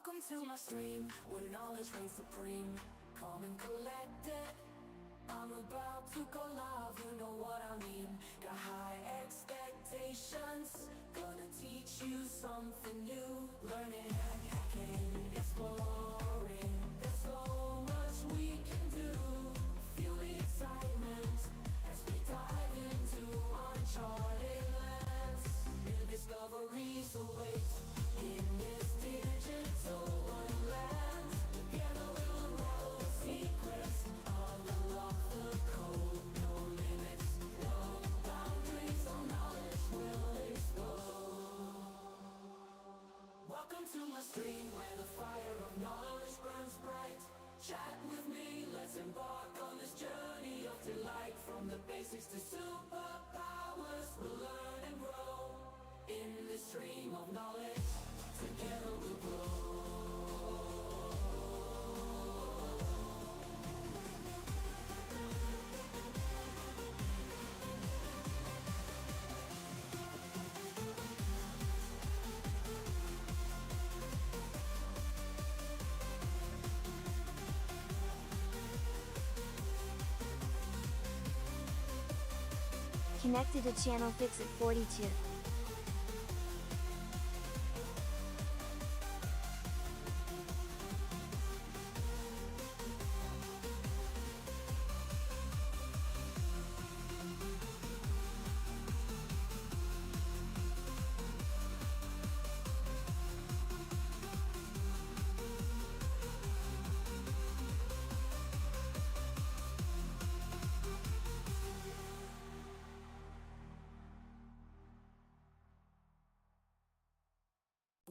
Welcome to my stream, where knowledge reigns supreme. Calm and collected, I'm about to go live, you know what I mean. Got high expectations, gonna teach you something new. Learning, hacking, exploring, there's so much we can do. Feel the excitement as we dive into uncharted lands. New discoveries await in this digital wonderland. Together we'll unravel the secrets, unlock the code. No limits, no boundaries, all knowledge will explode. Welcome to my stream, where the fire of knowledge burns bright. Chat with me, let's embark on this journey of delight. From the basics to superpowers, we'll learn and grow in this stream of knowledge. Together we'll grow. Connected to channel Fix It 42.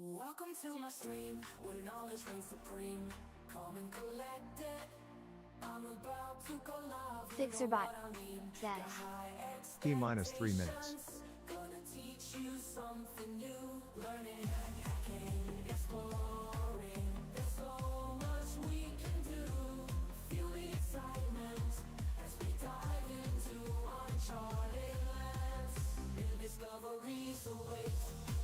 Welcome to my stream, where knowledge reigns supreme. Calm and collected, I'm about to go live. Fixerbot says T-3 minutes. Gonna teach you something new. Learning, hacking, exploring. There's so much we can do. Feel the excitement as we dive into uncharted lands. New discoveries await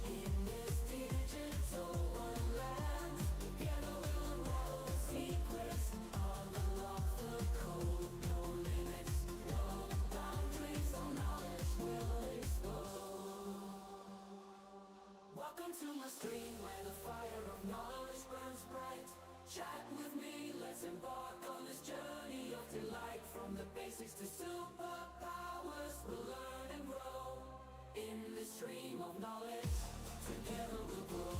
in this digital wonderland. Together we'll unravel the secrets, unlock the code. No limits, no boundaries, all knowledge will explode. Welcome to my stream, where the fire of knowledge burns bright. Chat with me, let's embark on this journey of delight. From the basics to superpowers, we'll learn and grow in this stream of knowledge. Together we'll grow.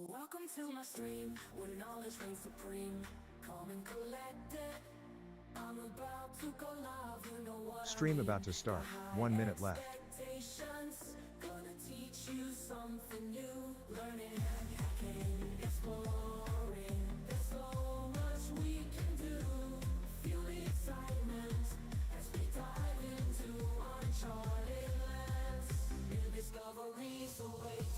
Welcome to my stream, where knowledge reigns supreme. Calm and collected, I'm about to go live, you know what Stream I mean. about to start. 1 minute left. Expectations, gonna teach you something new. Learning, hacking, exploring. There's so much we can do. Feel the excitement as we dive into uncharted lands. New discoveries await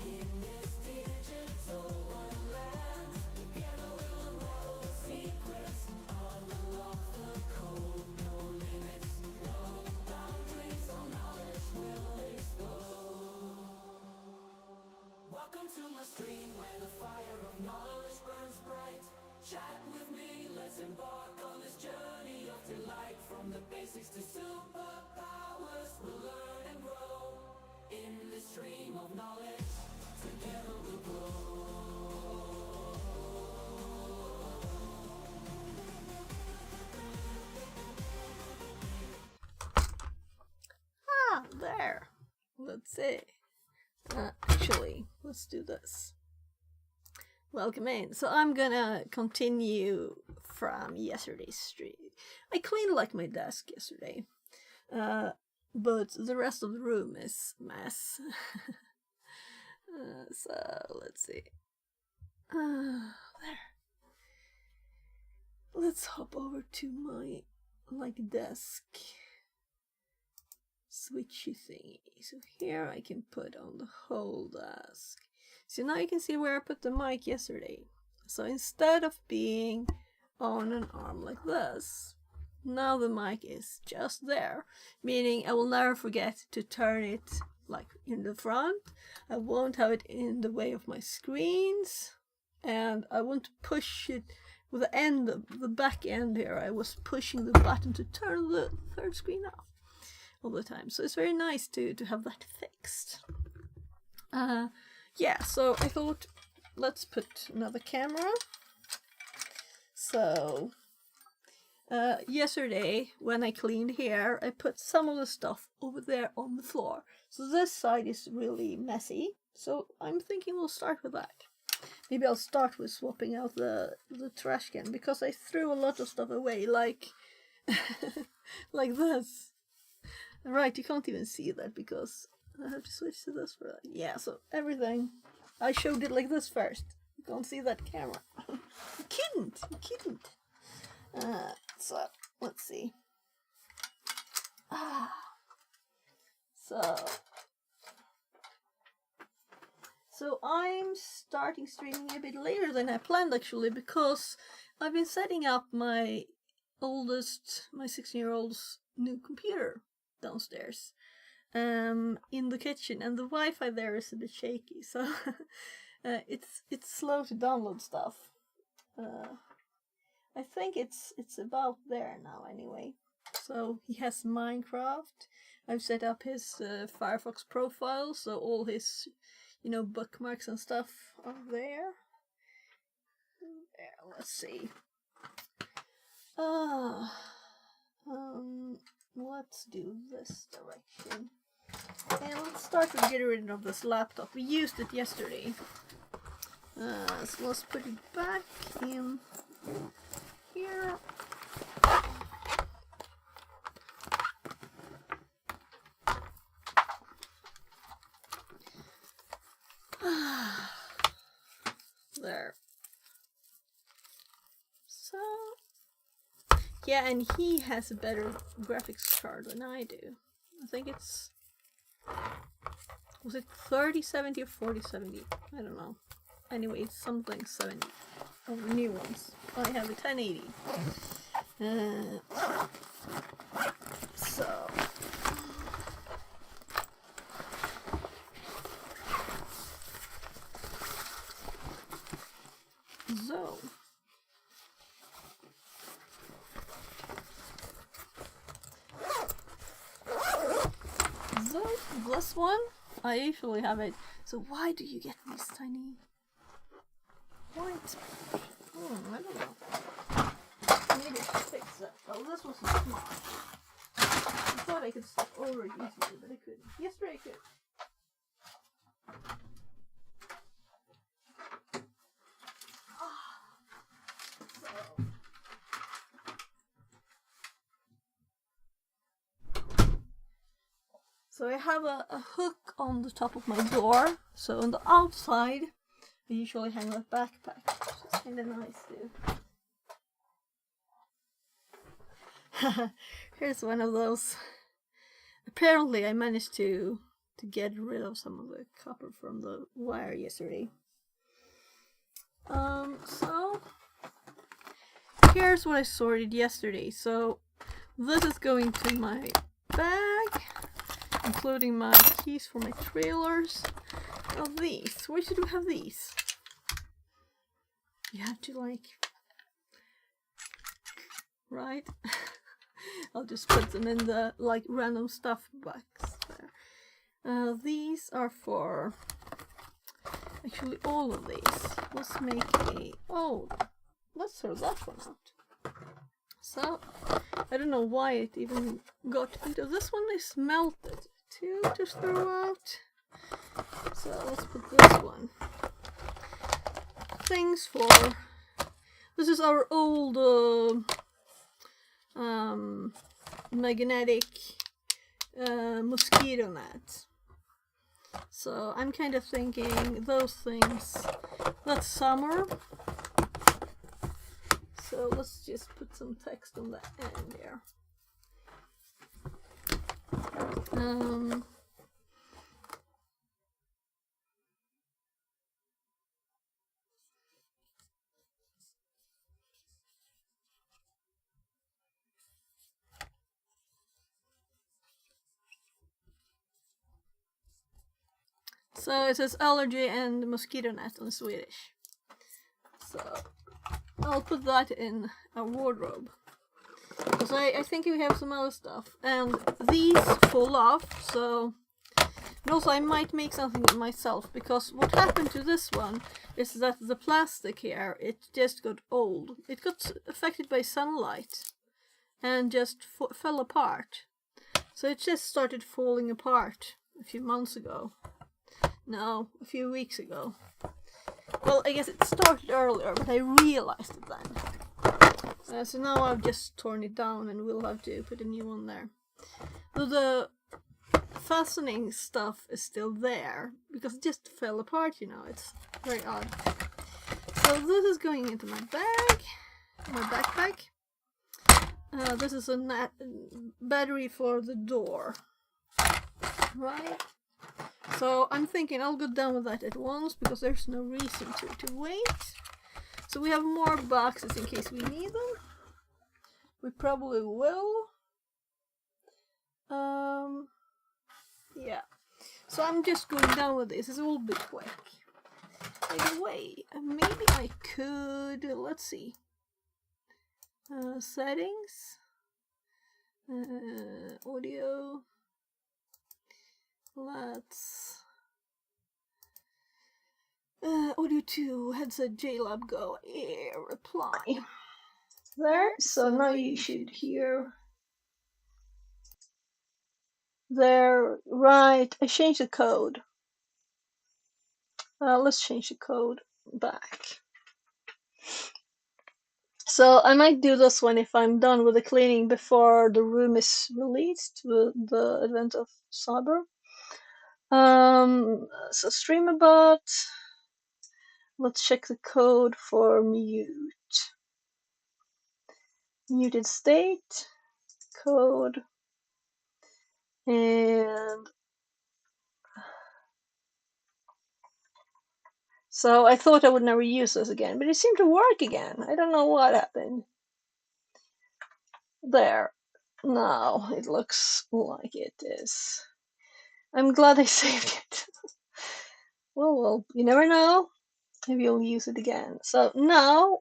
in this digital wonderland. Together we'll unravel the secrets, unlock the code. No limits, no boundaries, all knowledge will explode. Welcome to my stream. see. Actually, let's do this. Welcome in. So I'm gonna continue from yesterday's stream. I cleaned like my desk yesterday, but the rest of the room is a mess. So let's see. There. Let's hop over to my desk switchy thingy. So here I can put on the whole desk. So now you can see where I put the mic yesterday. So instead of being on an arm like this, now the mic is just there, meaning I will never forget to turn it like in the front. I won't have it in the way of my screens, and I won't push it with the end of the back end here. I was pushing the button to turn the third screen off all the time. So it's very nice to have that fixed. Yeah, so I thought let's put another camera. So yesterday when I cleaned here, I put some of the stuff over there on the floor. So this side is really messy. So I'm thinking we'll start with that. Maybe I'll start with swapping out the trash can, because I threw a lot of stuff away, like like this. Right, you can't even see that because I have to switch to this for that. Yeah, so everything, I showed it like this first. You can't see that camera. You couldn't. So, let's see. So I'm starting streaming a bit later than I planned, actually, because I've been setting up my 16-year-old's new computer downstairs in the kitchen, and the Wi-Fi there is a bit shaky, so it's slow to download stuff. I think it's about there now anyway. So he has Minecraft. I've set up his Firefox profile, so all his bookmarks and stuff are there. Let's see. Let's do this direction. And let's start with getting rid of this laptop. We used it yesterday. So let's put it back in here. There. So, yeah, and he has a better graphics card than I do. I think it's, was it 3070 or 4070? I don't know. Anyway, it's something 70 of the new ones. I have a 1080. So this one, I usually have it. So why do you get these tiny white? I don't know. Maybe I should fix that. Oh, this wasn't smart. I thought I could step over it easily, but I couldn't. Yesterday I could. So I have a hook on the top of my door. So on the outside, I usually hang a backpack, which is kind of nice too. Here's one of those. Apparently I managed to get rid of some of the copper from the wire yesterday. So here's what I sorted yesterday. So this is going to my bag, including my keys for my trailers. Now these, where should we have these? You have to right? I'll just put them in the random stuff box there. These are for, actually all of these. Let's make let's throw that one out. So, I don't know why it even got into this one is melted two to throw out. So let's put this one. Things for... This is our old magnetic mosquito net. So I'm kind of thinking those things. That's summer. So let's just put some text on the end there. So it says allergy and mosquito net on Swedish. So I'll put that in our wardrobe. Because I think we have some other stuff. And these fall off, so... And also I might make something myself, because what happened to this one is that the plastic here, it just got old. It got affected by sunlight and just fell apart. So it just started falling apart a few months ago. No, a few weeks ago. Well, I guess it started earlier, but I realized it then. So now I've just torn it down and we'll have to put a new one there. So the fastening stuff is still there, because it just fell apart, you know, it's very odd. So this is going into my bag, my backpack. This is a battery for the door, right? So I'm thinking I'll go down with that at once, because there's no reason to wait. So we have more boxes in case we need them. We probably will. Yeah. So I'm just going down with this. This will be quick. By the way, maybe I could, let's see. Settings. Audio. Let's audio 2 headset JLab Go Air reply there. So now you should hear there, right? I changed the code. Let's change the code back. So I might do this one if I'm done with the cleaning before the room is released with the advent of Saber. So Streamabout. Let's check the code for mute. Muted state code, and so I thought I would never use this again, but it seemed to work again. I don't know what happened. There. Now it looks like it is. I'm glad I saved it. Well, you never know. Maybe you'll use it again. So now,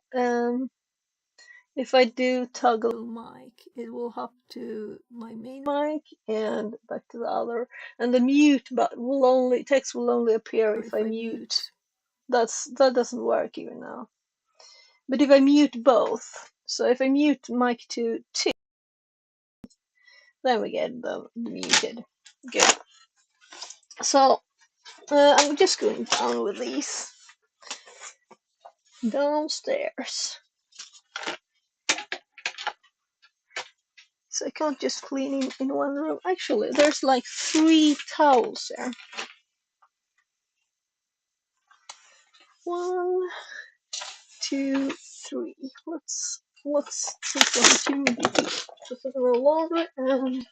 if I do toggle mic, it will hop to my main mic and back to the other. And the mute button will only, text will only appear if I mute. That doesn't work even now. But if I mute both, so if I mute mic to 2, then we get the muted. Good. So I'm just going down with these downstairs. So I can't just clean in one room. Actually, there's like 3 towels there. 1, 2, 3. Let's take the opportunity to put it a little longer, and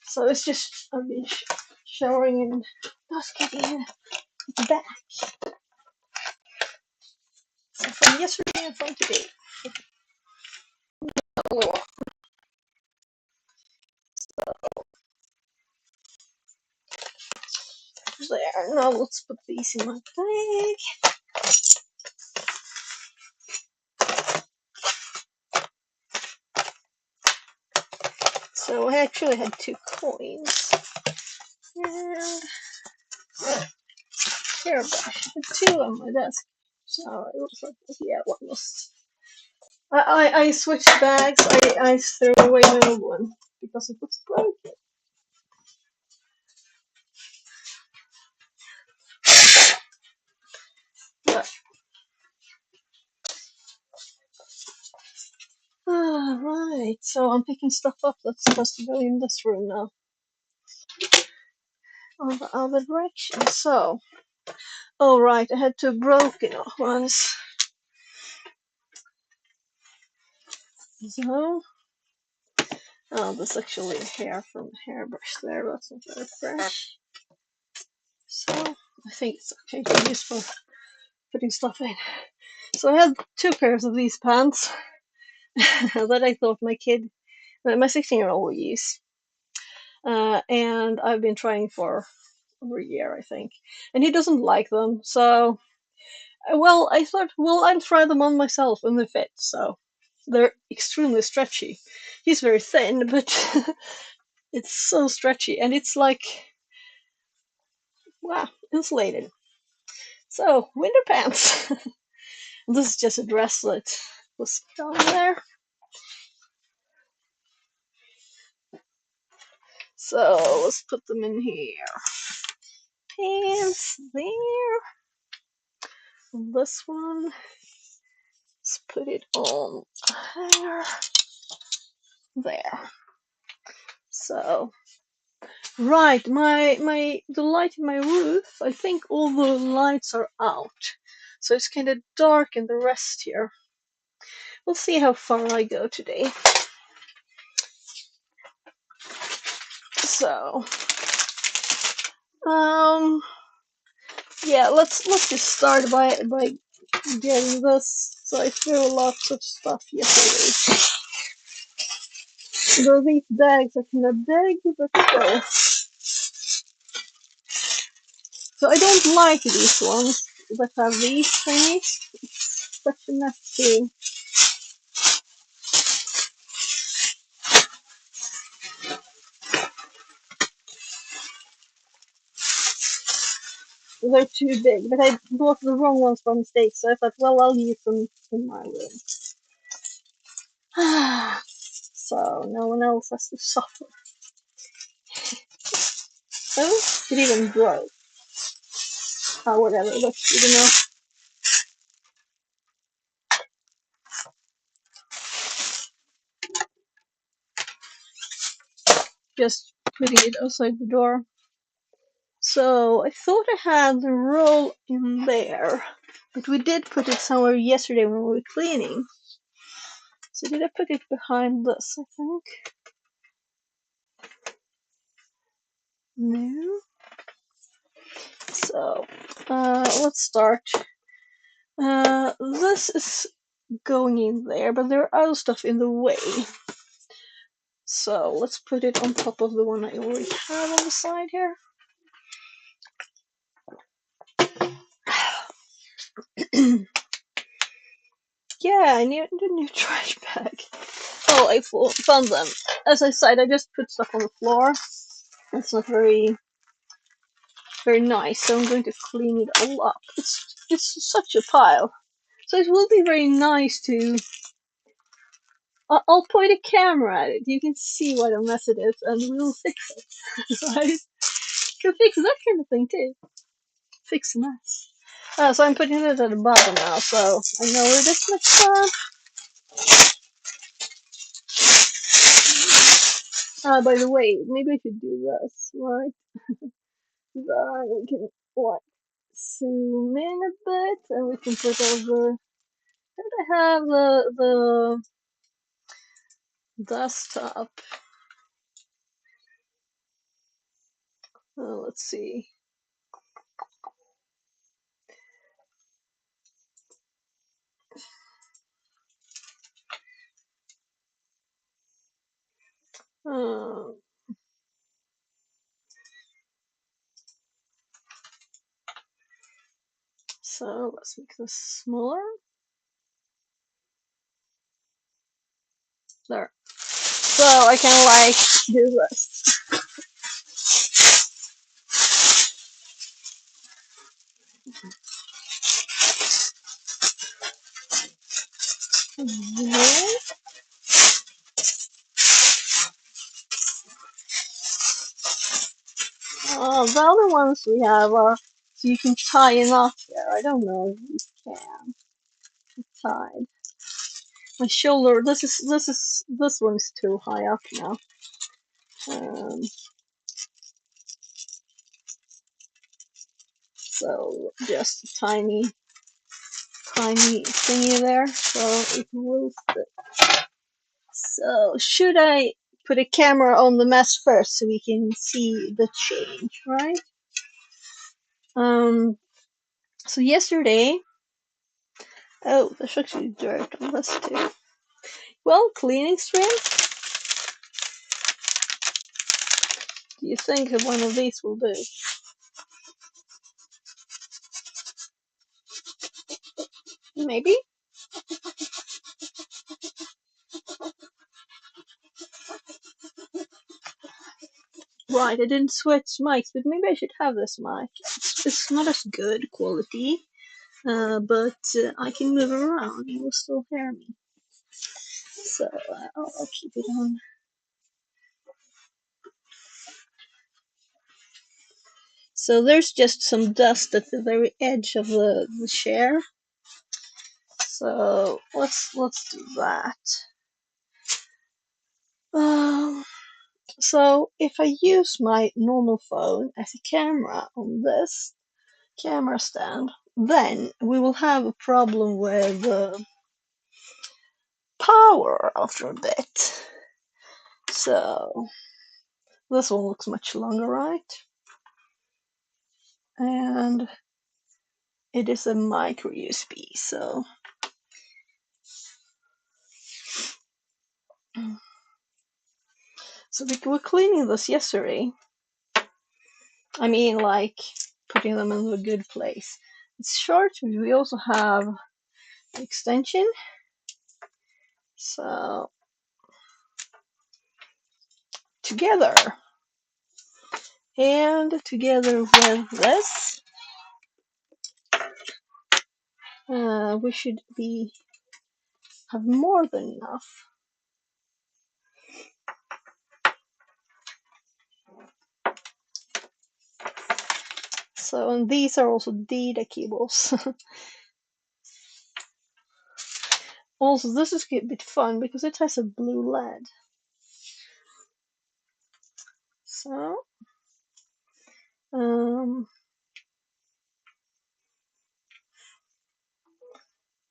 so it's just I've been showering and basking in the back. So from yesterday and from today. Oh. So there. Now let's put these in my bag. So I actually had 2 coins. And hairbrush. I had 2 on my desk. So it looks like, yeah, one was. I switched bags. I threw away my old one because it was broken. Right, so I'm picking stuff up that's supposed to go in this room now. On the other direction. So, oh right, I had two broken ones. So, oh, there's actually a hair from a hairbrush there. That's not very fresh. So, I think it's okay to use for putting stuff in. So I had two pairs of these pants that I thought my 16-year-old will use. And I've been trying for over a year, I think. And he doesn't like them, so well, I thought, well, I'll try them on myself and they fit. So they're extremely stretchy. He's very thin, but it's so stretchy, and it's like, wow, insulated. So winter pants. This is just a dress that was down there. So let's put them in here. Pants there. And this one, let's put it on there. So, right, the light in my roof, I think all the lights are out. So it's kind of dark in the rest here. We'll see how far I go today. So, yeah, let's just start by getting this. So I threw lots of stuff yesterday. Though these bags are kind of big, but still. So I don't like these ones that have these things. It's such a mess too. They're too big, but I bought the wrong ones by mistake, so I thought, well, I'll use them in my room. So no one else has to suffer. Oh, it even broke. Oh, whatever, that's good enough. Just putting it outside the door. So I thought I had the roll in there, but we did put it somewhere yesterday when we were cleaning. So did I put it behind this, I think? No. So, let's start. This is going in there, but there are other stuff in the way. So let's put it on top of the one I already have on the side here. Yeah, I need a new trash bag. Oh, I found them. As I said, I just put stuff on the floor. It's not very nice, so I'm going to clean it all up. It's such a pile. So it will be very nice to... I'll point a camera at it. You can see what a mess it is, and we'll fix it. Right? Can fix that kind of thing too. Fix a mess. So I'm putting it at the bottom now, so I know where this mixed up. By the way, maybe I should do this, right? Then we can, what, zoom in a bit, and we can put over... Don't I have the desktop? Let's see. So let's make this smaller. There. So I can like do this. The other ones we have are so you can tie a knot there. I don't know side. My shoulder. This one's too high up now. So just a tiny thingy there, so it will fit. So should I put a camera on the mess first so we can see the change, right? So yesterday, oh, there's actually dirt on this too. Well, cleaning string. Do you think that one of these will do? Maybe. Right, I didn't switch mics, but maybe I should have this mic. It's not as good quality, but I can move around. You will still hear me. So I'll keep it on. So there's just some dust at the very edge of the chair. So let's do that. So if I use my normal phone as a camera on this camera stand, then we will have a problem with power after a bit. So this one looks much longer, right? And it is a micro USB, so we were cleaning this yesterday. I mean, like putting them in a good place. It's short, but we also have an extension. So together, and together with this, we should have more than enough. So, and these are also data cables. Also, this is a bit fun because it has a blue LED.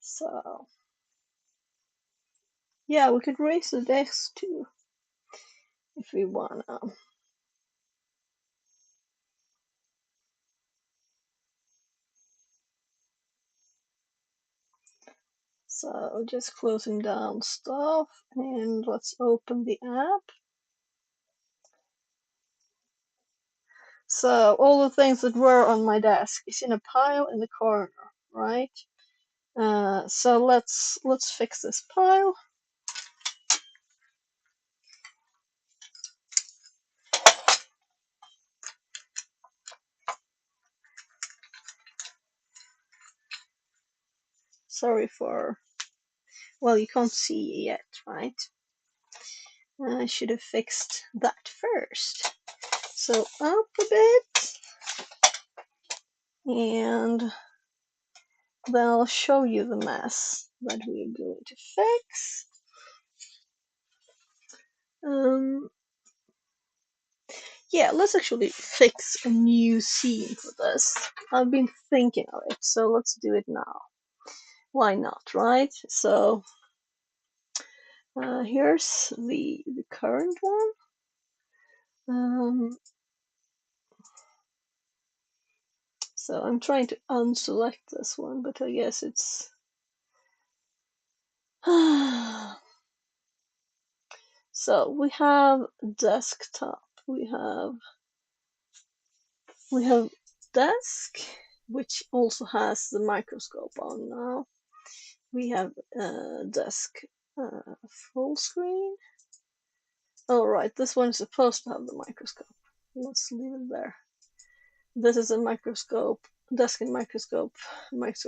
So, yeah, we could raise the desk too if we wanna. So just closing down stuff, and let's open the app. So all the things that were on my desk is in a pile in the corner, right? So let's fix this pile. Sorry for, well, you can't see yet, right? I should have fixed that first. So up a bit, and then I'll show you the mess that we're going to fix. Yeah, let's actually fix a new scene for this. I've been thinking of it, so let's do it now. Why not, right? So here's the current one. So I'm trying to unselect this one, but I guess it's so we have desktop, we have desk, which also has the microscope on now. We have desk full screen. Oh right, this one is supposed to have the microscope. Let's leave it there. This is a microscope, desk and microscope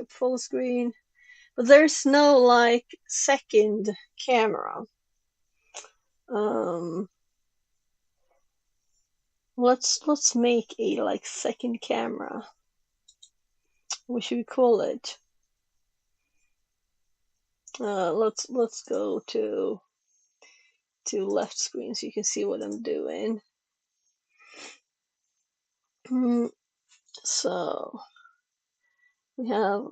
full screen. But there's no like second camera. Let's make a like second camera. What should we call it? Let's go to left screen so you can see what I'm doing. So we have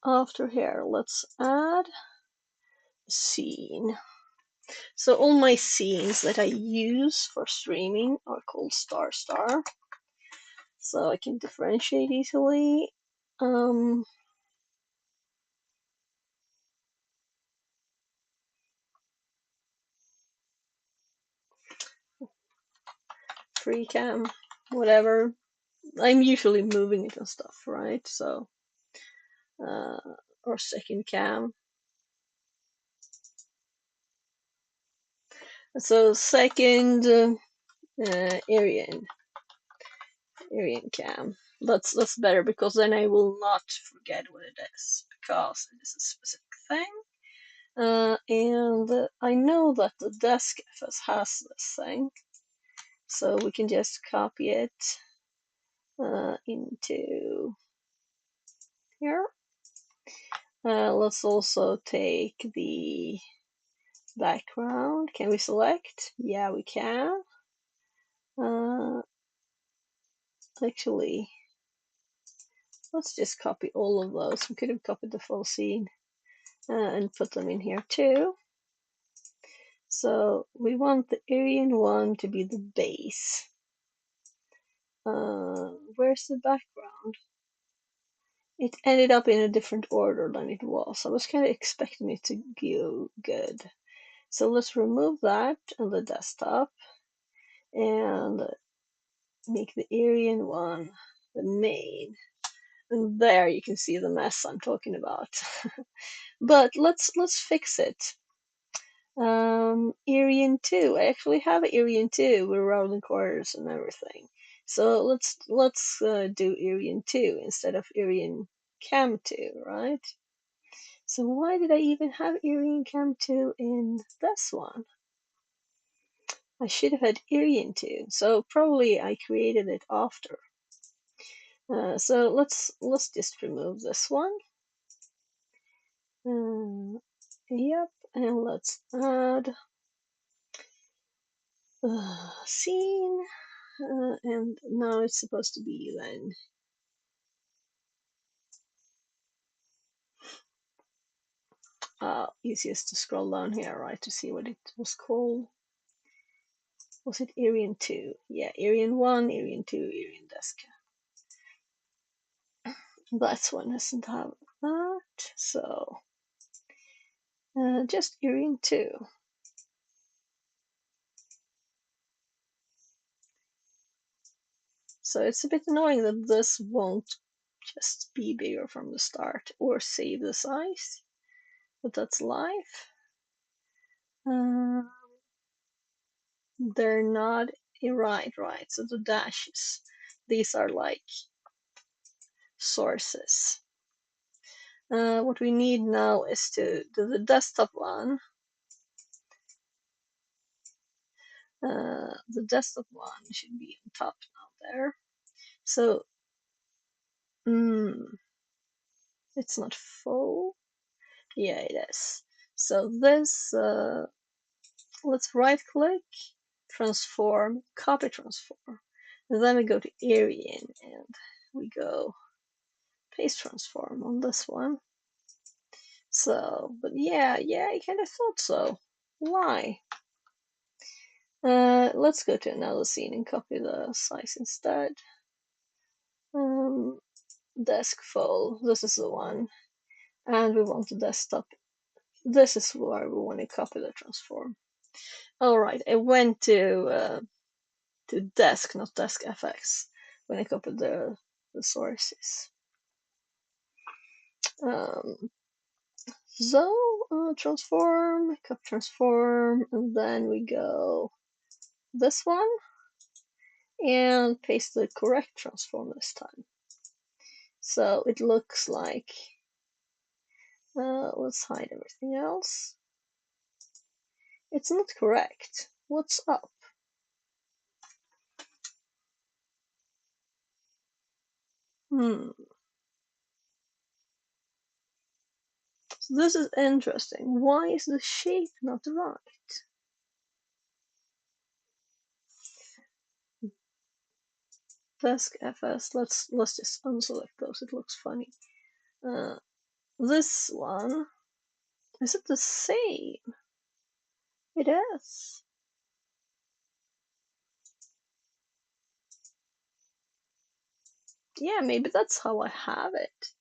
after here, let's add scene. So all my scenes that I use for streaming are called star. So I can differentiate easily. Free cam, whatever. I'm usually moving it and stuff, right? So, or second cam. So second Arian cam. That's better because then I will not forget what it is because it is a specific thing. And I know that the desk FS has this thing, so we can just copy it into here. Let's also take the background. Can we select? Yeah, we can. Actually, let's just copy all of those. We could have copied the full scene and put them in here too. So we want the Aryan one to be the base. Where's the background? It ended up in a different order than it was. I was kind of expecting it to go good. So let's remove that on the desktop and make the Aryan one the main. And there you can see the mess I'm talking about. But let's fix it. Aryan 2. I actually have Aryan 2 with routing corners and everything. So let's do Aryan 2 instead of Aryan Cam 2, right? So why did I even have Aryan Cam 2 in this one? I should have had Aryan 2. So probably I created it after. So let's just remove this one. Yep, and let's add scene. And now it's supposed to be then easiest to scroll down here, right, to see what it was called. Was it Aryan 2? Yeah, Aryan 1, Aryan 2, Aryan Desk. This one doesn't have that, so just Aryan 2. So it's a bit annoying that this won't just be bigger from the start or save the size, but that's life. They're not right. So the dashes, these are like sources. What we need now is to do the desktop one. The desktop one should be on top now there. So it's not full. Yeah, it is. So this, let's right click, transform, copy transform. And then we go to Aryan and we go paste transform on this one. So, but yeah, I kind of thought so. Why? Let's go to another scene and copy the size instead. Desk full, this is the one. And we want the desktop. This is where we want to copy the transform. Alright, I went to desk, not desk FX, when I copied the sources. So, transform, copy transform, and then we go this one and paste the correct transform this time. So it looks like, let's hide everything else. It's not correct. What's up? So this is interesting. Why is the shape not right? Desk FS. Let's just unselect those. It looks funny. This one, is it the same? It is. Yeah, maybe that's how I have it.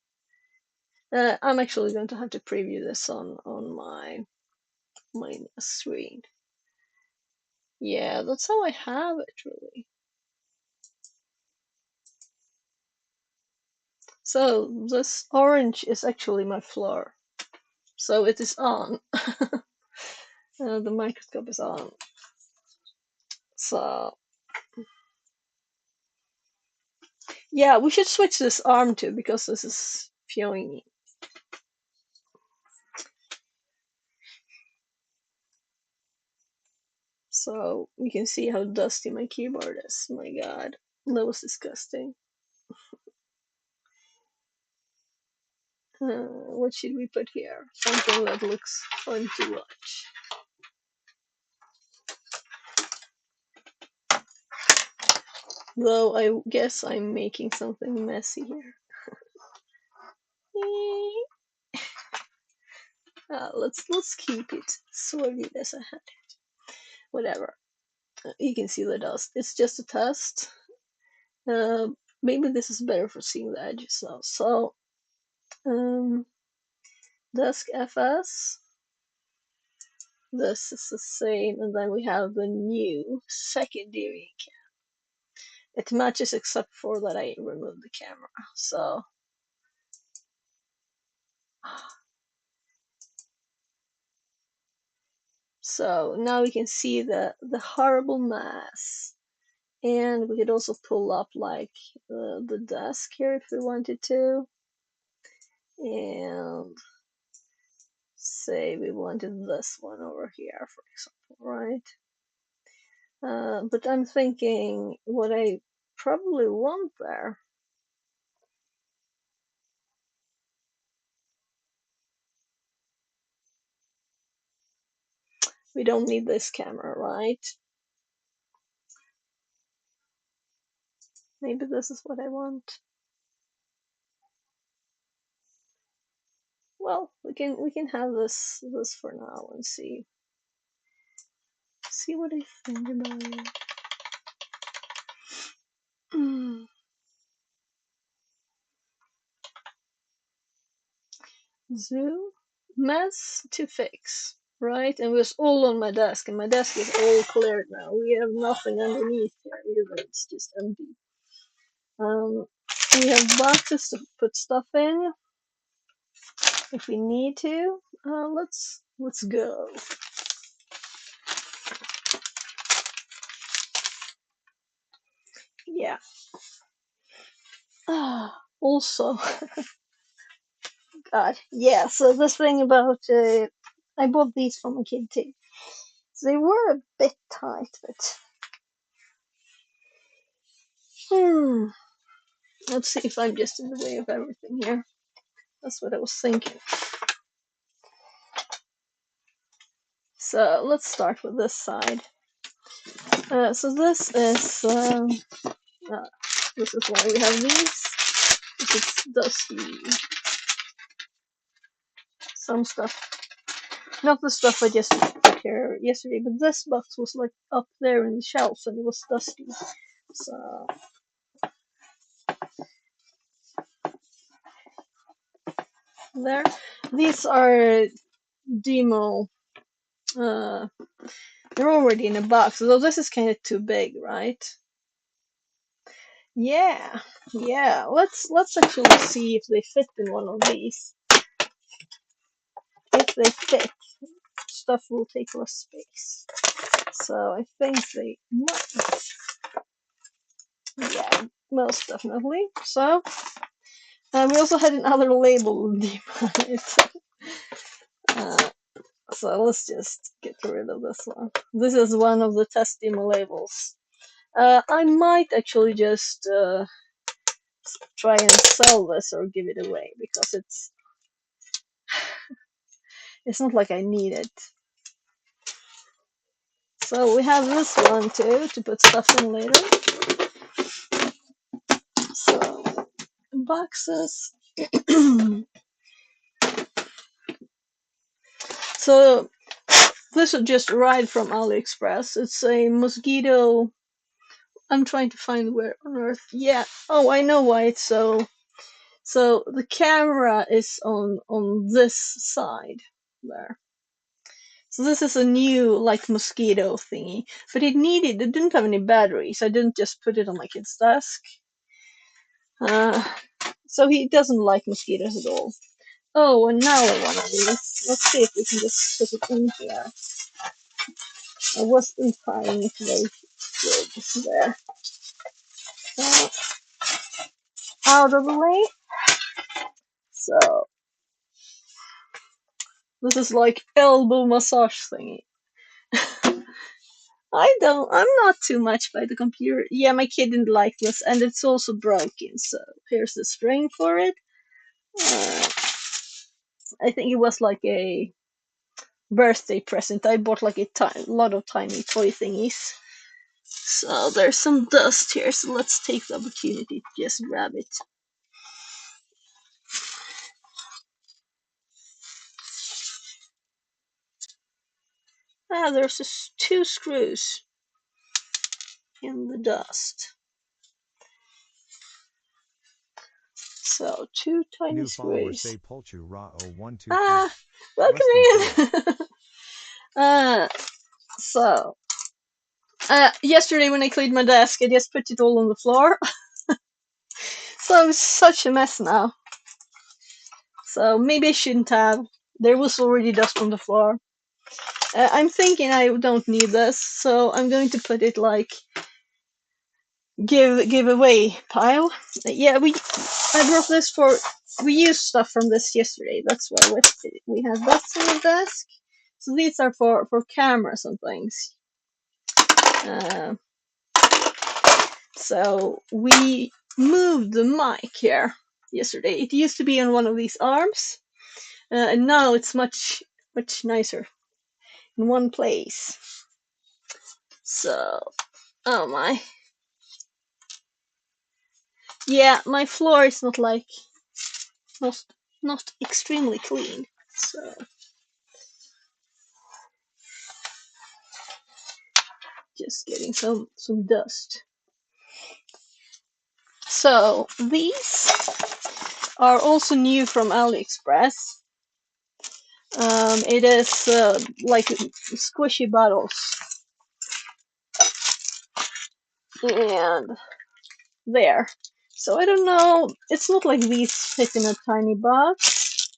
I'm actually going to have to preview this on my screen. Yeah, that's how I have it, really. So this orange is actually my floor. So it is on. The microscope is on. So yeah, we should switch this arm too because this is feeling me. So we can see how dusty my keyboard is. My god, that was disgusting. What should we put here? Something that looks fun to watch. Though I guess I'm making something messy here. Let's keep it sorted as I had it. Whatever. You can see the dust. It's just a test. Maybe this is better for seeing the edges now. So, Desk FS. This is the same, and then we have the new secondary cam. It matches except for that I removed the camera. So now we can see the horrible mess. And we could also pull up like the desk here if we wanted to. And say we wanted this one over here, for example, right? But I'm thinking what I probably want there. We don't need this camera, right? Maybe this is what I want. Well, we can have this for now and see what I think about it. Zoom mess to fix, right? And it was all on my desk, and my desk is all cleared now. We have nothing underneath here either. It's just empty. We have boxes to put stuff in if we need to. Let's go. Yeah. Also, God, yeah. So this thing about I bought these for my kid too. So they were a bit tight, but let's see if I'm just in the way of everything here. That's what I was thinking. So let's start with this side. So this is why we have these. It's dusty. Some stuff, not the stuff I just put here yesterday, but this box was like up there in the shelf and it was dusty. So there. These are demo. They're already in a box, so this is kind of too big, right? Yeah, yeah. Let's actually see if they fit in one of these. If they fit, stuff will take less space. So I think they might. Yeah, most definitely. So we also had another label so let's just get rid of this one. This is one of the test demo labels. I might actually just try and sell this or give it away because It's not like I need it. So we have this one too to put stuff in later. So boxes. So this is just right from AliExpress. It's a mosquito. I'm trying to find where on earth. Yeah. Oh, I know why it's so. So the camera is on this side there. So this is a new like mosquito thingy, but it didn't have any batteries. I didn't just put it on my kid's desk. So he doesn't like mosquitoes at all. Oh, and now I want to do this. Let's see if we can just put it in here. I wasn't tying it very good there. So, out of the way. So this is like elbow massage thingy. I'm not too much by the computer. Yeah, my kid didn't like this, and it's also broken, so here's the string for it. I think it was like a birthday present. I bought like a lot of tiny toy thingies. So there's some dust here, so let's take the opportunity to just grab it. There's just 2 screws in the dust. So 2 tiny New followers screws. say Polchu Ra 0123. Welcome in! So, yesterday when I cleaned my desk, I just put it all on the floor. So it's such a mess now. So maybe I shouldn't have. There was already dust on the floor. I'm thinking I don't need this, so I'm going to put it like give away pile. Yeah, I brought this for. We used stuff from this yesterday. That's why we have that on the desk. So these are for cameras and things. So we moved the mic here yesterday. It used to be on one of these arms, and now it's much nicer in one place. So, oh my. Yeah, my floor is not like not extremely clean. So just getting some dust. So these are also new from AliExpress. It is like squishy bottles, and there. So I don't know. It's not like these fit in a tiny box.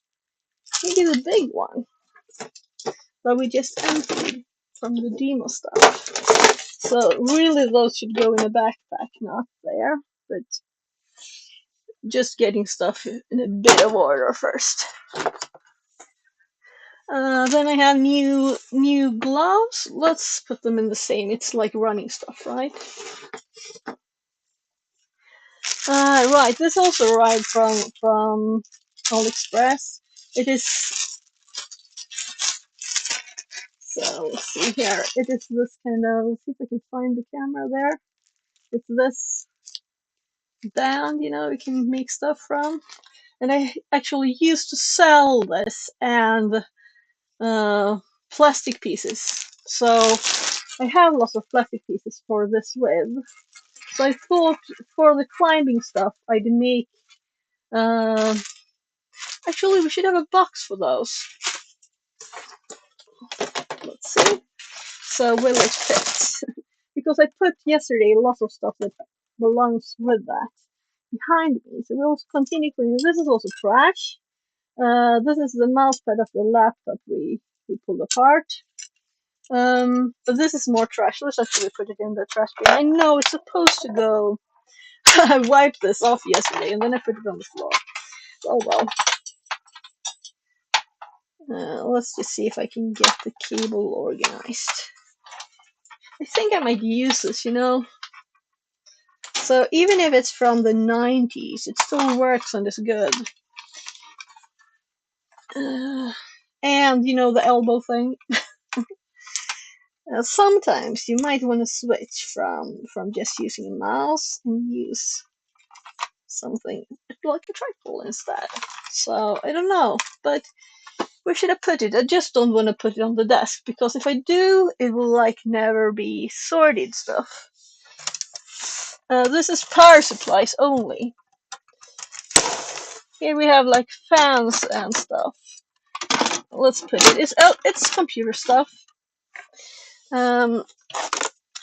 Maybe the big one that we just emptied from the demo stuff. So really, those should go in a backpack, not there. But just getting stuff in a bit of order first. Then I have new gloves. Let's put them in the same. It's like running stuff, right? Right. This also arrived from AliExpress. It is. So let's see here. It is this kind of. Let's see if I can find the camera there. It's this band, we can make stuff from. And I actually used to sell this and plastic pieces. So I have lots of plastic pieces for this with. So I thought for the climbing stuff I'd make. Actually, we should have a box for those. Let's see. So will it fit? Because I put yesterday lots of stuff that belongs with that behind me. So we'll continue cleaning. This is also trash. This is the mousepad of the laptop we pulled apart. But this is more trash. Let's actually put it in the trash bin. I know it's supposed to go. I wiped this off yesterday and then I put it on the floor. Oh well. Let's just see if I can get the cable organized. I think I might use this, So even if it's from the 90s, it still works and is good. and you know the elbow thing. Sometimes you might want to switch from just using a mouse and use something like a trackball instead. So I don't know, but where should I put it? I just don't want to put it on the desk because if I do, it will like never be sorted stuff. This is power supplies only. Here we have like fans and stuff. Let's put it. It's computer stuff. Oh,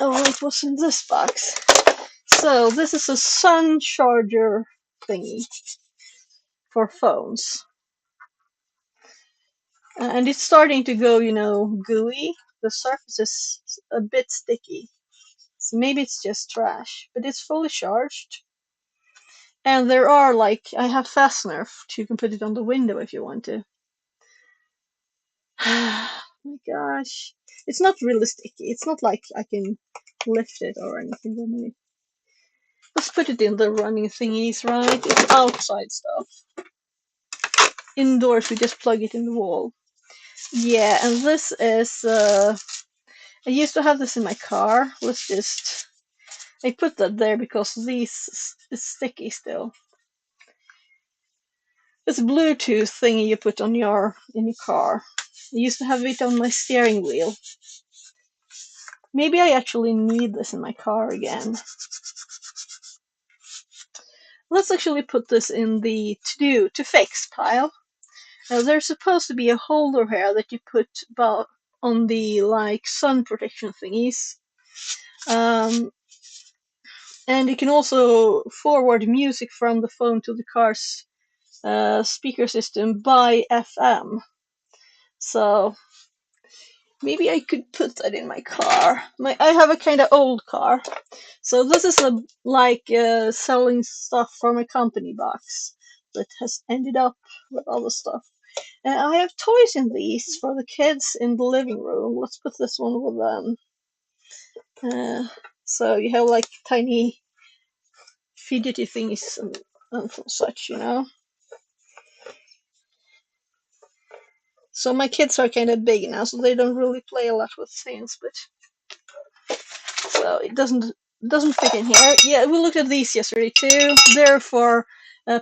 it was in this box. So this is a sun charger thingy for phones, and it's starting to go, you know, gooey. The surface is a bit sticky, so maybe it's just trash. But it's fully charged, and there are like I have fastener, so you can put it on the window if you want to. My gosh, it's not really sticky. It's not like I can lift it or anything. Let's put it in the running thingies, right? It's outside stuff. Indoors, we just plug it in the wall. Yeah, and this is, I used to have this in my car. I put that there because this is sticky still. It's a Bluetooth thingy you put in your car. I used to have it on my steering wheel. Maybe I actually need this in my car again. Let's actually put this in the to fix pile. Now there's supposed to be a holder here that you put about on the like sun protection thingies. And you can also forward music from the phone to the car's speaker system by FM. So maybe I could put that in my car. I have a kind of old car, so this is selling stuff from a company box that has ended up with all the stuff. And I have toys in these for the kids in the living room. Let's put this one with them. So you have like tiny fidgety things and such, you know. So my kids are kind of big now, so they don't really play a lot with things, but so it doesn't fit in here. Yeah, we looked at these yesterday too. They're for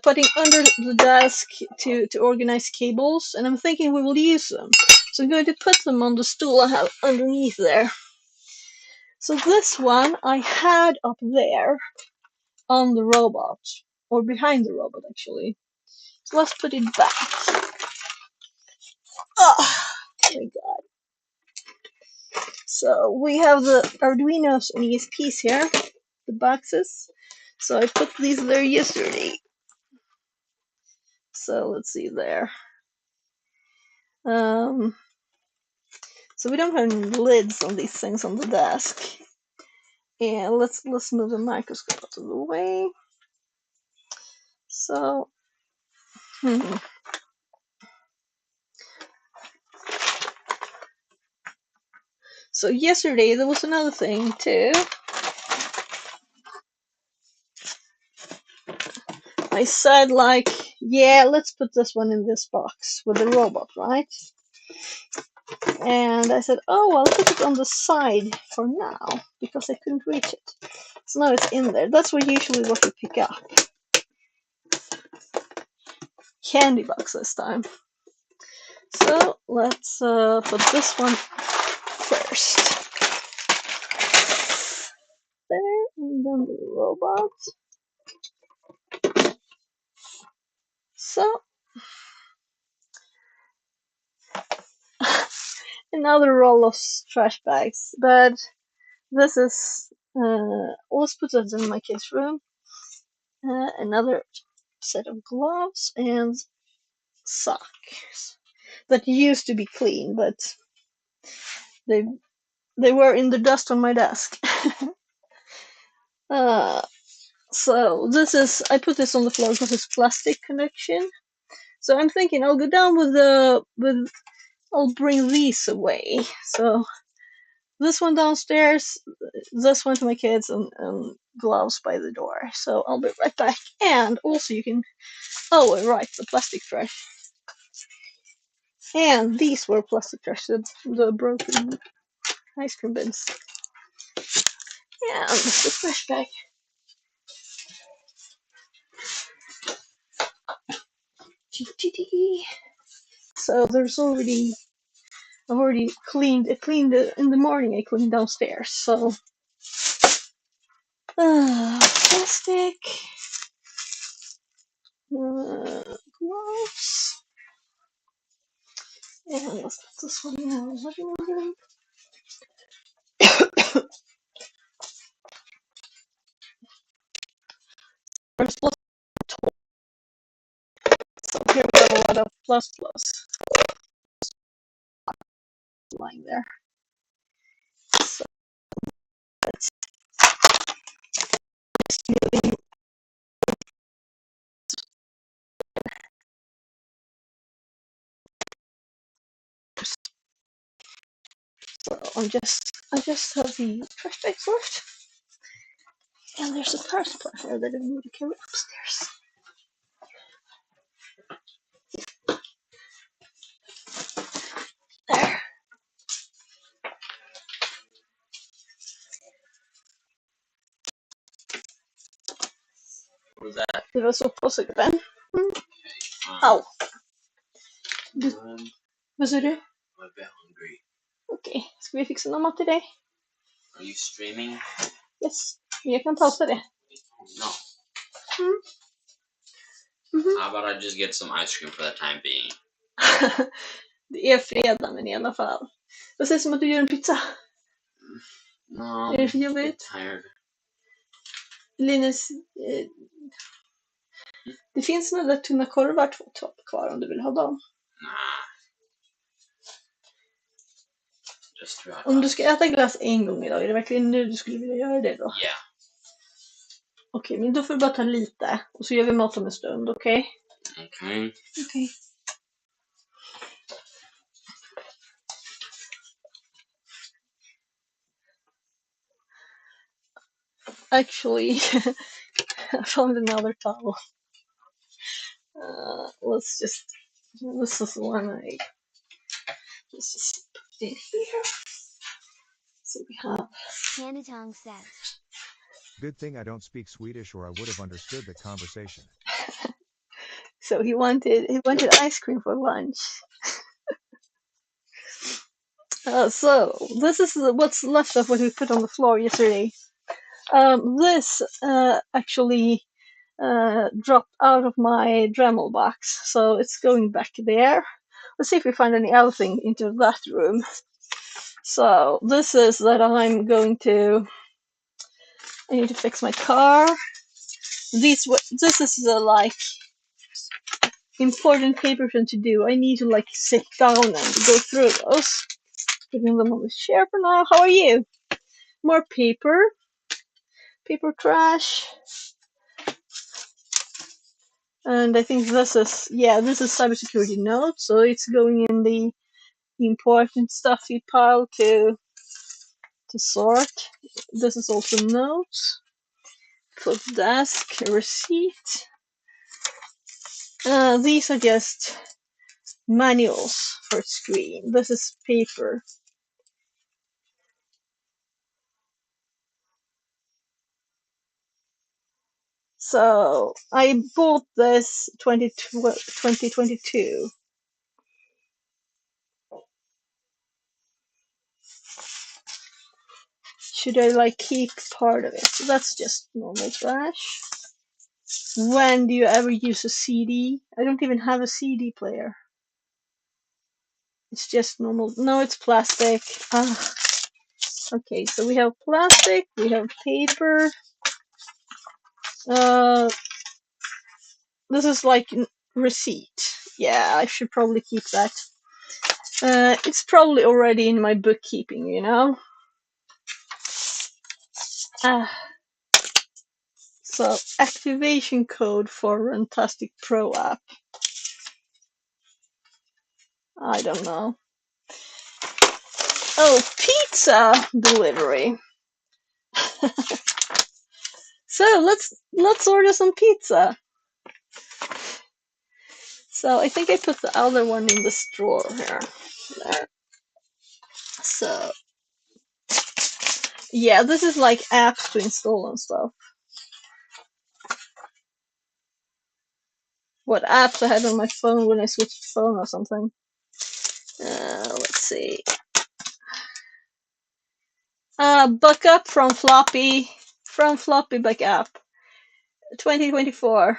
putting under the desk to organize cables, and I'm thinking we will use them. So I'm going to put them on the stool I have underneath there. So this one I had up there on the robot, or behind the robot actually. So let's put it back. Oh my god. So we have the Arduinos and ESPs here, the boxes. So I put these there yesterday. So let's see there. So we don't have any lids on these things on the desk. And let's move the microscope out of the way. So So yesterday there was another thing too. I said like, yeah, let's put this one in this box with the robot, right? And I said, oh, I'll put it on the side for now because I couldn't reach it. So now it's in there. That's usually what you pick up. Candy box this time. So let's put this one first. There, and then the robot. So another roll of trash bags, but this is let's put that in my kids' room. Another set of gloves and socks that used to be clean, but they were in the dust on my desk. So this is, I put this on the floor because it's plastic connection. So I'm thinking I'll go down I'll bring these away. So this one downstairs, this one to my kids, and gloves by the door. So I'll be right back. And also you can, oh right, the plastic trash. And these were plastic trash, the broken ice cream bins. And the trash bag. So there's already, I've already cleaned. I cleaned in the morning. I cleaned downstairs. So plastic, gloves, and let's put this one in our living room. There's lots of toys. So here we have a lot of plus lying there. So let's so I just have the trash bags left. And there's a power supply here that I need to carry upstairs. There. What was that? Det var så påsigt, Ben. Au. Vad sa du? I'm a bit hungry. Okej, ska vi fixa någon mat till dig? Are you streaming? Yes. Jag kan pausa det. No. How about I just get some ice cream for the time being? Det är fredag, men i alla fall. Det ser som att du gör en pizza. No, Är det för I'm jobbigt? tired. Linus, det finns några där tunna korvar 2 topp kvar om du vill ha dem. Nah. Just try. Om du ska äta glass en gång idag, är det verkligen nu du skulle vilja göra det då? Yeah. Okej, men då får du bara ta lite. Och så gör vi mat om en stund, okej? Okay. Okej. Actually, I found another towel. This is the one let's just put it in here. So we have. Tanatong says. Good thing I don't speak Swedish or I would have understood the conversation. So he wanted ice cream for lunch. So this is what's left of what we put on the floor yesterday. This actually dropped out of my Dremel box, so it's going back there. Let's see if we find any other thing into that room. So this is that I need to fix my car. This is like important papers to do. I need to like sit down and go through those. Putting them on the chair for now. How are you? More paper trash. And I think this is cybersecurity notes, so it's going in the important stuffy pile to sort. This is also notes. Put desk, receipt. These are just manuals for screen. This is paper. So I bought this 2022. Should I like keep part of it? That's just normal trash. When do you ever use a CD? I don't even have a CD player. It's just normal. No, it's plastic. Okay, so we have plastic, we have paper. This is like receipt. Yeah, I should probably keep that. It's probably already in my bookkeeping, you know? So, activation code for Runtastic Pro app. I don't know. Oh, pizza delivery. So let's order some pizza. So I think I put the other one in this drawer here. There. So yeah, this is like apps to install and stuff. What apps I had on my phone when I switched phone or something. Let's see. Backup from floppy backup. 2024.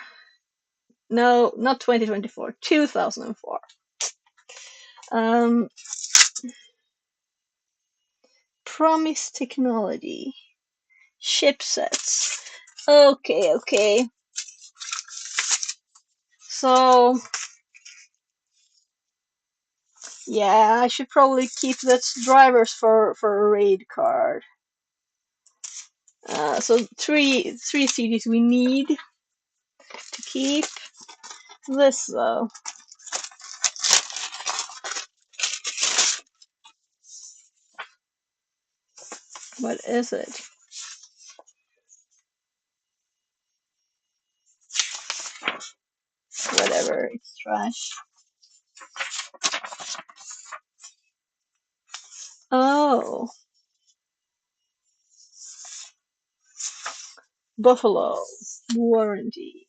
No, not 2024. 2004. Promise Technology. Chipsets. Okay. So yeah, I should probably keep that's drivers for a raid card. So three CDs we need to keep. This though. What is it? Whatever, it's trash. Oh. Buffalo. Warranty.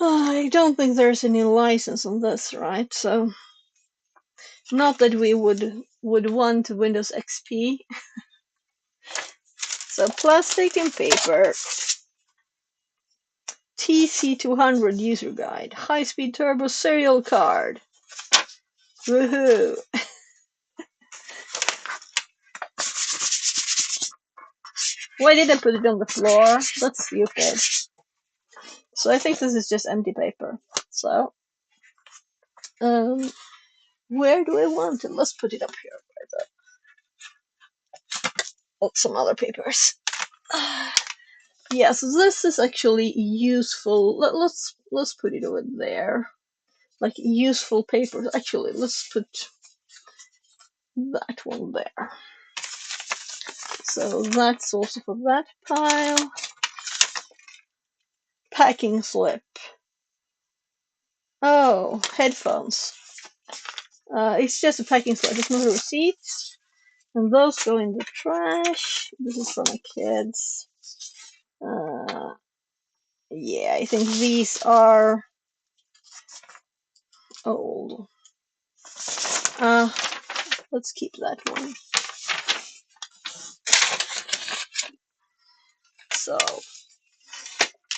I don't think there's any license on this, right? So, not that we would want Windows XP. So, plastic and paper. TC200 user guide. High-speed turbo serial card. Woohoo! Why did I put it on the floor? That's stupid. So I think this is just empty paper. So, where do I want it? Let's put it up here. Oh, some other papers. Yeah, so this is actually useful. Let's put it over there. Like useful papers. Actually, let's put that one there. So that's also for that pile. Packing slip. Oh, headphones. It's just a packing slip. It's not a receipt. And those go in the trash. This is for my kids. Yeah, I think these are old. Let's keep that one. So,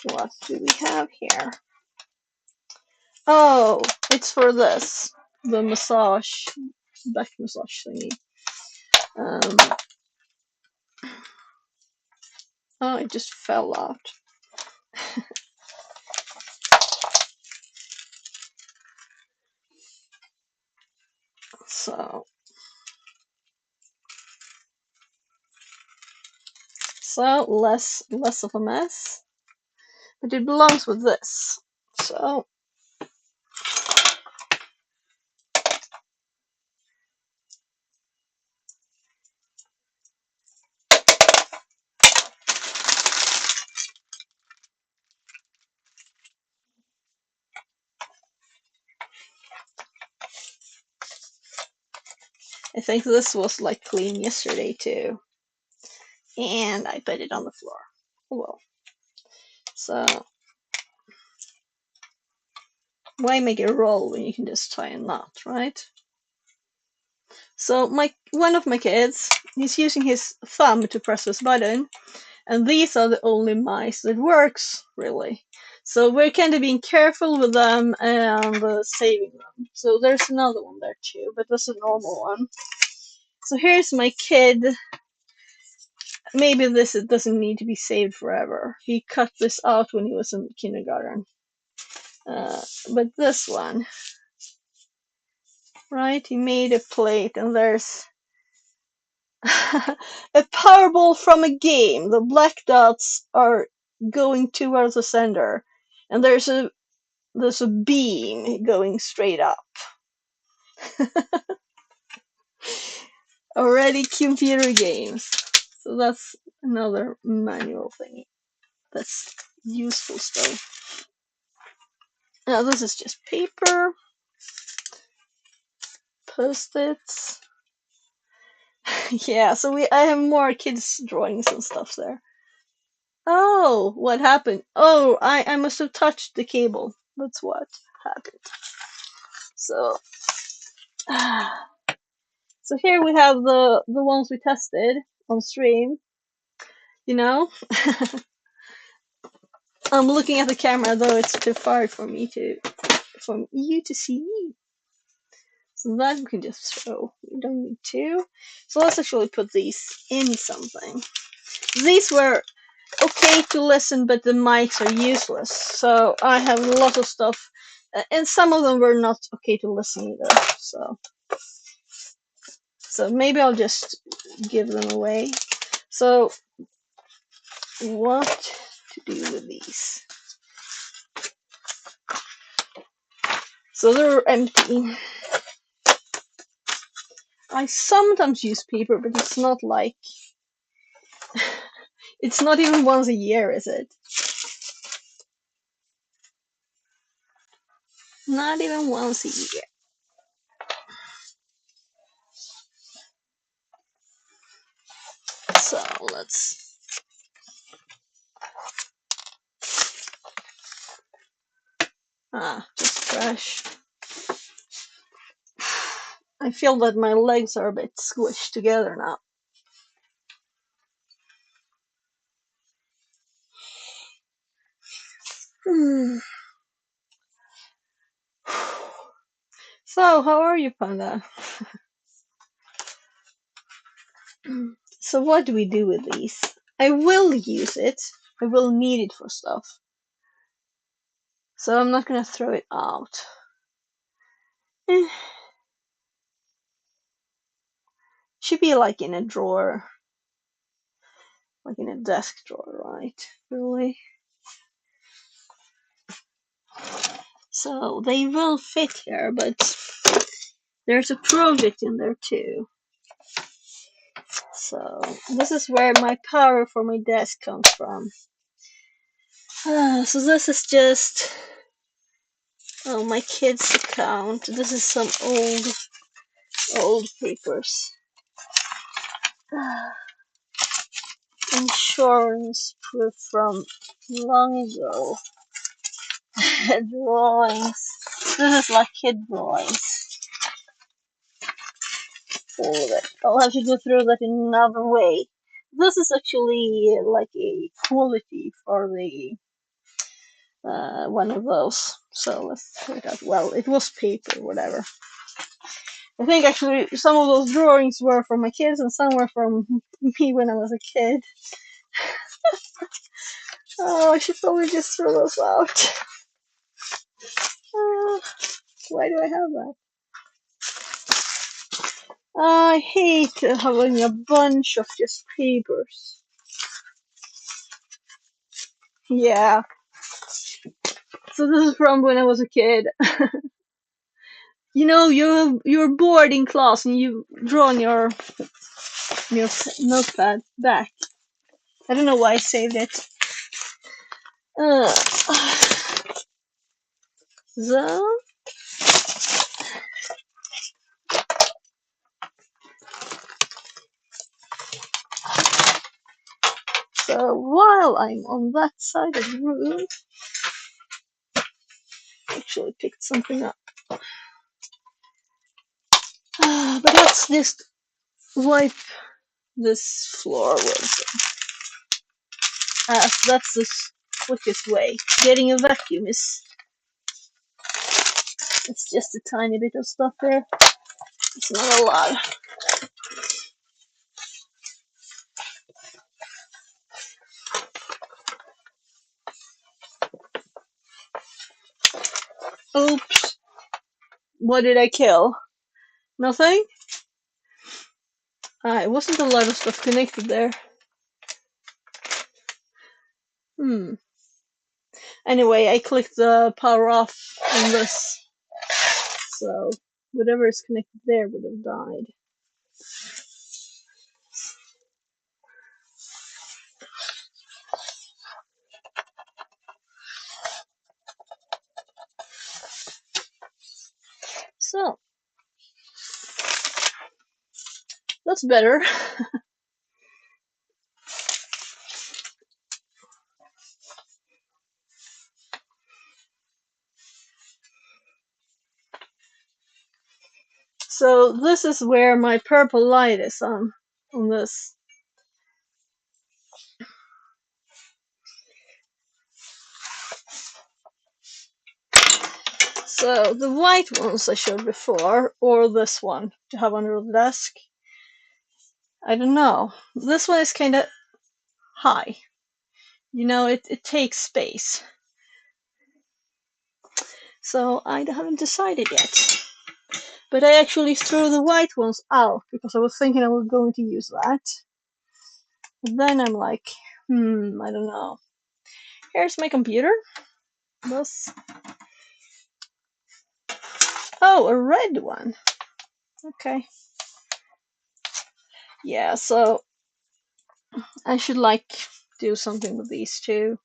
what do we have here? Oh, it's for this. The massage, back massage thingy. Oh, it just fell out. So less of a mess. But it belongs with this. So I think this was like clean yesterday too. And I put it on the floor. Oh well. So why make a roll when you can just tie a knot, right? So one of my kids, he's using his thumb to press this button, and these are the only mice that works really. So we're kind of being careful with them and saving them. So there's another one there too, but that's a normal one. So here's my kid. Maybe this doesn't need to be saved forever. He cut this out when he was in kindergarten. But this one, right? He made a plate, and there's a Powerball from a game. The black dots are going towards the center, and there's a beam going straight up. Already computer games. So that's another manual thingy. That's useful stuff. Now this is just paper, post-its. Yeah, so I have more kids' drawings and stuff there. Oh, what happened? Oh, I must have touched the cable. That's what happened. So, so here we have the ones we tested on stream. You know, I'm looking at the camera though it's too far for you to see me. So that we can just throw. We don't need to. So let's actually put these in something. These were okay to listen, but the mics are useless. So I have a lot of stuff, and some of them were not okay to listen either. So maybe I'll just give them away. So what to do with these? So they're empty. I sometimes use paper, but it's not like it's not even once a year, is it? Not even once a year. So let's just trash. I feel that my legs are a bit squished together now. So, how are you, Panda? So, what do we do with these? I will use it. I will need it for stuff. So, I'm not gonna throw it out. Should be like in a drawer. Like in a desk drawer, right? Really? So, they will fit here, but there's a project in there too. So, this is where my power for my desk comes from. So, this is just my kid's account. This is some old papers. Insurance proof from long ago. Drawings. This is like kid drawings. All of it. I'll have to go through that in another way. This is actually like a quality for the one of those. So let's check it out. Well, it was paper, whatever. I think actually some of those drawings were from my kids and some were from me when I was a kid. Oh, I should probably just throw those out. Why do I have that? I hate having a bunch of just papers. Yeah. So this is from when I was a kid. You know, you're bored in class and you draw on your notepad back. I don't know why I saved it. So while I'm on that side of the room, I actually picked something up. But let's just wipe this floor with. That's the quickest way. Getting a vacuum is. It's just a tiny bit of stuff there. It's not a lot. Oops. What did I kill? Nothing? It wasn't a lot of stuff connected there. Anyway, I clicked the power off on this. So whatever is connected there would have died. that's better. So this is where my purple light is on this. So the white ones I showed before, or this one to have under the desk, I don't know. This one is kind of high. You know, it takes space. So I haven't decided yet. But I actually threw the white ones out because I was thinking I was going to use that. But then I'm like, I don't know. Here's my computer. This. Oh, a red one. Okay. Yeah, so I should do something with these two.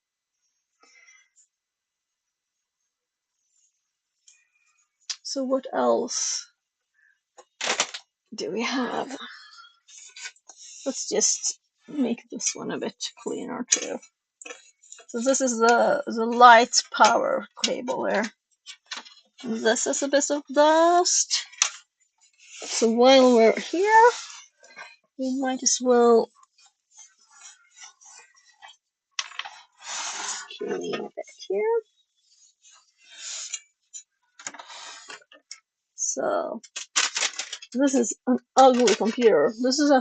So what else do we have? Let's just make this one a bit cleaner too. So this is the light power cable there. This is a bit of dust. So while we're here, we might as well clean a bit here. So this is an ugly computer. This is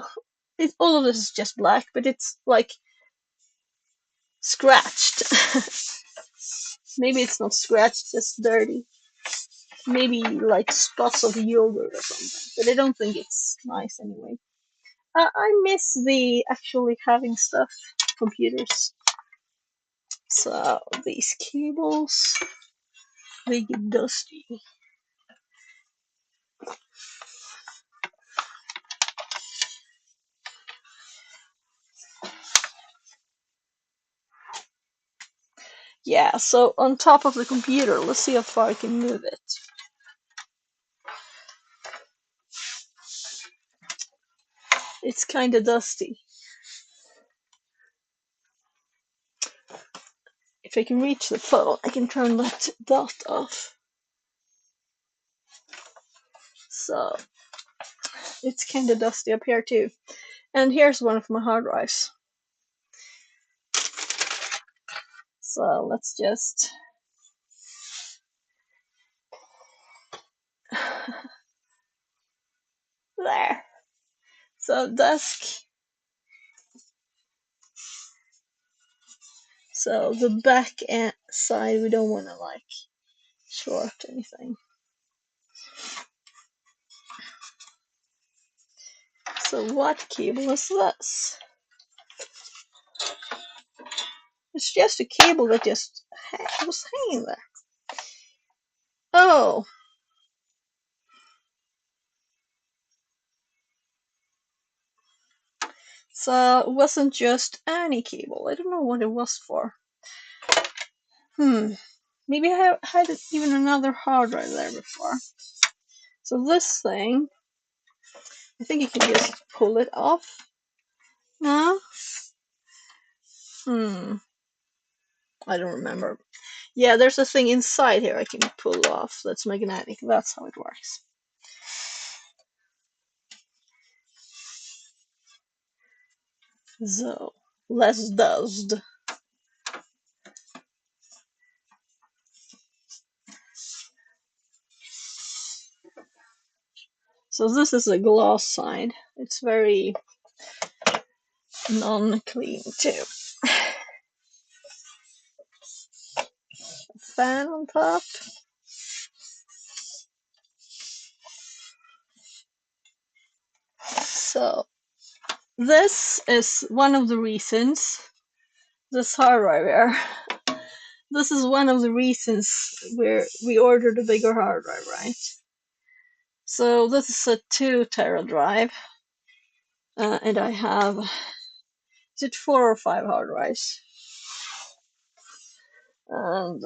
all of this is just black, but it's like scratched. Maybe it's not scratched, just dirty. Maybe like spots of yogurt or something. But I don't think it's nice anyway. I miss the actually having stuff computers. So these cables, they get dusty. Yeah, so on top of the computer, let's see how far I can move it. It's kind of dusty. If I can reach the phone, I can turn that dot off. So it's kind of dusty up here too. And here's one of my hard drives. So let's just there. So desk. So the back side, we don't want to short anything. So what cable is this? It's just a cable that just was hanging there. Oh. So it wasn't just any cable. I don't know what it was for. Maybe I had even another hard drive there before. So this thing, I think you can just pull it off. No? I don't remember. Yeah, there's a thing inside here I can pull off that's magnetic. That's how it works. So, less dust. So this is a gloss side. It's very non-clean too. Fan on top. So this is one of the reasons, this hard drive here, this is one of the reasons where we ordered a bigger hard drive, right? So this is a 2 tera drive, and I have, is it 4 or 5 hard drives? And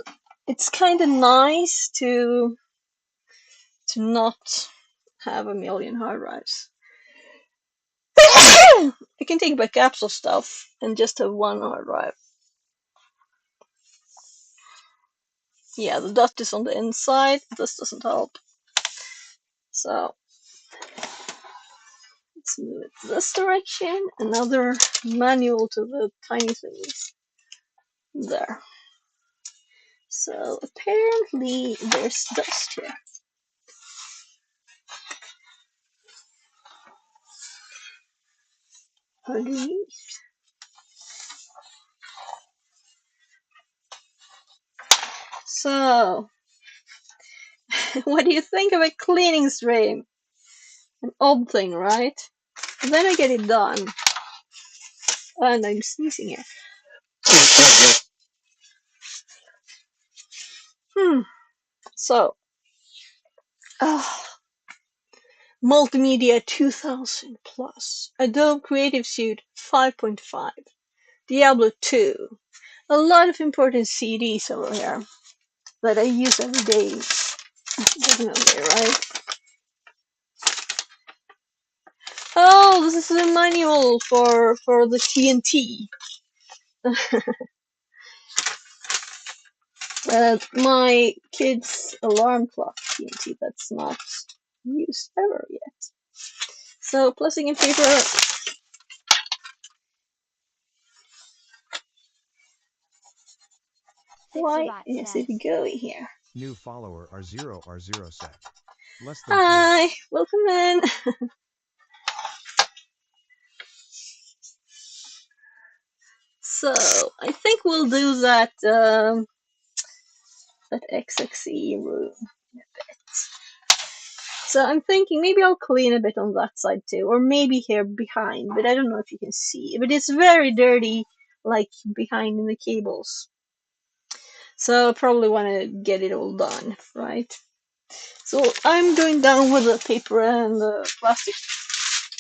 it's kind of nice to not have a million hard drives. I can take backups of stuff and just have one hard drive. Yeah, the dot is on the inside. This doesn't help. So let's move it this direction. Another manual to the tiny things. There. So apparently there's dust here. Underneath. So, what do you think of a cleaning stream? An odd thing, right? And then I get it done. And I'm sneezing here. So, Multimedia 2000 Plus, Adobe Creative Suite 5.5, Diablo 2. A lot of important CDs over here that I use every day. Definitely, right? Oh, this is a manual for the TNT. My kid's alarm clock TNT that's not used ever yet. So, plastic and paper. Why is it going here? New follower R0R0 said. Less than 3. Hi, welcome in. So, I think we'll do that that XXE room in a bit. So I'm thinking maybe I'll clean a bit on that side too, or maybe here behind, but I don't know if you can see. But it's very dirty, like behind in the cables. So I probably want to get it all done, right? So I'm going down with the paper and the plastic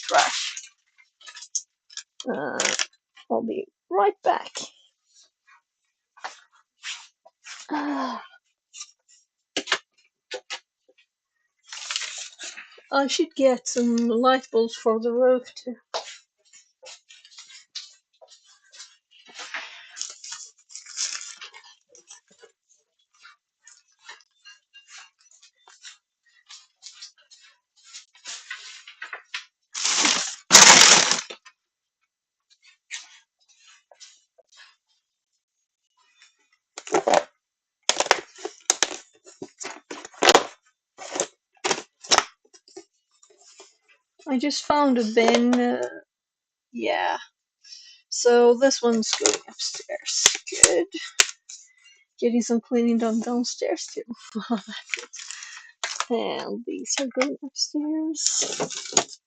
trash. I'll be right back. I should get some light bulbs for the roof too. I just found a bin. Yeah. So this one's going upstairs. Good. Getting some cleaning done downstairs too. That's it. And these are going upstairs.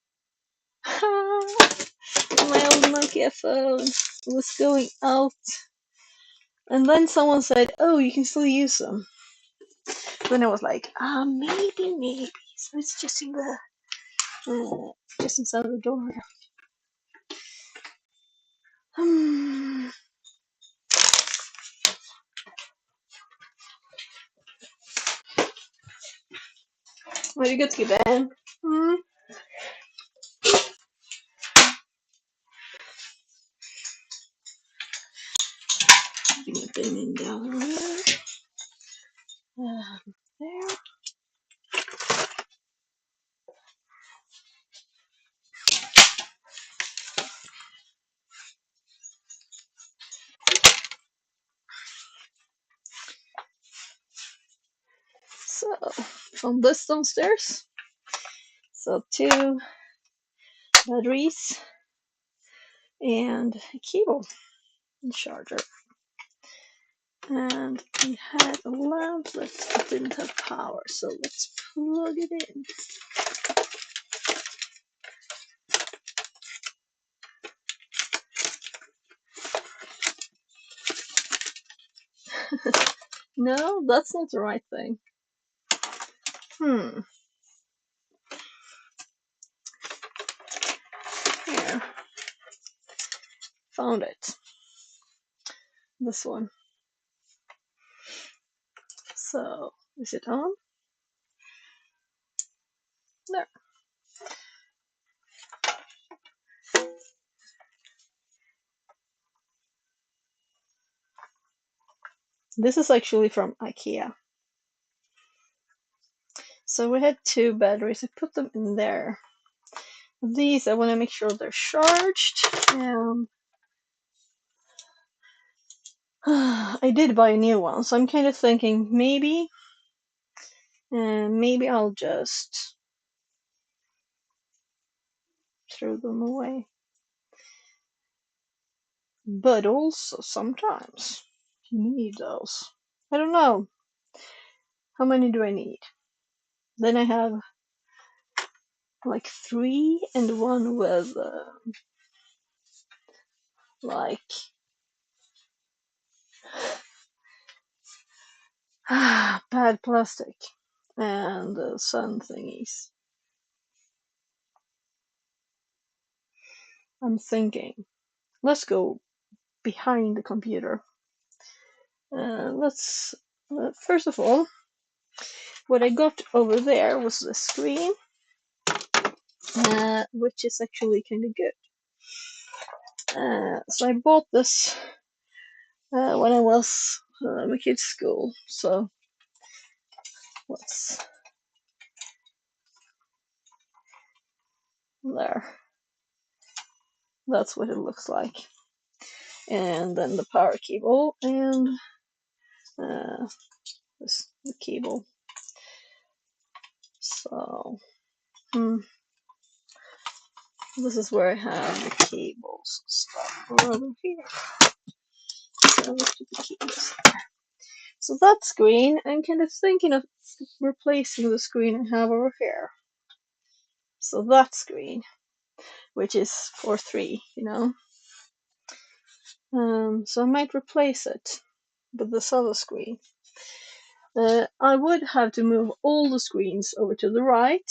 My old Nokia phone was going out. And then someone said, oh, you can still use them. Then I was like, maybe. So it's just in the, just inside the door. Vad är det gott Ben? Putting a bin in down there. There. So, on this downstairs. So 2 batteries and a cable and charger. And we had a lamp that didn't have power, so let's plug it in. No, that's not the right thing. Here. Found it. This one. So, is it on? There. This is actually from IKEA. So we had 2 batteries. I put them in there. These, I want to make sure they're charged. And I did buy a new one, so I'm kind of thinking maybe I'll just throw them away. But also sometimes you need those. I don't know. How many do I need? Then I have like 3 and one with like bad plastic and sun thingies. I'm thinking, let's go behind the computer. Let's first of all, what I got over there was the screen, which is actually kind of good. So I bought this when I was my kid's school. So let's there. That's what it looks like. And then the power cable and this the cable. So this is where I have the cables and stuff over here. So let's put the cables there. So that screen, I'm kind of thinking of replacing the screen I have over here. So that screen, which is for 3, you know. So I might replace it with this other screen. I would have to move all the screens over to the right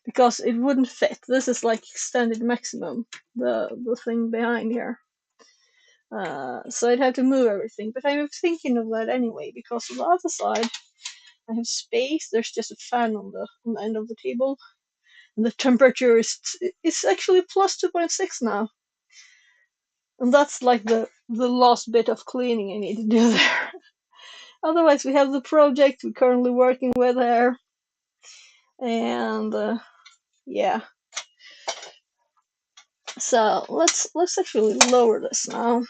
because it wouldn't fit. This is like extended maximum, the thing behind here. So I'd have to move everything, but I'm thinking of that anyway because on the other side I have space. There's just a fan on the end of the table, and the temperature is it's actually plus 2.6 now, and that's like the last bit of cleaning I need to do there. Otherwise, we have the project we're currently working with there, and yeah. So let's actually lower this now,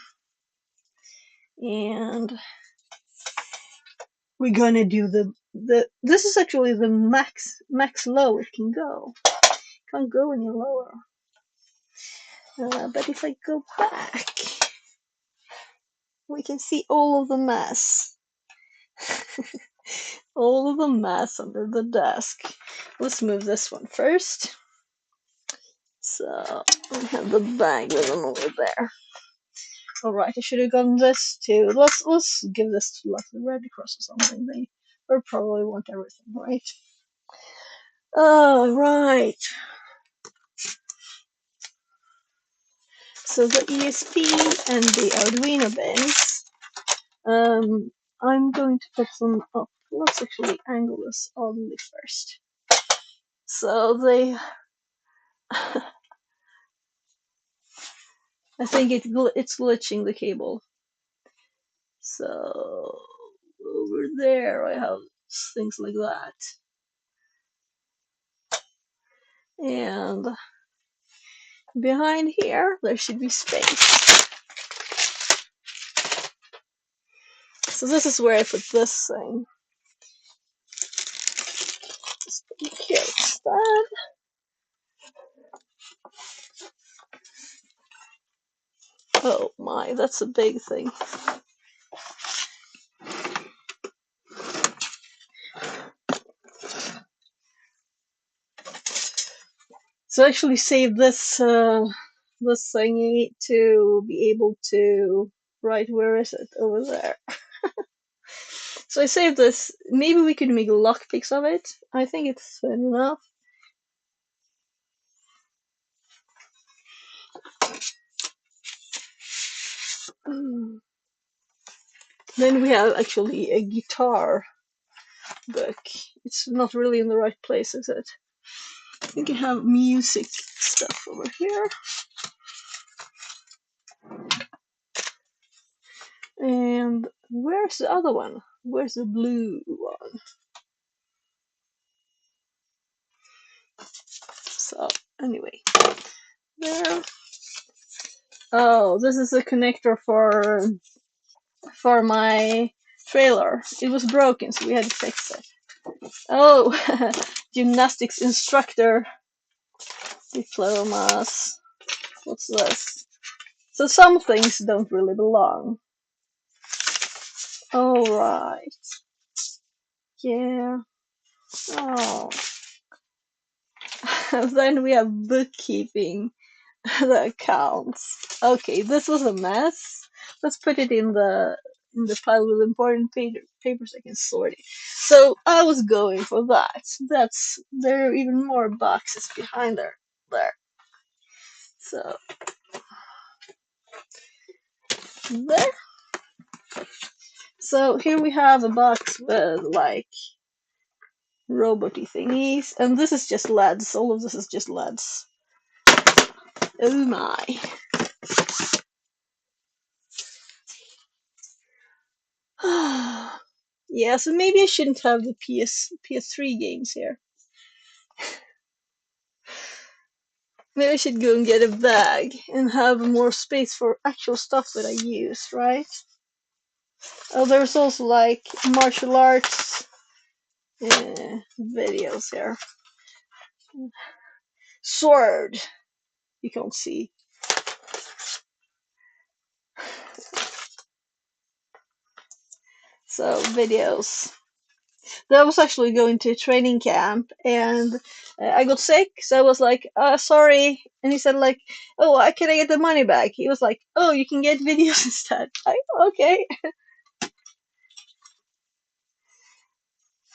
and we're gonna do the this is actually the max low it can go. Can't go any lower. But if I go back, we can see all of the mess. All of the mess under the desk. Let's move this one first. So we have the bag with them over there. Alright, I should have gotten this too. Let's give this to like the Red Cross or something. They probably want everything, right? Alright. So the ESP and the Arduino bins. I'm going to put them up. Let's actually angle this oddly first. So they I think it's glitching the cable. So over there I have things like that. And behind here there should be space. So this is where I put this thing. Just put it here instead. Oh my, that's a big thing. So I actually save this this thingy to be able to write. Where is it? Over there. So I saved this. Maybe we could make lockpicks of it. I think it's enough. Then we have actually a guitar book. It's not really in the right place, is it? I think I have music stuff over here. And where's the other one? Where's the blue one? So anyway, there. Oh, this is a connector for my trailer. It was broken, so we had to fix it. Oh, gymnastics instructor diplomas. What's this? So some things don't really belong. All right. Yeah. Oh. Then we have bookkeeping, the accounts. Okay, this was a mess. Let's put it in the pile with important papers I can sort it. So I was going for that. There are even more boxes behind there. So there. So here we have a box with like roboty thingies, and this is just LEDs. All of this is just LEDs. Oh my. Yeah, so maybe I shouldn't have the PS3 games here. Maybe I should go and get a bag and have more space for actual stuff that I use, right? Oh, there's also like martial arts videos here. Sword! You can't see. So, videos. I was actually going to a training camp, and I got sick, so I was like, sorry. And he said like, oh, can I get the money back? He was like, oh, you can get videos instead. Okay.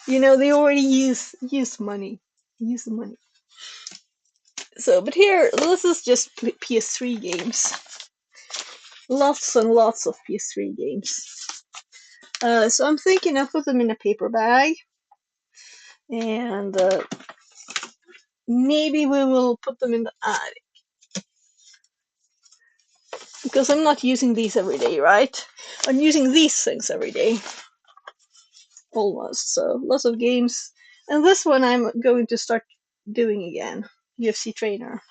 You know, they already use money. Use the money. So, but here, this is just PS3 games. Lots and lots of PS3 games. So I'm thinking I'll put them in a paper bag, and maybe we will put them in the attic. Because I'm not using these every day, right? I'm using these things every day. Almost. So, lots of games. And this one I'm going to start doing again. UFC trainer.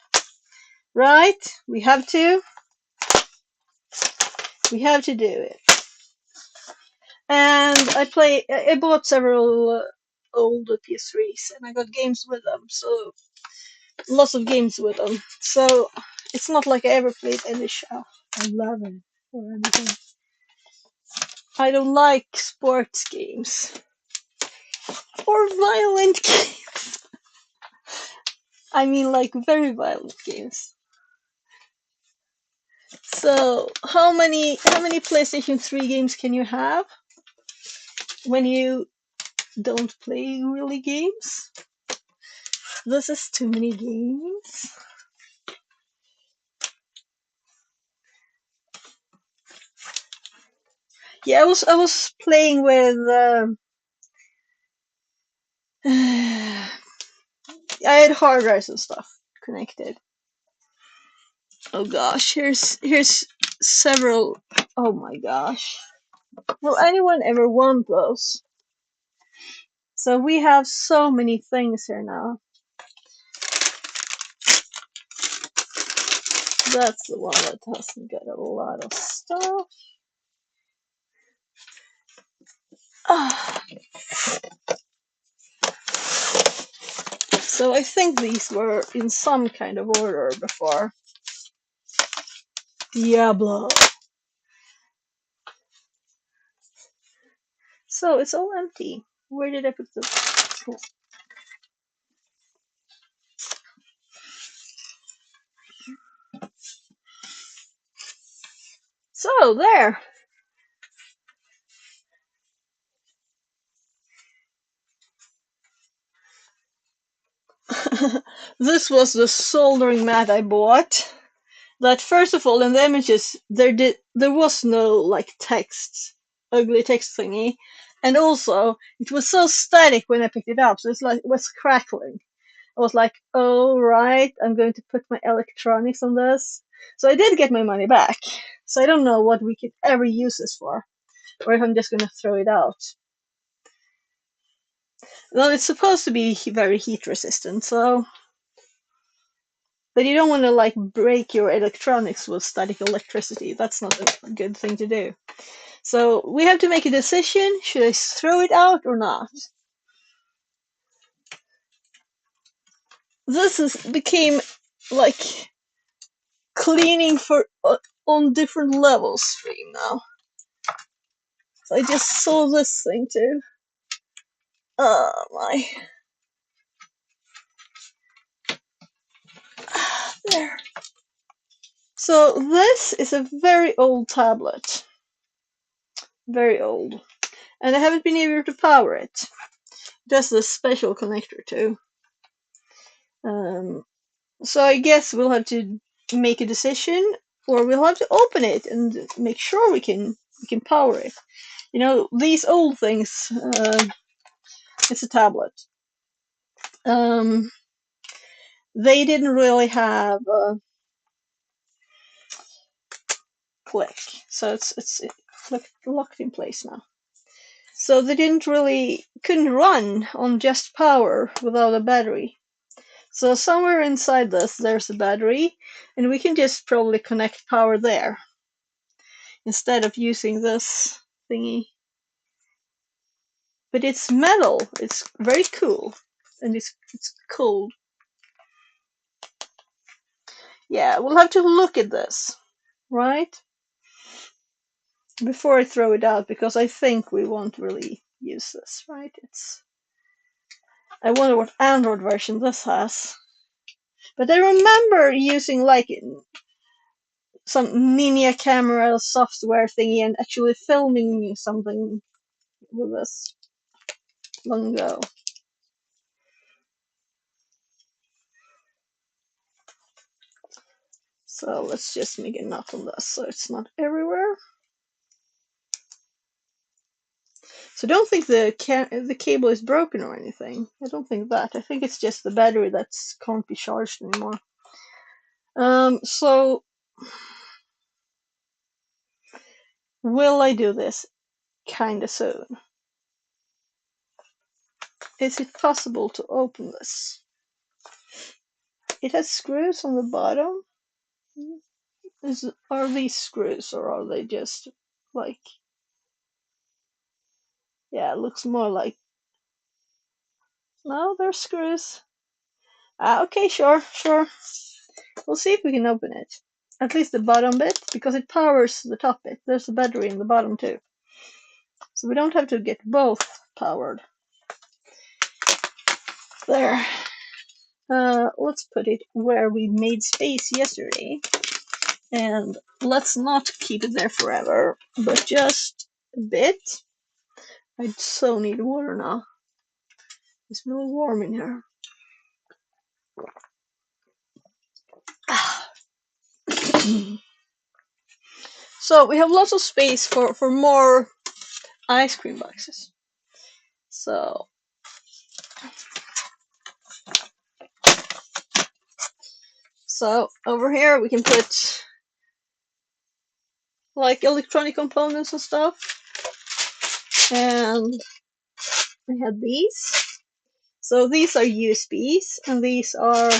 Right? We have to. We have to do it. And I bought several old PS3s, and I got games with them, so lots of games with them. So it's not like I ever played any show. I love it or anything. I don't like sports games or violent games. I mean, like very violent games. So how many PlayStation 3 games can you have when you don't play really games? This is too many games. Yeah, I was playing with I had hard drives and stuff connected. Oh gosh, here's several. Oh my gosh. Will anyone ever want those? So we have so many things here now. That's the one that hasn't got a lot of stuff. So I think these were in some kind of order before. Diablo. So it's all empty. Where did I put the... Oh. So there. This was the soldering mat I bought. That first of all, in the images there was no like text, ugly text thingy, and also it was so static when I picked it up, so it was crackling. I was like, oh right, I'm going to put my electronics on this. So I did get my money back. So I don't know what we could ever use this for. or if I'm just gonna throw it out. Well, it's supposed to be very heat resistant, so. But you don't want to like break your electronics with static electricity. That's not a good thing to do. So we have to make a decision. Should I throw it out or not? Became like cleaning for on different levels stream now. So I just saw this thing too. Oh my. There. So this is a very old tablet. Very old. And I haven't been able to power it. Just a special connector too. So I guess we'll have to make a decision, or we'll have to open it and make sure we can power it. You know, these old things. It's a tablet. They didn't really have a click, so it's locked in place now. So they couldn't run on just power without a battery. So somewhere inside this, there's a battery, and we can just probably connect power there instead of using this thingy. But it's metal. It's very cool, and it's cold. Yeah, we'll have to look at this, right? Before I throw it out, because I think we won't really use this, right? I wonder what Android version this has. But I remember using like some Ninja camera software thingy and actually filming something with this long ago. So let's just make a knot on this so it's not everywhere. So don't think the cable is broken or anything. I don't think that. I think it's just the battery that can't be charged anymore. So will I do this kinda soon? Is it possible to open this? It has screws on the bottom. Are these screws, or are they just like? Yeah, it looks more like. No, they're screws. Okay, sure. We'll see if we can open it. At least the bottom bit, because it powers the top bit. There's a battery in the bottom too. So we don't have to get both powered. There. Let's put it where we made space yesterday. And let's not keep it there forever, but just a bit. I so need water now. It's really warm in here. So we have lots of space for more ice cream boxes. So over here we can put like electronic components and stuff. And we have these. So these are USBs, and these are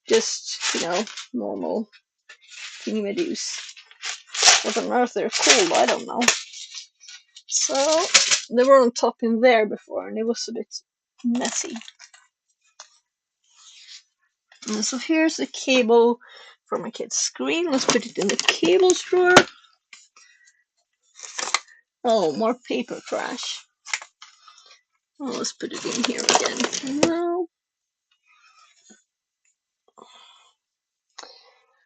just, normal thingy-madoos. What on earth they're called, I don't know. So they were on top in there before, and it was a bit messy. And so here's the cable for my kid's screen. Let's put it in the cables drawer. Oh, more paper crash. Oh, let's put it in here again. No.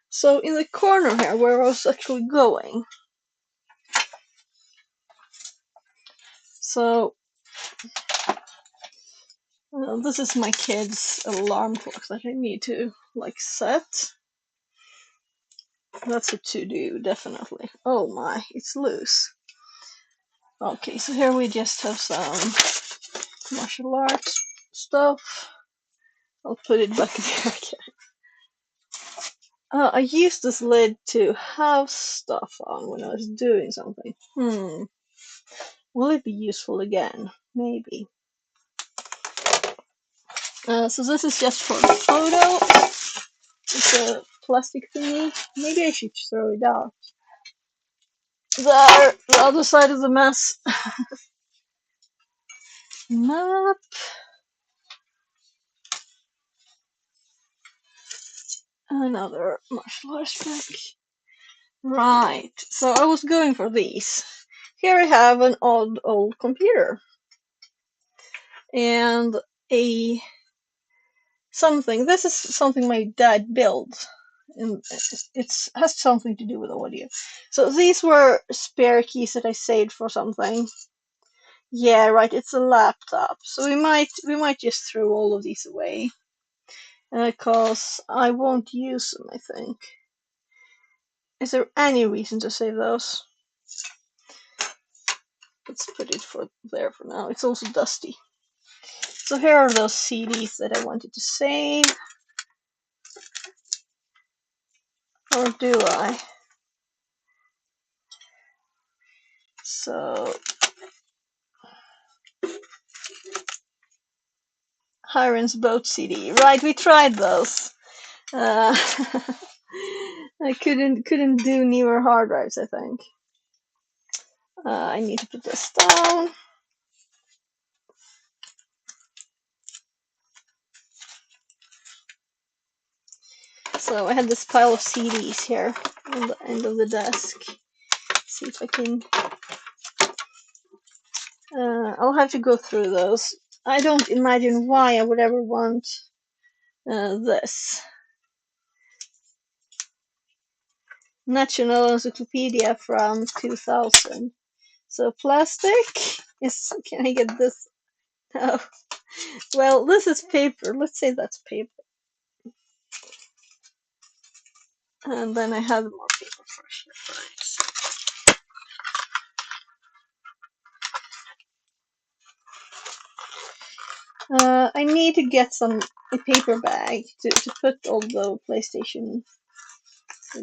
So in the corner here, where I was actually going. So this is my kid's alarm clock that I need to set. That's a to-do, definitely. Oh my, it's loose. Okay, so here we just have some martial arts stuff. I'll put it back there again. I used this lid to have stuff on when I was doing something. Will it be useful again? Maybe. So this is just for the photo. It's a plastic thingy. Maybe I should throw it out. There, the other side of the mess. Map. Another martial arts pack. Right, so I was going for these. Here I have an odd old computer. And a something. This is something my dad built. And it has something to do with audio. So these were spare keys that I saved for something. Yeah, right, it's a laptop. So we might just throw all of these away. Because I won't use them, I think. Is there any reason to save those? Let's put it there for now. It's also dusty. So here are those CDs that I wanted to save. Or do I? So Hiren's Boat CD. Right, we tried those. I couldn't do newer hard drives, I think. I need to put this down. So I had this pile of CDs here on the end of the desk. Let's see if I can. I'll have to go through those. I don't imagine why I would ever want this. National Encyclopedia from 2000. So plastic is. Can I get this? Oh, well, this is paper. Let's say that's paper. And then I have more paper first. I need to get a paper bag to put all the PlayStation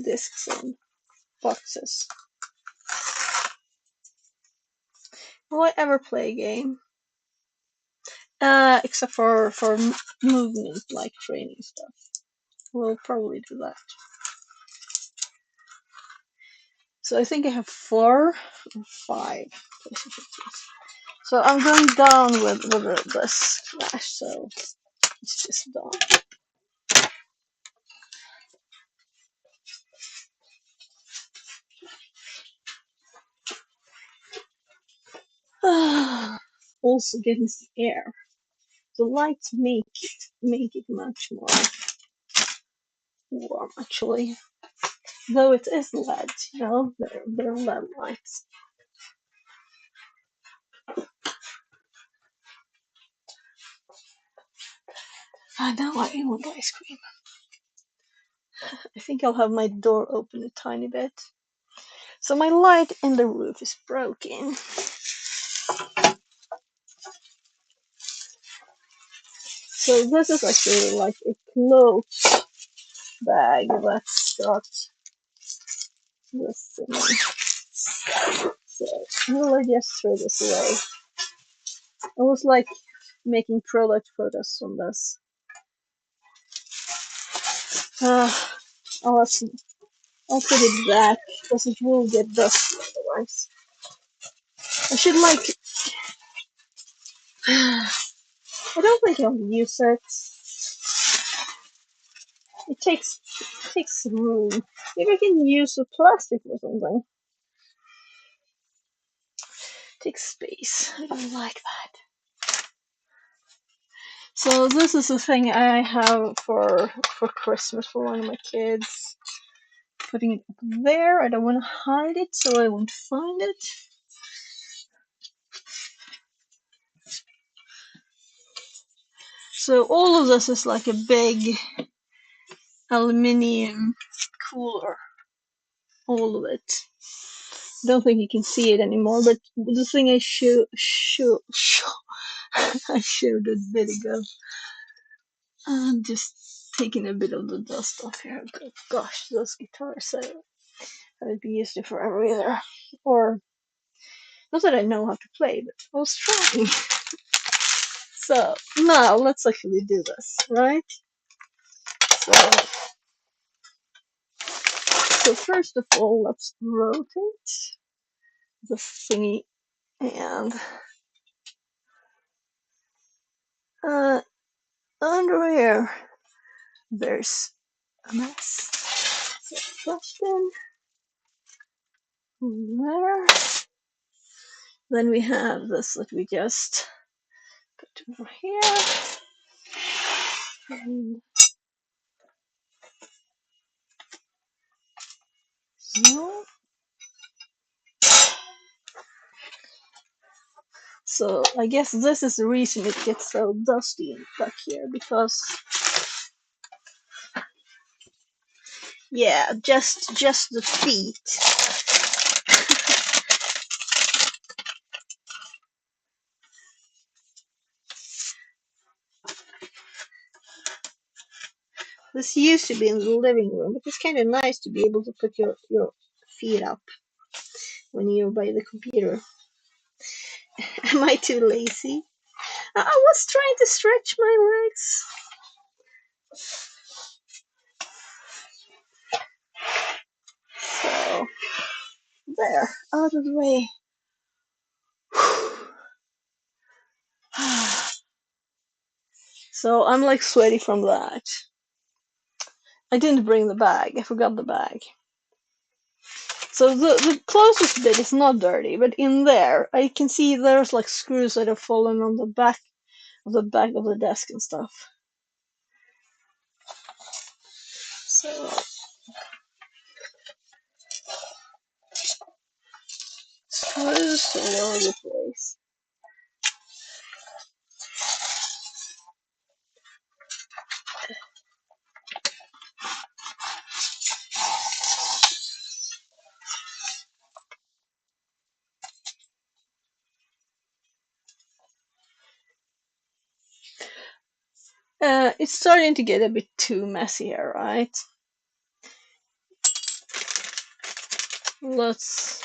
discs in boxes. Will I ever play a game? Except for movement, like training stuff. We'll probably do that. So I think I have 4 or 5 PlayStation 2s. So I'm going down with this flash, so it's just done. Also getting some air. The lights make it much more warm, actually. Though it is LED, you know, they're LED lights. Now I want ice cream. I think I'll have my door open a tiny bit. So my light in the roof is broken. So this is actually like a clothes bag that's got this thing. So will I just throw this away? I was like making product photos on this. I'll put it back because it will get dusty otherwise. I should like. I don't think I'll use it. It takes room. Maybe I can use a plastic or something. It takes space. I don't like that. So this is a thing I have for Christmas for one of my kids. Putting it up there. I don't want to hide it, so I won't find it. So all of this is like a big aluminium cooler. All of it. I don't think you can see it anymore, but the thing I I showed a bit ago. I'm just taking a bit of the dust off here. Gosh, those guitars, I haven't been used to forever either. Or Not that I know how to play, but I was trying. So now let's actually do this, right? So first of all, let's rotate the thingy, and under here there's a mess. So flush bin there. Then we have this that we just put over here. And so. So I guess this is the reason it gets so dusty back here, because yeah, just the feet. This used to be in the living room, but it's kind of nice to be able to put your feet up when you're by the computer. Am I too lazy? I was trying to stretch my legs. So, there, out of the way. So I'm like sweaty from that. I didn't bring the bag. I forgot the bag. So the closest bit is not dirty, but in there I can see there's like screws that have fallen on the back of the desk and stuff. So screws all over the place. It's starting to get a bit too messy here, right? Let's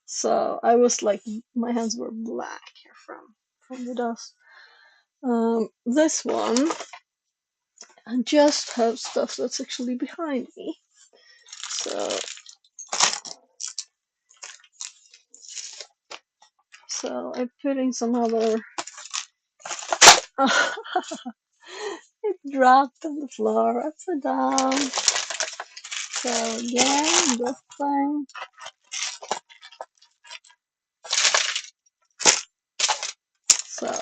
So I was like, my hands were black here from the dust. This one, I just have stuff that's actually behind me. So I'm putting some other. It dropped on the floor upside down. So again, this thing. So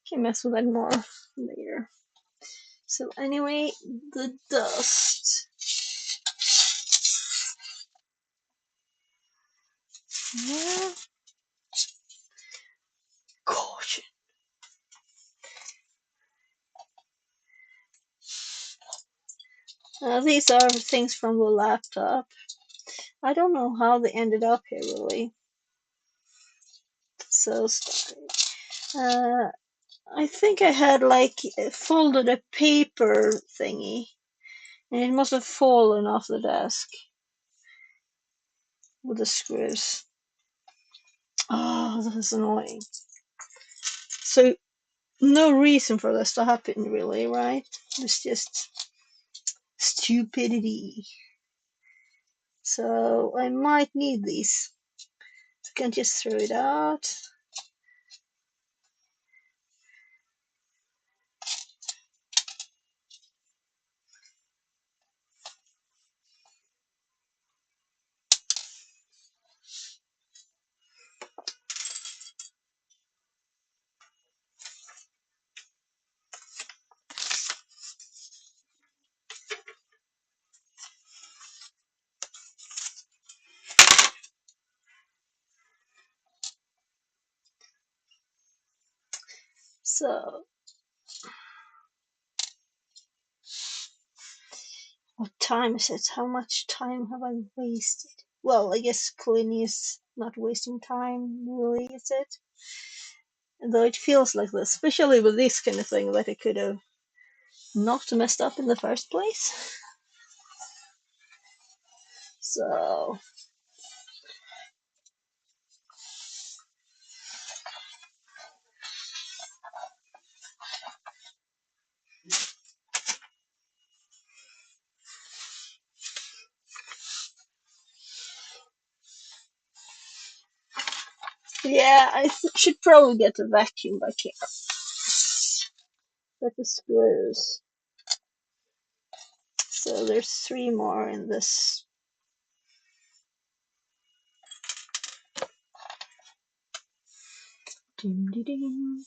can mess with that more later. So anyway, the dust. Yeah. Caution. These are things from the laptop. I don't know how they ended up here really. So I think I had like folded a paper thingy, and it must have fallen off the desk with the screws. Oh, this is annoying. So no reason for this to happen really, right? It's just stupidity. So I might need these. I can just throw it out. So what time is it? How much time have I wasted? Well, I guess cleaning is not wasting time, really, is it? Though it feels like this, especially with this kind of thing, that I could have not messed up in the first place. So yeah, I should probably get a vacuum back here. But the screws. So there's 3 more in this. Ding, ding, ding.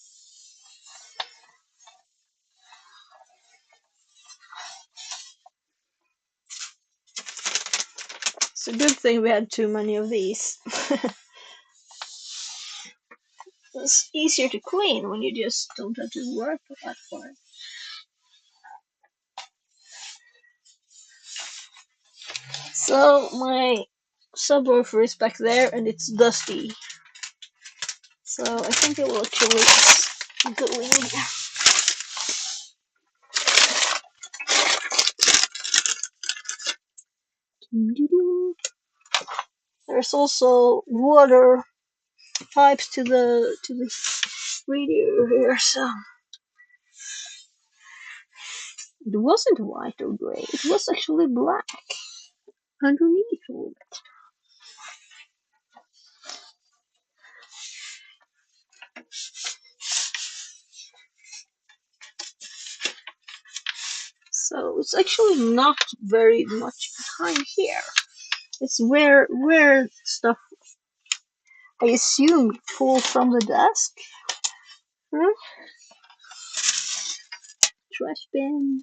It's a good thing we had too many of these. It's easier to clean when you just don't have to work that hard. So my subwoofer is back there and it's dusty. So I think it will actually go in here. There's also water pipes to the radio here, so it wasn't white or gray, it was actually black underneath all of it. So it's actually not very much behind here. It's where stuff, I assume, fall from the desk. Huh? Trash bin.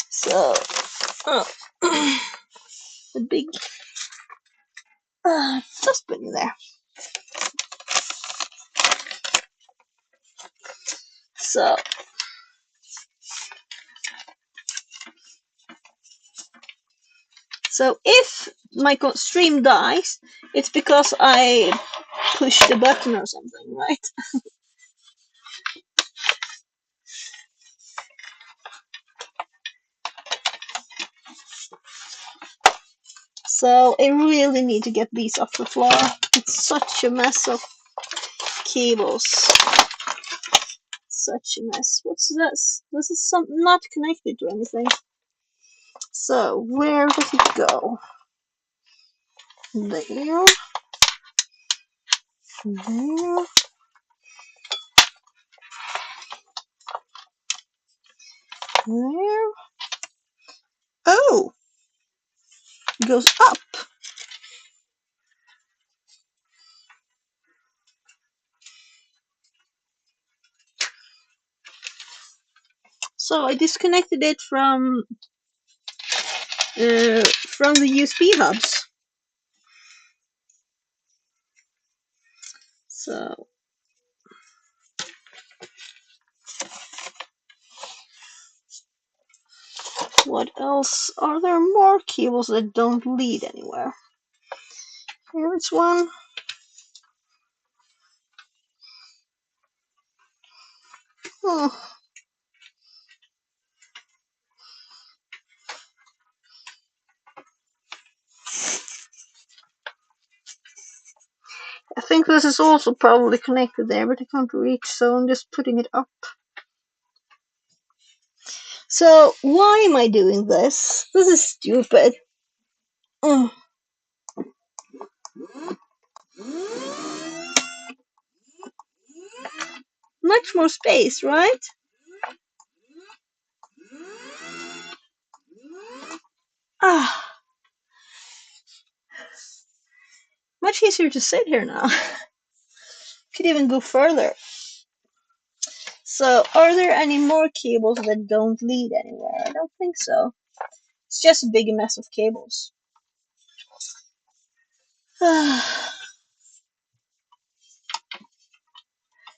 So, the big dustbin in there. So if my stream dies, it's because I pushed the button or something, right? So I really need to get these off the floor. It's such a mess of cables. Such a mess. What's this? This is not connected to anything. So where does it go? There. There. There. Oh! It goes up. So I disconnected it from the USB hubs. So what else? Are there more cables that don't lead anywhere? Here's one. Oh. I think this is also probably connected there, but I can't reach, so I'm just putting it up. So why am I doing this? This is stupid. Much more space, right? Much easier to sit here now. Could even go further. So, are there any more cables that don't lead anywhere? I don't think so. It's just a big mess of cables.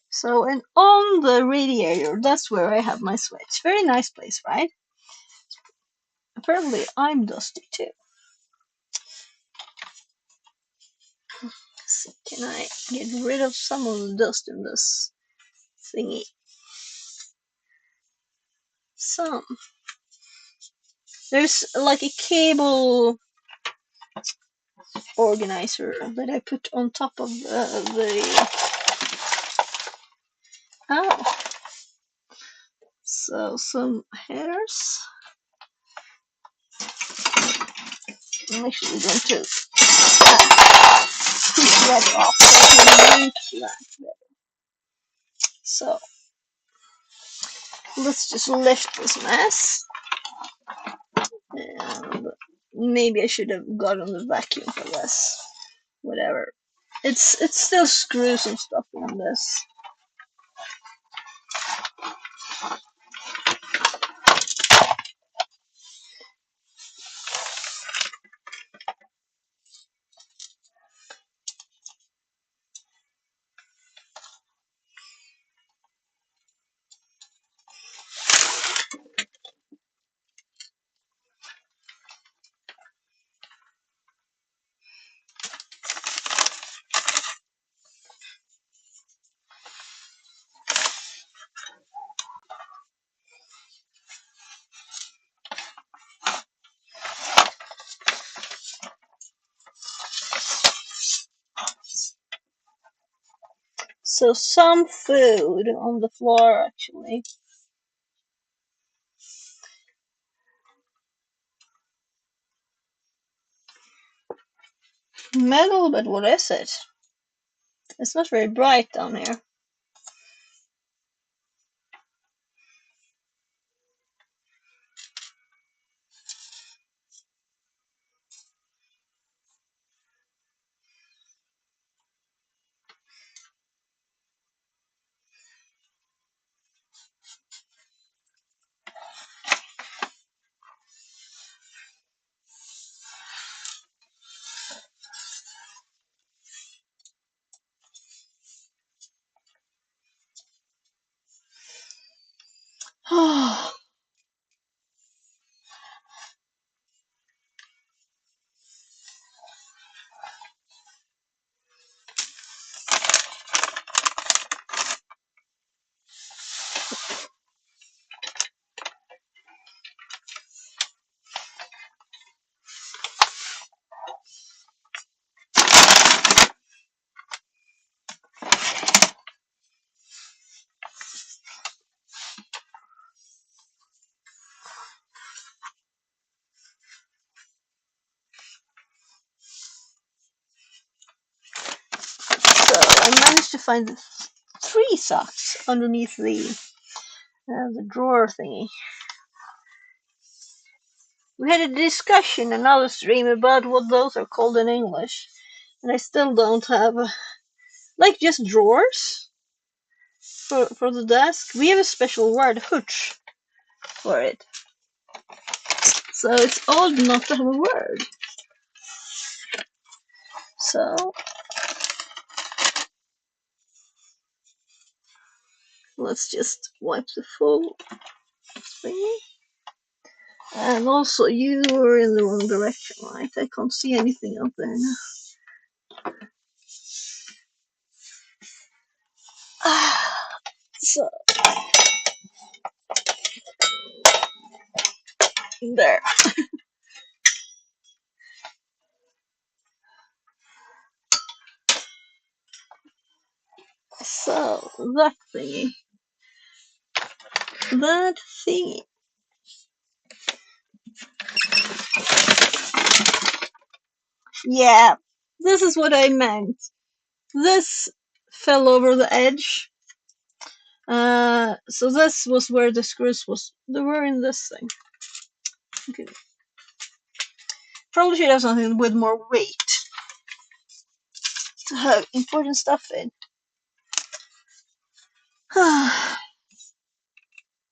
So, and on the radiator, that's where I have my switch. Very nice place, right? Apparently, I'm dusty too. So can I get rid of some of the dust in this thingy? some. There's like a cable organizer that I put on top of the oh. So some headers. I'm actually going to push that off so I can reach that better. So let's just lift this mess. And maybe I should have gotten the vacuum for this. Whatever. It's still screws and stuff in this. So some food on the floor actually. Metal, but what is it? It's not very bright down here. So I managed to find 3 socks underneath the drawer thingy. We had a discussion in another stream about what those are called in English, and I still don't have like just drawers for the desk. We have a special word, hutch, for it. So it's odd not to have a word. So let's just wipe the full thingy. And also, you were in the wrong direction, right? I can't see anything out there now. So, there. So, that thingy. That thingy. Yeah, this is what I meant. This fell over the edge. So this was where the screws was. They were in this thing. Okay. Probably should have something with more weight to have important stuff in.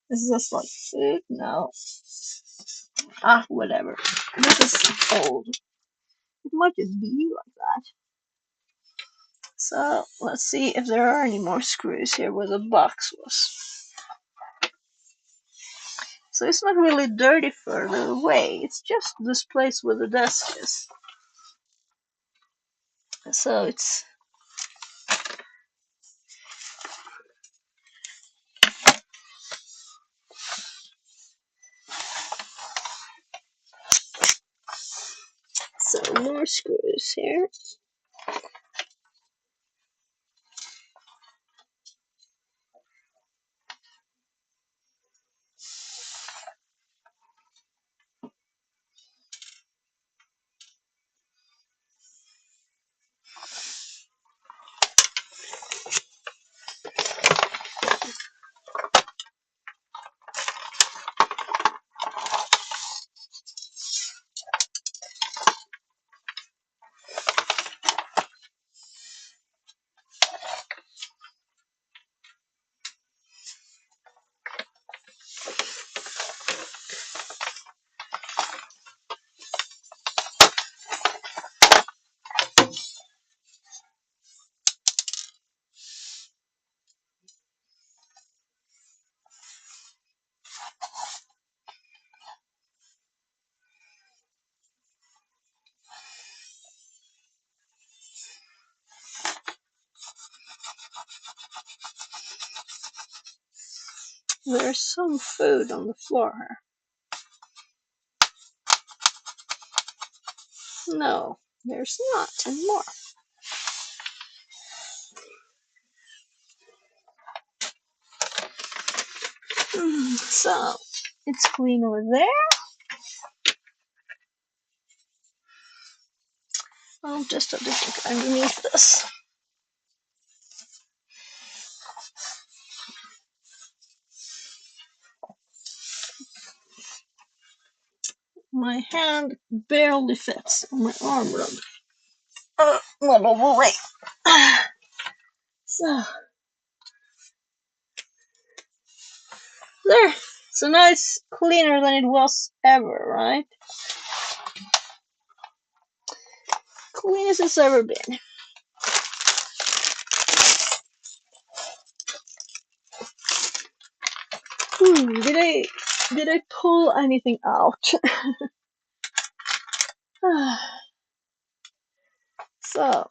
This is just like food? No. Ah, whatever. This is old. It might just be like that. So, let's see if there are any more screws here where the box was. So it's not really dirty further away, it's just this place where the desk is. So it's... some more screws here. There's some food on the floor here. No, there's not anymore. So, it's clean over there. I'll just have to look underneath this. My hand barely fits on my arm rug. Not all the way. So, there. So now it's cleaner than it was ever, right? Clean as it's ever been. Did I pull anything out? So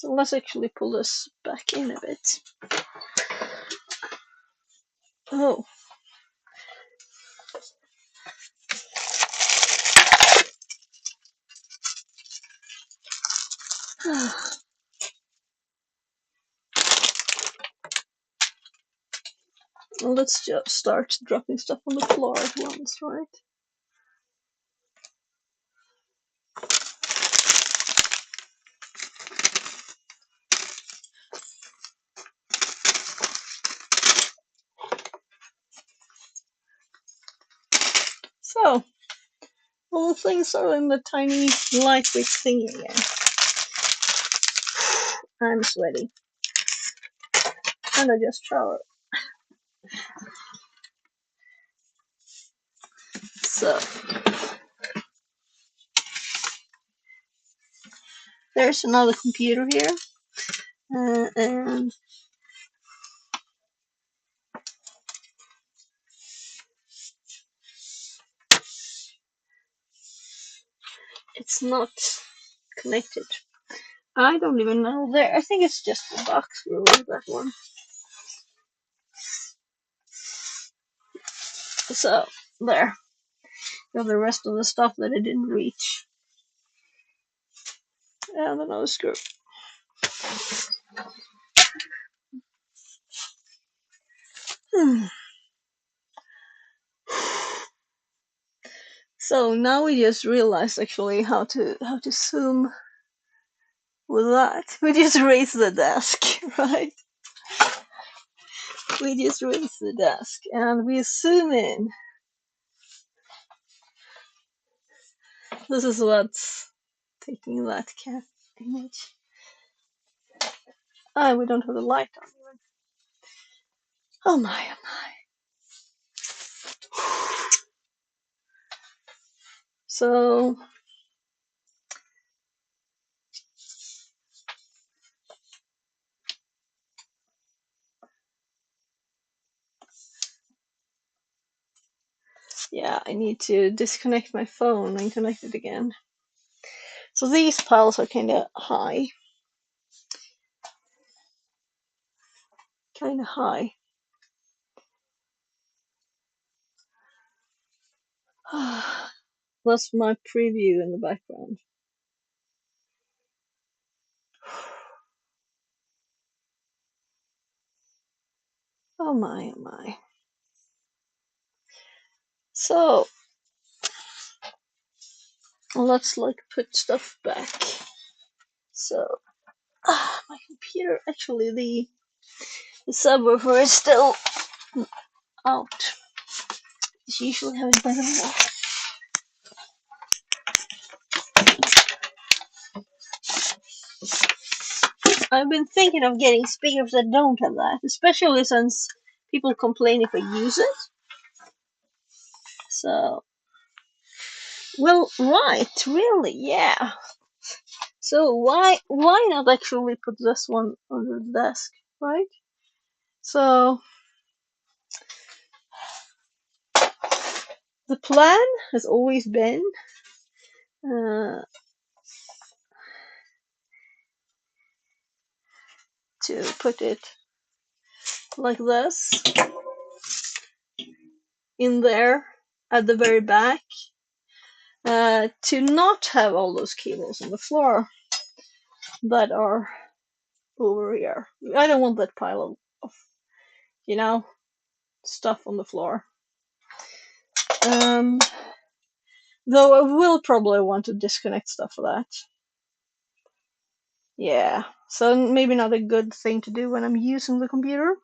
let's actually pull this back in a bit. Oh. Well, let's just start dropping stuff on the floor at once, right? So, all things are in the tiny lightweight thingy again. I'm sweaty. And I just showered. So, there's another computer here. And it's not connected. I don't even know there. I think it's just the box screw with that one. So, there. Got the rest of the stuff that it didn't reach. And another screw. So now we just realized actually how to zoom with that. We just raise the desk, right? We just raise the desk and we zoom in. This is what's taking that cat image. Ah, we don't have the light on even. Oh my, oh my. So yeah, I need to disconnect my phone and connect it again. So these piles are kind of high. kind of high. That's my preview in the background. Oh my, oh my. So let's like put stuff back. So my computer, actually the subwoofer is still out. It's usually have it better than that. I've been thinking of getting speakers that don't have that, especially since people complain if I use it. So, well, right, really, yeah. So why not actually put this one under the desk, right? So the plan has always been to put it like this in there at the very back, to not have all those cables on the floor that are over here. I don't want that pile of stuff on the floor. Though I will probably want to disconnect stuff for that. Yeah, so maybe not a good thing to do when I'm using the computer.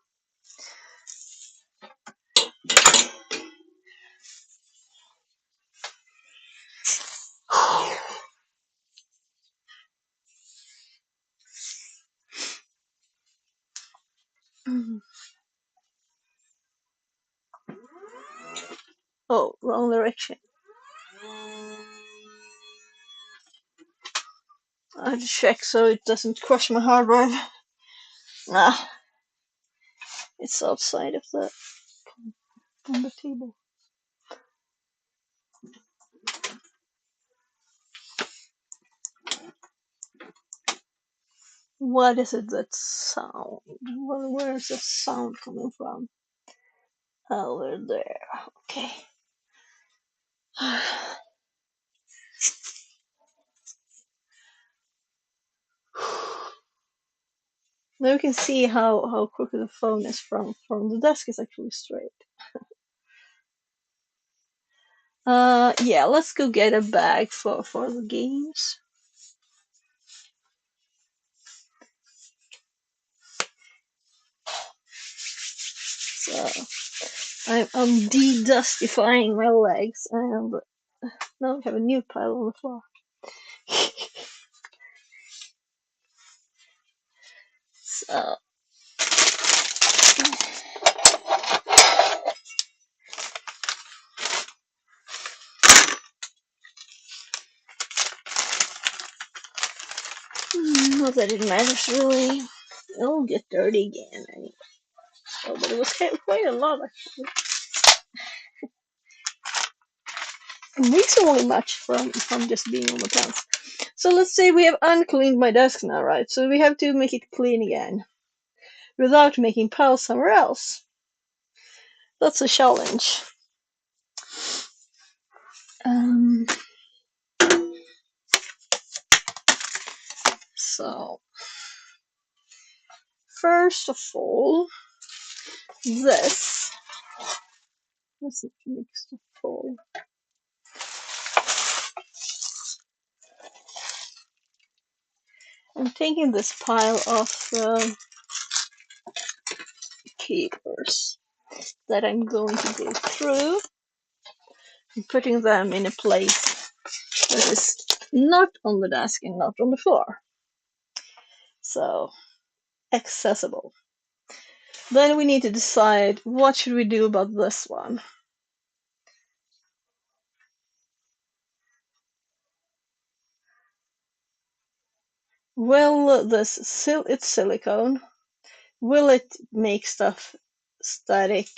Oh, wrong direction. I have to check so it doesn't crush my hard drive. Nah, it's outside of on the table. What is it that sound? Well, where is the sound coming from? Over there. Okay. Now you can see how crooked the phone is from the desk is actually straight. Yeah, let's go get a bag for the games. So I'm de-dustifying my legs, and now we have a new pile on the floor. So not that it matters really. It'll get dirty again anyway. Oh, but it was quite a lot actually. Reasonably much from just being on the pants. So let's say we have uncleaned my desk now, right? So we have to make it clean again without making piles somewhere else. That's a challenge. So first of all, this. Let's mix the full. I'm taking this pile of cables that I'm going to go through and putting them in a place that is not on the desk and not on the floor. So accessible. Then we need to decide what should we do about this one. Will it's silicone. Will it make stuff static?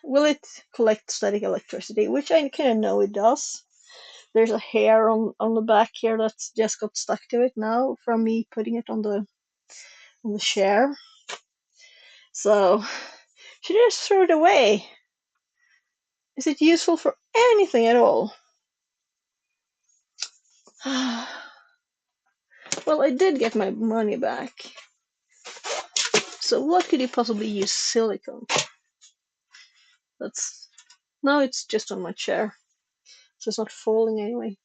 Will it collect static electricity? Which I kind of know it does. There's a hair on the back here that's just got stuck to it now from me putting it on the chair. So should I just throw it away? Is it useful for anything at all? Well, I did get my money back. So what could you possibly use silicone? That's now it's just on my chair, so it's not falling anyway.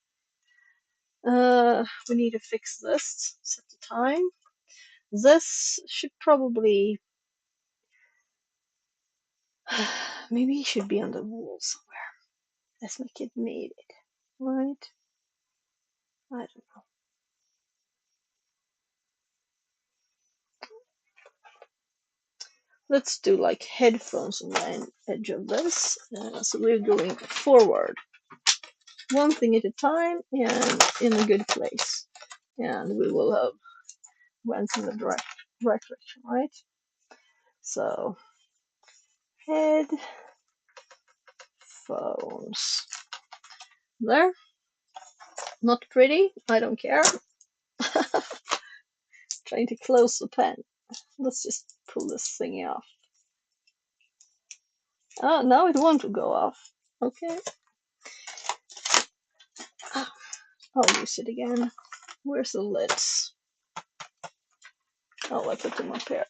We need to fix this. Set the time. This should probably maybe it should be on the wall somewhere. Let's make it made it. Right? I don't know. Let's do like headphones on the edge of this. So we're going forward. One thing at a time and in a good place. And we will have went in the right direction, right? So headphones. There. Not pretty. I don't care. Trying to close the pen. Let's just pull this thingy off. Oh, now it won't go off. Okay. I'll use it again. Where's the lids? Oh, I put them up here.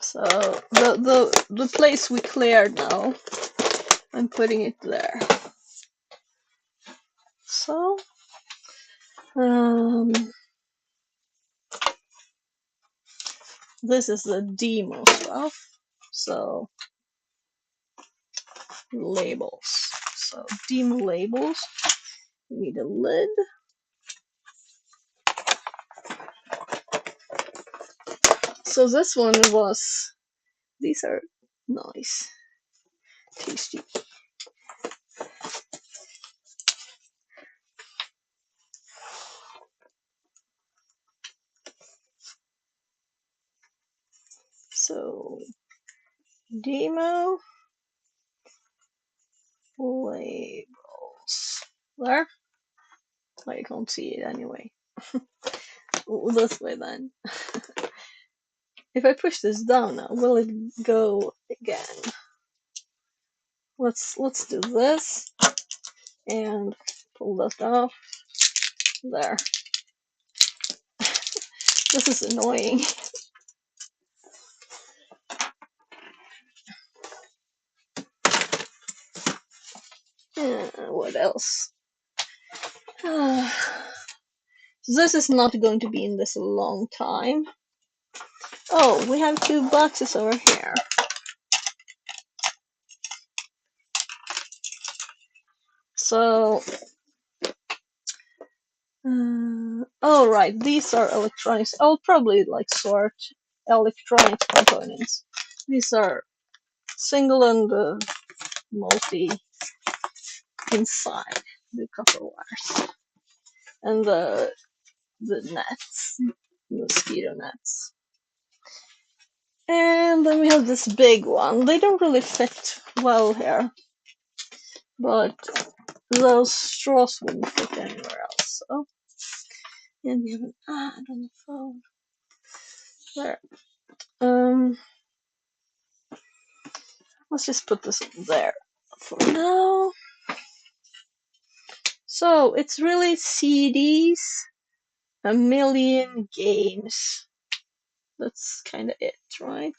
So the place we cleared now, I'm putting it there. So this is the demo stuff. So labels. So demo labels. We need a lid. So this one was. These are nice, tasty. So demo labels. There. I can't see it anyway. This way then. If I push this down now, will it go again? Let's do this and pull that off. There. This is annoying. What else? This is not going to be in this a long time. Oh, we have 2 boxes over here. So, oh right, these are electronics. I'll probably like sort electronic components. These are single and multi inside the copper wires and the nets, mosquito nets. And then we have this big one. They don't really fit well here, but those straws wouldn't fit anywhere else. So, and we have an ad on the phone. There. Let's just put this there for now. So it's really CDs, a million games. That's kind of it, right?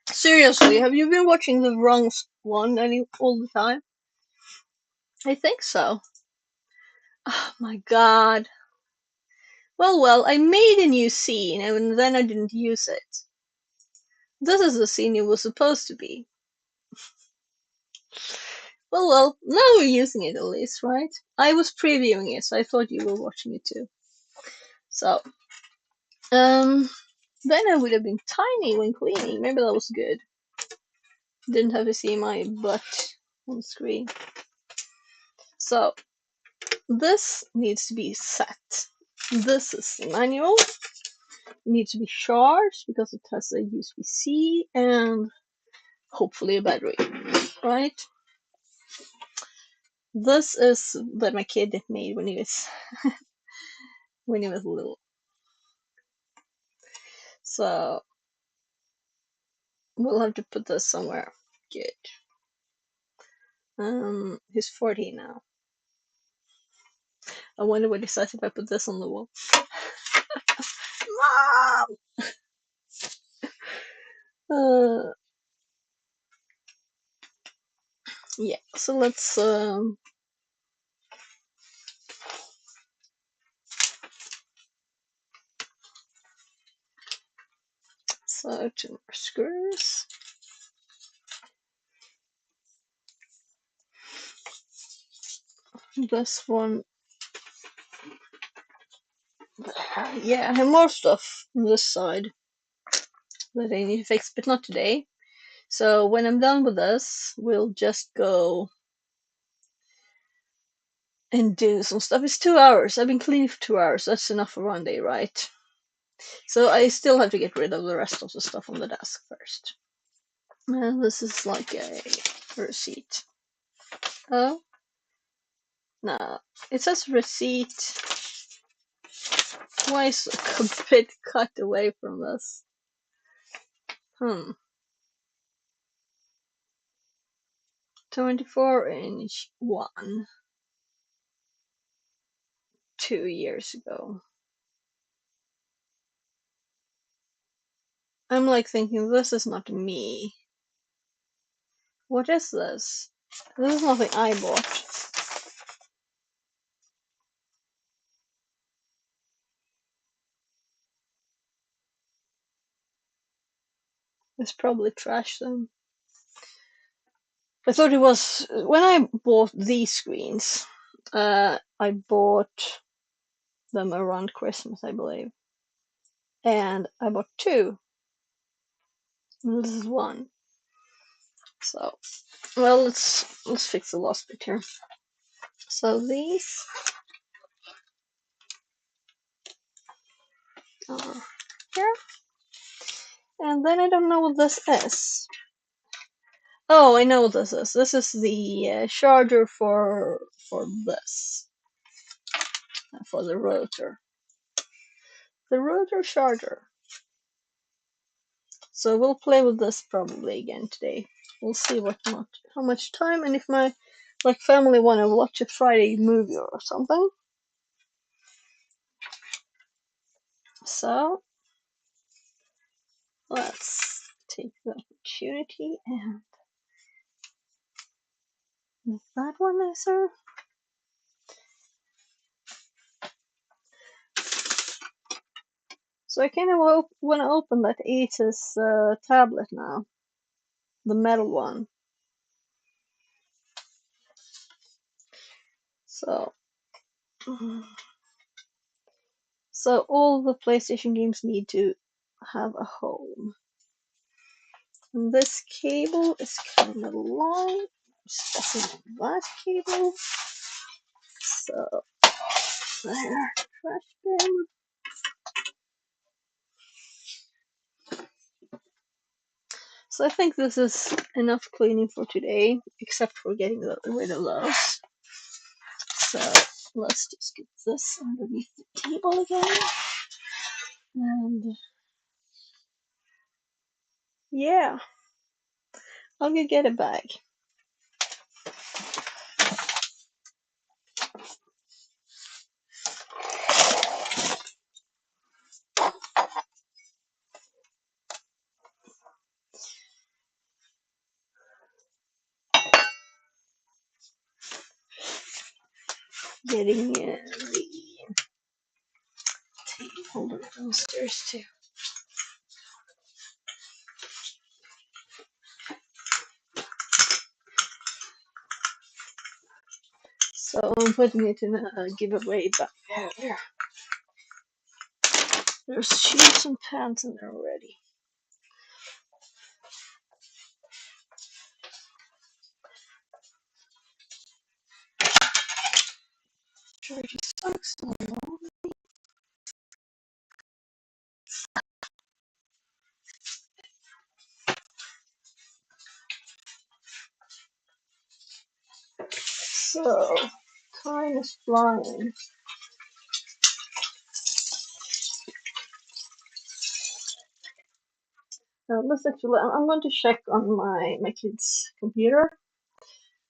Seriously, have you been watching the wrong one all the time? I think so. Oh my god. Well, I made a new scene and then I didn't use it. This is the scene it was supposed to be. Well, now we're using it at least, right? I was previewing it, so I thought you were watching it too. So, then I would have been tiny when cleaning. Maybe that was good. Didn't have to see my butt on screen. So this needs to be set. This is the manual. It needs to be charged because it has a USB-C and hopefully a battery, right? This is that my kid made when he was little. So we'll have to put this somewhere good. He's 14 now. I wonder what he says if I put this on the wall. Mom! Yeah, so let's so 2 more screws. This one. Yeah, I have more stuff on this side that I need to fix, but not today. So when I'm done with this, we'll just go and do some stuff. It's 2 hours. I've been cleaning for 2 hours. That's enough for one day, right? So I still have to get rid of the rest of the stuff on the desk first. This is like a receipt. Oh, no. It says receipt. Why is a bit cut away from this? 24-inch one. 2 years ago. I'm like thinking, this is not me. What is this? This is nothing I bought. It's probably trash then. I thought it was when I bought these screens. I bought them around Christmas, I believe, and I bought 2. And this is 1. So, well, let's fix the last bit here. So these are here, and then I don't know what this is. Oh, I know what this is. This is the charger for this, for the rotor. The rotor charger. So we'll play with this probably again today. We'll see how much time, and if my family want to watch a Friday movie or something. So let's take the opportunity and make that one nicer. So I kind of want to open that Asus tablet now, the metal one. So all the PlayStation games need to have a home. And this cable is kind of long. Stuffing that cable. So there, trash bin. So I think this is enough cleaning for today, except for getting rid of those. So let's just get this underneath the table again. And yeah, I'll go get a bag. Getting the tape holder downstairs too. So I'm putting it in a giveaway bag there. There's shoes and pants in there already. Charge sucks so long. So, time is flying. Let's actually, I'm going to check on my kid's computer,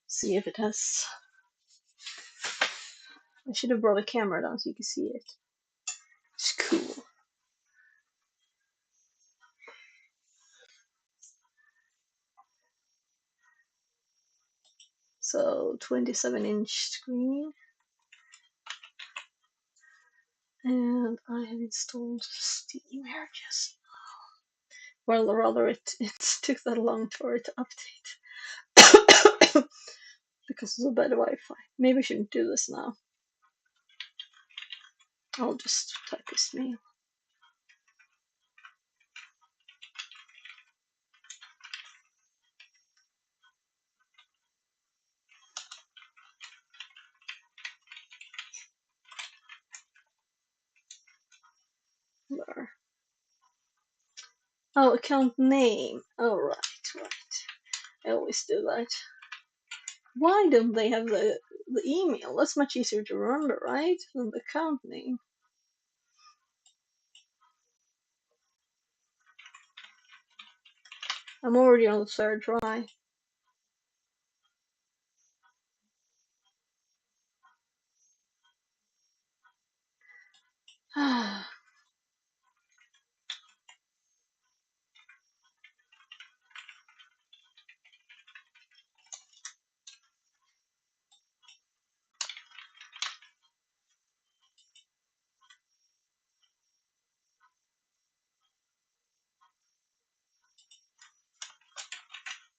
see if it has. I should have brought a camera down so you can see it. It's cool. So 27-inch screen, and I have installed Steam here just now. Well, rather it took that long for it to update because of the bad Wi-Fi. Maybe I shouldn't do this now. I'll just type his mail. There. Oh, account name. Oh, right. I always do that. Why don't they have the email? That's much easier to remember, right? Than the account name. I'm already on the third try.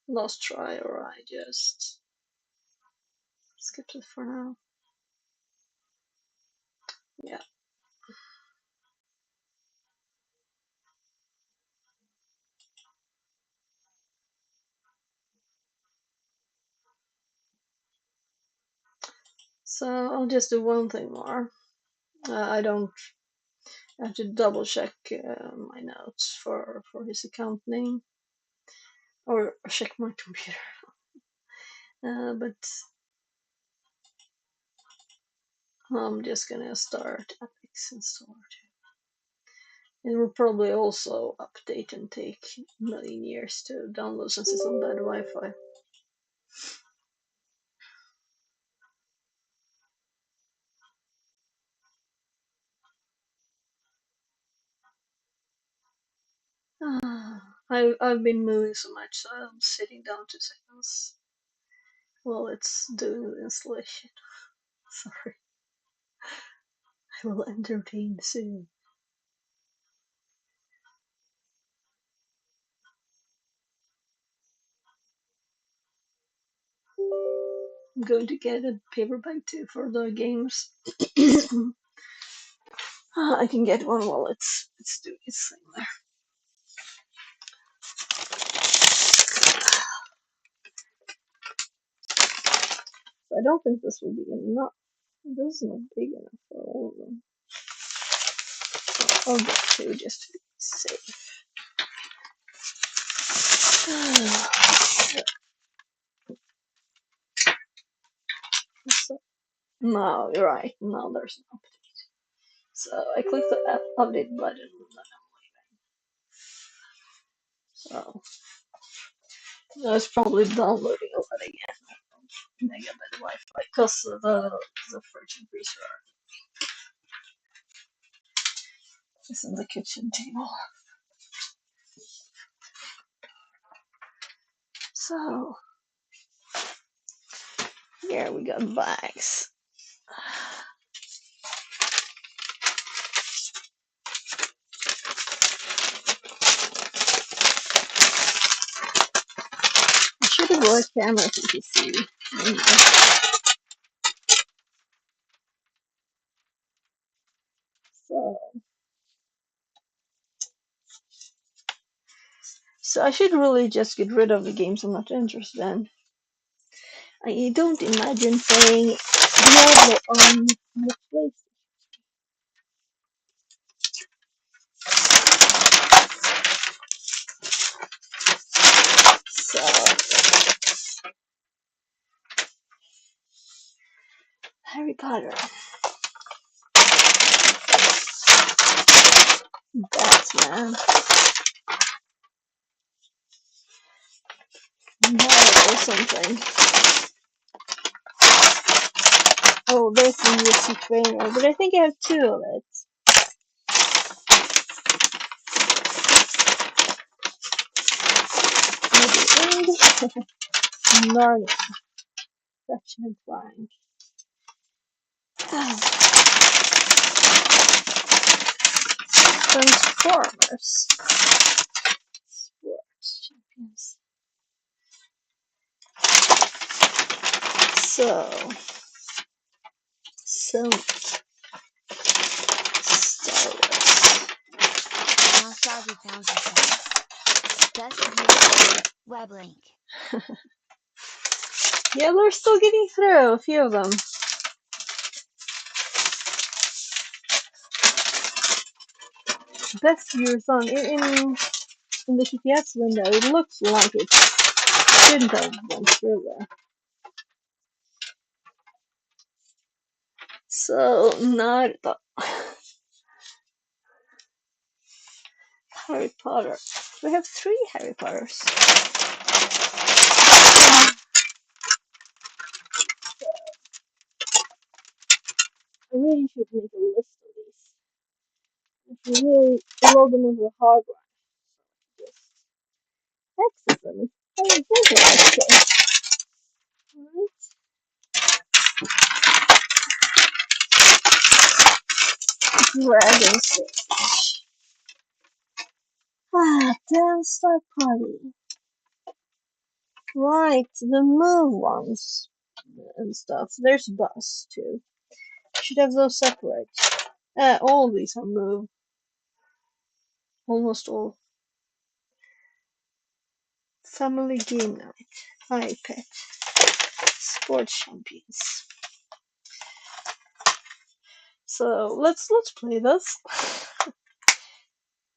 Last try, or I just skip it for now. Yeah. So I'll just do one thing more. I don't have to double check my notes for his account name, or check my computer. But I'm just gonna start Epic's installer. It will probably also update and take a million years to download since it's on bad Wi-Fi. I've been moving so much, so I'm sitting down 2 seconds while it's doing the installation. Sorry. I will entertain soon. I'm going to get a paperback too for the games. I can get one while it's doing its thing there. I don't think this will be enough. This is not big enough for all of them. I'll get two just to be safe. So, no, you're right. No, there's no update. So I click the update button and then I'm leaving. So it's probably downloading a lot again. Megabit Wi-Fi because the fridge and freezer is in the kitchen table. So here we got bags. I should have brought a camera so you can see. So I should really just get rid of the games I'm not interested in. I don't imagine playing Diablo on the PlayStation. So Harry Potter, Batman, Marvel something. Oh, there's the UFC trainer, but I think I have 2 of it. Maybe Narnia, Ratchet and Clank. Transformers. Sports champions. So Star Wars. Nostalgia found yourself. Best view web link. Yeah, we're still getting through a few of them. Best viewers on in the GPS window. It looks like it shouldn't have gone through there. So Naruto. Harry Potter. We have 3 Harry Potters. I really should make a list of these. If you really load them into the hard drive, just access them. I don't think I like it. Alright. Dragon Sage. Dance Star Party. Right, the move ones and stuff. There's Bus too. Should have those separate. All these are move. Almost all. Family Game Night. iPad. Sports Champions. So let's play this.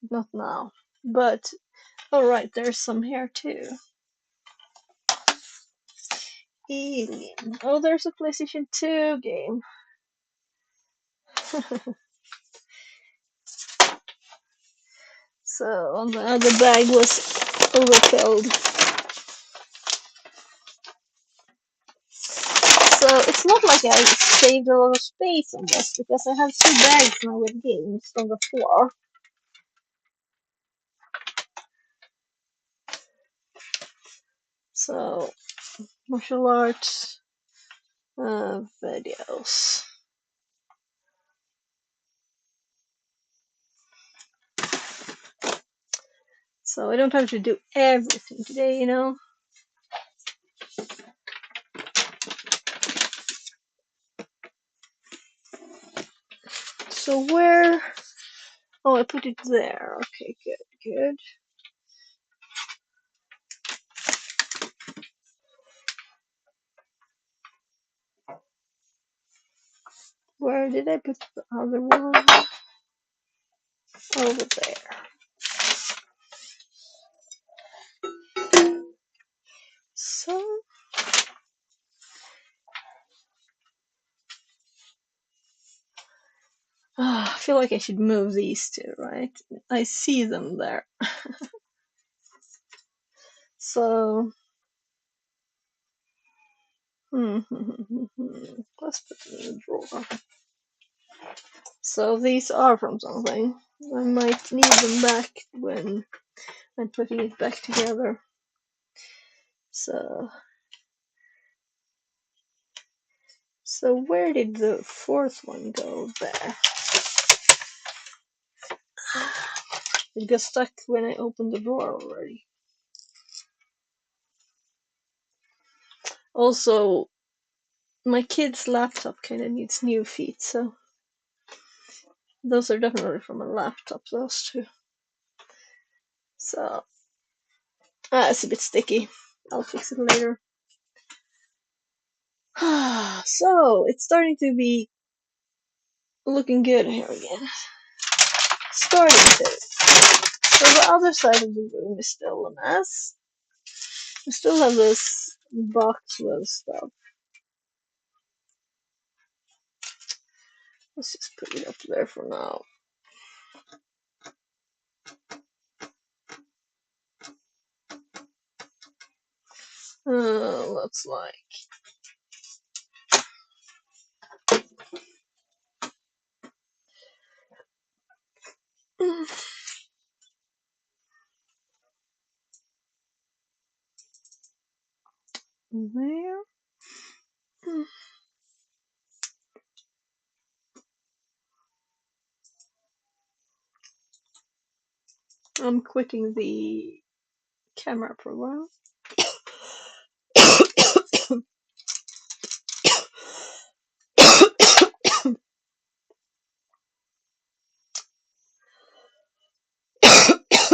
Not now, but alright, there's some here too. Alien. Oh, there's a PlayStation 2 game. So the other bag was overfilled. So it's not like I saved a lot of space on this because I have 2 bags now with games on the floor. So martial arts videos. So I don't have to do everything today, you know. So where? Oh, I put it there. Okay, good. Where did I put the other one? Over there. So I feel like I should move these 2, right? I see them there. So let's put them in the drawer. So these are from something. I might need them back when I'm putting it back together. So where did the 4th one go? There. It got stuck when I opened the drawer already. Also, my kid's laptop kind of needs new feet, so those are definitely from a laptop, those 2. So, it's a bit sticky. I'll fix it later. So it's starting to be looking good here again. Starting to. So the other side of the room is still a mess. We still have this box with stuff. Let's just put it up there for now. Looks like. There. I'm quitting the camera program.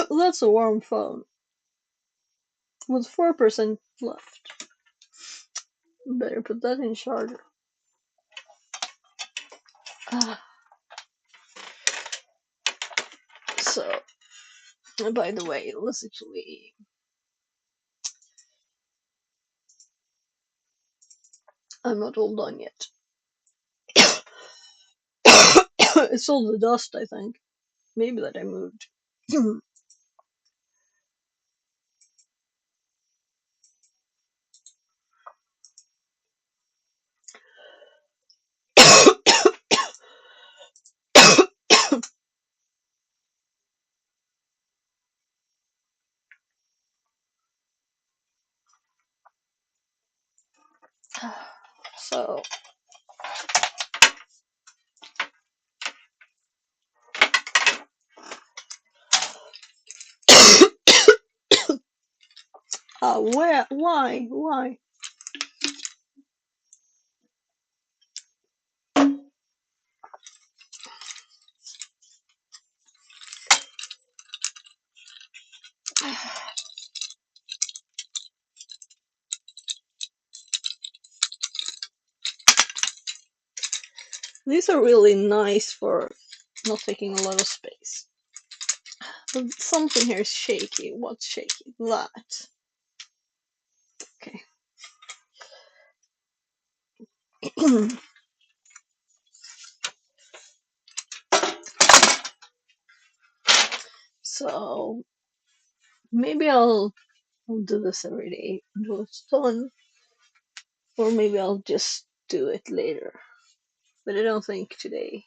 That's a warm phone. With 4% left. Better put that in charger. So, by the way, let's actually. I'm not all done yet. It's all the dust, I think. Maybe that I moved. So. Where? Why? Why? These are really nice for not taking a lot of space. But something here is shaky. What's shaky? That. Okay. So maybe I'll do this every day until it's done, or maybe I'll just do it later. But I don't think today.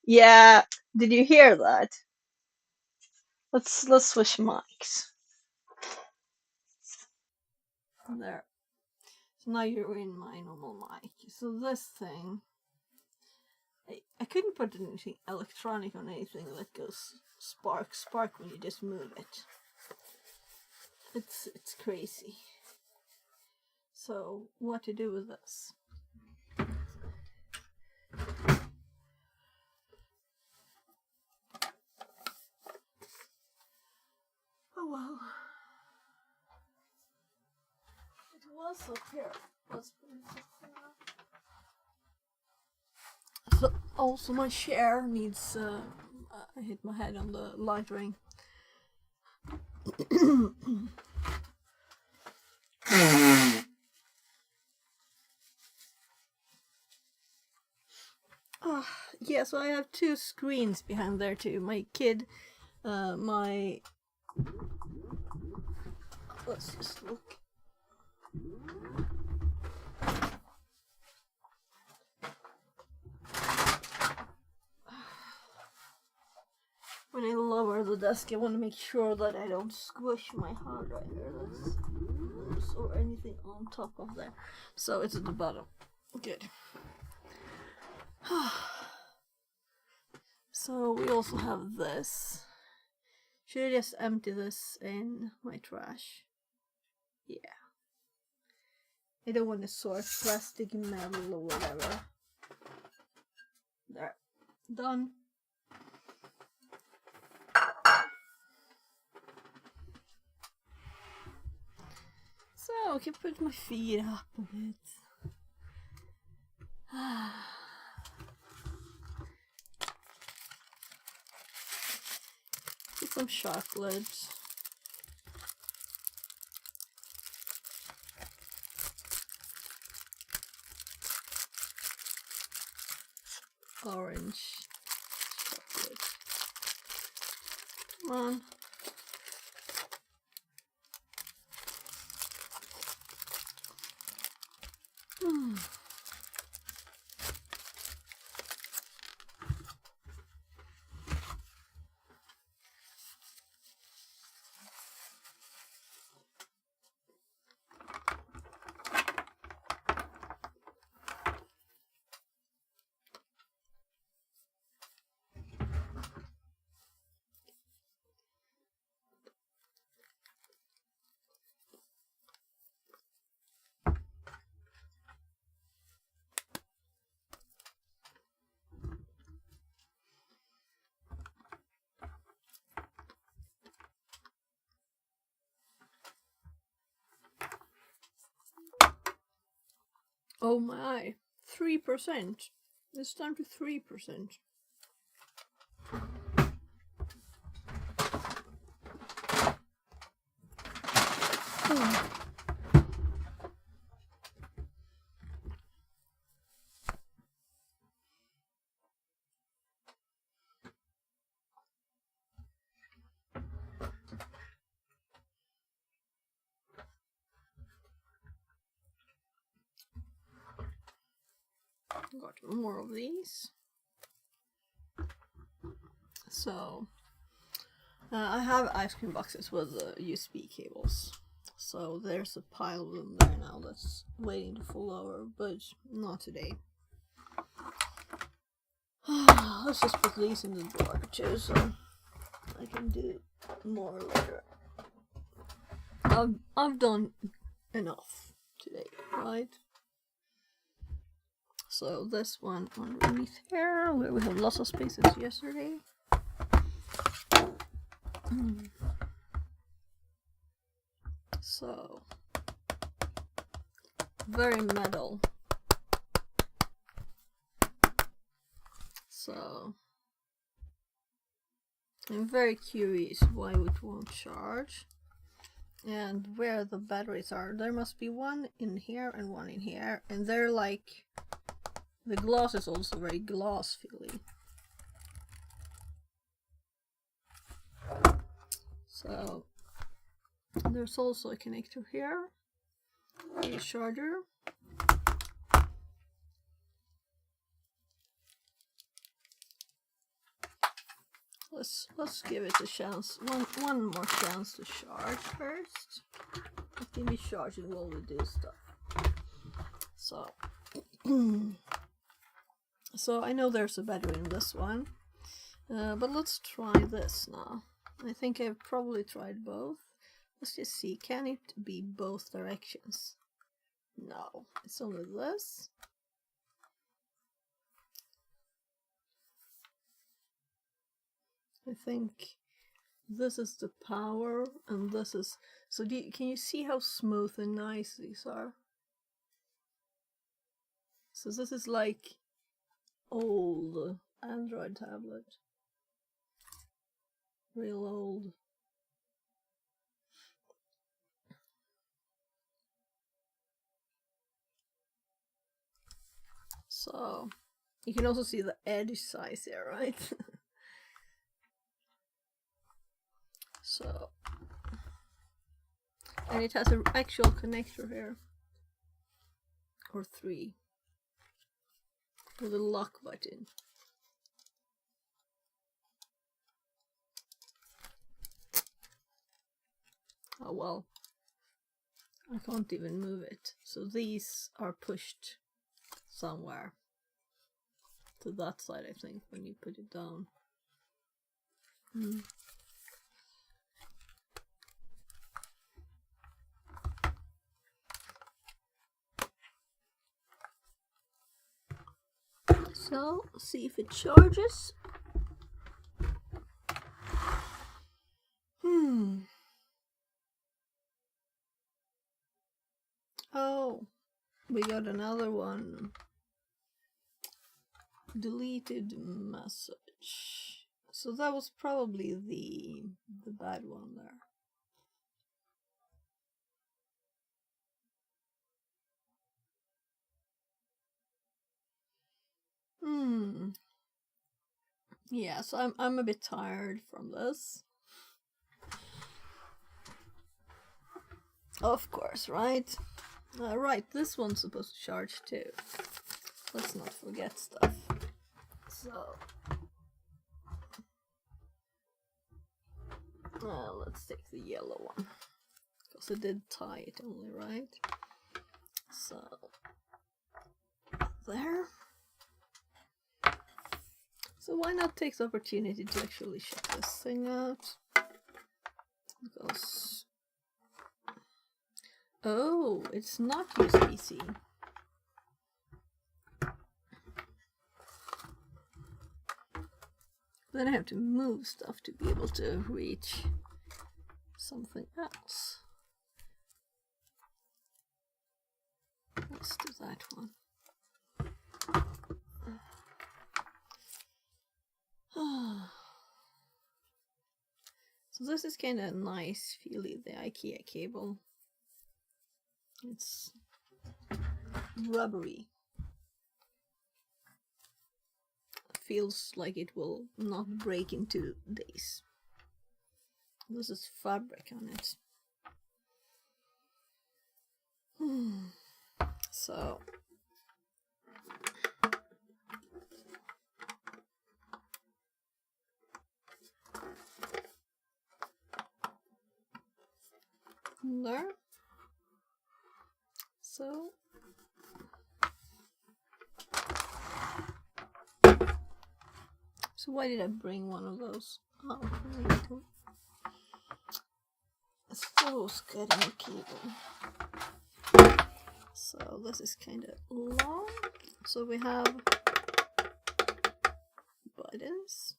Yeah, did you hear that? Let's switch mics. There. So now you're in my normal mic. So this thing, I couldn't put anything electronic on anything that goes spark when you just move it. It's crazy. So what to do with this? Oh well. It was up here. Let's put it up there. So also my chair needs. I hit my head on the light ring. Yeah, so I have two screens behind there too. My kid, my. Let's just look. When I lower the desk, I want to make sure that I don't squish my hard drive or anything on top of there. So it's at the bottom. Good. So we also have this. Should I just empty this in my trash? Yeah. I don't want to sort plastic, metal, or whatever. There. Done. I can put my feet up a bit. Get some chocolate. Orange chocolate. Come on. Oh my, 3%. It's down to 3%. Got more of these. So I have ice cream boxes with USB cables. So there's a pile of them there now that's waiting to fall over, but not today. Let's just put these in the drawer too, so I can do more later. I've done enough today, right? So this one underneath here, where we have lots of spaces yesterday. So, very metal. So, I'm very curious why it won't charge. And where the batteries are. There must be one in here and one in here. And they're like... The glass is also very glass feely. So there's also a connector here, a charger. Let's give it a chance. One more chance to charge first. It can be charging while we do stuff. So so I know there's a battery in this one, but let's try this now. I think I've probably tried both. Let's just see, can it be both directions? No, it's only this. I think this is the power and this is... So can you see how smooth and nice these are? So this is like old Android tablet. Real old. So you can also see the edge size here, right? So, and it has an actual connector here, or 3, with a lock button. Oh well, I can't even move it. So these are pushed somewhere to that side, I think, when you put it down. So, see if it charges. we got another one. Deleted message. So that was probably the bad one there. Yeah, so I'm a bit tired from this. Of course, right? Right, this one's supposed to charge too. Let's not forget stuff. So let's take the yellow one, because it did tie it only, right? So there. So why not take the opportunity to actually check this thing out? Because oh, it's not USB-C. Then I have to move stuff to be able to reach something else. Let's do that one. So this is kind of nice, feely, the IKEA cable. It's rubbery. Feels like it will not break in 2 days. This is fabric on it. So there. So why did I bring one of those? Oh, it's those cutting a cable. So this is kind of long. So we have buttons.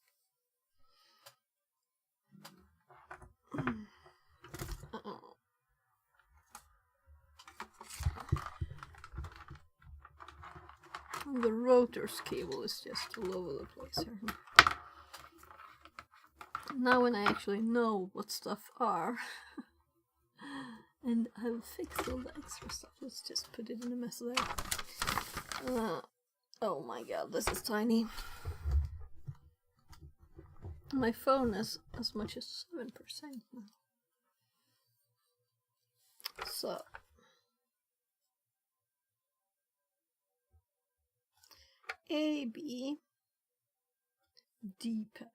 The rotor's cable is just all over the place here. Now when I actually know what stuff are and I've fixed all the extra stuff, let's just put it in a mess there. Oh my god, this is tiny. My phone is as much as 7% now. So A, B, D-pad.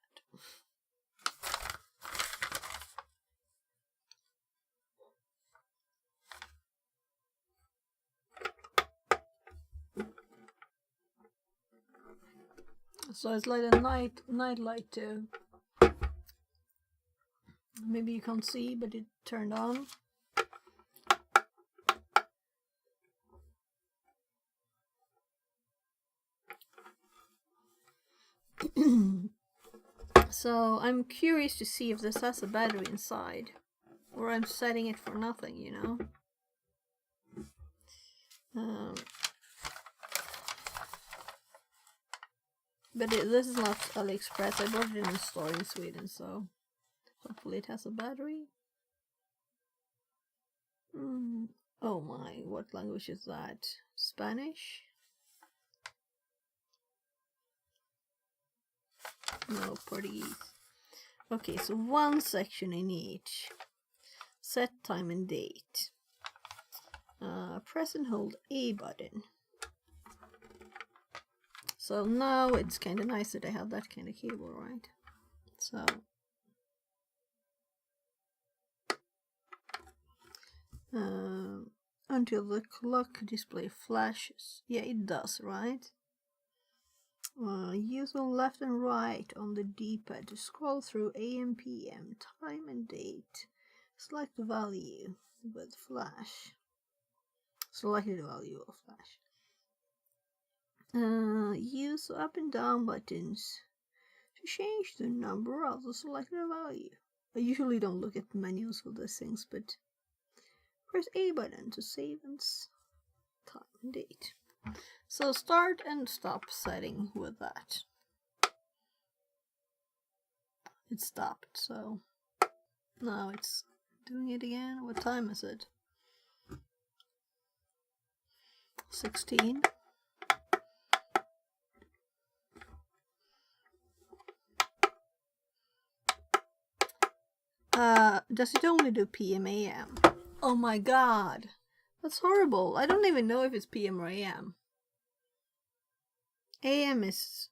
So it's like a night light too. Maybe you can't see, but it turned on. So I'm curious to see if this has a battery inside, or I'm setting it for nothing, you know. But this is not AliExpress. I bought it in a store in Sweden, so hopefully it has a battery. Oh my, what language is that? Spanish? No, Portuguese. Okay, so one section in each. Set time and date. Press and hold A button. So now it's kind of nice that I have that kind of cable, right? So until the clock display flashes. Yeah, it does, right? Use on left and right on the D-pad to scroll through AM, PM, time and date. Select the value with flash. Selected the value of flash. Use up and down buttons to change the number of the selected value. I usually don't look at menus for these things, but press A button to save and time and date. So start and stop setting with that. It stopped, so now it's doing it again. What time is it? 16. Does it only do PM AM? Oh my god, that's horrible. I don't even know if it's PM or AM. AM is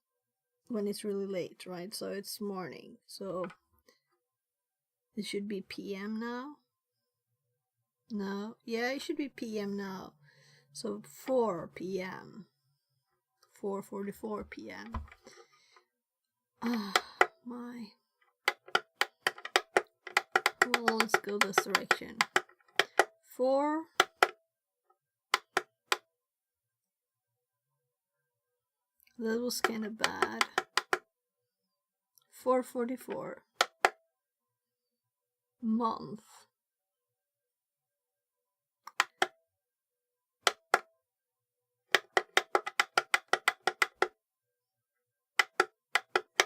when it's really late, right? So it's morning. So it should be PM now. No, yeah, it should be PM now. So 4 PM. 4:44 PM. Ah, my. Well, let's go this direction. 4. That was kind of bad. 4:44. Month.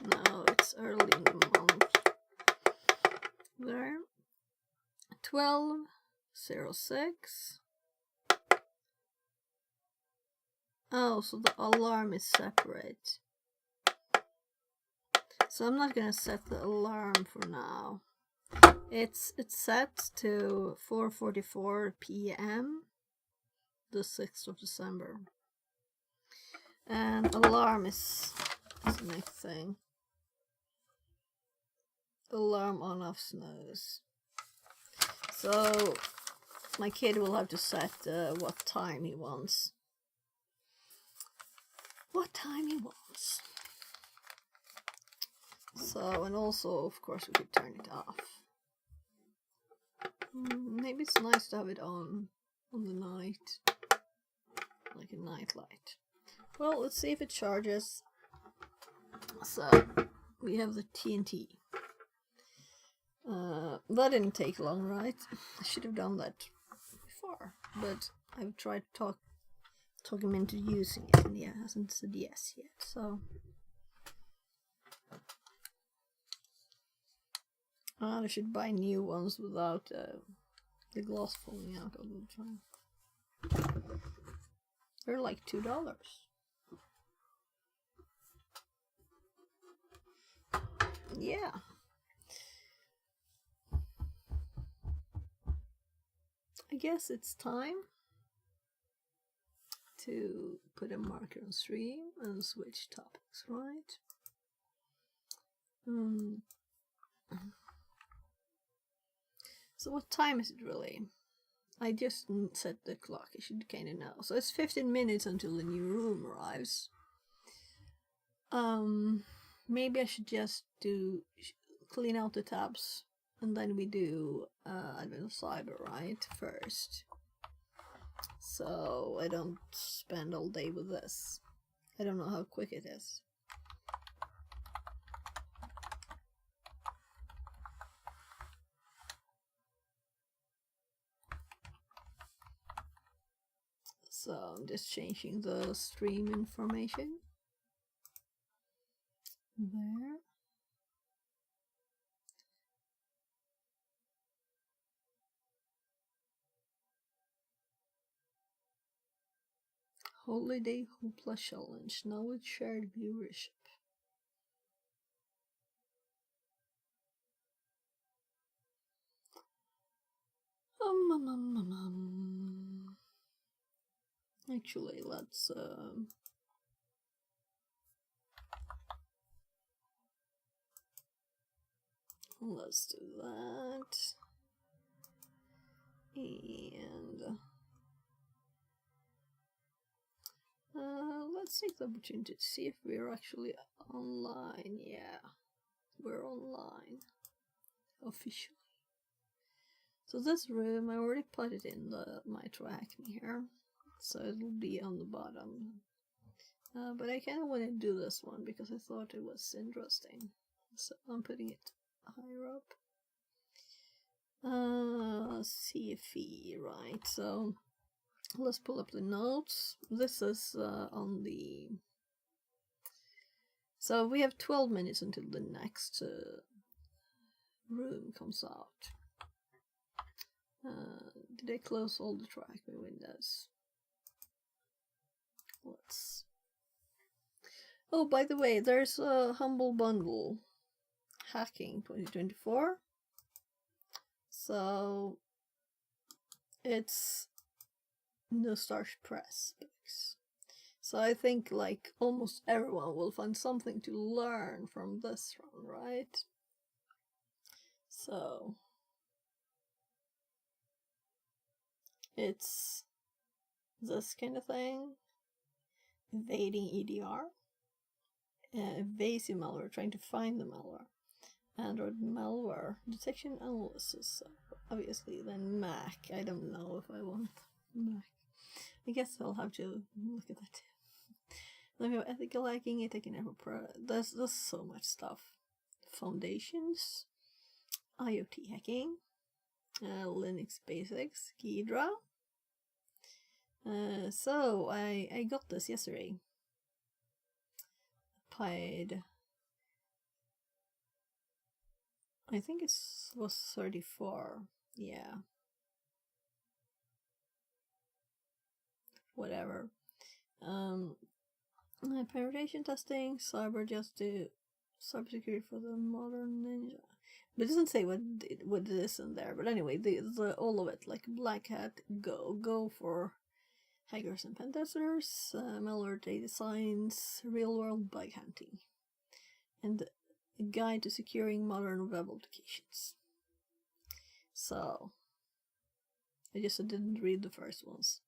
No, it's early in the month. There. 12:06. Oh, so the alarm is separate. So I'm not gonna set the alarm for now. It's set to 4:44 PM, the 6th of December. And alarm is the next thing. Alarm on off snooze. So my kid will have to set what time he wants. What time he wants. So, and also, of course, we could turn it off. Maybe it's nice to have it on the night, like a night light. Well, let's see if it charges. So, we have the TNT. That didn't take long, right? I should have done that before, but I've tried to talk him into using it, and he hasn't said yes yet, so... I should buy new ones without the glass falling out all the time. They're like $2. Yeah. I guess it's time to put a marker on stream and switch topics, right? So what time is it really? I just set the clock, I should kinda know. So it's 15 minutes until the new room arrives. Maybe I should just clean out the tabs, and then we do Advanced Cyber, right, first. So I don't spend all day with this. I don't know how quick it is. So I'm just changing the stream information. There. Holiday Hoopla Challenge, now with shared viewership. Actually, let's do that. And let's take the opportunity to see if we're actually online. Yeah, we're online officially. So this room, I already put it in my track here, so it'll be on the bottom. But I kind of want to do this one because I thought it was interesting, so I'm putting it higher up. CFE, right? So let's pull up the notes. This is on the... So we have 12 minutes until the next room comes out. Did I close all the track windows? Let's... Oh, by the way, there's a Humble Bundle Hacking 2024. So it's No Starch Press books. So I think like almost everyone will find something to learn from this one, right? So it's this kind of thing. Evading EDR. Evasive malware, trying to find the malware. Android malware detection analysis. So obviously then Mac. I don't know if I want Mac. I guess I'll have to look at that. Then we have ethical hacking, attack and error pro. There's so much stuff. Foundations, IoT hacking, Linux basics, Ghidra. So I got this yesterday. Paid, I think it was 34. Yeah. Whatever. Penetration testing, cybersecurity for the modern ninja. But it doesn't say what it is in there. But anyway, all of it, like Black Hat, go for hackers and pen testers, malware data science, real world bug hunting, and a guide to securing modern web applications. So I didn't read the first ones.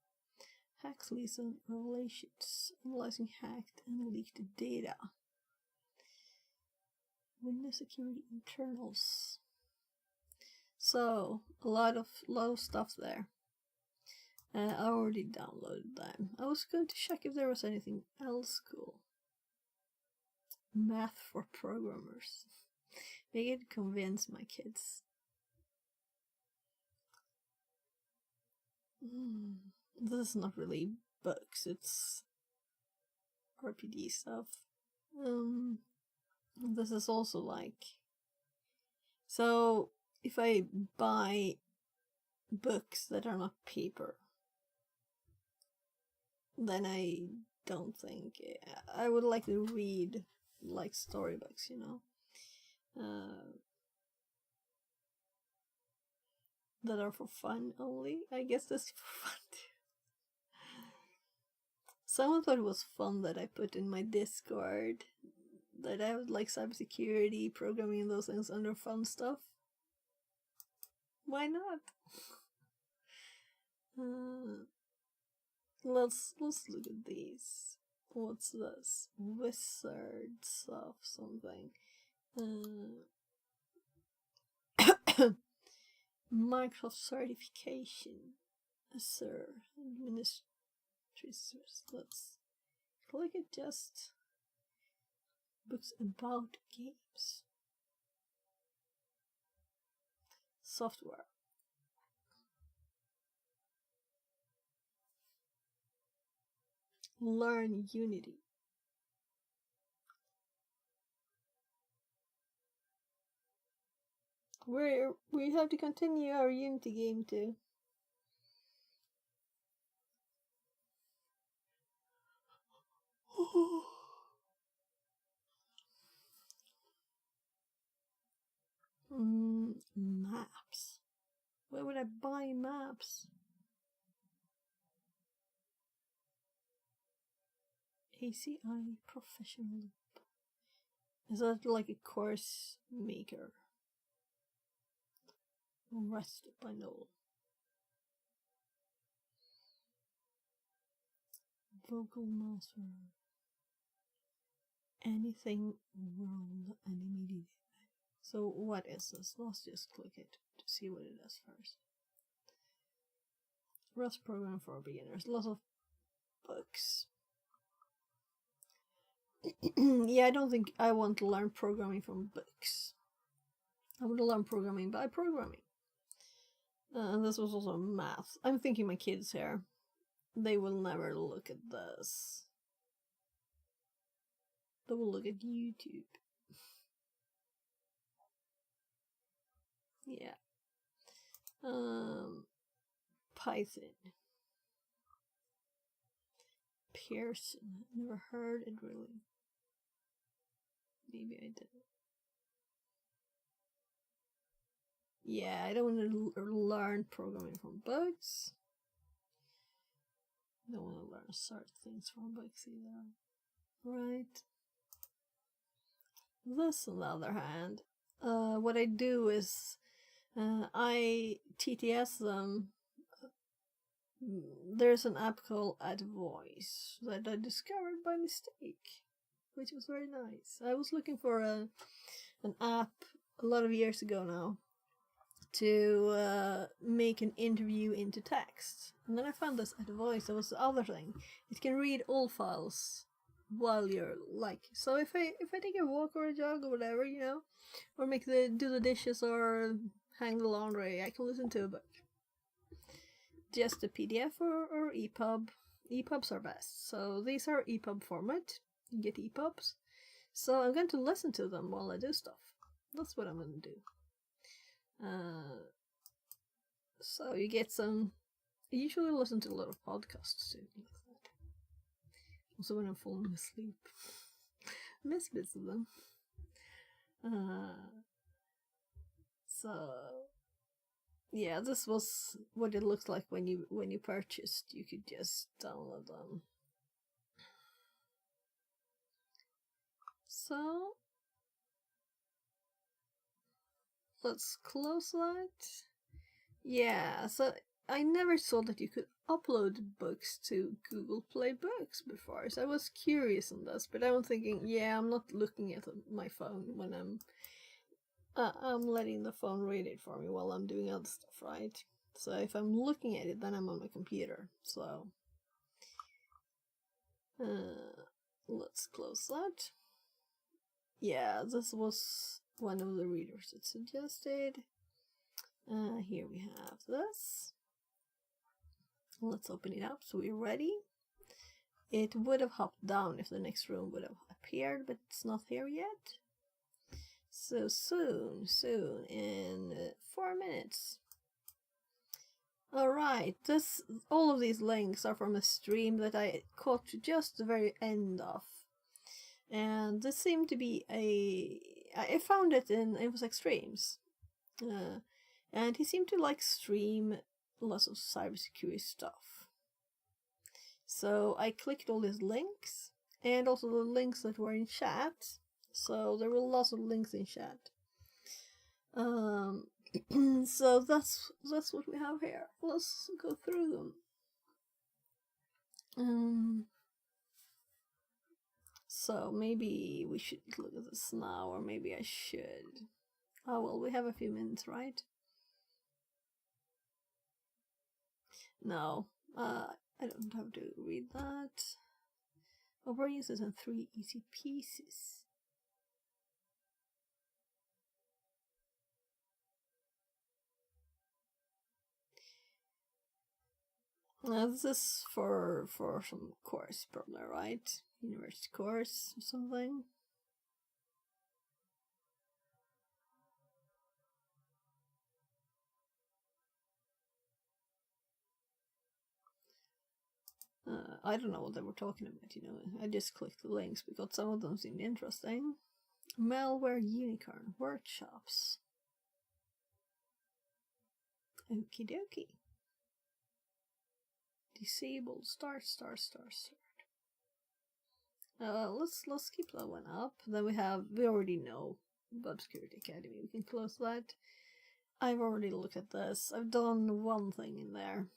Hacks, leaks, and revelations. Analyzing hacked and leaked data. Windows security internals. So a lot of stuff there. I already downloaded them. I was going to check if there was anything else cool. Math for programmers. Make it convince my kids. This is not really books, it's RPD stuff. This is also like... So, if I buy books that are not paper, then I don't think... I would like to read, like, storybooks, you know? That are for fun only. I guess this is for fun too. Someone thought it was fun that I put in my Discord that I would like cybersecurity, programming, and those things under fun stuff. Why not? Let's look at these. What's this? Wizards of something. Microsoft certification. Sir, administrators. Let's click it. Just books about games. Software. Learn Unity. We have to continue our Unity game too. Maps. Where would I buy maps? ACI Professional. Is that like a course maker? Rest by Noel. Vocal Master. Anything world animated. So what is this? Let's just click it to see what it is first. Rust program for beginners. Lots of books. Yeah, I don't think I want to learn programming from books. I want to learn programming by programming. And this was also math. I'm thinking my kids here. they will never look at this. They will look at YouTube. Yeah. Python. Pearson. Never heard it really. Maybe I did. Yeah, I don't want to learn programming from books. I don't want to learn certain things from books either. Right. This, on the other hand, what I do is I TTS them. There's an app called AdVoice that I discovered by mistake, which was very nice. I was looking for an app a lot of years ago now to make an interview into text, and then I found this AdVoice. That was the other thing. It can read all files while you're like. So if I take a walk or a jog or whatever, you know, or do the dishes or hang the laundry, I can listen to a book. Just a PDF or EPUB. EPUBs are best. So these are EPUB format. You get EPUBs. So I'm going to listen to them while I do stuff. That's what I'm going to do. So you get some. I usually listen to a lot of podcasts too, like that. Also when I'm falling asleep. I miss bits of them. So yeah, this was what it looks like when you purchased. You could just download them. So let's close that. Yeah, so I never saw that you could upload books to Google Play Books before, so I was curious on this, but I'm thinking, yeah, I'm not looking at my phone when I'm letting the phone read it for me while I'm doing other stuff, right? So if I'm looking at it, then I'm on my computer, so let's close that. Yeah, this was one of the readers that suggested. Here we have this. Let's open it up so we're ready. It would have hopped down if the next room would have appeared, but it's not here yet. So soon, in 4 minutes. Alright, all of these links are from a stream that I caught just the very end of. And this seemed to be I found it it was like streams. And he seemed to like stream lots of cybersecurity stuff. So I clicked all his links, and also the links that were in chat. So there were lots of links in chat. So that's what we have here. Let's go through them. So maybe we should look at this now, or maybe I should. Oh well, we have a few minutes, right? No, I don't have to read that. Overuse it in 3 easy pieces. This is for some course, probably, right? University course or something. I don't know what they were talking about, you know. I just clicked the links because some of them seemed interesting. Malware Unicorn workshops. Okie dokie. Disable start. Let's keep that one up. Then we already know Web Security Academy. We can close that. I've already looked at this. I've done one thing in there.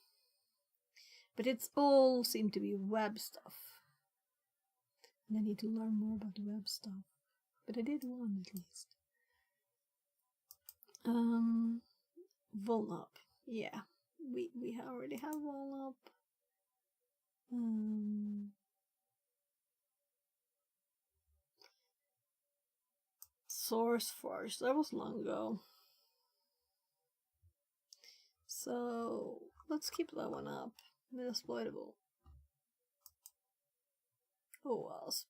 But it's all seemed to be web stuff. And I need to learn more about the web stuff. But I did one at least. Vulnup. Yeah. We already have Vulnup. SourceForge. That was long ago. So let's keep that one up. Metasploitable. OWASP.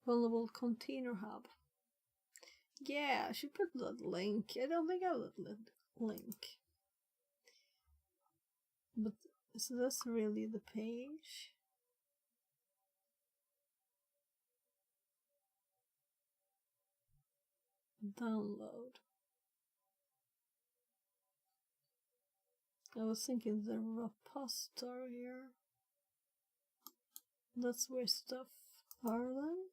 Vulnerable Container Hub. Yeah, I should put that link. I don't think I have that link. But is this really the page? Download. I was thinking the repository here. That's where stuff are then.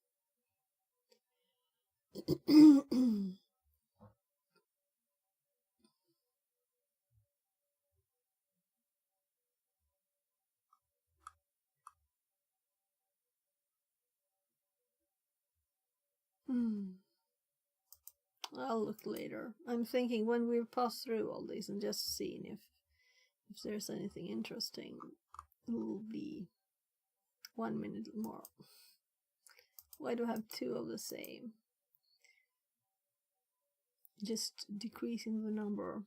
I'll look later. I'm thinking when we pass through all these and just seeing if there's anything interesting, it will be 1 minute more. Why do I have two of the same? Just decreasing the number.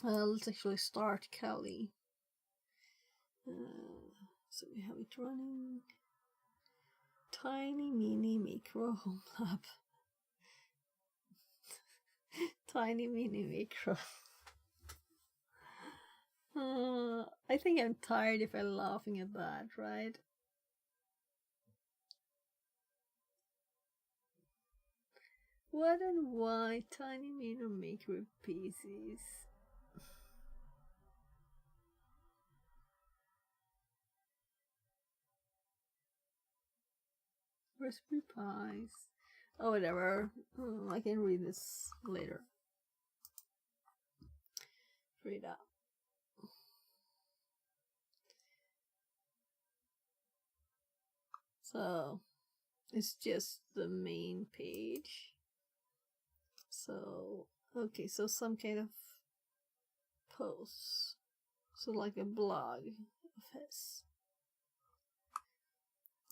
Let's actually start Kali. So we have it running. Tiny mini micro home lab. Tiny mini micro. I think I'm tired if I'm laughing at that, right? What and why tiny mini micro pieces? Raspberry Pis. Oh, whatever. I can read this later. Frida. So, it's just the main page. So, okay, so some kind of post. So, like a blog of his.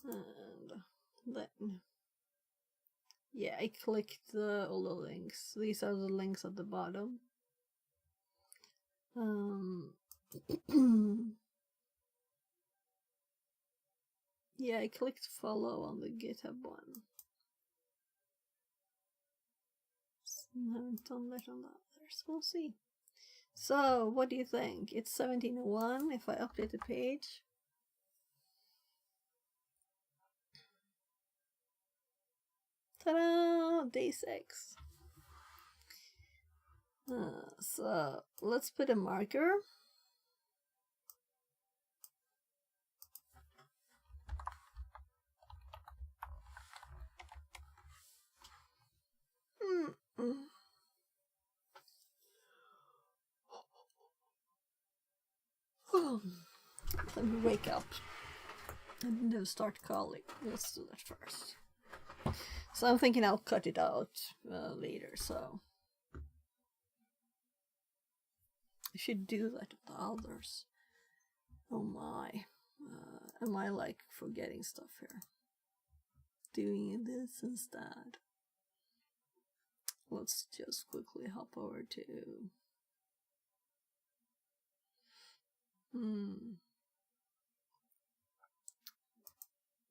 And then, yeah, I clicked all the links. These are the links at the bottom. Yeah, I clicked follow on the GitHub one. I haven't done that on the others. We'll see. So, what do you think? It's 17:01 if I update the page. Ta-da! Day 6. So, let's put a marker. Let me wake up and then start calling. Let's do that first. So I'm thinking I'll cut it out later, so I should do that with the others. Oh my, am I like forgetting stuff here? Doing this instead. Let's just quickly hop over to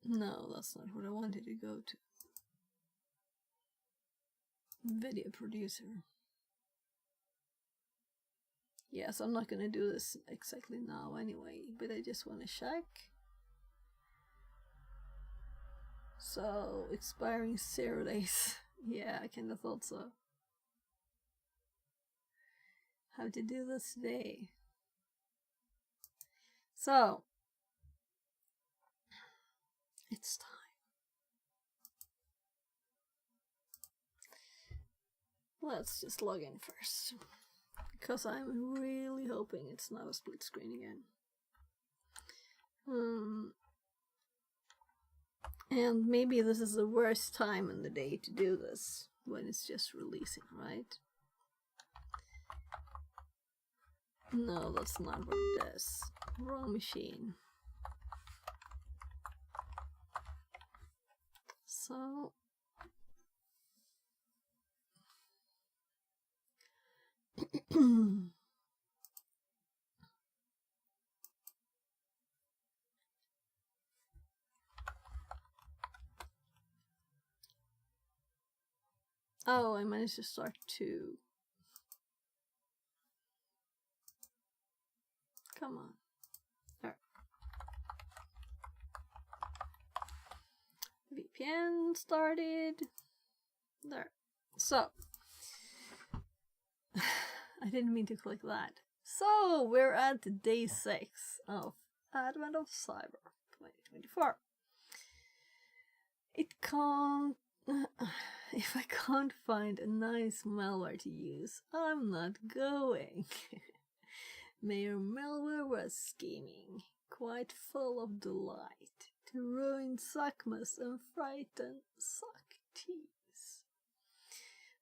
no, that's not what I wanted to go to. Video producer. Yes, I'm not gonna do this exactly now anyway, but I just want to check. So, expiring 0 days. Yeah, I kind of thought so. How to do this today. So, it's time. Let's just log in first, because I'm really hoping it's not a split screen again. And maybe this is the worst time in the day to do this, when it's just releasing, right? No, that's not what it is. Wrong machine. So... Oh, I managed to start 2. Come on. There. VPN started. There. So. I didn't mean to click that. So, we're at day 6 of Advent of Cyber 2024. It can't... if I can't find a nice malware to use, I'm not going. Mayor Malware was scheming, quite full of delight, to ruin Suckmas and frighten Sucktees.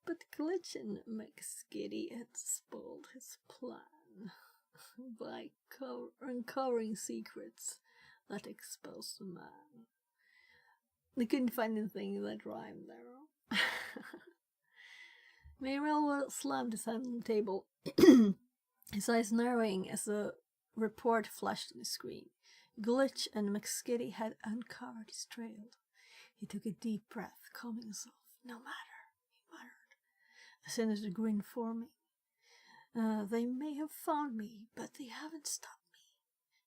But Glitch and McSkitty had spoiled his plan by uncovering secrets that exposed the man. They couldn't find anything that rhymed there. Mayrell slammed his hand on the table, his eyes narrowing as the report flashed on the screen. Glitch and McSkitty had uncovered his trail. He took a deep breath, calming himself. No matter, he muttered, a sinister grin forming. They may have found me, but they haven't stopped me.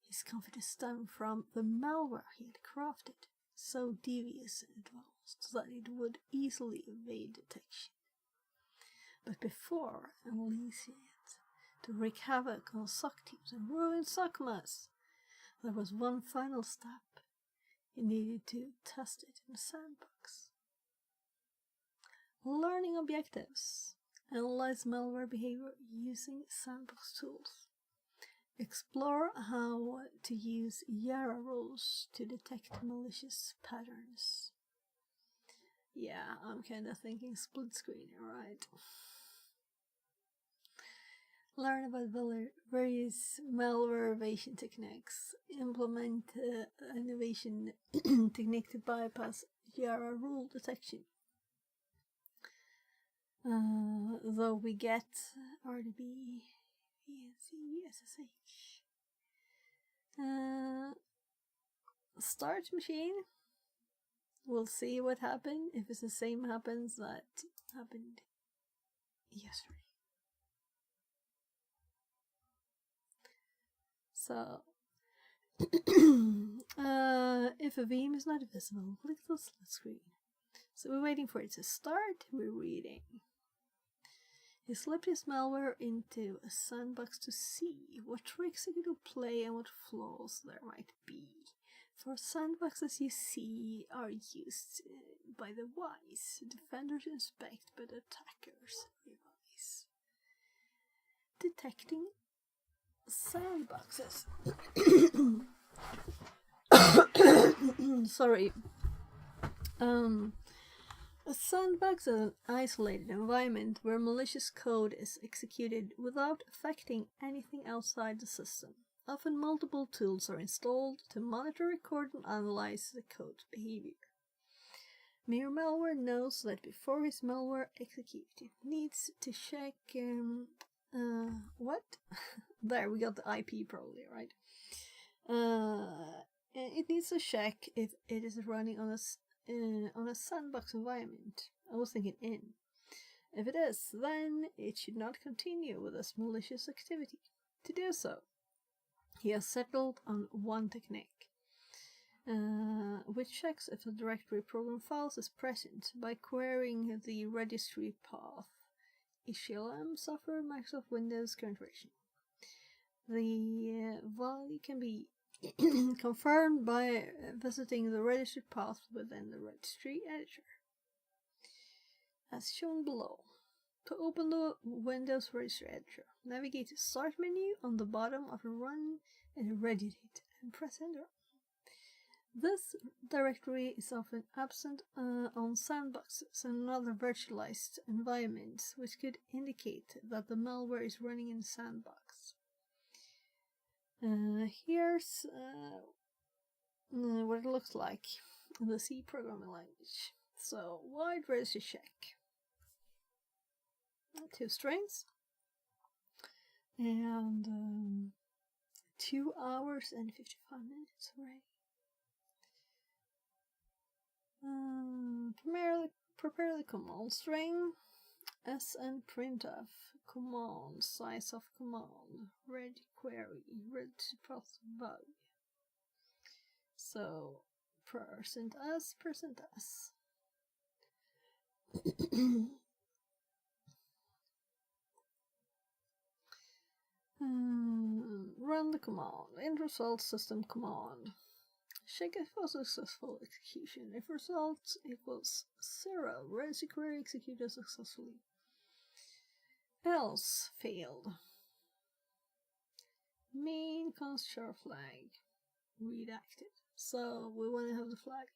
His confidence stemmed from the malware he had crafted, so devious and advanced that it would easily evade detection. But before unleashing it to wreak havoc on Suckteams and ruin Suckmas, there was one final step. He needed to test it in a sandbox. Learning objectives. Analyze malware behavior using sandbox tools. Explore how to use Yara rules to detect malicious patterns. Yeah, I'm kinda thinking split screen, right? Learn about various malware evasion techniques. Implement an evasion technique to bypass Yara rule detection. Though we get RDB, VNC, SSH. Start machine. We'll see what happened, if it's the same happens that happened yesterday. So, if a VM is not visible, click the split screen. So we're waiting for it to start, we're reading. He slipped his malware into a sandbox to see what tricks it could play and what flaws there might be. For sandboxes you see are used by the wise. Defenders inspect, but attackers revise. Detecting sandboxes. Sorry. A sandbox is an isolated environment where malicious code is executed without affecting anything outside the system. Often multiple tools are installed to monitor, record, and analyze the code's behavior. Mere Malware knows that before his malware executes, it needs to check what? There, we got the IP probably, right? It needs to check if it is running on a sandbox environment. I was thinking in. If it is, then it should not continue with this malicious activity. To do so, he has settled on one technique, which checks if the directory program files is present by querying the registry path. HLM software, Microsoft Windows current version. The value can be confirmed by visiting the registry path within the registry editor, as shown below. To open the Windows registry editor, navigate to Start menu on the bottom of the Run and Ready it and press Enter. This directory is often absent on sandboxes and other virtualized environments, which could indicate that the malware is running in sandbox. Here's what it looks like in the C programming language. So, wide registry check. 2 strings. And 2 hours and 55 minutes, right? prepare the command string. SN printf command size of command ready query ready to process bug. So %s %s. Run the command. End result system command. Check if it was a successful execution. If result equals 0, raise the query executed successfully. Else failed. Main const char flag redacted. So we want to have the flag.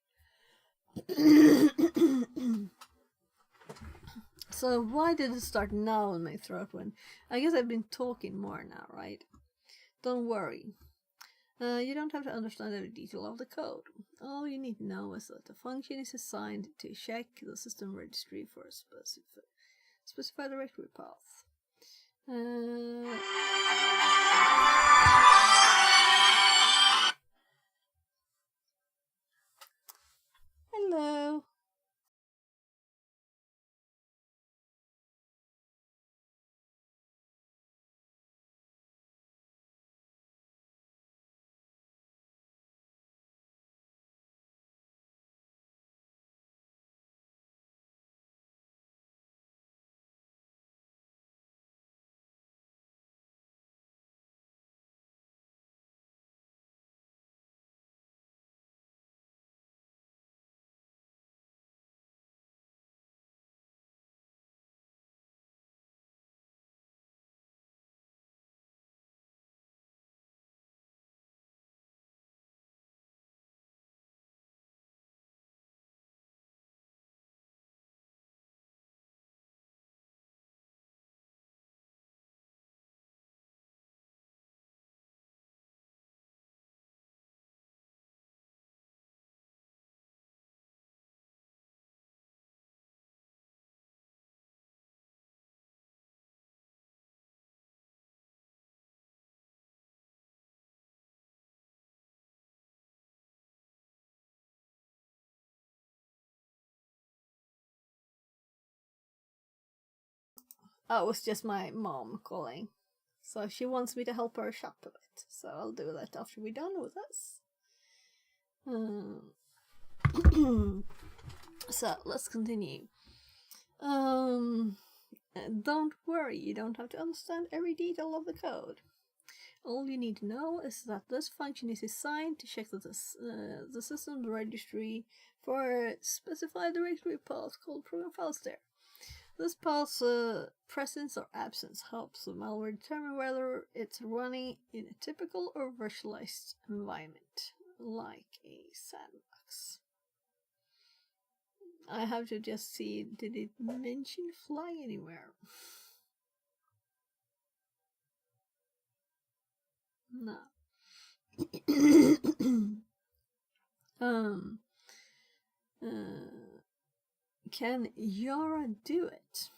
So why did it start now in my throat when I guess I've been talking more now, right? Don't worry. You don't have to understand every detail of the code. All you need to know is that the function is assigned to check the system registry for a specified directory path. Hello. Oh, it was just my mom calling. So she wants me to help her shop a bit. So I'll do that after we're done with this. So let's continue. Don't worry, you don't have to understand every detail of the code. All you need to know is that this function is assigned to check that the system's registry for a specified directory path called program files there. This path's presence or absence helps the malware determine whether it's running in a typical or virtualized environment, like a sandbox. I have to just see, did it mention fly anywhere? No. Can Yara do it?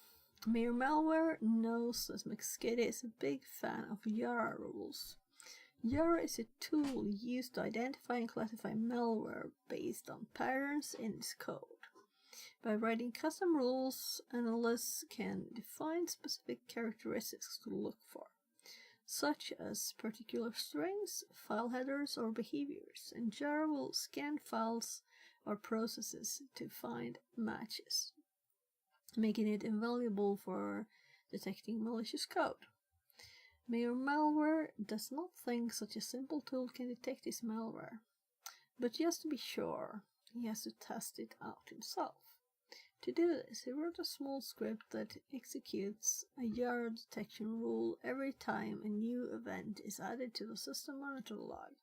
Mere Malware knows that Mosqueda is a big fan of Yara rules. Yara is a tool used to identify and classify malware based on patterns in its code. By writing custom rules, analysts can define specific characteristics to look for, such as particular strings, file headers, or behaviors, and Yara will scan files or processes to find matches, making it invaluable for detecting malicious code. Mere Malware does not think such a simple tool can detect this malware, but just to be sure, he has to test it out himself. To do this, he wrote a small script that executes a Yara detection rule every time a new event is added to the system monitor log.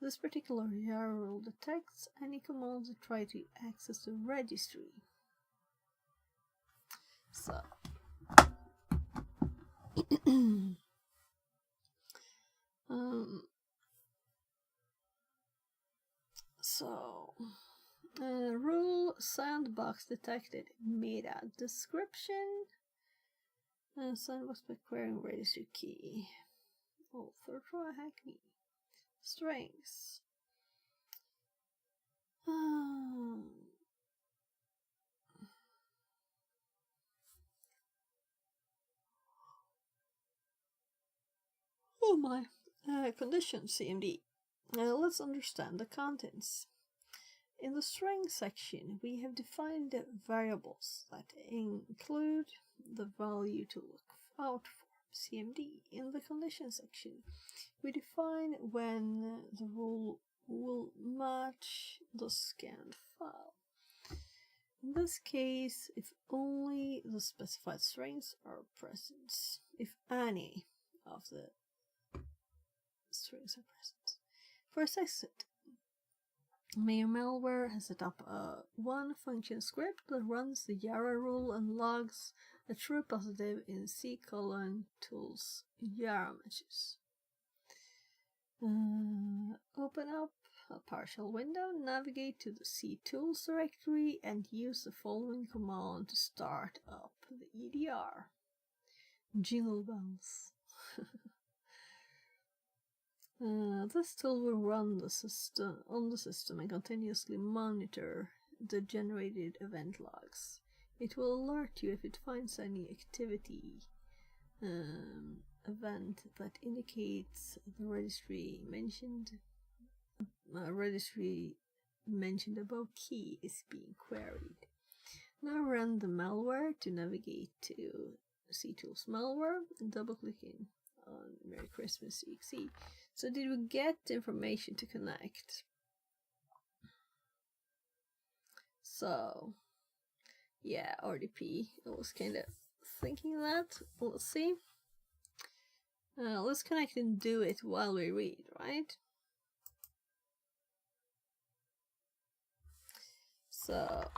This particular Yara rule detects any commands that try to access the registry. So, rule sandbox detected meta description. Sandbox by querying registry key. Author try hack me. Strings. Oh my. Condition CMD. Let's understand the contents. In the string section, we have defined the variables that include the value to look out for, CMD. In the condition section, we define when the rule will match the scanned file. In this case, if only the specified strings are present, if any of the strings are present. First exit. Your malware has set up a one function script that runs the Yara rule and logs a true positive in C::tools Yara matches. Open up a partial window, navigate to the C::tools directory and use the following command to start up the EDR. Jingle bells. This tool will run on the system and continuously monitor the generated event logs. It will alert you if it finds any activity event that indicates the registry mentioned above key is being queried. Now run the malware to navigate to C::tools malware and double clicking on Merry Christmas exe. So did we get information to connect? So yeah, RDP. I was kind of thinking that. Let's see. Let's connect and do it while we read, right? So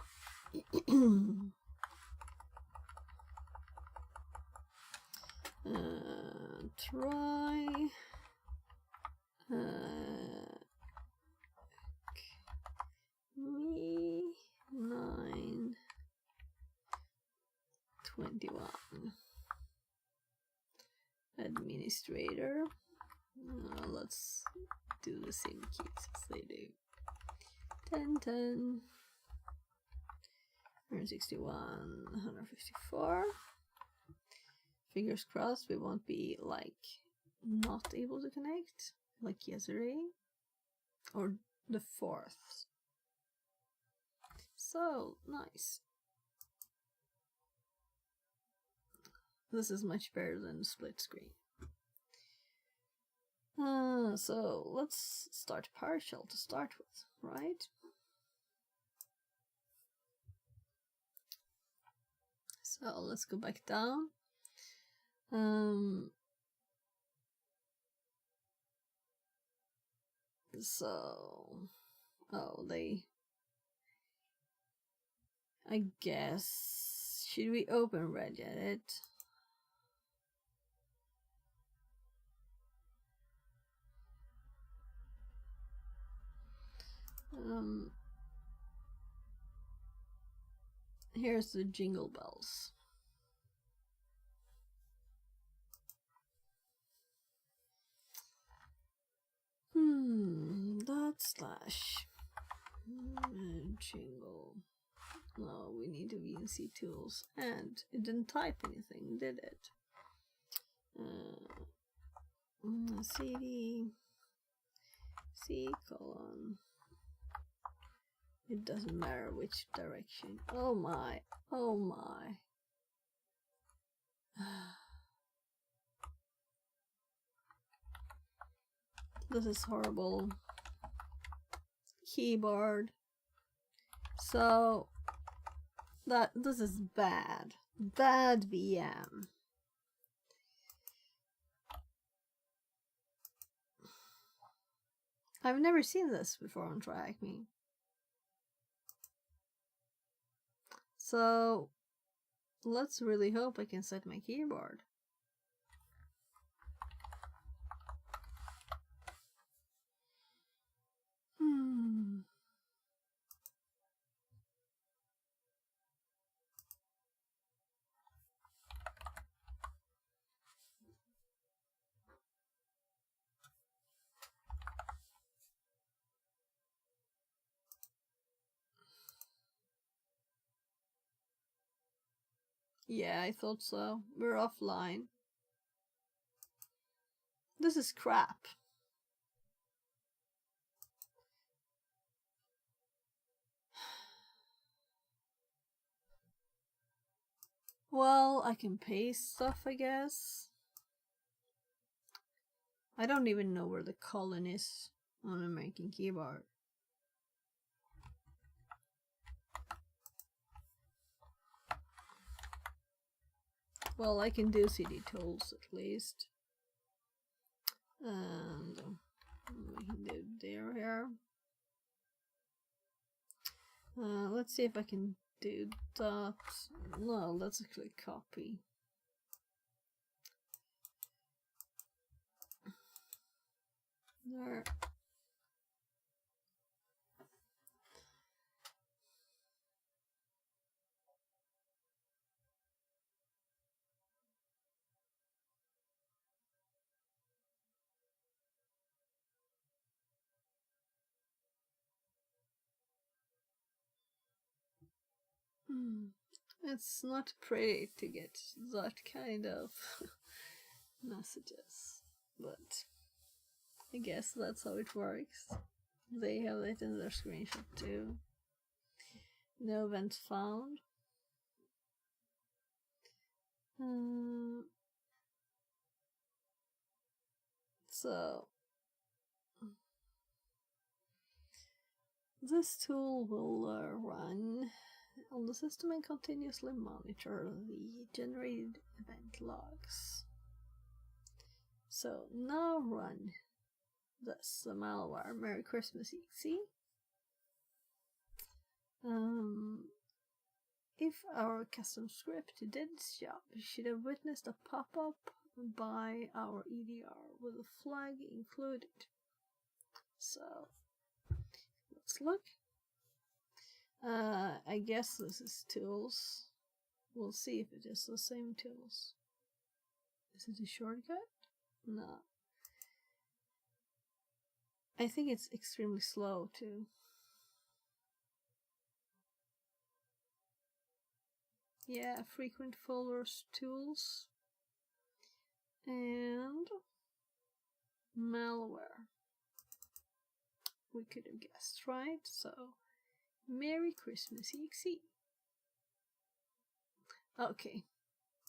try me 921 administrator. Let's do the same keys as they do. 1010 161 154. Fingers crossed we won't be like not able to connect like yesterday or the 4th. So nice. This is much better than split screen. So let's start partial to start with, right? So let's go back down. I guess, should we open Regedit? Here's the jingle bells. / jingle. No, we need to be in C::tools, and it didn't type anything, did it? CD C::. It doesn't matter which direction. Oh my, oh my. This is horrible. Keyboard. So this is bad. Bad VM. I've never seen this before on TryHackMe. So let's really hope I can set my keyboard. Yeah, I thought so. We're offline. This is crap. Well, I can paste stuff, I guess. I don't even know where the colon is on an American keyboard. Well, I can do CD tools at least. And we can do there here. Let's see if I can do that. No, let's actually copy. There. It's not pretty to get that kind of messages, but I guess that's how it works. They have it in their screenshot too. No event found. So this tool will run on the system and continuously monitor the generated event logs. So now run this, the malware Merry Christmas exe. If our custom script did its job, you should have witnessed a pop-up by our EDR with a flag included. So let's look. I guess this is tools. We'll see if it is the same tools. Is it a shortcut? No. I think it's extremely slow too. Yeah, frequent folders tools and malware. We could have guessed, right? So Merry Christmas exe. Okay,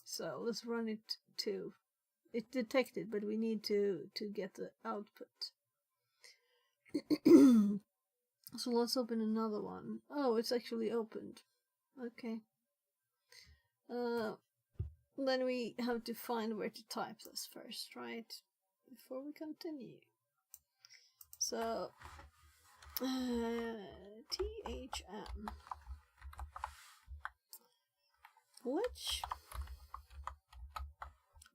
so let's run it too. It detected, but we need to get the output. So let's open another one. Oh, it's actually opened. Okay. Then we have to find where to type this first, right? Before we continue. So, THM. Which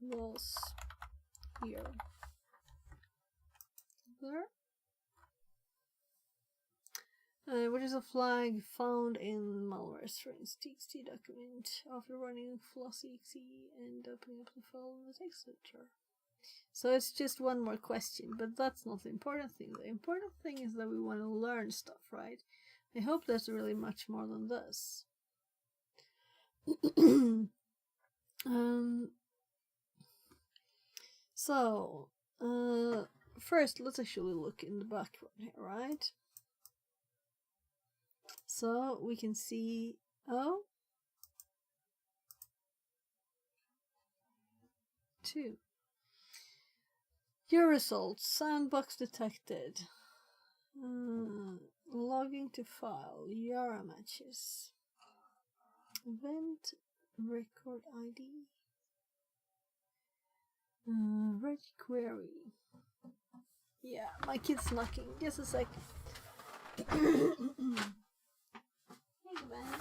was here? There? Which is a flag found in malware strings txt document after running flossy.exe and opening up the file in the text editor. So it's just one more question, but that's not the important thing. The important thing is that we want to learn stuff, right? I hope there's really much more than this. So, first let's actually look in the background here, right? So we can see, oh, 2. Your results, sandbox detected. Logging to file, Yara matches. Event record ID. Reg query. Yeah, my kid's knocking. Just a sec. Hey, man.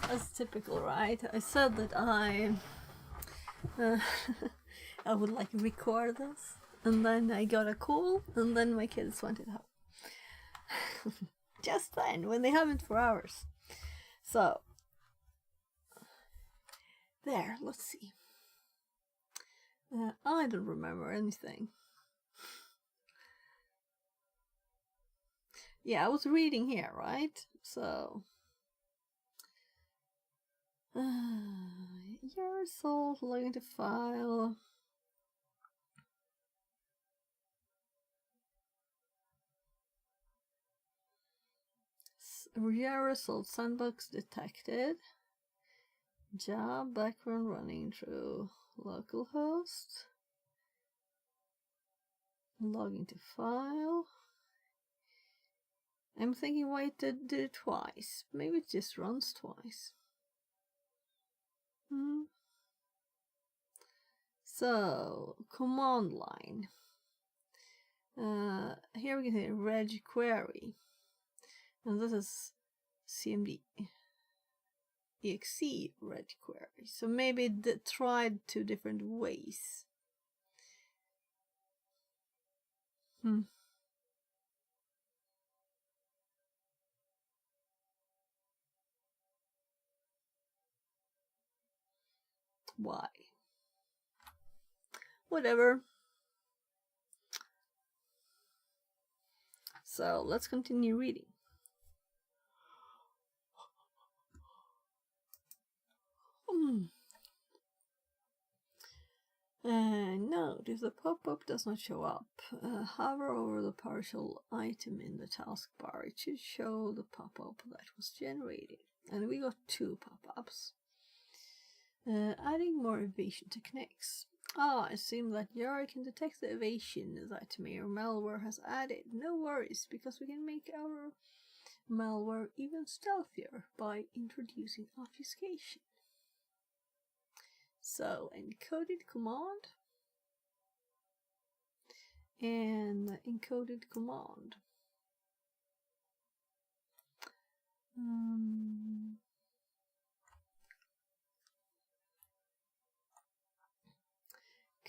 That's typical, right? I said that I would like record this, and then I got a call, and then my kids wanted help. Just then, when they haven't for hours. So, there, let's see. I don't remember anything. Yeah, I was reading here, right? So, your soul logging to file. Your result sandbox detected. Job background running through localhost. Logging to file. I'm thinking why it did it twice. Maybe it just runs twice. So, command line. Here we can say reg query. And this is CMD exe reg query. So maybe it tried 2 different ways. Why? Whatever. So let's continue reading. Note, if the pop-up does not show up, hover over the partial item in the taskbar. It should show the pop-up that was generated. And we got 2 pop-ups. Adding more evasion techniques. It seems that Yara can detect the evasion that Mayor Malware has added. No worries, because we can make our malware even stealthier by introducing obfuscation. So, encoded command and encoded command.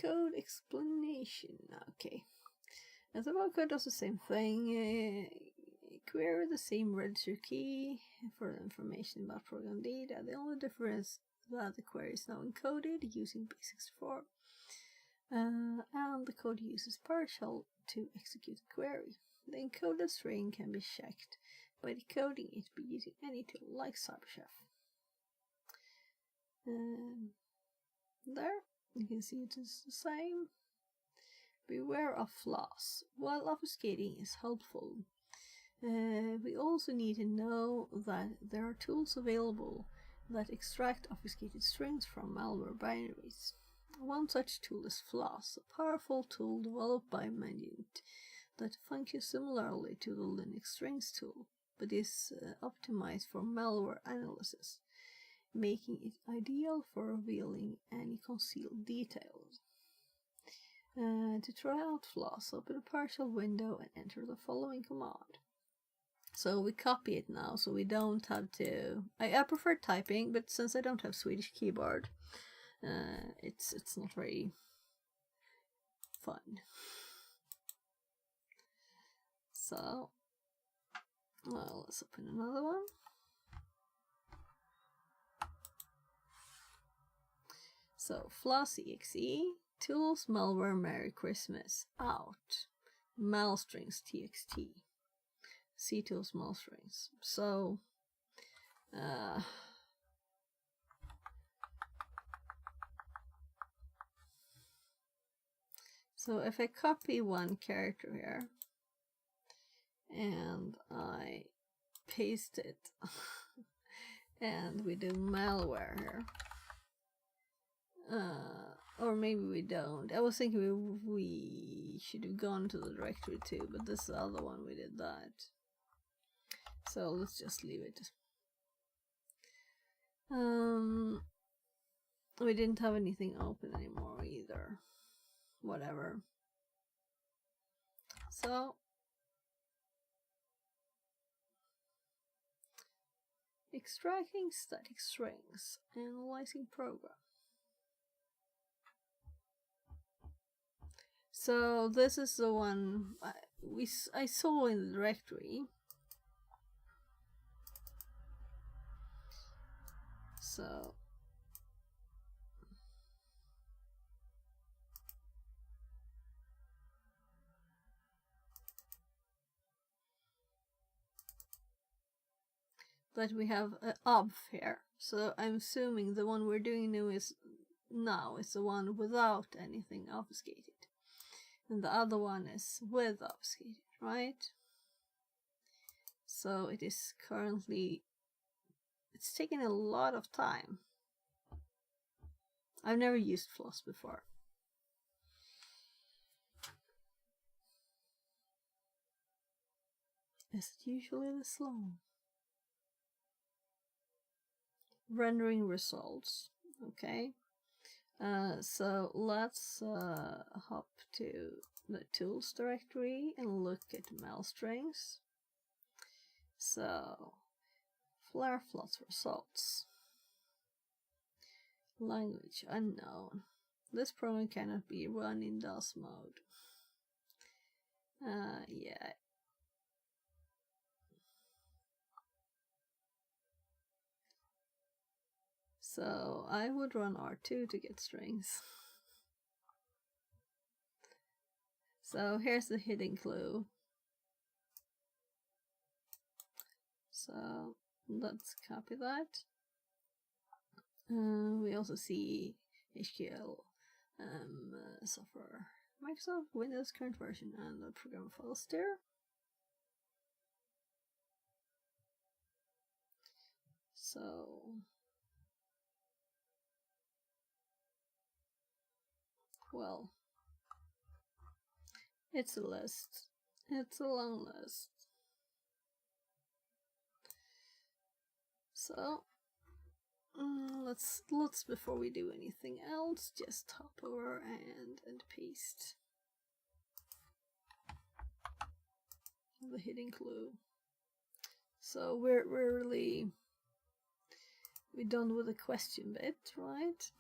Code explanation. Okay. And the code does the same thing. Query the same register key for the information about program data. The only difference is that the query is now encoded using base64. And the code uses PowerShell to execute the query. The encoded string can be checked by decoding it by using any tool like CyberChef. There, you can see it is the same. Beware of flaws. While obfuscating is helpful, we also need to know that there are tools available that extract obfuscated strings from malware binaries. One such tool is Floss, a powerful tool developed by Mandiant that functions similarly to the Linux strings tool, but is optimized for malware analysis, making it ideal for revealing any concealed details. To try out Floss, open a partial window and enter the following command. So we copy it now, so we don't have to... I prefer typing, but since I don't have Swedish keyboard, it's not very fun. So, well, let's open another one. So, Floss.exe, tools, malware, Merry Christmas, out. Malstrings.txt, ctools, malstrings. So, so if I copy one character here and I paste it and we do malware here, or maybe we don't. I was thinking we should have gone to the directory too, but this other one we did that. So let's just leave it. We didn't have anything open anymore either. Whatever. So extracting static strings, analyzing program. So this is the one I saw in the directory. So that we have an obf here. So I'm assuming the one we're doing now is the one without anything obfuscated. And the other one is with obfuscated, right? So it is currently, it's taking a lot of time. I've never used Floss before. Is it usually this slow? Rendering results. Okay. So let's hop to the tools directory and look at malstrings. So Flare.floss results. Language unknown. This program cannot be run in DOS mode. Yeah. So I would run R2 to get strings. So here's the hidden clue. So let's copy that. We also see HQL, software, Microsoft Windows current version, and the program files there. So well, it's a list. It's a long list. So let's before we do anything else, just hop over and paste the hidden clue. So we're done with the question bit, right?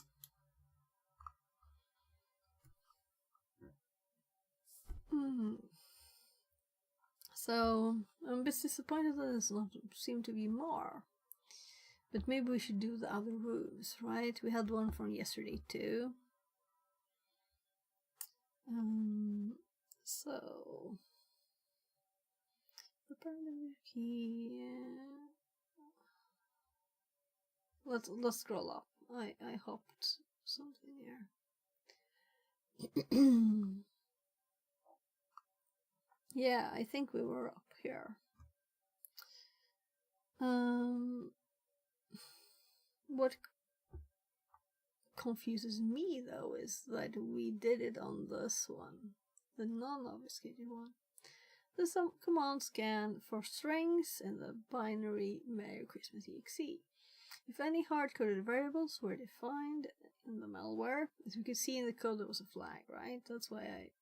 So I'm a bit disappointed that there's not seem to be more. But maybe we should do the other rooms, right? We had one from yesterday too. So let's scroll up. I hopped something here. Yeah, I think we were up here. What confuses me though is that we did it on this one, the non-obfuscated one. There's some command scan for strings in the binary Merry Christmas.exe. If any hard-coded variables were defined in the malware, as we could see in the code, there was a flag, right? That's why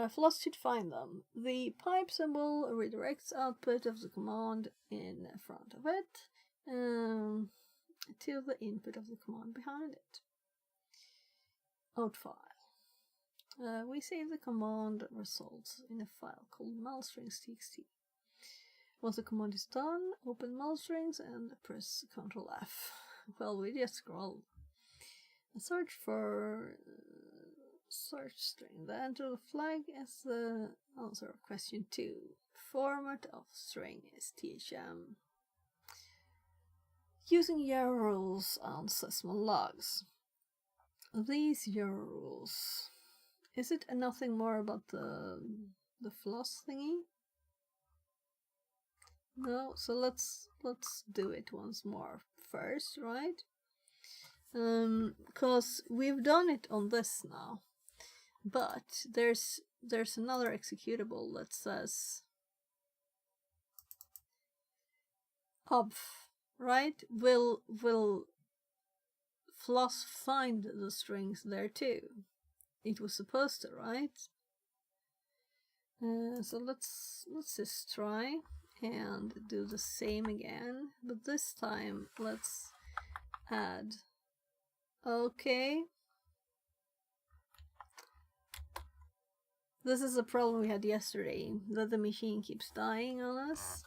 Floss should find them. The pipe symbol redirects output of the command in front of it. to the input of the command behind it. Out file. We save the command results in a file called malstrings.txt. Once the command is done, open malstrings and press Ctrl F. Well, we just scroll. Search for search string. Then enter the flag as the answer of question 2. Format of string is THM. Using yarrow rules and Sysmon logs. These yarrow rules. Is it nothing more about the floss thingy? No, so let's do it once more first, right? Because we've done it on this now, but there's another executable that says obf, right? Will floss find the strings there too? It was supposed to, right? So let's just try and do the same again, but this time let's add. Okay. This is a problem we had yesterday, that the machine keeps dying on us.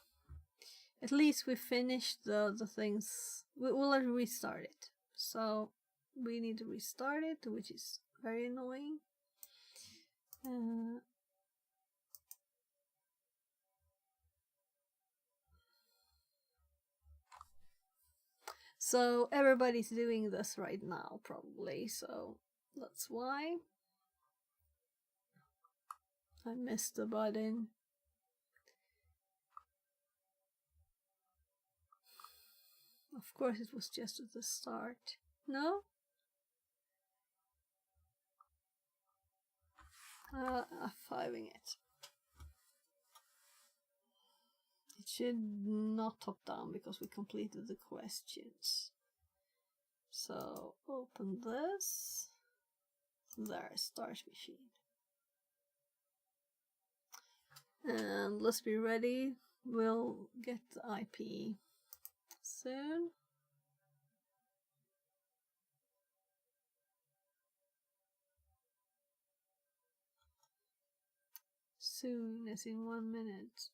At least we finished the things. We'll restart it. So we need to restart it, which is very annoying. So everybody's doing this right now, probably, so that's why. I missed the button. Of course it was just at the start. No? F5ing it. It should not top down because we completed the questions. So open this. There, start machine. And let's be ready. We'll get the IP soon. Soon as in 1 minute.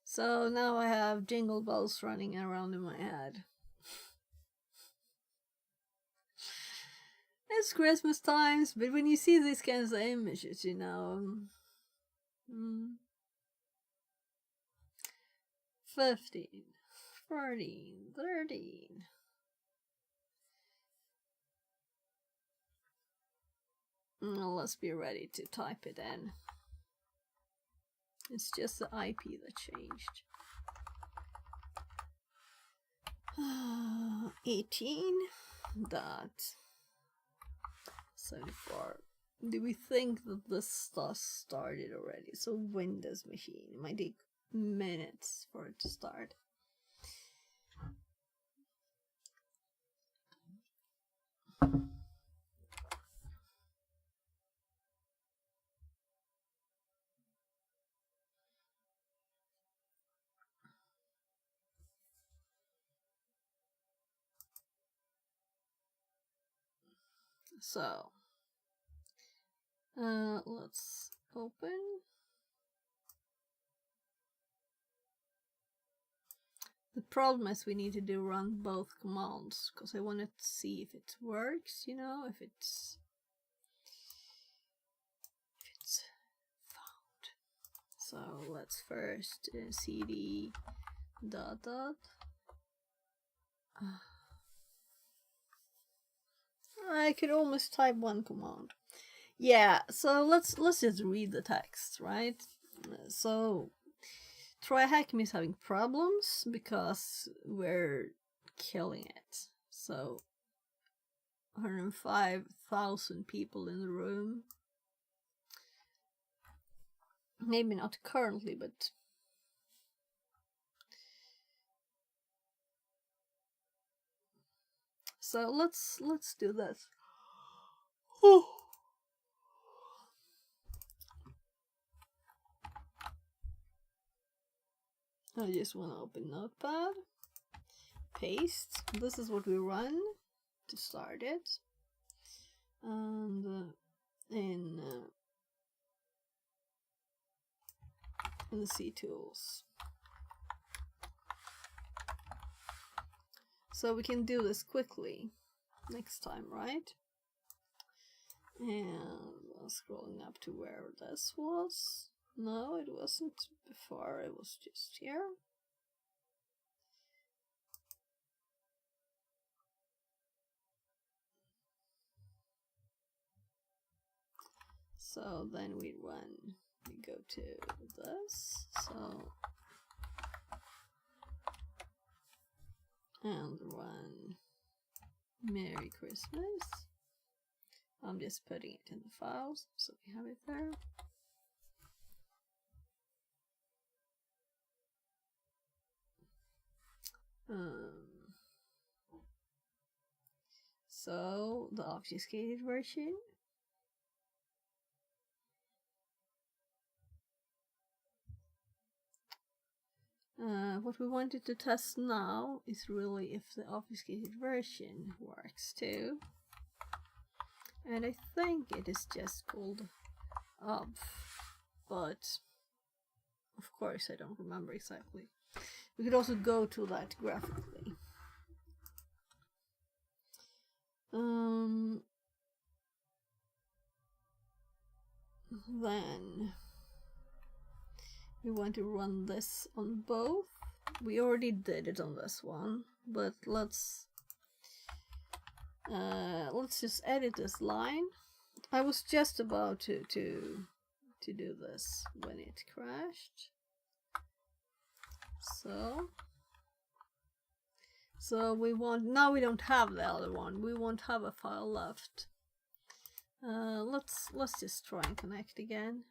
So now I have jingle bells running around in my head. It's Christmas times, but when you see these kinds of images, you know, 15, 14, 13. Well, let's be ready to type it in. It's just the IP that changed. 18.74. Do we think that this stuff started already? So Windows machine. It might take minutes for it to start. So, let's open. The problem is we need to run both commands because I wanted to see if it works, you know, if it's found. So let's first cd ... I could almost type one command. Yeah, so let's just read the text, right? So TryHackMe is having problems because we're killing it. So 105,000 people in the room. Maybe not currently, but So let's do this. I just want to open Notepad, paste. This is what we run to start it, and in the C tools. So we can do this quickly next time, right? And scrolling up to where this was. No, it wasn't before, it was just here. So then we go to this, so, and run Merry Christmas. I'm just putting it in the files, so we have it there. So the obfuscated version. What we wanted to test now is really if the obfuscated version works too. And I think it is just called obf, but of course I don't remember exactly. We could also go to that graphically. Then we want to run this on both. We already did it on this one, but let's just edit this line. I was just about to do this when it crashed. So we want, now we don't have the other one. We won't have a file left. Let's just try and connect again.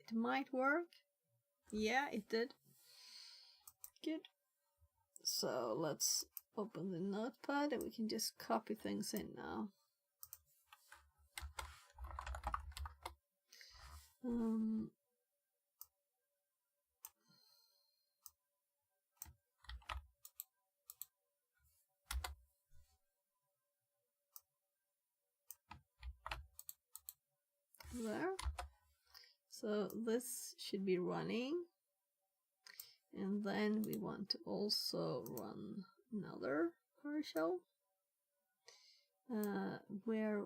It might work. Yeah, it did. Good. So let's open the notepad and we can just copy things in now. There. So this should be running, and then we want to also run another PowerShell where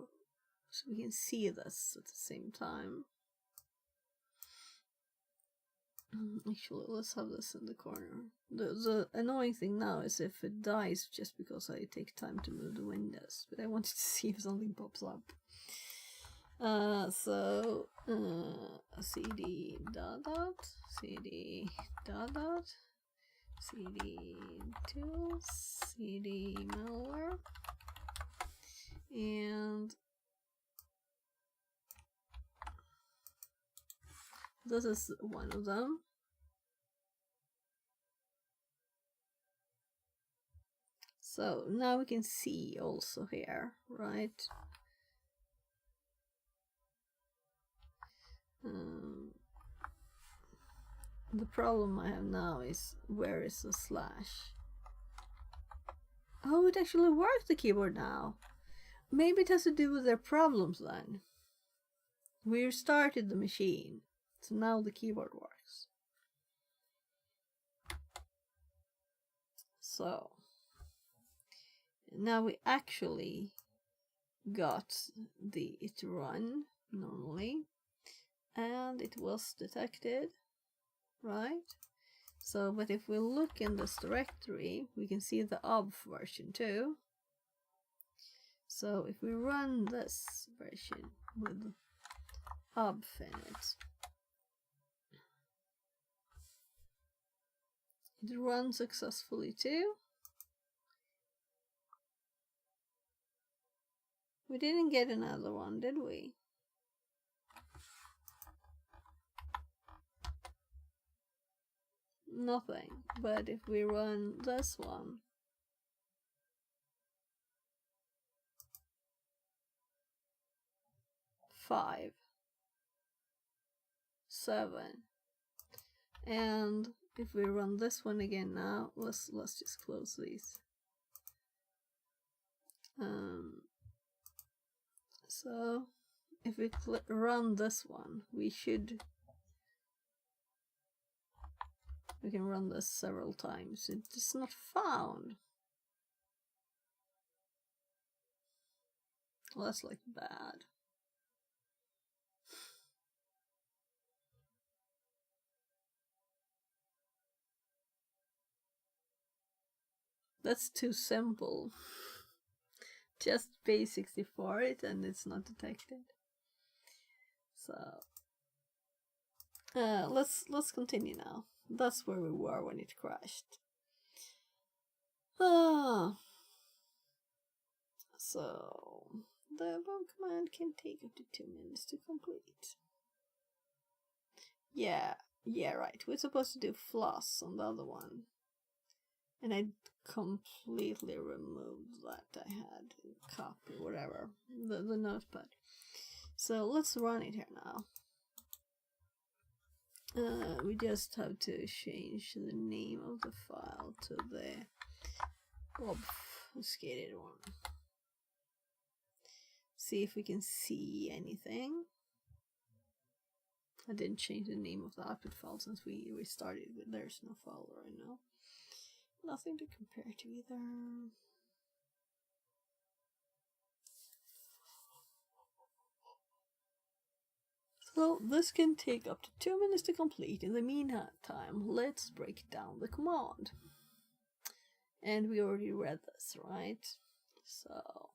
so we can see this at the same time. Actually, let's have this in the corner. The annoying thing now is if it dies just because I take time to move the windows, but I wanted to see if something pops up. cd cd tools cd malware, and this is one of them. So now we can see also here, right? The problem I have now is where is the slash? Oh, it actually works, the keyboard now. Maybe it has to do with their problems then. We restarted the machine, so now the keyboard works. So now we actually got it to run normally, and it was detected, right? So, but if we look in this directory, we can see the obf version too. So if we run this version with obf in it runs successfully too. We didn't get another one, did we? nothing. But if we run this one, five, 7, and if we run this one again now, let's just close these. So if we run this one, we can run this several times. It's not found. Well, that's like bad. That's too simple. Just base64 it and it's not detected. So let's continue now. That's where we were when it crashed. So the bomb command can take up to 2 minutes to complete. Yeah, right. We're supposed to do floss on the other one. And I completely removed that. I had copy, whatever, the notepad. So let's run it here now. We just have to change the name of the file to the obfuscated one. See if we can see anything. I didn't change the name of the output file since we restarted, but there's no file right now. Nothing to compare to either. So this can take up to 2 minutes to complete. In the meantime, let's break down the command. And we already read this, right? So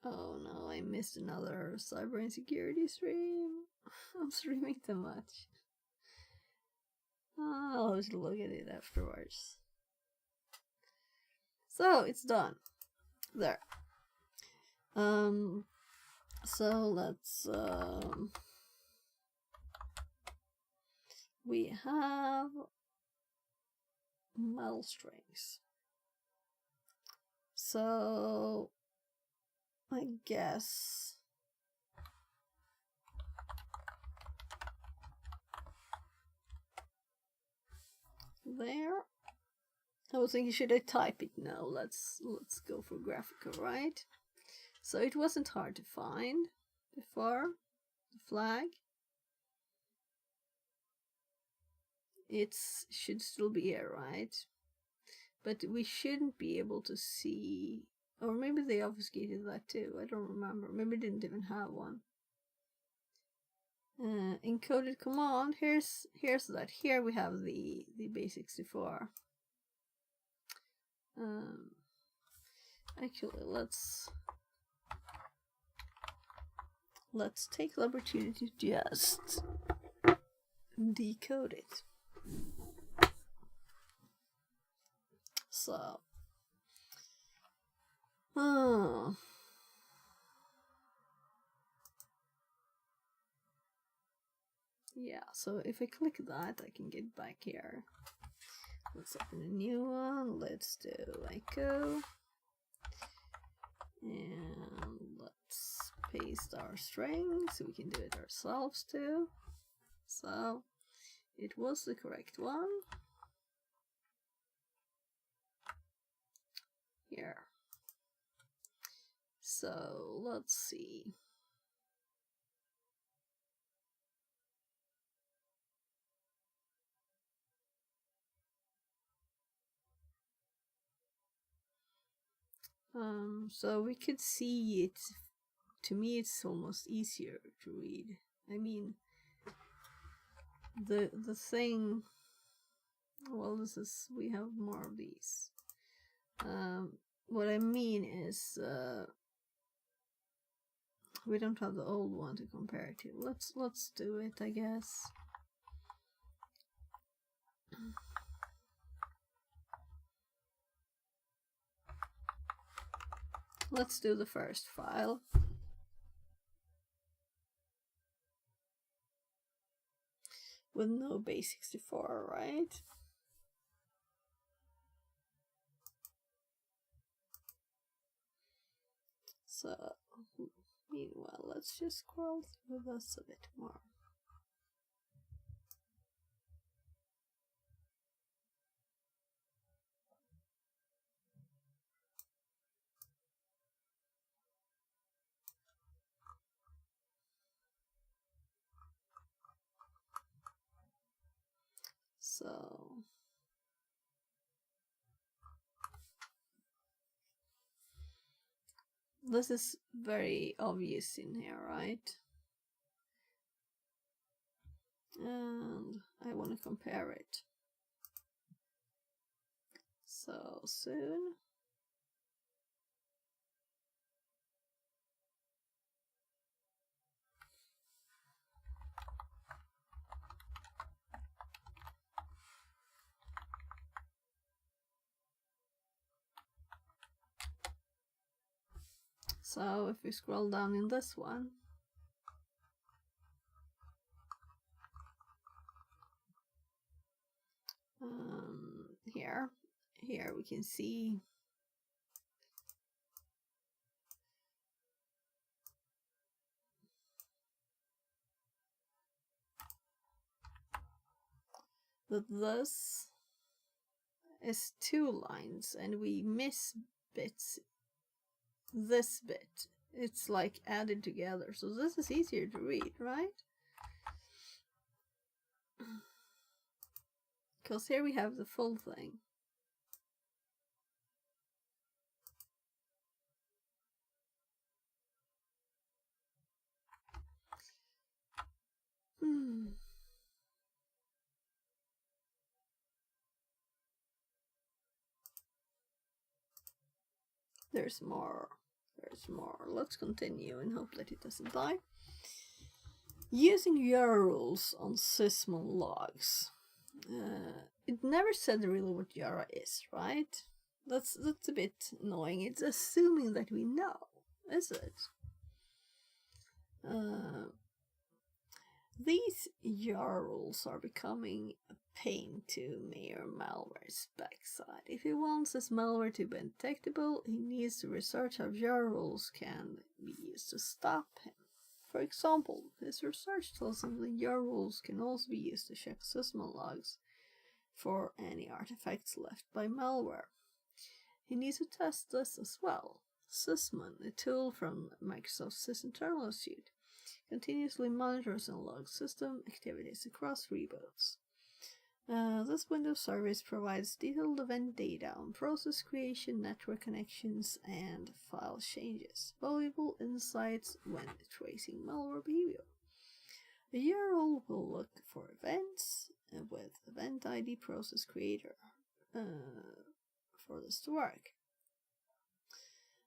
oh no, I missed another cyber insecurity stream. I'm streaming too much. I'll have to look at it afterwards. So it's done. There. So let's we have metal strings. So I guess there. I was thinking, should I type it? No, let's go for graphical, right? So it wasn't hard to find before the flag. It should still be here, right? But we shouldn't be able to see, or maybe they obfuscated that too. I don't remember. Maybe they didn't even have one. Encoded command. Here's that. Here we have the base64. Actually, let's take the opportunity to just decode it. So, yeah, so if I click that, I can get back here. Let's open a new one. Let's do echo. And let's paste our string so we can do it ourselves too. So, it was the correct one. Here. So, let's see. So we could see it. To me, it's almost easier to read. I mean, the thing. Well, we have more of these. What I mean is, we don't have the old one to compare it to. Let's do it, I guess. Let's do the first file. With no base64, right? So, meanwhile, let's just scroll through this a bit more. So, this is very obvious in here, right? And I want to compare it. So soon. So if we scroll down in this one, here we can see that this is 2 lines and we miss bits. This bit, it's like added together, so this is easier to read, right? Because here we have the full thing. There's more. There's more. Let's continue and hope that it doesn't die. Using Yara rules on sysmon logs. It never said really what Yara is, right? That's a bit annoying. It's assuming that we know, is it? These Yara rules are becoming a pain to Mayor Malware's backside. If he wants his malware to be undetectable, he needs to research how Yara rules can be used to stop him. For example, his research tells him that Yara rules can also be used to check sysmon logs for any artifacts left by malware. He needs to test this as well. Sysmon, a tool from Microsoft Sysinternal suite, continuously monitors and logs system activities across reboots. This Windows service provides detailed event data on process creation, network connections, and file changes. Valuable insights when tracing malware behavior. A URL will look for events with event ID process creator for this to work.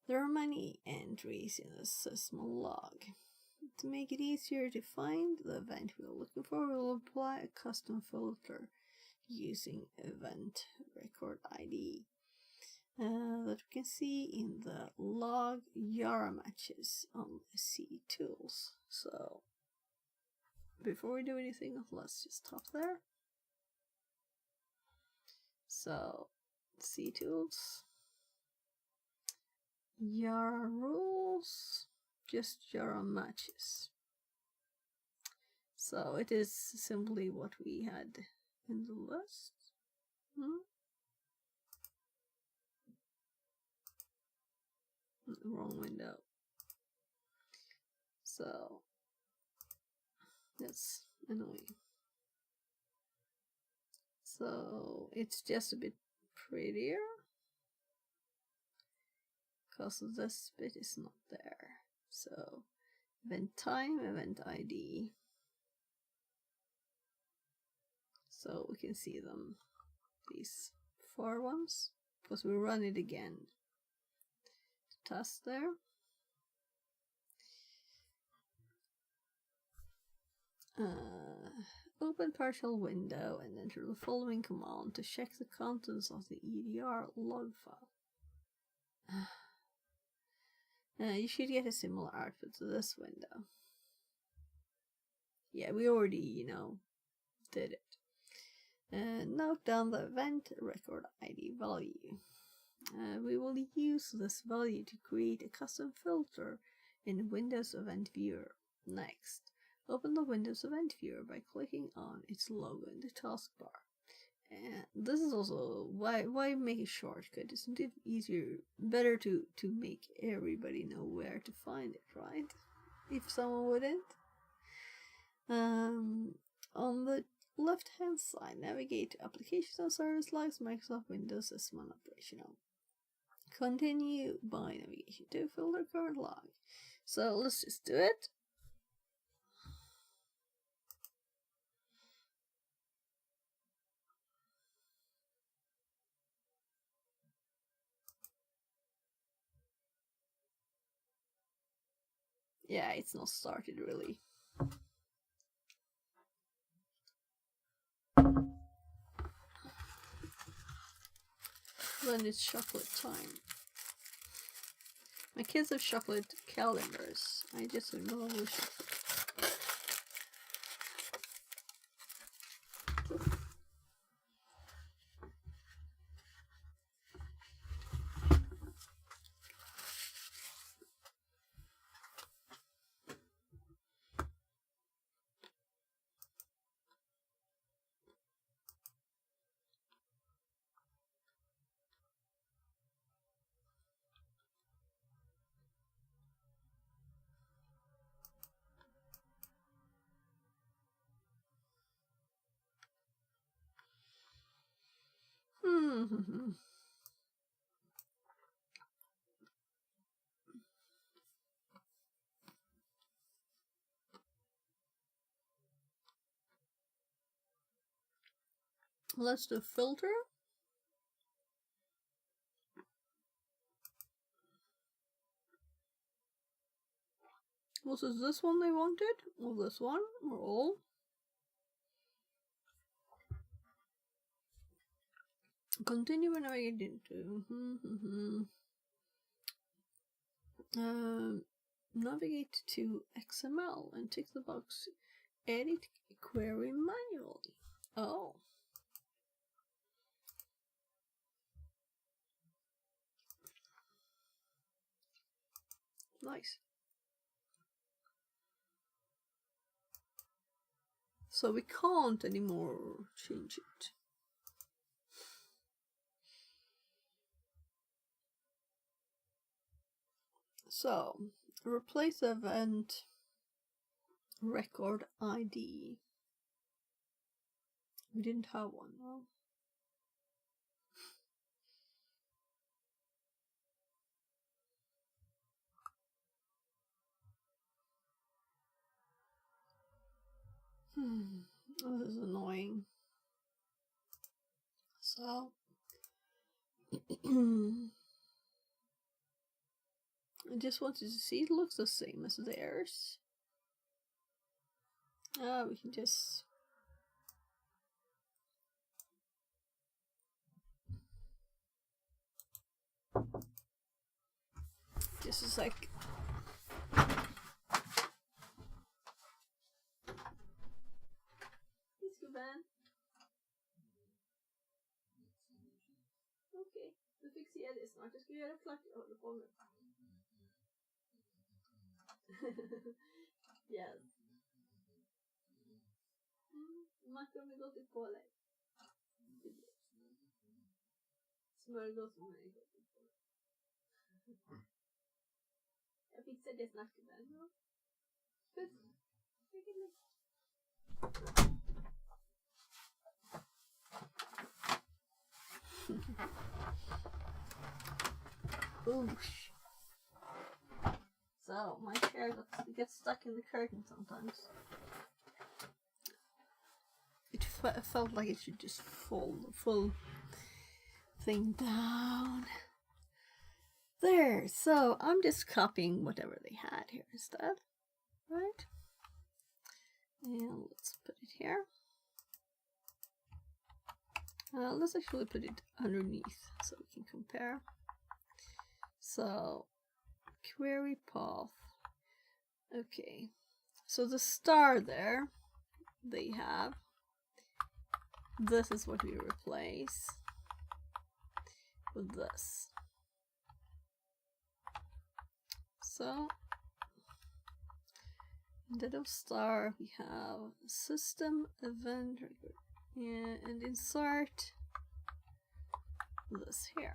There are many entries in the sysmon log. To make it easier to find the event we are looking for, we will apply a custom filter using event record ID that we can see in the log Yara matches on ctools. So before we do anything, let's just stop there. So ctools, Yara rules, just Yara matches. So it is simply what we had in the list. Wrong window. So that's annoying. So it's just a bit prettier because this bit is not there. So event time, event ID. So we can see them, these 4 ones, because we run it again to test there. Open partial window and enter the following command to check the contents of the EDR log file. You should get a similar output to this window. Yeah, we already, did it. Note down the event record ID value. We will use this value to create a custom filter in Windows Event Viewer. Next, open the Windows Event Viewer by clicking on its logo in the taskbar. And this is also why make a shortcut? Isn't it better to make everybody know where to find it, right? If someone wouldn't. On the left-hand side, navigate to Applications and Service Lives, Microsoft Windows S1 Operational. Continue by navigation to Filter Current Log. So let's just do it. Yeah, it's not started really. Then it's chocolate time. My kids have chocolate calendars. I just have normal chocolate. Let's do filter. Was it this one they wanted? Or this one? Or all? Continue when I get into. Navigate to XML and tick the box Edit Query Manually. Oh. Nice. So we can't anymore change it. So, replace event record ID. We didn't have one, no? This is annoying. So, I just wanted to see it looks the same as theirs. We can just a sec. Ben. Okej, du fick se det snart. Jag ska göra klart jag håller på med. Yes. Man kommer gå till pålägg. Smörgås som är gott till pålägg. Jag fixar det snart, Ben. Puss. Oosh. So my chair gets stuck in the curtain sometimes. It felt like it should just fall the full thing down. There. So I'm just copying whatever they had here instead, right? And let's put it here. Let's actually put it underneath so we can compare. So, query path. Okay, so the star there, they have. This is what we replace with this. So, instead of star, we have system event record, and insert this here.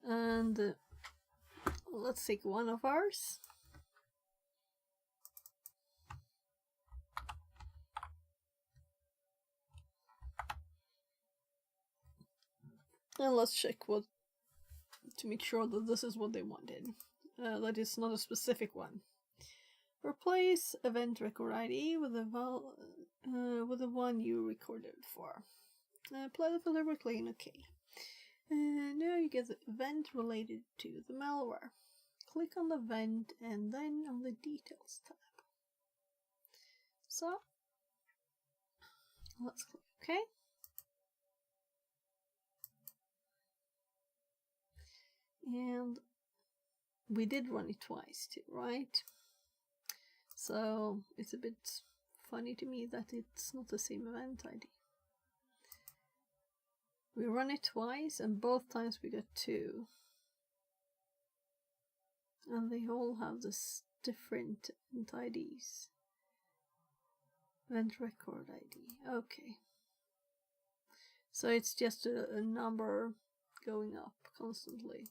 And let's take one of ours. And let's check what to make sure that this is what they wanted. That is not a specific one. Replace event record ID with the one you recorded for. Apply the filter by clicking OK. And now you get the event related to the malware. Click on the event and then on the details tab. So let's click OK. And we did run it twice too, right? So it's a bit funny to me that it's not the same event ID. We run it twice and both times we got 2. And they all have this different event IDs. Event record ID. Okay. So it's just a number going up constantly.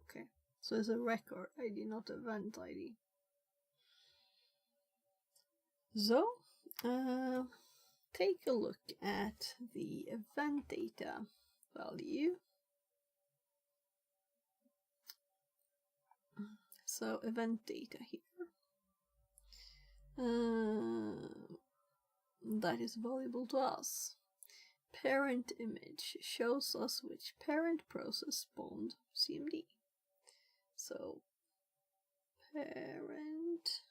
Okay. So it's a record ID, not event ID. So, take a look at the event data value. So, event data here. That is valuable to us. Parent image shows us which parent process spawned CMD. So, parent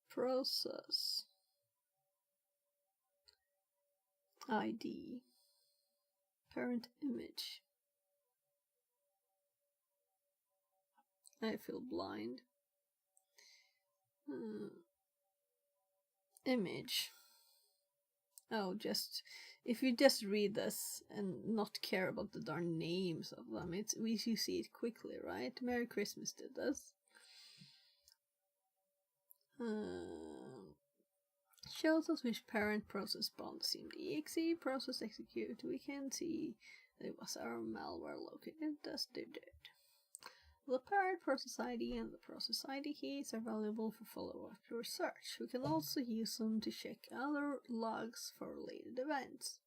process ID, parent image. I feel blind. Image. Oh, just if you just read this and not care about the darn names of them, you see it quickly, right? Merry Christmas did this. Shows us which parent process spawned CMD.exe process execute. We can see that it was our malware located as did it. The parent process ID and the process ID keys are valuable for follow-up research. We can also use them to check other logs for related events.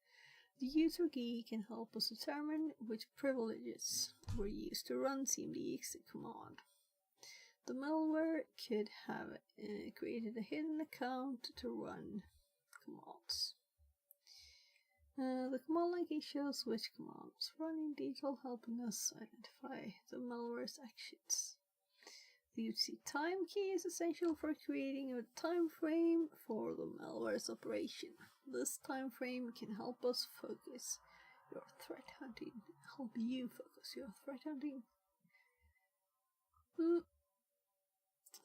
The user key can help us determine which privileges were used to run CMD.exe command. The malware could have created a hidden account to run commands. The command line key shows which command was run in detail, helping us identify the malware's actions. The UTC time key is essential for creating a time frame for the malware's operation. This time frame can help us focus your threat hunting. Help you focus your threat hunting.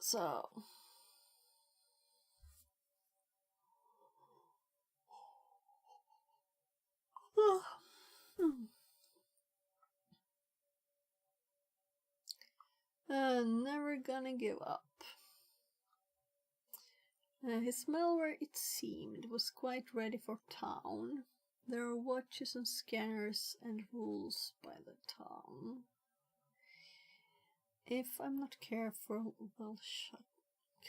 So, never gonna give up. His malware, it seemed, was quite ready for town. There are watches and scanners and rules by the town. If I'm not careful, they'll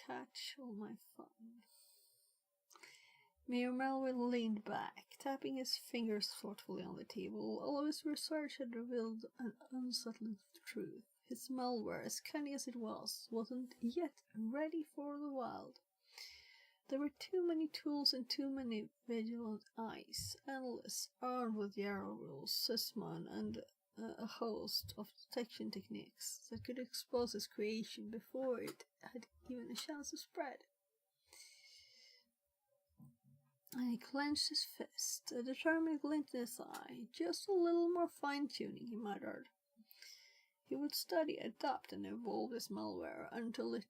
catch all my fun. Mayor Melville leaned back, tapping his fingers thoughtfully on the table. All of his research had revealed an unsettling truth. His malware, as cunning as it was, wasn't yet ready for the wild. There were too many tools and too many vigilant eyes. Analysts armed with Yarrow rules, Sysmon, and a host of detection techniques that could expose his creation before it had even a chance to spread. And he clenched his fist, a determined glint in his eye. Just a little more fine-tuning, he muttered. He would study, adapt, and evolve his malware until it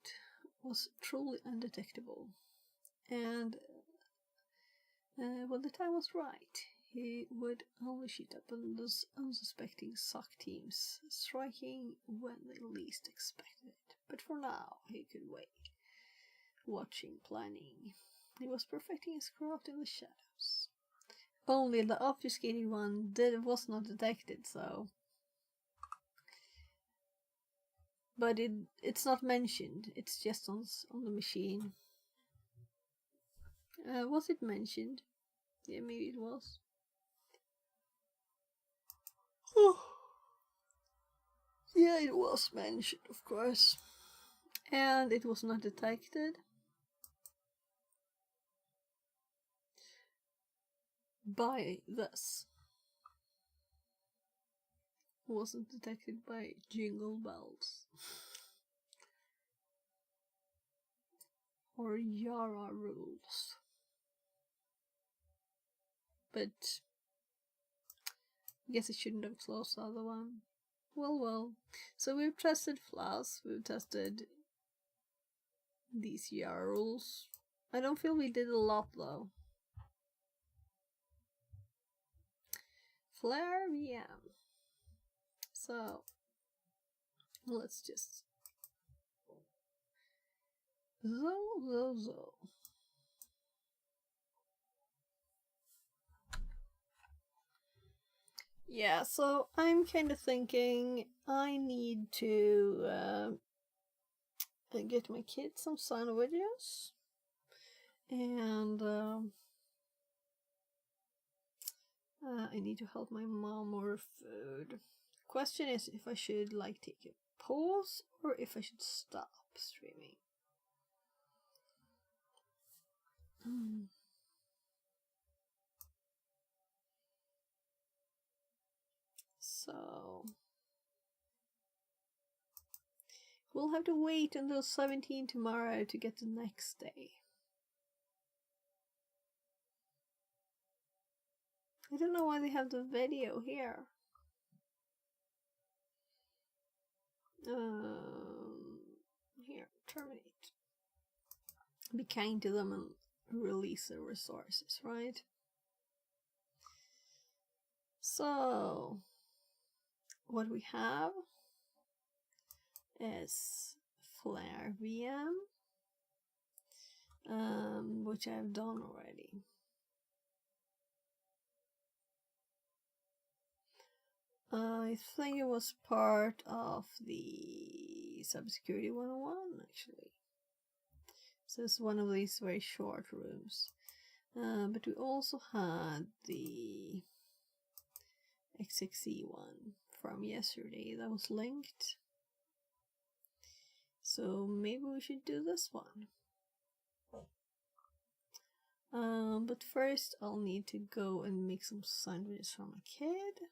was truly undetectable. And when the time was right, he would unleash it upon those unsuspecting SOC teams, striking when they least expected it. But for now, he could wait, watching, planning. He was perfecting his craft in the shadows. Only the obfuscated one was not detected, so... But it's not mentioned, it's just on the machine. Was it mentioned? Yeah, maybe it was. Yeah, it was mentioned, of course. And it was not detected. By this. Wasn't detected by Jingle Bells. Or Yara rules. But I guess it shouldn't have closed the other one. Well. So we've tested Flask, we've tested these Yara rules. I don't feel we did a lot though. Flare VM. So let's just zo. Yeah, so I'm kind of thinking I need to get my kids some sandwiches, and I need to help my mom order food. Question is if I should like take a pause or if I should stop streaming. So we'll have to wait until 17 tomorrow to get the next day. I don't know why they have the video here. Here, terminate. Be kind to them and release their resources, right? So, what we have is Flare VM, which I've done already. I think it was part of the Cybersecurity 101, actually. So it's one of these very short rooms. But we also had the XXE one from yesterday that was linked. So maybe we should do this one. But first I'll need to go and make some sandwiches for my kid.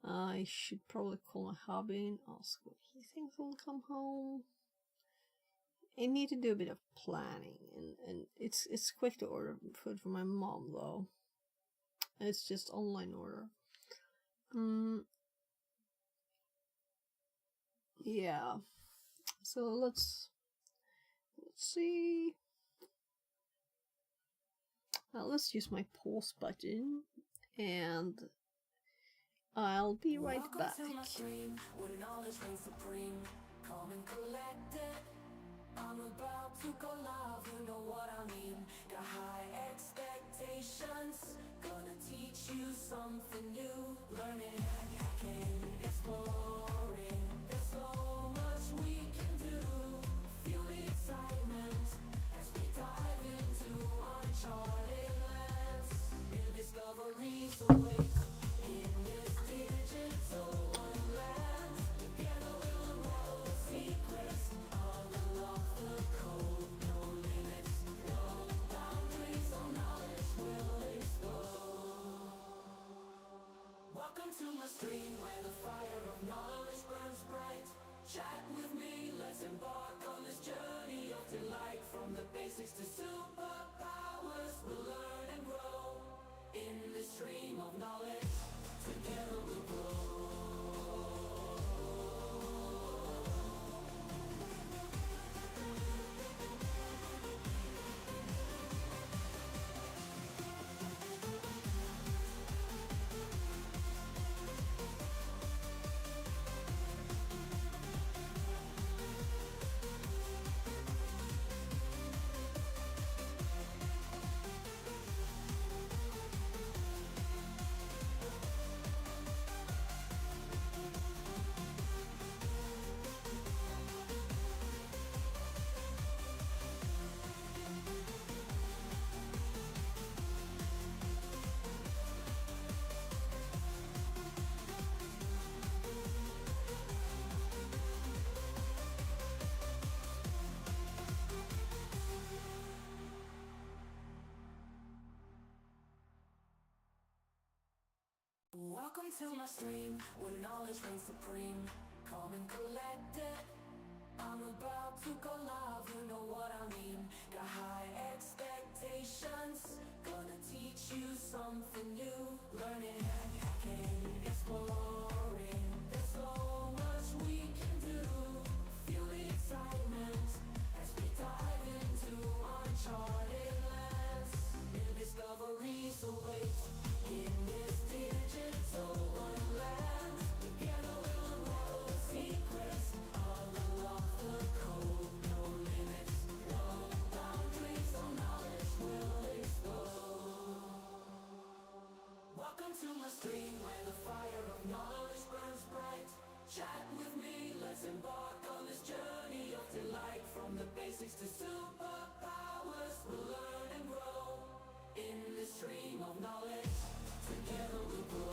I should probably call my hubby and ask when he thinks he'll come home. I need to do a bit of planning, and it's quick to order food for my mom though. It's just online order. Yeah. So let's see. Let's use my pause button, and I'll be right back. Welcome to my dream, where knowledge reigns supreme. Calm and collected, I'm about to go live, you know what I mean. Got high expectations, gonna teach you something new. Learning, hacking, exploring, there's so much we can do. Feel the excitement as we dive into uncharted lands. New discoveries await in this digital wonderland. Together we'll unravel the secrets, unlock the code. No limits, no boundaries, all knowledge will explode. Welcome to my my stream where the fire of knowledge burns bright. Chat with me, let's embark on this journey of delight. From the basics to superpowers, we'll learn and grow. In this stream of knowledge, together we'll grow. Welcome to my stream, where knowledge reigns supreme. Calm and collected, I'm about to go live, you know what I mean. Got high expectations, gonna teach you something new. Learning, hacking, exploring, there's so much we can do. Feel the excitement as we dive into uncharted lands. New discoveries await in this digital wonderland. Together we'll unravel the secrets, all unlock the code. No limits, no boundaries, no knowledge will explode. Welcome to my stream where the fire of knowledge burns bright. Chat with me, let's embark on this journey of delight. From the basics to superpowers, we'll learn and grow. In this stream of knowledge, together we'll grow.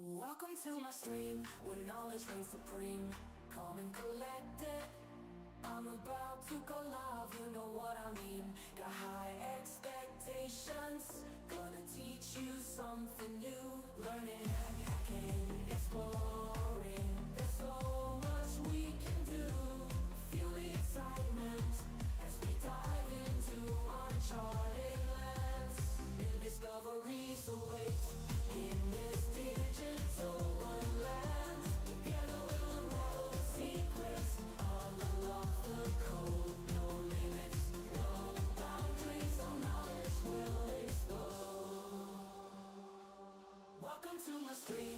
Welcome to my stream, where knowledge reigns supreme. Calm and collected, I'm about to go live, you know what I mean. Got high expectations, gonna teach you something new. Learning, hacking, exploring, there's so much we can do. Feel the excitement as we dive into uncharted lands. New discoveries await in this digital wonderland. Together we'll unravel the secrets, all unlock the code. No limits, no boundaries, no knowledge will explode. Welcome to my stream.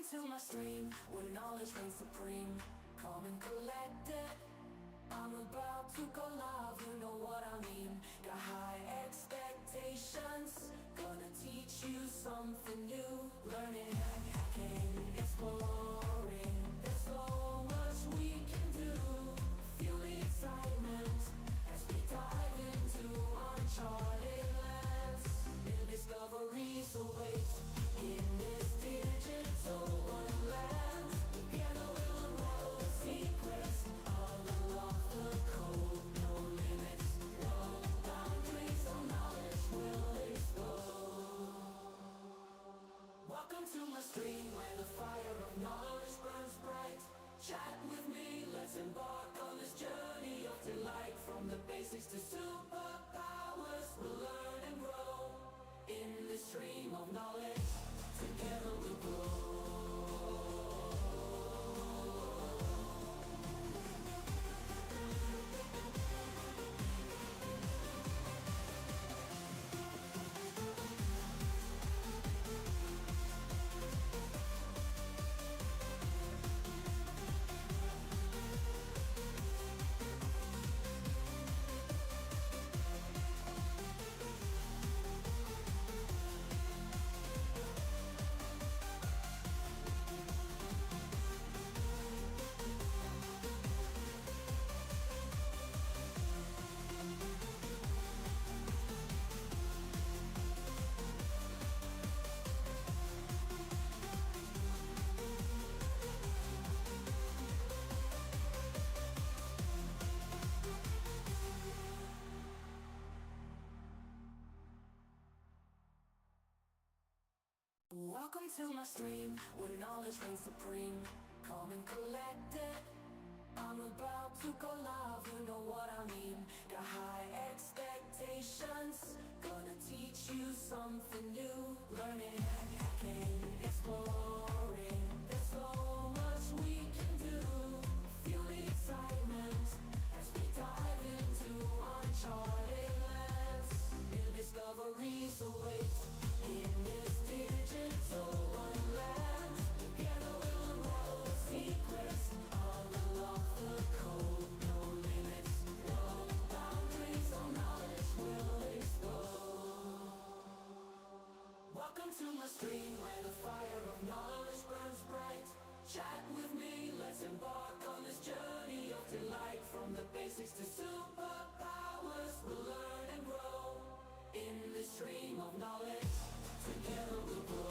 to my stream, where knowledge reigns supreme. Calm and collected, I'm about to go live, you know what I mean. Got high expectations, gonna teach you something new. Learning, hacking, exploring, there's so much we can do. Feel the excitement as we dive into uncharted lands. New discoveries await in this digital wonderland. Together we'll unravel the secrets, unlock the code, no limits, no boundaries, so knowledge will explode. Welcome to my stream, where the fire of knowledge burns bright. Chat with me, let's embark on this journey of delight. From the basics to superpowers, we'll learn and grow. In this stream of knowledge, together we'll grow. Welcome to my stream, where knowledge reigns supreme. Calm and collected, I'm about to go live, you know what I mean. Got high expectations, gonna teach you something new. Learning, hacking, exploring, there's so much we can do. Feel the excitement as we dive into uncharted lands. New discoveries await in this digital wonderland. Together we'll unravel the secrets, unlock the code, no limits, no boundaries, so knowledge will explode. Welcome to my stream, where the fire of knowledge burns bright. Chat with me, let's embark on this journey of delight. From the basics to superpowers, we'll learn and grow. In this stream of knowledge, together we'll grow.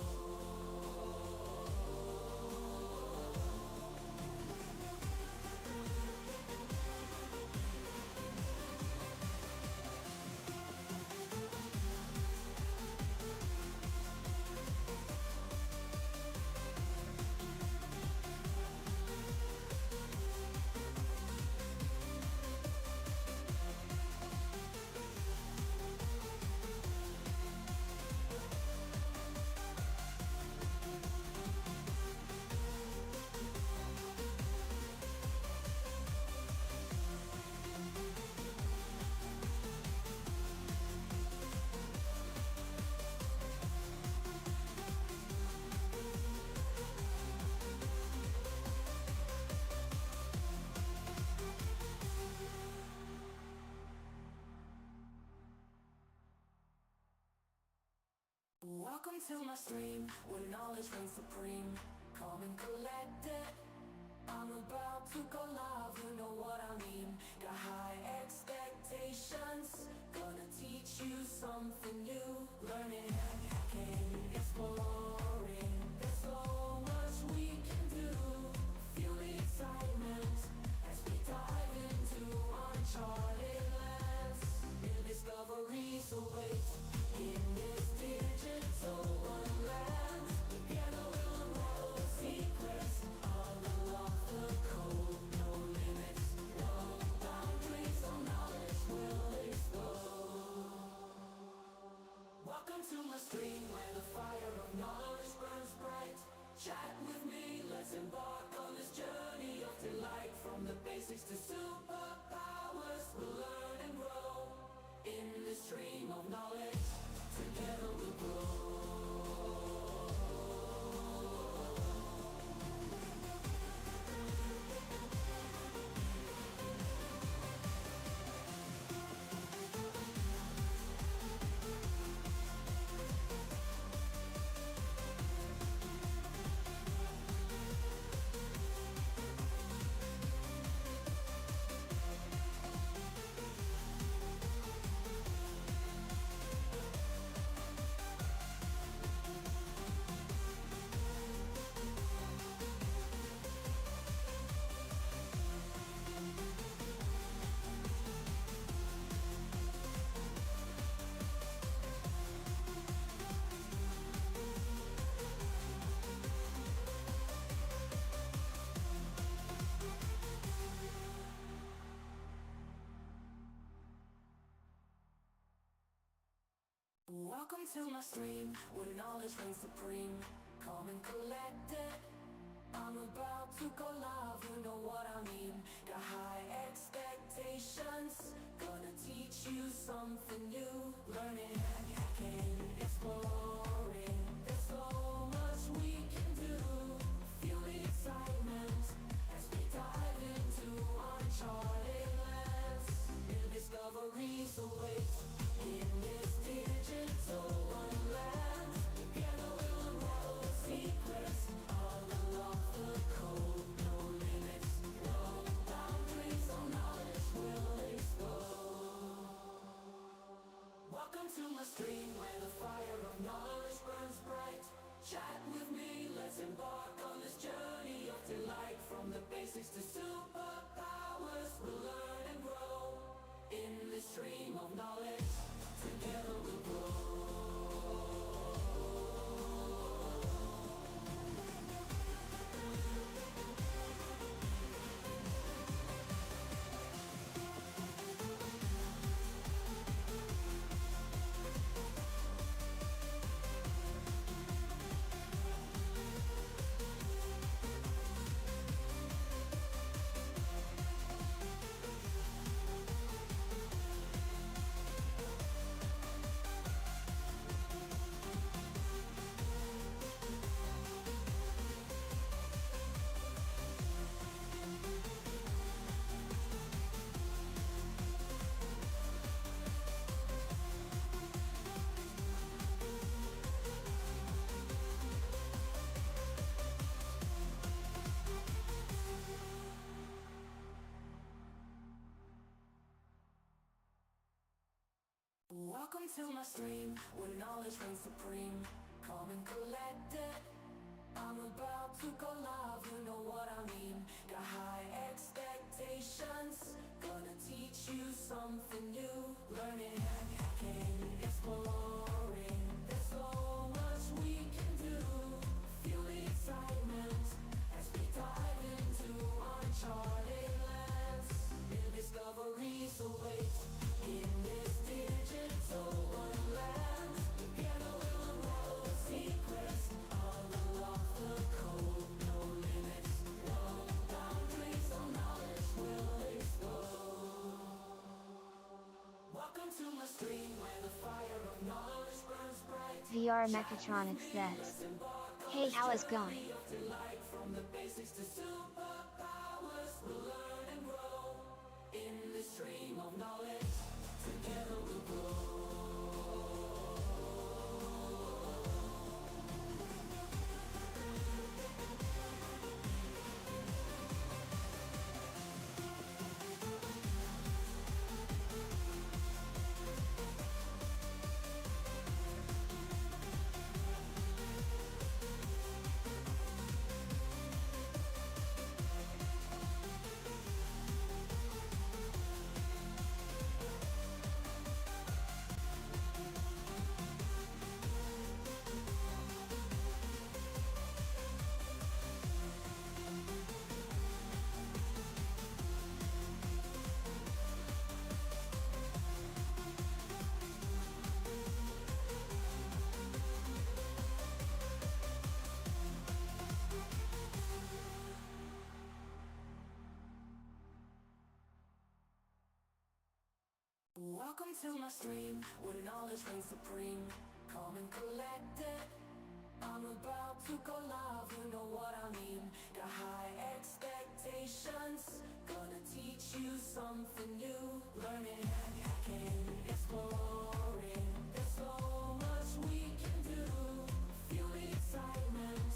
Welcome to my stream, where knowledge reigns supreme. Calm and collected, I'm about to go live, you know what I mean. Got high expectations, gonna teach you something new. Learning, hacking, exploring, there's so much we can do. Feel the excitement as we dive into uncharted lands. New discoveries await in this digital wonderland. Together we'll unravel the secrets, unlock the code, no limits, no boundaries, so knowledge will explode. Welcome to my stream, where the fire of knowledge burns bright. Chat with me, let's embark on this journey of delight. From the basics to superpowers, we'll learn and grow. In this stream of knowledge, together we'll grow. to my stream, where knowledge reigns supreme. Calm and collected, I'm about to go live, you know what I mean. Got high expectations, gonna teach you something new. Learning, hacking, exploring, there's so much we can do. Feel the excitement as we dive into uncharted lands. New discoveries await in this digital wonderland. Together we'll unravel the secrets, all unlock the code. No limits, no boundaries, no knowledge will explode. Welcome to my stream, where the fire of knowledge burns bright. Chat with me, let's embark on this journey of delight. From the basics to superpowers, we'll learn and grow. In this stream of knowledge, together we'll grow. Welcome to my stream, where knowledge reigns supreme. Calm and collected, I'm about to go live, you know what I mean. Got high expectations, gonna teach you something new. Learning, hacking, exploring, there's so much we can do. Feel the excitement as we dive into uncharted lands. New discoveries await in this digital wonderland. Together we'll unravel the secrets, all unlock the code. No limits, no boundaries, no knowledge will explode. Welcome to my stream, where the fire of knowledge burns bright. VR Mechatronics says, "Hey, how is going?" Delight from the basics to superpowers, we'll learn and grow. In this stream of knowledge, together we'll grow. Welcome to my stream, where knowledge reigns supreme. Calm and collected, I'm about to go live, you know what I mean. Got high expectations, gonna teach you something new. Learning, hacking, exploring, there's so much we can do. Feel the excitement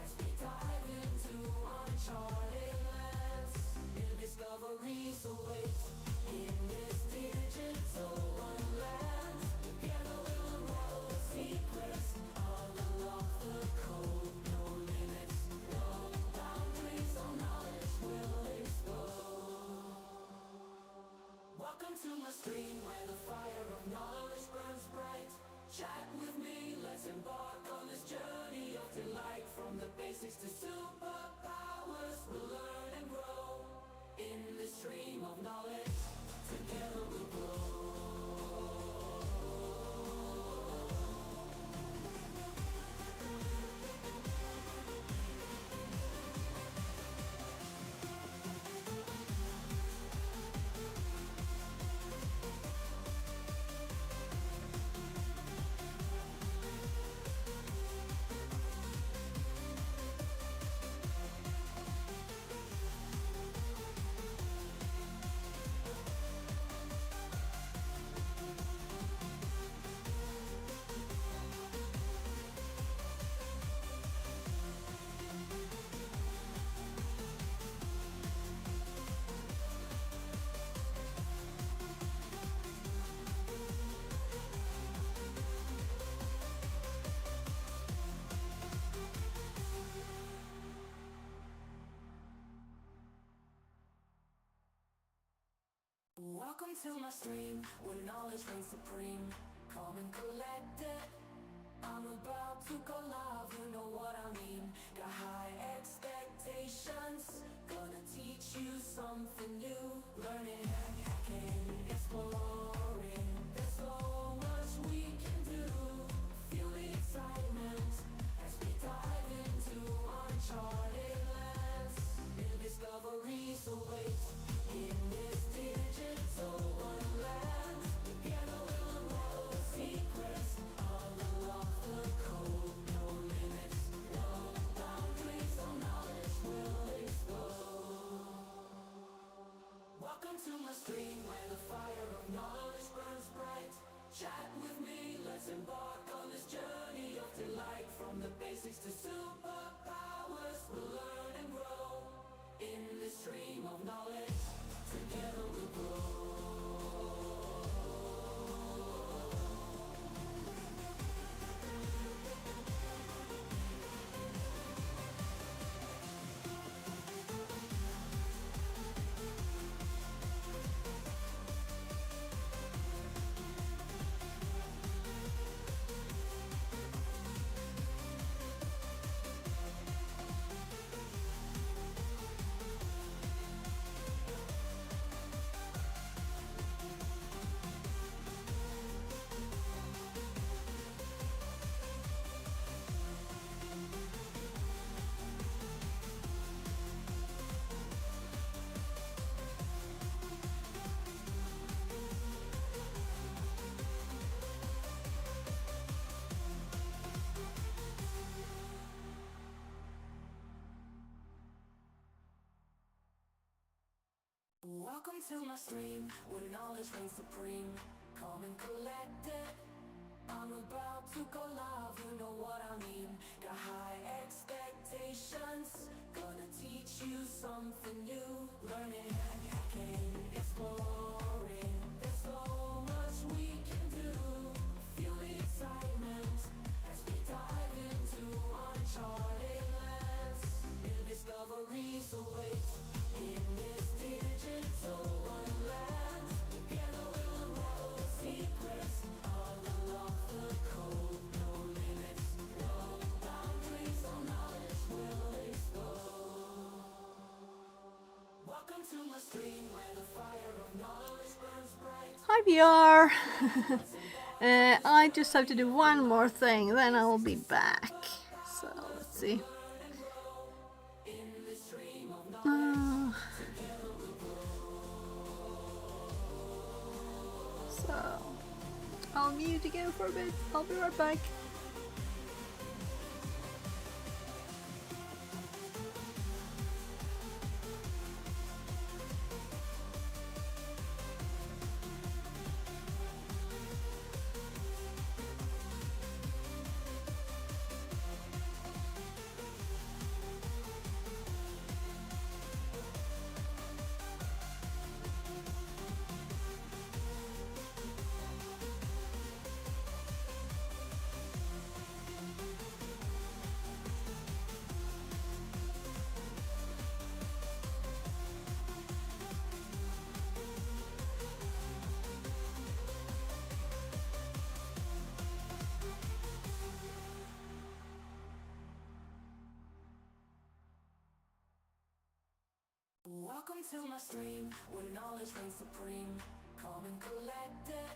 as we dive into uncharted lands. New discoveries await in this digital wonderland. Together we'll unravel the secrets, all unlock the code. No limits, no boundaries, no knowledge will explode. Welcome to my stream, where knowledge reigns supreme. Calm and collected, I'm about to go live, you know what I mean. Got high expectations, gonna teach you something new. Learning, hacking, exploring, there's so much we can do. Feel the excitement as we dive into uncharted lands. New discoveries await in this digital wonderland. Together we'll unravel the secrets, unlock the code. No limits, no boundaries, no knowledge will explode. Welcome to my stream, where the fire of knowledge burns bright. Chat with me, let's embark on this journey of delight. From the basics to superpowers, we'll learn and grow. In this stream of knowledge, together we'll grow. Welcome to my stream, where knowledge reigns supreme. Calm and collected, I'm about to go live, you know what I mean. Got high expectations, gonna teach you something new. Learning, hacking, exploring, there's so much we can do. Feel the excitement as we dive into uncharted lands. New discoveries await in this digital wonderland. Together we'll unravel the secrets, unlock the code. No limits, no boundaries, no knowledge will explode. Welcome to my stream, where the fire of knowledge burns bright. Hi VR. I just have to do one more thing, then I'll be back. So let's see. So I'll mute again for a bit. I'll be right back. Welcome to my stream, where knowledge reigns supreme. Calm and collected,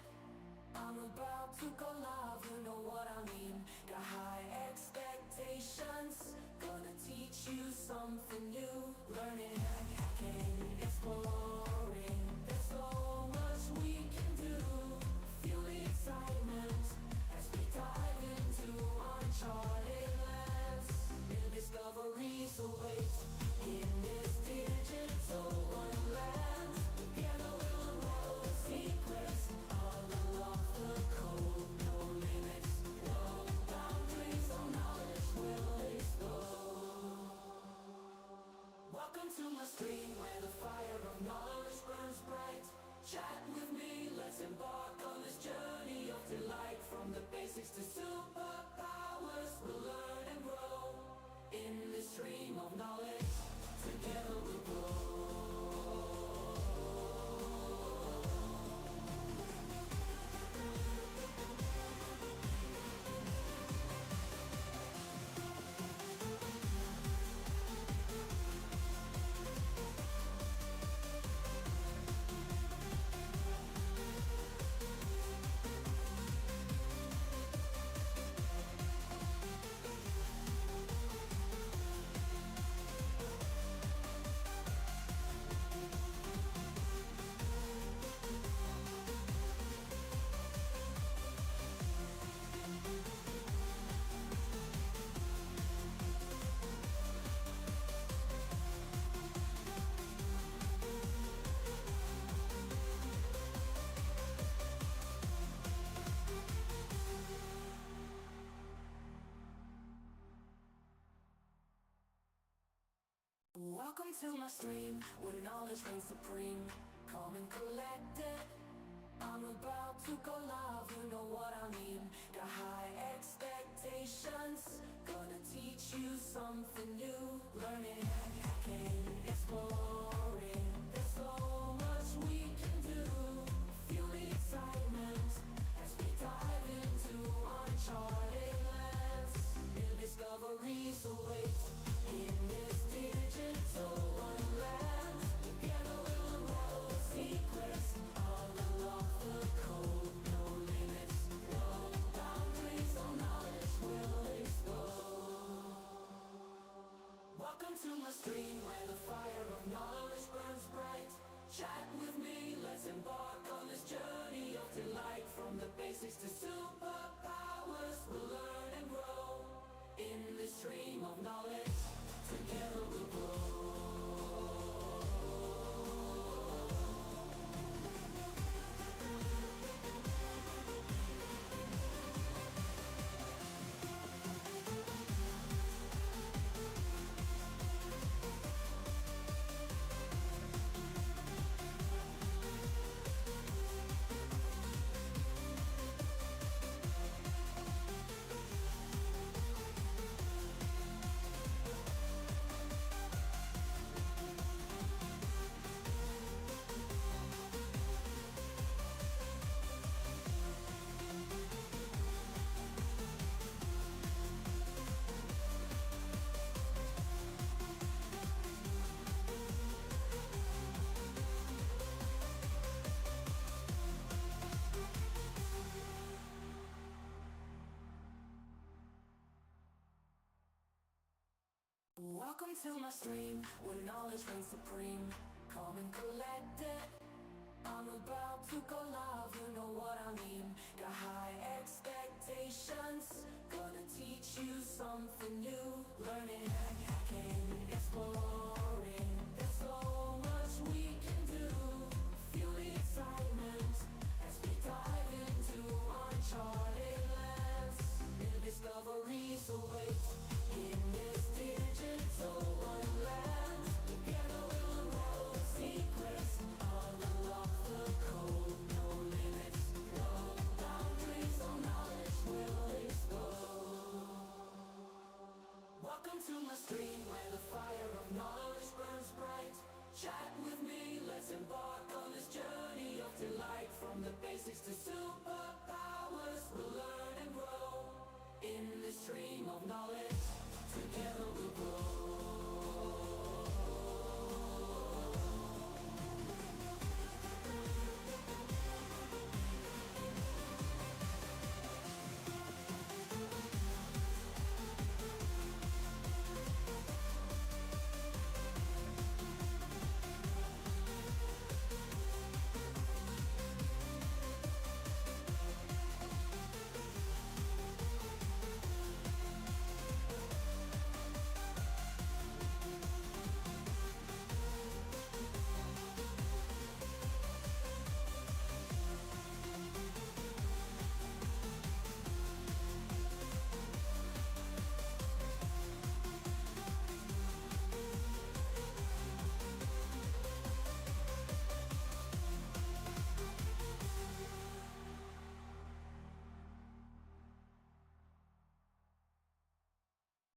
I'm about to go live, you know what I mean. Got high expectations, gonna teach you something new. Learning, hacking, exploring, there's so much we can do. Feel the excitement as we dive into uncharted lands. New discoveries await in this digital wonderland. Together we'll unravel the secrets, unlock the code. No limits, no boundaries, no knowledge will explode. Welcome to my stream, where the fire of knowledge burns bright. Chat with me, let's embark on this journey of delight. From the basics to superpowers, we'll learn and grow. In this stream of knowledge, together we'll grow. Welcome to my stream, where knowledge reigns supreme. Calm and collected, I'm about to go live, you know what I mean. Got high expectations, gonna teach you something new. Learning, hacking, exploring, there's so much we can do. Feel the excitement as we dive into uncharted lands. New discoveries await in this digital wonderland. Together we'll unravel the secrets, unlock the code. No limits, no boundaries, no knowledge will explode. Welcome to my stream, where the fire of knowledge burns bright. Chat with me, let's embark on this journey of delight. From the basics to superpowers, we'll learn and grow. In this stream of knowledge, together we'll grow. Welcome to my stream, where knowledge reigns supreme. Calm and collected, I'm about to go live, you know what I mean. Got high expectations, gonna teach you something new. Learning, hacking, exploring, there's so much we can do. Feel the excitement as we dive into uncharted lands. New discoveries await in this digital wonderland. Together we'll unravel the secrets, unlock the code. No limits, no boundaries, no knowledge will explode. Welcome to my stream, where the fire of knowledge burns bright. Chat with me, let's embark on this journey of delight. From the basics to superpowers, we'll learn and grow. In this stream of knowledge, together we'll grow.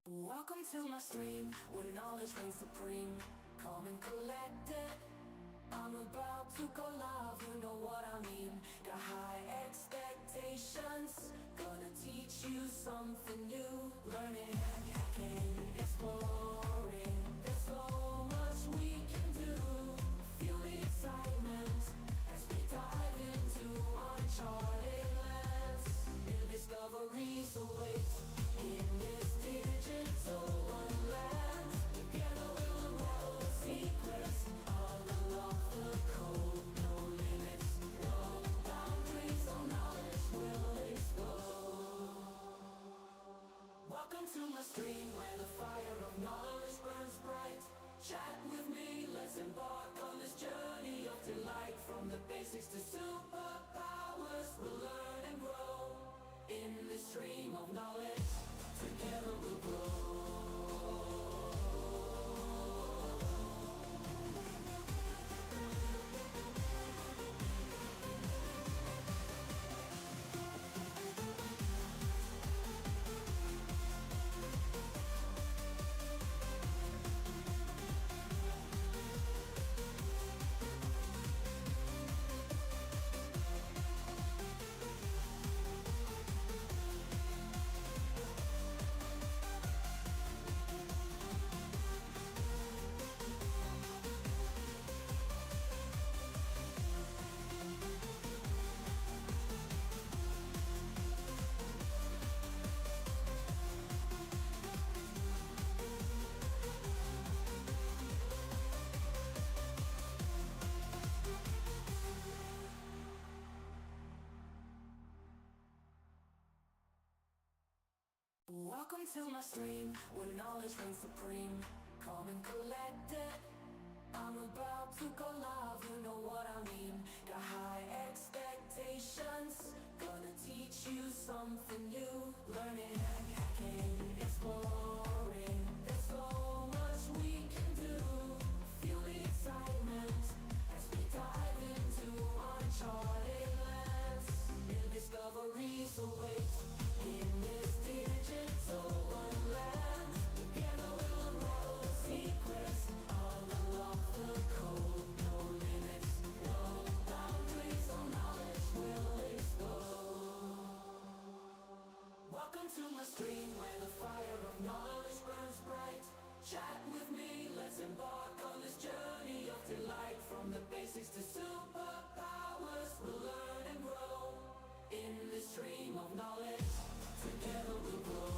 Welcome to my stream, where knowledge reigns supreme. Calm and collected, I'm about to go live, you know what I mean. Got high expectations, gonna teach you something new. Learning, hacking, exploring, there's so much we can do. Feel the excitement as we dive into uncharted lands. New discoveries await in this digital wonderland. Together we'll unravel the secrets, unlock the code. No limits, no boundaries, no knowledge will explode. Welcome to my stream, where the fire of knowledge burns bright. to my stream, where knowledge reigns supreme. Calm and collected, I'm about to go live, you know what I mean. Got high expectations, gonna teach you something new. Learning, hacking, exploring, there's so much we can do. Feel the excitement as we dive into uncharted lands. New discoveries await in this digital wonderland. Together we'll unravel the secrets, unlock the code. No limits, no boundaries, all knowledge will explode. Welcome to my stream, where the fire of knowledge burns bright. Chat with me, let's embark on this journey of delight. From the basics to superpowers, we'll learn and grow. In this stream of knowledge, together we'll grow.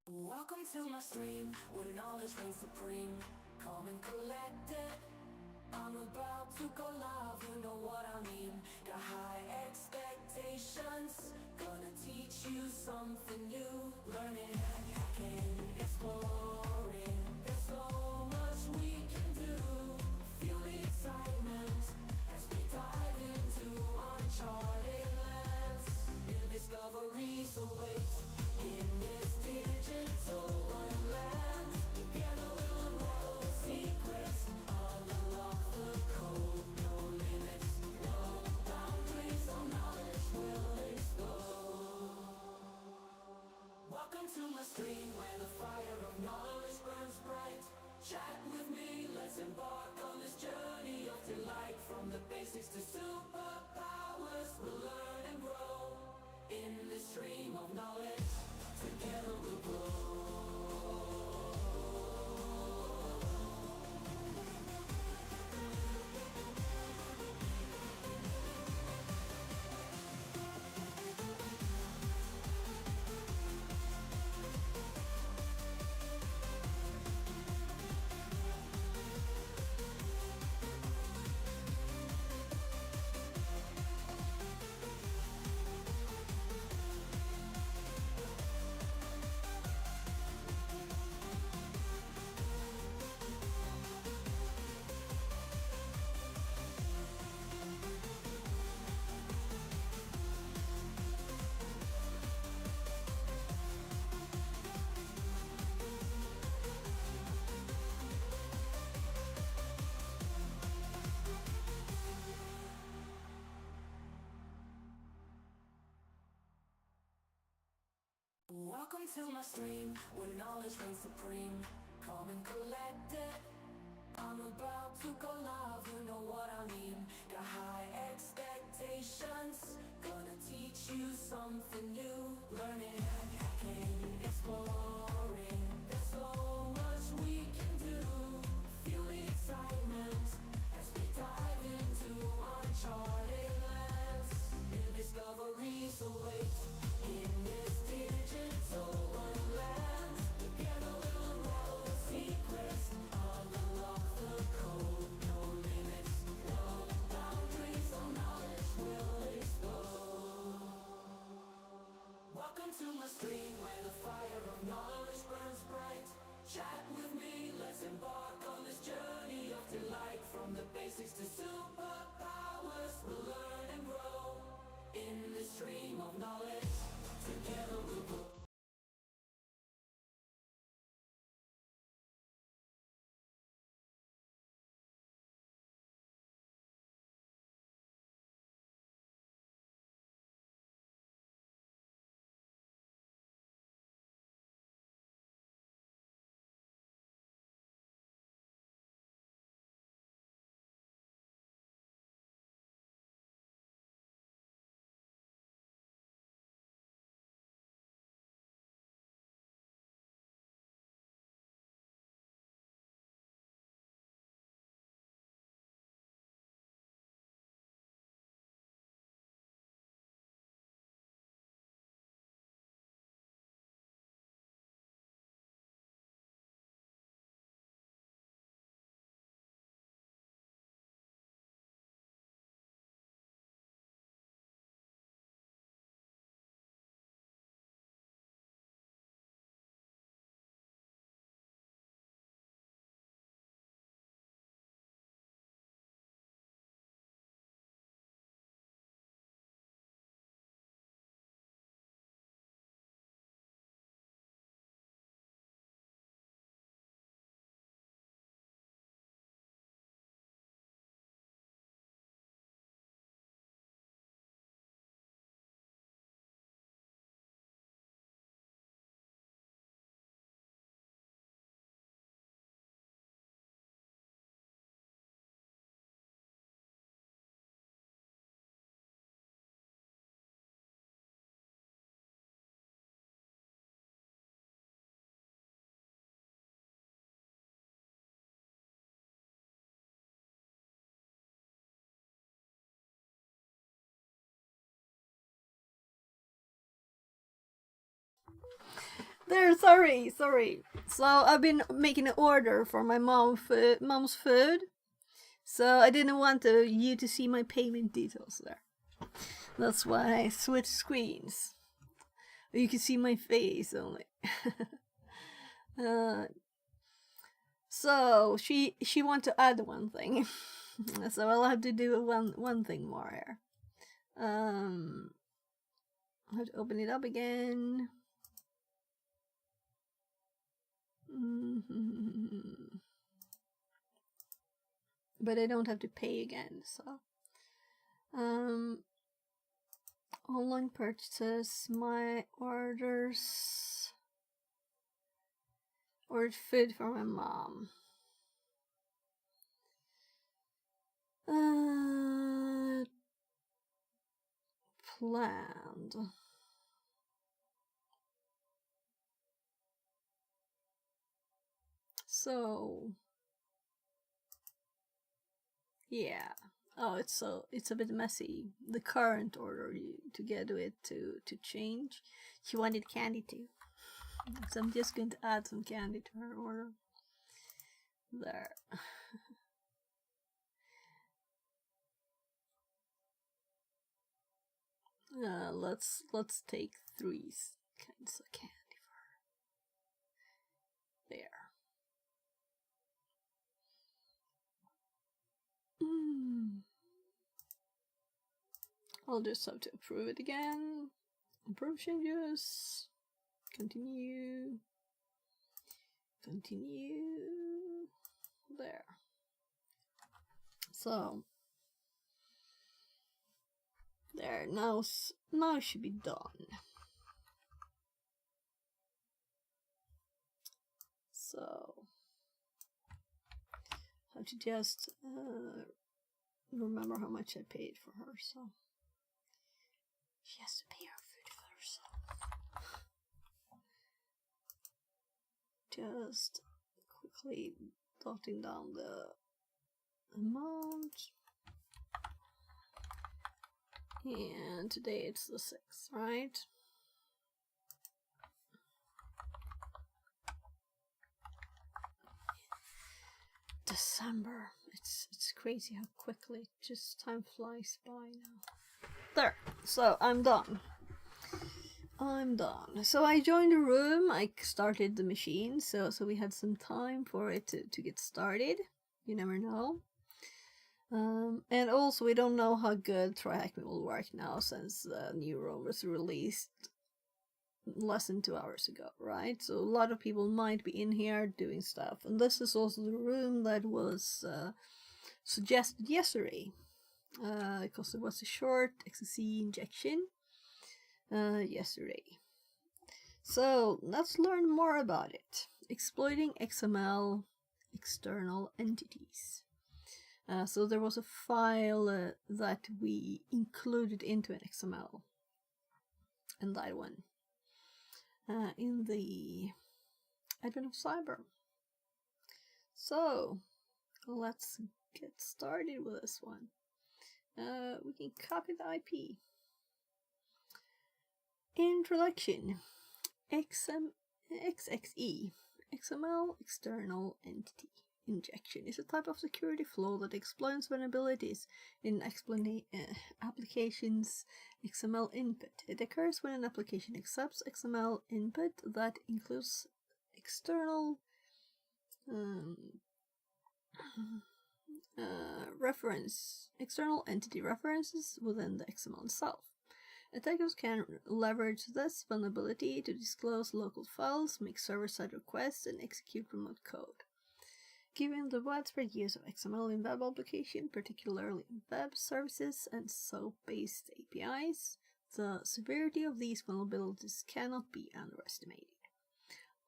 Welcome to my stream, where knowledge reigns supreme. Calm and collected, I'm about to go live, you know what I mean. Got high expectations, gonna teach you something new. Learning, hacking, exploring, there's so much we can do. Feel the excitement as we dive into uncharted lands. New discoveries await in this digital wonderland. Together we'll unravel the secrets, unlock the code. No limits, no boundaries, all knowledge will explode. Welcome to my stream, where the fire of knowledge burns bright. Chat with me, let's embark on this journey of delight. From the basics to superpowers, we'll learn and grow. In this stream of knowledge, together we'll grow. Welcome to my stream, where knowledge reigns supreme. Calm and collected, I'm about to go live, you know what I mean. Got high expectations, gonna teach you something new. Learning, hacking, exploring, there's so much we can do. Feel the excitement as we dive into uncharted lands. New discoveries await in this digital wonderland. Together we'll unravel the secrets, unlock the code. No limits, no boundaries, all knowledge will explode. Welcome to my stream, where the fire of knowledge There, sorry. So I've been making an order for my mom's food. So I didn't want you to see my payment details there. That's why I switched screens. You can see my face only. So she want to add one thing. So I'll have to do one thing more here. I have to open it up again. But I don't have to pay again, so online purchases, my orders, ordered food for my mom. Planned. So yeah. Oh, it's a bit messy. The current order to get it to change. She wanted candy too, so I'm just going to add some candy to her order. There. Let's take 3 kinds of candy for her. There. I'll just have to approve it again. Approve changes. Continue. There. So there, now it should be done. So I have to just remember how much I paid for her, so she has to pay her food for herself. Just quickly jotting down the amount. And today it's the 6th, right? December. It's crazy how quickly just time flies by now. There. So I'm done. So I joined the room. I started the machine. So we had some time for it to get started. You never know. And also we don't know how good TryHackMe will work now since the new room was released less than 2 hours ago, right? So a lot of people might be in here doing stuff, and this is also the room that was suggested yesterday because there was a short XSC injection yesterday. So let's learn more about it. Exploiting XML external entities. So there was a file that we included into an XML, and that one in the Advent of Cyber. So let's get started with this one. We can copy the IP. Introduction. XXE, XML external entity injection, is a type of security flaw that exploits vulnerabilities in applications XML input. It occurs when an application accepts XML input that includes external external entity references within the XML itself. Attackers can leverage this vulnerability to disclose local files, make server-side requests, and execute remote code. Given the widespread use of XML in web applications, particularly in web services and SOAP-based APIs, the severity of these vulnerabilities cannot be underestimated.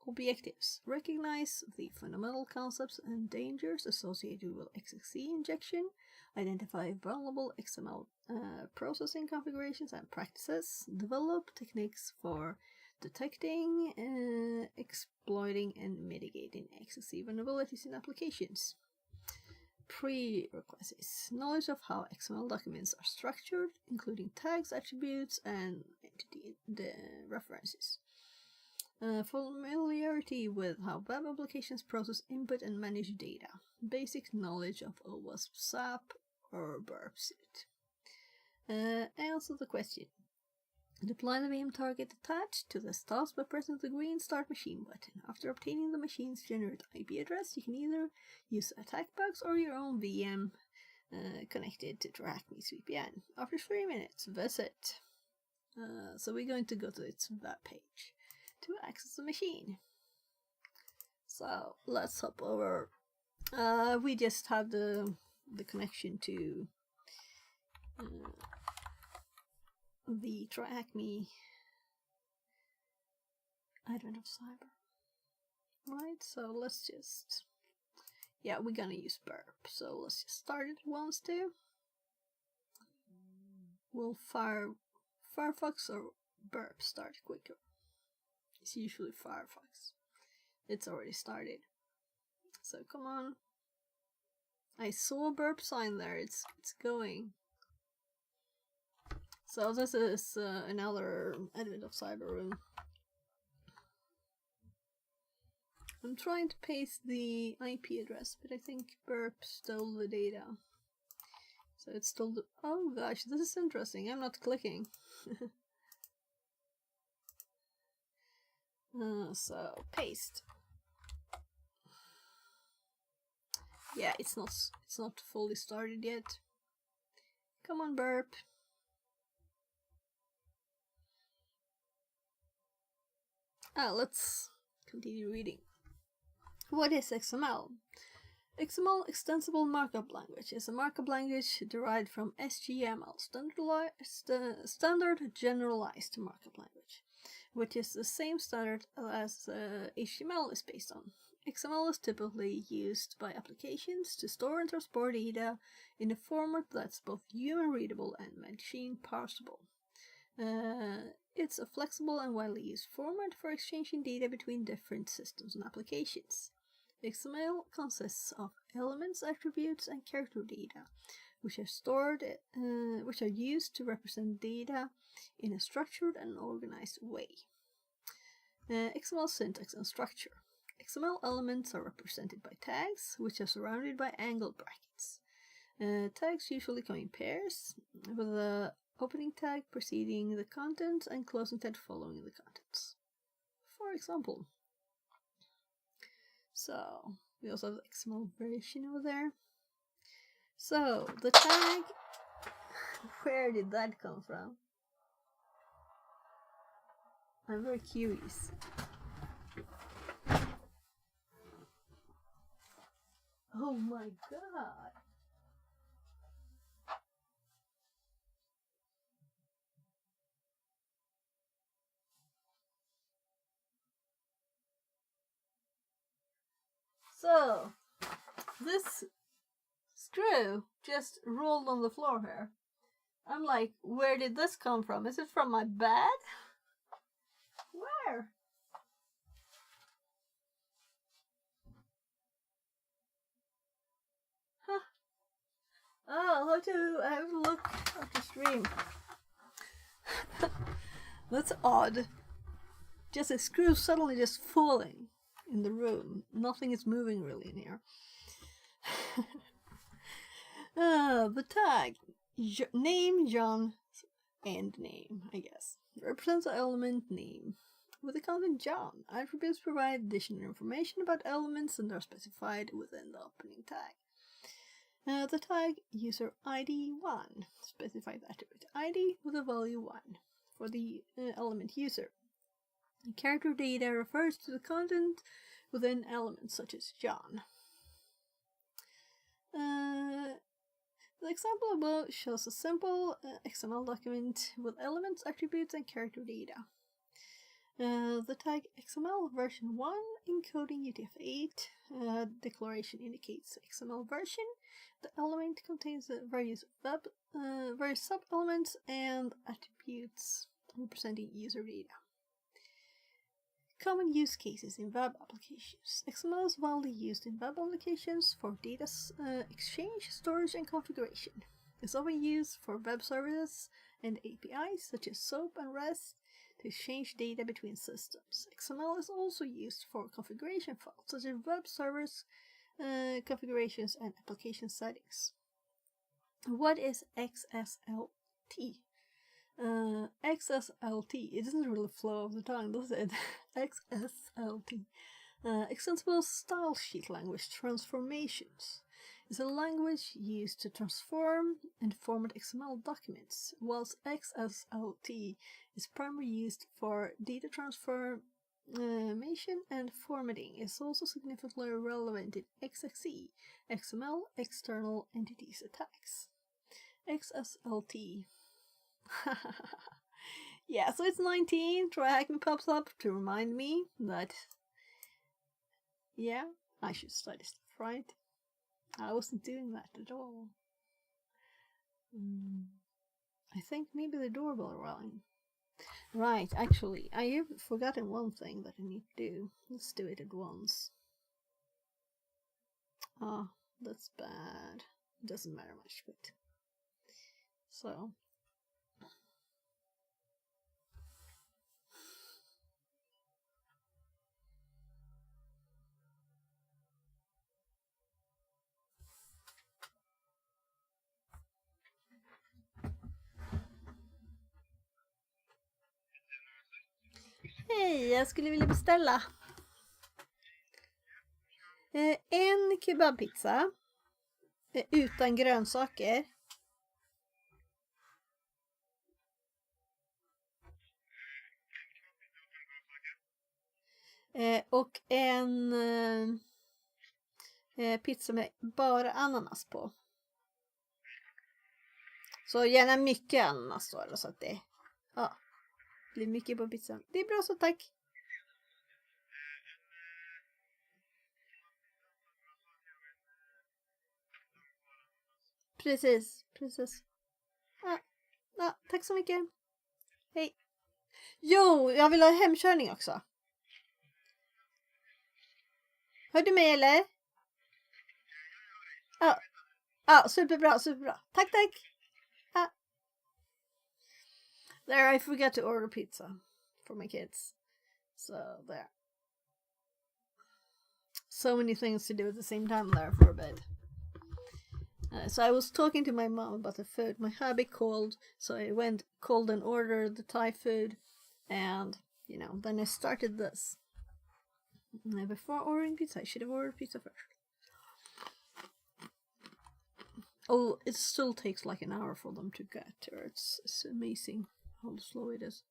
Objectives: recognize the fundamental concepts and dangers associated with XXE injection, identify vulnerable XML processing configurations and practices, develop techniques for detecting, exploiting, and mitigating XXE vulnerabilities in applications. Prerequisites: knowledge of how XML documents are structured, including tags, attributes, and entity references. Familiarity with how web applications process input and manage data. Basic knowledge of OWASP SAP or Burp Suite. Answer the question. Deploy the VM target attached to this task by pressing the green Start Machine button. After obtaining the machine's generated IP address, you can either use attack box or your own VM connected to TrackMe's VPN. After 3 minutes, visit. So we're going to go to its web page to access the machine. So let's hop over. We just have the connection to the TrackMe Advent of Cyber. Right, so let's just, yeah, we're gonna use Burp. So let's just start it once too. Will Firefox or Burp start quicker? It's usually Firefox. It's already started. So come on. I saw a Burp sign there. It's going. So this is another Advent of Cyber room. I'm trying to paste the IP address, but I think Burp stole the data. So it stole the... Oh gosh, this is interesting. I'm not clicking. So paste. Yeah, it's not fully started yet. Come on, Burp. Let's continue reading. What is XML? XML, Extensible Markup Language, is a markup language derived from SGML, Standard Generalized Markup Language, which is the same standard as HTML is based on. XML is typically used by applications to store and transport data in a format that's both human-readable and machine-parsable. It's a flexible and widely used format for exchanging data between different systems and applications. XML consists of elements, attributes, and character data, which are used to represent data in a structured and organized way. XML syntax and structure. XML elements are represented by tags, which are surrounded by angle brackets. Tags usually come in pairs, with the opening tag preceding the contents and closing tag following the contents. For example, so we also have the XML version over there. So the tag, where did that come from? I'm very curious. Oh my god! So, this screw just rolled on the floor here. I'm like, where did this come from? Is it from my bed? Where? Huh. Oh, I have to look at the stream. That's odd. Just a screw suddenly just falling in the room. Nothing is moving really in here. The tag. Name, John, and name, I guess. Represents the element name. With the content John, attributes provide additional information about elements and are specified within the opening tag. The tag user ID 1 specifies attribute ID with a value 1 for the element user. Character data refers to the content within elements such as John. The example above shows a simple XML document with elements, attributes, and character data. The tag XML version 1 encoding UTF-8 declaration indicates XML version. The element contains various sub-elements and attributes representing user data. Common use cases in web applications. XML is widely used in web applications for data exchange, storage, and configuration. It's often used for web services and APIs such as SOAP and REST to exchange data between systems. XML is also used for configuration files, such as web servers, configurations, and application settings. What is XSLT? XSLT, it doesn't really flow off the tongue, does it? XSLT. Extensible Style Sheet Language Transformations is a language used to transform and format XML documents, whilst XSLT is primarily used for data transformation and formatting. Is also significantly relevant in XXE, XML External Entities Attacks. XSLT. Yeah, so it's 19. TryHackMe pops up to remind me that, yeah, I should study stuff, right? I wasn't doing that at all. I think maybe the doorbell rang. Right, actually, I have forgotten one thing that I need to do. Let's do it at once. Ah, that's bad. It doesn't matter much, but... So... Hej, jag skulle vilja beställa en kebabpizza utan grönsaker. Och en pizza med bara ananas på. Så gärna mycket ananas då, så att det blir mycket på pizzan. Det är bra så, tack. Precis. Ja, tack så mycket. Hej. Jo, jag vill ha hemkörning också. Hör du mig eller? Ja, superbra. Tack. Ja. There, I forgot to order pizza for my kids. So, there. So many things to do at the same time there for a bit. So I was talking to my mom about the food. My hubby called, so I called and ordered the Thai food. And, then I started this. Before ordering pizza, I should have ordered pizza first. Oh, it still takes like an hour for them to get here. It's amazing how slow it is.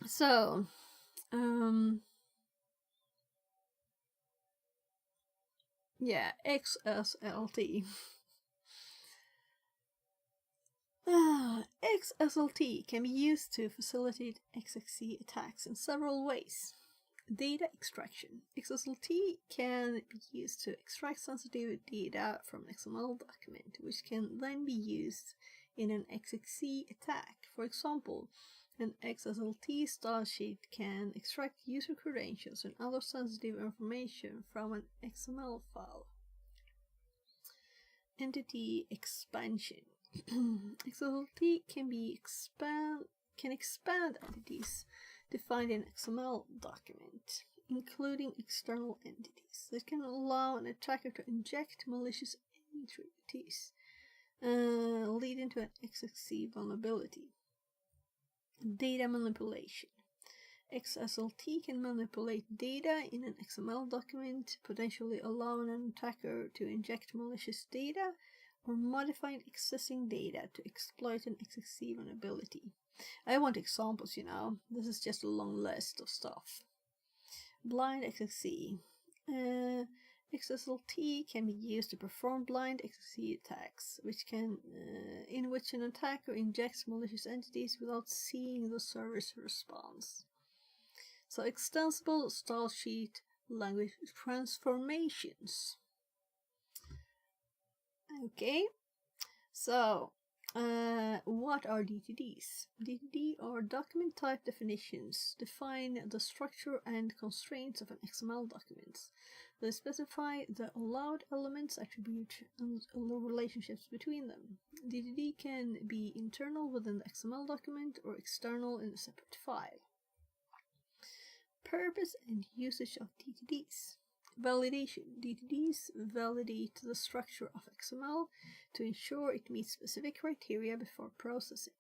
So, yeah, XSLT. XSLT can be used to facilitate XXE attacks in several ways. Data extraction. XSLT can be used to extract sensitive data from an XML document, which can then be used in an XXE attack. For example, an XSLT style sheet can extract user credentials and other sensitive information from an XML file. Entity expansion. XSLT can expand entities defined in XML document, including external entities that can allow an attacker to inject malicious entities, leading to an XXE vulnerability. Data manipulation. XSLT can manipulate data in an XML document, potentially allowing an attacker to inject malicious data or modify existing data to exploit an XXE vulnerability. I want examples, This is just a long list of stuff. Blind XXE. XSLT can be used to perform blind XXE attacks, in which an attacker injects malicious entities without seeing the server's response. So, extensible style sheet language transformations. Okay, so what are DTDs? DTD are document type definitions, define the structure and constraints of an XML document. They specify the allowed elements, attributes, and relationships between them. DTD can be internal within the XML document or external in a separate file. Purpose and usage of DTDs. Validation. DTDs validate the structure of XML to ensure it meets specific criteria before processing,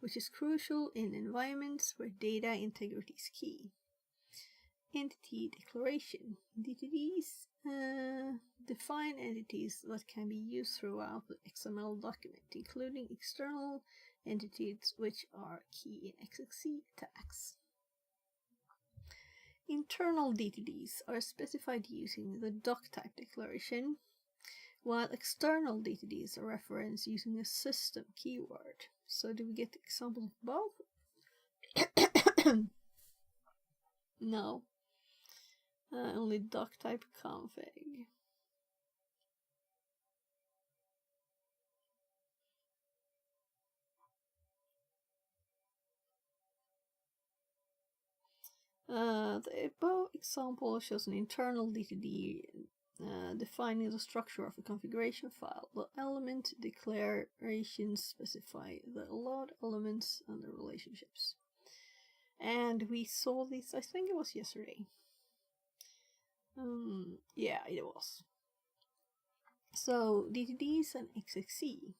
which is crucial in environments where data integrity is key. Entity declaration. DTDs define entities that can be used throughout the XML document, including external entities which are key in XXC tags. Internal DTDs are specified using the doctype declaration, while external DTDs are referenced using a system keyword. So do we get examples of both? No. Only doctype config. The above example shows an internal DTD defining the structure of a configuration file. The element declarations specify the allowed elements and the relationships. And we saw this, I think it was yesterday. Yeah, it was. So, DTDs and XXC.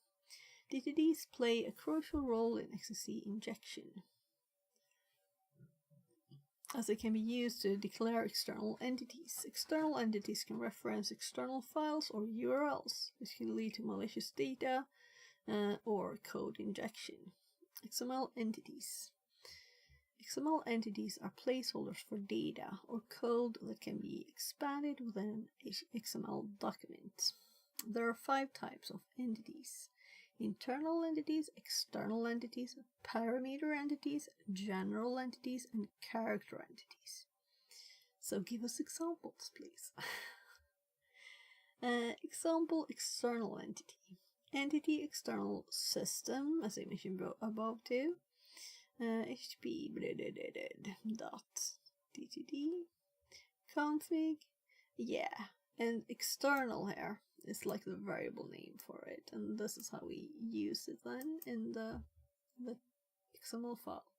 DTDs play a crucial role in XXC injection, as they can be used to declare external entities. External entities can reference external files or URLs, which can lead to malicious data or code injection. XML entities. XML entities are placeholders for data or code that can be expanded within an XML document. There are 5 types of entities: internal entities, external entities, parameter entities, general entities, and character entities. So give us examples, please. Example: external entity. Entity external system, as I mentioned above too. HTTP .ttd config. Yeah, and external here is like the variable name for it, and this is how we use it then in the XML file.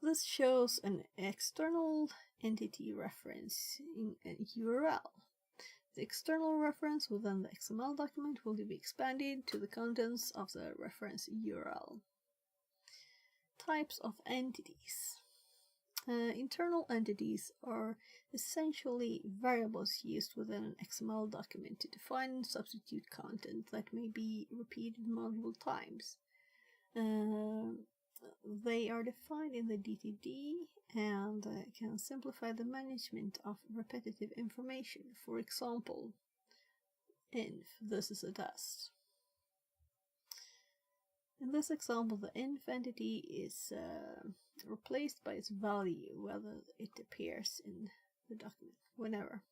This shows an external entity reference in a URL. The external reference within the XML document will be expanded to the contents of the reference URL. Types of entities. Internal entities are essentially variables used within an XML document to define and substitute content that may be repeated multiple times. They are defined in the DTD and can simplify the management of repetitive information. For example, inf, this is a test. In this example, the inf entity is replaced by its value, whether it appears in the document, whenever.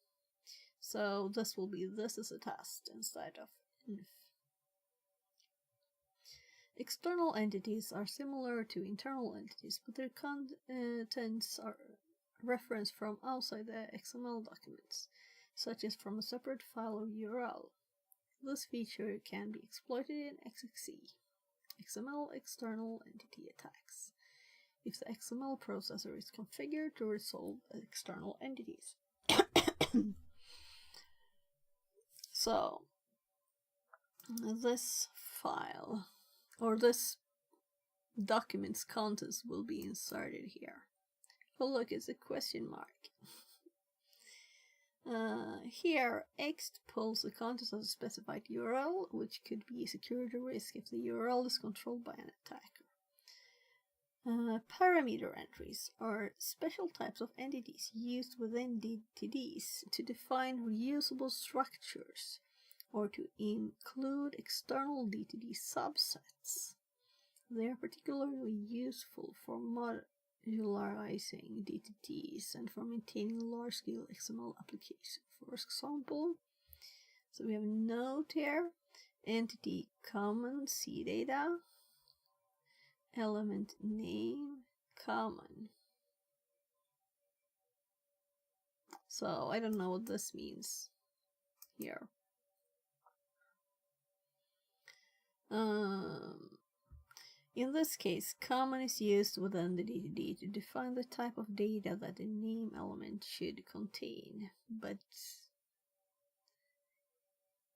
So this will be this is a test instead of inf. External entities are similar to internal entities, but their contents are referenced from outside the XML documents, such as from a separate file or URL. This feature can be exploited in XXC. XML external entity attacks, if the XML processor is configured to resolve external entities. So, this file, or this document's contents will be inserted here. Oh look, it's a question mark. Here, X pulls the contents of a specified URL, which could be a security risk if the URL is controlled by an attacker. Parameter entries are special types of entities used within DTDs to define reusable structures or to include external DTD subsets. They are particularly useful for modularizing DTDs and for maintaining large-scale XML applications. For example, so we have a node here, entity common CData, element name common. So I don't know what this means here. In this case, common is used within the DTD to define the type of data that the name element should contain, but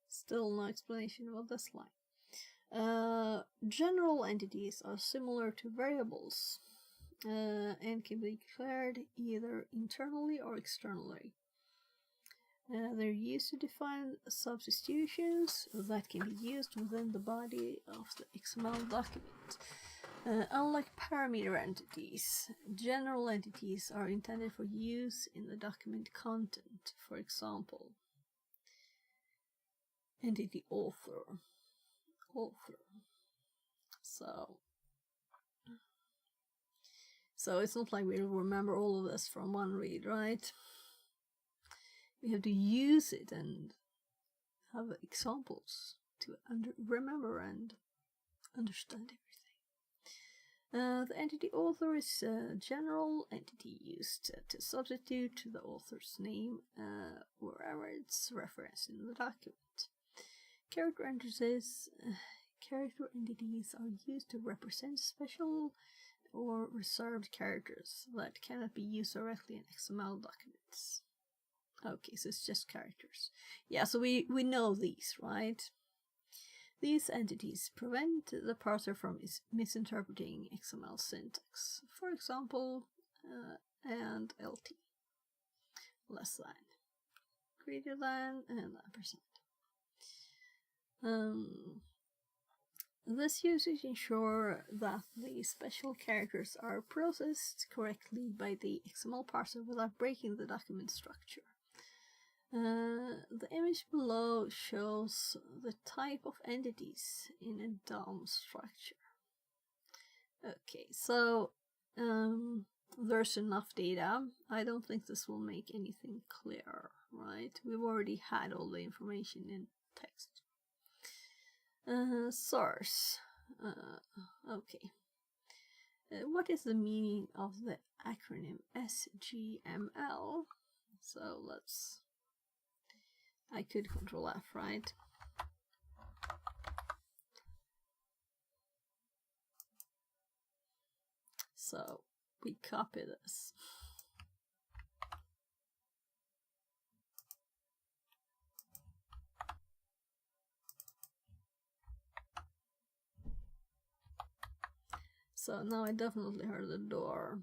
still no explanation about this line. General entities are similar to variables and can be declared either internally or externally. They're used to define substitutions that can be used within the body of the XML document. Unlike parameter entities, general entities are intended for use in the document content. For example, entity author. So it's not like we'll remember all of this from one read, right? We have to use it and have examples to remember and understand everything. The entity author is a general entity used to substitute the author's name wherever it's referenced in the document. Character entities are used to represent special or reserved characters that cannot be used directly in XML documents. Okay, so it's just characters. Yeah, so we know these, right? These entities prevent the parser from misinterpreting XML syntax. For example, and LT. Less than, greater than, and ampersand. This usage ensures that the special characters are processed correctly by the XML parser without breaking the document structure. The image below shows the type of entities in a DOM structure. Okay, so there's enough data. I don't think this will make anything clearer, right? We've already had all the information in text. Source. Okay. What is the meaning of the acronym SGML? So I could Control F, right? So we copy this. So now I definitely heard the door.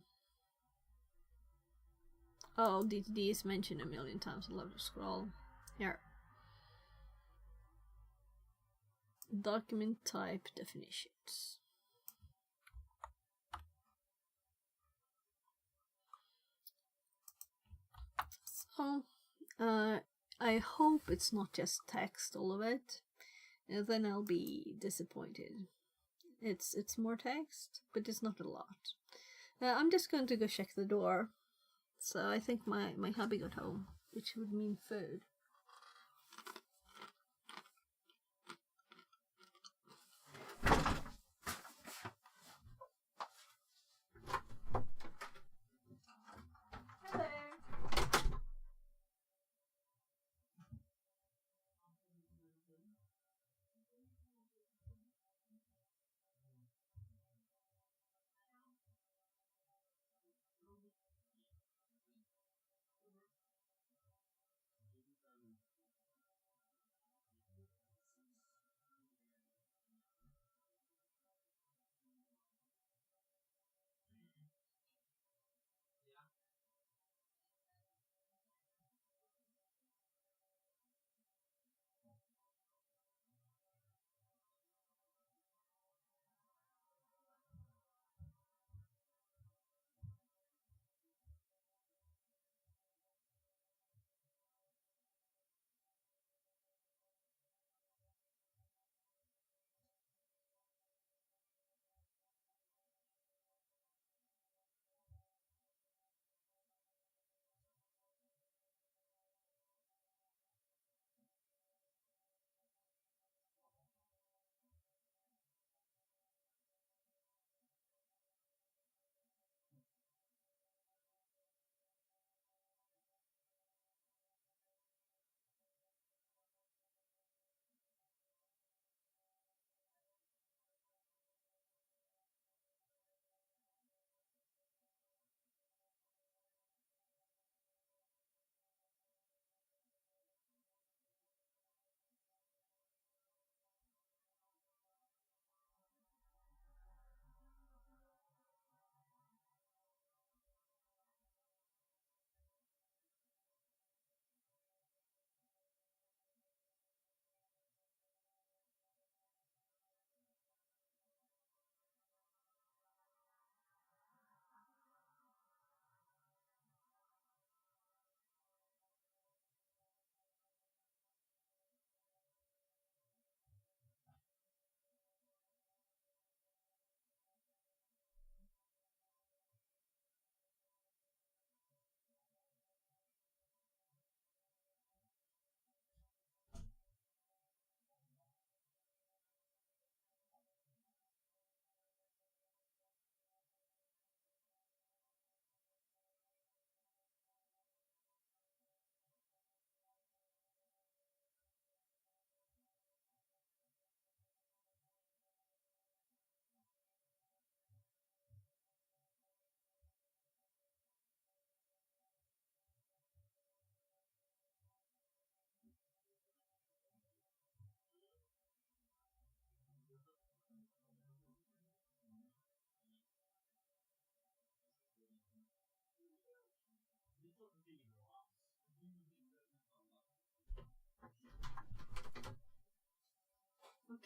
Oh, DTD is mentioned a million times. I love to scroll. Here. Document type definitions. So, I hope it's not just text, all of it. And then I'll be disappointed. It's more text, but it's not a lot. I'm just going to go check the door. So I think my hubby got home, which would mean food.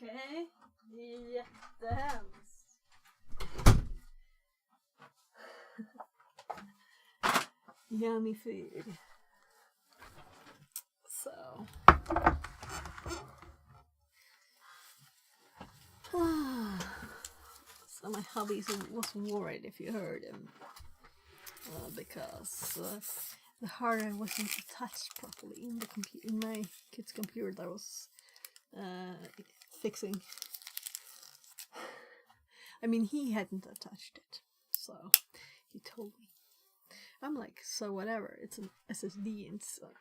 Okay. Jättehemskt. Yummy food. So. So my hubby was worried if you heard him. Because the hardware wasn't attached properly in my kid's computer that I was fixing. I mean, he hadn't attached it, so he told me. I'm like, so whatever, it's an SSD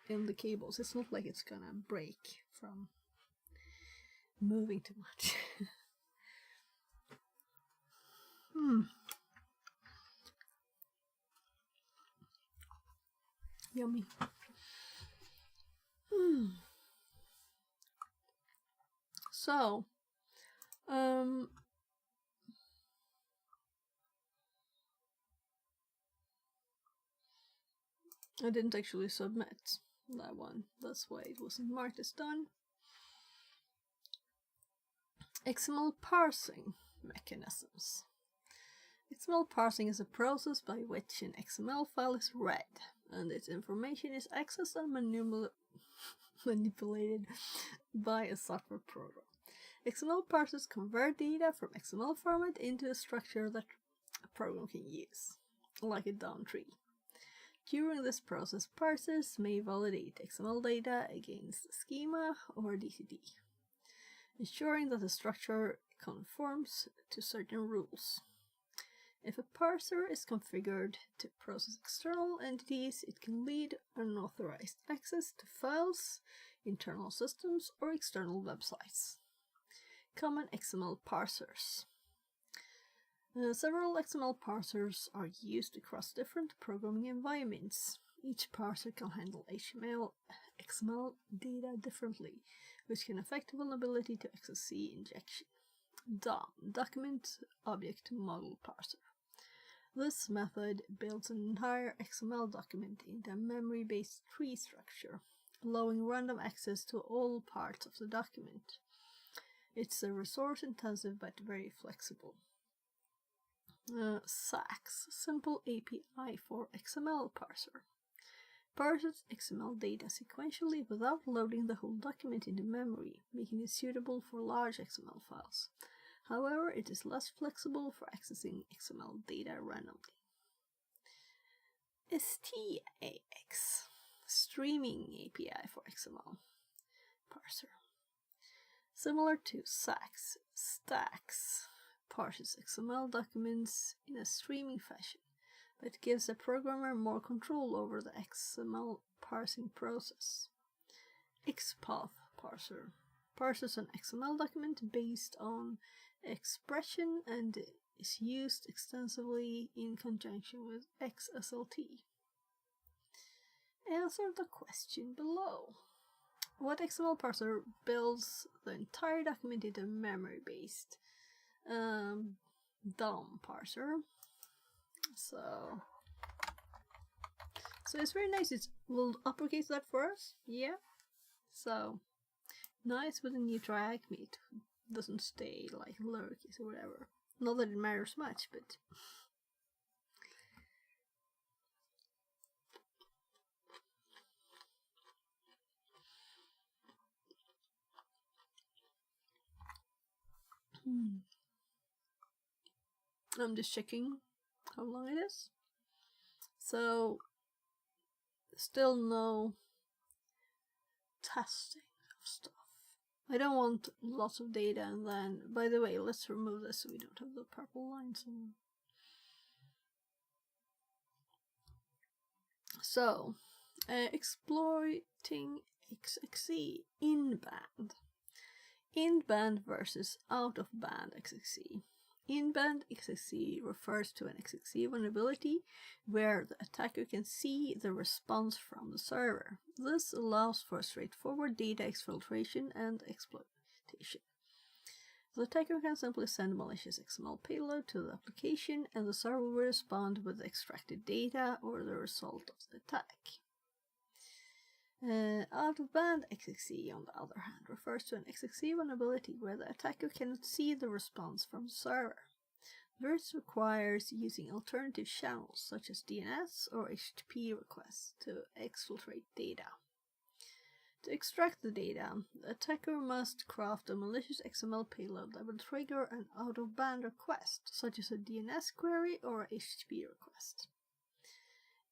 in the cables. It's not like it's gonna break from moving too much. Yummy. So, I didn't actually submit that one. That's why it wasn't marked as done. XML parsing mechanisms. XML parsing is a process by which an XML file is read, and its information is accessed and manipulated by a software program. XML parsers convert data from XML format into a structure that a program can use, like a DOM tree. During this process, parsers may validate XML data against a schema or DCD, ensuring that the structure conforms to certain rules. If a parser is configured to process external entities, it can lead unauthorized access to files, internal systems, or external websites. Common XML parsers. Several XML parsers are used across different programming environments. Each parser can handle HTML, XML data differently, which can affect vulnerability to XSC injection. DOM, Document Object Model Parser. This method builds an entire XML document into a memory-based tree structure, allowing random access to all parts of the document. It's a resource-intensive but very flexible. SAX, Simple API for XML Parser. Parses XML data sequentially without loading the whole document into memory, making it suitable for large XML files. However, it is less flexible for accessing XML data randomly. STAX, Streaming API for XML Parser. Similar to SAX, STAX parses XML documents in a streaming fashion, but gives a programmer more control over the XML parsing process. XPath parser parses an XML document based on expression and is used extensively in conjunction with XSLT. Answer the question below. What XML parser builds the entire document into memory-based DOM parser? So it's very nice. It will uppercase that for us. Yeah. So nice with a new track. It doesn't stay like lowercase or whatever. Not that it matters much, but I'm just checking how long it is. So still no testing of stuff. I don't want lots of data, and then, by the way, let's remove this so we don't have the purple lines on. So, exploiting XXC in-band. In-band versus out-of-band XXC. In-band XXC refers to an XXC vulnerability where the attacker can see the response from the server. This allows for straightforward data exfiltration and exploitation. The attacker can simply send malicious XML payload to the application, and the server will respond with the extracted data or the result of the attack. Out-of-band XXE, on the other hand, refers to an XXE vulnerability where the attacker cannot see the response from the server. This requires using alternative channels such as DNS or HTTP requests to exfiltrate data. To extract the data, the attacker must craft a malicious XML payload that will trigger an out-of-band request, such as a DNS query or a HTTP request.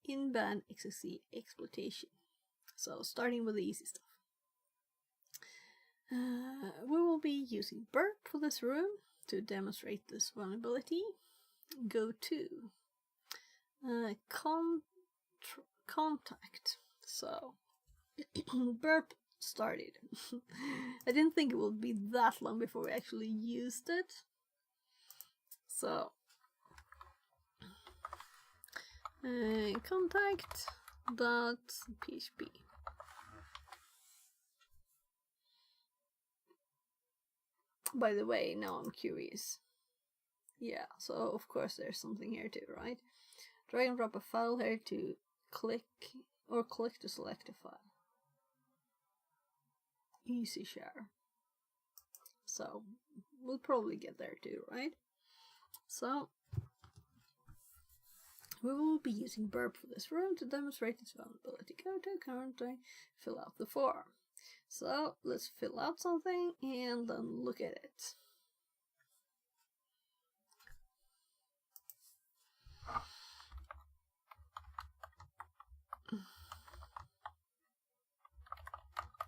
In-band XXE exploitation. So, starting with the easy stuff. We will be using Burp for this room. To demonstrate this vulnerability, go to contact. So, Burp started. I didn't think it would be that long before we actually used it. So, contact.php. By the way, now I'm curious. Yeah, so of course there's something here too, right? Drag and drop a file here to click to select a file. Easy share. So we'll probably get there too, right? So we will be using Burp for this room to demonstrate its vulnerability. Go to currently fill out the form. So let's fill out something and then look at it.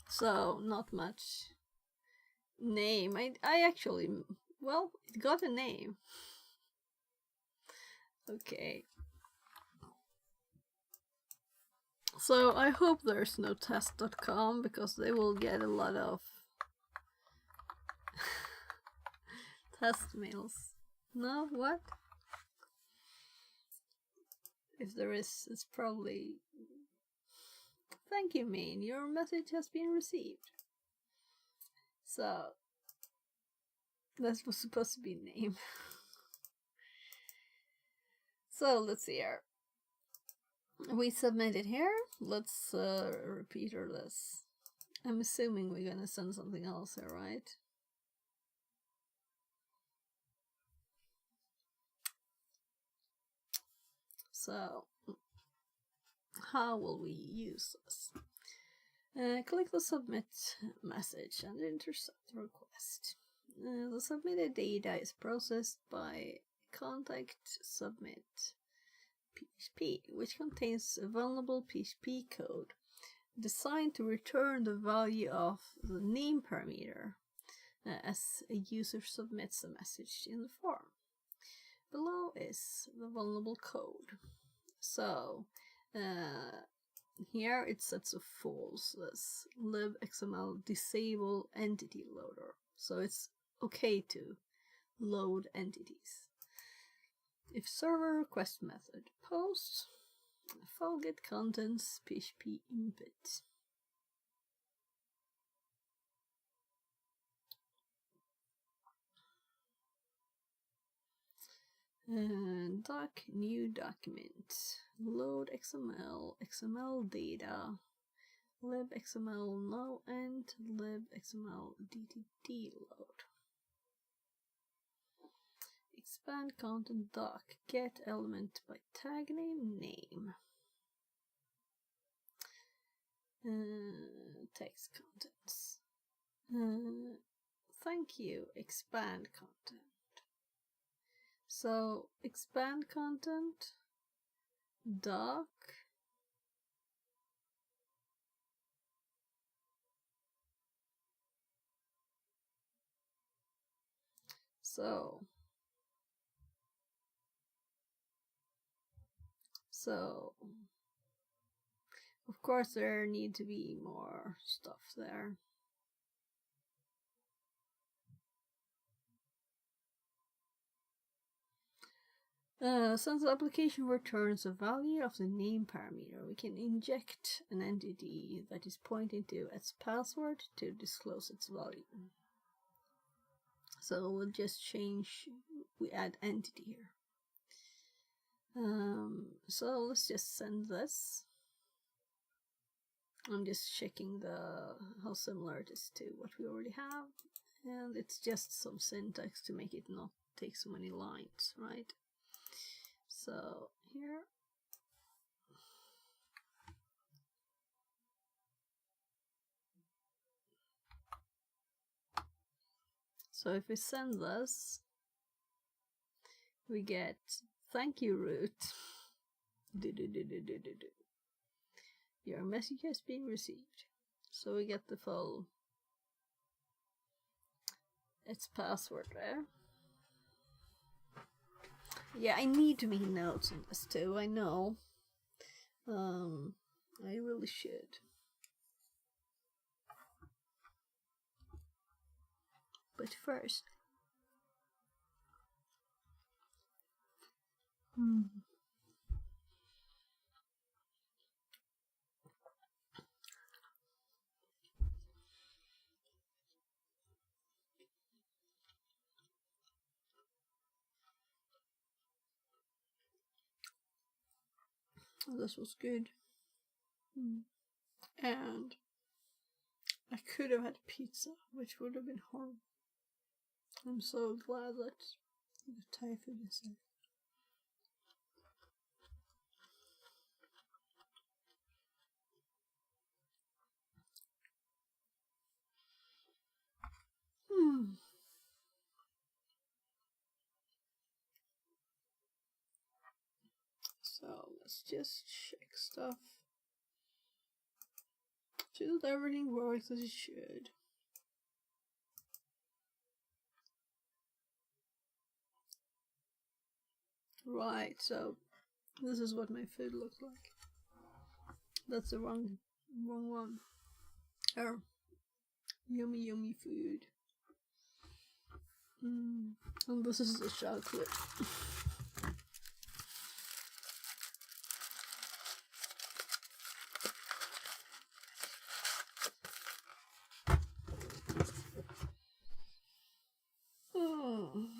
So not much name. I actually, well, it got a name. Okay. So I hope there's no test.com because they will get a lot of test mails. No? What? If there is, it's probably... Thank you, main. Your message has been received. So, that was supposed to be name. So, let's see here. We submitted here. Let's repeat our list. I'm assuming we're gonna send something else here, right? So, how will we use this? Click the submit message and intercept the request. The submitted data is processed by contact submit PHP, which contains a vulnerable PHP code designed to return the value of the name parameter as a user submits a message in the form. Below is the vulnerable code. So here it sets a false as libxml disable entity loader. So it's okay to load entities. If server request method post file get contents PHP input. Doc new document load XML XML data libxml no and libxml ddd load. Expand content doc get element by tag name text contents. Thank you expand content. So expand content doc so of course there need to be more stuff there. Since the application returns a value of the name parameter, we can inject an entity that is pointing to its password to disclose its value. So we'll just change, we add entity here. So let's just send this. I'm just checking how similar it is to what we already have, and it's just some syntax to make it not take so many lines, right? So here. So if we send this, we get thank you root. Your message has been received. So we get the full its password there. Yeah, I need to make notes on this too, I know. I really should. But first. This was good. And I could have had pizza, which would have been horrible. I'm so glad that the Thai food is there. So let's just check stuff. See that everything works as it should. Right, so this is what my food looks like. That's the wrong one. Oh, yummy food. And this is the chocolate.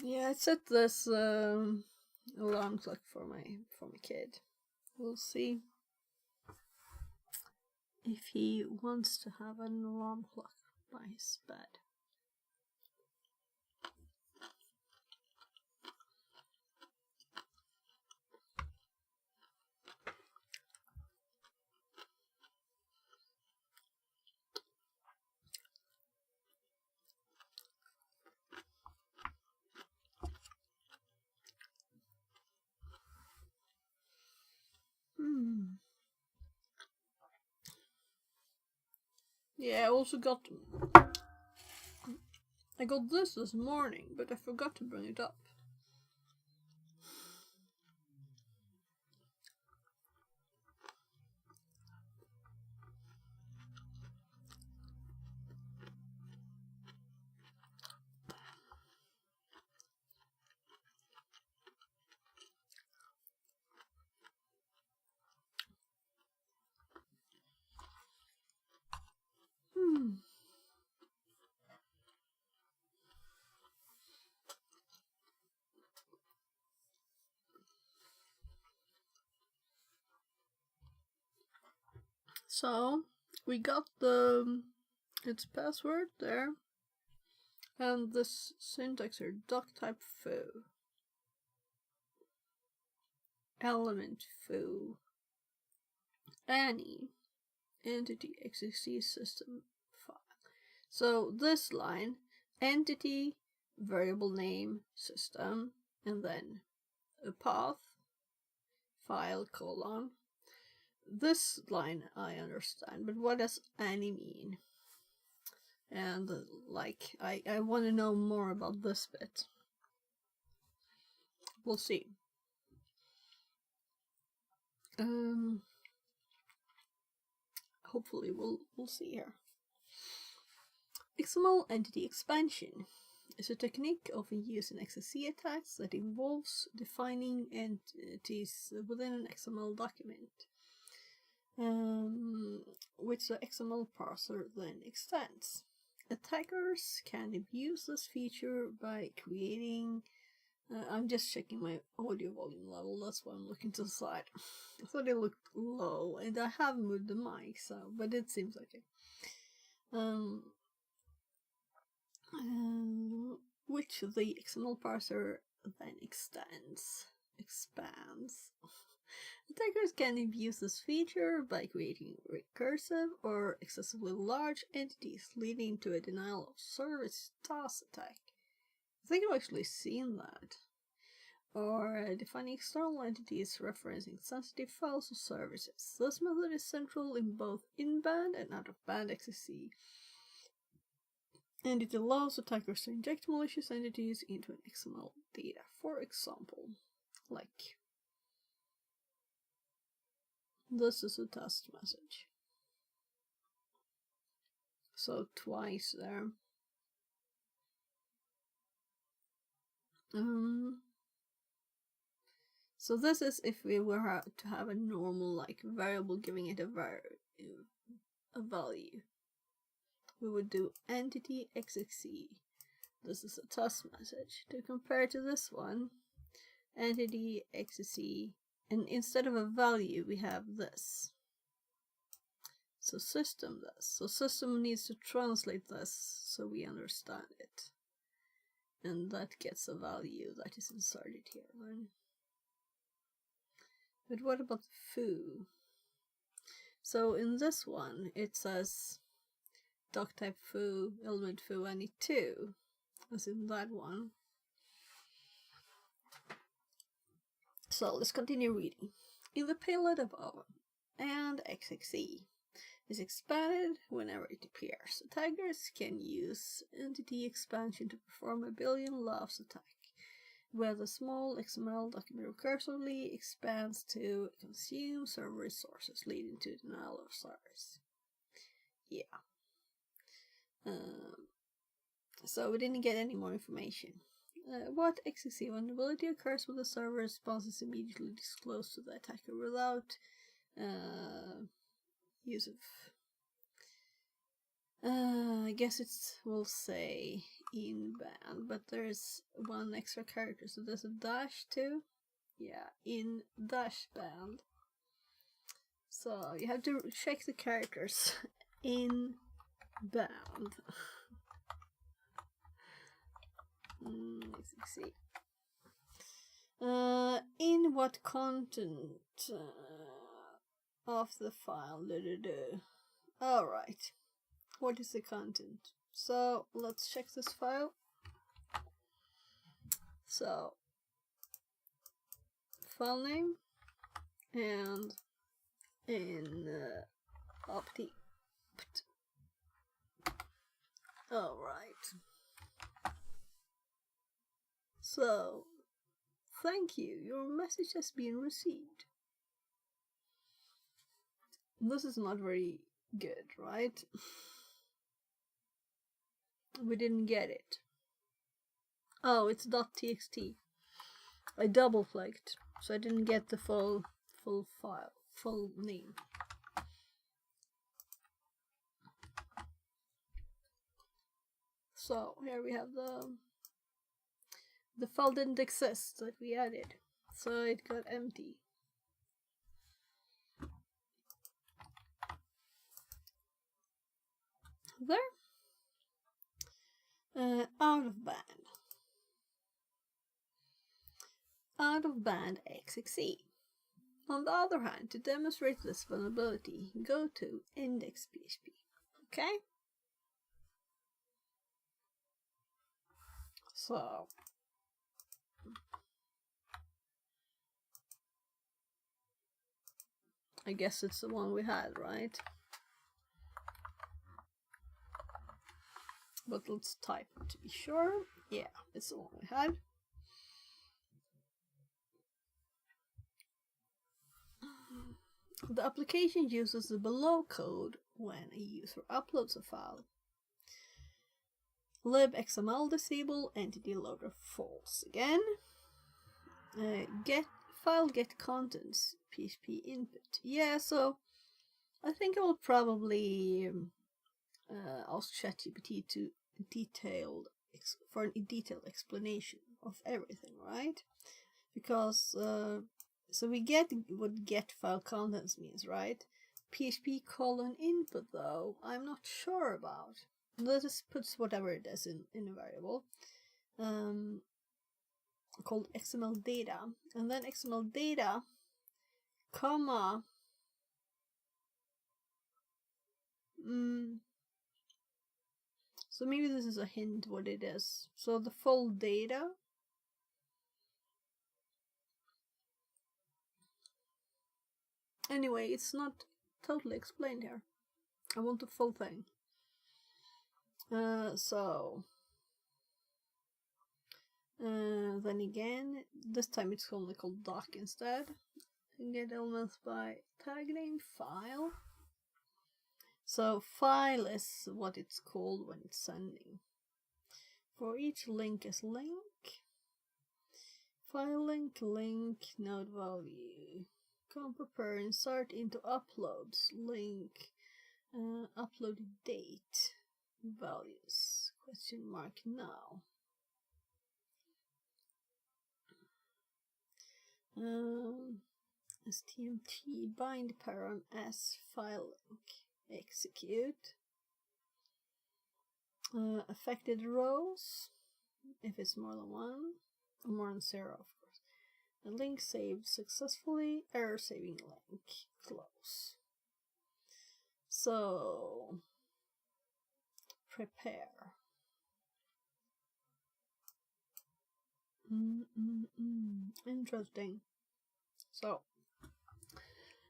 Yeah, I set this alarm clock for my kid. We'll see if he wants to have an alarm clock by his bed. Yeah, I got this morning, but I forgot to bring it up. So we got its password there, and this syntax here: doc type foo, element foo, any entity XXC system file. So this line: entity, variable name, system, and then a path, file, colon. This line I understand, but what does any mean? And like, I want to know more about this bit. We'll see. Hopefully we'll see here. XML entity expansion is a technique often used in XFCE attacks that involves defining entities within an XML document, which the XML parser then extends. Attackers can abuse this feature by creating I'm just checking my audio volume level, that's why I'm looking to the side. I thought it looked low, and I have moved the mic, so, but it seems okay. Which the XML parser then expands. Attackers can abuse this feature by creating recursive or excessively large entities, leading to a denial of service TOS attack. I think I've actually seen that. Or defining external entities referencing sensitive files or services. This method is central in both in-band and out-of-band XXC, and it allows attackers to inject malicious entities into an XML data. For example, like this is a test message. So twice there. So this is if we were to have a normal like variable giving it a value. We would do entity XXC. This is a test message. To compare to this one, entity XXC, and instead of a value we have this. So system this. So system needs to translate this so we understand it. And that gets a value that is inserted here then. But what about foo? So in this one it says doc type foo, element foo, any 2, as in that one. So let's continue reading. In the payload above, and XXC is expanded whenever it appears. Attackers can use entity expansion to perform a billion laughs attack, where the small XML document recursively expands to consume server resources, leading to denial of service. Yeah. So we didn't get any more information. What XXC vulnerability occurs when the server response is immediately disclosed to the attacker without use of... I guess it will say in band, but there's one extra character, so there's a dash too. Yeah, in dash band. So you have to check the characters in band. Let's see. In what content of the file? Alright. What is the content? So let's check this file. So file name and in opti. Alright. So, thank you. Your message has been received. This is not very good, right? We didn't get it. Oh, it's .txt. I double clicked, so I didn't get the full file, full name. So here we have the file didn't exist that we added, so it got empty. There. Out of band. Out of band XXC. On the other hand, to demonstrate this vulnerability, go to index.php. Okay? So I guess it's the one we had, right? But let's type it to be sure. Yeah, it's the one we had. The application uses the below code when a user uploads a file. libxml disable entity loader false again. Get contents PHP input. Yeah, so I think I will probably ask ChatGPT to detailed for a detailed explanation of everything, right? Because so we get what get file contents means, right? PHP colon input though, I'm not sure about. Let us put whatever it is in a variable called XML data, and then XML data, comma. So maybe this is a hint what it is. So the full data. Anyway, it's not totally explained here. I want the full thing. Then again, this time it's only called doc instead. You get elements by tag name file. So file is what it's called when it's sending. For each link is link. File link, node value. Come prepare, insert into uploads, link, uploaded date, values, question mark now. STMT bind param as file link, execute. Affected rows, if it's more than one, or more than 0 of course. A link saved successfully, error saving link, close. So, prepare. Interesting. So,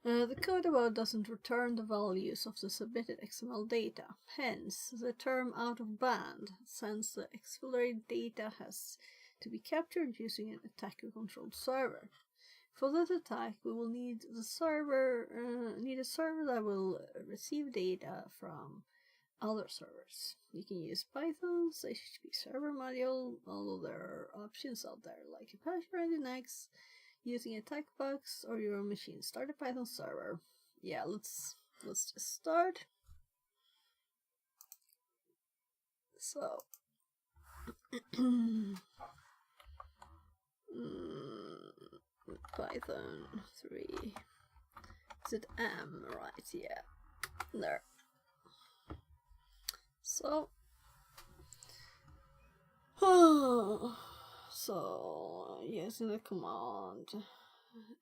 the code above doesn't return the values of the submitted XML data. Hence, the term out of band, since the accelerated data has to be captured using an attacker-controlled server. For this attack, we will need a server that will receive data from other servers. You can use Python's HTTP server module, although there are options out there like Apache or Nginx, using a attack box or your machine. Start a Python server. Yeah, let's just start. So Python 3. Is it M? Right, yeah. There. So using the command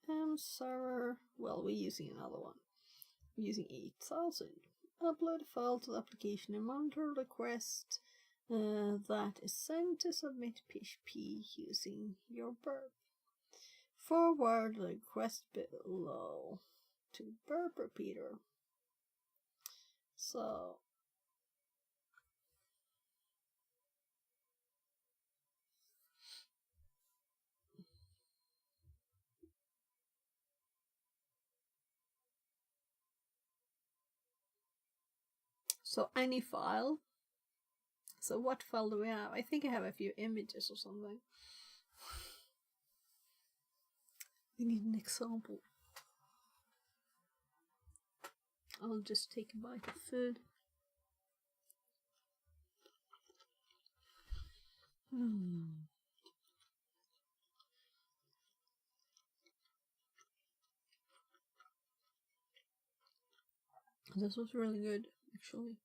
M server, well, we're using another one. We're using 8000. Upload a file to the application and monitor the request that is sent to submit PHP using your burp. Forward the request below to burp repeater. So any file. So what file do we have? I think I have a few images or something. We need an example. I'll just take a bite of food. This was really good, actually.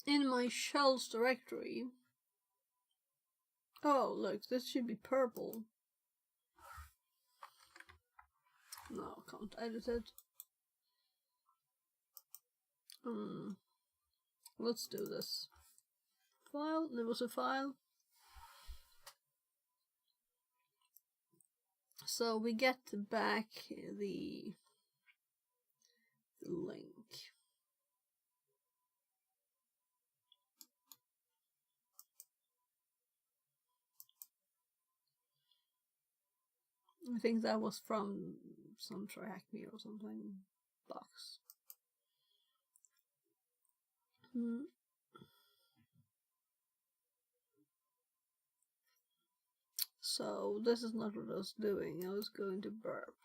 In my shells directory. Oh, look, this should be purple. No, can't edit it. Let's do this. File, there was a file. So we get back the link. I think that was from some Track Me or something box. So this is not what I was doing. I was going to burp.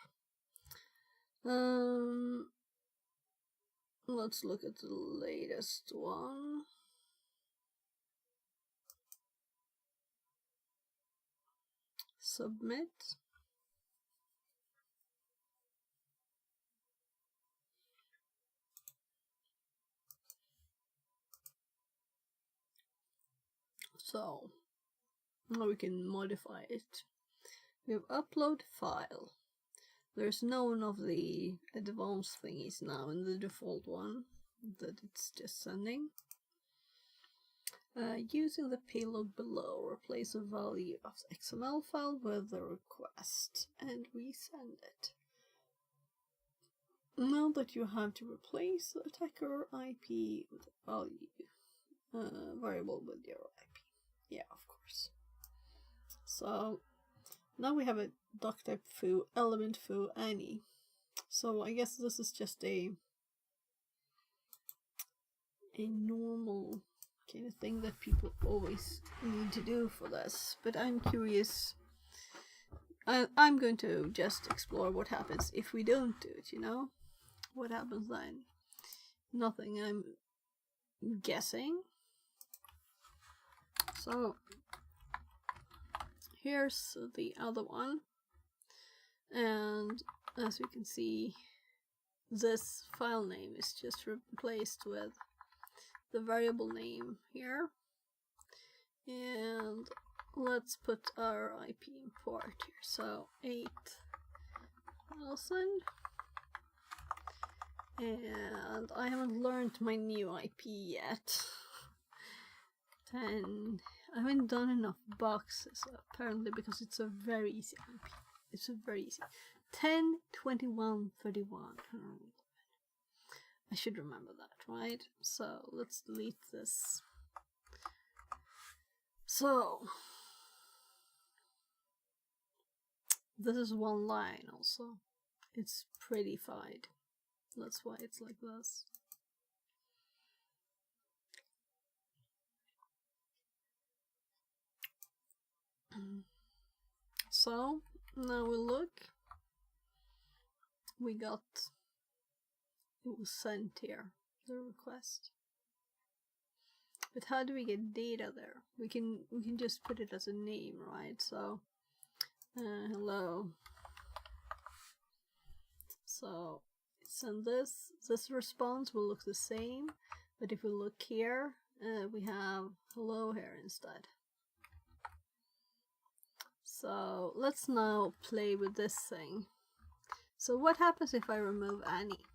Let's look at the latest one. Submit. So now we can modify it. We have upload file. There's none of the advanced thingies now in the default one that it's just sending. Using the payload below, replace a value of the XML file with the request and resend it. Now that you have to replace the attacker IP with a value variable with your IP. Yeah, of course. So now we have a doc type foo, element foo, any. So I guess this is just a normal kind of thing that people always need to do for this. But I'm curious. I'm going to just explore what happens if we don't do it, you know? What happens then? Nothing, I'm guessing. So here's the other one, and as we can see, this file name is just replaced with the variable name here, and let's put our IP in port here, so 8000, and I haven't learned my new IP yet. 10. I haven't done enough boxes apparently because it's a very easy IP. It's a very easy 10 21 31. I should remember that, right? So let's delete this. So this is one line also. It's prettified. That's why it's like this. So now we look. We got it was sent here, the request. But how do we get data there? We can just put it as a name, right? So hello. So send this. This response will look the same, but if we look here, we have hello here instead. So let's now play with this thing. So what happens if I remove Annie?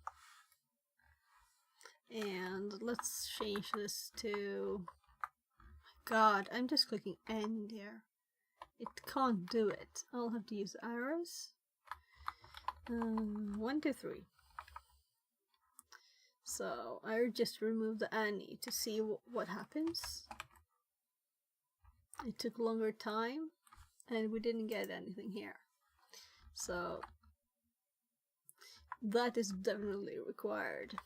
And let's change this to... God, I'm just clicking end here. It can't do it. I'll have to use arrows. 1, 2, 3. So I just remove the Annie to see what happens. It took longer time. And we didn't get anything here. So that is definitely required.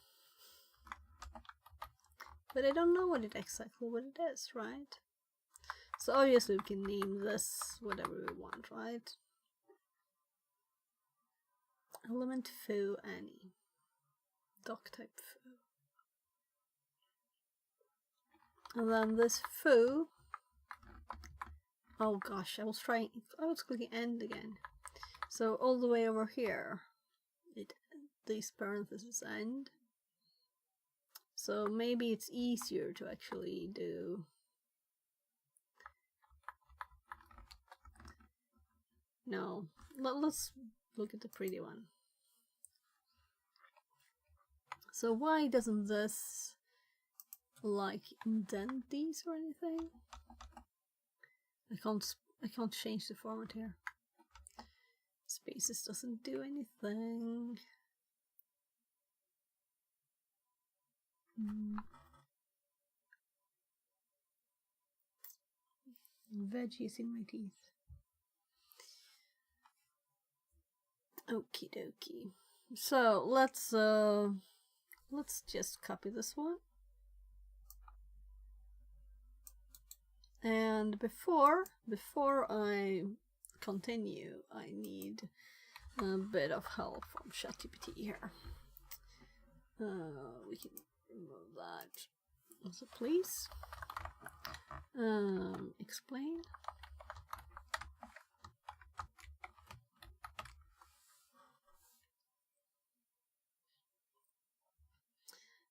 But I don't know exactly what it is, right? So obviously we can name this whatever we want, right? Element foo Annie. Doc type foo. And then this foo. Oh gosh, I was clicking end again. So all the way over here, these parentheses end. So maybe it's easier to actually do. No, let's look at the pretty one. So why doesn't this like indent these or anything? I can't change the format here. Spaces doesn't do anything. Veggies in my teeth. Okie dokie. So let's just copy this one. And before I continue, I need a bit of help from ChatGPT here. We can remove that. So please explain.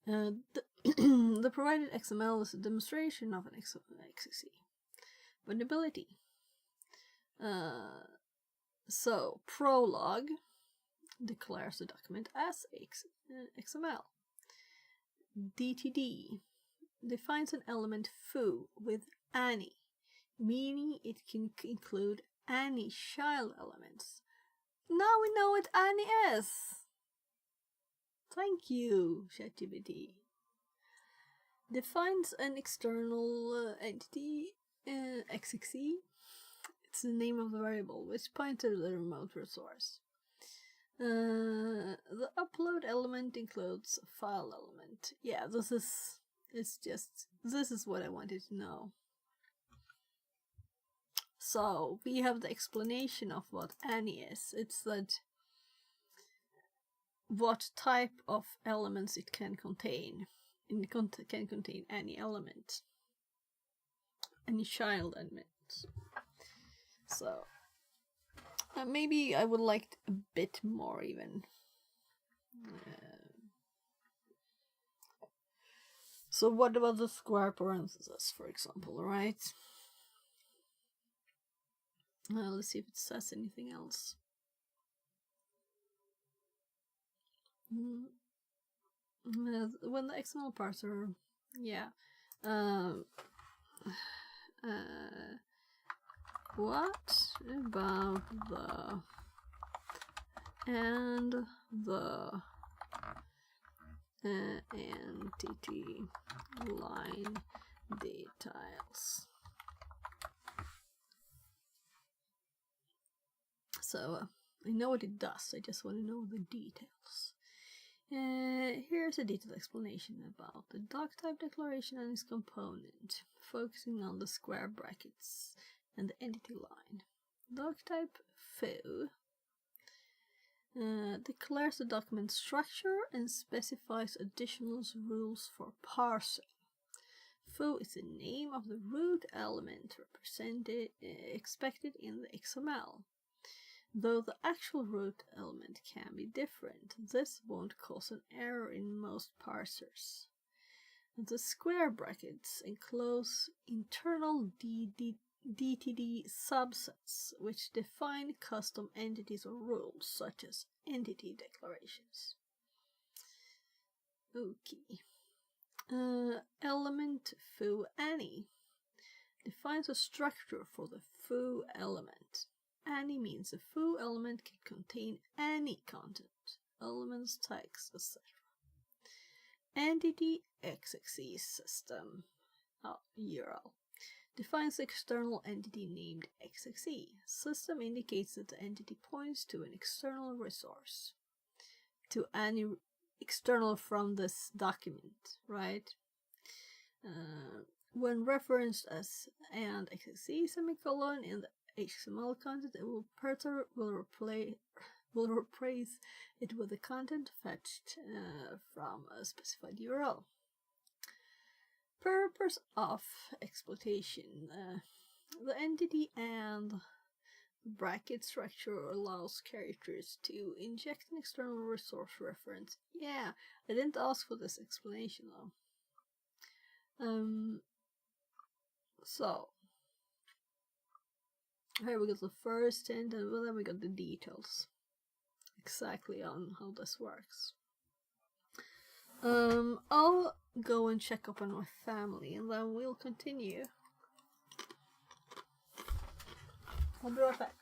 The provided XML is a demonstration of an XXC vulnerability. So prologue declares the document as XML. DTD defines an element foo with any, meaning it can include any child elements. Now we know what any is. Thank you, ChatGPT. Defines an external entity, XXC. It's the name of the variable, which points to the remote resource. The upload element includes a file element. Yeah, this is what I wanted to know. So we have the explanation of what any is. It's that what type of elements it can contain. It can contain any element, any child element. So maybe I would like a bit more even. So what about the square parentheses, for example, right? Let's see if it says anything else. When the XML parser, yeah. What about the and the entity line details? So I know what it does, I just want to know the details. Here's a detailed explanation about the doc type declaration and its component, focusing on the square brackets and the entity line. Doc type foo declares the document structure and specifies additional rules for parsing. Foo is the name of the root element expected in the XML. Though the actual root element can be different, this won't cause an error in most parsers. The square brackets enclose internal DTD subsets, which define custom entities or rules, such as entity declarations. Okay. Element foo any defines a structure for the foo element. Any means a foo element can contain any content, elements, text, etc. Entity XXC system URL defines the external entity named XXC. System indicates that the entity points to an external resource, to any external from this document, right? When referenced as and XXC semicolon in the HTML content, it will replace it with the content fetched from a specified URL. Purpose of exploitation. The entity and bracket structure allows characters to inject an external resource reference. Yeah, I didn't ask for this explanation though. So here we got the first hint, and then we got the details exactly on how this works. I'll go and check up on my family and then we'll continue. I'll be right back.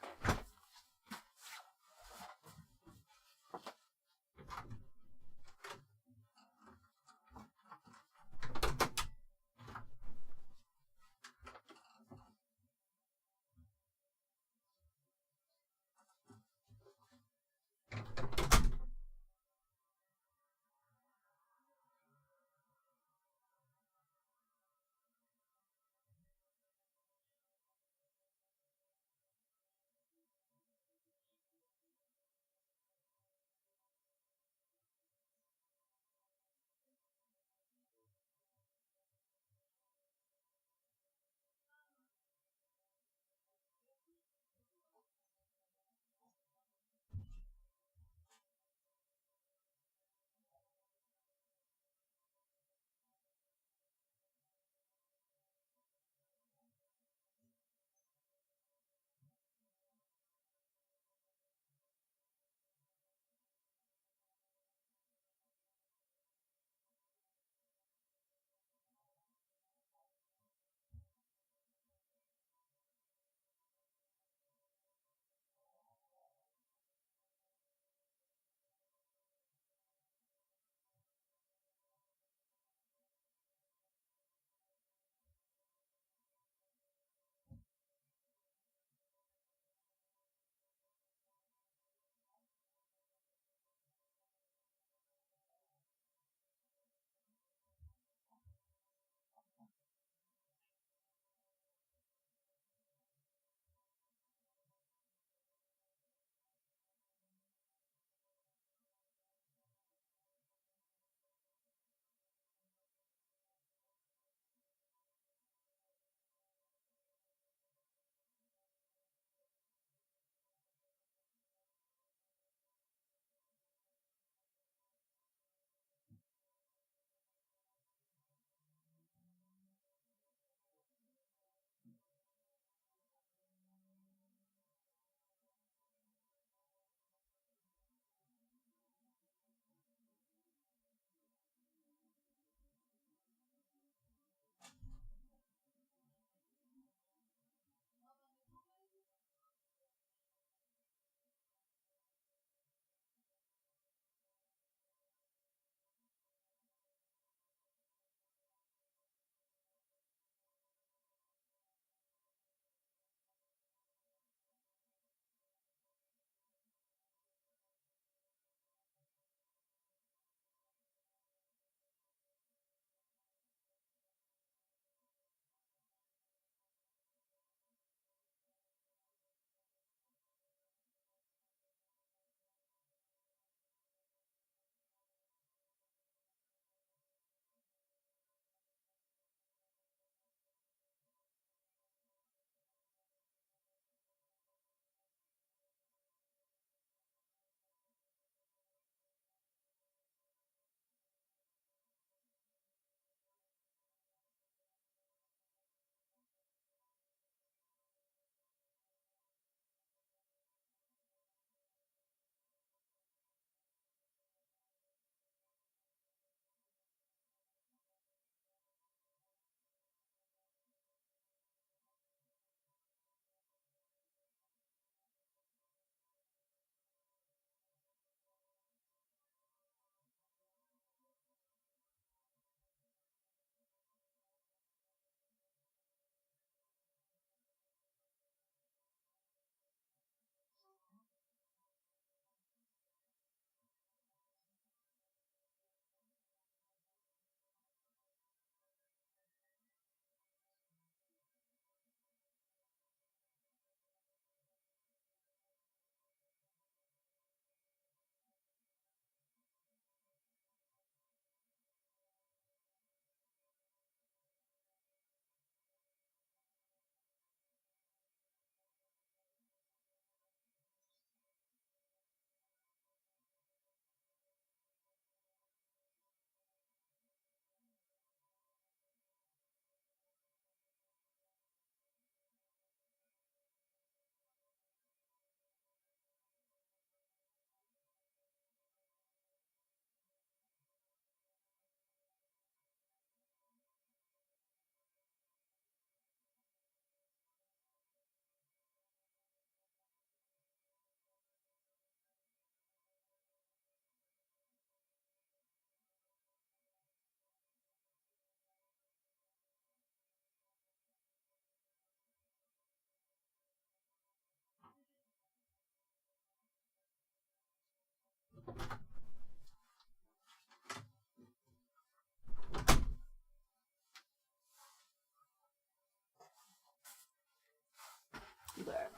There.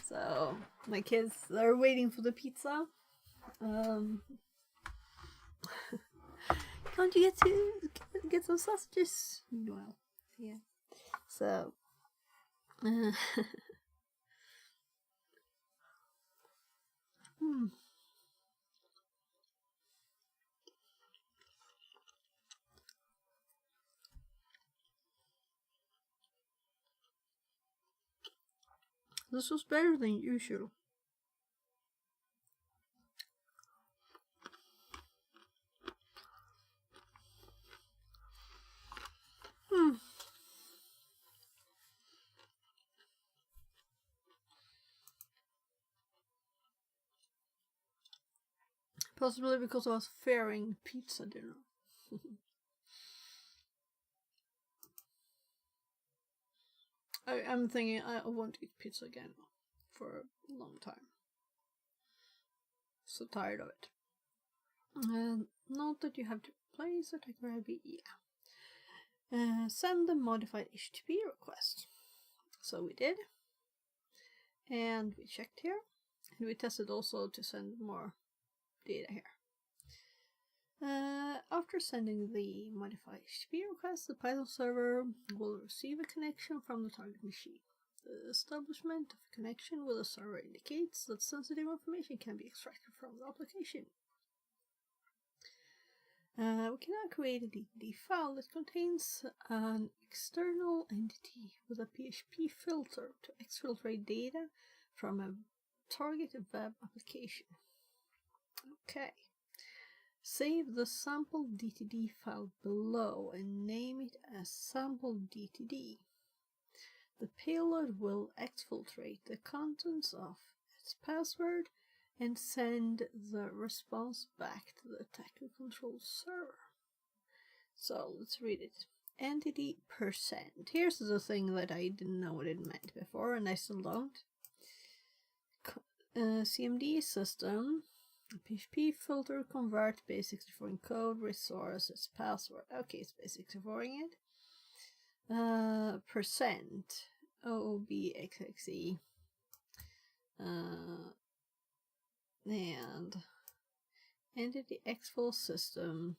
So my kids are waiting for the pizza. Can't you get some sausages? Well, yeah. So this was better than usual. Possibly because I was fearing pizza dinner. I'm thinking I won't eat pizza again for a long time. So tired of it. Note that you have to place a temporary send the modified HTTP request. So we did. And we checked here. And we tested also to send more data here. After sending the modified HTTP request, the Python server will receive a connection from the target machine. The establishment of a connection with a server indicates that sensitive information can be extracted from the application. We can now create a DTD file that contains an external entity with a PHP filter to exfiltrate data from a targeted web application. Okay. Save the sample DTD file below and name it as sample DTD. The payload will exfiltrate the contents of its password and send the response back to the technical control server. So let's read it. Entity %. Here's the thing that I didn't know what it meant before, and I still don't. CMD system. PHP filter convert base64 encode resource its password. Okay, it's base64ing it. Percent OOBXXE. And entity exfil system.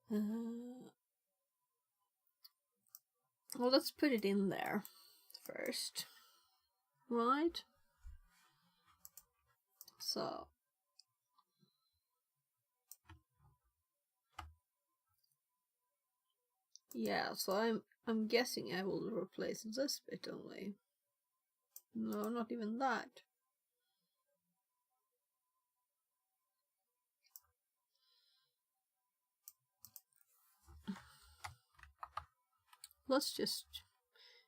Well, let's put it in there first, right? So yeah, so I'm guessing I will replace this bit only. No, not even that. Let's just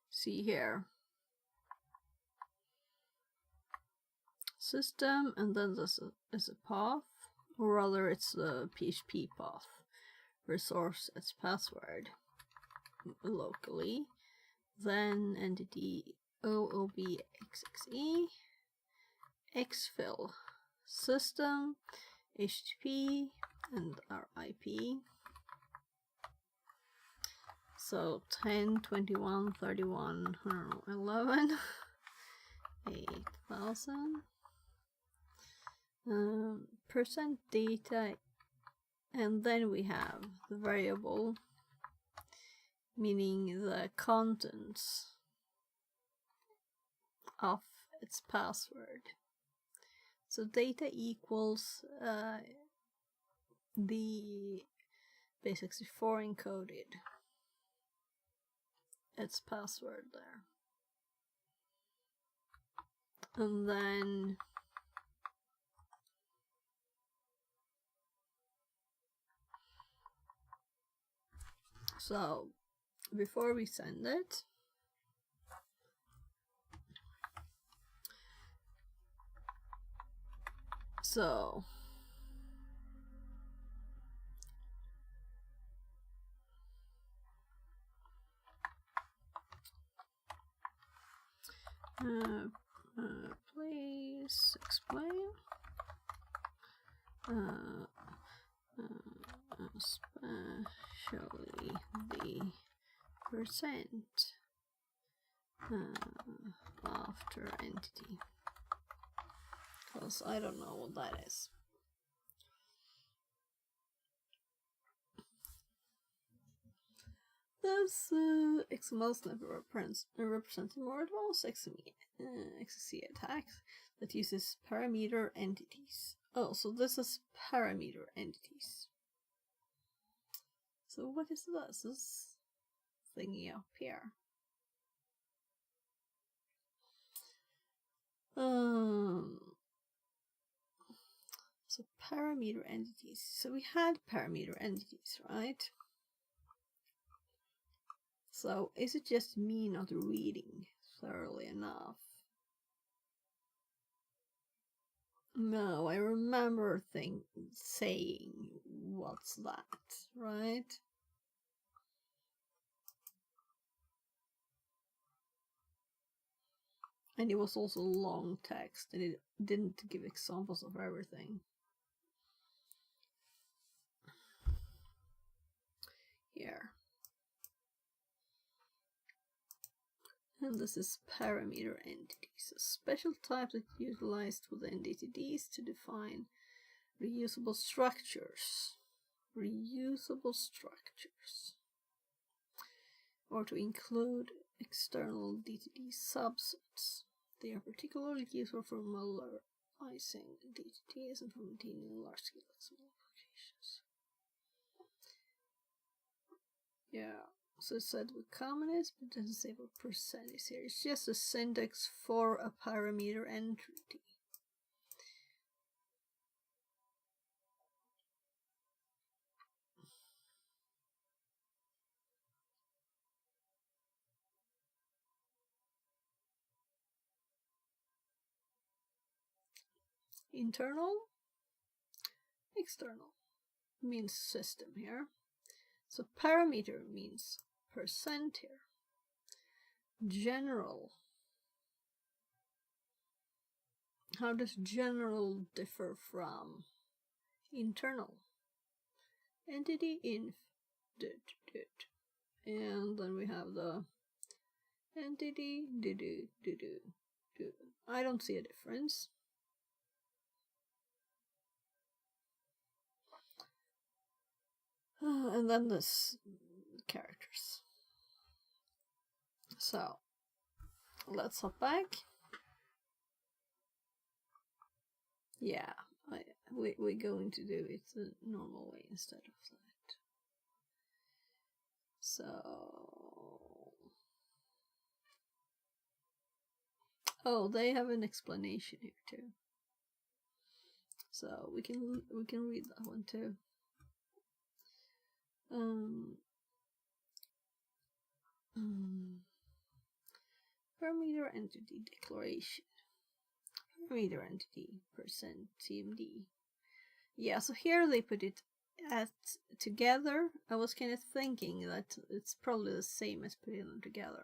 see here. System, and then this is a path, or rather it's the PHP path. Resource its password locally. Then entity OOBXXE exfil system HTTP and our IP. So 10, 21, 31, 111, 8000. Percent data, and then we have the variable, meaning the contents of its password. So data equals the base64 encoded its password there, and then so before we send it, so please explain. Especially the percent after entity, because I don't know what that is. This XML snippet represents a more advanced XC attack that uses parameter entities. Oh, so this is parameter entities. So what is this? This thingy up here. So parameter entities. So we had parameter entities, right? So is it just me not reading thoroughly enough? No, I remember saying, what's that, right? And it was also long text, and it didn't give examples of everything. Here. And this is parameter entities, a special type that utilized within DTDs to define reusable structures. Reusable structures. Or to include external DTD subsets. They are particularly useful for modularizing DTDs and for maintaining large-scale applications. Yeah. So it said what common is, but doesn't say what percent is here. It's just a syntax for a parameter entity. Internal, external means system here. So parameter means percent here. General. How does general differ from internal? Entity inf did. And then we have the entity do. I don't see a difference. And then this characters. So let's hop back. Yeah, we're going to do it the normal way instead of that. So, oh, they have an explanation here too. So we can read that one too. Parameter entity declaration. Parameter entity percent TMD. Yeah, so here they put it together. I was kind of thinking that it's probably the same as putting them together.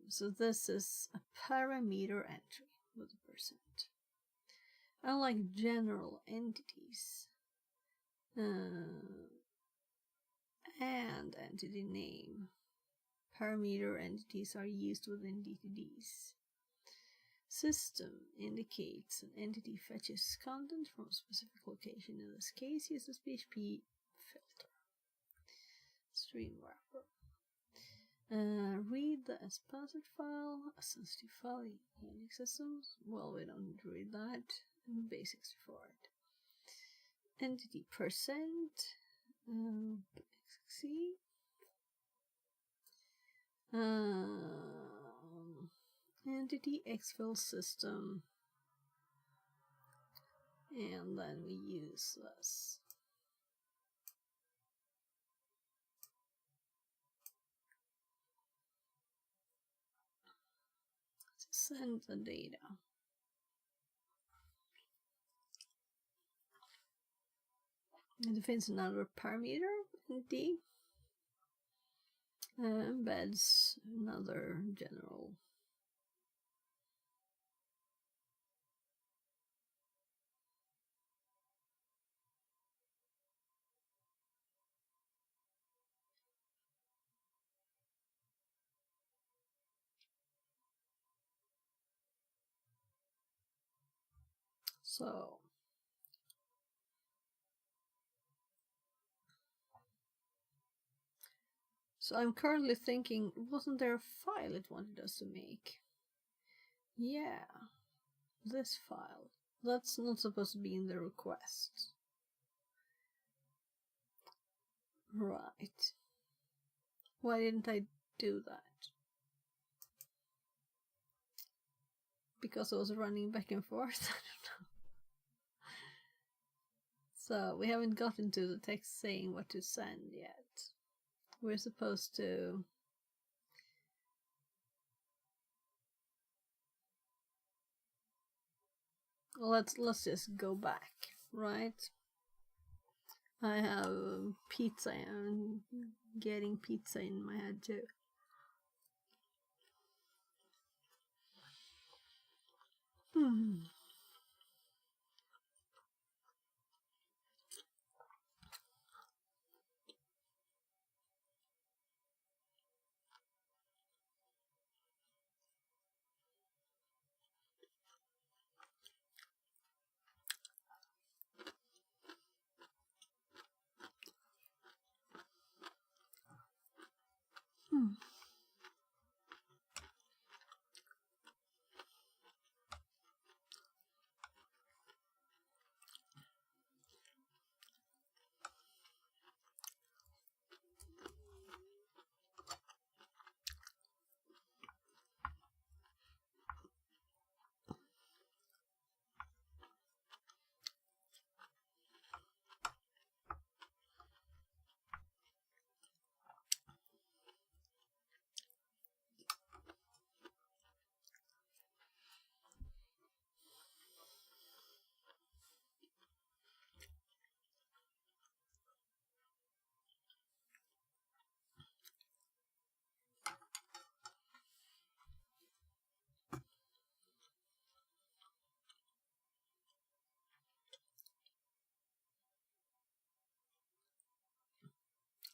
So this is a parameter entry with a percent. Unlike general entities and entity name, parameter entities are used within DTDs. System indicates an entity fetches content from a specific location. In this case, uses PHP filter. Stream wrapper. Read the exposed file, a sensitive file in Unix systems. Well, we don't need to read that. Basics for it. Entity percent. XC. Entity exfil system, and then we use this. To send the data. It defines another parameter entity. Embeds another general So I'm currently thinking, wasn't there a file it wanted us to make? Yeah, this file. That's not supposed to be in the request. Right. Why didn't I do that? Because I was running back and forth? I don't know. So we haven't gotten to the text saying what to send yet. We're supposed to... Let's just go back, right? I have pizza and getting pizza in my head too.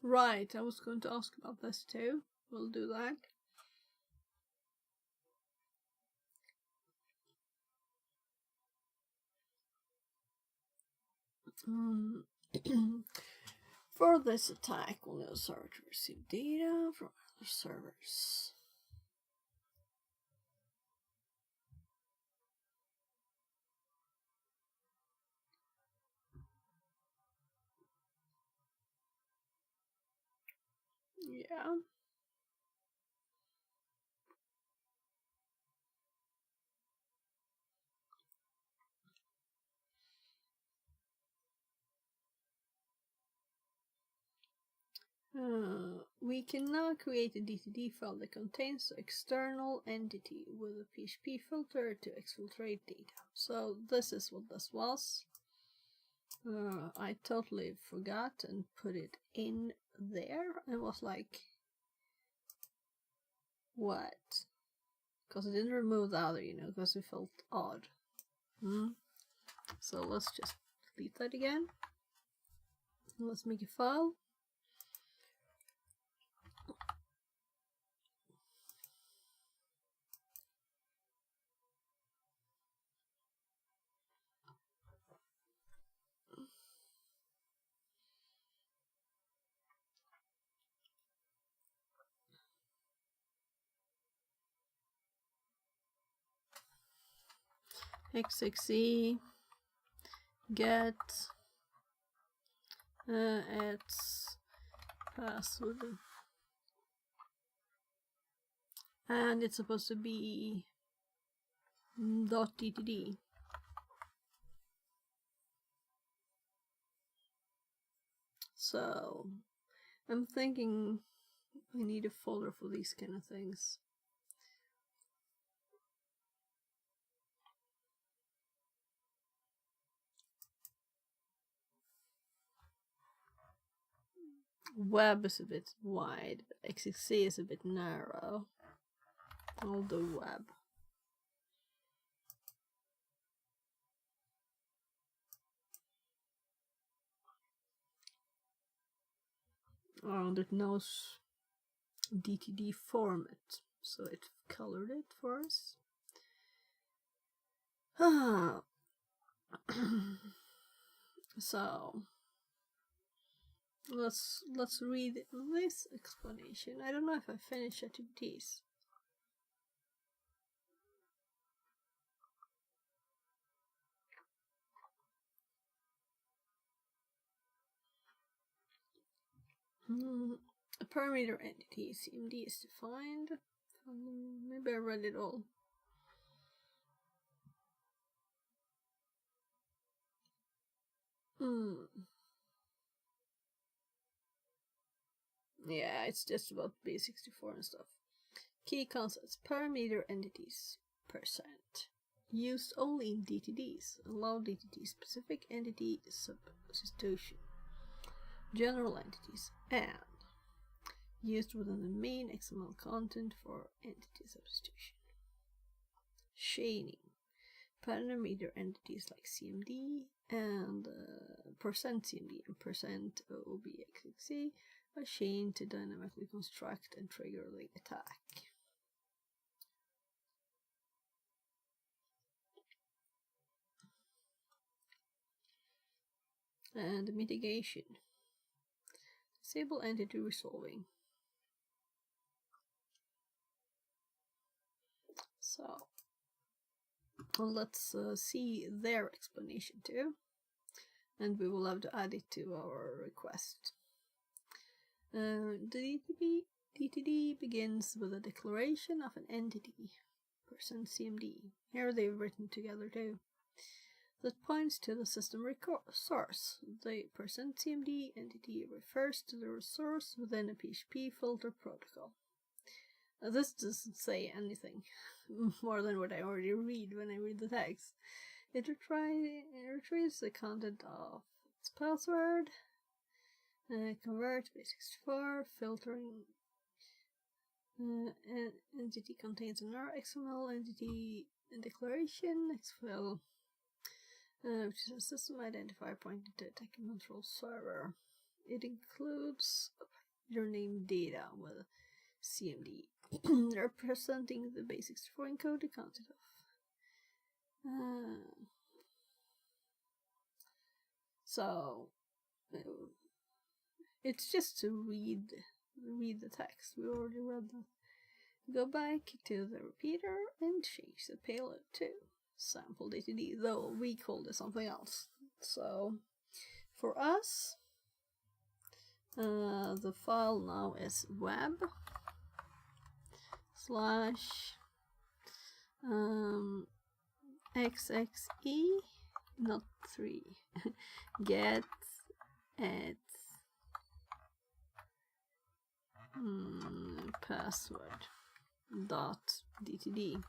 Right, I was going to ask about this too. We'll do that. For this attack, we'll need a server to receive data from other servers. Yeah. We can now create a DTD file that contains the external entity with a PHP filter to exfiltrate data. So this is what this was. I totally forgot and put it in there and was like, what? Because I didn't remove the other, you know, because it felt odd. So let's just delete that again. Let's make a file. X6E get its password, and it's supposed to be .dtd. So I'm thinking I need a folder for these kind of things. Web is a bit wide, but XXC is a bit narrow. I'll do web. And it knows DTD format, so it colored it for us. So let's read this explanation. I don't know if I finished activities. A parameter entity CMD is defined. Maybe I read it all. Yeah, it's just about base64 and stuff. Key concepts: parameter entities, percent. Used only in DTDs. Allow DTD specific entity substitution. General entities, and used within the main XML content for entity substitution. Chaining. Parameter entities like CMD and percent %CMD and percent %OBXXC are chained to dynamically construct and trigger the attack. And mitigation. Disable entity resolving. So let's see their explanation too, and we will have to add it to our request. The DTD begins with a declaration of an entity, %CMD. Here they've written together too. That points to the system source. The %CMD entity refers to the resource within a PHP filter protocol. This doesn't say anything more than what I already read when I read the text. It retrieves the content of its password, convert base64, filtering. Entity contains an XML entity declaration, xfil, which is a system identifier pointing to attack and control server. It includes your name data with CMD, representing the base64 encoded content of. So it's just to read the text. We already read that. Go back to the repeater and change the payload to sample DTD, though we called it something else. So for us, the file now is web / XXE, not 3, get at password .dtd.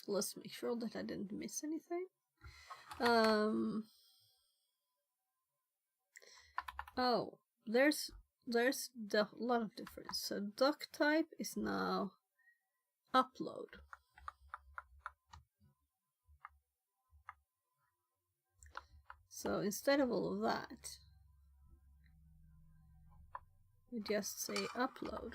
Let's make sure that I didn't miss anything. Oh, there's a lot of difference. So doc type is now upload. So instead of all of that, we just say upload.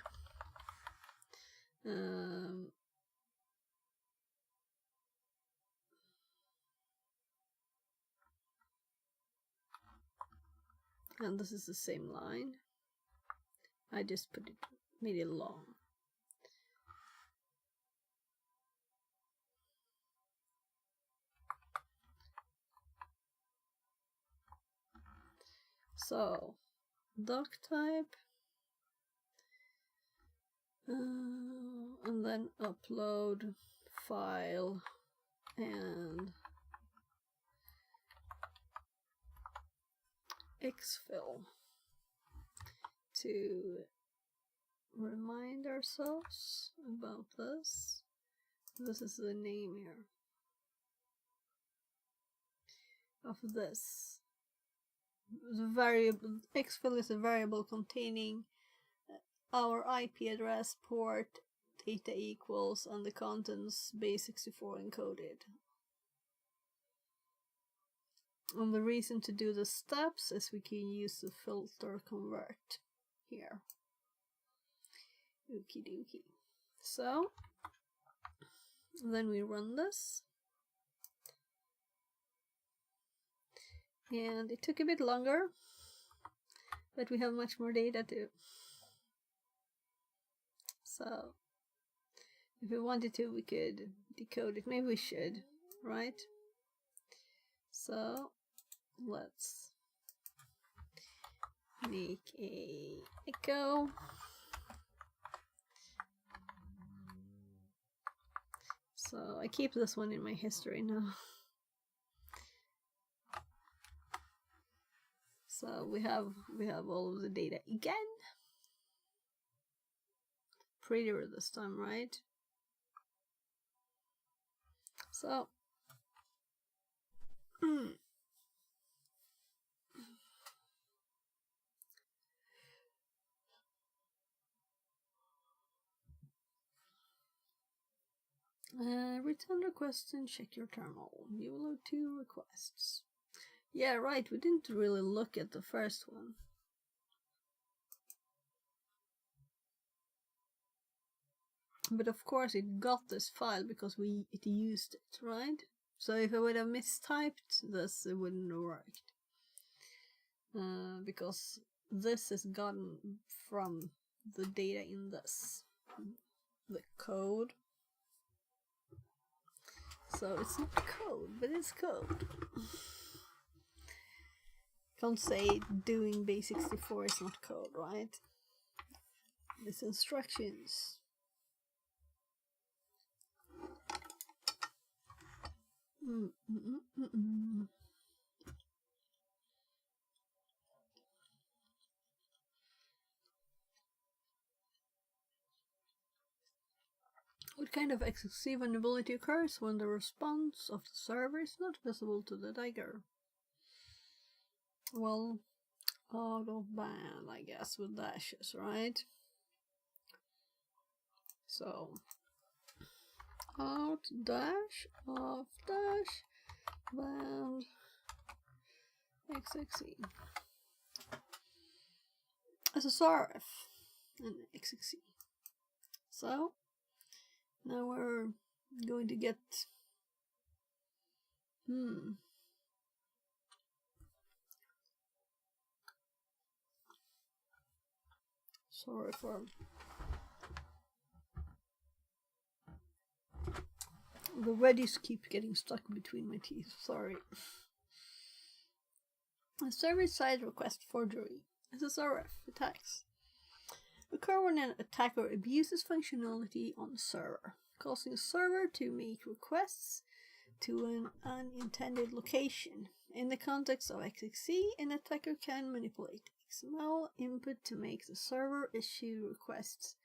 And this is the same line. I just made it long. So doc type, and then upload file and xfil to remind ourselves about this. This is the name here of this. The variable xfil is a variable containing our IP address, port, data equals, and the contents base64 encoded. And the reason to do the steps is we can use the filter convert here. Okie dokie. So Then we run this. And it took a bit longer, but we have much more data too. So if we wanted to, we could decode it. Maybe we should, right? So let's make a echo. So I keep this one in my history now. So we have all of the data again. Prettier this time, right? So return request and check your terminal. You will have 2 requests. Yeah, right, we didn't really look at the first one. But of course it got this file because it used it, right? So if I would have mistyped this, it wouldn't have worked. Because this is gotten from the data in this. The code. So it's not code, but it's code. Can't say doing base64 is not code, right? It's instructions. What kind of XXC vulnerability occurs when the response of the server is not visible to the dagger? Well, out of band, I guess, with dashes, right? So, out dash, off dash, band, XXC. SSRF and XXC. So, now we're going to get sorry for the weddies keep getting stuck between my teeth, sorry. A server-side request forgery, SSRF attacks, occur when an attacker abuses functionality on the server, causing a server to make requests to an unintended location. In the context of XXC, an attacker can manipulate XML input to make the server issue requests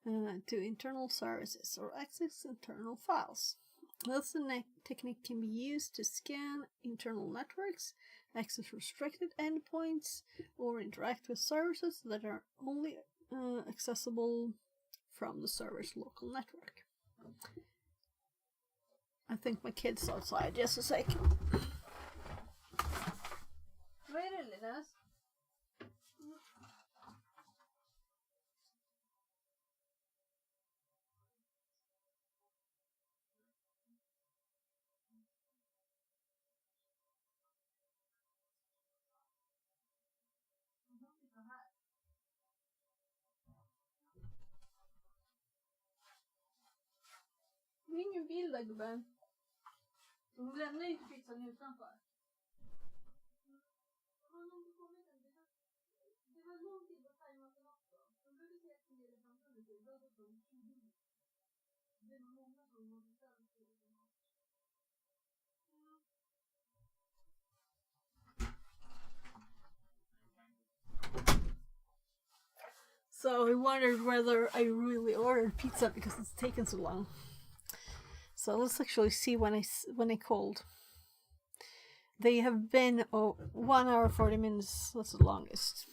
to internal services or access internal files. This technique can be used to scan internal networks, access restricted endpoints, or interact with services that are only accessible from the server's local network. I think my kid's outside. Just a second. Vad är det, Linus? Det är ingen bil där, gubben. De lämnar inte pizzan utanför. Det var lång tid att tajma den också. De brukar säga att det är 15 minuter. Då är det 20 minuter. Det är nog många som måste ställa sig. So I wondered whether I really ordered pizza because it's taken so long. So let's actually see when I called. They have been 1 hour 40 minutes. That's the longest.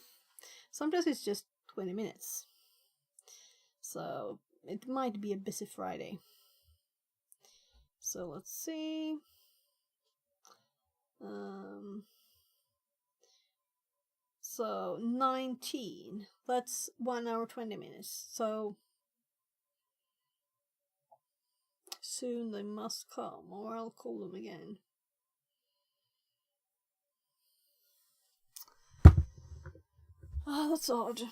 Sometimes it's just 20 minutes. So it might be a busy Friday. So let's see. So 19. That's 1 hour 20 minutes. So Soon they must come, or I'll call them again. Ah, that's odd.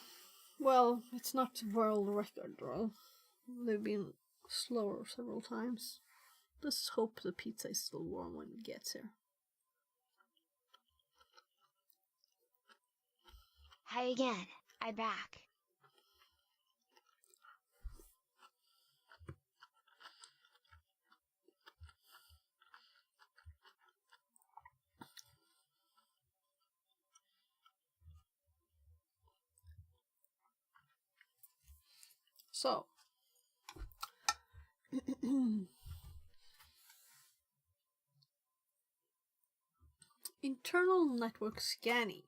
Well, it's not world record, though. They've been slower several times. Let's hope the pizza is still warm when it gets here. Hi again. I'm back. So, internal network scanning.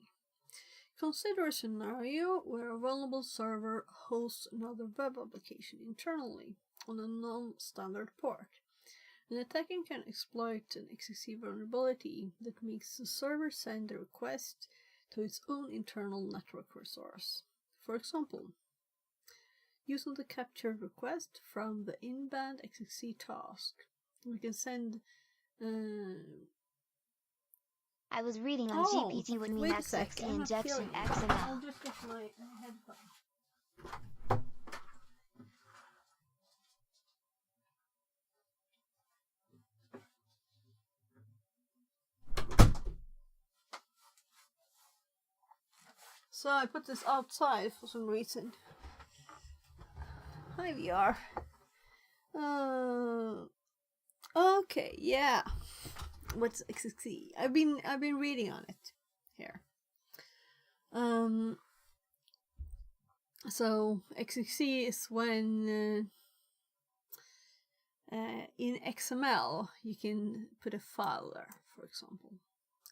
Consider a scenario where a vulnerable server hosts another web application internally on a non-standard port. An attacker can exploit an XFCE vulnerability that makes the server send a request to its own internal network resource. For example, using the captured request from the in-band XFCE task, we can send I was reading on GPT with me next the injection XML. I'll just get my headphones. So I put this outside for some reason. Hi VR. Okay, yeah. What's XFCE? I've been reading on it here. So XFCE is when in XML you can put a file there, for example.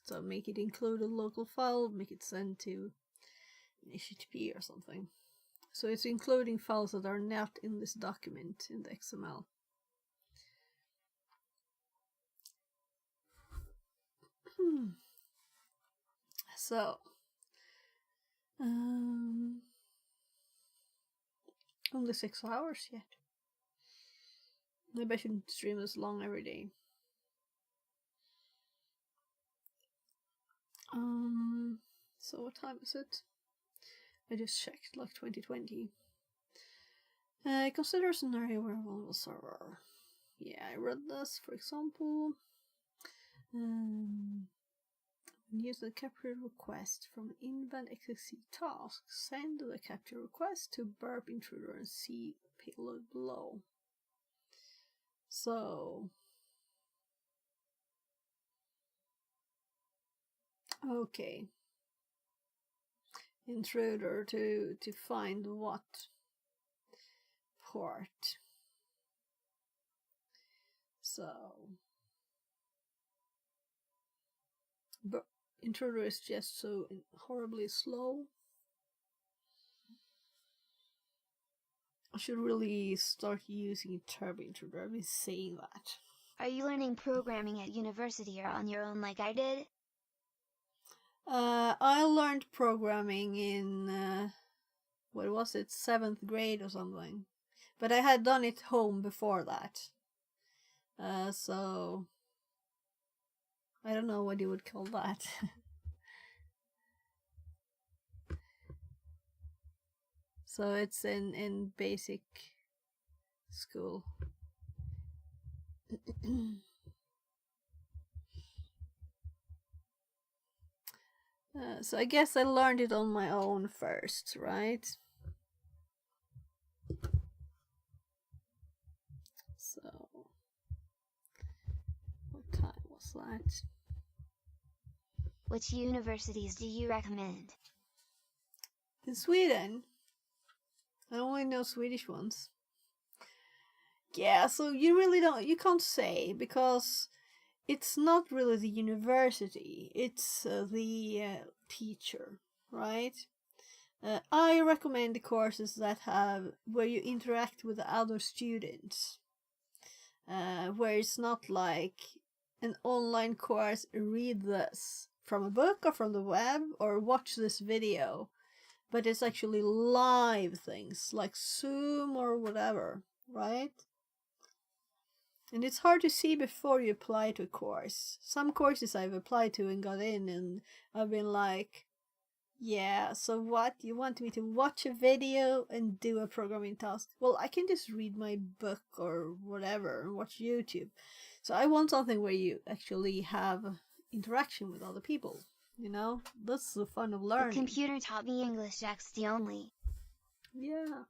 So make it include a local file, make it send to an HTTP or something. So it's including files that are not in this document in the XML. So, only 6 hours yet. Maybe I shouldn't stream this long every day. So what time is it? I just checked, like 2020. Consider a scenario where a vulnerable server. Yeah, I read this, for example. Use the capture request from an in-band XFCE task. Send the capture request to burp intruder and see payload below. So, okay. Intruder to find what port. So, but intruder is just so horribly slow. I should really start using Turbo Intruder. I've been saying that. Are you learning programming at university or on your own like I did? I learned programming in, what was it, 7th grade or something. But I had done it home before that. So, I don't know what you would call that. So it's in basic school. So I guess I learned it on my own first, right? So, what time was that? Which universities do you recommend? In Sweden. I only know Swedish ones. Yeah, so you can't say, because it's not really the university, it's the teacher, right? I recommend the courses that where you interact with the other students, where it's not like an online course, read this from a book or from the web or watch this video, but it's actually live things like Zoom or whatever, right? And it's hard to see before you apply to a course. Some courses I've applied to and got in, and I've been like, yeah, so what? You want me to watch a video and do a programming task? Well, I can just read my book or whatever and watch YouTube. So I want something where you actually have interaction with other people. You know, that's the fun of learning. The computer taught me English XD only. Yeah.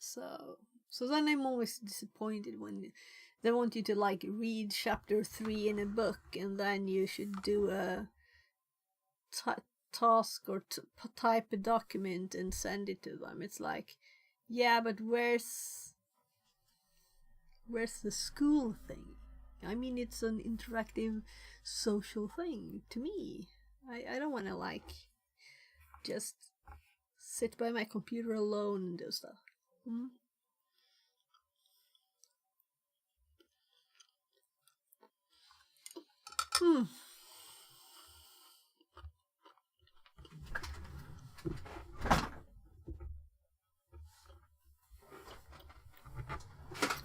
So then I'm always disappointed when they want you to like read chapter 3 in a book, and then you should do a task or type a document and send it to them. It's like, yeah, but where's the school thing? I mean, it's an interactive social thing to me. I don't want to like just sit by my computer alone and do stuff.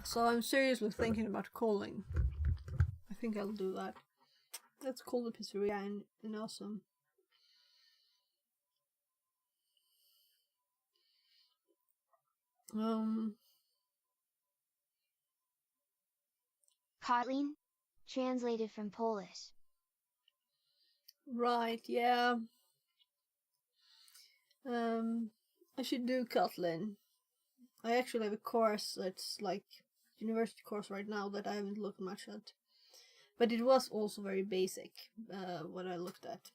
So I'm seriously thinking about calling. I think I'll do that. Let's call the pizzeria in Awesome. Kotlin, translated from Polish. Right, yeah. I should do Kotlin. I actually have a course that's like university course right now that I haven't looked much at. But it was also very basic, what I looked at.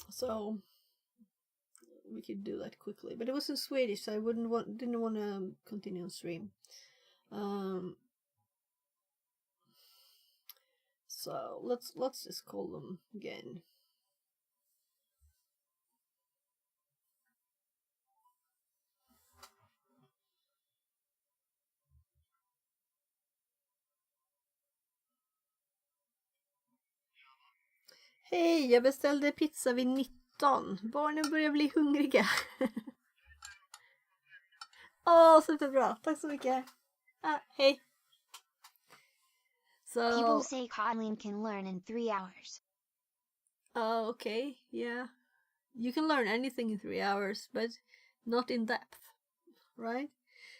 So we could do that quickly. But it was in Swedish, so I didn't want to continue on stream. So let's just call them again. Hej, jag beställde pizza vid 19. Barnen börjar bli hungriga. Superbra. Tack så mycket. Hej. So people say Kotlin can learn in 3 hours. Oh, okay. Yeah. You can learn anything in 3 hours, but not in depth, right?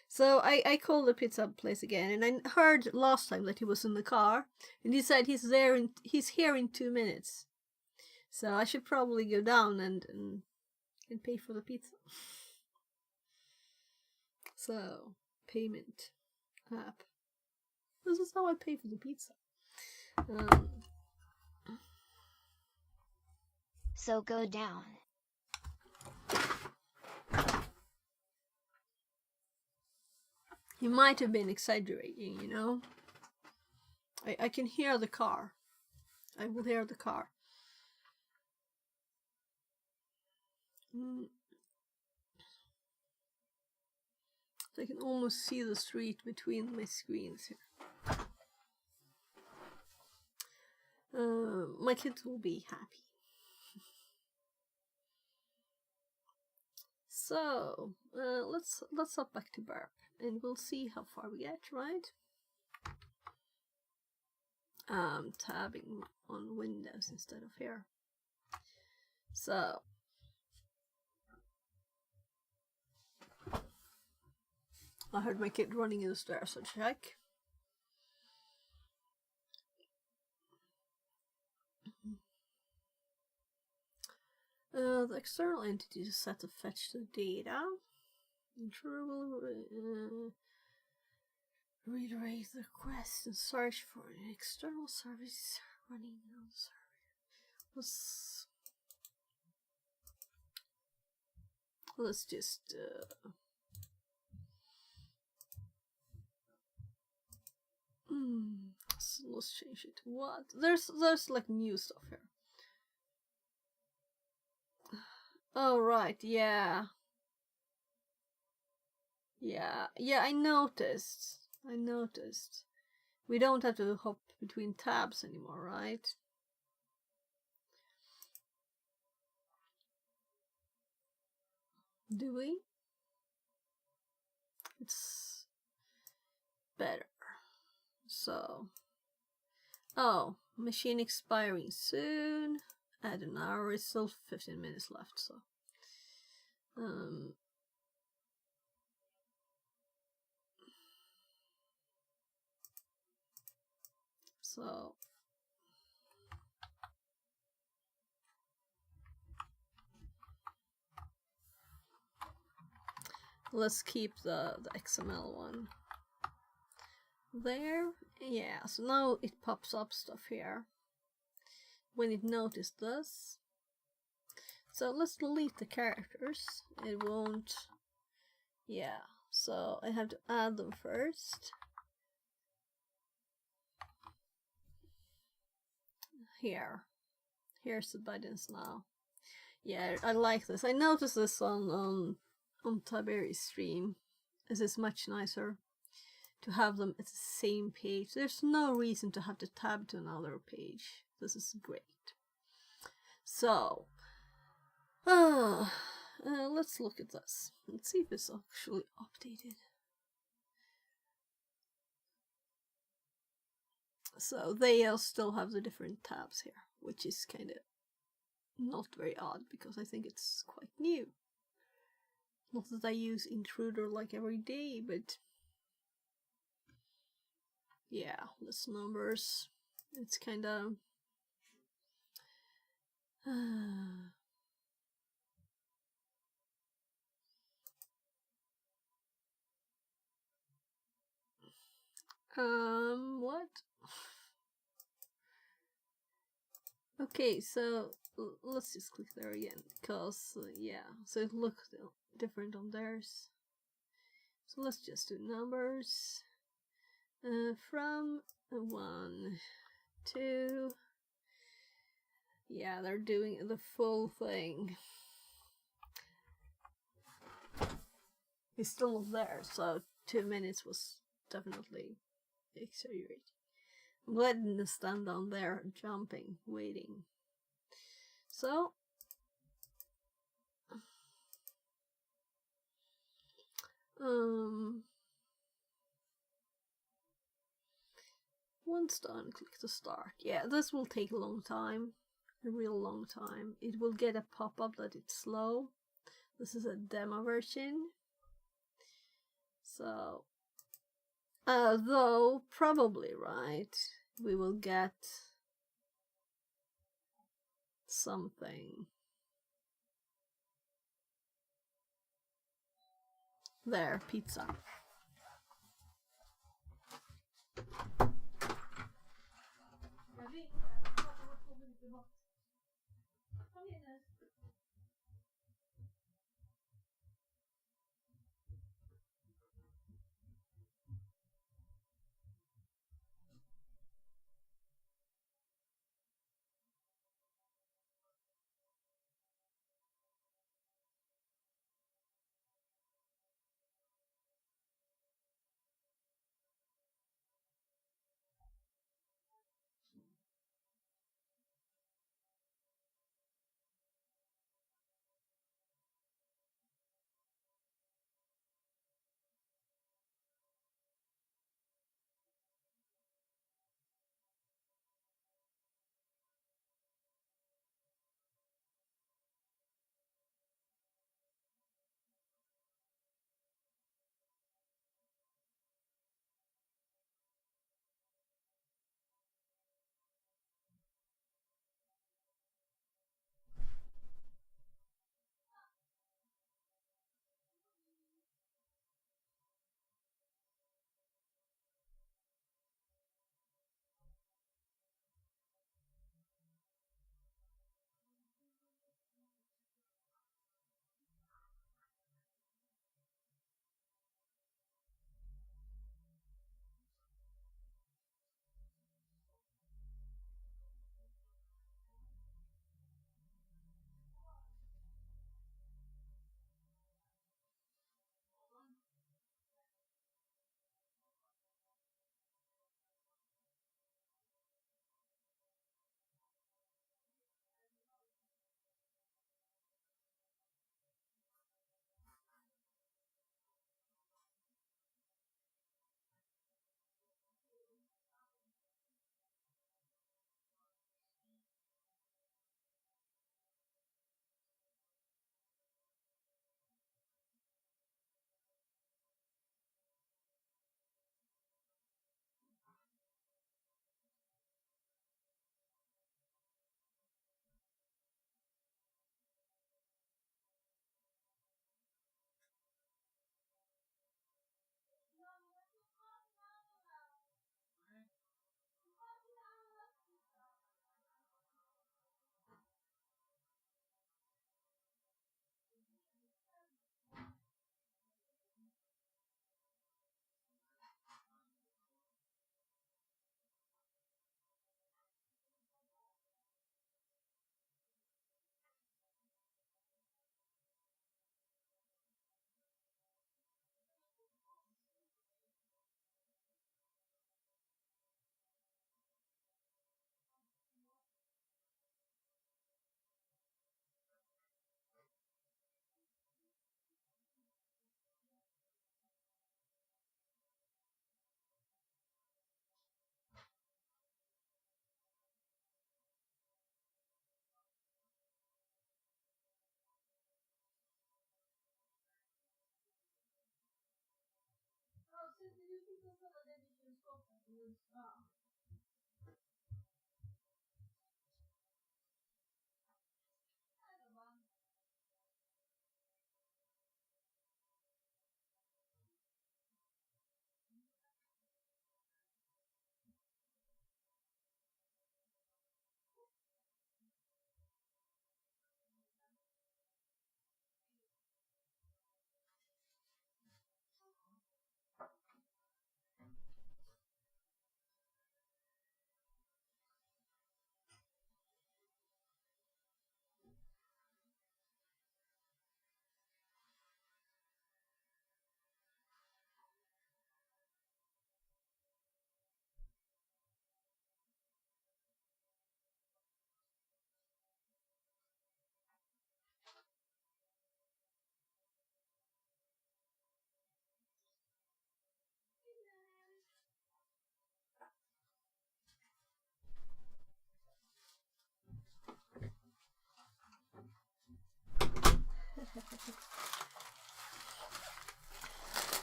So I called the pizza place again, and I heard last time that he was in the car, and he said he's here in 2 minutes. So I should probably go down and pay for the pizza. So, payment app. This is how I pay for the pizza. So go down. He might have been exaggerating, you know. I can hear the car. I will hear the car. I can almost see the street between my screens here. My kids will be happy. So let's hop back to Burp, and we'll see how far we get, right? Tabbing on Windows instead of here. So I heard my kid running in the stairs, so check. The external entity is set to fetch the data. Intruder will reiterate the request and search for an external service running on the server. Let's just let's change it to what? There's like new stuff here. Oh right, yeah. I noticed. We don't have to hop between tabs anymore, right? Do we? It's better. So, oh, machine expiring soon. Add an hour. It's still 15 minutes left. So, so let's keep the XML one there. Yeah, so now it pops up stuff here when it noticed this. So let's delete the characters. It won't. Yeah, so I have to add them first. Here's the buttons now. Yeah, I like this. I noticed this on Tiberi's stream. This is much nicer to have them at the same page. There's no reason to have to tab to another page. This is great. So, let's look at this. Let's see if it's actually updated. So they still have the different tabs here, which is kind of not very odd because I think it's quite new. Not that I use Intruder like every day, but yeah, less numbers. It's kind of what? Okay, so let's just click there again, because yeah, so it looks different on theirs. So let's just do numbers from 1 to, yeah, they're doing the full thing. It's still not there, so 2 minutes was definitely exaggerated. I'm glad I didn't stand down there jumping, waiting. So once done, click to start. Yeah, this will take a long time, a real long time. It will get a pop-up that it's slow. This is a demo version. So, though probably, right, we will get something. There, pizza.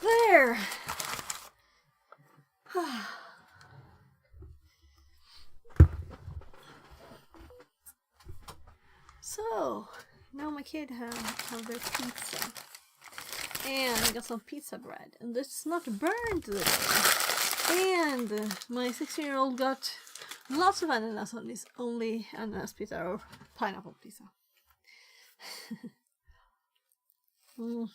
There! So, now my kid have their pizza. And I got some pizza bread. And this is not burned today. And my 16-year-old got lots of ananas on this only ananas pizza or pineapple pizza. mm.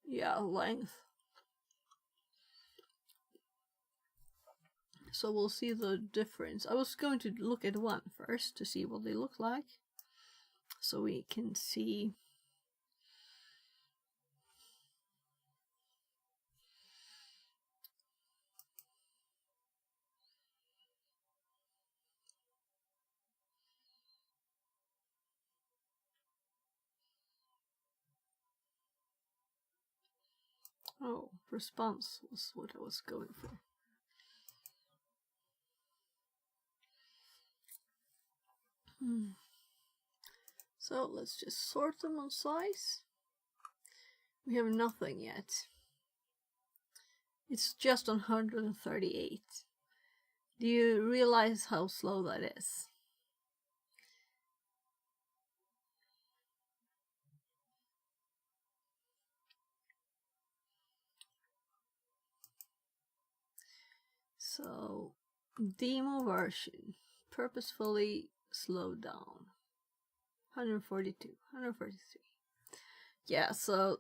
Yeah, length. So we'll see the difference. I was going to look at one first to see what they look like. So we can see. Oh, response was what I was going for. So let's just sort them on size. We have nothing yet. It's just on 138. Do you realize how slow that is? So, demo version, purposefully slowed down. 142, 143. Yeah, so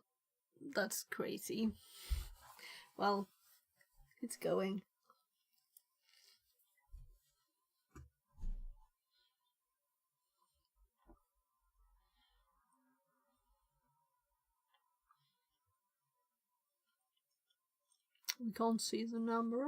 that's crazy. Well, it's going. We can't see the number.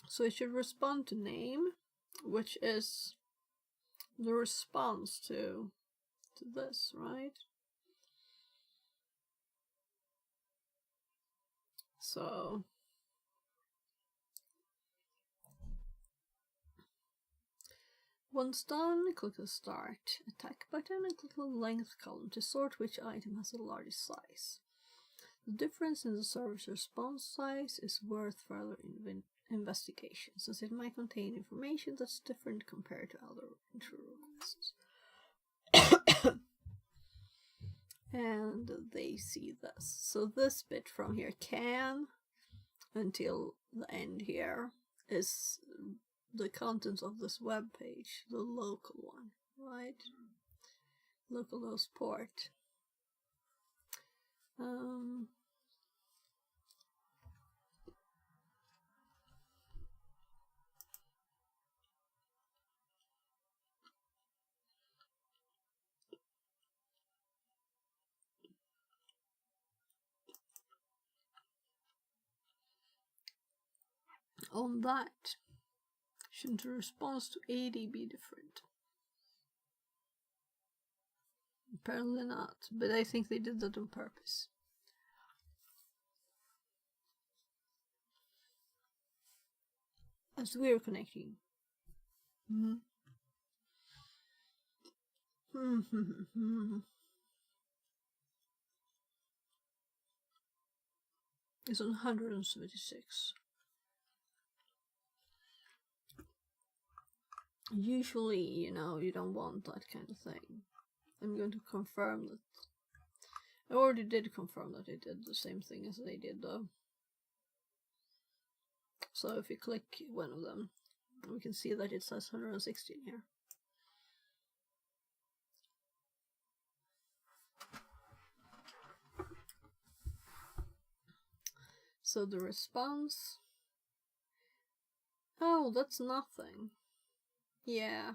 So it should respond to name, which is the response to this, right? So once done, click the Start Attack button and click the Length column to sort which item has the largest size. The difference in the server's response size is worth further investigation, since it might contain information that's different compared to other intro requests. And they see this. So this bit from here, can, until the end here, is the contents of this web page, the local one, right? Localhost port. On that, shouldn't the response to AD be different? Apparently not, but I think they did that on purpose. As we're connecting. It's on 176. Usually, you know, you don't want that kind of thing. I'm going to confirm that. I already did confirm that it did the same thing as they did, though. So if you click one of them, we can see that it says 116 here. So the response... Oh, that's nothing. Yeah.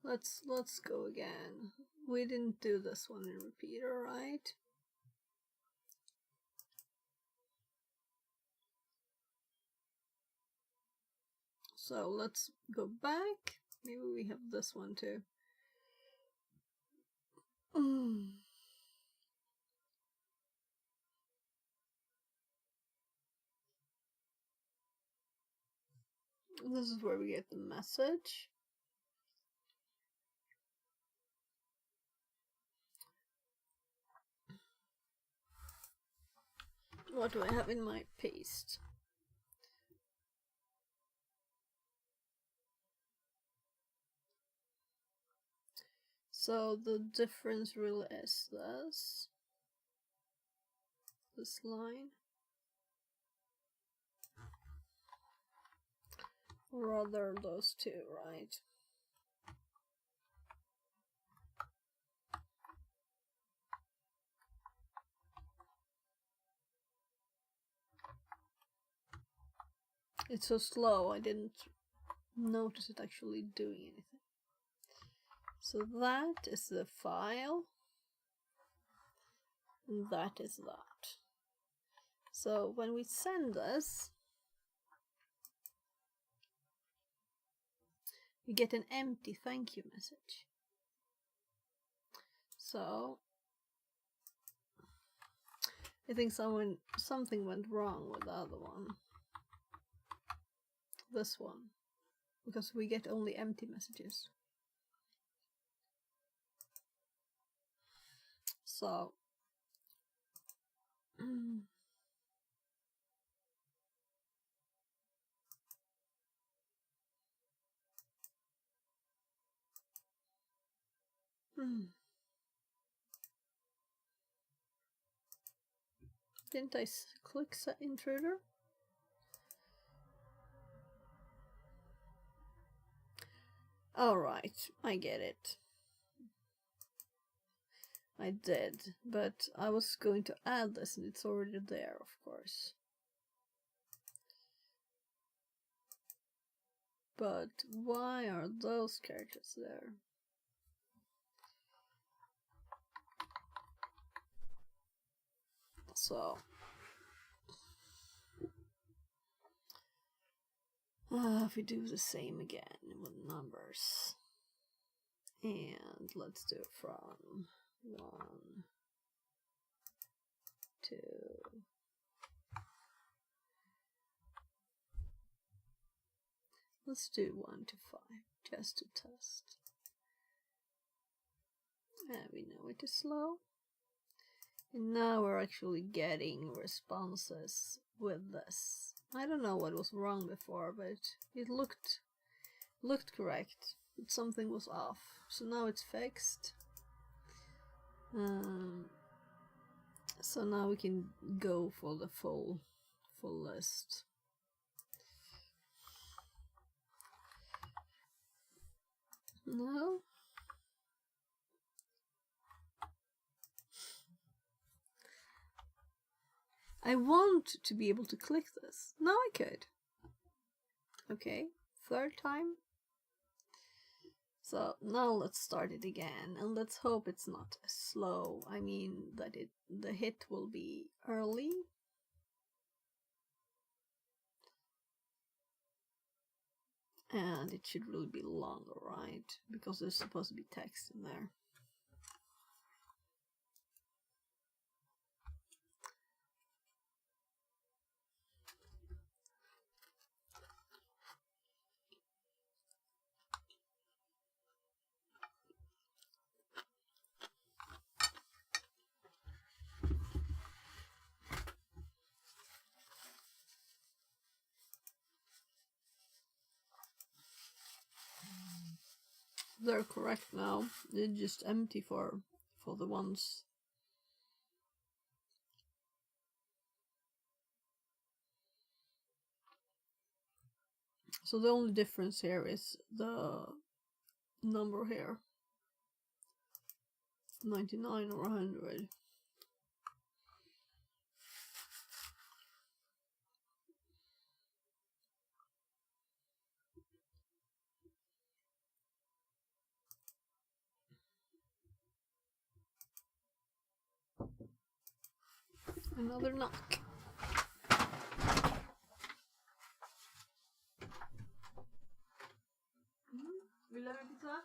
Let's go again. We didn't do this one in repeater, right? So let's go back. Maybe we have this one too. This is where we get the message. What do I have in my paste? So the difference really is this line. Or rather those two, right? It's so slow, I didn't notice it actually doing anything. So that is the file, and that is that. So when we send this, we get an empty thank you message. So I think something went wrong with the other one. This one, because we get only empty messages. So didn't I click set intruder? Alright, I get it. I did, but I was going to add this and it's already there, of course. But why are those characters there? So if we do the same again with numbers, and let's do it from 1, 2. Let's do 1 to 5 just to test. And we know it is slow. And now we're actually getting responses with this. I don't know what was wrong before, but it looked correct. But something was off. So now it's fixed. So now we can go for the full list. No. I want to be able to click this. Now I could. Okay, 3rd time. So now let's start it again, and let's hope it's not slow. I mean that the hit will be early. And it should really be longer, right? Because there's supposed to be text in there. They're correct now. They're just empty for the ones. So the only difference here is the number here. 99 or 100. Another knock. Vill du ha pizza?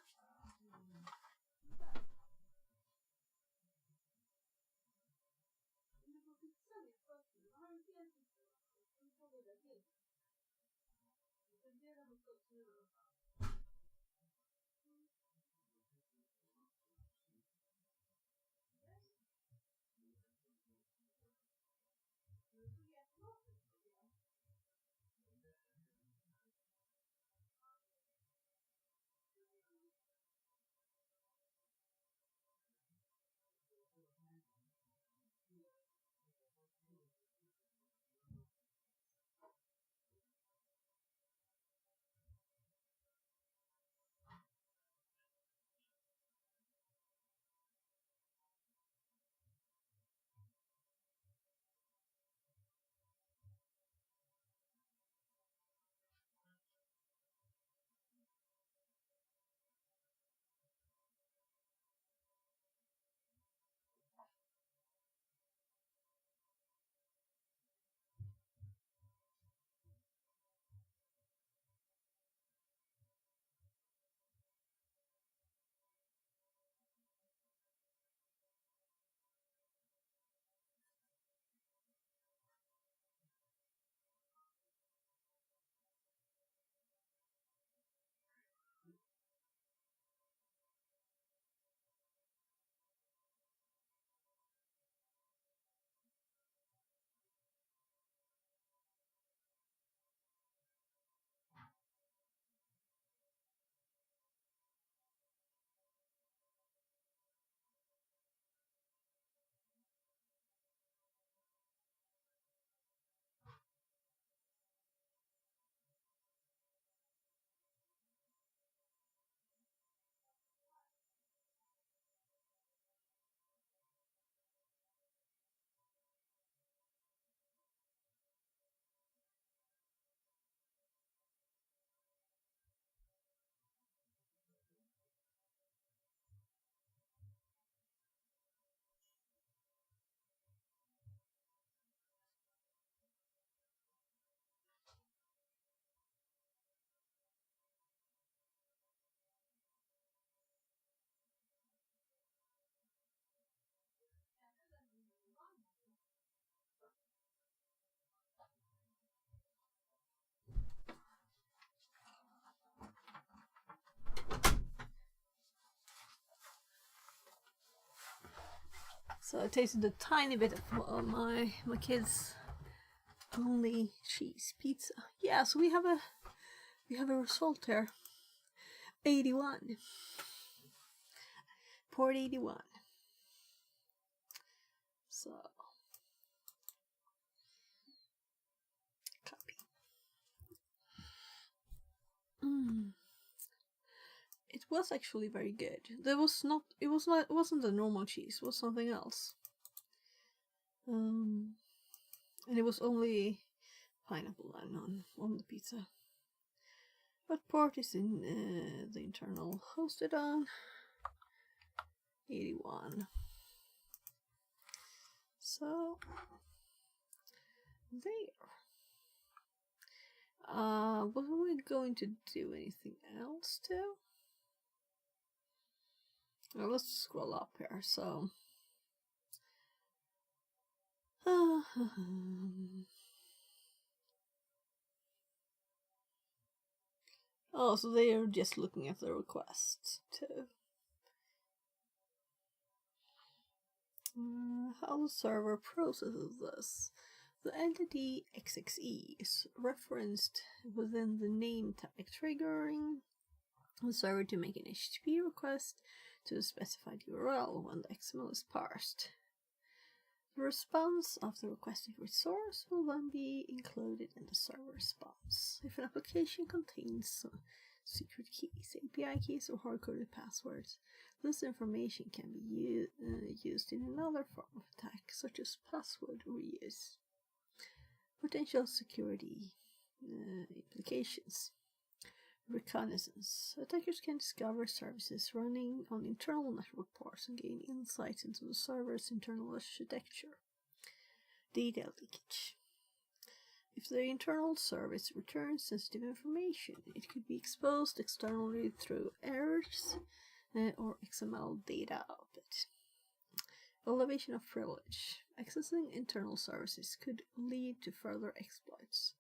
So I tasted a tiny bit of my kids' only cheese pizza. Yeah, so we have a result here. 81. Port 81. So copy. It was actually very good. It wasn't a normal cheese, it was something else. And it was only pineapple on the pizza. What port is in the internal hosted on? 81. So there. Was we going to do anything else too? Well, let's scroll up here. So. Oh, so they are just looking at the request too. How the server processes this. The entity XXE is referenced within the name tag, triggering the server to make an HTTP request to a specified URL when the XML is parsed. The response of the requested resource will then be included in the server response. If an application contains secret keys, API keys, or hard-coded passwords, this information can be used in another form of attack, such as password reuse. Potential security implications. Reconnaissance. Attackers can discover services running on internal network ports and gain insights into the server's internal architecture. Data leakage. If the internal service returns sensitive information, it could be exposed externally through errors or XML data output. Elevation of privilege. Accessing internal services could lead to further exploits,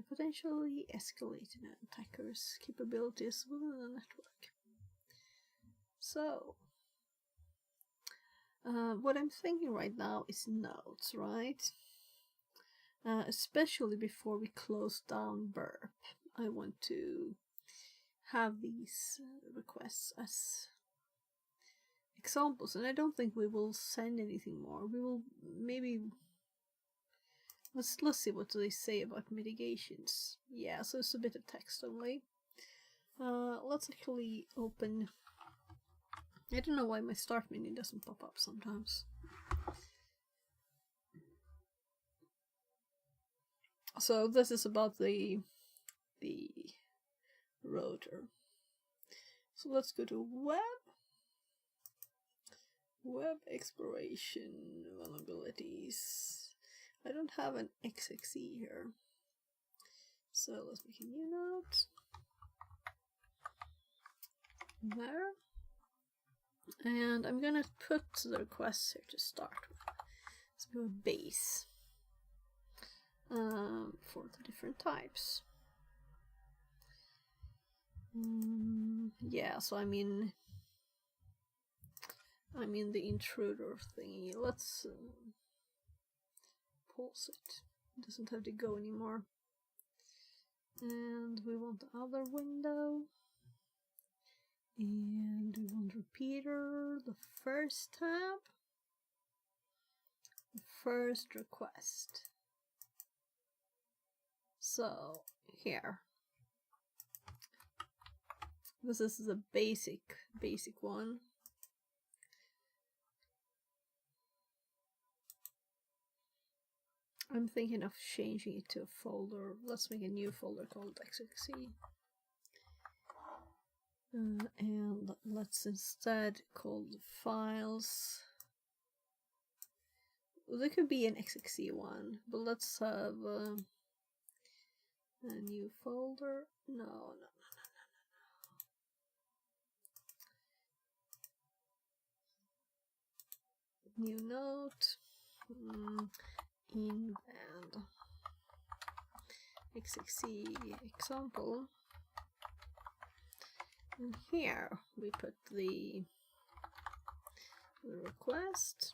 potentially escalating an attacker's capabilities within the network. So, what I'm thinking right now is nodes, right? Especially before we close down Burp, I want to have these requests as examples, and I don't think we will send anything more. We will maybe let's see what do they say about mitigations. Yeah, so it's a bit of text only. Let's actually open. I don't know why my start menu doesn't pop up sometimes. So this is about the router. So let's go to web exploration vulnerabilities. I don't have an XXE here, so let's make a new note there, and I'm gonna put the requests here to start with. Let's go base for the different types. Yeah, so I mean the intruder thingy. Let's pause it. It doesn't have to go anymore. And we want the other window. And we want repeater, the first tab, the first request. So here. This is the basic one. I'm thinking of changing it to a folder. Let's make a new folder called XXE. And let's instead call the files. Well, there could be an XXE one, but let's have a new folder. No. New note. Inbound XXE example, and here we put the the request.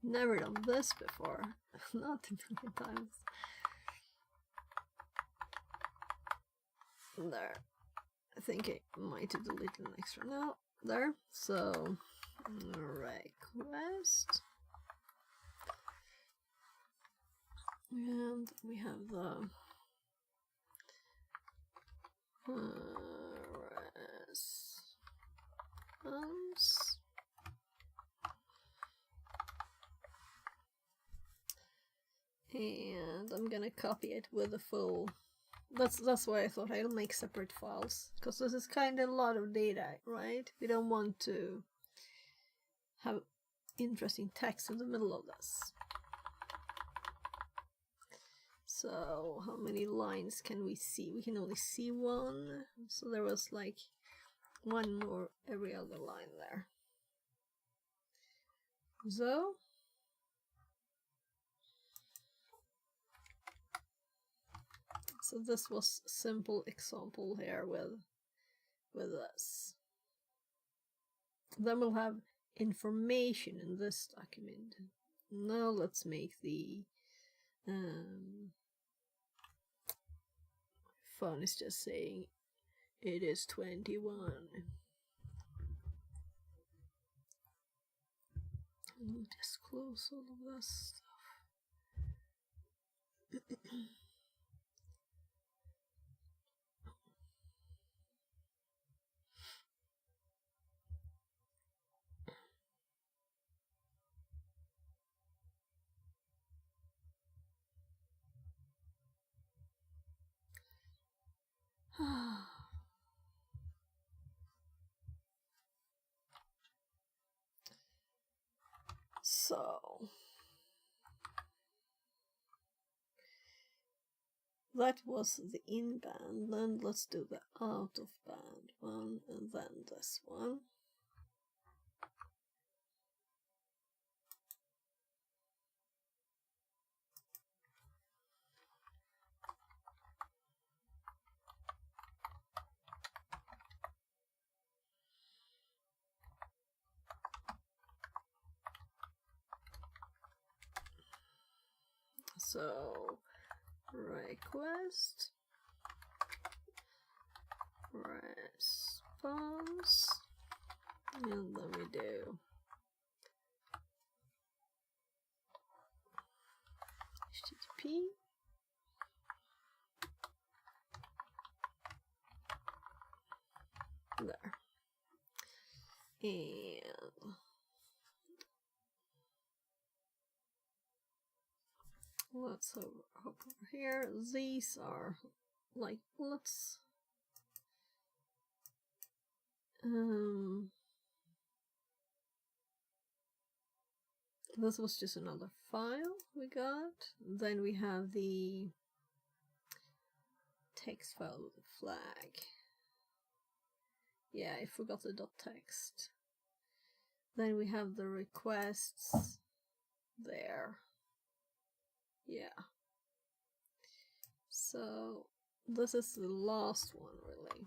Never done this before. Not a million times. There. I think I might have deleted an extra now. There. So, request. And we have the response. And I'm gonna copy it with the full. That's why I thought I'll make separate files, because this is kind of a lot of data, right? We don't want to have interesting text in the middle of this. So how many lines can we see? We can only see one, so there was like one more every other line there. So this was a simple example here with this. Then we'll have information in this document. Now let's make the phone is just saying it is 21. I'll just close all of this stuff. So that was the in band. Then let's do the out of band one, and then this one. So request, response, and then we do HTTP. There. And let's hop over here. These are like, let's this was just another file we got. Then we have the text file with the flag. Yeah, I forgot the .text. Then we have the requests there. Yeah. So this is the last one, really.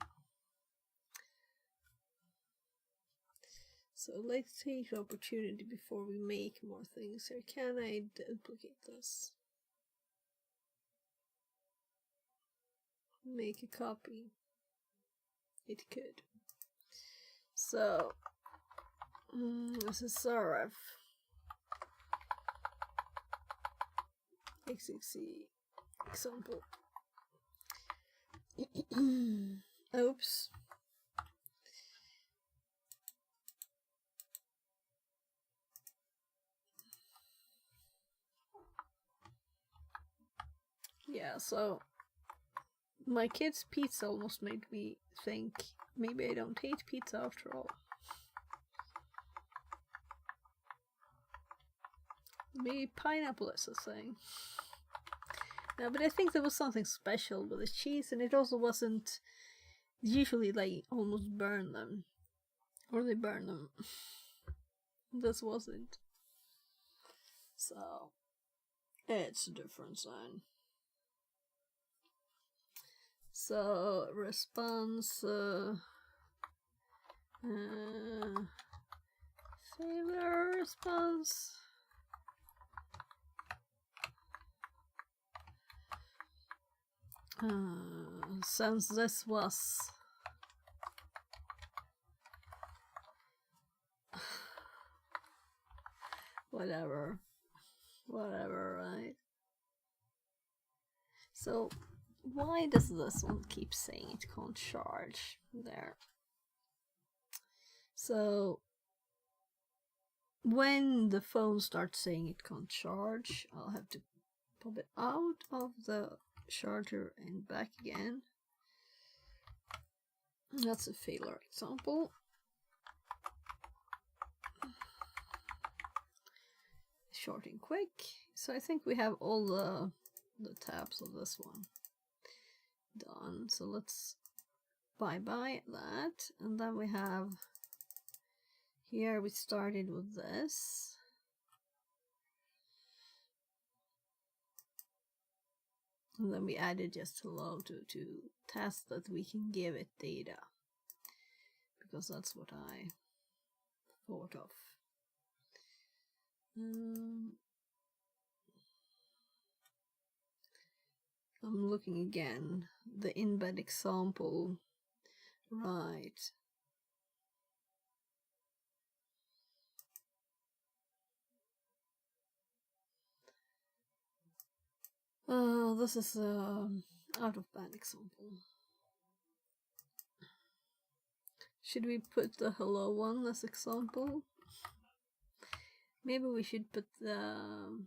So let's take the opportunity before we make more things here. Can I duplicate this? Make a copy. It could. So this is Serif. XXC example. Oops. Yeah, so my kid's pizza almost made me think maybe I don't hate pizza after all. Maybe pineapple is a thing. No, but I think there was something special with the cheese, and it also wasn't. Usually they almost burn them. Or they burn them. This wasn't. So, it's a different sign. So response failure response. Since this was whatever, right? So why does this one keep saying it can't charge there? So when the phone starts saying it can't charge, I'll have to pop it out of the charger and back again. That's a failure example. Short and quick. So I think we have all the tabs of this one done. So let's bye that, and then we have here we started with this. And then we added just hello to test that we can give it data, because that's what I thought of. I'm looking again, the embed example, right. This is out of band example. Should we put the hello one as example? Maybe we should put the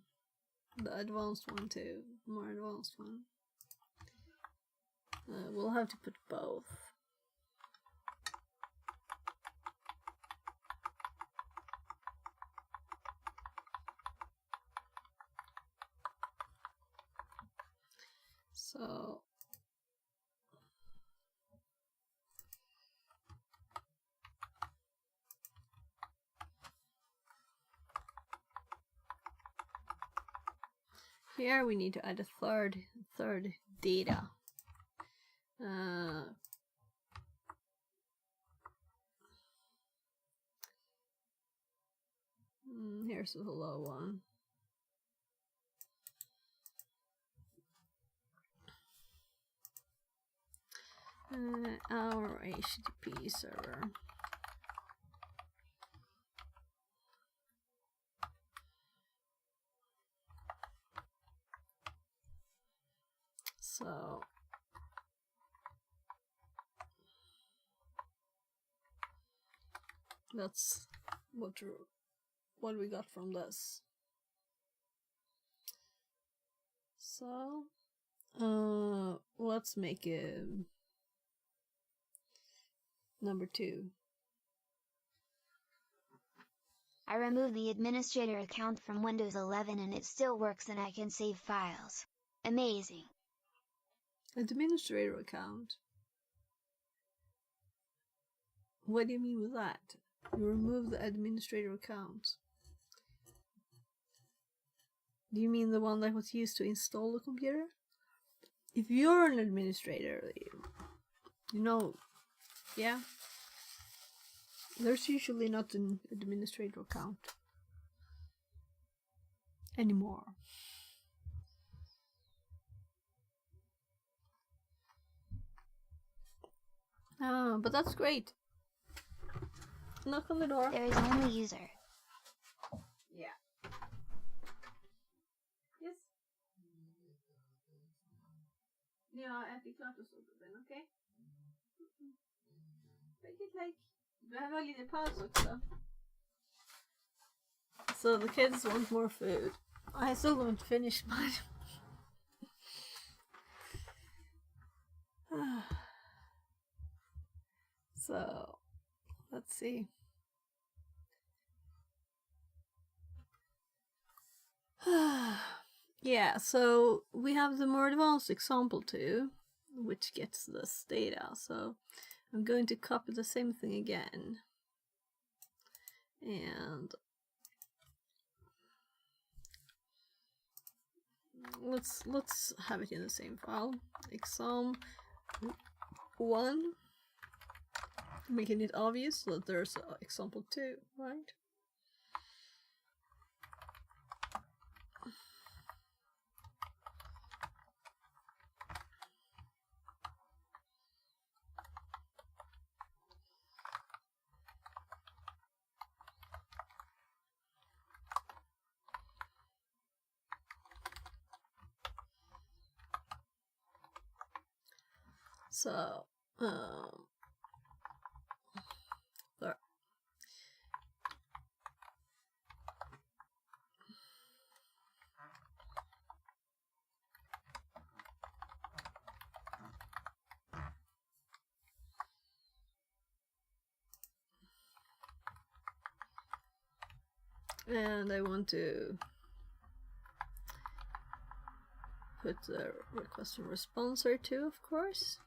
advanced one too, more advanced one. We'll have to put both. So here we need to add a third data. Here's the hello one. Our HTTP server. So that's what we got from this. So let's make it number 2. I removed the administrator account from Windows 11 and it still works and I can save files. Amazing. Administrator account? What do you mean with that? You remove the administrator account. Do you mean the one that was used to install the computer? If you're an administrator, you know, yeah, there's usually not an administrator account anymore. But that's great. Knock on the door. There is only user. Yeah. Yes. Ja, jag äter klart och så, okej? Vilket like. Du behöver ha lite paus också. So the kids want more food. I still don't finish mine. So, let's see. Yeah, so we have the more advanced example too, which gets this data. So I'm going to copy the same thing again. And let's have it in the same file. Exam 1, making it obvious that there's example 2, right? So, there. And I want to put the request and response here too, of course.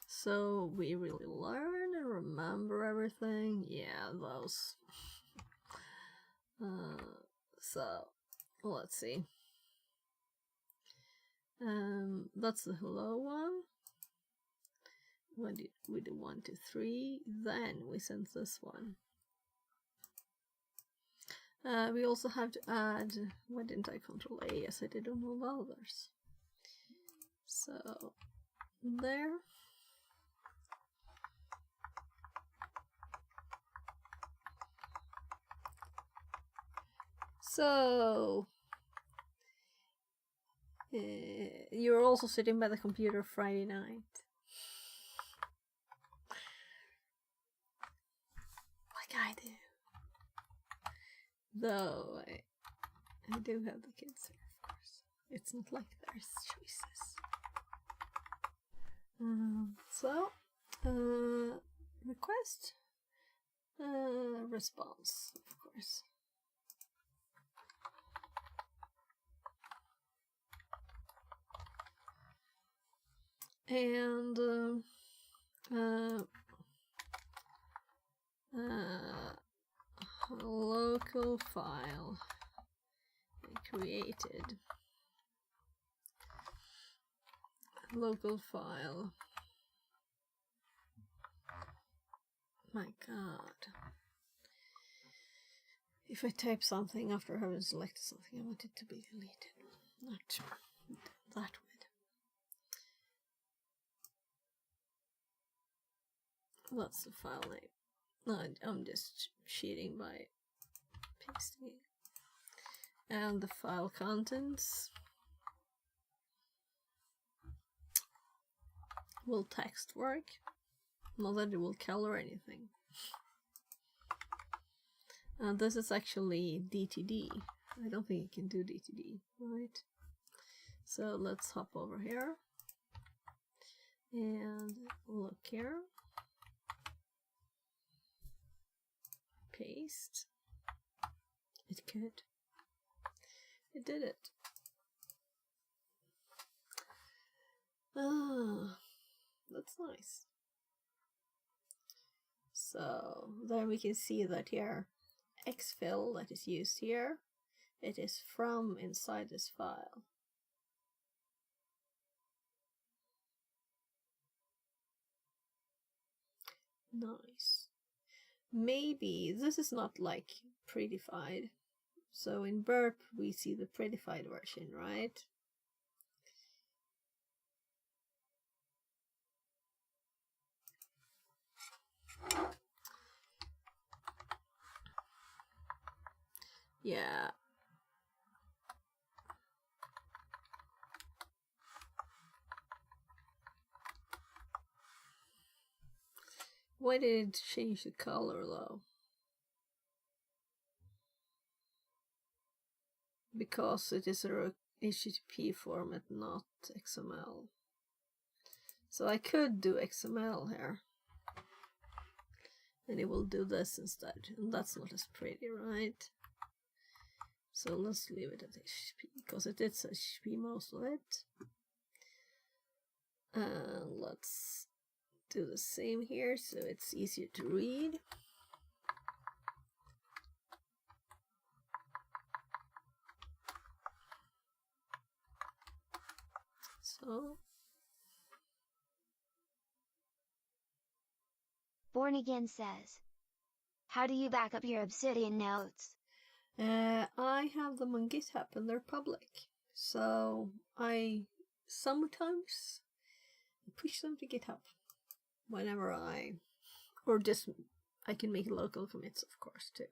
So we really learn and remember everything. Yeah, those. So let's see. That's the hello one. We do 1, 2, 3. Then we send this one. We also have to add. Why didn't I control A? Yes, I did on all others. So there. So you're also sitting by the computer Friday night. Like I do. Though I do have the kids here, of course. It's not like there's choices. Request, response, of course. And local file created. Local file. My God. If I type something after having selected something, I want it to be deleted. Not that way. That's the file name. No, I'm just cheating by pasting it. And the file contents. Will text work? Not that it will color anything. And this is actually DTD. I don't think it can do DTD, right? So let's hop over here. And look here. Paste. It could. It did it. Ah, that's nice. So then we can see that here, exfil that is used here, it is from inside this file. Nice. Maybe this is not like prettified. So in Burp we see the prettified version, right? Yeah. Why did it change the color though? Because it is a HTTP format, not XML. So I could do XML here. And it will do this instead. And that's not as pretty, right? So let's leave it at HTTP, because it is HTTP most of it. And let's do the same here so it's easier to read. So Born Again says, how do you back up your Obsidian notes? I have them on GitHub and they're public. So I sometimes push them to GitHub whenever or just I can make local commits, of course, too.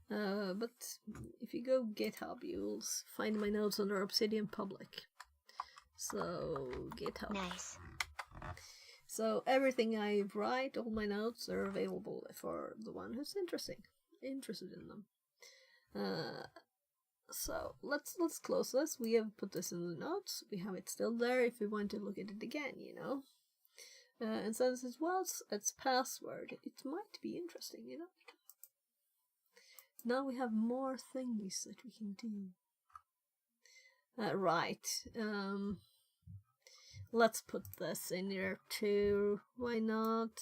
But if you go GitHub, you'll find my notes under Obsidian public. So GitHub. Nice. So everything I write, all my notes are available for the one who's interested in them. So let's close this. We have put this in the notes. We have it still there if we want to look at it again, you know. And since it was its password, it might be interesting, you know. Now we have more things that we can do. Right. Let's put this in here too. Why not?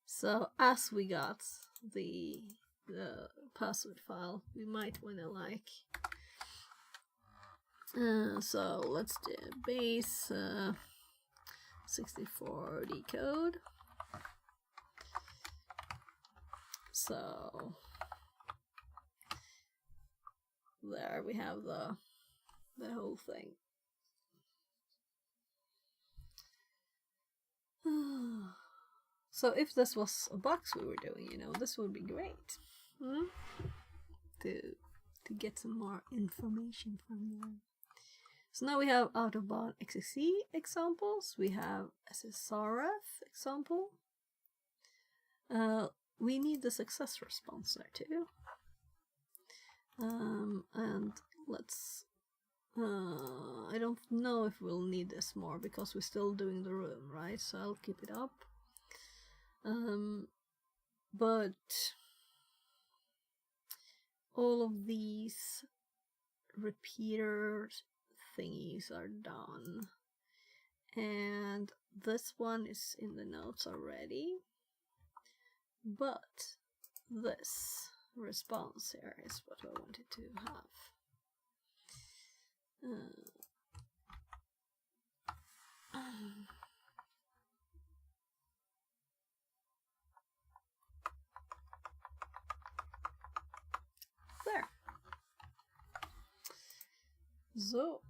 So as we got the password file, we might want to like. So let's do base 64 decode. So there we have the whole thing. So if this was a box we were doing, you know, this would be great. To get some more information from them. So now we have out-of-bound XXC examples. We have SSRF example. We need the success response there too. And let's. I don't know if we'll need this more because we're still doing the room, right? So I'll keep it up. But all of these repeater thingies are done. And this one is in the notes already. But this response here is what I wanted to have. There. So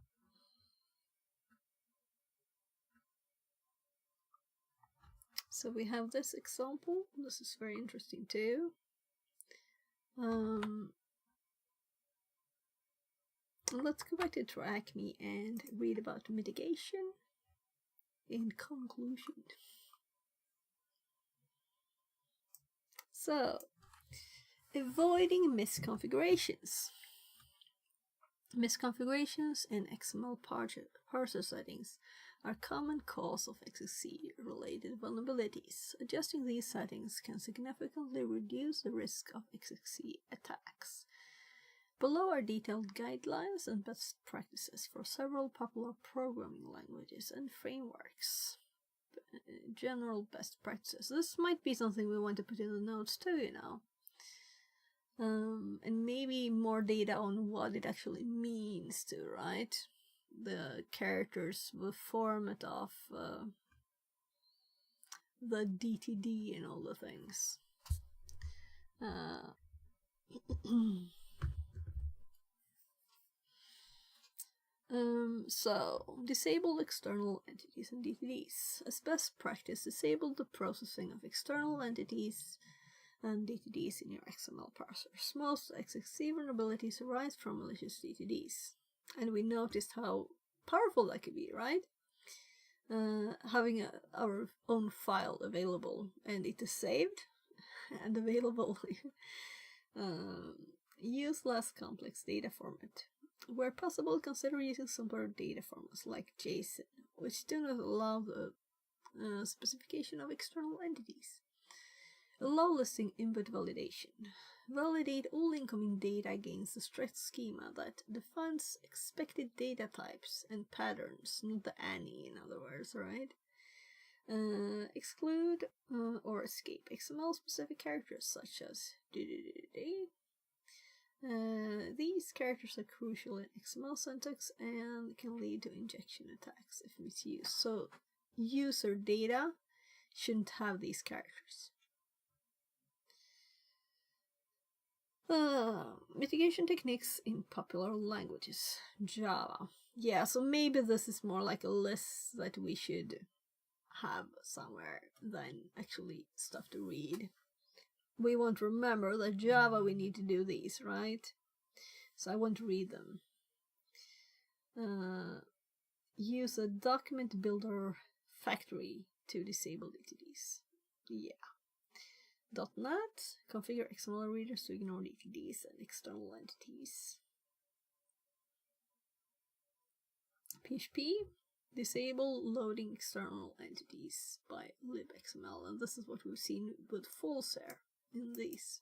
we have this example. This is very interesting too. Let's go back to TrackMe and read about mitigation in conclusion. So, avoiding misconfigurations. Misconfigurations in XML parser settings are a common cause of XXC-related vulnerabilities. Adjusting these settings can significantly reduce the risk of XXC attacks. Below are detailed guidelines and best practices for several popular programming languages and frameworks. General best practices. This might be something we want to put in the notes too, you know. And maybe more data on what it actually means to, right? The characters, the format of the DTD and all the things. So, disable external entities and DTDs. As best practice, disable the processing of external entities and DTDs in your XML parsers. Most XXC vulnerabilities arise from malicious DTDs. And we noticed how powerful that could be, right? Having our own file available and it is saved and available. Use less complex data format. Where possible, consider using simpler data formats like JSON, which do not allow the specification of external entities. Allow listing input validation. Validate all incoming data against a strict schema that defines expected data types and patterns, not the any, in other words, right? Exclude or escape XML-specific characters such as these characters are crucial in XML syntax and can lead to injection attacks if misused. So, user data shouldn't have these characters. Mitigation techniques in popular languages. Java. Yeah, so maybe this is more like a list that we should have somewhere than actually stuff to read. We won't remember that Java we need to do these, right? So I won't read them. Use a document builder factory to disable DTDs. Yeah. .NET, configure XML readers to ignore DTDs and external entities. PHP, disable loading external entities by libxml, and this is what we've seen with Fullshare in these.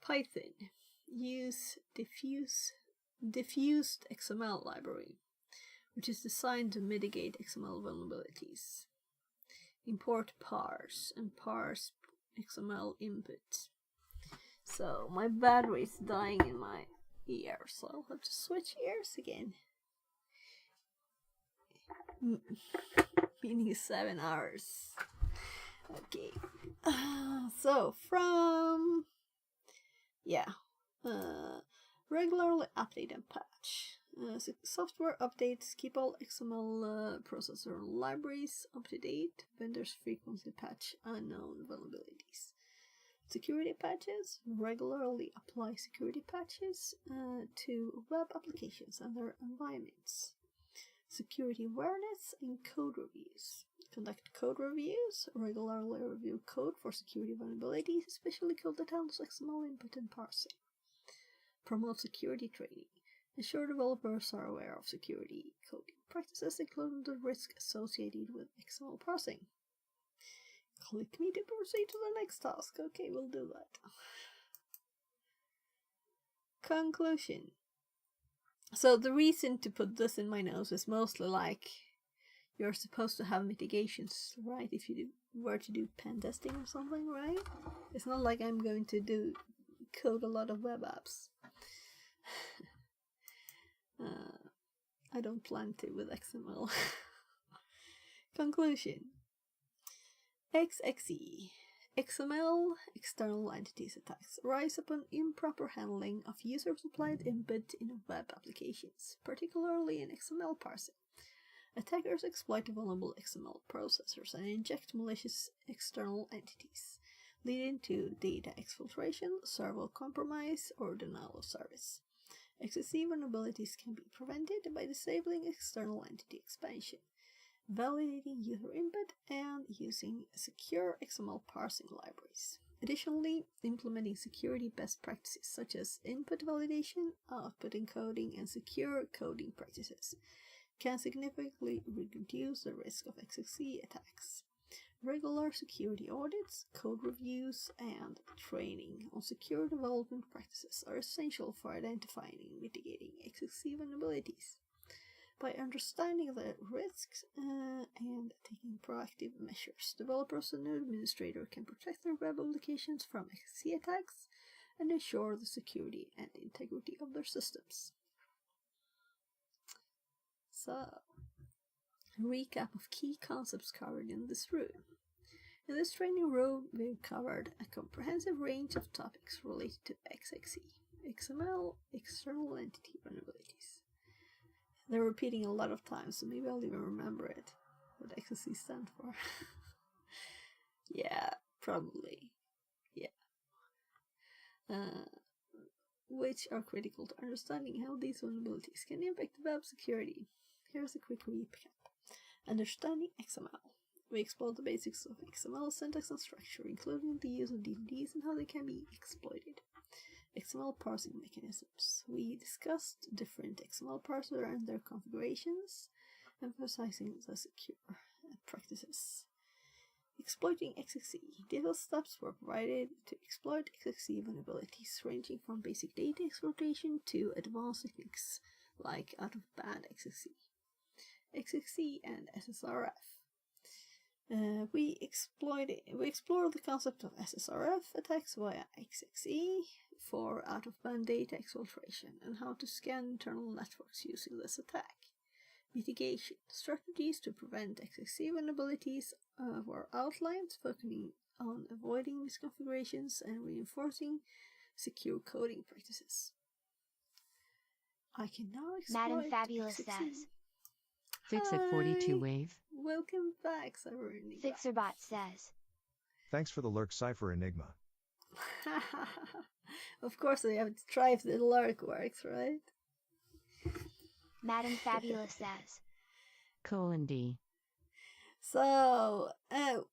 Python, use diffused XML library, which is designed to mitigate XML vulnerabilities. Import parse and parse XML input. So my battery is dying in my ear, so I'll have to switch ears again. Meaning 7 hours. Okay. So from regularly update and patch. Software updates keep all XML processor libraries up to date. Vendors frequently patch unknown vulnerabilities. Security patches regularly apply security patches to web applications and their environments. Security awareness and code reviews. Conduct code reviews. Regularly review code for security vulnerabilities, especially code that handles XML input and parsing. Promote security training. Ensure developers are aware of security coding practices, including the risk associated with XML parsing. Click me to proceed to the next task. Okay, we'll do that. Conclusion. So the reason to put this in my notes is mostly like you're supposed to have mitigations, right? If you were to do pen testing or something, right? It's not like I'm going to code a lot of web apps. I don't plan to with XML. Conclusion. XXE. XML external entities attacks rise upon improper handling of user-supplied input in web applications, particularly in XML parsing. Attackers exploit vulnerable XML processors and inject malicious external entities, leading to data exfiltration, server compromise, or denial of service. XXE vulnerabilities can be prevented by disabling external entity expansion, validating user input, and using secure XML parsing libraries. Additionally, implementing security best practices such as input validation, output encoding, and secure coding practices can significantly reduce the risk of XXE attacks. Regular security audits, code reviews, and training on secure development practices are essential for identifying and mitigating XXE vulnerabilities. By understanding the risks and taking proactive measures, developers and administrators can protect their web applications from XXE attacks and ensure the security and integrity of their systems. So, recap of key concepts covered in this room. In this training room, we've covered a comprehensive range of topics related to XXE, XML, external entity vulnerabilities. They're repeating a lot of times, so maybe I'll even remember it, what XXE stands for. Yeah, probably. Yeah. Which are critical to understanding how these vulnerabilities can impact web security. Here's a quick recap. Understanding XML. We explored the basics of XML syntax and structure, including the use of DTDs and how they can be exploited. XML parsing mechanisms. We discussed different XML parsers and their configurations, emphasizing the secure practices. Exploiting XXE. Detailed steps were provided to exploit XXE vulnerabilities, ranging from basic data exploitation to advanced techniques like out-of-band XXE. XXE and SSRF. We explored the concept of SSRF attacks via XXE for out-of-band data exfiltration and how to scan internal networks using this attack. Mitigation strategies to prevent XXE vulnerabilities our outlines, focusing on avoiding misconfigurations and reinforcing secure coding practices. I can now exploit Madam Fabulous XXE. says. Fix at 42 Hi. wave. Welcome back, Cyber Enigma. Fixerbot says. Thanks for the lurk, Cypher Enigma. Of course, I have to try if the lurk works, right? Madam Fabulous says. :D. So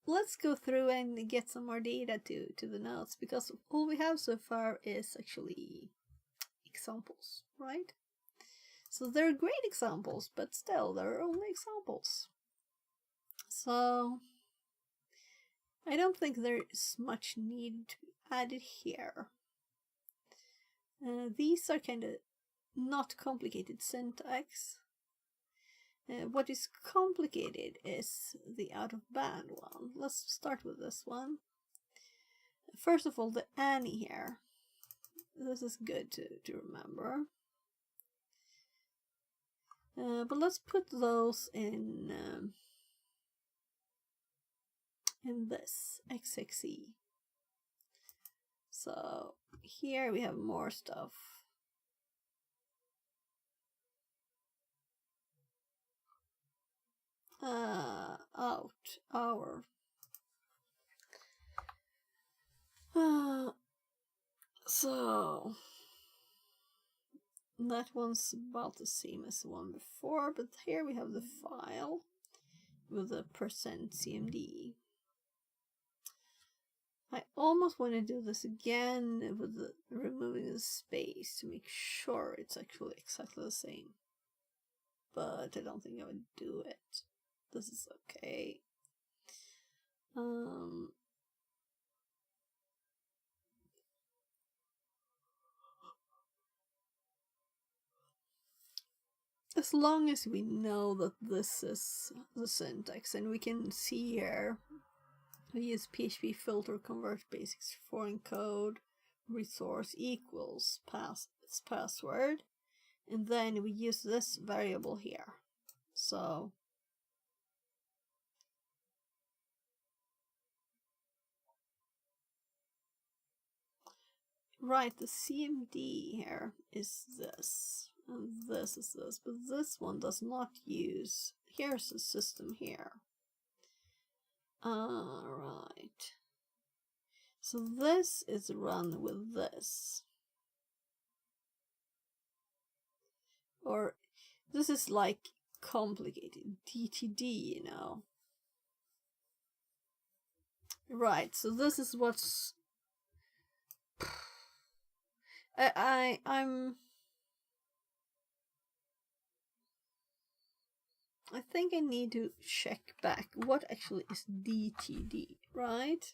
let's go through and get some more data to the notes, because all we have so far is actually examples, right? So they're great examples, but still they're only examples. So I don't think there's much need to be added here. These are kind of not complicated syntax. What is complicated is the out-of-band one. Let's start with this one. First of all, the Annie here. This is good to remember. But let's put those in this XXE. So here we have more stuff. So that one's about the same as the one before, but here we have the file with the %cmd. I almost want to do this again with removing the space to make sure it's actually exactly the same. But I don't think I would do it. This is okay. As long as we know that this is the syntax, and we can see here, we use PHP filter convert basics foreign code resource equals password, and then we use this variable here. So right, the CMD here is this, and this is this, but this one does not use, here's the system here. Right. So this is run with this. Or this is like complicated DTD, you know. Right, so this is what's I think I need to check back what actually is DTD, right?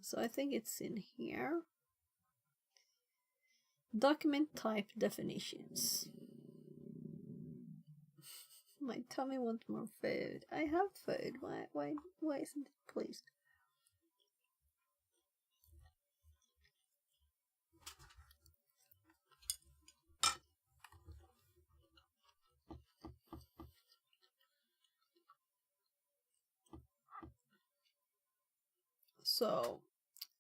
So I think it's in here. Document type definitions. My tummy wants more food. I have food. Why isn't it pleased? So,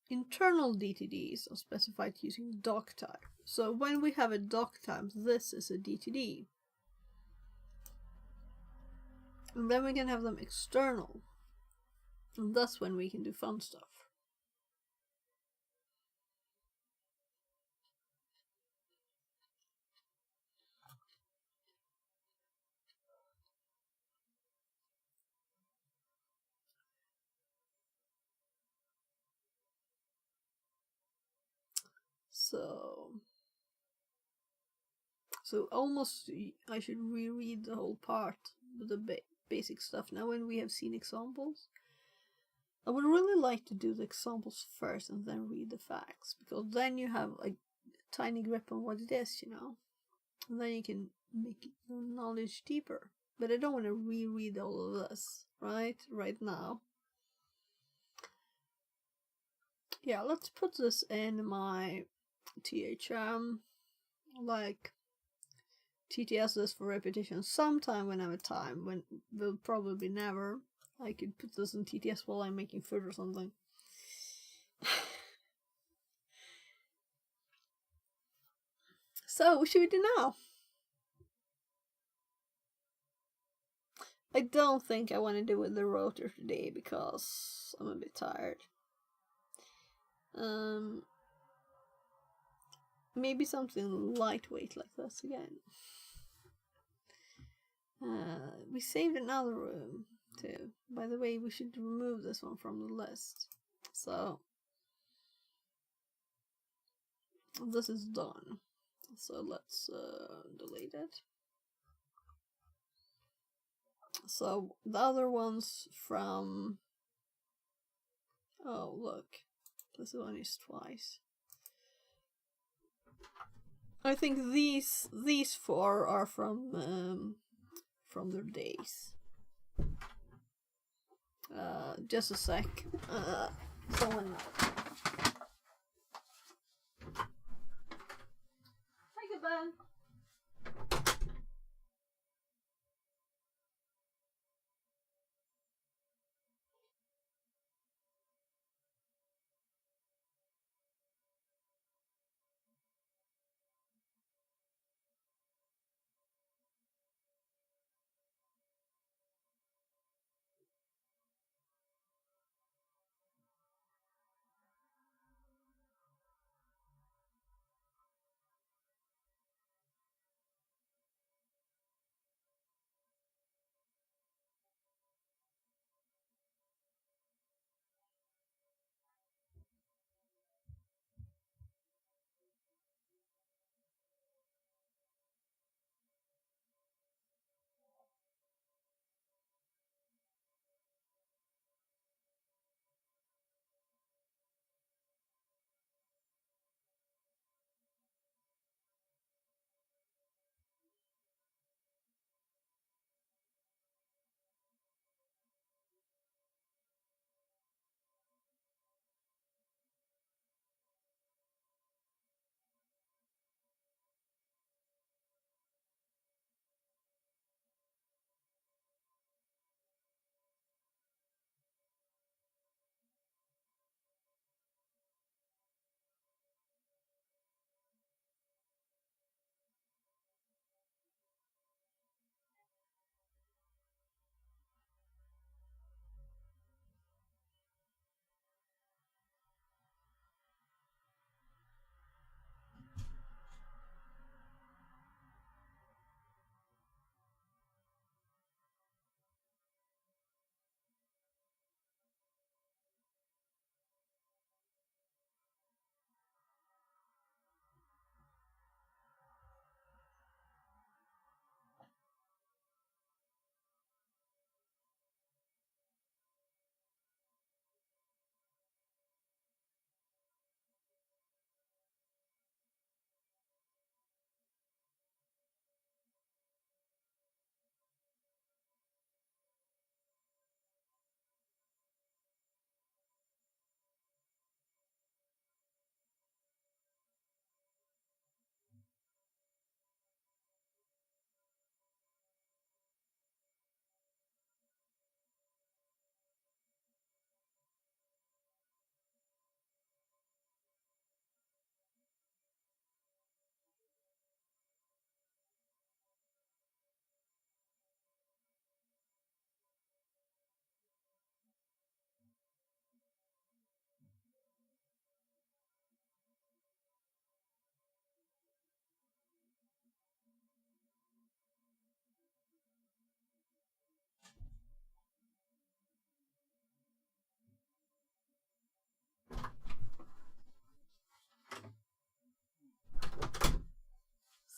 internal DTDs are specified using doc type. So when we have a doc type, this is a DTD. And then we can have them external. And that's when we can do fun stuff. So almost I should reread the whole part with the basic stuff. Now when we have seen examples, I would really like to do the examples first and then read the facts, because then you have a tiny grip on what it is, you know. And then you can make your knowledge deeper. But I don't want to reread all of this, right now. Yeah, let's put this in my THM, like TTS is for repetition sometime when I have time, when will probably never. I could put this in TTS while I'm making food or something. So, what should we do now? I don't think I want to do with the rotor today because I'm a bit tired. Maybe something lightweight like this again. We saved another room too. By the way, we should remove this one from the list. So this is done. So let's delete it. So the other ones from... Oh, look. This one is twice. I think these 4 are from their days. Just a sec. Someone... Hi, Ben.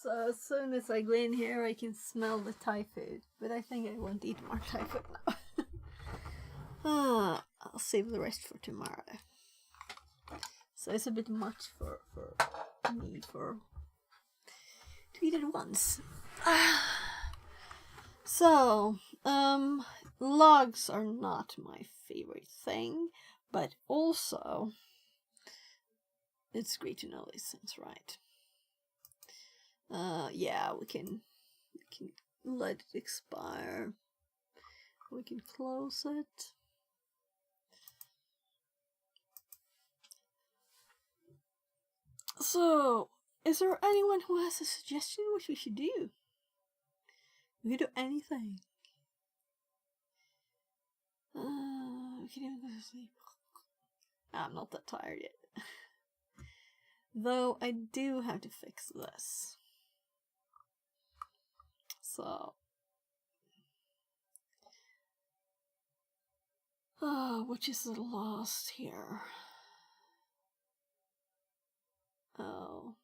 So as soon as I go in here, I can smell the Thai food. But I think I won't eat more Thai food now. I'll save the rest for tomorrow. So it's a bit much for me to eat at once. So, logs are not my favorite thing, but also it's great to know these things, right? Yeah, we can let it expire. We can close it. So, is there anyone who has a suggestion what we should do? We can do anything. We can even go to sleep. I'm not that tired yet. Though I do have to fix this. So. Which is the last here? Oh.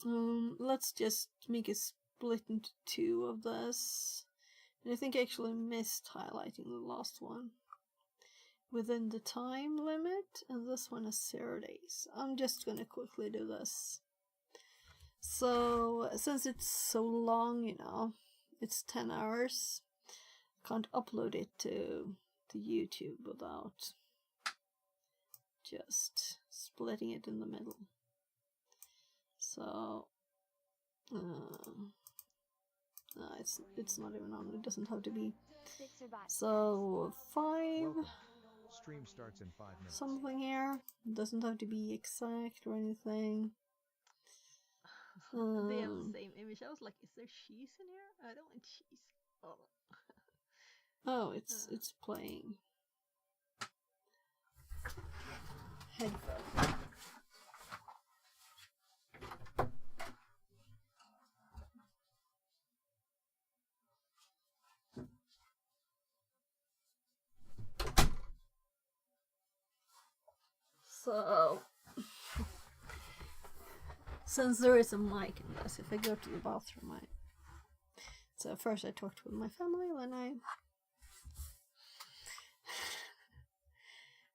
Let's just make a split into two of this. And I think I actually missed highlighting the last one. Within the time limit, and this one is 0 days. I'm just gonna quickly do this. So, since it's so long, you know, it's 10 hours, I can't upload it to YouTube without just splitting it in the middle. So, no, it's not even on. It doesn't have to be. So 5 Welcome. Stream starts in 5 minutes. something here. It doesn't have to be exact or anything. They have the same image. I was like, is there cheese in here? I don't want cheese. Oh. Oh, it's playing. Headphone. So, since there is a mic in this, if I go to the bathroom, so first I talked with my family, then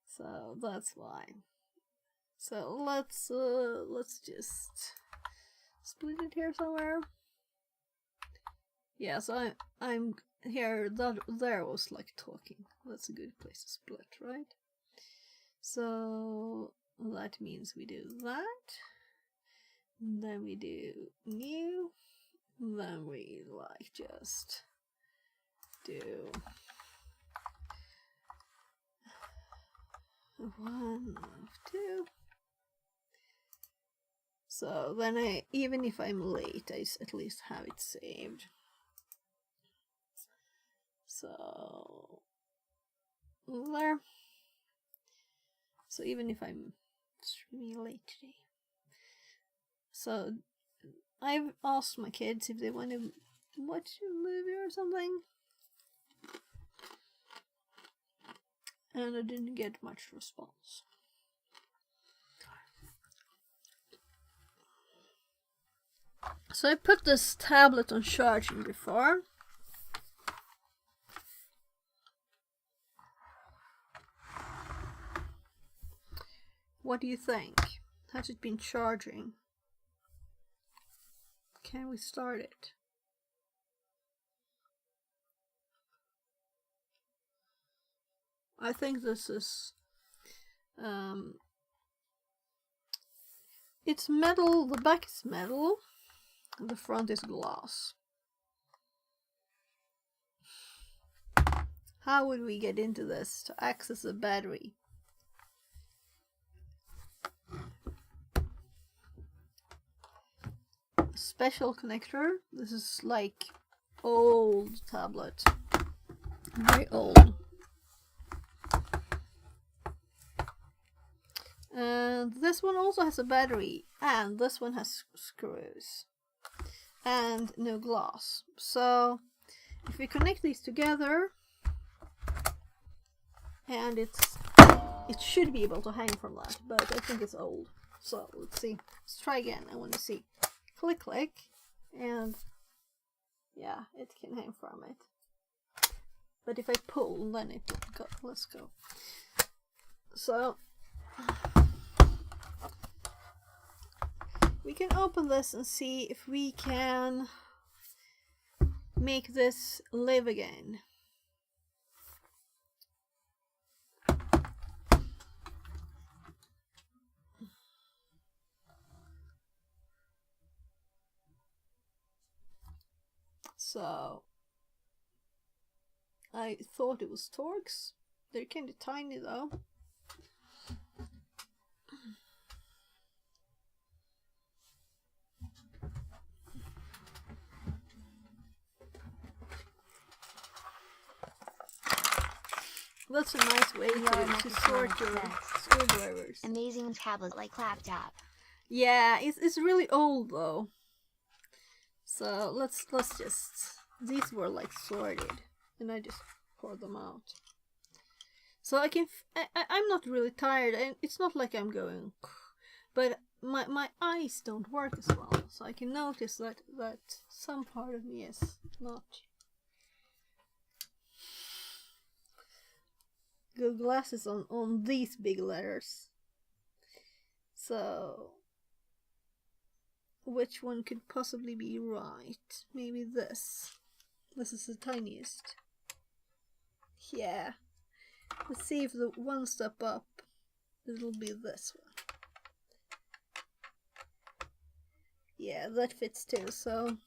so that's why. So let's just split it here somewhere. Yeah, so I'm here. There was like talking. That's a good place to split, right? So that means we do that. Then we do new. Then we like just do 1 of 2. So then even if I'm late, I at least have it saved. So there. So even if I'm streaming late today. So I've asked my kids if they want to watch a movie or something. And I didn't get much response. So I put this tablet on charging before. What do you think? Has it been charging? Can we start it? I think this is it's metal, the back is metal, and the front is glass. How would we get into this to access the battery? Special connector. This is like old tablet, very old. And this one also has a battery, and this one has screws and no glass. So if we connect these together, and it should be able to hang from that, but I think it's old. So let's see. Let's try again. I want to see. Click, click, and yeah, it can hang from it. But if I pull, then it will go. Let's go. So we can open this and see if we can make this live again. So I thought it was Torx. They're kind of tiny though. That's a nice way to sort your screwdrivers. Amazing tablet-like laptop. Yeah, it's really old though. So let's just, these were like sorted, and I just poured them out. So I'm not really tired, and it's not like I'm going, but my eyes don't work as well, so I can notice that some part of me is not. Good glasses on these big letters. So which one could possibly be right? Maybe this. This is the tiniest. Yeah. Let's see if the one step up, it'll be this one. Yeah, that fits too. So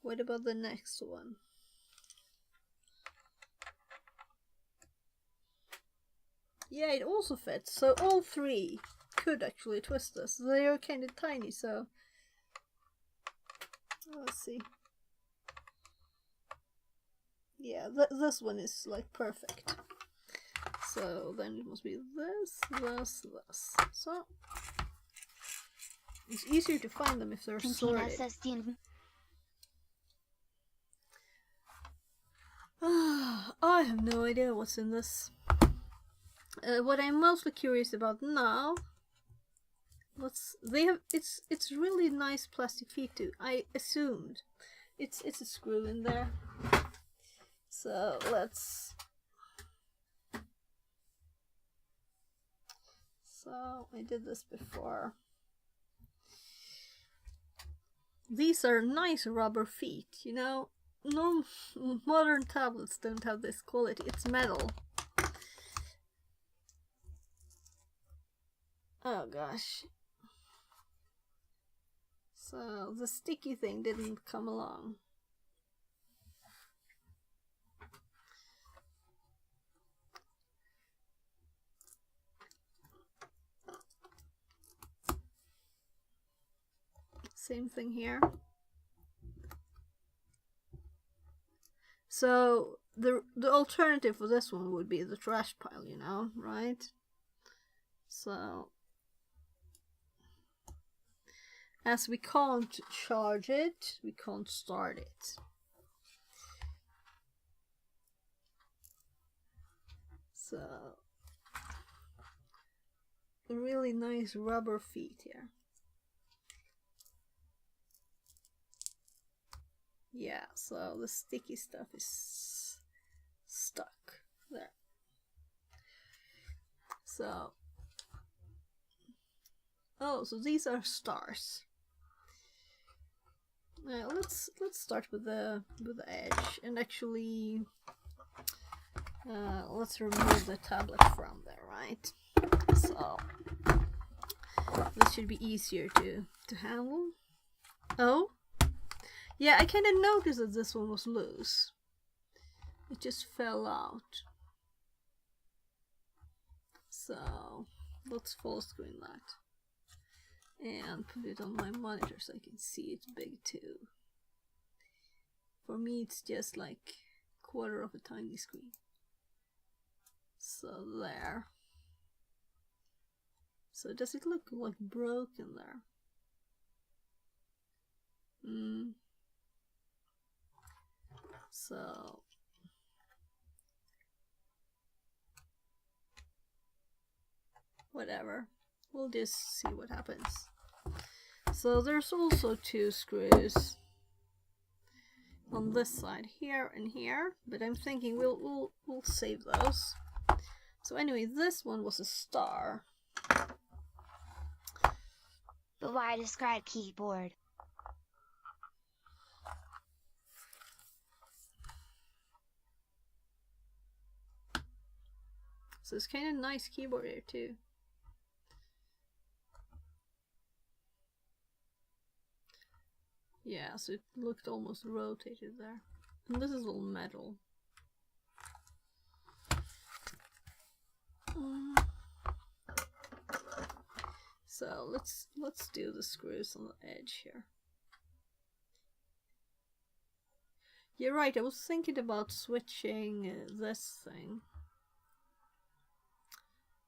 what about the next one? Yeah, it also fits. So all three could actually twist this. They are kind of tiny, so let's see. Yeah, this one is like perfect. So then it must be this. So it's easier to find them if they're sorted. I have no idea what's in this. What I'm mostly curious about now, it's really nice plastic feet too. I assumed it's a screw in there. So let's. So I did this before. These are nice rubber feet, you know. No modern tablets don't have this quality. It's metal. Oh gosh. So the sticky thing didn't come along. Same thing here. So the alternative for this one would be the trash pile, you know, right? So as we can't charge it, we can't start it. So really nice rubber feet here. Yeah, so the sticky stuff is stuck there. So, oh, so these are stars. Now let's start with the edge, and actually let's remove the tablet from there, right? So this should be easier to handle. Oh. Yeah, I kind of noticed that this one was loose. It just fell out. So let's full screen that and put it on my monitor so I can see it big too. For me it's just like quarter of a tiny screen. So there. So does it look like broken there? So whatever, we'll just see what happens. So there's also two screws on this side here and here, but I'm thinking we'll save those. So anyway, this one was a star. But why describe keyboard? So it's kind of nice keyboard here too. Yeah, so it looked almost rotated there. And this is all metal. So let's do the screws on the edge here. You're right, I was thinking about switching this thing.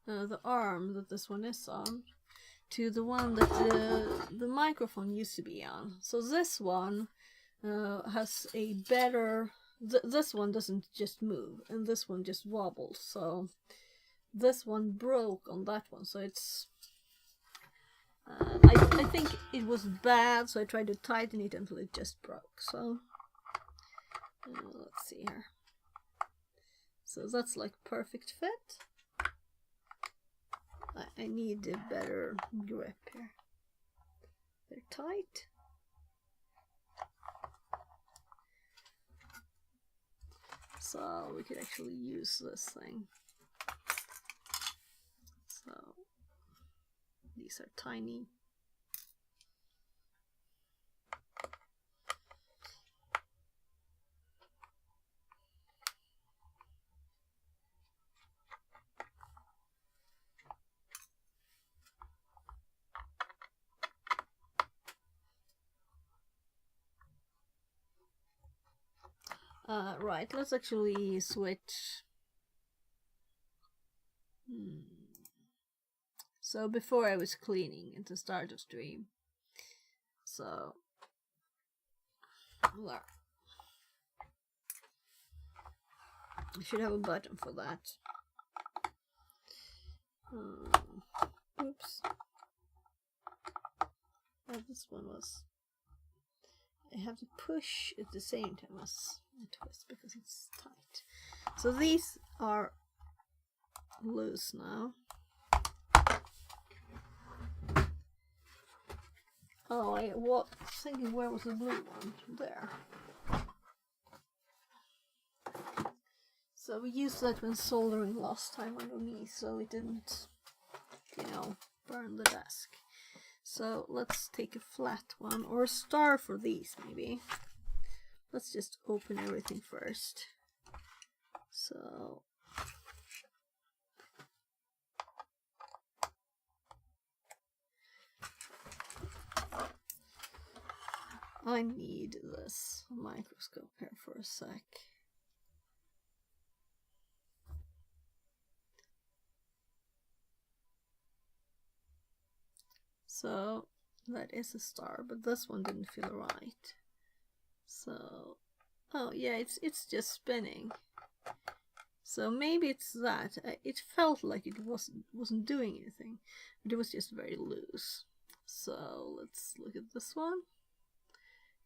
The arm that this one is on to the one that the microphone used to be on. So this one has a better... this one doesn't just move, and this one just wobbles. So this one broke on that one, so it's... I think it was bad, so I tried to tighten it until it just broke. So let's see here. So that's like perfect fit. I need a better grip here. They're tight. So we could actually use this thing. So these are tiny. Right, let's actually switch. So before I was cleaning at the start of stream. So there. I should have a button for that. Oops. Oh, this one was... I have to push at the same time as I twist because it's tight. So these are loose now. Oh, I was thinking, where was the blue one? There. So we used that when soldering last time underneath, so it didn't, you know, burn the desk. So let's take a flat one, or a star for these maybe. Let's just open everything first. So I need this microscope here for a sec. So that is a star, but this one didn't feel right. So, oh yeah, it's just spinning. So maybe it's that. It felt like it wasn't doing anything, but it was just very loose. So let's look at this one,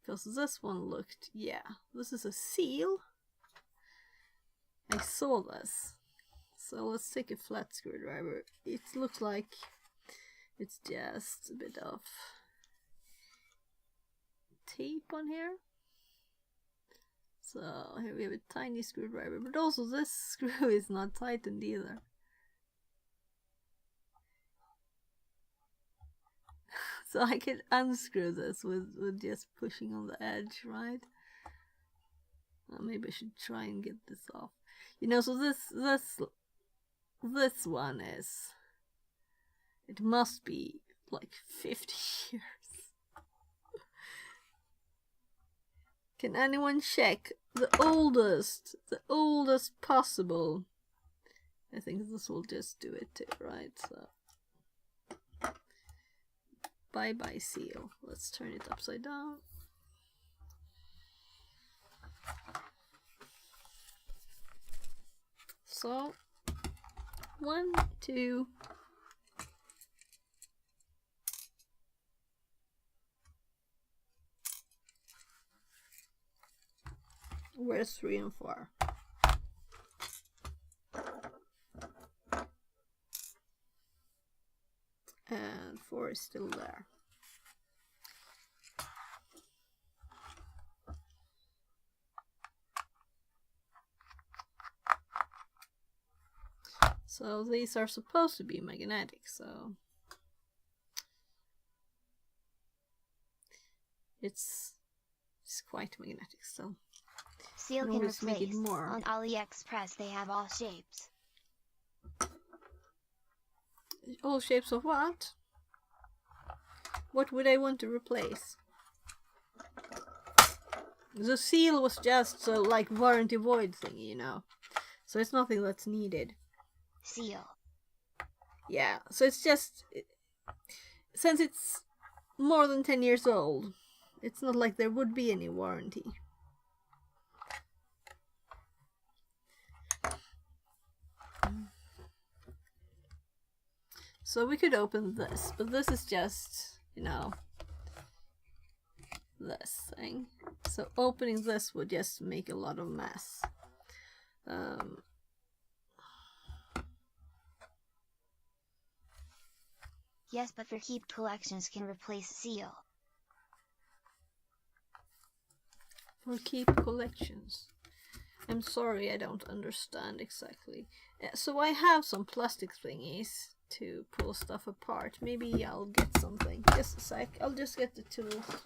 because this one looked, yeah, this is a seal. I saw this. So let's take a flat screwdriver. It looks like it's just a bit of tape on here. So here we have a tiny screwdriver, but also this screw is not tightened either. So I could unscrew this with just pushing on the edge, right? Maybe I should try and get this off. You know, so this one is... It must be like 50 years. Can anyone check the oldest possible? I think this will just do it too, right? So bye seal. Let's turn it upside down. So 1, 2. Where's 3 and 4? And 4 is still there. So these are supposed to be magnetic, so It's quite magnetic, so Seal can can always make it replace. more. On AliExpress they have all shapes. all shapes of what? What would I want to replace? The seal was just like warranty void thing, you know. So it's nothing that's needed. Seal. Yeah, so it's just... Since it's more than 10 years old, it's not like there would be any warranty. So we could open this, but this is just, you know, this thing. So opening this would just make a lot of mess. Yes, but for Keep Collections can replace Seal. For Keep Collections. I'm sorry, I don't understand exactly. So I have some plastic thingies to pull stuff apart. Maybe I'll get something. Just a sec. I'll just get the tools.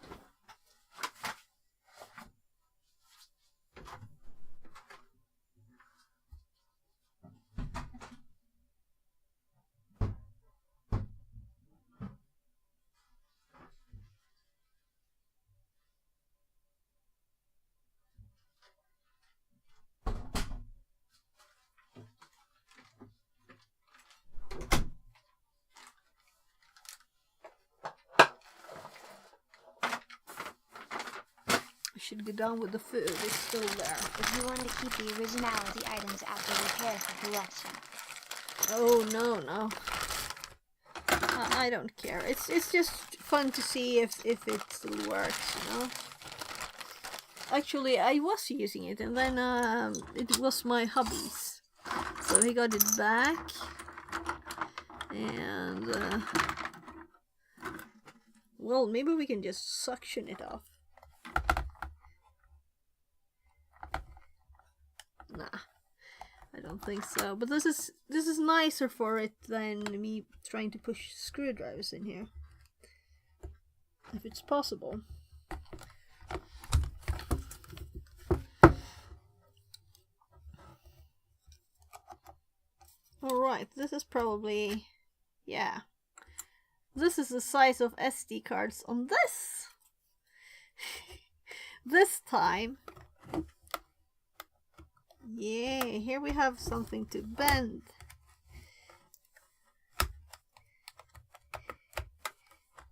Should go down with the food, it's still there. If you want to keep the originality items after repair for collection. Oh no. I don't care. It's just fun to see if it still works, you know. Actually, I was using it, and then it was my hubby's, so he got it back, and well, maybe we can just suction it off. Nah, I don't think so. But this is nicer for it than me trying to push screwdrivers in here, if it's possible. Alright, this is probably... yeah. This is the size of SD cards on this! This time... yeah, here we have something to bend.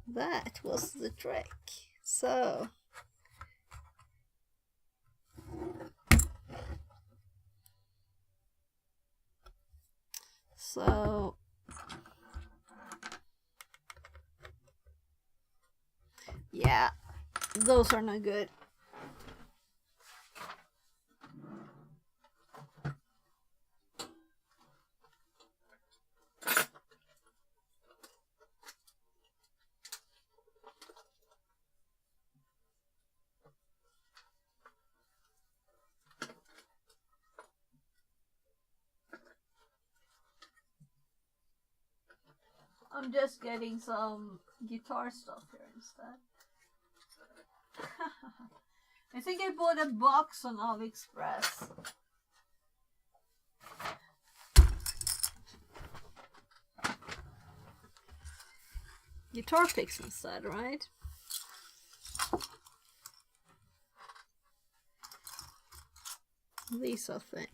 That was the trick. So... yeah, those are not good. I'm just getting some guitar stuff here instead. I think I bought a box on AliExpress. Guitar picks instead, right? These are thin.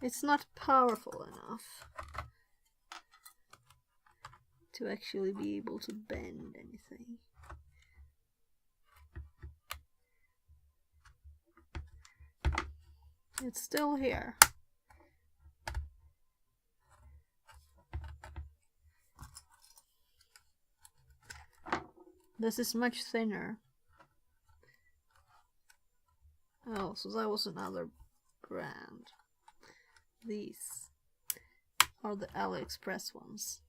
It's not powerful enough to actually be able to bend anything. It's still here. This is much thinner. Oh, so that was another brand. These are the AliExpress ones.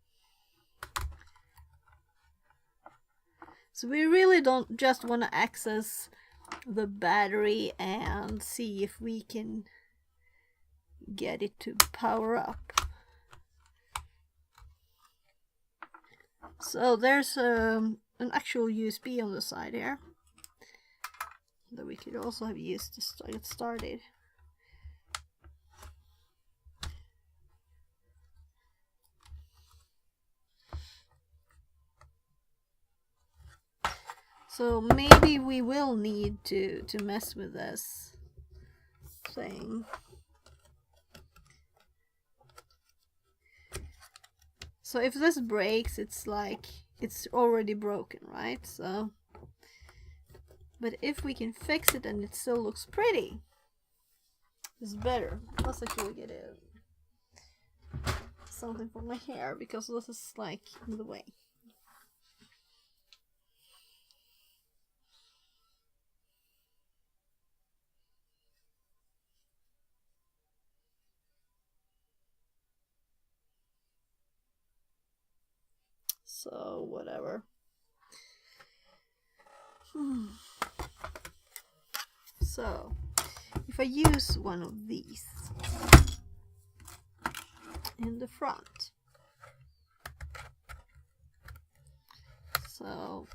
So we really don't just want to access the battery and see if we can get it to power up. So there's an actual USB on the side here that we could also have used to get started. So maybe we will need to mess with this thing. So if this breaks, it's like it's already broken, right? So, but if we can fix it and it still looks pretty, it's better. Let's actually get something for my hair because this is like in the way. So whatever. So if I use one of these in the front, so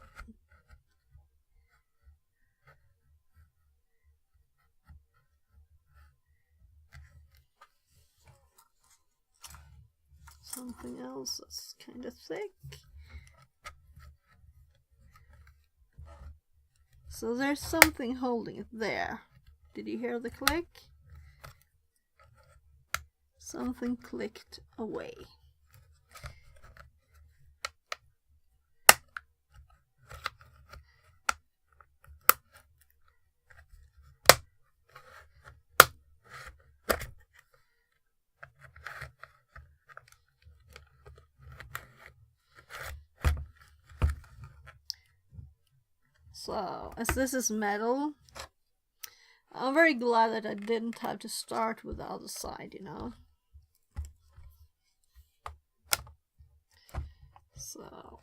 something else that's kind of thick. So there's something holding it there. Did you hear the click? Something clicked away. So, as this is metal, I'm very glad that I didn't have to start with the other side, you know. So,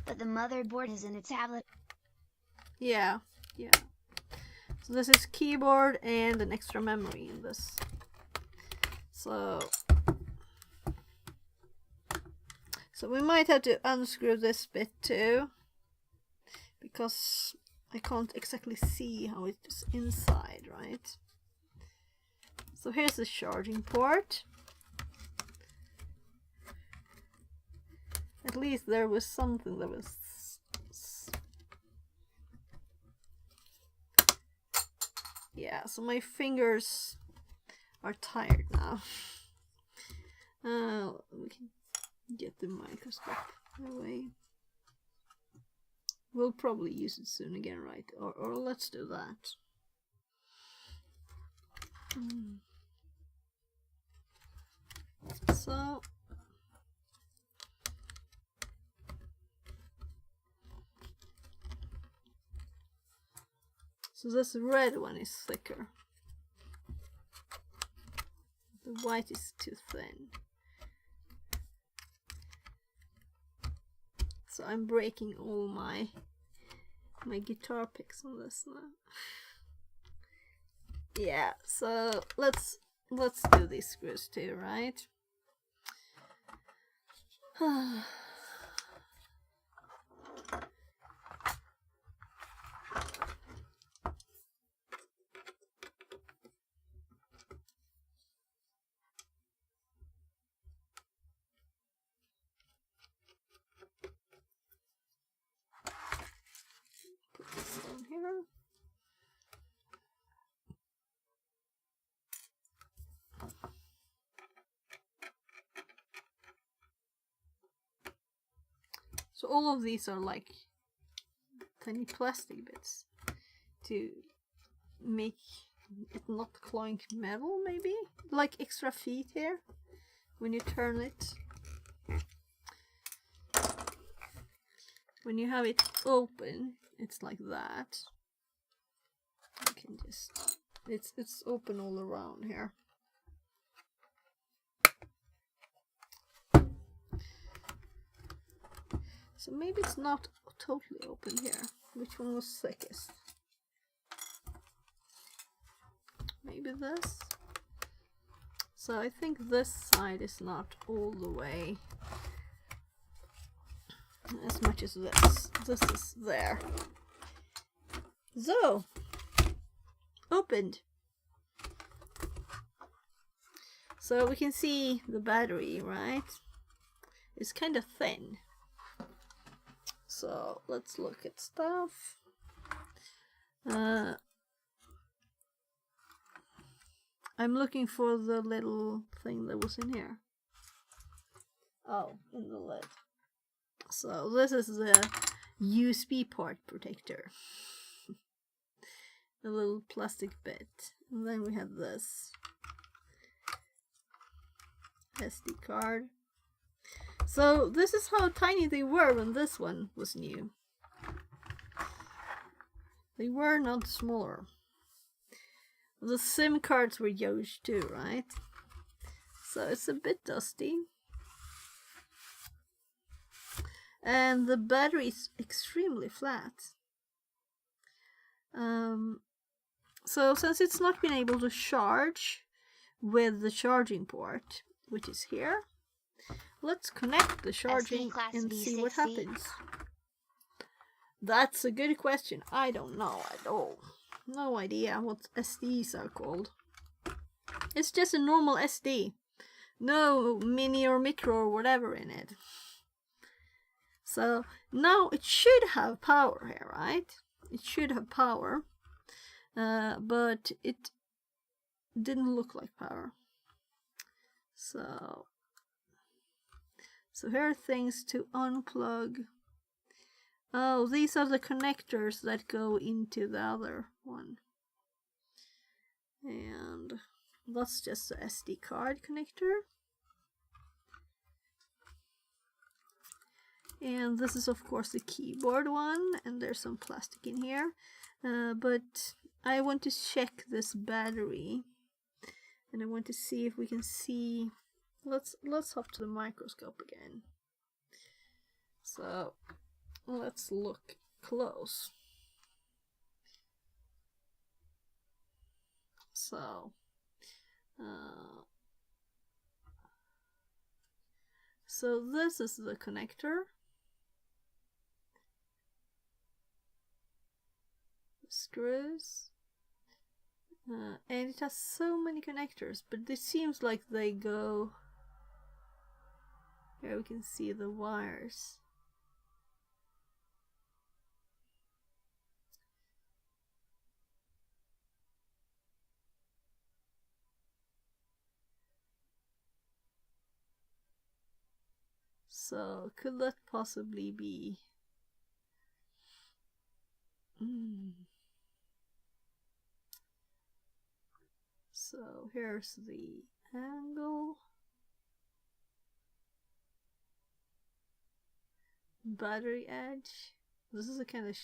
But the motherboard is in a tablet. yeah. So this is keyboard and an extra memory in this. So we might have to unscrew this bit too, because I can't exactly see how it's inside, right? So here's the charging port. At least there was something that was... Yeah, so my fingers are tired now. We can get the microscope away. We'll probably use it soon again, right? Or let's do that. So this red one is thicker. The white is too thin. So I'm breaking all my guitar picks on this now. Yeah, so let's do these screws too, right? Put this down here. So all of these are like tiny plastic bits to make it not clunk metal, maybe? Like extra feet here when you turn it. When you have it open, it's like that. Okay. can just... It's open all around here. So maybe it's not totally open here. Which one was thickest? Maybe this? So I think this side is not all the way as much as this. This is there. So, opened. So we can see the battery, right? It's kind of thin. So let's look at stuff. I'm looking for the little thing that was in here. Oh, in the lid. So this is the USB port protector. A little plastic bit. And then we have this SD card. So this is how tiny they were when this one was new. They were not smaller. The SIM cards were huge too, right? So it's a bit dusty. And the battery is extremely flat. So since it's not been able to charge with the charging port, which is here, let's connect the charging and see what happens. That's a good question. I don't know at all. No idea what SDs are called. It's just a normal SD. No mini or micro or whatever in it. So now it should have power here, right? It should have power. But it didn't look like power. So here are things to unplug. Oh, these are the connectors that go into the other one. And that's just the SD card connector. And this is of course the keyboard one, and there's some plastic in here. But I want to check this battery, and I want to see if we can see. Let's hop to the microscope again. So let's look close. So this is the connector. Screws. And it has so many connectors, but it seems like they go... Here we can see the wires. So could that possibly be... So here's the angle. Battery edge. This is a kind of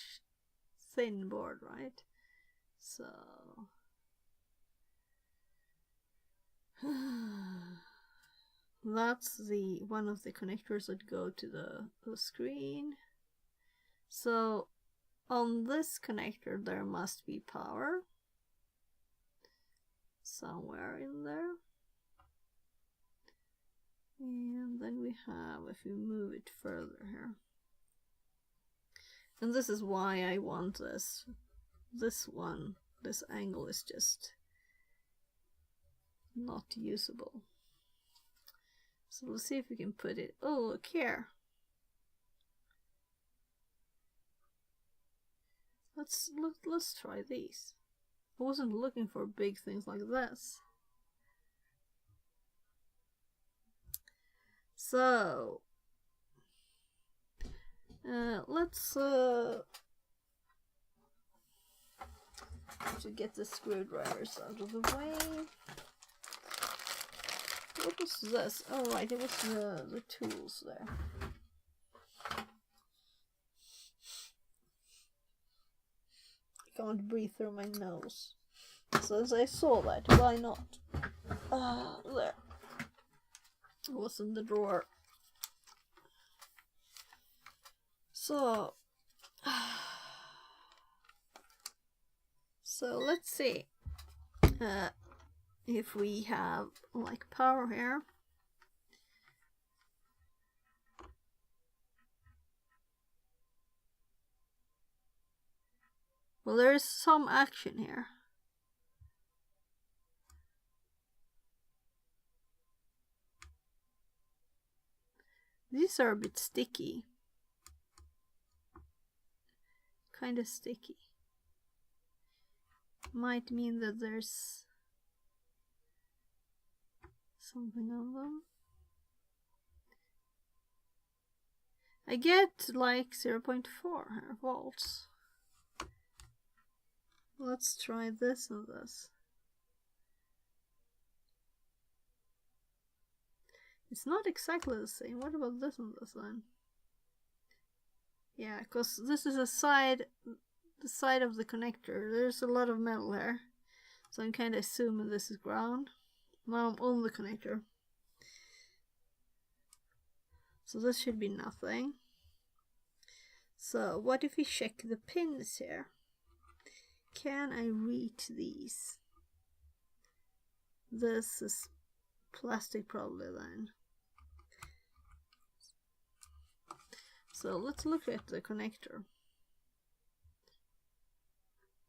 thin board, right? So that's the one of the connectors that go to the screen. So on this connector there must be power somewhere in there. And then we have, if we move it further here, and this is why I want this one. This angle is just not usable. So let's see if we can put it. Oh, look here. Let's try these. I wasn't looking for big things like this. So let's to get the screwdrivers out of the way. What was this? Oh right, it was the tools there. can't breathe through my nose. So as I saw that, why not? There. It was in the drawer. So, let's see if we have like power here. Well, there is some action here. These are a bit sticky. Kind of sticky. Might mean that there's something on them. I get like 0.4 volts. Let's try this and this. It's not exactly the same. What about this and this then? Yeah, because this is the side of the connector. There's a lot of metal here. So I'm kind of assuming this is ground. Now I'm on the connector. So this should be nothing. So what if we check the pins here? Can I reach these? This is plastic probably then. So let's look at the connector.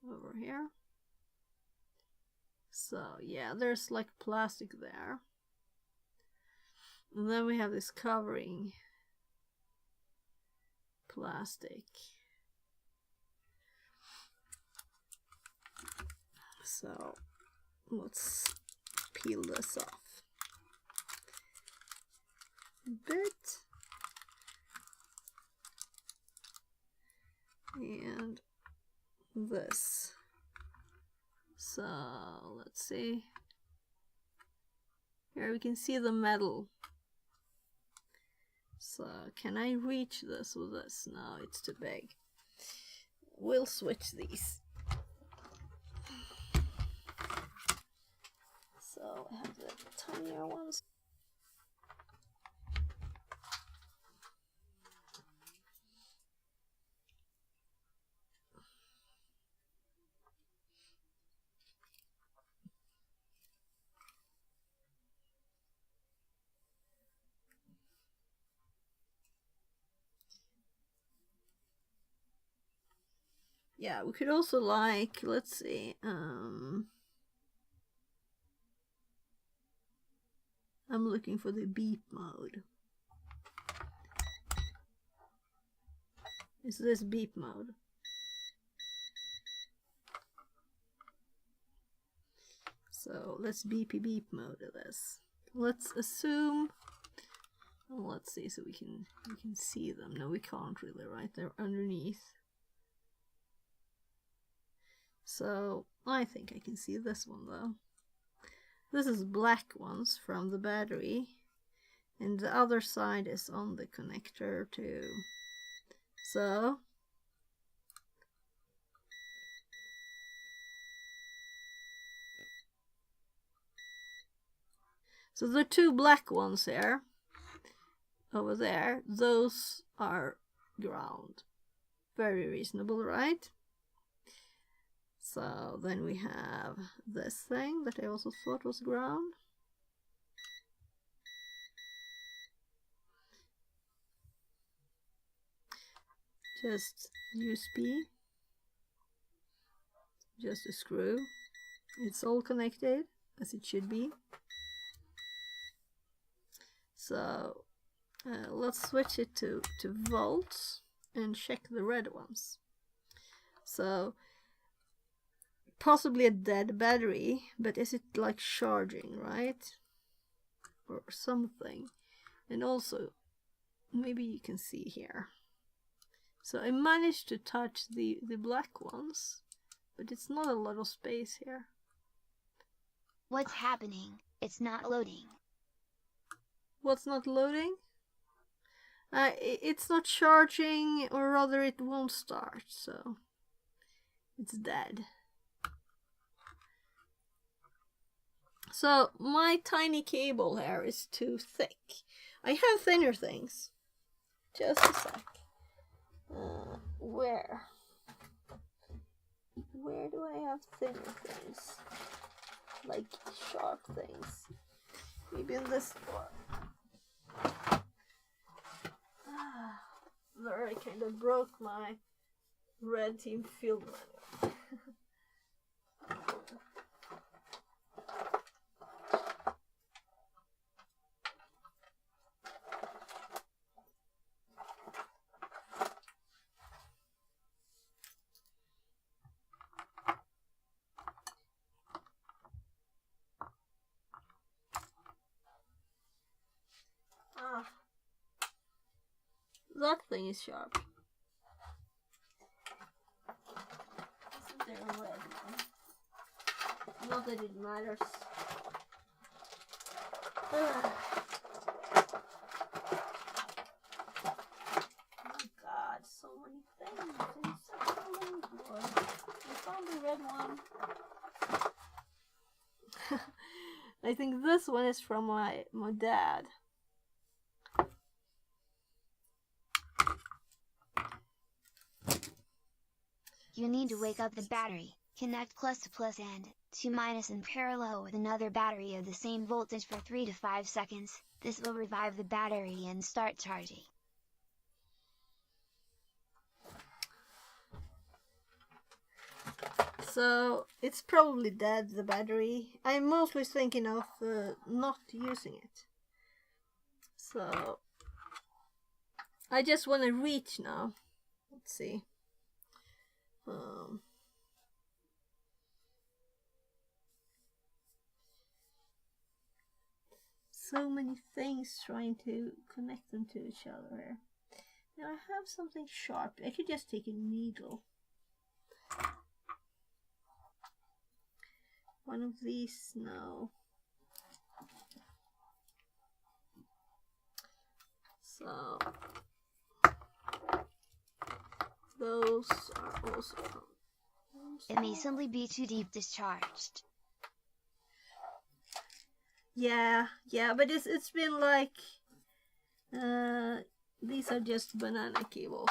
Over here. So yeah, there's like plastic there. And then we have this covering plastic. So let's peel this off a bit. And this. So let's see. Here we can see the metal. So can I reach this with this? No, it's too big. We'll switch these. So I have the tinier ones. Yeah, we could also like, let's see, I'm looking for the beep mode. Is this beep mode? So let's beepy beep mode this. Let's assume, let's see, so we can see them. No, we can't really, right? They're underneath. So I think I can see this one though. This is black ones from the battery, and the other side is on the connector too. So the two black ones here, over there, those are ground. Very reasonable, right? So then we have this thing that I also thought was ground. Just USB. Just a screw. It's all connected as it should be. So let's switch it to volts and check the red ones. So possibly a dead battery, but is it like charging, right? Or something. And also, maybe you can see here. So I managed to touch the black ones, but it's not a lot of space here. What's happening? It's not loading. What's not loading? It's not charging, or rather it won't start, so It's dead. So my tiny cable here is too thick. I have thinner things. Just a sec. Where do I have thinner things? Like sharp things. Maybe in this one. There, I kind of broke my Red Team field manual. That thing is sharp. Isn't there a red one? Not that it matters. Oh god, so many things. There's so many more. I found the red one. I think this one is from my dad. You need to wake up the battery, connect plus to plus and to minus in parallel with another battery of the same voltage for 3 to 5 seconds. This will revive the battery and start charging. So it's probably dead, the battery. I'm mostly thinking of not using it. So I just want to reach now. Let's see. So many things trying to connect them to each other. Now I have something sharp. I could just take a needle. One of these, no. So those are also. It may simply be too deep discharged. Yeah, but it's been like these are just banana cables.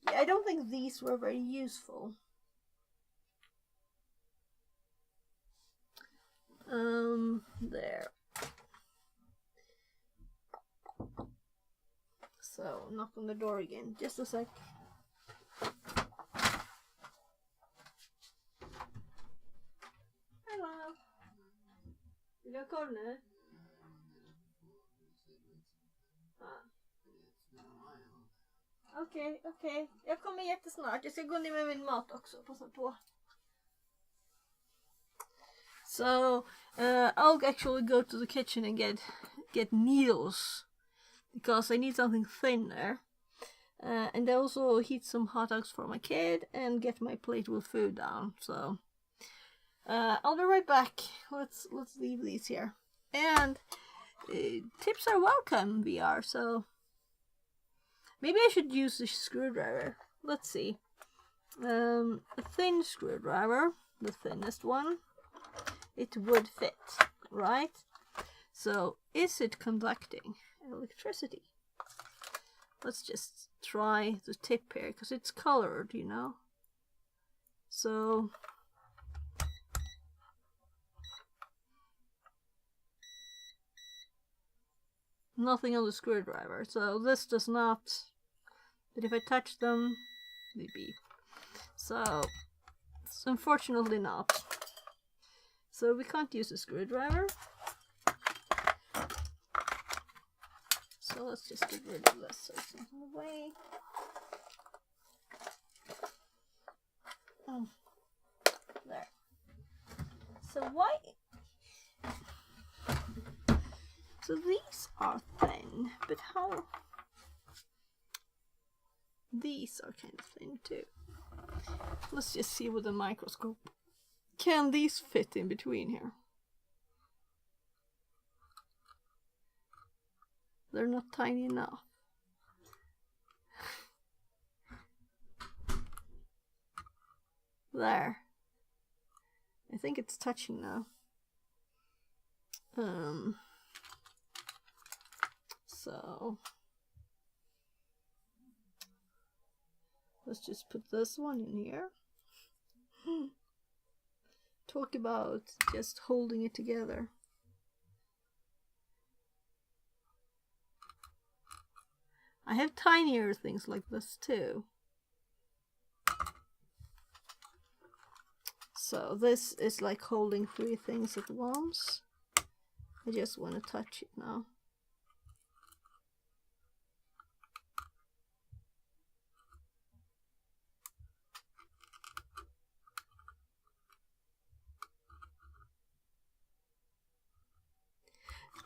Yeah, I don't think these were very useful. There. So, knock on the door again. Just a sec. Hello. Vill du ha korv nu? Okej. Jag kommer jättesnart. Jag ska gå ner med min mat också. Passa på. So, I'll actually go to the kitchen and get needles. Because I need something thinner. And I also heat some hot dogs for my kid and get my plate with food down. So I'll be right back. Let's leave these here. And tips are welcome, VR. So maybe I should use a screwdriver. Let's see. A thin screwdriver, the thinnest one. It would fit, right? So is it conducting electricity? Let's just try the tip here because it's colored, you know. So nothing on the screwdriver, so this does not, but if I touch them they beep. So it's unfortunately not. So we can't use a screwdriver. So let's just get rid of this so it's not in the way. There. So why? So these are thin, but how? These are kind of thin too. Let's just see with the microscope. Can these fit in between here? They're not tiny enough. There. I think it's touching now. So let's just put this one in here. Talk about just holding it together. I have tinier things like this too. So this is like holding 3 things at once. I just want to touch it now.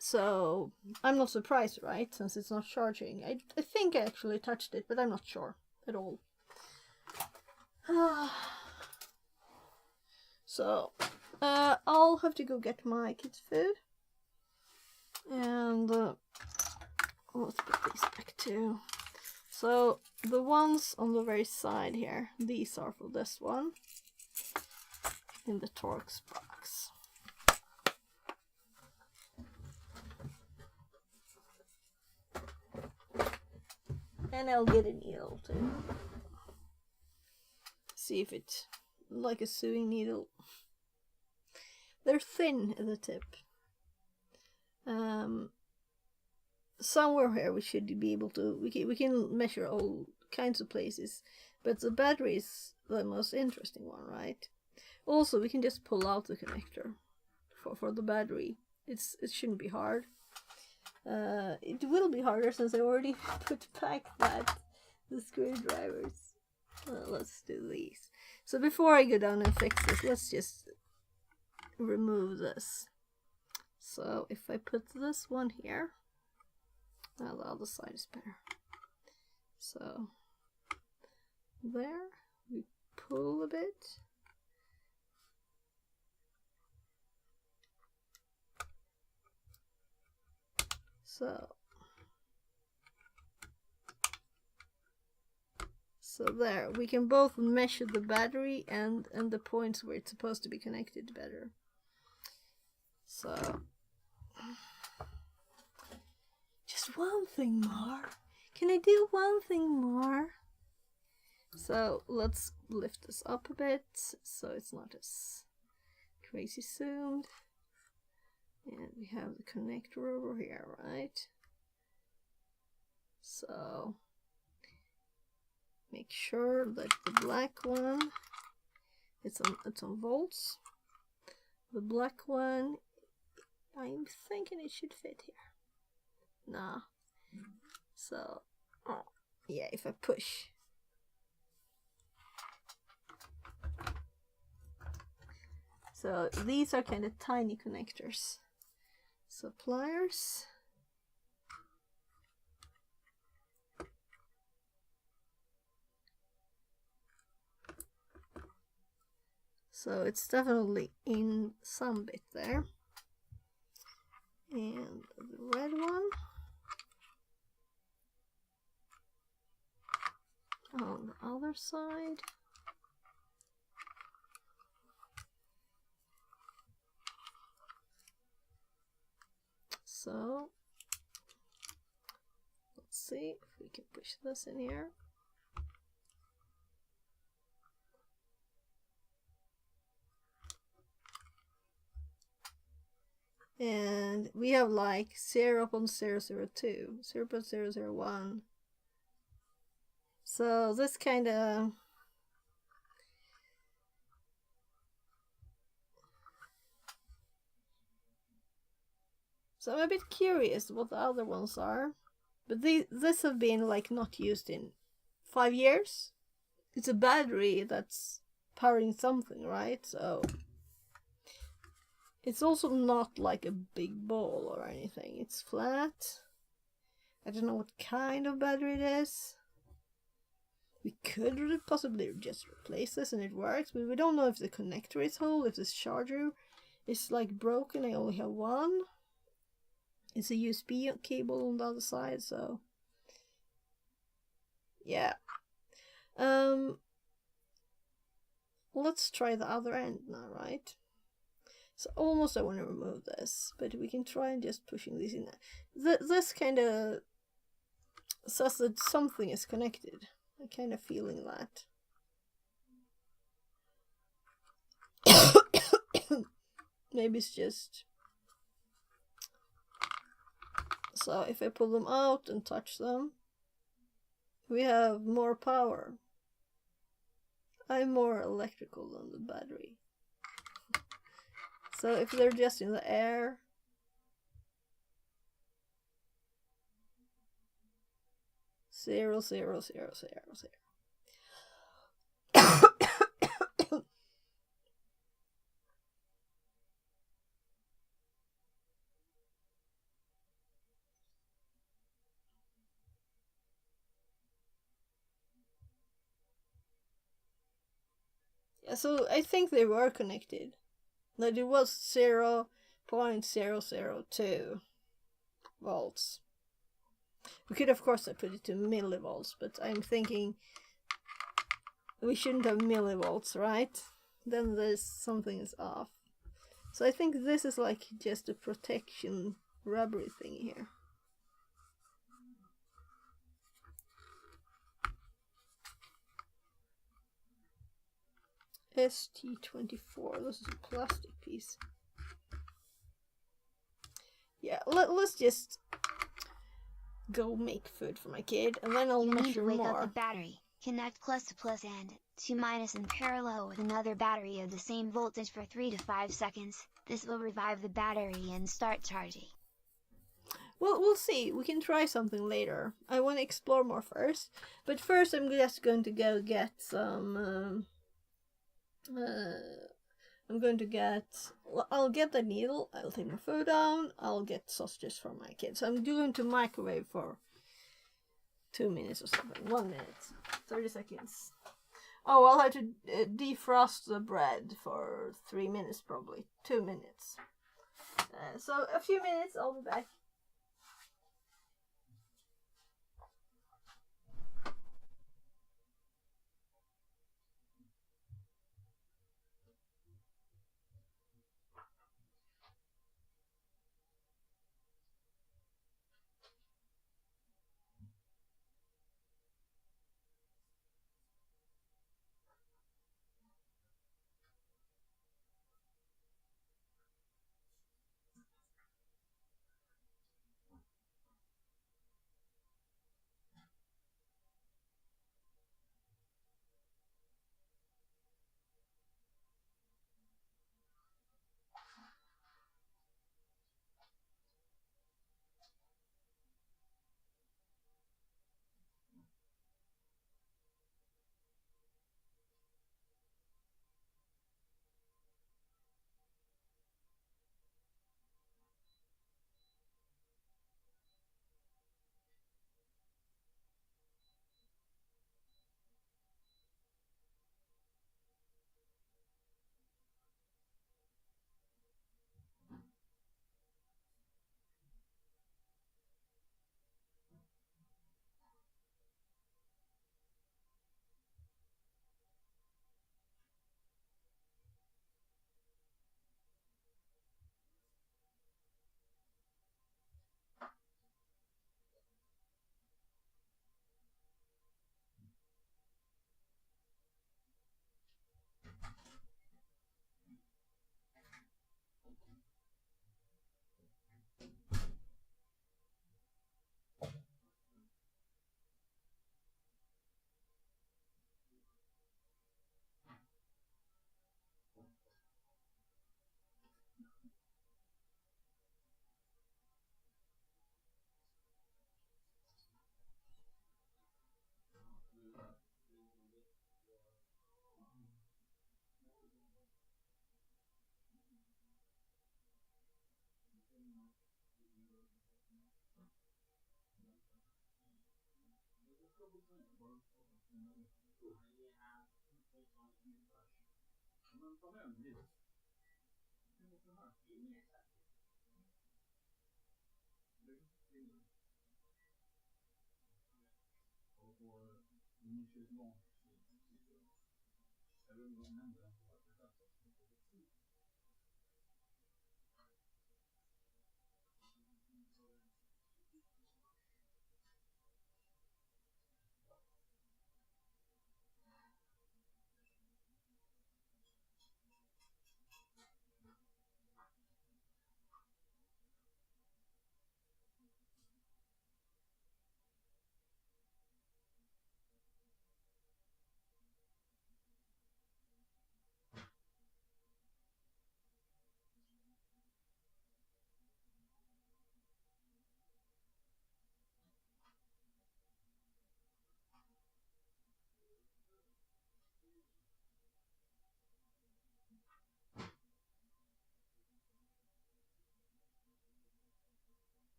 So I'm not surprised, right? Since it's not charging. I think I actually touched it, but I'm not sure at all. So I'll have to go get my kids' food. And let's put these back too. So the ones on the very side here, these are for this one in the Torx box. And I'll get a needle too. See if it's like a sewing needle. They're thin at the tip. Somewhere here we should be able to, we can measure all kinds of places, but the battery is the most interesting one, right? Also, we can just pull out the connector for the battery. It shouldn't be hard. It will be harder since I already put back the screwdrivers. Let's do these. So before I go down and fix this, let's just remove this. So if I put this one here, now the other side is better. So there, we pull a bit. So there, we can both measure the battery and the points where it's supposed to be connected better. So just one thing more. Can I do one thing more? So let's lift this up a bit so it's not as crazy zoomed. And we have the connector over here, right? So make sure that the black one, it's on volts. The black one, I'm thinking it should fit here. Nah. So, oh, yeah, if I push. So these are kind of tiny connectors. So pliers. So it's definitely in some bit there. And the red one on the other side. So let's see if we can push this in here. And we have like 0.002, 0.001. So this kind of so I'm a bit curious what the other ones are, but this have been like not used in 5 years. It's a battery that's powering something, right? So it's also not like a big ball or anything. It's flat. I don't know what kind of battery it is. We could possibly just replace this and it works, but we don't know if the connector is whole, if this charger is like broken. I only have one. It's a USB cable on the other side, so let's try the other end now, right? So almost I want to remove this, but we can try and just pushing this in. This kind of says that something is connected. I'm kind of feeling that. Maybe it's just... So if I pull them out and touch them, we have more power. I'm more electrical than the battery. So if they're just in the air, zero, zero, zero, zero, zero. Yeah, so I think they were connected. That it was 0.002 volts. We could of course have put it to millivolts, but I'm thinking we shouldn't have millivolts, right? Then there's something is off. So I think this is like just a protection rubbery thing here. ST24, this is a plastic piece. Yeah, let's just go make food for my kid, and then I'll You need measure to wake up more. the battery. Connect plus to plus and to minus in parallel with another battery of the same voltage for 3 to 5 seconds. This will revive the battery and start charging. Well, we'll see. We can try something later. I want to explore more first. But first I'm just going to go get some... I'm going to get... I'll get the needle, I'll take my food down, I'll get sausages for my kids. I'm going to microwave for 2 minutes or something. 1 minute. 30 seconds. Oh, I'll have to defrost the bread for 3 minutes probably. 2 minutes. So a few minutes, I'll be back.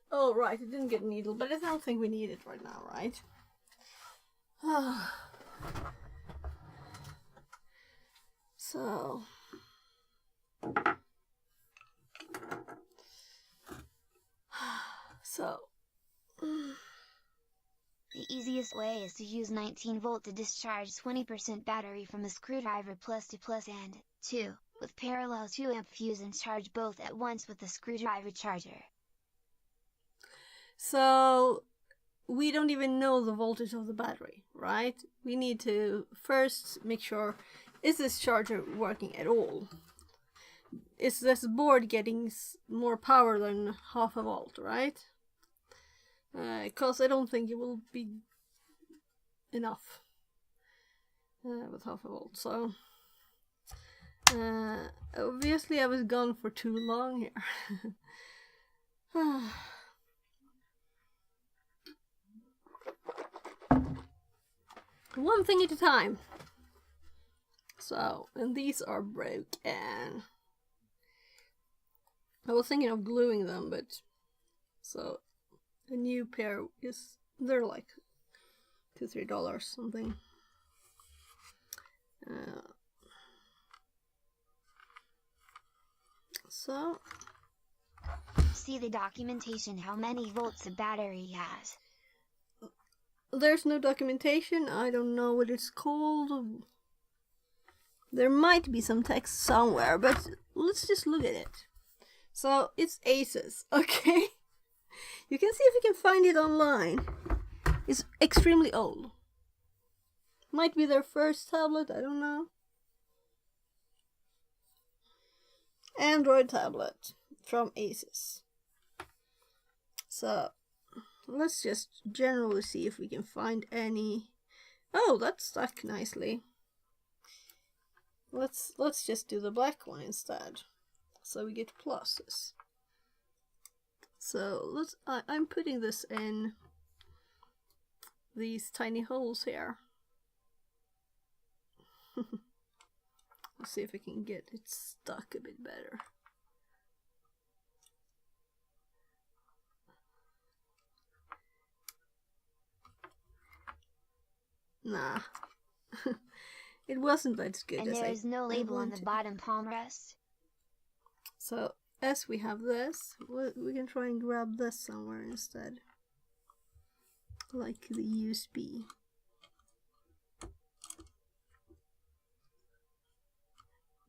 Oh, right, it didn't get a needle, but I don't think we need it right now, right? So... The easiest way is to use 19 volt to discharge 20% battery from a screwdriver plus to plus and 2, with parallel 2 amp fuse and charge both at once with the screwdriver charger. So we don't even know the voltage of the battery, right? We need to first make sure, is this charger working at all? Is this board getting more power than half a volt, right? Because I don't think it will be enough with half a volt. So obviously I was gone for too long here. One thing at a time. So, and these are broken. I was thinking of gluing them, but so a new pair is, they're like $2-3 something. So See the documentation how many volts the battery has. there's no documentation. I don't know what it's called. There might be some text somewhere, but let's just look at it. So it's Asus, okay? You can see if you can find it online. It's extremely old. Might be their first tablet, I don't know. Android tablet from Asus. So let's just generally see if we can find any. Oh, that's stuck nicely. Let's just do the black one instead, so we get pluses. So I'm putting this in these tiny holes here. Let's see if we can get it stuck a bit better. Nah. It wasn't that good. And there is no label on the bottom palm rest. So as we have this, we can try and grab this somewhere instead, like the USB.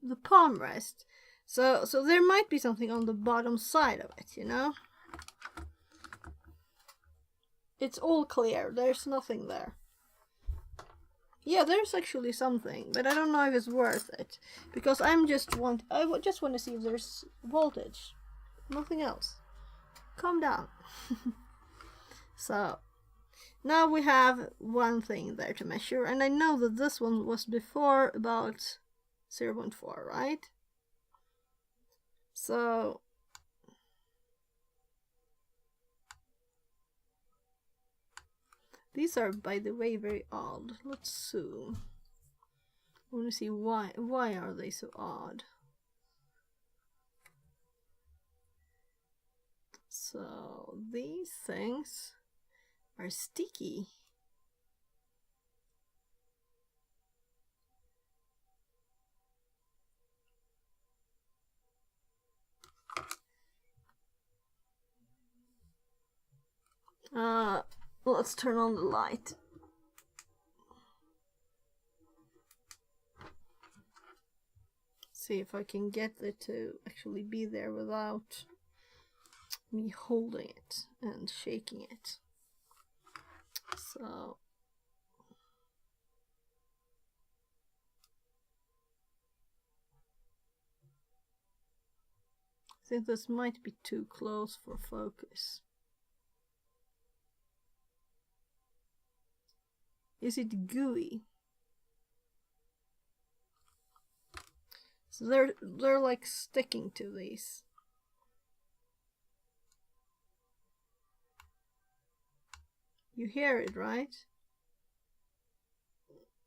The palm rest. So there might be something on the bottom side of it, you know? It's all clear. There's nothing there. Yeah, there's actually something, but I don't know if it's worth it, because I just want to see if there's voltage, nothing else. Calm down. So now we have one thing there to measure, and I know that this one was before about 0.4, right? So these are, by the way, very odd. Let's zoom. I want to see why are they so odd. So these things are sticky. Let's turn on the light. See if I can get it to actually be there without me holding it and shaking it. So I think this might be too close for focus. Is it gooey? So they're like sticking to these. You hear it, right?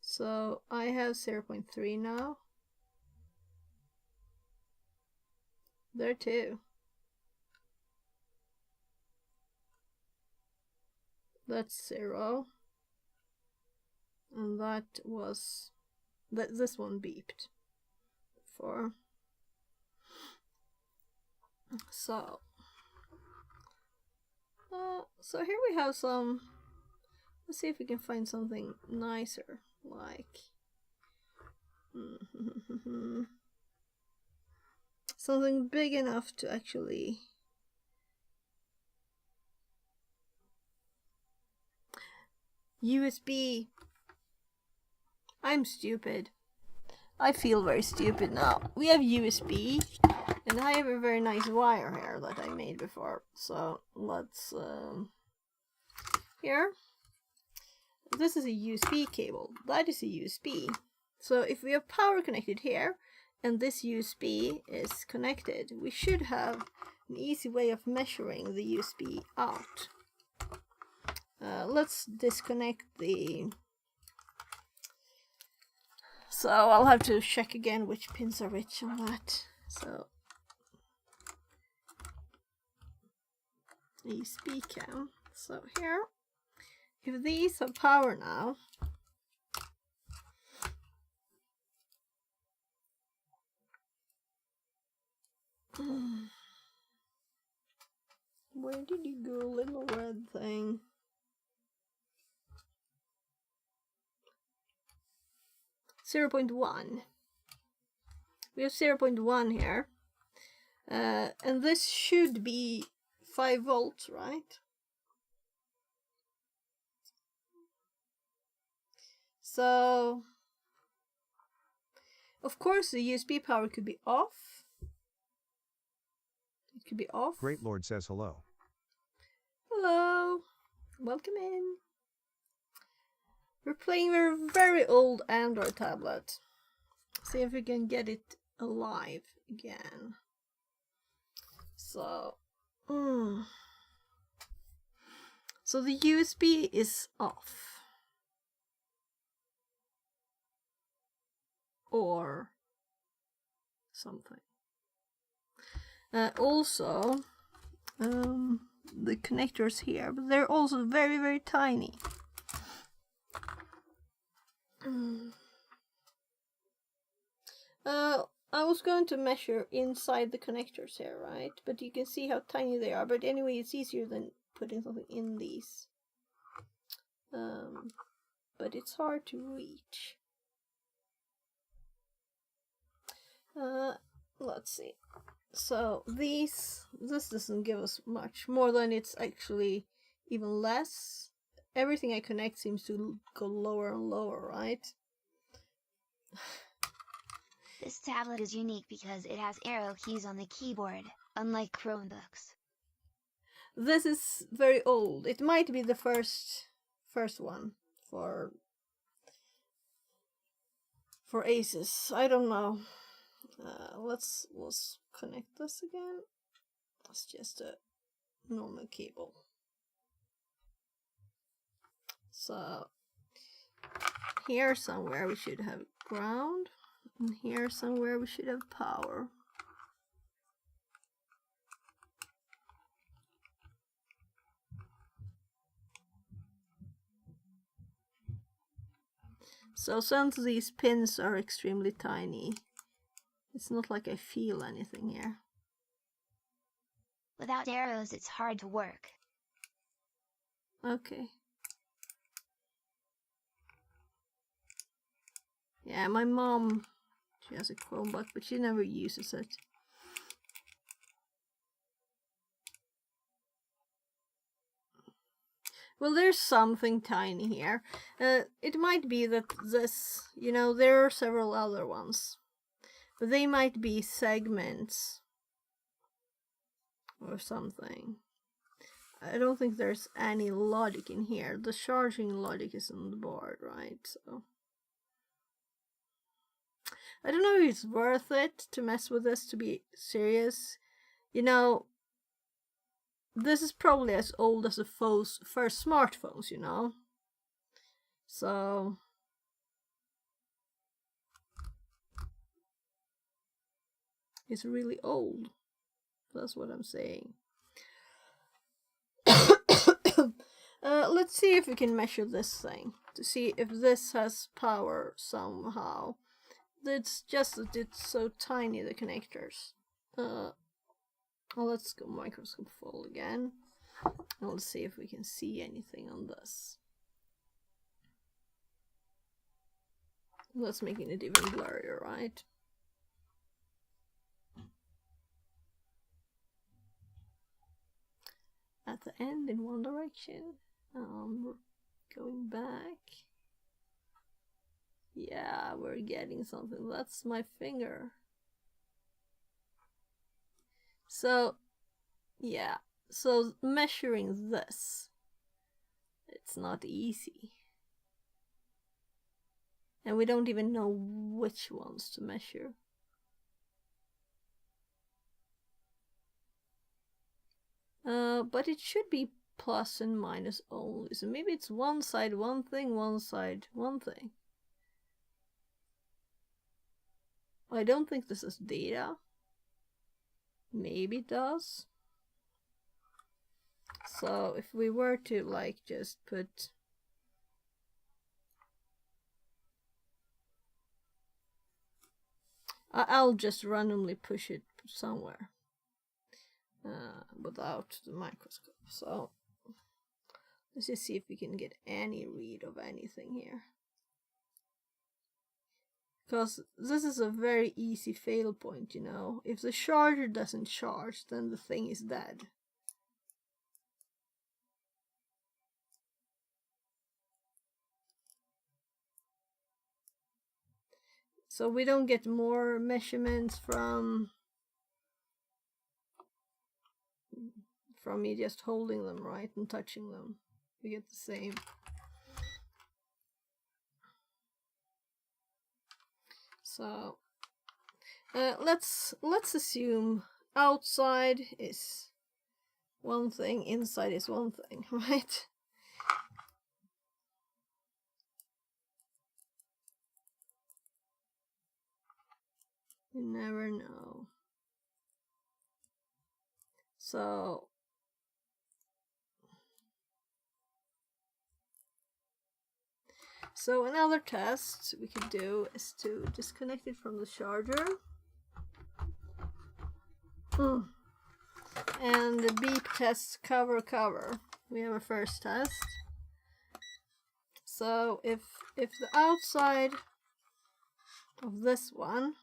So I have 0.3 now. There too. That's 0. And that was this one beeped for. So here we have some Let's see if we can find something nicer, like something big enough to actually USB. I'm stupid. I feel very stupid now. We have USB, and I have a very nice wire here that I made before. So let's here. This is a USB cable. That is a USB. So if we have power connected here, and this USB is connected, we should have an easy way of measuring the USB out. Let's disconnect the... So I'll have to check again which pins are which on that. So USB cam. So here, if these have power now, where did you go, little red thing? (0.1). We have 0.1 here, and this should be 5 volts, right? So, of course, the USB power could be off. It could be off. Great Lord says hello. Hello, welcome in. We're playing with a very old Android tablet. See if we can get it alive again. So, so the USB is off. Or something. Also, the connectors here, but they're also very, very tiny. I was going to measure inside the connectors here, right? But you can see how tiny they are. But anyway, it's easier than putting something in these. But it's hard to reach. Let's see. So this doesn't give us much more than it's actually even less. Everything I connect seems to go lower and lower, right? This tablet is unique because it has arrow keys on the keyboard, unlike Chromebooks. This is very old. It might be the first one for Asus. I don't know. Let's connect this again. It's just a normal cable. So here somewhere we should have ground, and here somewhere we should have power. So since these pins are extremely tiny, it's not like I feel anything here. Without arrows, it's hard to work. Okay. Yeah, my mom, she has a Chromebook, but she never uses it. Well, there's something tiny here. It might be that this, you know, there are several other ones. But they might be segments or something. I don't think there's any logic in here. The charging logic is on the board, right? So I don't know if it's worth it to mess with this, to be serious. You know, this is probably as old as the first smartphones, you know? So it's really old. That's what I'm saying. Let's see if we can measure this thing to see if this has power somehow. It's just that it's so tiny, the connectors. Well, let's go microscope full again. And let's see if we can see anything on this. That's making it even blurrier, right? At the end in one direction. Going back. Yeah, we're getting something. That's my finger. So, yeah. So measuring this, it's not easy. And we don't even know which ones to measure. But it should be plus and minus only. So maybe it's one side one thing, one side one thing. I don't think this is data. Maybe it does. So if we were to like just put I'll just randomly push it somewhere without the microscope. So let's just see if we can get any read of anything here. Because this is a very easy fail point, you know. If the charger doesn't charge, then the thing is dead. So we don't get more measurements from me just holding them, right, and touching them. We get the same. So let's assume outside is one thing, inside is one thing, right? You never know. So another test we could do is to disconnect it from the charger. And the beep test cover. We have a first test. So if the outside of this one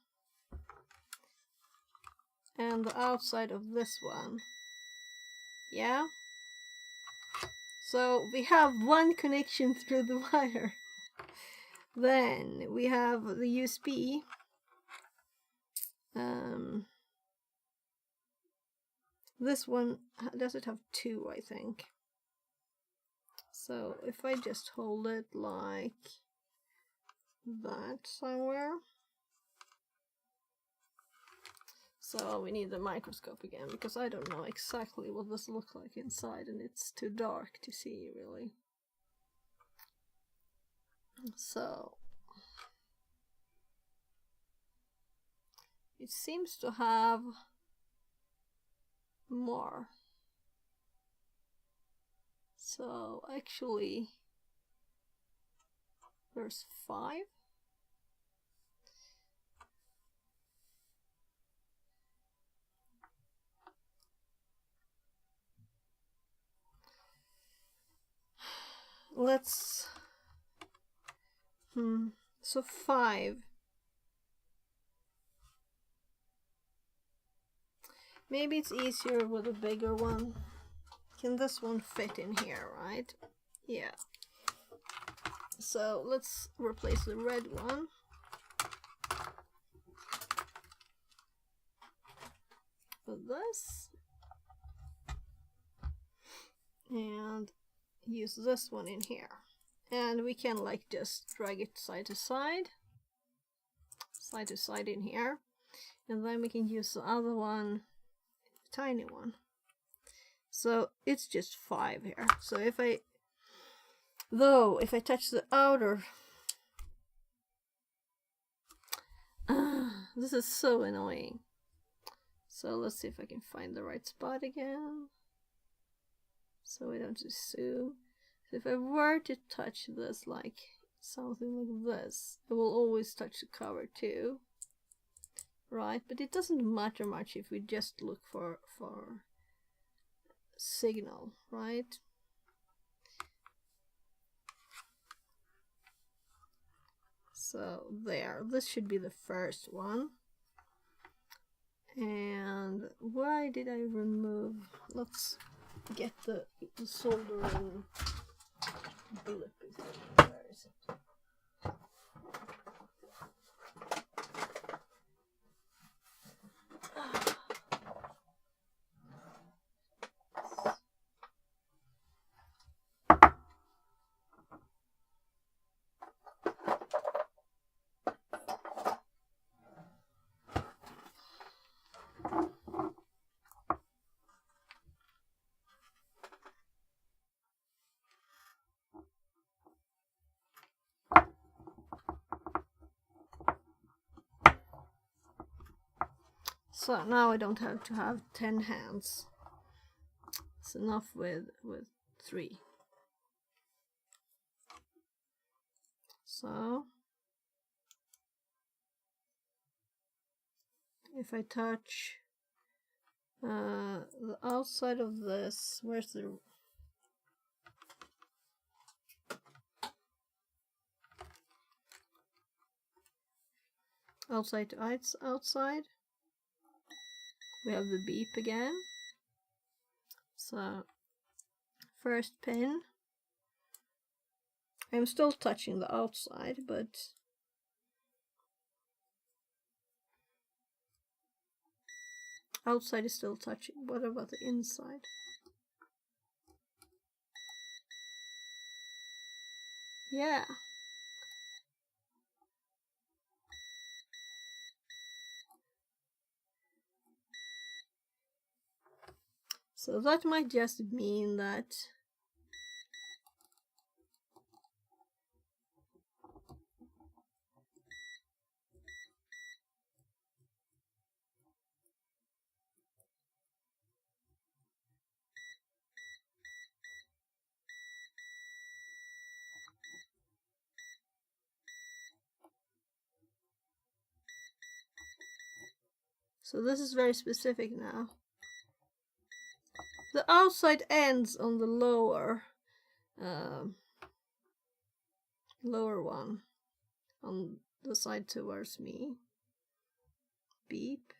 and the outside of this one, yeah? So we have one connection through the wire. Then we have the USB. This one, does it have two, I think. So if I just hold it like that somewhere. So we need the microscope again, because I don't know exactly what this looks like inside, and it's too dark to see, really. So it seems to have more. So actually there's 5. Let's so 5. Maybe it's easier with a bigger one. Can this one fit in here, right? Yeah. So let's replace the red one. With this. And use this one in here. And we can like just drag it side to side in here. And then we can use the other one, the tiny one. So it's just 5 here. So if I touch the outer, this is so annoying. So let's see if I can find the right spot again. So we don't just zoom. So if I were to touch this like something like this, it will always touch the cover too. Right? But it doesn't matter much if we just look for signal, right? So there, this should be the first one. And why did I remove? Let's get the soldering bullet. Where is it? So now I don't have to have 10 hands. It's enough with 3. So if I touch the outside of this, where's the outside to outside? We have the beep again. So first pin. I'm still touching the outside, but outside is still touching. What about the inside? Yeah. So that might just mean that so this is very specific now. The outside ends on the lower one on the side towards me. Beep.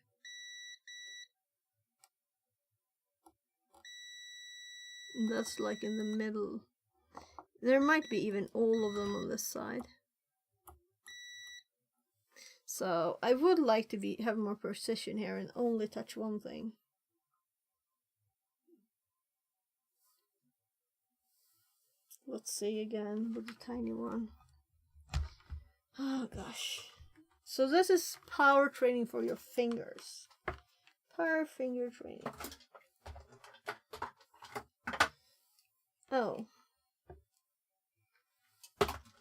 That's like in the middle. There might be even all of them on this side. So I would like to have more precision here and only touch one thing. Let's see again with the tiny one. Oh gosh. So this is power training for your fingers. Power finger training. Oh.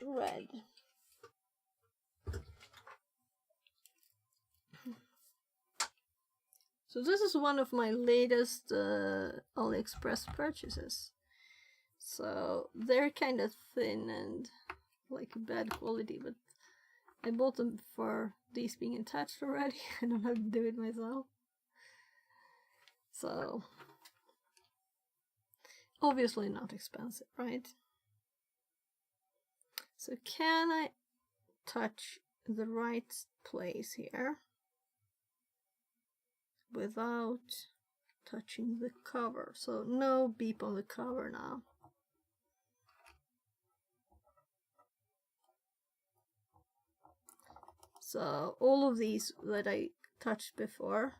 Red. So this is one of my latest AliExpress purchases. So they're kind of thin and like bad quality, but I bought them for these being attached already. I don't have to do it myself. So obviously not expensive, right? So can I touch the right place here without touching the cover? So no beep on the cover now. So all of these that I touched before,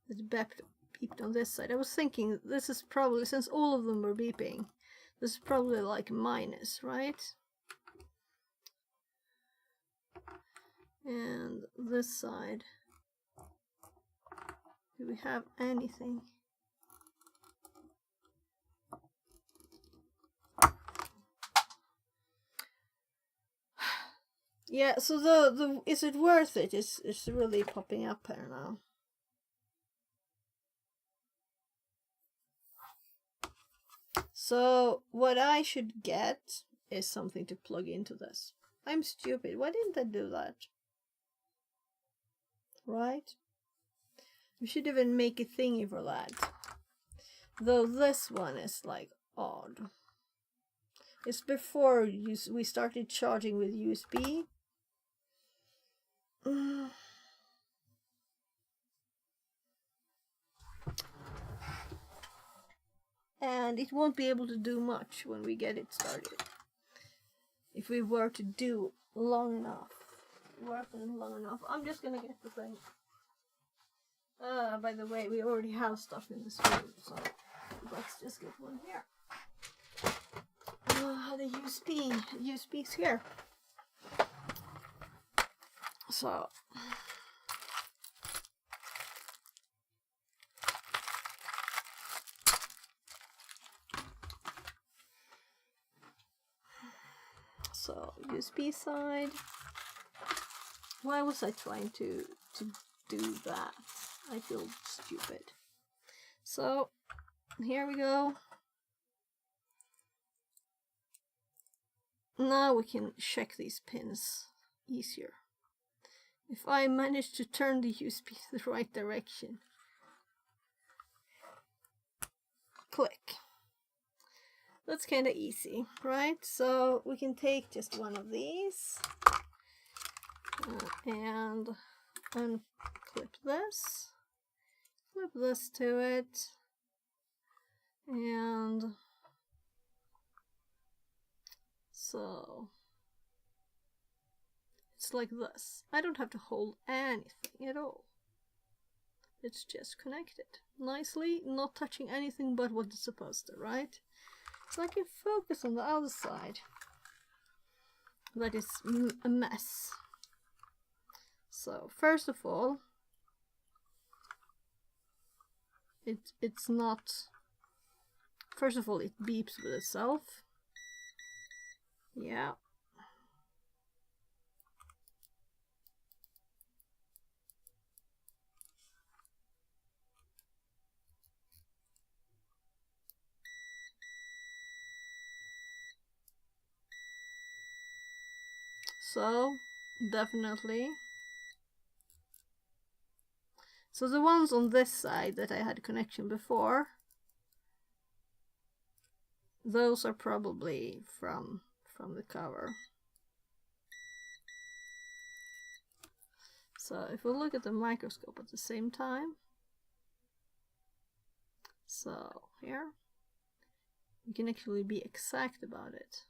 that beeped on this side. I was thinking this is probably, since all of them were beeping, this is probably like minus, right? And this side, do we have anything? Yeah, so the is it worth it? It's really popping up here now. So what I should get is something to plug into this. I'm stupid. Why didn't I do that? Right? We should even make a thingy for that. Though this one is like odd. It's before we started charging with USB. And it won't be able to do much when we get it started. If we were to do long enough, work on it long enough. I'm just gonna get the thing. By the way, we already have stuff in this room, so let's just get one here. The USB's here. So USB side. Why was I trying to do that? I feel stupid. So here we go. Now we can check these pins easier. If I manage to turn the USB the right direction. Click. That's kind of easy, right? So we can take just one of these and unclip this, clip this to it, and so it's like this. I don't have to hold anything at all. It's just connected nicely, not touching anything but what it's supposed to, right? So I can focus on the other side. That is a mess. So first of all, it's not. First of all, it beeps with itself. Yeah. So, definitely. So the ones on this side that I had connection before, those are probably from the cover. So if we look at the microscope at the same time, so here, we can actually be exact about it.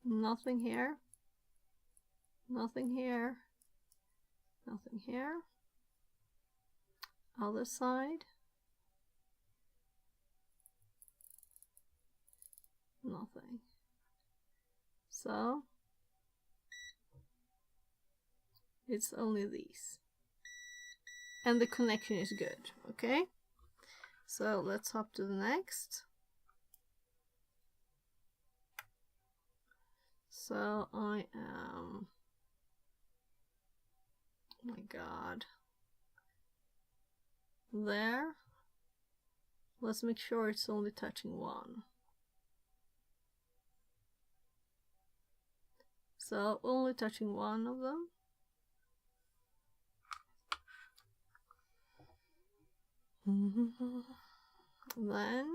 Nothing here, nothing here, nothing here. Other side, nothing. So it's only these, and the connection is good. Okay, so let's hop to the next. So I am, oh my god, there. Let's make sure it's only touching one. So only touching one of them. Then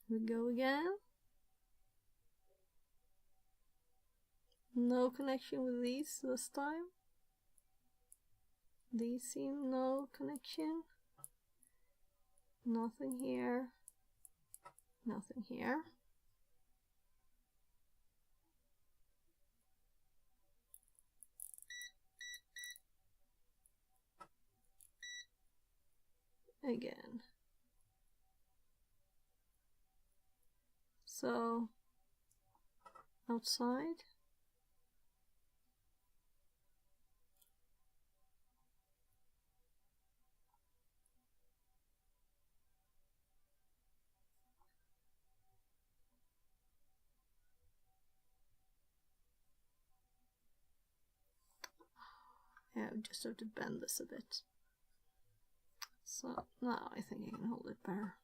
we go again. No connection with these this time. These seem no connection. Nothing here. Nothing here. Again. So outside. Yeah, we just have to bend this a bit. So now I think I can hold it better.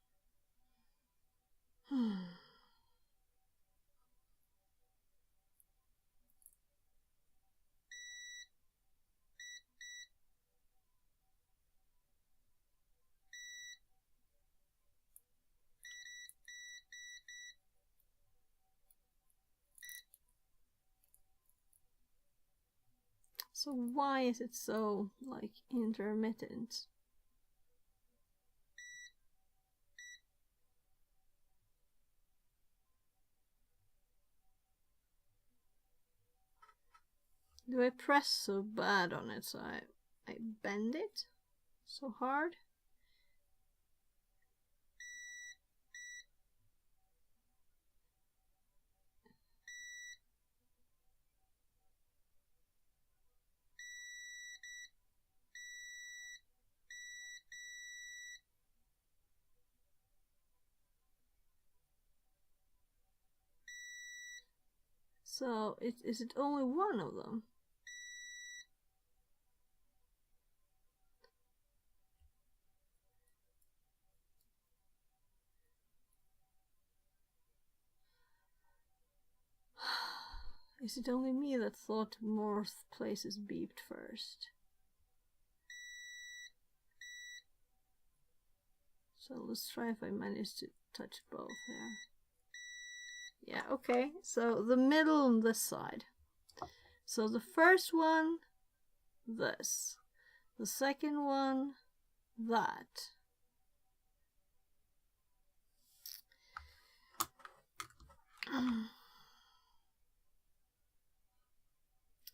So why is it so, like, intermittent? Do I press so bad on it so I bend it so hard? So, is it only one of them? Is it only me that thought more places beeped first? So let's try if I manage to touch both there. Yeah, okay. So the middle on this side. So the first one, this. The second one, that.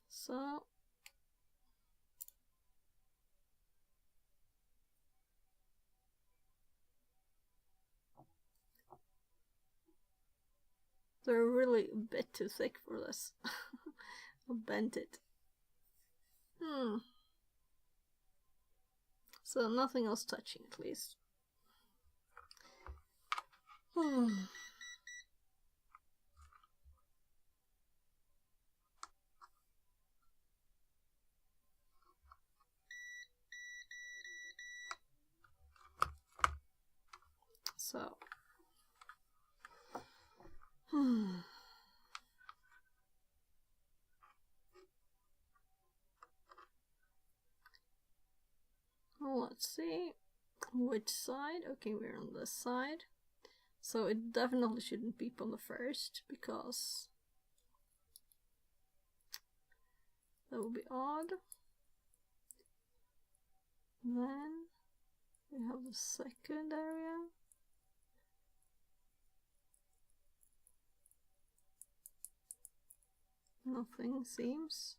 So they're really a bit too thick for this. I bent it. So nothing else touching, at least. So, let's see which side. Okay, we're on this side. So it definitely shouldn't beep on the first, because that would be odd. Then we have the second area. Nothing seems.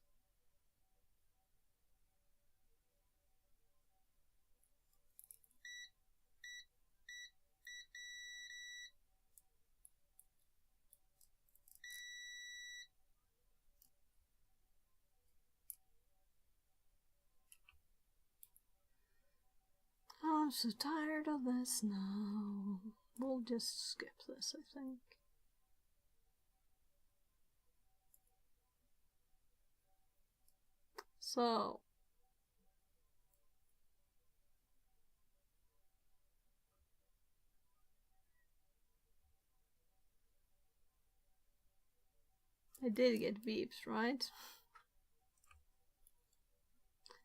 I'm so tired of this now. We'll just skip this, I think. So, I did get beeps, right?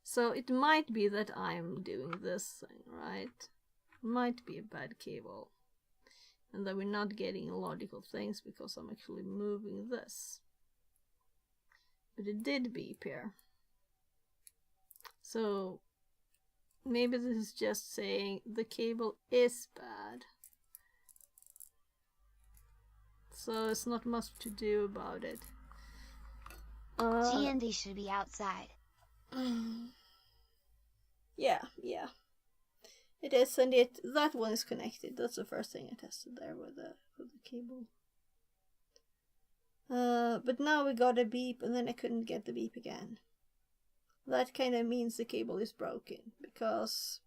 So it might be that I'm doing this thing, right? Might be a bad cable. And that we're not getting logical things because I'm actually moving this. But it did beep here. So maybe this is just saying the cable is bad. So it's not much to do about it. GND should be outside. Yeah. It is, and that one is connected. That's the first thing I tested there with the cable. But now we got a beep, and then I couldn't get the beep again. That kind of means the cable is broken, because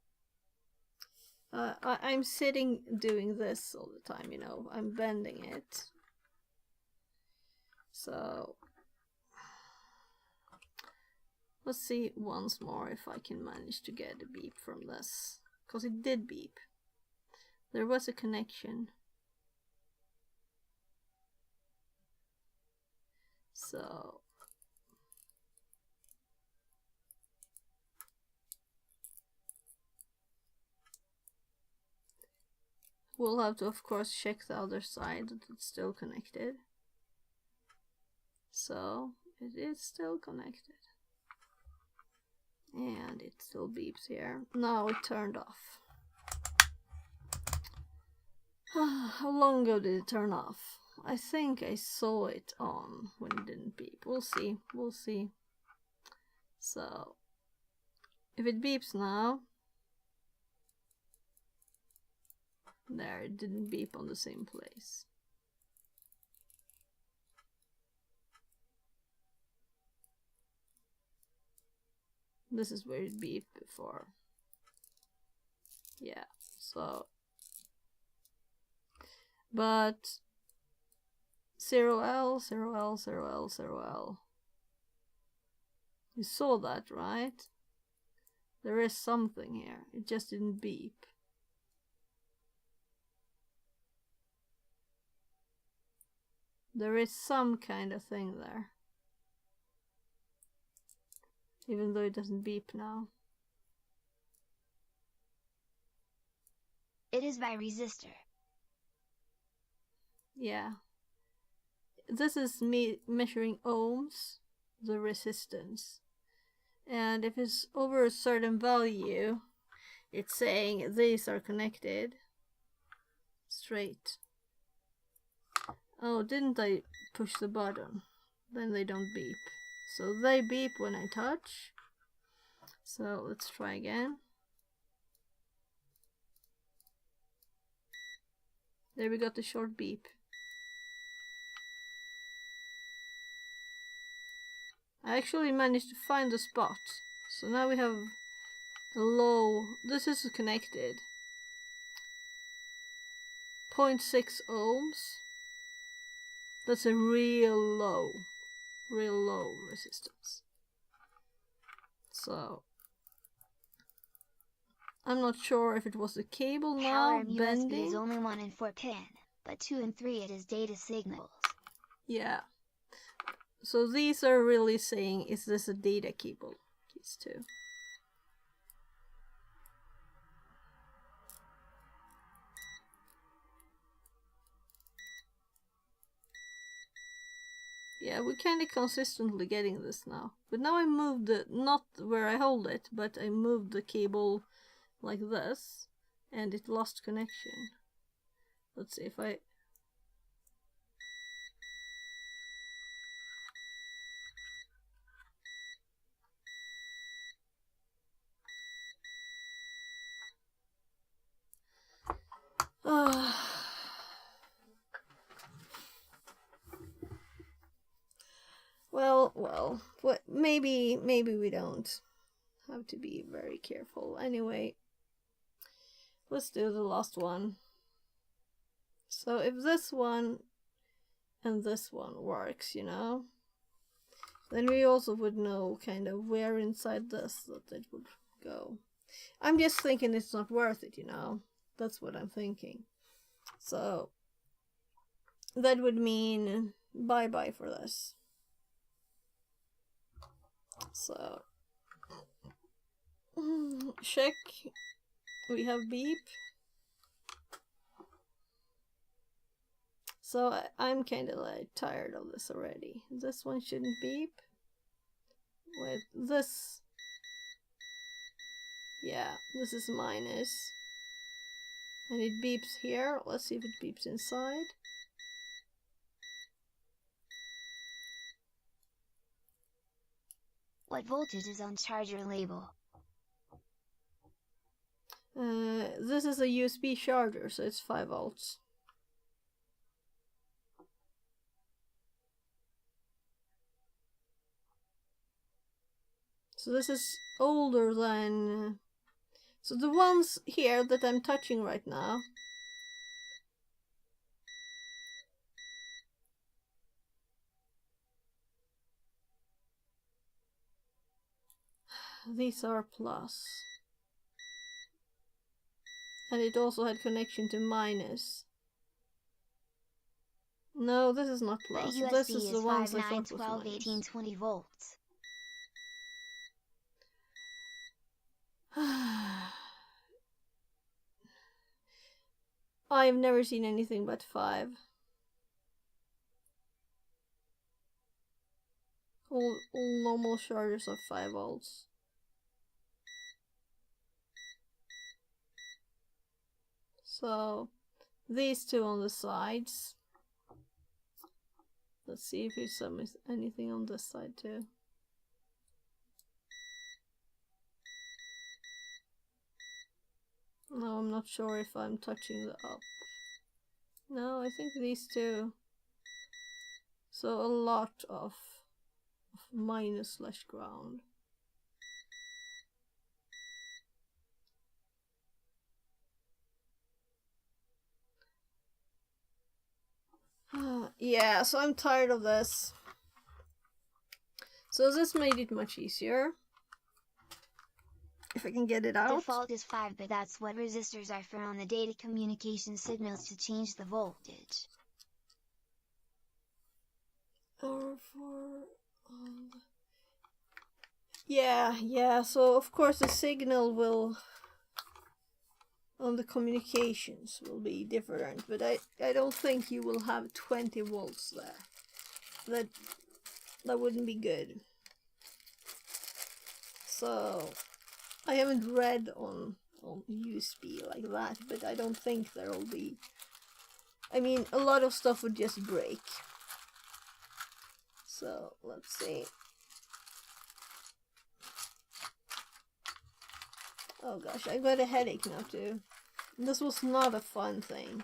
I'm sitting doing this all the time, you know. I'm bending it. So let's see once more if I can manage to get a beep from this. Because it did beep. There was a connection. So we'll have to, of course, check the other side that it's still connected. So it is still connected. And it still beeps here. Now it turned off. How long ago did it turn off? I think I saw it on when it didn't beep. We'll see. We'll see. So, if it beeps now, there, it didn't beep on the same place. This is where it beeped before. Yeah, so. But 0L, 0L, 0L, 0L. You saw that, right? There is something here. It just didn't beep. There is some kind of thing there. Even though it doesn't beep now. It is by resistor. Yeah. This is me measuring ohms, the resistance. And if it's over a certain value, it's saying these are connected straight. Oh, didn't I push the button? Then they don't beep. So they beep when I touch. So let's try again. There we got the short beep. I actually managed to find the spot. So now we have a low. This is connected. 0.6 ohms. That's a real low resistance. So I'm not sure if it was the cable now Power in USB bending. is only 1 and 4 pin, but 2 and 3 it is data signals. Yeah. So these are really saying, is this a data cable? These two. Yeah, we're kind of consistently getting this now. But now I moved it, not where I hold it, but I moved the cable like this, and it lost connection. Let's see if I... Well, what? Maybe we don't have to be very careful. Anyway, let's do the last one. So if this one and this one works, you know, then we also would know kind of where inside this that it would go. I'm just thinking it's not worth it, you know. That's what I'm thinking. So that would mean bye-bye for this. So check. We have beep. So I'm kind of like tired of this already. This one shouldn't beep. With this, yeah, this is minus. And it beeps here. Let's see if it beeps inside. What voltage is on charger label? This is a USB charger, so it's 5 volts. So this is older than... So the ones here that I'm touching right now, these are plus. And it also had connection to minus. No, this is not The plus. USB This is the ones 5, I 9, thought was 12, minus. 18, 20 volts. I've never seen anything but 5. All normal chargers are 5 volts. So these two on the sides. Let's see if there's anything on this side too. No, I'm not sure if I'm touching the up. No, I think these two. So a lot of minus slash ground. Yeah, so I'm tired of this. So this made it much easier. If I can get it out. Default is 5, but that's what resistors are for on the data communication signals to change the voltage. Or for... yeah, so of course the signal will... on the communications will be different, but I don't think you will have 20 volts there. That wouldn't be good. So I haven't read on USB like that, but I don't think there will be. I mean, a lot of stuff would just break. So let's see. Oh gosh, I got a headache now too. This was not a fun thing.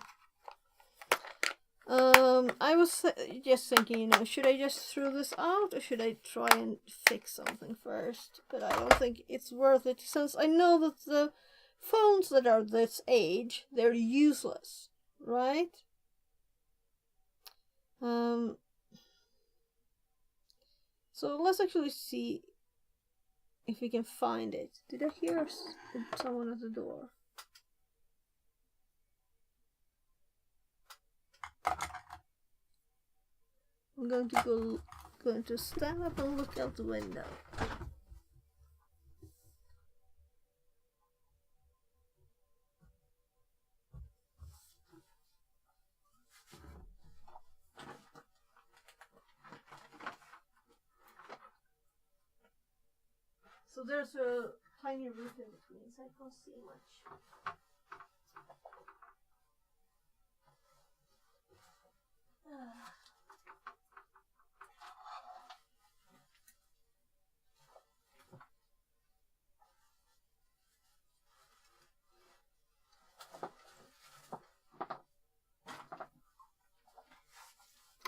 I was just thinking, you know, should I just throw this out or should I try and fix something first? But I don't think it's worth it, since I know that the phones that are this age, they're useless, right? So let's actually see if we can find it. Did I hear someone at the door? I'm going to stand up and look out the window. So there's a tiny roof in between, so I can't see much.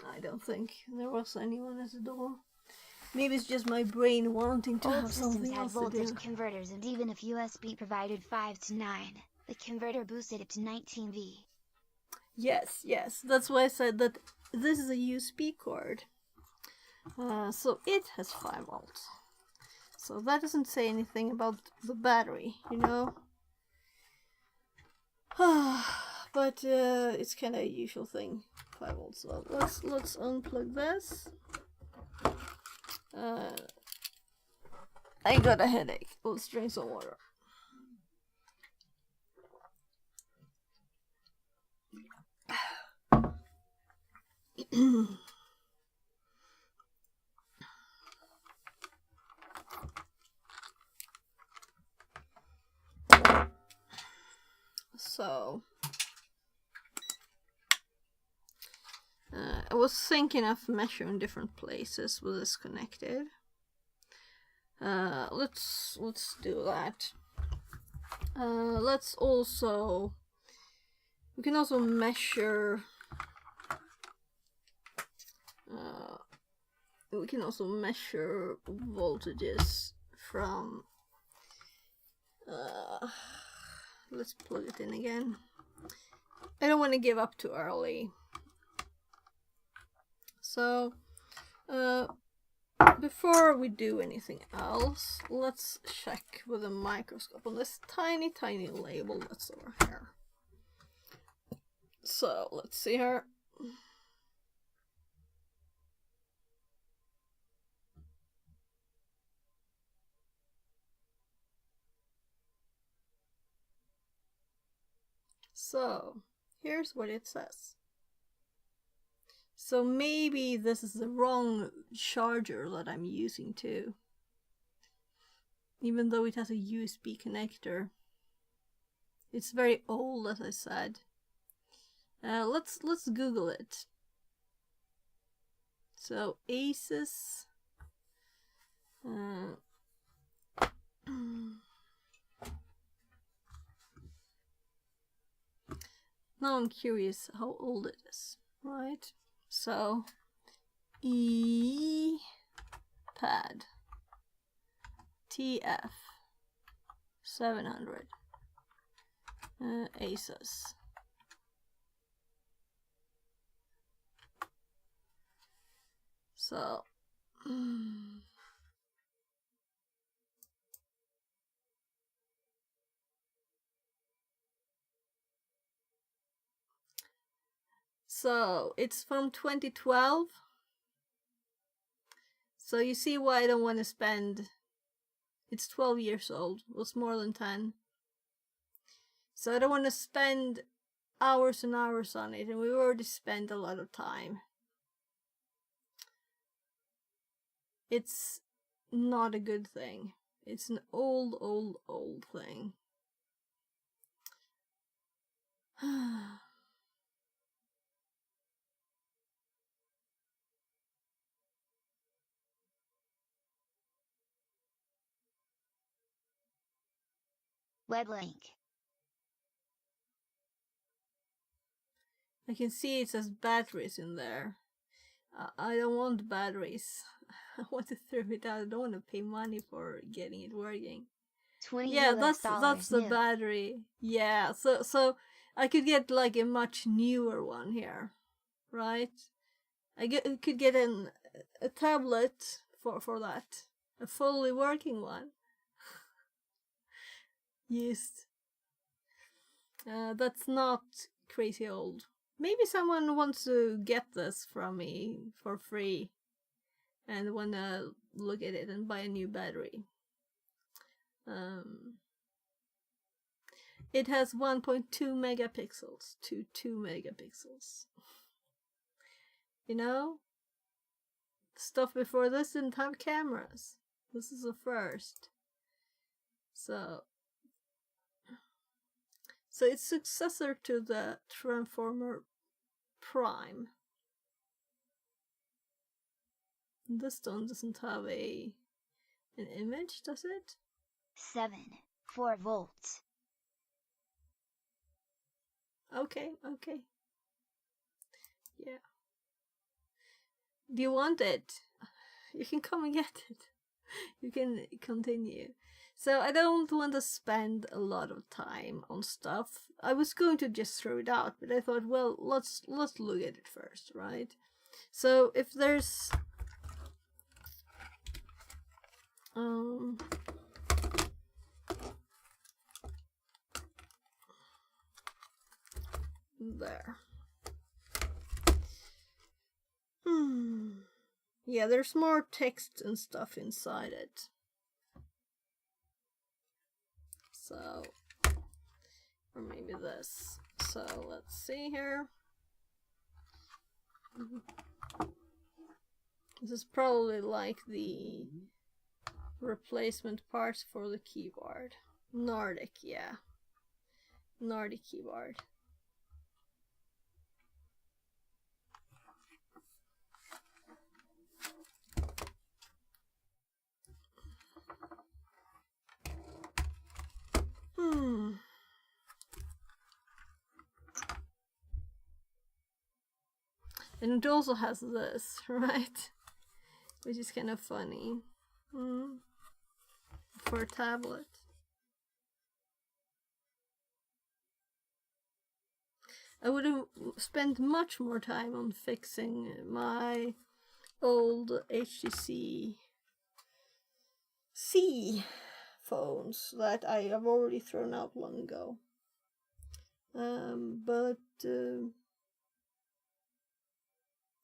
I don't think there was anyone at the door. Maybe it's just my brain wanting to Old have systems something had else to voltage do. converters, and even if USB provided 5 to 9, the converter boosted it to 19V. Yes, that's why I said that this is a USB cord. So it has 5 volts. So that doesn't say anything about the battery, you know? But it's kind of a usual thing, 5 volts. So let's unplug this. I got a headache. Let's drink some water. So I was thinking of measuring different places with this connected. Let's do that. We can also measure. We can also measure voltages from. Let's plug it in again. I don't want to give up too early. So, before we do anything else, let's check with a microscope on this tiny label that's over here. So, let's see here. So, here's what it says. So maybe this is the wrong charger that I'm using too. Even though it has a USB connector, It's very old, as I said. Let's Google it. So Asus. Now I'm curious how old it is, right? So E pad TF 700 Asus. So so it's from 2012. So you see why I don't want to spend. It's 12 years old. What's more than 10? So I don't want to spend hours and hours on it, and we already spent a lot of time. It's not a good thing. It's an old thing. Web link. I can see it says batteries in there. I don't want batteries. I want to throw it out. I don't want to pay money for getting it working. 20 Yeah, US that's dollars the new. battery. Yeah, so I could get like a much newer one here, right? Could get a tablet for that, a fully working one. Used. That's not crazy old. Maybe someone wants to get this from me for free and wanna look at it and buy a new battery. It has 1.2 megapixels to 2 megapixels. You know? Stuff before this didn't have cameras. This is a first. So it's successor to the Transformer Prime. This one doesn't have an image, does it? 4 volts. Okay. Yeah. Do you want it? You can come and get it. You can continue. So I don't want to spend a lot of time on stuff. I was going to just throw it out, but I thought, well, let's look at it first, right? So if there's there. Yeah, there's more text and stuff inside it. So, or maybe this. So let's see here. This is probably like the replacement parts for the keyboard. Nordic, yeah. Nordic keyboard. And it also has this, right? Which is kind of funny. For a tablet. I would have spent much more time on fixing my old HTC C phones that I have already thrown out long ago. But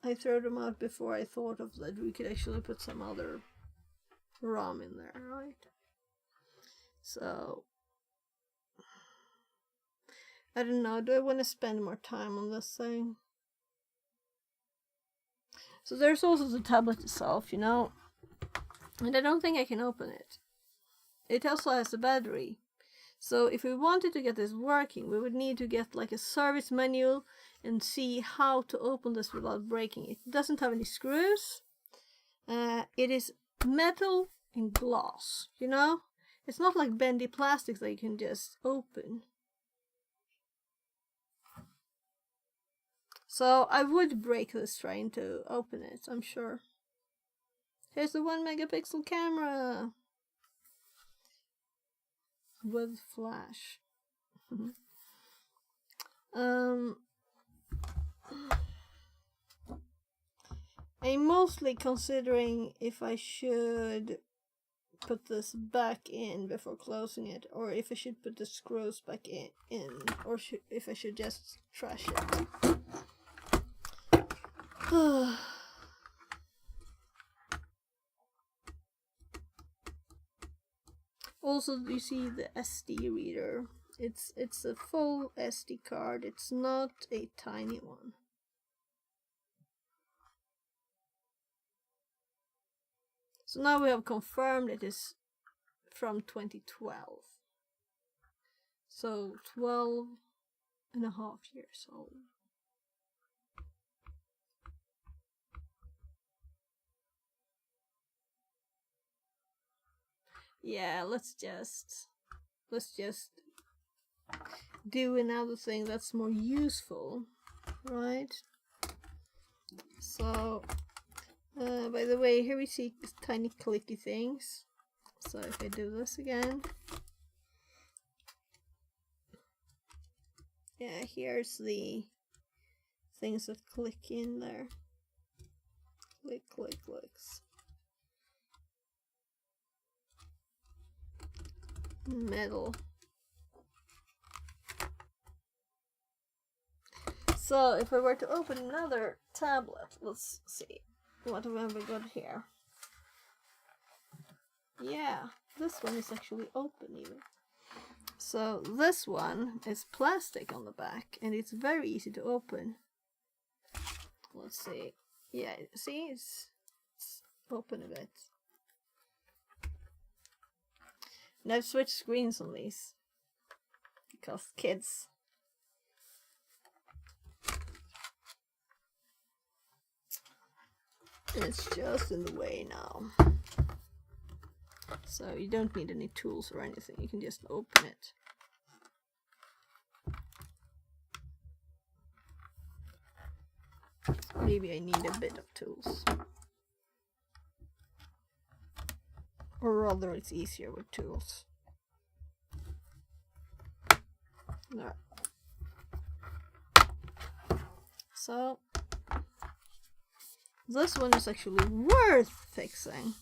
I threw them out before I thought of that we could actually put some other ROM in there, right? So I don't know, do I want to spend more time on this thing? So there's also the tablet itself, you know, and I don't think I can open it. It also has a battery. So if we wanted to get this working, we would need to get like a service manual and see how to open this without breaking it. It doesn't have any screws. It is metal and glass, you know? It's not like bendy plastics that you can just open. So I would break this trying to open it, I'm sure. Here's the 1 megapixel camera with flash. I'm mostly considering if I should put this back in before closing it, or if I should put the screws back in, or if I should just trash it. Also, you see the SD reader. It's a full SD card. It's not a tiny one. So now we have confirmed it is from 2012. So 12 and a half years old. Yeah, let's just do another thing that's more useful, right? So by the way, here we see tiny clicky things. So if I do this again, yeah, here's the things that click in there. Click, click, clicks. Metal. So if I were to open another tablet, let's see. What have we got here? Yeah, this one is actually open even. So this one is plastic on the back and it's very easy to open. Let's see. Yeah, see, it's open a bit. And I've switched screens on these because kids. It's just in the way now. So you don't need any tools or anything, you can just open it. Maybe I need a bit of tools. Or rather, it's easier with tools. There. So this one is actually worth fixing,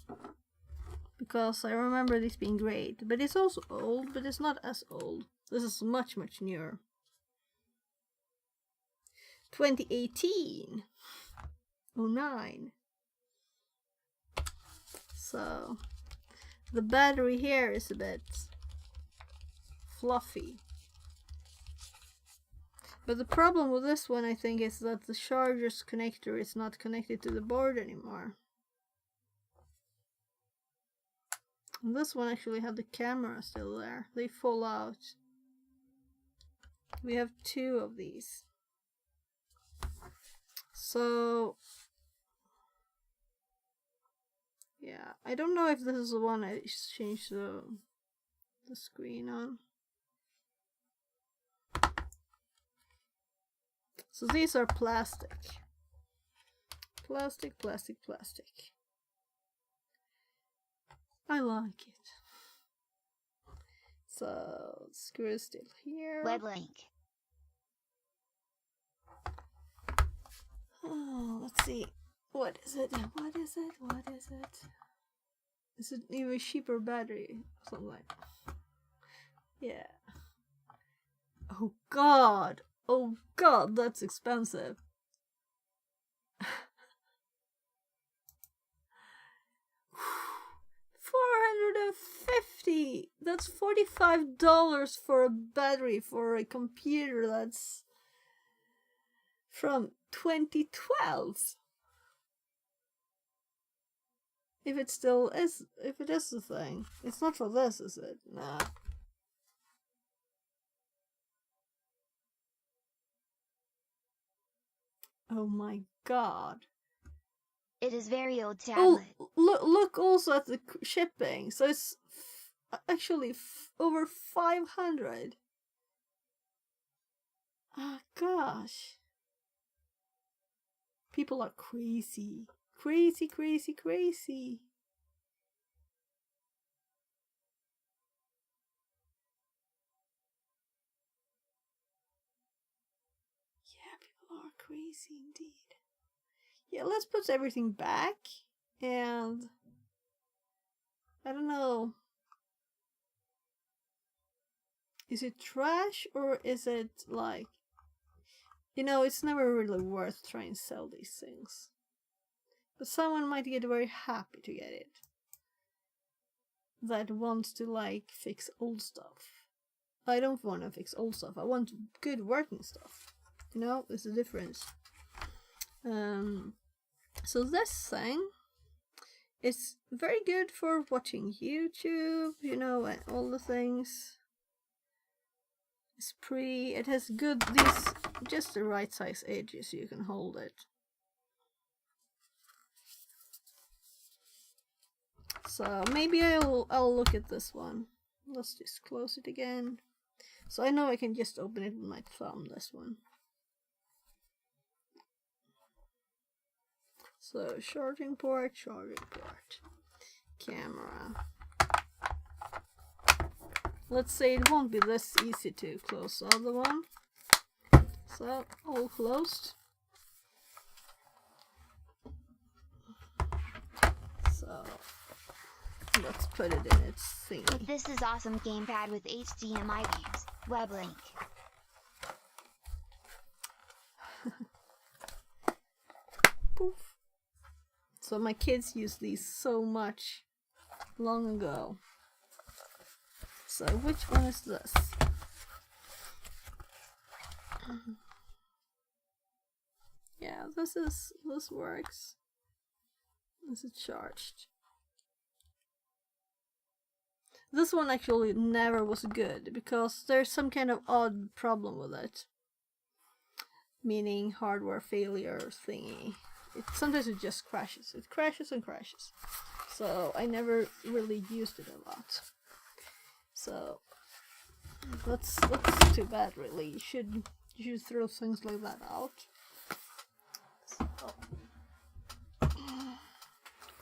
because I remember this being great, but it's also old, but it's not as old. This is much, much newer. 2018. 09. So the battery here is a bit fluffy. But the problem with this one, I think, is that the charger's connector is not connected to the board anymore. And this one actually had the camera still there. They fall out. We have 2 of these. So yeah, I don't know if this is the one I changed the screen on. So these are plastic. Plastic, plastic, plastic. I like it. So screw is still here. Web link. Oh, let's see. What is it? What is it? What is it? Is it even cheaper battery? Something like that. Yeah. Oh god. Oh god, that's expensive. $450. That's $45 for a battery for a computer that's from 2012. If it still is, if it is the thing. It's not for this, is it? Nah. Oh my god. It is very old Oh, tablet. look also at the shipping. So it's actually over 500. Ah, gosh. People are crazy. Crazy, crazy, crazy. Yeah, people are crazy indeed. Yeah, let's put everything back. And I don't know. Is it trash or is it like, you know, it's never really worth trying to sell these things. But someone might get very happy to get it. That wants to like fix old stuff. I don't want to fix old stuff. I want good working stuff. You know, there's a difference. So this thing, it's very good for watching YouTube, you know, and all the things. It's pretty, it has good, just the right size edges, you can hold it. So maybe I'll look at this one. Let's just close it again. So I know I can just open it with my thumb, this one. So charging port, camera. Let's say it won't be this easy to close the other one. So all closed. So let's put it in its thingy. This is awesome gamepad with HDMI games. Web link. Poof. So my kids used these so much long ago. So which one is this? Yeah, this works. This is charged. This one actually never was good because there's some kind of odd problem with it. Meaning hardware failure thingy. Sometimes it just crashes. It crashes and crashes. So I never really used it a lot. So that's too bad really. You should throw things like that out. So.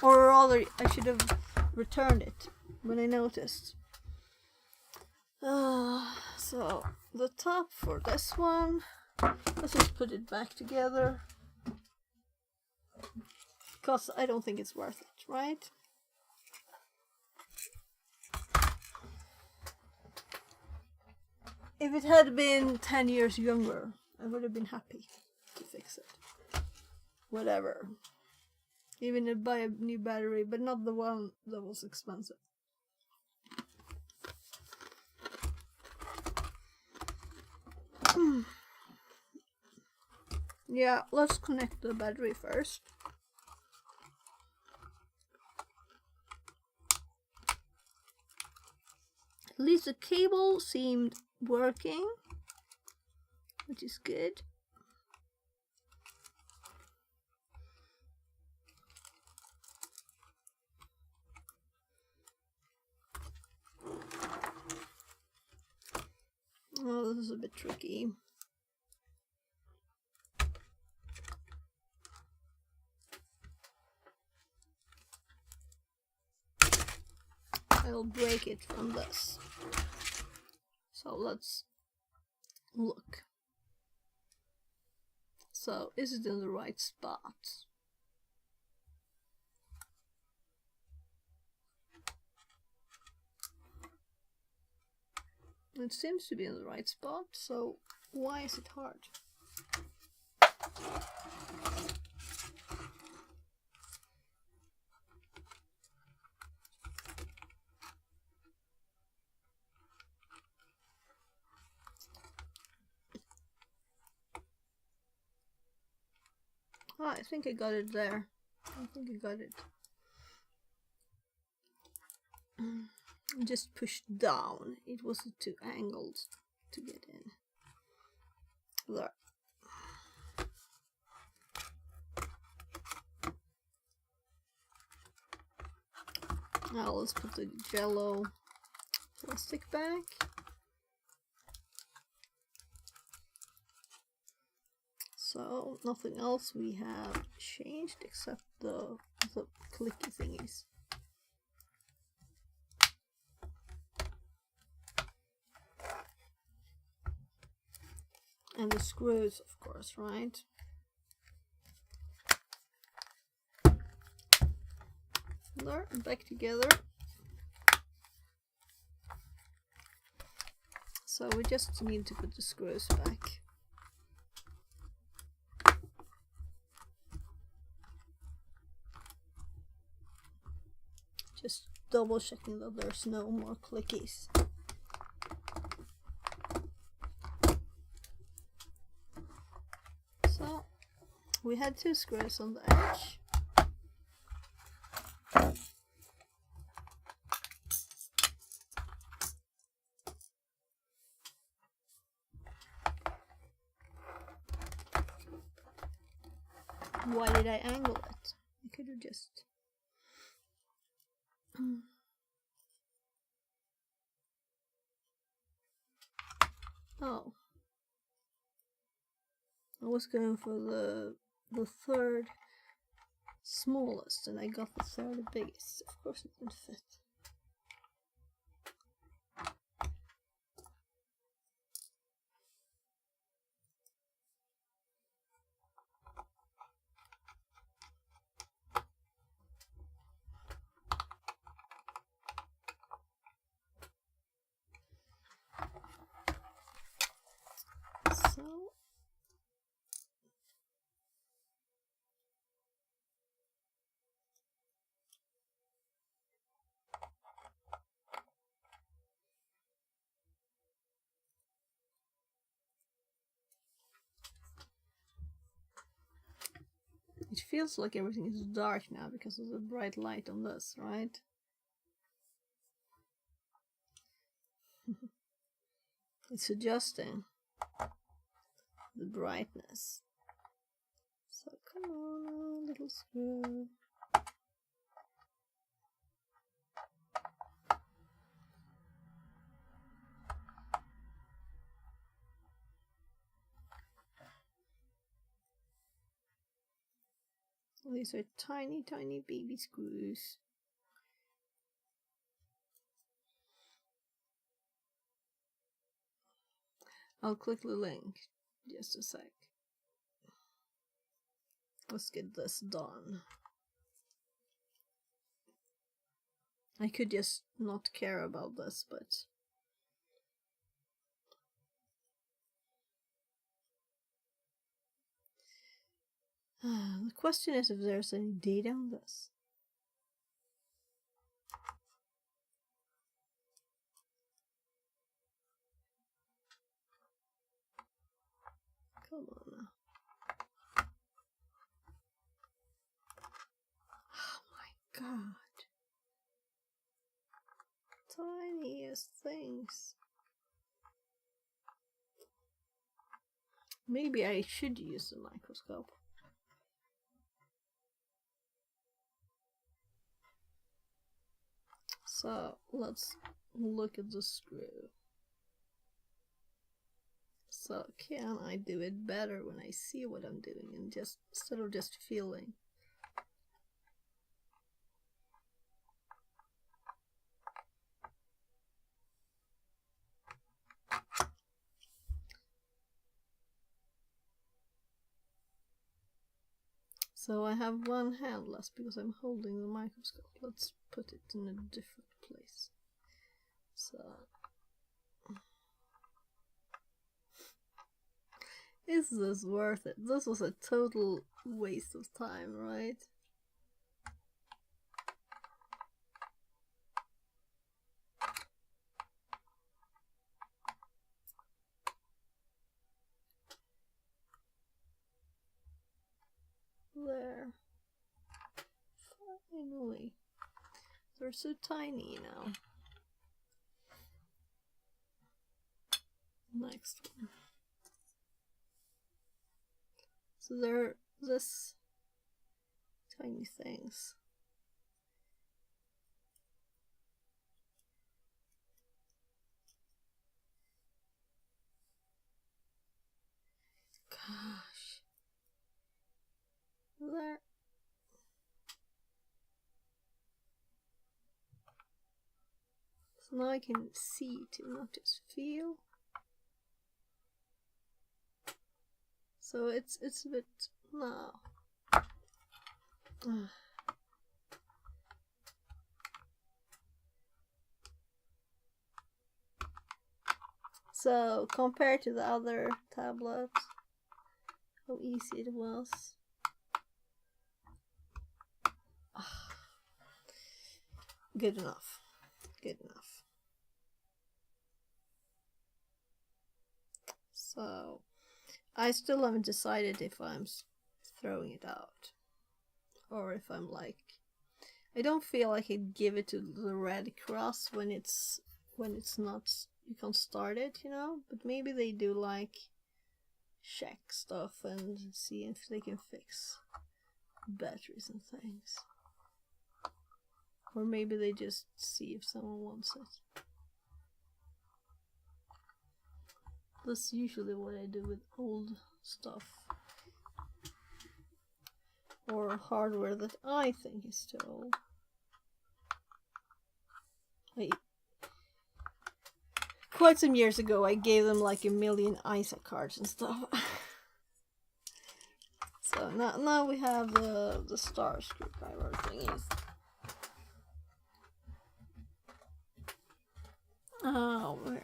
Or rather, I should have returned it when I noticed. So the top for this one, let's just put it back together. Because I don't think it's worth it, right? If it had been 10 years younger, I would have been happy to fix it. Whatever. Even to buy a new battery, but not the one that was expensive. Yeah, let's connect the battery first. At least the cable seemed working, which is good. Oh, this is a bit tricky. I'll break it from this. So let's look. So is it in the right spot? It seems to be in the right spot, so why is it hard? Oh, I think I got it there. I think I got it. Just pushed down. It was too angled to get in. There. Now let's put the Jello plastic back. So nothing else we have changed except the clicky thingies. And the screws, of course, right? There, back together. So we just need to put the screws back. Just double checking that there's no more clickies. So we had 2 screws on the edge. Why did I angle it? I could have just... Oh. I was going for the 3rd smallest and I got the 3rd biggest. Of course it didn't fit. So it feels like everything is dark now because of the bright light on this, right? It's adjusting the brightness. So come on, little screw. These are tiny, tiny baby screws. I'll click the link. Just a sec. Let's get this done. I could just not care about this, but... the question is if there's any data on this. Come on now. Oh my god. Tiniest things. Maybe I should use the microscope. So let's look at the screw. So can I do it better when I see what I'm doing and just instead of just feeling? So I have one hand less because I'm holding the microscope. Let's put it in a different place. So is this worth it? This was a total waste of time, right? There. Finally. They're so tiny now. Next one. So they're this tiny things. There. So now I can see to not just feel. So it's a bit no. So compared to the other tablets, how easy it was. Good enough. Good enough. So I still haven't decided if I'm throwing it out or if I'm like, I don't feel like I'd give it to the Red Cross when it's not, you can't start it, you know, but maybe they do like check stuff and see if they can fix batteries and things, or maybe they just see if someone wants it. That's usually what I do with old stuff or hardware that I think is too old. Quite some years ago I gave them like 1 million ISA cards and stuff. So now we have the star screwdriver thingies. Oh, where?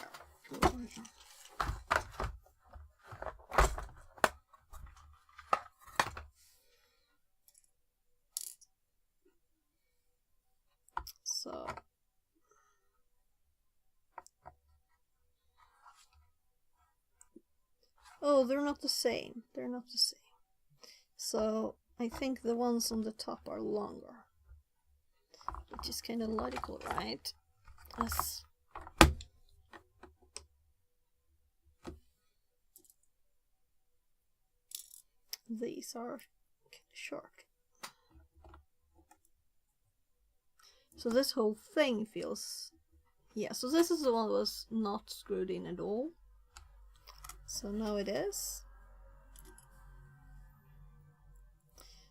So oh, they're not the same. They're not the same. So I think the ones on the top are longer, which is kind of logical, right? As these are kind of short. So this whole thing feels, yeah, so this is the one that was not screwed in at all. So now it is.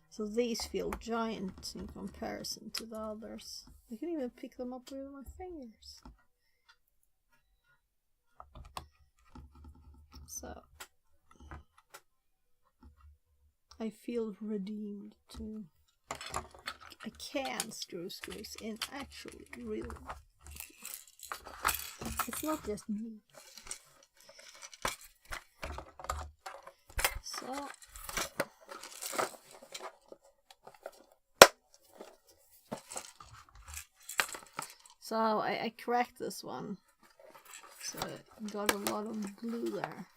So these feel giant in comparison to the others. I can even pick them up with my fingers. So I feel redeemed too. I can screw screws in, actually, really. It's not just me. So I cracked this one. So I got a lot of glue there.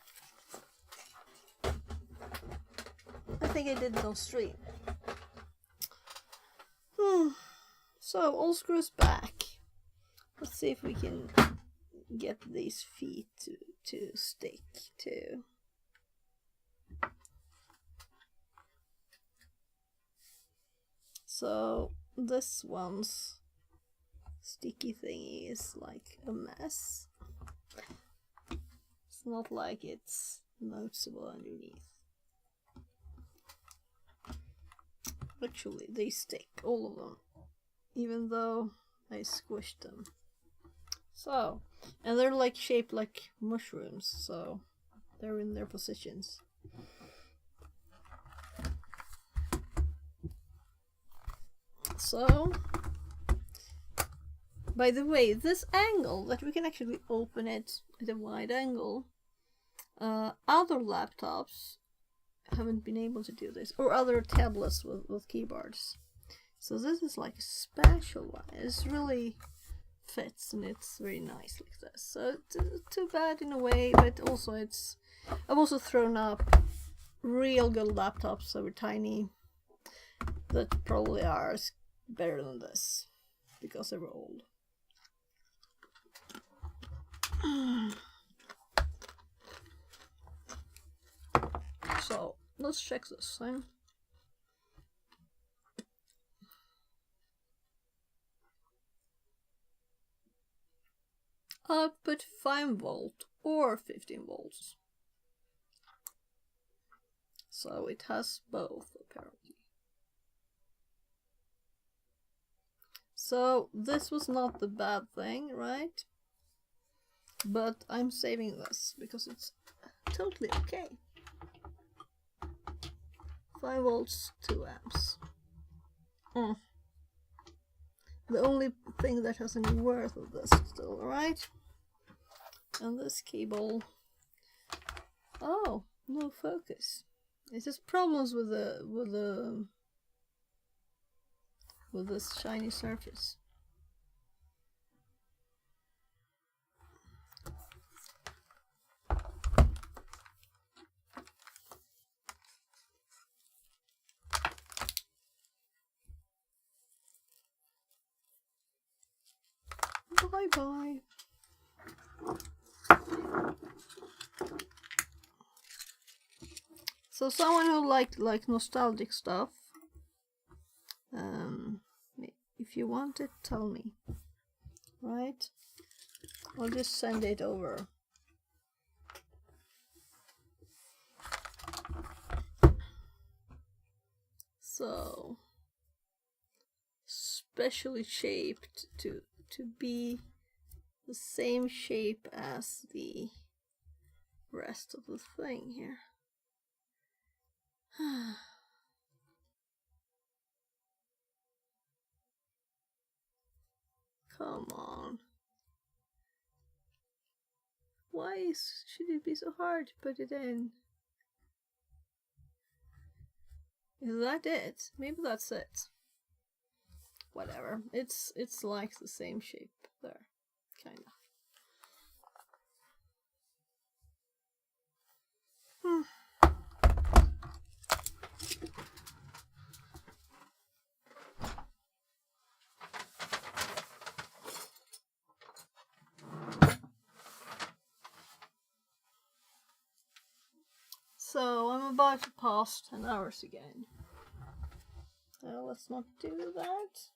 I think I did it on stream. So all screws back. Let's see if we can get these feet to stick too. So this one's sticky thingy is like a mess. It's not like it's noticeable underneath. Actually, they stick, all of them, even though I squished them. So, and they're like shaped like mushrooms, so they're in their positions. So, by the way, this angle, that we can actually open it at a wide angle, other laptops haven't been able to do this, or other tablets with keyboards. So this is like a special one. It really fits and it's very nice like this. So it's too bad in a way, but also it's, I've also thrown up real good laptops that were tiny that probably are better than this because they were old. So let's check this thing. Output 5 volt or 15 volts. So it has both, apparently. So this was not the bad thing, right? But I'm saving this because it's totally okay. 5 volts, 2 amps. The only thing that has any worth of this still, right? And this cable. Oh, no focus. It's just problems with this shiny surface. Bye bye. So someone who like nostalgic stuff, if you want it, tell me. Right? I'll just send it over. So specially shaped to be the same shape as the rest of the thing here. Come on. Why should it be so hard to put it in? Is that it? Maybe that's it. Whatever. It's like the same shape there. Kinda. So I'm about to pass 10 hours again. Let's not do that.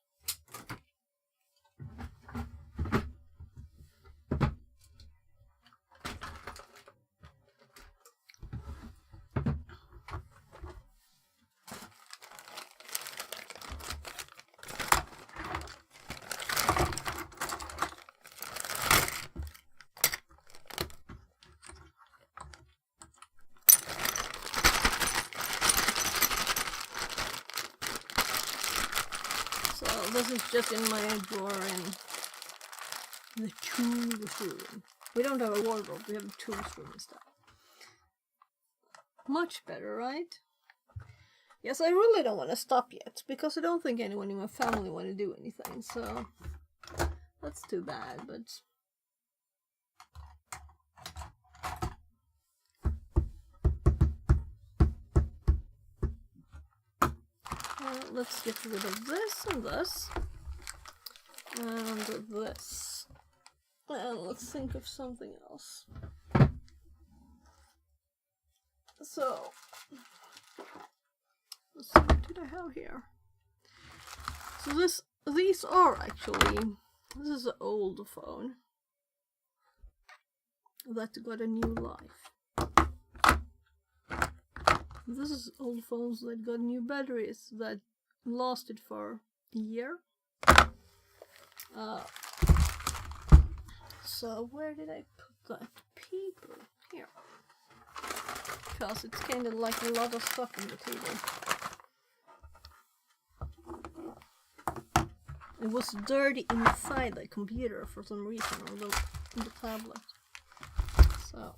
This is just in my drawer in the tools room. We don't have a wardrobe, we have a tools room instead. Much better, right? Yes, I really don't want to stop yet, because I don't think anyone in my family want to do anything, so that's too bad, but... let's get rid of this and this. And this. And let's think of something else. So, let's see, what did I have here? So these are actually, this is an old phone that got a new life. This is old phones that got new batteries that lasted for a year. So where did I put that paper? Here. Because it's kind of like a lot of stuff on the table. It was dirty inside the computer for some reason, on the tablet. So.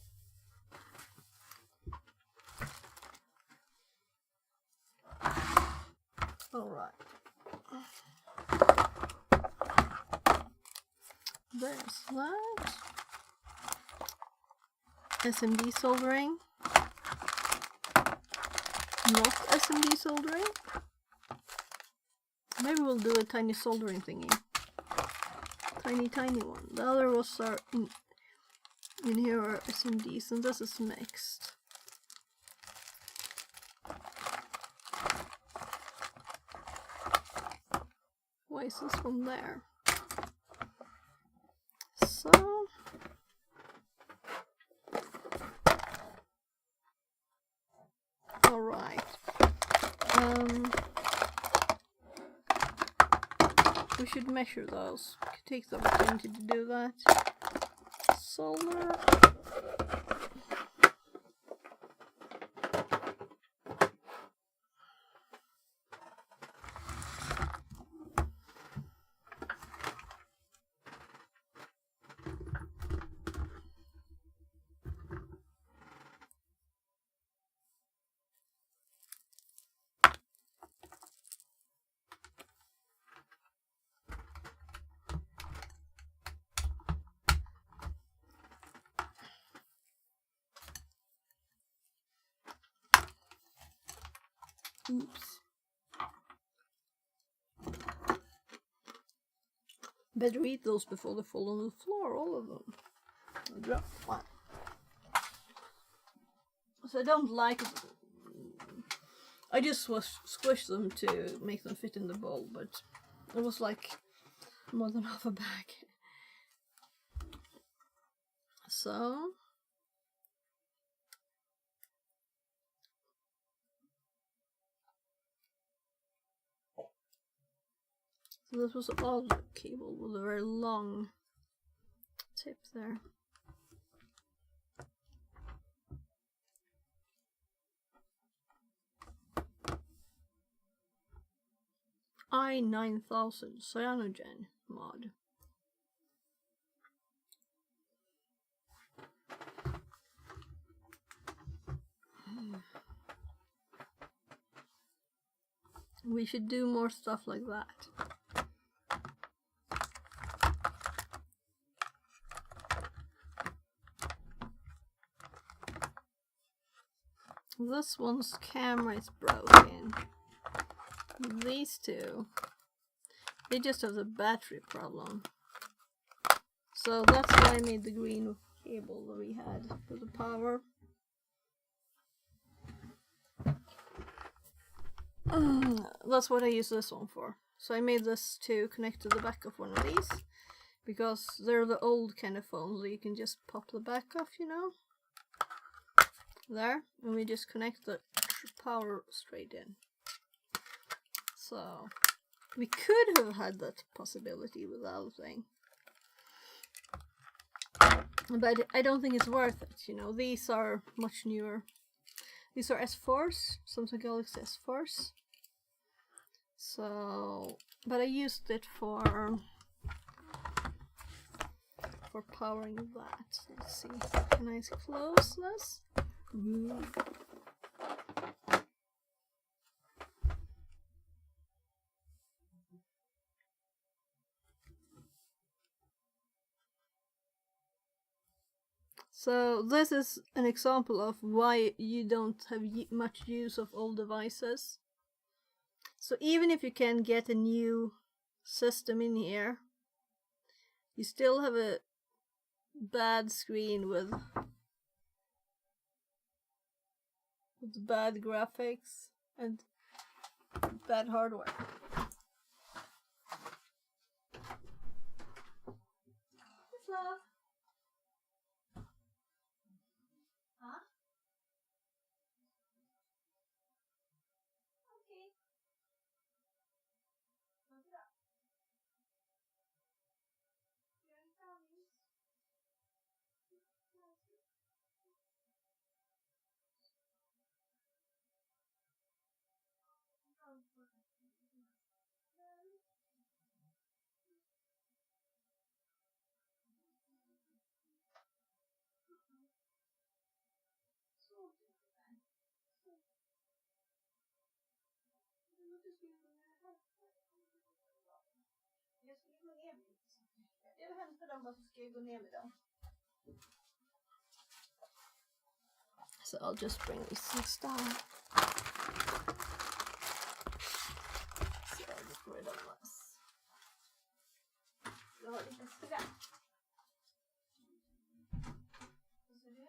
Alright. There's that. SMD soldering. Not SMD soldering. Maybe we'll do a tiny soldering thingy. Tiny one. The other was in here are SMDs, and this is mixed. Why is this one there? So alright. Alright. We should measure those. We could take the opportunity to do that. Solar. Oops. Better eat those before they fall on the floor, all of them. I dropped one. So I don't like it. I just squished them to make them fit in the bowl, but it was like more than half a bag. So this was all the cable with a very long tip there. I-9000 cyanogen mod. We should do more stuff like that. This one's camera is broken. These two, they just have the battery problem. So that's why I made the green cable that we had for the power. That's what I use this one for. So I made this to connect to the back of one of these, because they're the old kind of phones that you can just pop the back off, you know. There, and we just connect the power straight in. So we could have had that possibility with the other thing, but I don't think it's worth it, you know. These are much newer. These are S4s, Samsung Galaxy S4s. So, but I used it for powering that. Let's see, can I close this? So this is an example of why you don't have much use of old devices. So even if you can get a new system in here, you still have a bad screen with bad graphics and bad hardware. Yes, love. Huh? Okay. Look it up. You're coming. So I'll just bring these things down. So I'll get rid of this. Jag har lite skräp. Vad ser du?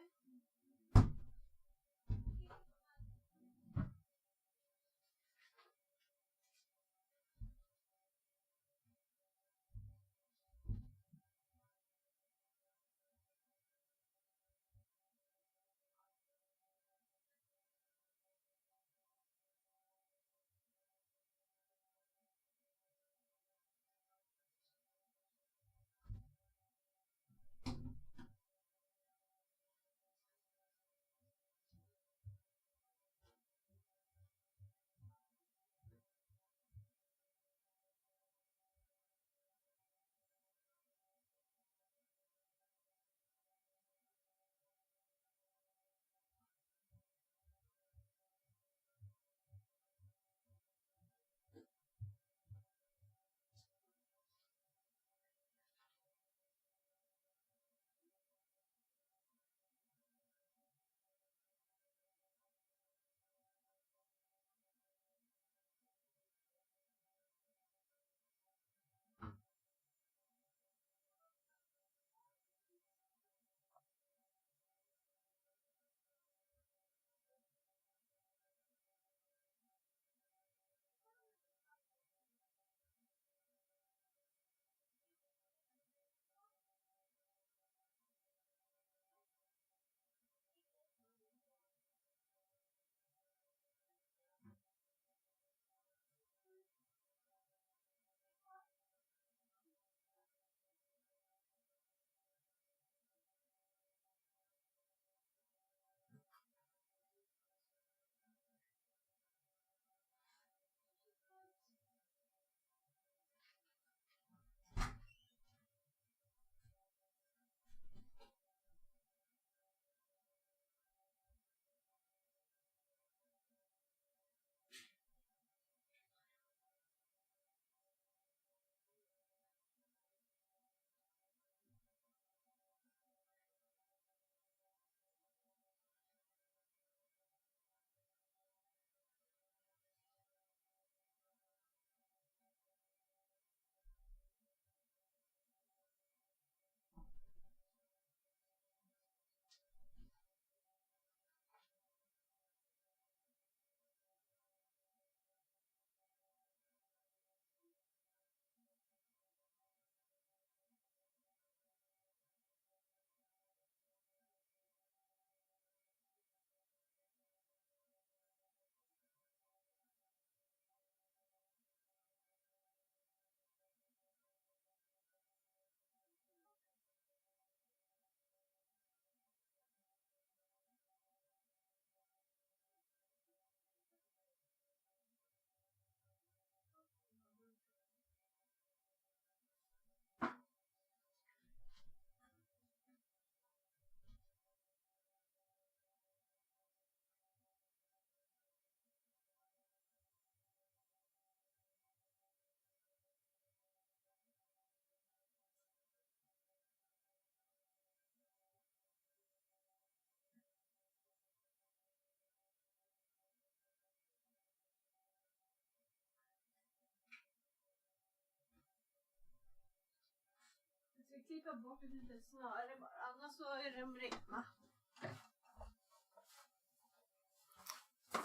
klippa bort ett litet snöre bara, annars så är den rena.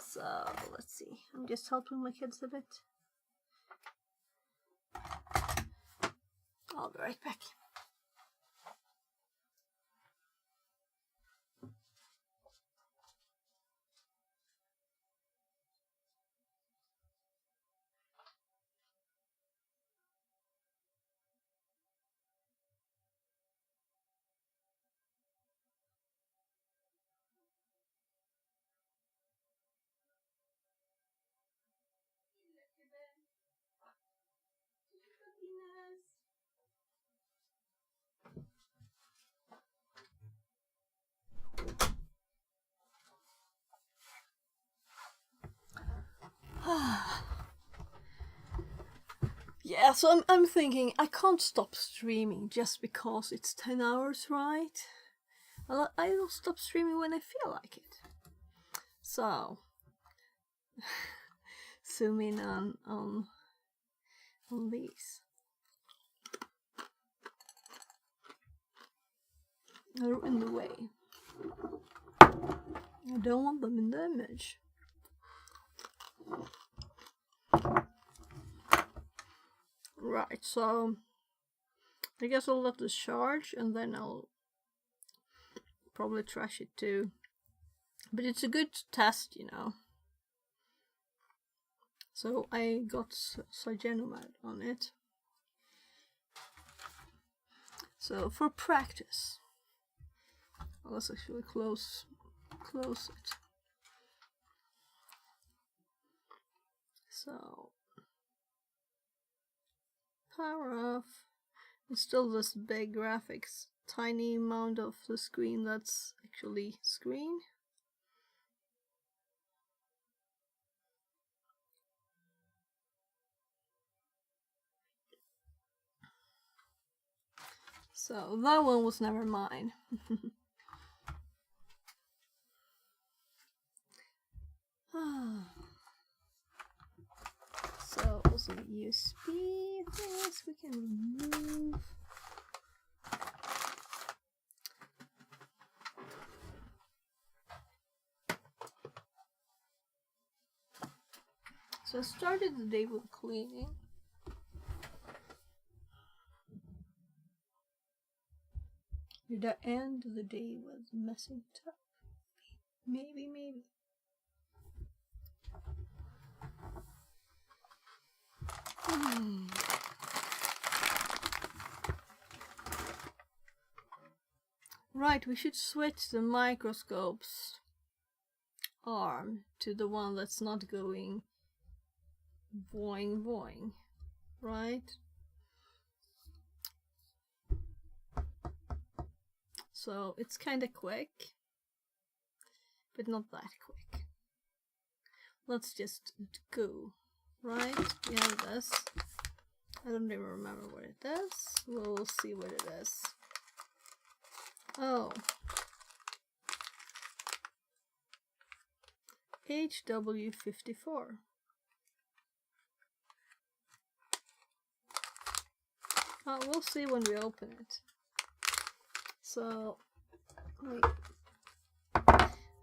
So, let's see. I'm just helping my kids a bit. I'll be right back. Yeah, so I'm thinking I can't stop streaming just because it's 10 hours, right? I will stop streaming when I feel like it. So, zoom in on these. They're in the way. I don't want them in the image. Right, so I guess I'll let this charge and then I'll probably trash it too. But it's a good test, you know. So I got Cyanomed on it. So for practice, let's actually close it. So power off. It's still this big graphics, tiny amount of the screen that's actually screen. So that one was never mine. So also USB, this we can remove. So I started the day with cleaning. Did I end the day with messing up? Maybe. Right, we should switch the microscope's arm to the one that's not going boing boing, right? So it's kind of quick, but not that quick. Let's just go, right? We have this. I don't even remember what it is. We'll see what it is. Oh. HW54. Oh, we'll see when we open it. So, wait.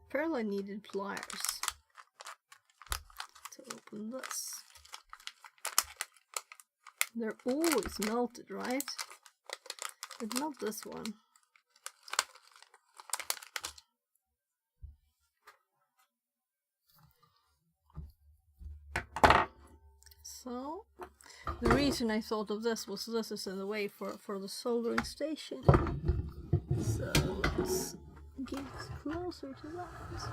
Apparently I needed pliers to open this. They're always melted, right? But not this one. So, the reason I thought of this was this is in the way for the soldering station. So, let's get closer to that.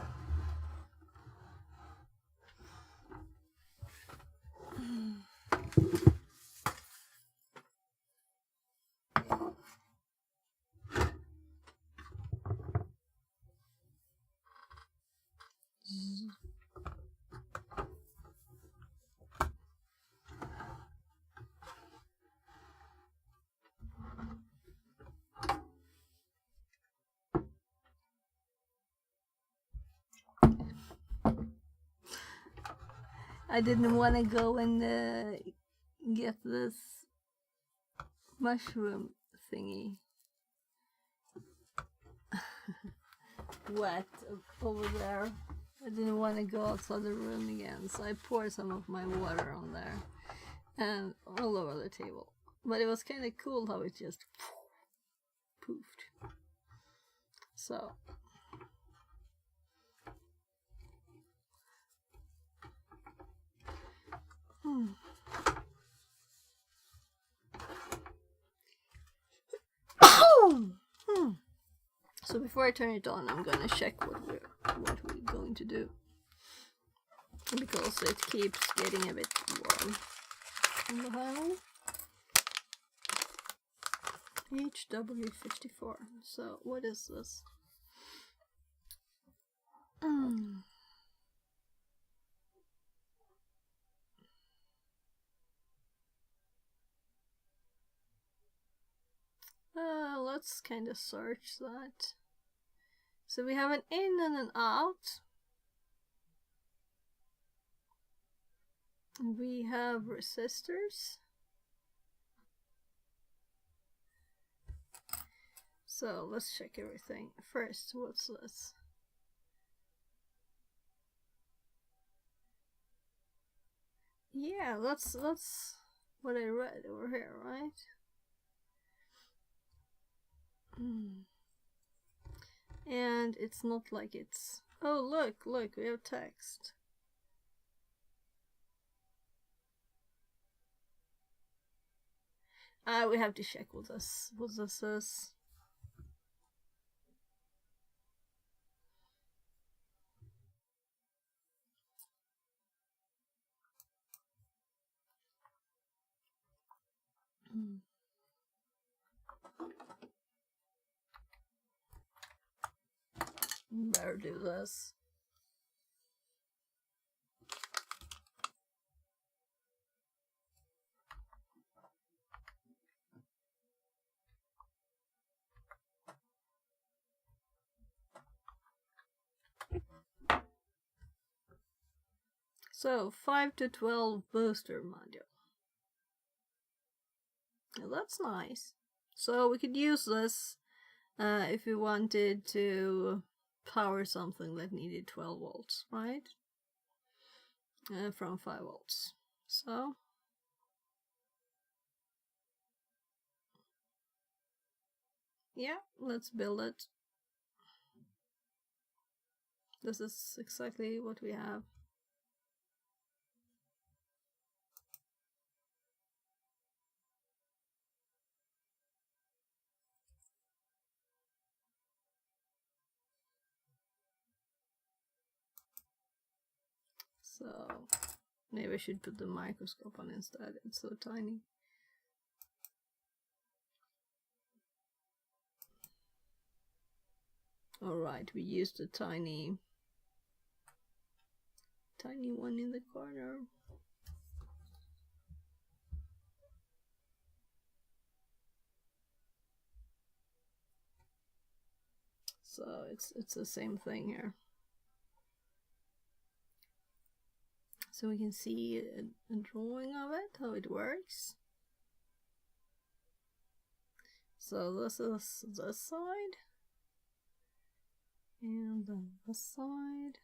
I didn't want to go and get this mushroom thingy wet over there. I didn't want to go outside the room again, so I poured some of my water on there and all over the table. But it was kind of cool how it just poofed. So So before I turn it on, I'm gonna check what we're going to do, because it keeps getting a bit warm in the home. HW54. So what is this? Let's kind of search that. So we have an in and an out. We have resistors. So let's check everything. First, what's this? Yeah, that's what I read over here, right? And it's not like it's... Oh, look, we have text. We have to check what this is. Better do this. So 5 to 12 booster module. Now that's nice. So we could use this if we wanted to power something that needed 12 volts, right? From 5 volts. So yeah, let's build it. This is exactly what we have. So maybe I should put the microscope on instead. It's so tiny. Alright, we used a tiny one in the corner. So it's the same thing here. So we can see a drawing of it, how it works. So this is this side. And then this side.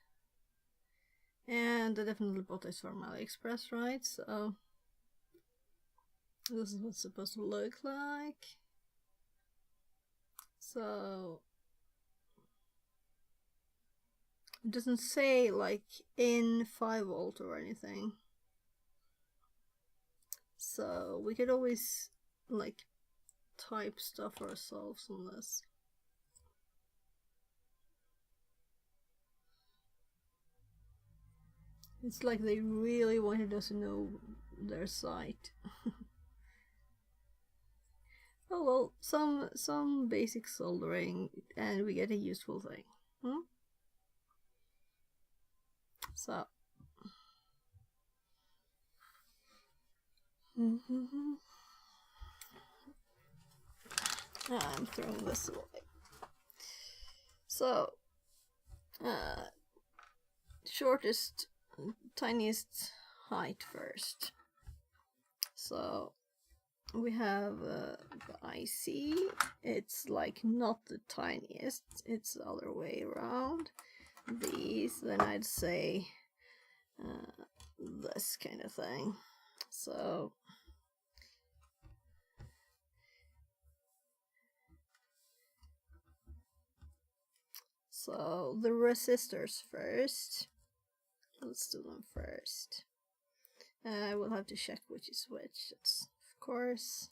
And I definitely bought this from AliExpress, right? So this is what it's supposed to look like. So it doesn't say like in 5 volt or anything. So we could always like type stuff ourselves on this. It's like they really wanted us to know their site. Oh well, some basic soldering and we get a useful thing. So I'm throwing this away. So shortest, tiniest height first. So we have the IC. It's like not the tiniest, it's the other way around. These, then I'd say this kind of thing. So the resistors first. Let's do them first. I will have to check which is which. It's, of course.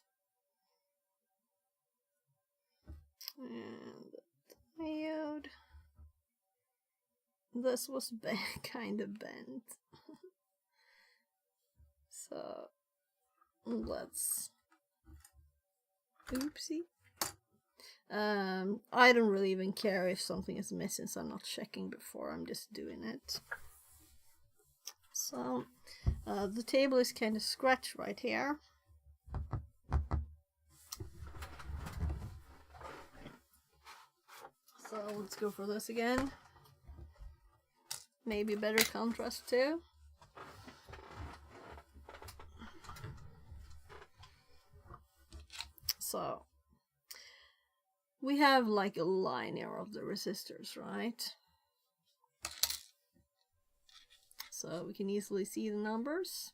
And the diode. This was kind of bent. So let's. Oopsie. I don't really even care if something is missing, so I'm not checking before, I'm just doing it. So, the table is kind of scratched right here. So let's go for this again. Maybe better contrast too. So we have like a line here of the resistors, right? So we can easily see the numbers.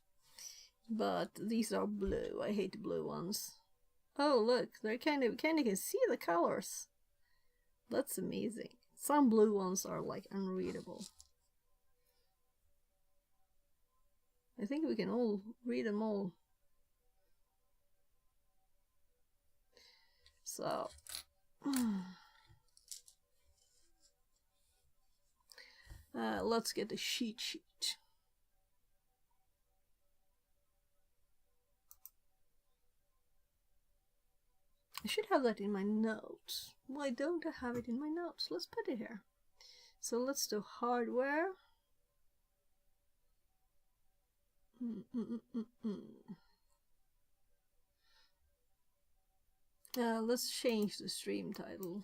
But these are blue. I hate the blue ones. Oh look, they're kind of can see the colors. That's amazing. Some blue ones are like unreadable. I think we can all read them all. So let's get a cheat sheet. I should have that in my notes. Why don't I have it in my notes? Let's put it here. So let's do hardware. Let's change the stream title.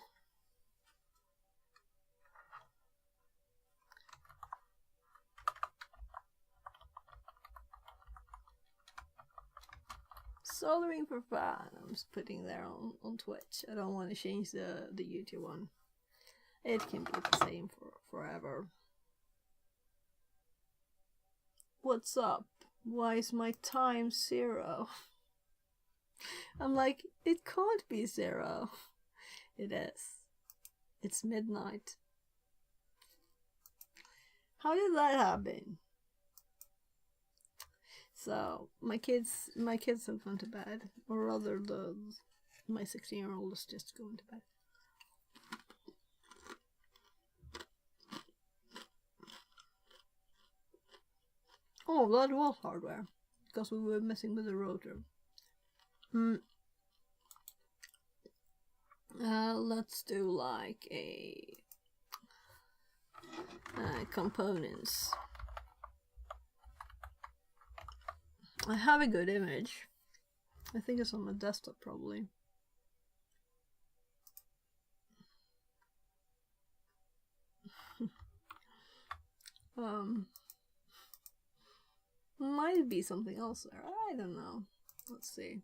Soldering for fun. I'm just putting there on Twitch. I don't want to change the YouTube one. It can be the same for forever. What's up? Why is my time 0? I'm like, it can't be 0. It is. It's midnight. How did that happen? So my kids have gone to bed, or rather, my 16-year-old is just going to bed. Oh, that was hardware, because we were messing with the rotor. Let's do like a components. I have a good image. I think it's on my desktop probably. Might be something else there. I don't know. Let's see.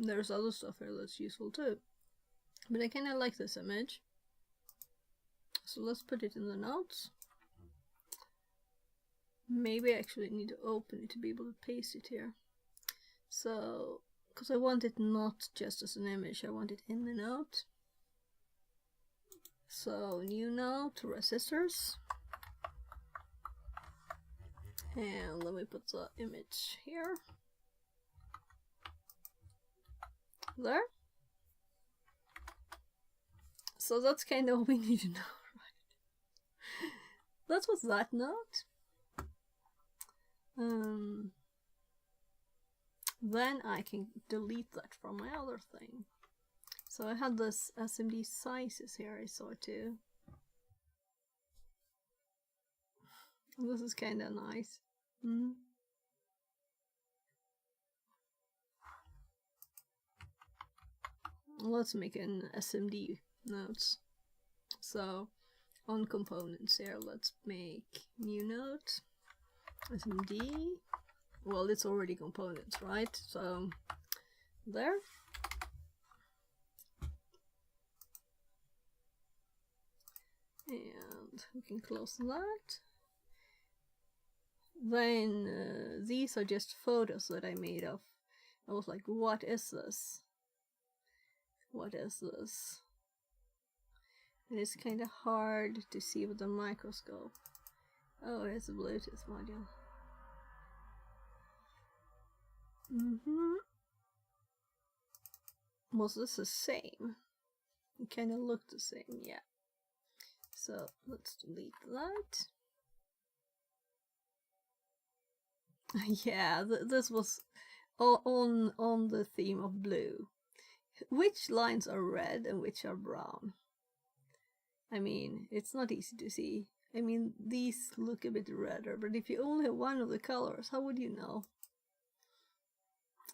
There's other stuff here that's useful too. But I kind of like this image. So let's put it in the notes. Maybe I actually need to open it to be able to paste it here. So, because I want it not just as an image, I want it in the note. So, new note, resistors. And let me put the image here. There. So that's kind of all we need to know, right? That was that note. Then I can delete that from my other thing. So I had this SMD sizes here I saw too. This is kind of nice. let's make an SMD notes. So on components here, let's make new note SMD. Well, it's already components, right? So there. And we can close that. Then these are just photos that I made of. I was like, what is this? What is this? And it's kind of hard to see with the microscope. Oh, it's a Bluetooth module. Was this the same? It kind of looked the same, yeah. So let's delete that. Yeah, this was on the theme of blue. Which lines are red and which are brown? I mean, it's not easy to see. I mean, these look a bit redder, but if you only have one of the colors, how would you know?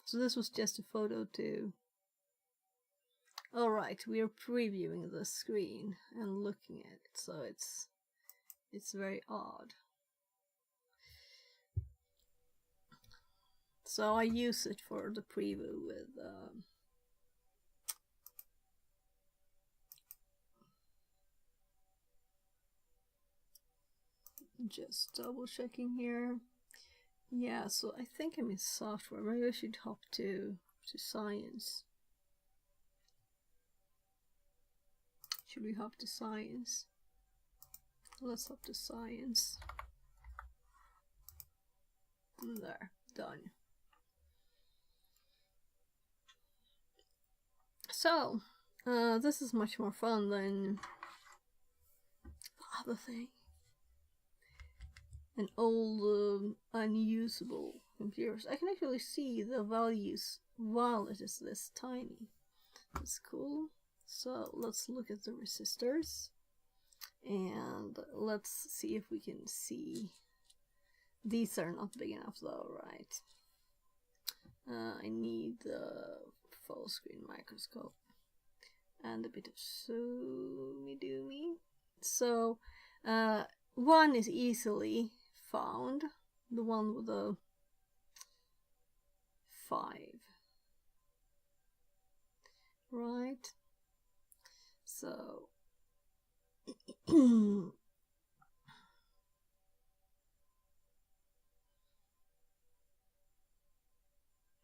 So this was just a photo too. Alright, we are previewing the screen and looking at it, so it's very odd. So I use it for the preview with just double checking here. Yeah, so I think I'm in software. Maybe I should hop to science. Should we hop to science? Let's hop to science. There, done. So, this is much more fun than the other thing. An old, unusable computers. I can actually see the values while it is this tiny. That's cool. So let's look at the resistors. And let's see if we can see. These are not big enough though, right? I need the full screen microscope and a bit of zoomy doomy. So one is easily found, the one with the 5, right? So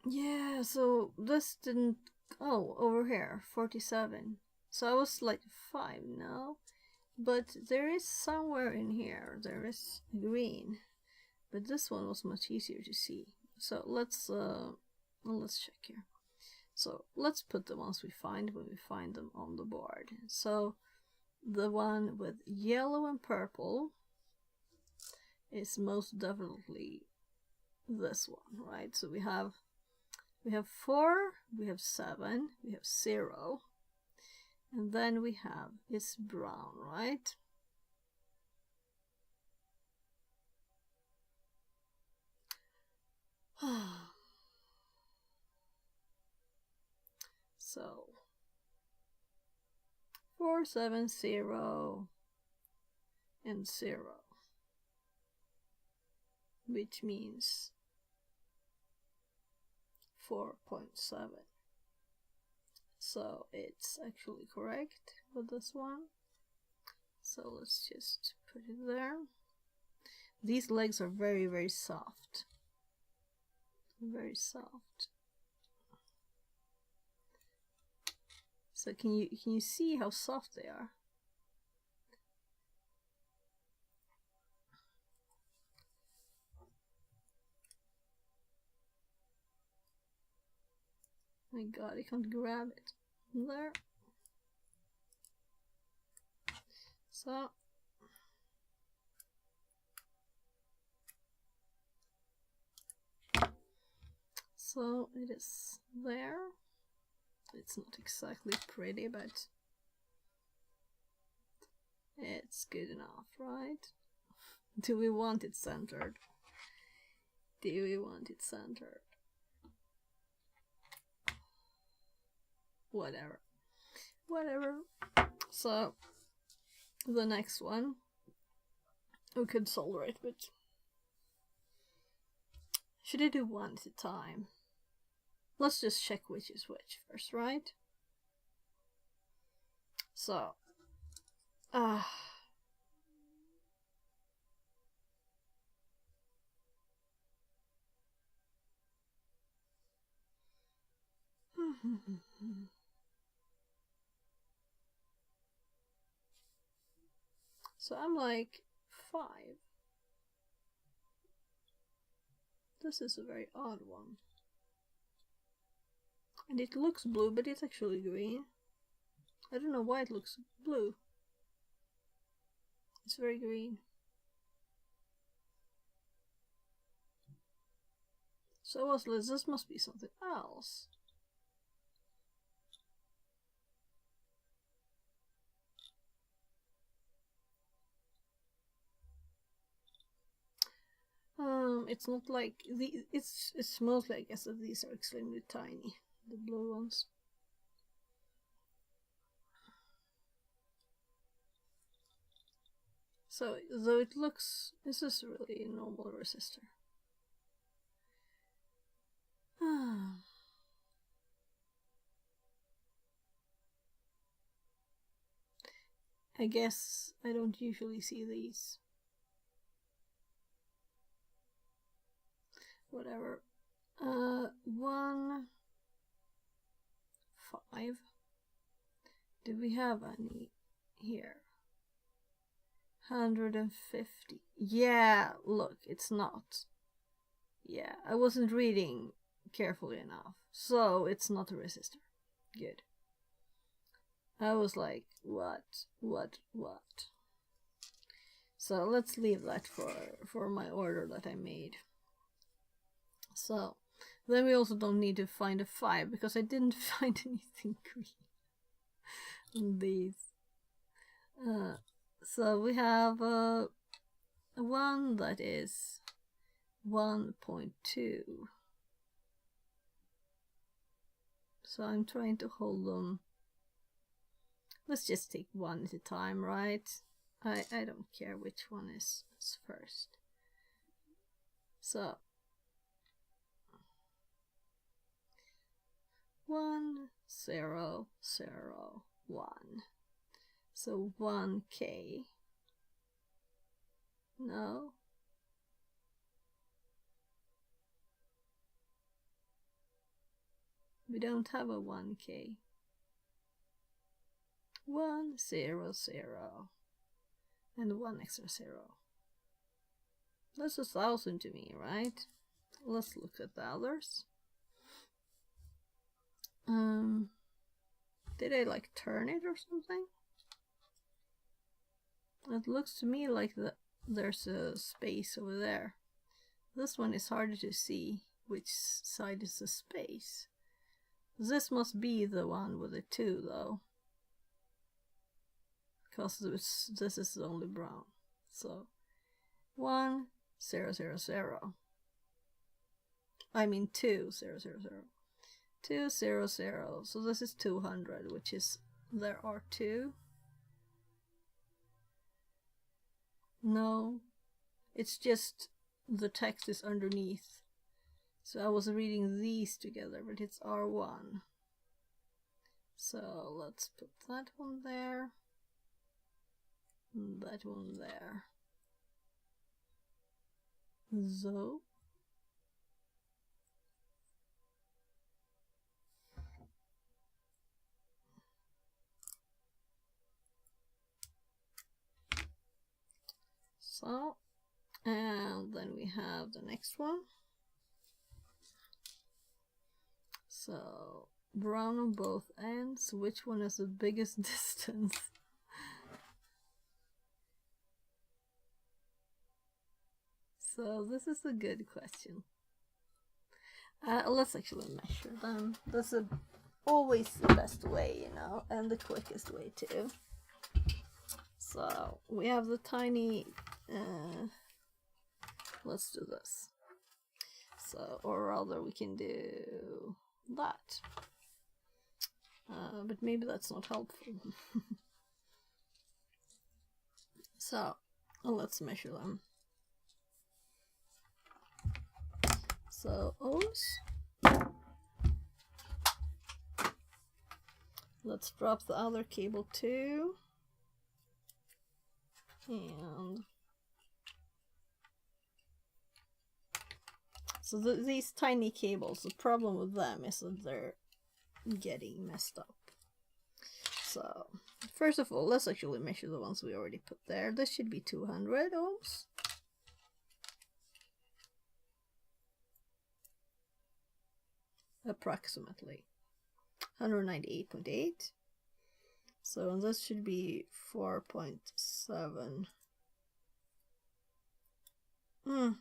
yeah, so this didn't, oh, over here, 47. So I was like 5 now, but there is somewhere in here, there is green, but this one was much easier to see. So let's check here. So let's put the ones we find when we find them on the board. So the one with yellow and purple is most definitely this one, right? So we have 4, we have 7, we have 0, and then we have this brown, right? So 4, 7, 0, and 0, which means 4.7. So it's actually correct with this one. So let's just put it there. These legs are very, very soft. Very soft. So can you see how soft they are? My god, I can't grab it. There. So it is there. It's not exactly pretty, but it's good enough, right? Do we want it centered? Do we want it centered? Whatever. whatever. So the next one we could solder it, but should I do one at a time? Let's just check which is which first, right? So so I'm like 5. This is a very odd one. And it looks blue, but it's actually green. I don't know why it looks blue. It's very green. So this must be something else. It's not like it's mostly, I guess, that these are extremely tiny, the blue ones. So though it looks, this is really a normal resistor. I guess I don't usually see these. Whatever. 1, 5. Do we have any here? 150. Yeah, look, it's not. Yeah, I wasn't reading carefully enough. So it's not a resistor. Good. I was like, what? So let's leave that for my order that I made. So then we also don't need to find a 5 because I didn't find anything green on these. So we have one that is 1.2. So I'm trying to hold them. Let's just take one at a time, right? I don't care which one is first. So 1, 0, 0, 1. So 1K. No. We don't have a 1K. 1, 0, 0. And 1 extra 0. That's 1,000 to me, right? Let's look at the others. Did I like turn it or something? It looks to me like there's a space over there. This one is harder to see which side is the space. This must be the one with the 2 though, because this is only brown. So 1, 0, 0, 0. I mean 2, 0, 0, 0. 2, 0, 0. So this is 200, which is, there are 2. No, it's just the text is underneath. So I was reading these together, but it's R1. So let's put that one there, and that one there. So and then we have the next one. So brown on both ends. Which one has the biggest distance? So this is a good question. Let's actually measure them. That's always the best way, you know, and the quickest way too. So we have the tiny, let's do this. So, or rather we can do that. But maybe that's not helpful. So, let's measure them. So, ohms. Let's drop the other cable too. And so these tiny cables, the problem with them is that they're getting messed up. So first of all, let's actually measure the ones we already put there. This should be 200 ohms. Approximately 198.8. So this should be 4.7. I'm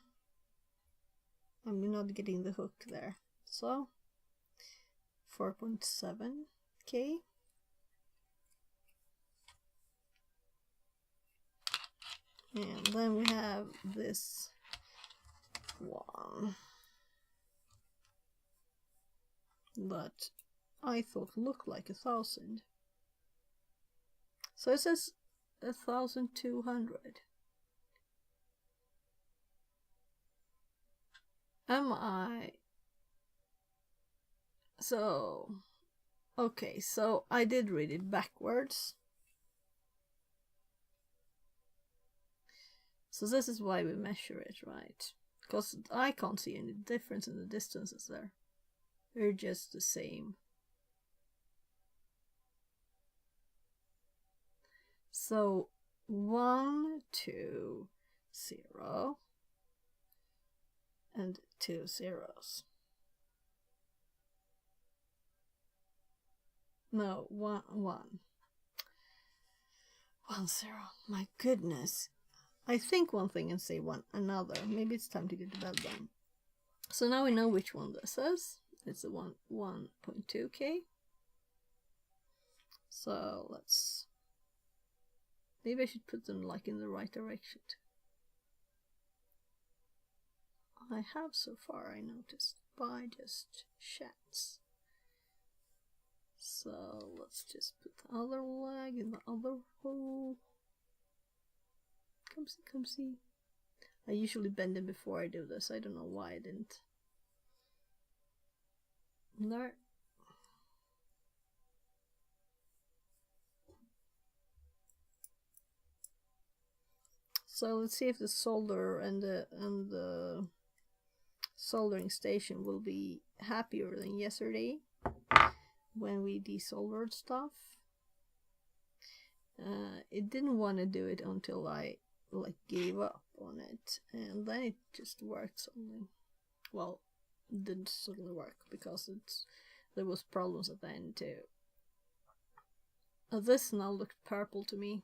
not getting the hook there. So 4.7K. And then we have this one that I thought looked like 1,000. So it says 1,200. Am I? So, okay, so I did read it backwards. So this is why we measure it, right? Because I can't see any difference in the distances there. They're just the same. So 1, 2, 0, and 2 zeros. No, 1, 1. 1, 0. My goodness. I think one thing and say one another. Maybe it's time to get to bed then. So now we know which one this is. It's a 1.2K. So let's... Maybe I should put them like in the right direction. I have so far, I noticed, by just chance. So let's just put the other leg in the other hole. Come see, come see. I usually bend them before I do this. I don't know why I didn't. There. So let's see if the solder and the soldering station will be happier than yesterday when we desoldered stuff. It didn't want to do it until I gave up on it, and then it just worked suddenly. Well, it didn't suddenly work because there was problems at the end too. This now looked purple to me.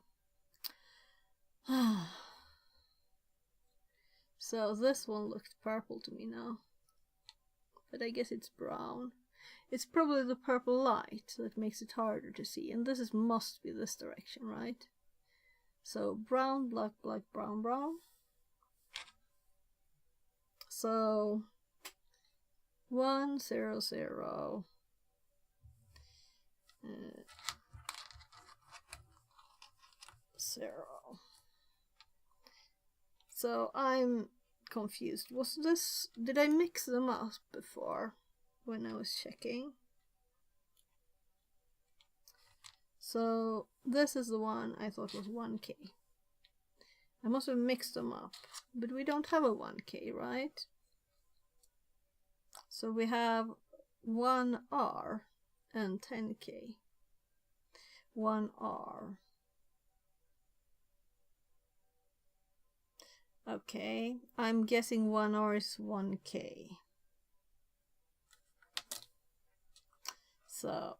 So this one looked purple to me now, but I guess it's brown. It's probably the purple light that makes it harder to see, and this must be this direction, right? So brown, black, black, brown, brown. So 1, 0, 0. 0. So I'm confused. Was this... Did I mix them up before when I was checking? So this is the one I thought was 1K. I must have mixed them up, but we don't have a 1K, right? So we have 1R and 10K. 1R. Okay, I'm guessing 1R is 1K. So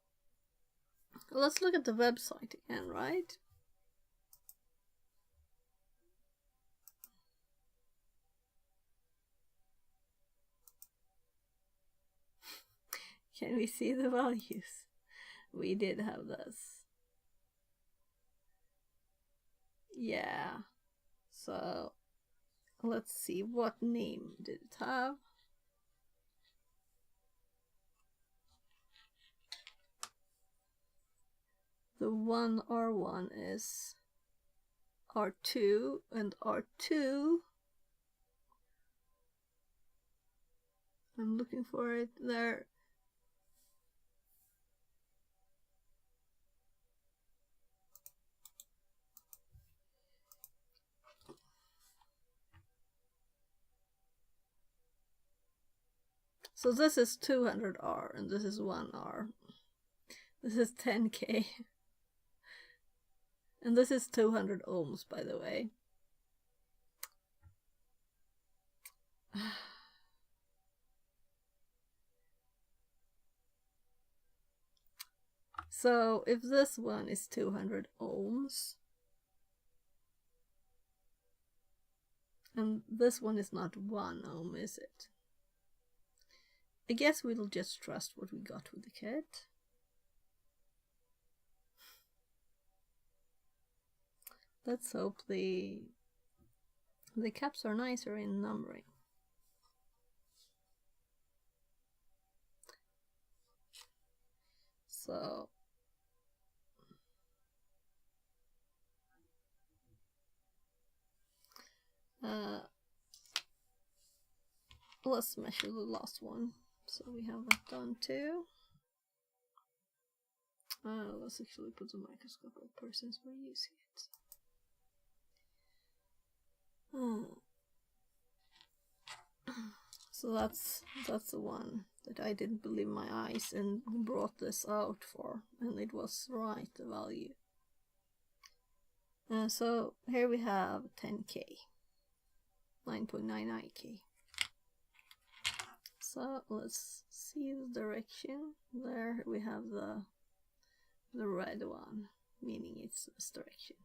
let's look at the website again, right? Can we see the values? We did have this. Yeah. So let's see, what name did it have? the 1R1 is R2, and R2, I'm looking for it there. So this is 200R and this is 1R. This is 10K. And this is 200 ohms, by the way. So if this one is 200 ohms, and this one is not 1 ohm, is it? I guess we'll just trust what we got with the kit. Let's hope the caps are nicer in numbering. So let's measure the last one. So we have that done too. Let's actually put the microscope up since we're using it. So that's the one that I didn't believe my eyes and brought this out for, and it was right, the value. So here we have 10K, 9.99K. So let's see the direction. There we have the red one, meaning it's this direction.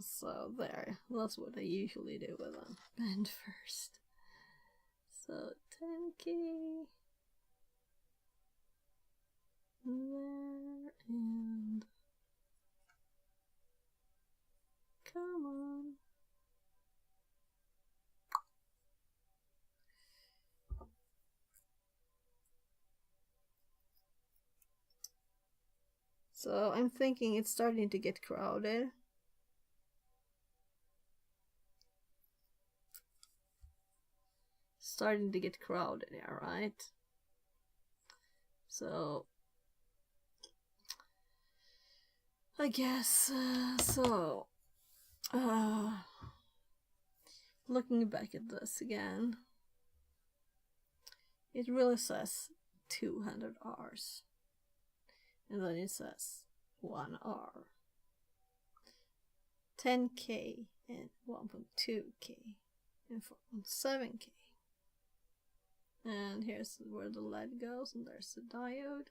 So there, that's what I usually do with a band first. So 10K there, and come on. So I'm thinking it's starting to get crowded. Starting to get crowded here, right? So I guess looking back at this again, it really says 200 R's, and then it says 1 R, 10K and 1.2K and 4.7K. And here's where the lead goes, and there's the diode.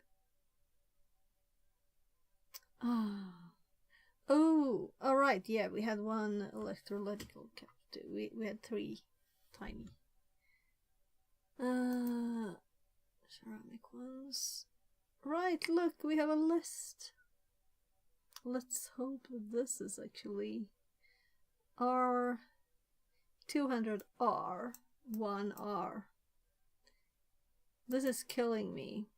Oh, alright, yeah, we had one electrolytical cap too. We had 3 tiny ceramic ones. Right, look, we have a list. Let's hope that this is actually R 200R 1R. This is killing me.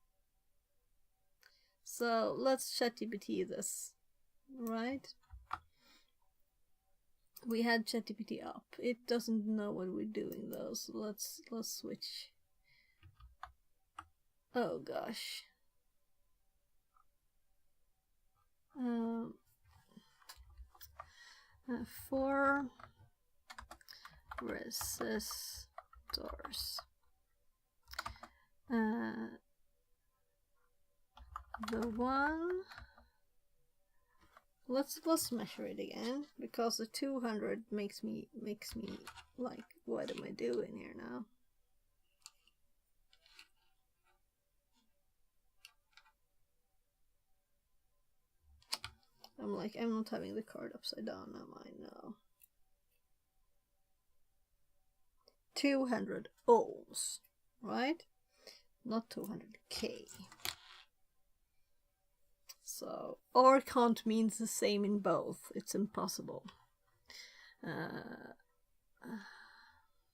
So let's ChatGPT this, right? We had ChatGPT up. It doesn't know what we're doing though, so let's switch. Oh gosh. 4 resistors. The one, let's measure it again, because the 200 makes me like, what am I doing here now? I'm like, I'm not having the card upside down, am I? No. 200 ohms, right? Not 200K. So, or can't means the same in both. It's impossible.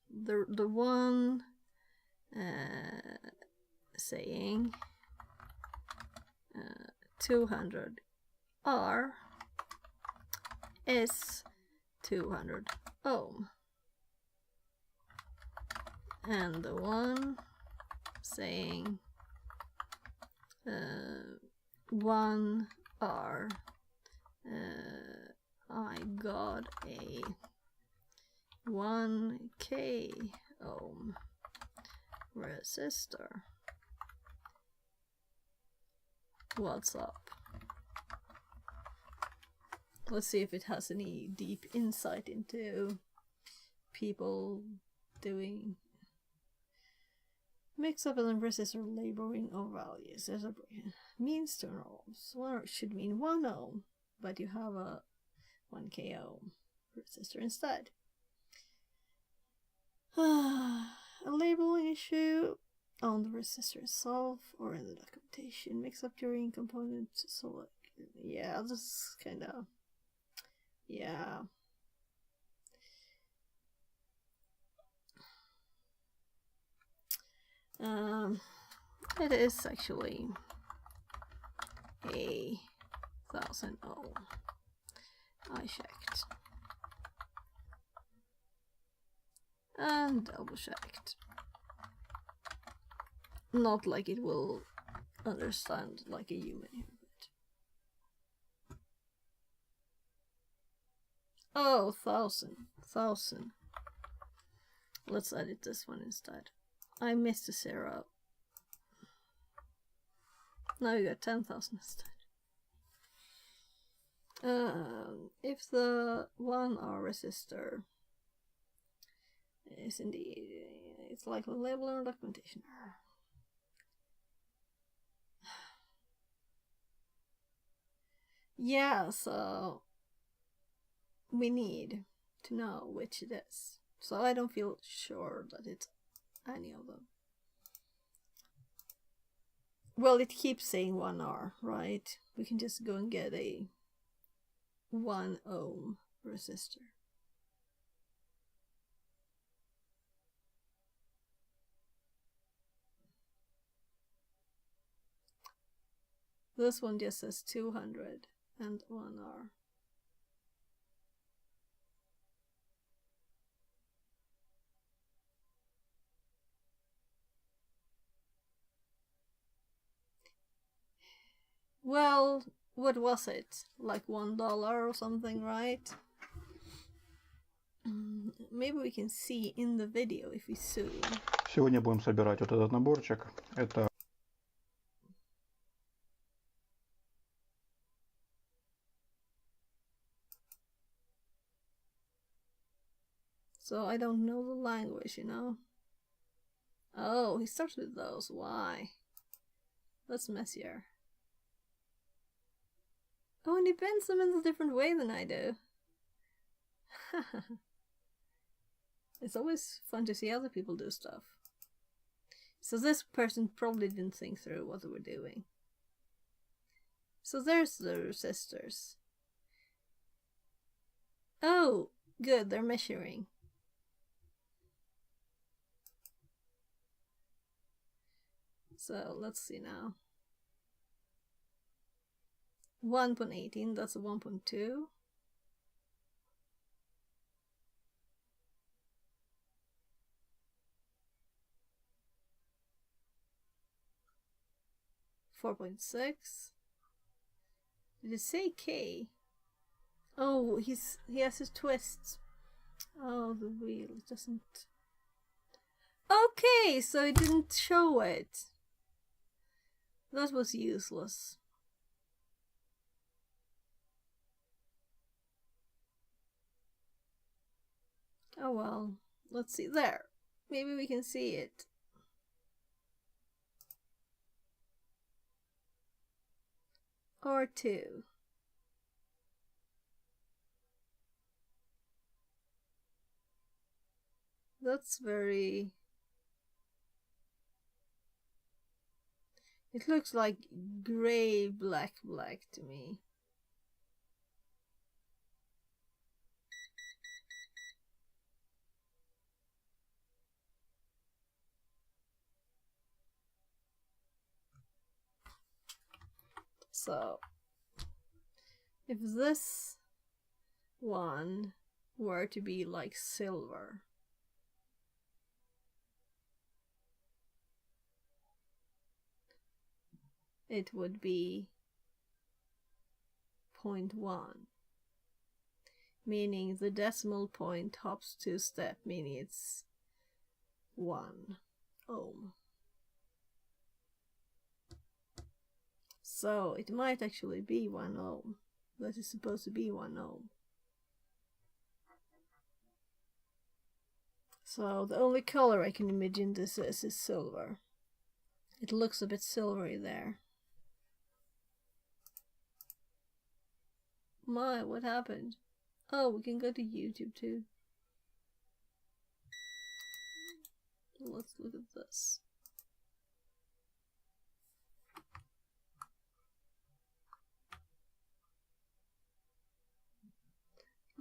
The one saying 200R is 200 ohm. And the one saying 1R, I got a 1K ohm resistor. What's up? Let's see if it has any deep insight into people doing mix up and resistor labeling of values. There's a means to ohms. Well, it should mean 1 ohm, but you have a 1K ohm resistor instead. A labeling issue on the resistor itself or in the documentation. Mix up during component select. Yeah, this is kind of, yeah. It is actually a 1000 ohm. I checked and double checked. Not like it will understand like a human here, but oh, 1000. Let's edit this one instead. I missed a 0. Now you got 10,000 instead. If the 1R resistor is indeed, it's like a label or documentation error. Yeah, so we need to know which it is. So I don't feel sure that it's any of them. Well, it keeps saying 1R, right? We can just go and get a 1 ohm resistor. This one just says 200 and 1R. Well, what was it? Like $1 or something, right? Maybe we can see in the video if we zoom. Сегодня будем собирать вот этот наборчик. Это So I don't know the language, you know? Oh, he starts with those. Why? That's messier. Oh, and he bends them in a different way than I do. It's always fun to see other people do stuff. So this person probably didn't think through what they were doing. So there's the resistors. Oh, good, they're measuring. So let's see now. 1.18, that's a 1.2. .6. Did it say K? Oh, he has his twists. Oh, the wheel doesn't. Okay, so it didn't show it. That was useless. Oh well, let's see. There. Maybe we can see it. Or 2. That's very... It looks like gray, black to me. So if this one were to be like silver, it would be 0.1, meaning the decimal point hops 2 steps, meaning it's 1 ohm. So it might actually be 1 ohm. That is supposed to be 1 ohm. So the only color I can imagine this is silver. It looks a bit silvery there. My, what happened? Oh, we can go to YouTube too. Let's look at this.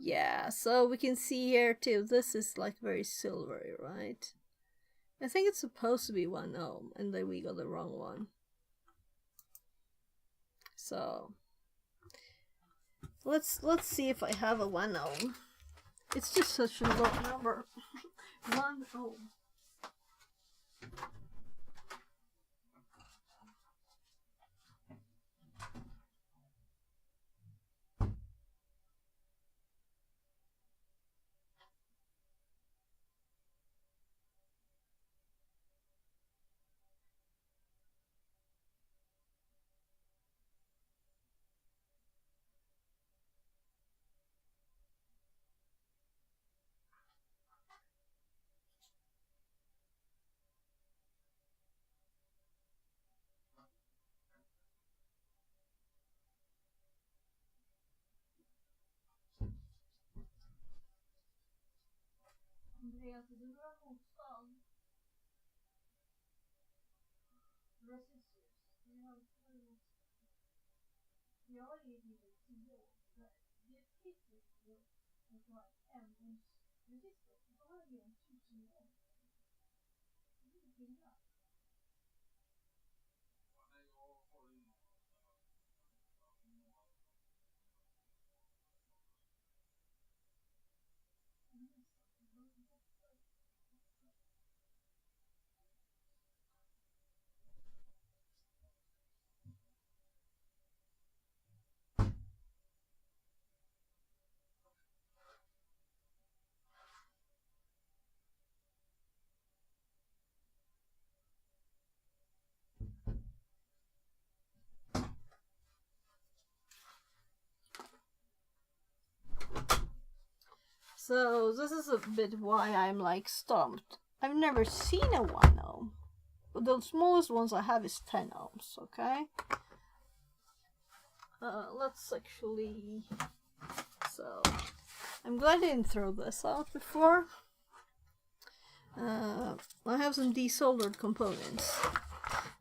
Yeah, so we can see here too, this is like very silvery, right? I think it's supposed to be 1 ohm, and then we got the wrong one. So let's see if I have a 1 ohm. It's just such a low number. 1 ohm. So this is a bit why I'm like stumped. I've never seen a 1 ohm. But the smallest ones I have is 10 ohms, okay? Let's actually... So, I'm glad I didn't throw this out before. I have some desoldered components.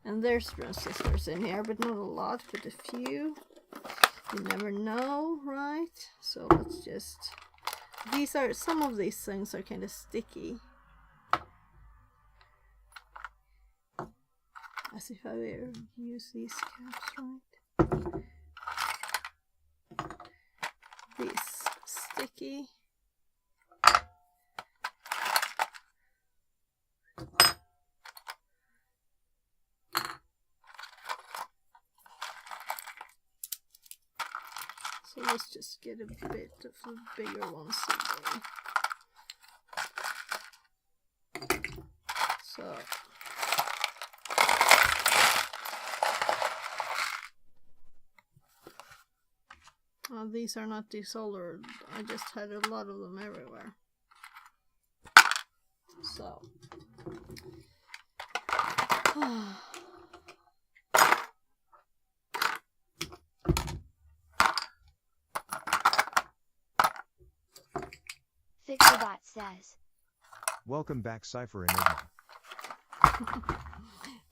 And there's transistors in here, but not a lot, but a few. You never know, right? So let's just... some of these things are kind of sticky. As if I ever use these caps right. These sticky. So let's just get a bit of the bigger ones today. So these are not desoldered. I just had a lot of them everywhere. So Fixerbot says, Welcome back, Cypher Enigma.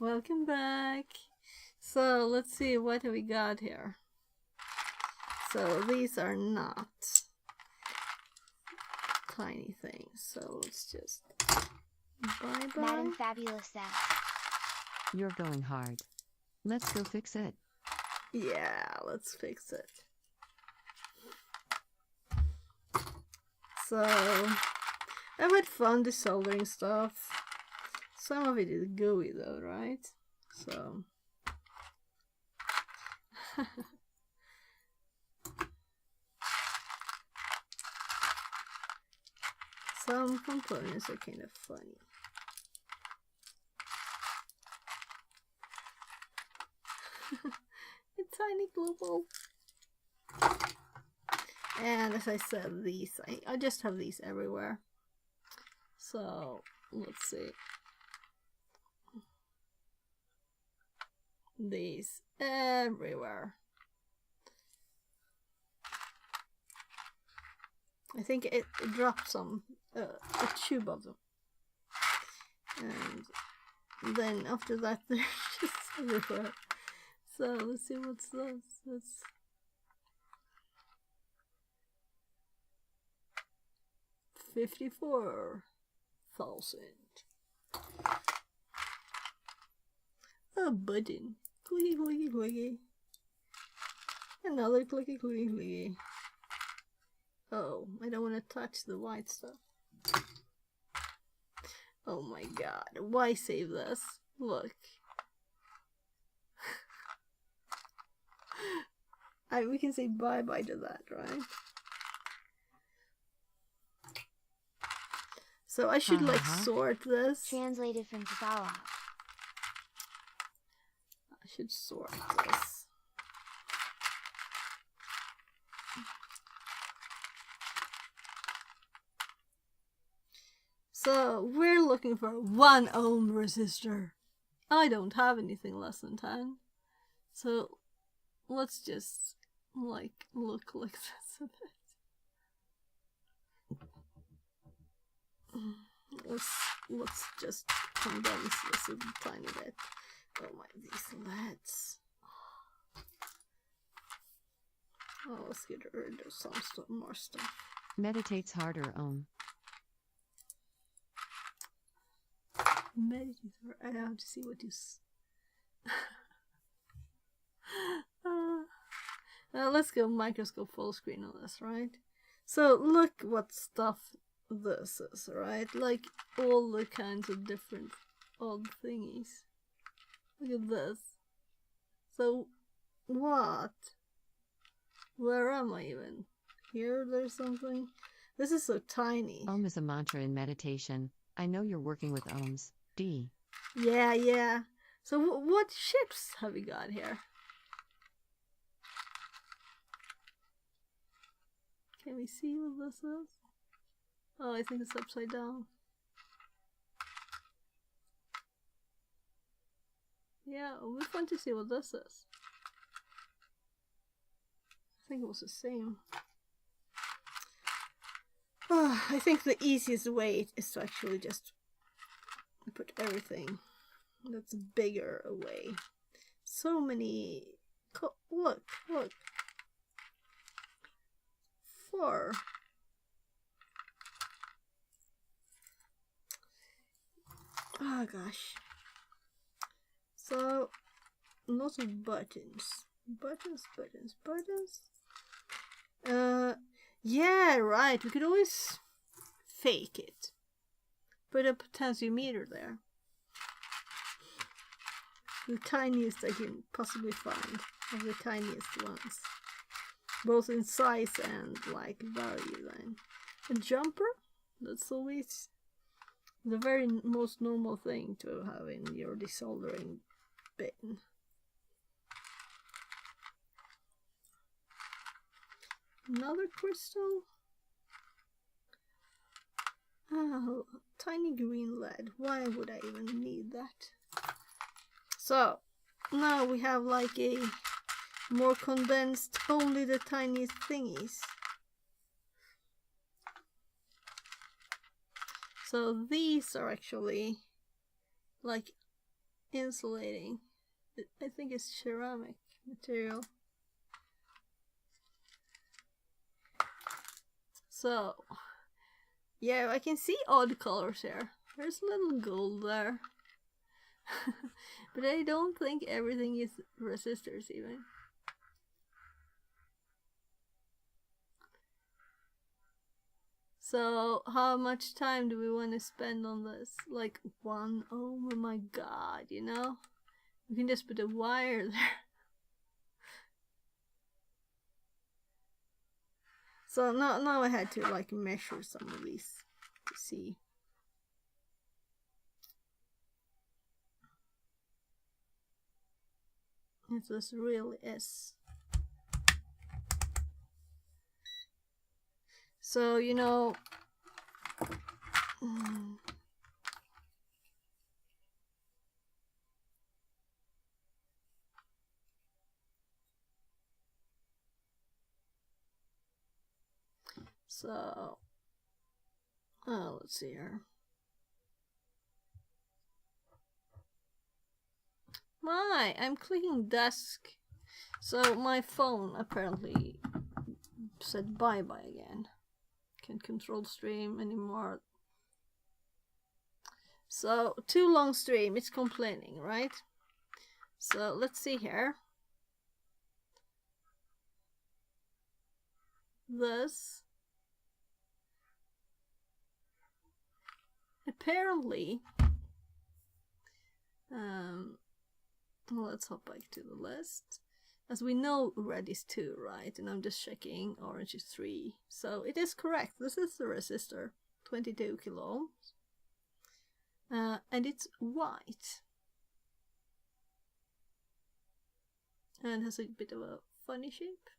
welcome back. So let's see what we got here. So these are not tiny things. So let's just bye bye. Madam Fabulous says, You're going hard. Let's go fix it. Yeah, let's fix it. So, I've had fun desoldering stuff. Some of it is gooey though, right? So... Some components are kind of funny. A tiny glue ball. And as I said, these, I just have these everywhere. So, let's see. These everywhere. I think it dropped some, a tube of them. And then after that, they're just everywhere. So, let's see what's this. That's 54,000. A button. Clicky, clicky, clicky. Another clicky, clicky, clicky. Oh, I don't want to touch the white stuff. Oh my god, why save this? Look. We can say bye-bye to that, right? So I should like sort this. Translated from Tagalog. I should sort this. So we're looking for 1 ohm resistor. I don't have anything less than 10. So let's just like look like this a bit. Let's just condense this a tiny bit. Oh my, these LEDs. Oh, let's get rid of some more stuff. Meditates harder ohm. Meditate. I have to see what you. Let's go microscope full screen on this, right? So look what stuff this is, right? Like all the kinds of different odd thingies. Look at this. So what? Where am I even? Here there's something. This is so tiny. Ohm is a mantra in meditation. I know you're working with ohms. D. Yeah. So what ships have we got here? Can we see what this is? Oh, I think it's upside down. Yeah, we want to see what this is. I think it was the same. I think the easiest way is to actually just put everything that's bigger away. So many... Look. 4. Oh gosh. So, lots of buttons. Buttons. Yeah, right. We could always fake it. Put a potentiometer there. The tiniest I can possibly find. Of the tiniest ones. Both in size and like value then. A jumper? That's always the very most normal thing to have in your desoldering bin. Another crystal. Oh, tiny green lead. Why would I even need that? So, now we have like a more condensed, only the tiniest thingies. So these are actually like insulating. I think it's ceramic material. So, yeah, I can see odd colors here. There's a little gold there. But I don't think everything is resistors even. So how much time do we want to spend on this? Like 1 ohm? Oh my god, you know? We can just put a wire there. So now I had to like measure some of these to see. If this really is. So, you know, so, let's see here. I'm clicking desk. So my phone apparently said bye-bye again. Can't control stream anymore. So, too long stream, it's complaining, right? So, let's see here. This. Apparently, let's hop back to the list. As we know, red is 2, right? And I'm just checking, orange is 3. So it is correct. This is the resistor, 22 kilo ohms. And it's white. And has a bit of a funny shape.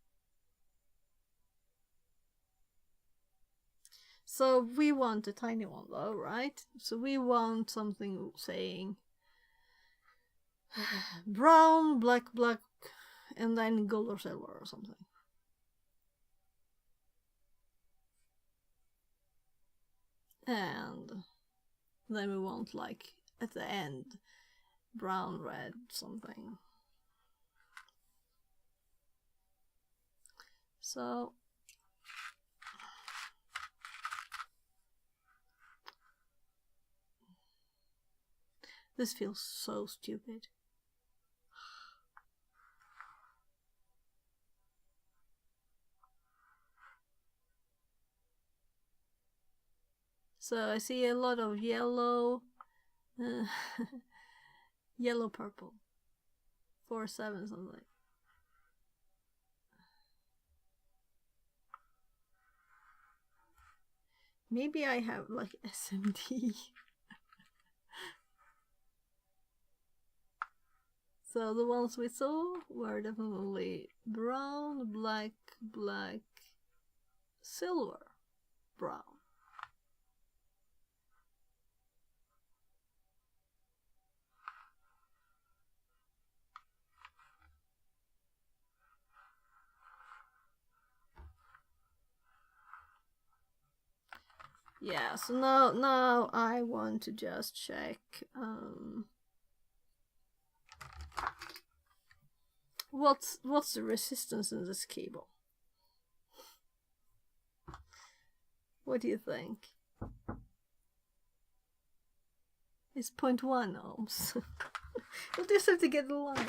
So we want a tiny one though, right? So we want something saying brown, black, and then gold or silver or something. And then we want like at the end brown, red, something. So this feels so stupid. So I see a lot of yellow, yellow purple, 4, 7 something. Maybe I have like SMD. So the ones we saw were definitely brown, black, silver, brown. Yeah, so now I want to just check what's the resistance in this cable? What do you think? It's 0.1 ohms. We'll just have to get the line.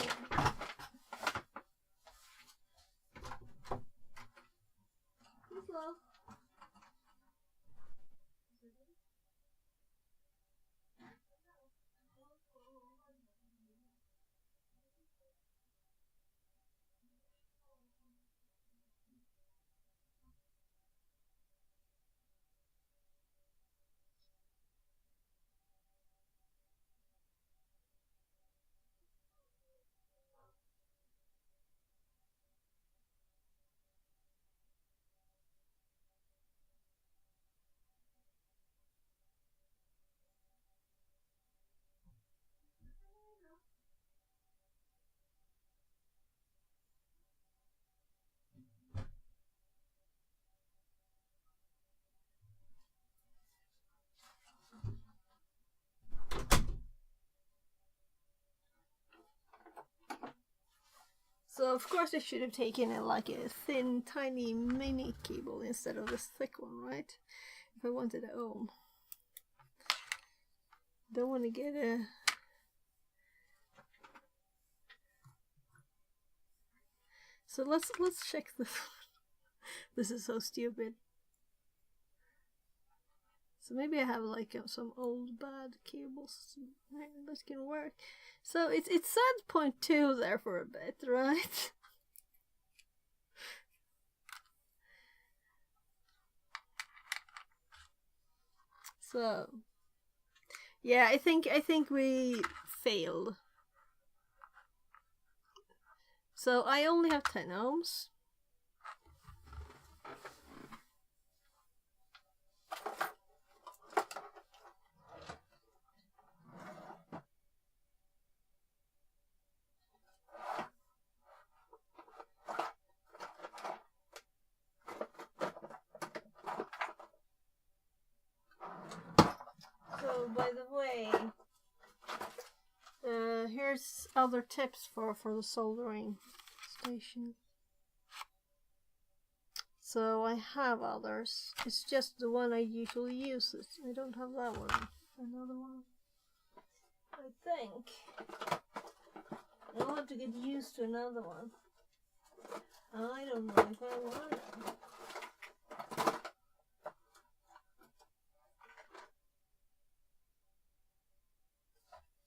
So of course I should have taken like a thin, tiny mini cable instead of this thick one, right? If I wanted a ohm. Don't want to get a... So let's check this. This is so stupid. So maybe I have like some old bad cables that can work. So it said 0.2 there for a bit, right? So yeah, I think we failed. So I only have 10 ohms. So by the way, here's other tips for the soldering station. So I have others. It's just the one I usually use. I don't have that one. Another one. I think I'll have to get used to another one. I don't know if I want it.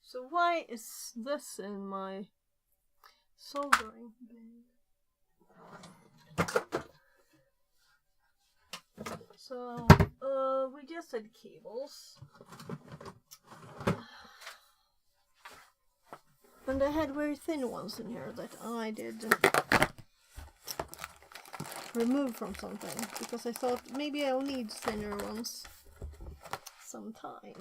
So why is this in my soldering bin? So, we just had cables. And I had very thin ones in here that I did remove from something, because I thought maybe I'll need thinner ones sometime.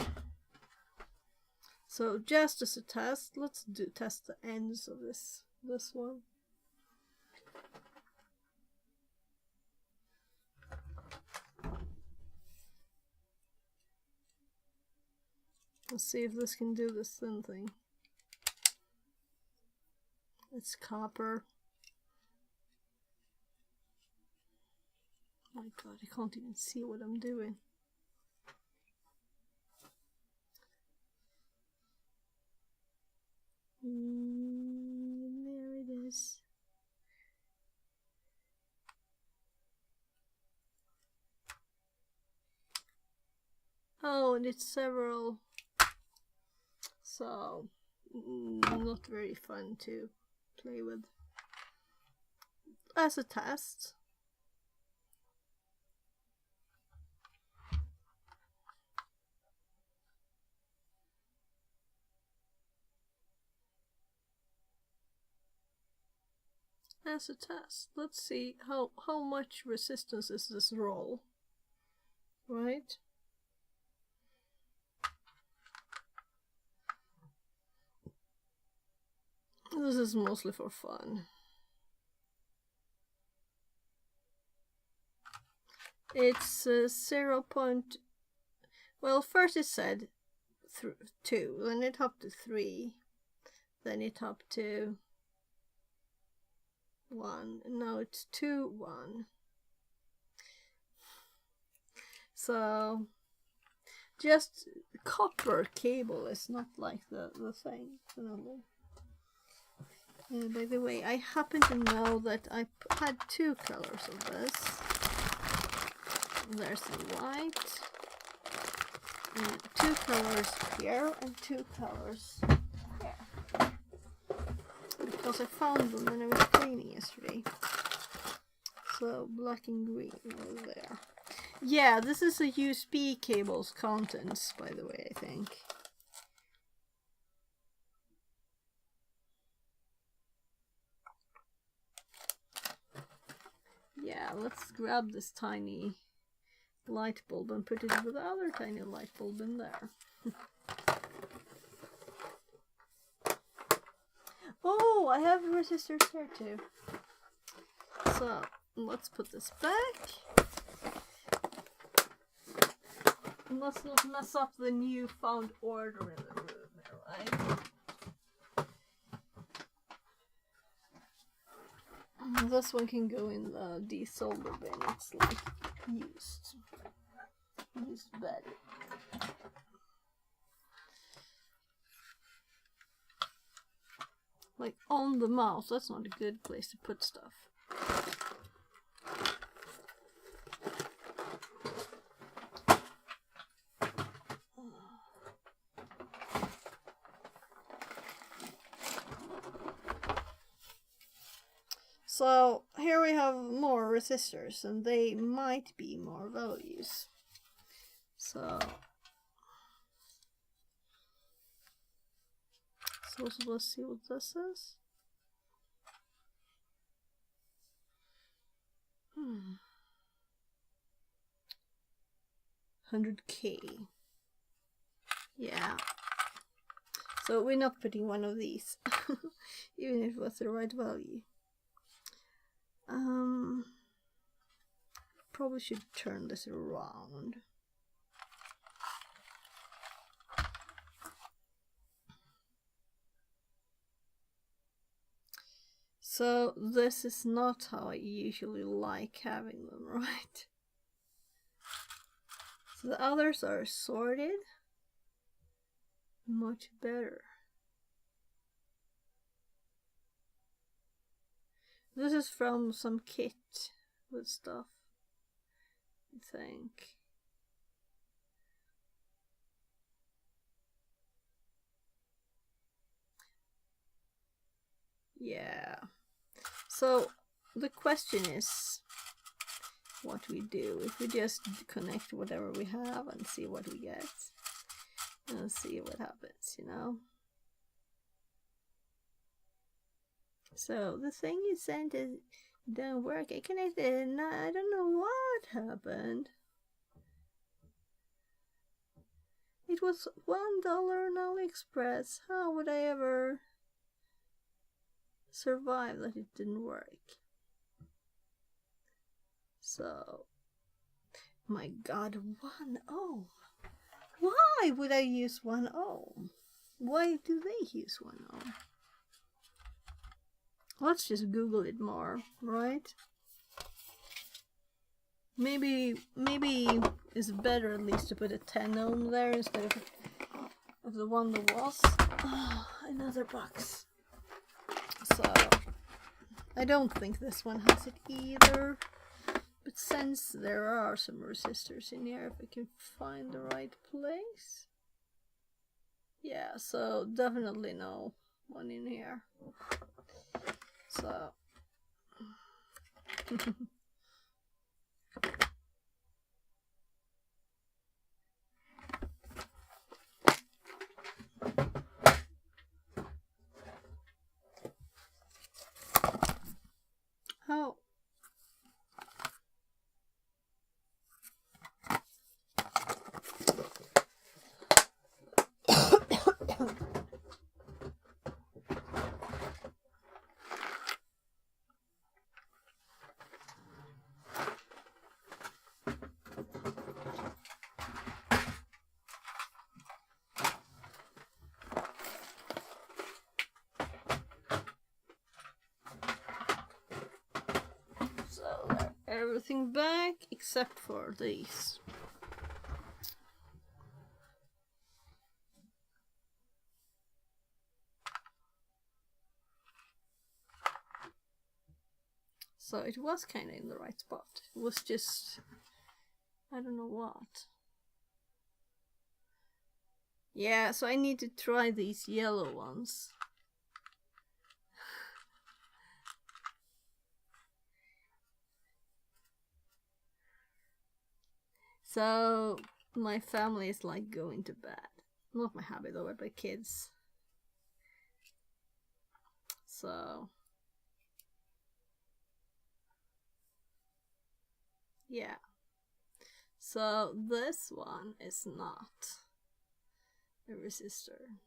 So just as a test, let's test the ends of this one. Let's see if this can do this thin thing. It's copper. Oh my god, I can't even see what I'm doing. There it is. Oh, and it's several. So, not very fun to play with. As a test. As a test, let's see how much resistance is this roll, right? This is mostly for fun. It's 0. Well, first it said 2, then it hopped to 3, then it hopped to 1, and now it's 2, 1. So just copper cable is not like the thing. By the way, I happen to know that I had 2 colors of this. There's the white, and 2 colors here, and 2 colors here. Because I found them when I was cleaning yesterday. So black and green over there. Yeah, this is a USB cable's contents, by the way, I think. Yeah, let's grab this tiny light bulb and put it with the other tiny light bulb in there. Oh, I have resistors here too. So let's put this back. And let's not mess up the newfound order in the room there, right? This one can go in the desolder bin. It's like used better. Like on the mouse, that's not a good place to put stuff. So here we have more resistors, and they might be more values. So let's see what this is. 100k. Yeah. So we're not putting one of these, even if it was the right value. Probably should turn this around. So this is not how I usually like having them, right? So the others are sorted much better. This is from some kit with stuff, I think. Yeah. So the question is what we do. If we just connect whatever we have and see what we get, and see what happens, you know? So the thing you sent it don't work. I connected it and I don't know what happened. It was $1 on AliExpress. How would I ever survive that it didn't work? So, my god, 1 ohm. Why would I use 1 ohm? Why do they use 1 ohm? Let's just Google it more, right? Maybe it's better at least to put a 10 ohm there instead of the one that was. Oh, another box. So, I don't think this one has it either. But since there are some resistors in here, if I can find the right place. Yeah, so definitely no one in here. So how? Everything back except for these. So it was kind of in the right spot. It was just, I don't know what. Yeah, so I need to try these yellow ones. So my family is like going to bed. Not my hubby though, but my kids. So yeah. So this one is not a resistor.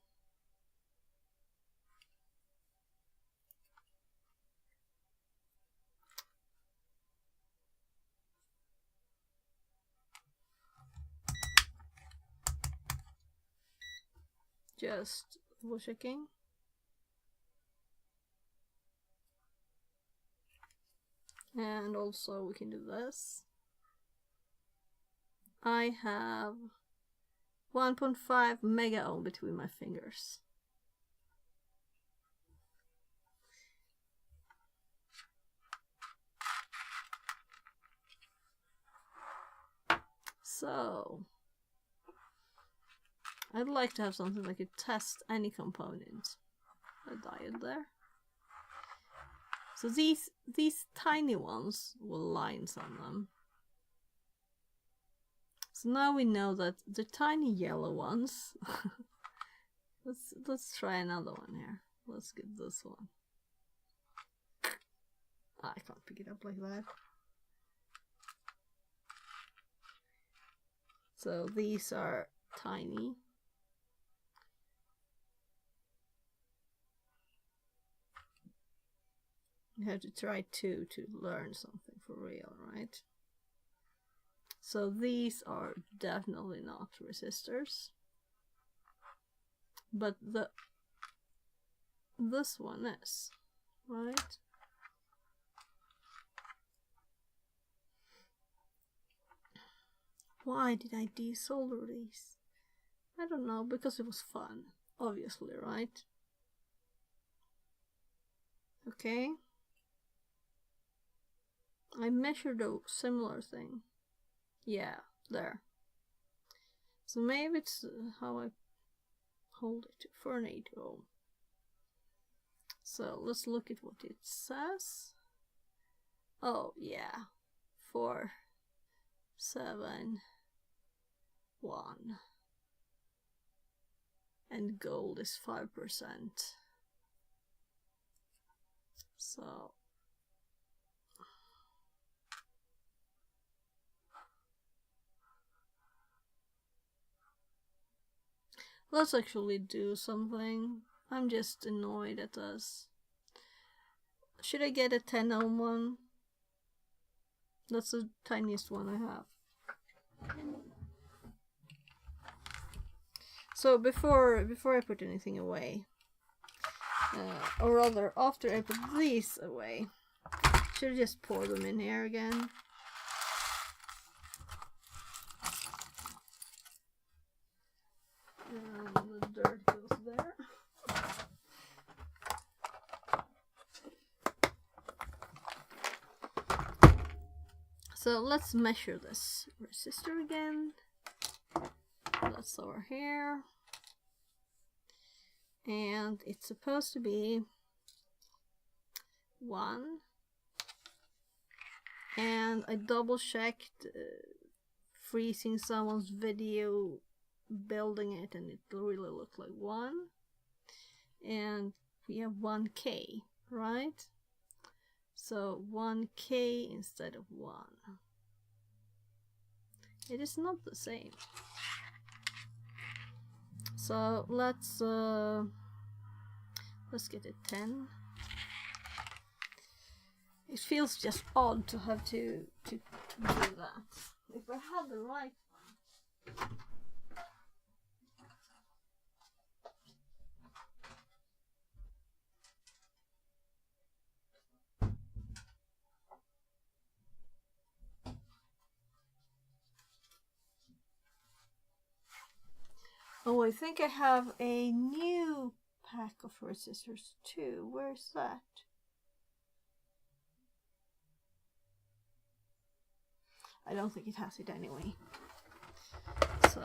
Just double checking. And also we can do this. I have 1.5 mega ohm between my fingers. So I'd like to have something that could test any component. A diode there. So these tiny ones will lines on them. So now we know that the tiny yellow ones. let's try another one here. Let's get this one. I can't pick it up like that. So these are tiny. You have to try two to learn something for real, right? So these are definitely not resistors. But this one is, right? Why did I desolder these? I don't know, because it was fun, obviously, right? Okay. I measured a similar thing. Yeah, there. So maybe it's how I hold it for an 8 ohm. So let's look at what it says. Oh yeah, 4, 7, 1. And gold is 5%. So let's actually do something. I'm just annoyed at us. Should I get a 10 ohm one? That's the tiniest one I have. So before I put anything away, or rather after I put these away, should I just pour them in here again? The dirt goes there. So let's measure this resistor again. That's over here. And it's supposed to be 1. And I double checked freezing someone's video building it, and it really looked like 1. And we have 1K, right? So 1K instead of 1. It is not the same. So let's get a 10. It feels just odd to have to do that. If I had the right one. Oh, I think I have a new pack of resistors too. Where's that? I don't think it has it anyway. So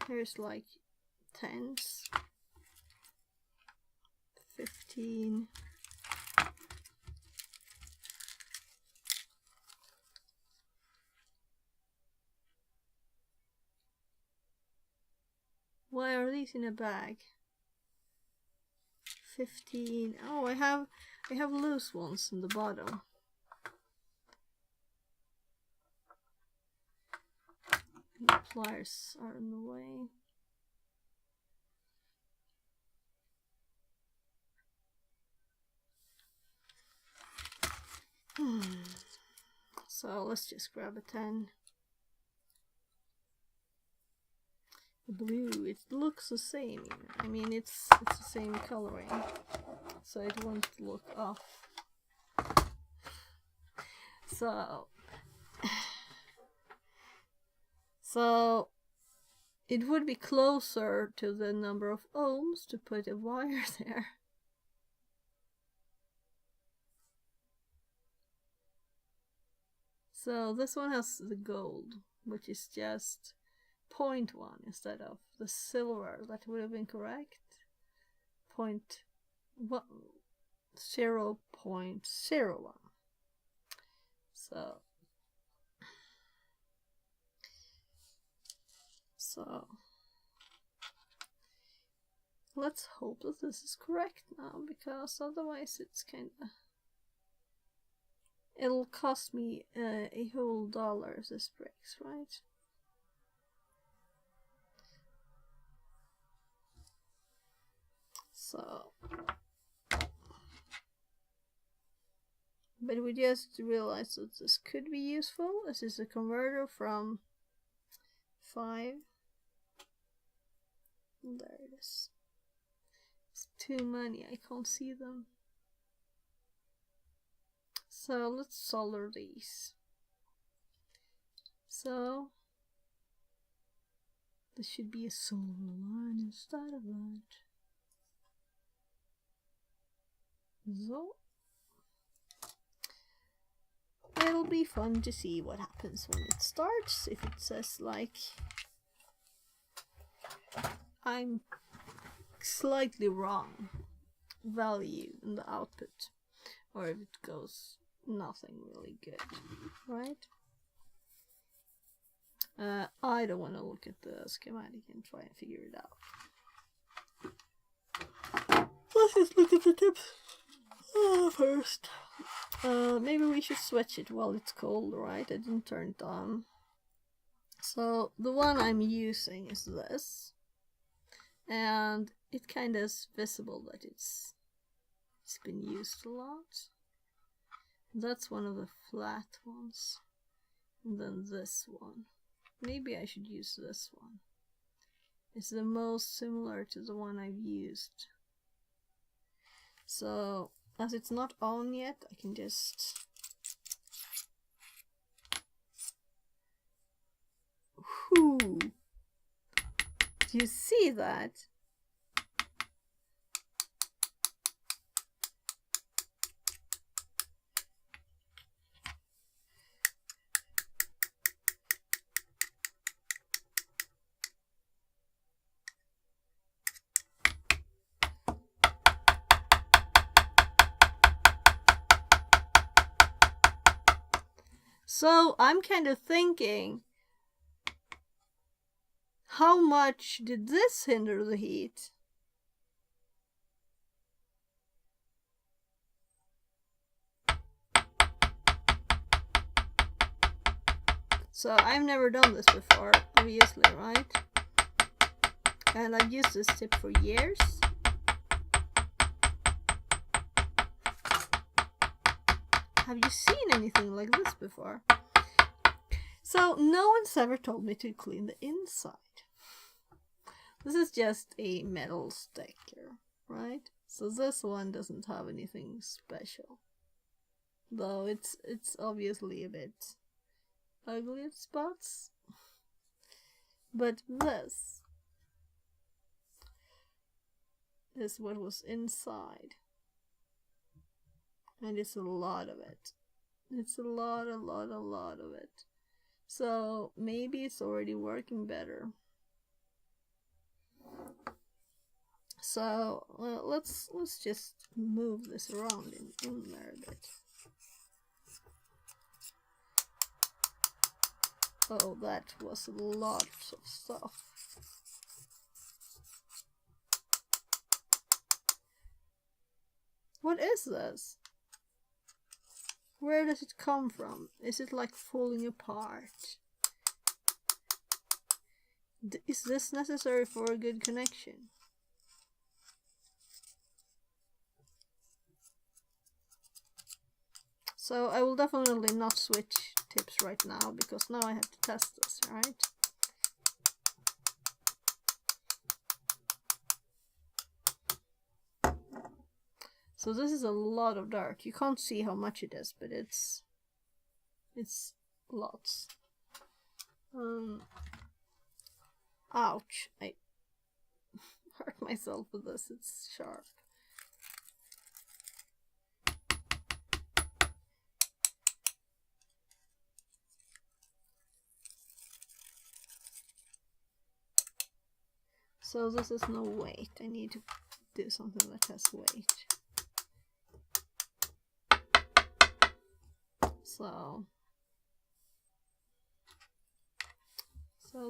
here's like 10s, 15. Why are these in a bag? 15. Oh, I have loose ones in the bottom. The pliers are in the way. So let's just grab a 10. Blue, it looks the same. I mean, it's the same coloring, so it won't look off. So it would be closer to the number of ohms to put a wire there. So this one has the gold, which is just 0.1 instead of the silver. That would have been correct. 0.1 0.01. So let's hope that this is correct now, because otherwise it's kinda... It'll cost me a whole dollar if this breaks, right? So... But we just realized that this could be useful. This is a converter from 5. There it is. It's too many, I can't see them. So let's solder these. So this should be a silver line instead of that. So it'll be fun to see what happens when it starts. If it says like I'm slightly wrong value in the output, or if it goes nothing really good, right? I don't want to look at the schematic and try and figure it out. Let's just look at the tips first. Maybe we should switch it while it's cold, right? I didn't turn it on. So the one I'm using is this, and it kind of is visible that it's been used a lot. That's one of the flat ones, and then this one. Maybe I should use this one. It's the most similar to the one I've used. So as it's not on yet, I can just... Whoo! Do you see that? So I'm kind of thinking, how much did this hinder the heat? So I've never done this before, obviously, right? And I've used this tip for years. Have you seen anything like this before? So no one's ever told me to clean the inside. This is just a metal sticker, right? So this one doesn't have anything special. Though it's obviously a bit ugly at spots. But this is what was inside. And it's a lot of it. It's a lot of it. So maybe it's already working better. So let's just move this around in there a bit. Oh, that was a lot of stuff. What is this? Where does it come from? Is it like falling apart? Is this necessary for a good connection? So I will definitely not switch tips right now, because now I have to test this, right? So this is a lot of dark. You can't see how much it is, but it's lots. Ouch, I hurt myself with this, it's sharp. So this is no weight. I need to do something that has weight. So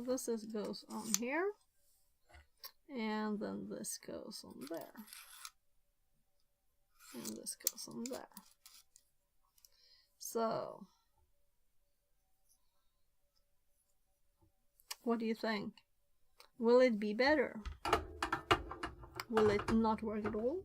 this goes on here, and then this goes on there, and this goes on there. So what do you think? Will it be better? Will it not work at all?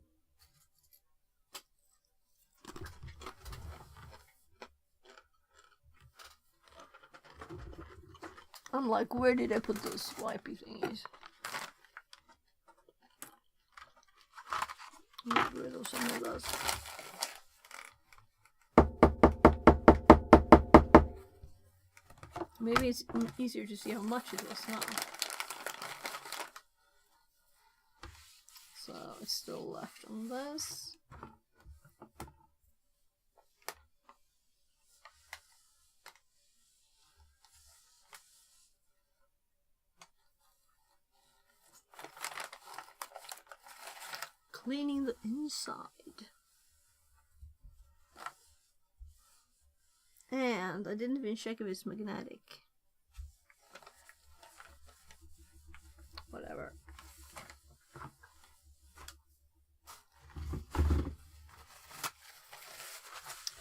I'm like, where did I put those swipey thingies? Get rid of some of those. Maybe it's easier to see how much it is now. So it's still left on this. Cleaning the inside. And I didn't even check if it's magnetic. Whatever.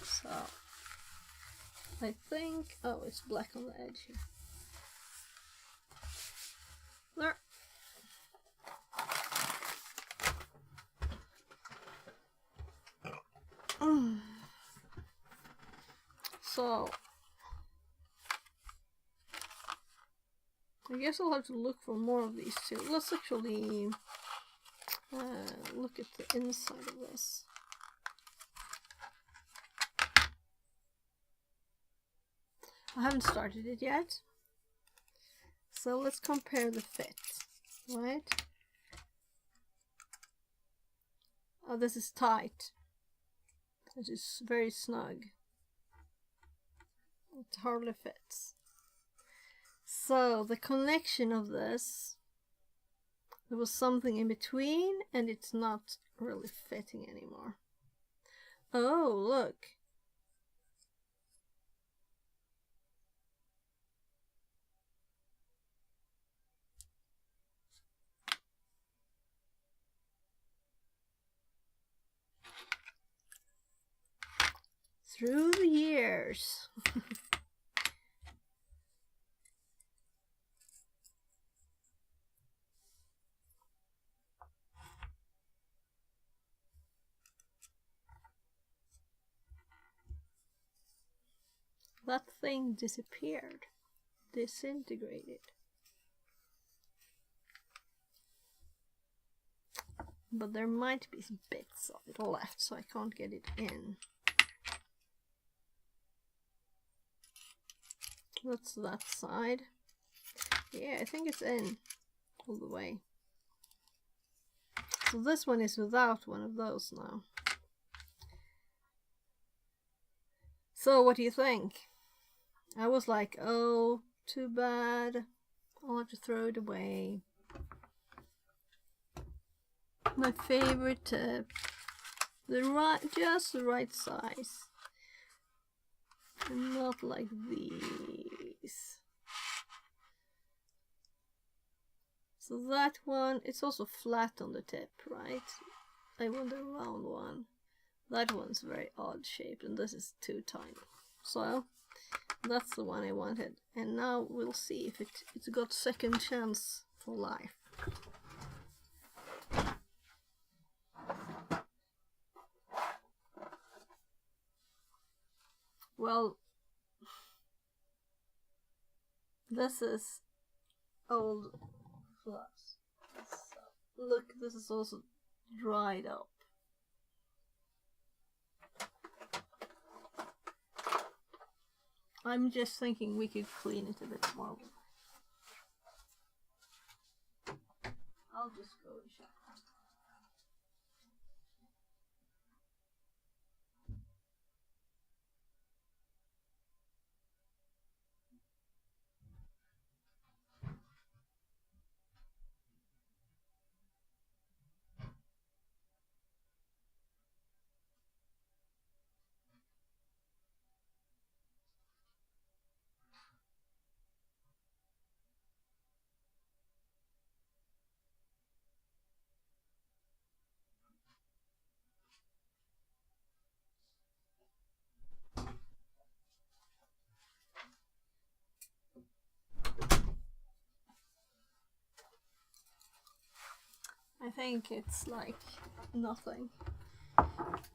So I think, oh, it's black on the edge here. There. So I guess I'll have to look for more of these too. Let's actually look at the inside of this. I haven't started it yet, so let's compare the fit, right? Oh, this is tight. It is very snug. It hardly fits. So the connection of this, there was something in between and it's not really fitting anymore. Oh, look. Through the years. That thing disappeared, disintegrated. But there might be bits of it left, so I can't get it in. That's that side. Yeah, I think it's in all the way. So this one is without one of those now. So what do you think? I was like, oh, too bad. I'll have to throw it away. My favorite tip. Just the right size. And not like these. So that one, it's also flat on the tip, right? I want the round one. That one's very odd shaped and this is too tiny. So that's the one I wanted. And now we'll see if it's got second chance for life. Well, this is old glass. So, look, this is also dried up. I'm just thinking we could clean it a bit more. I'll just go and check. I think it's like nothing.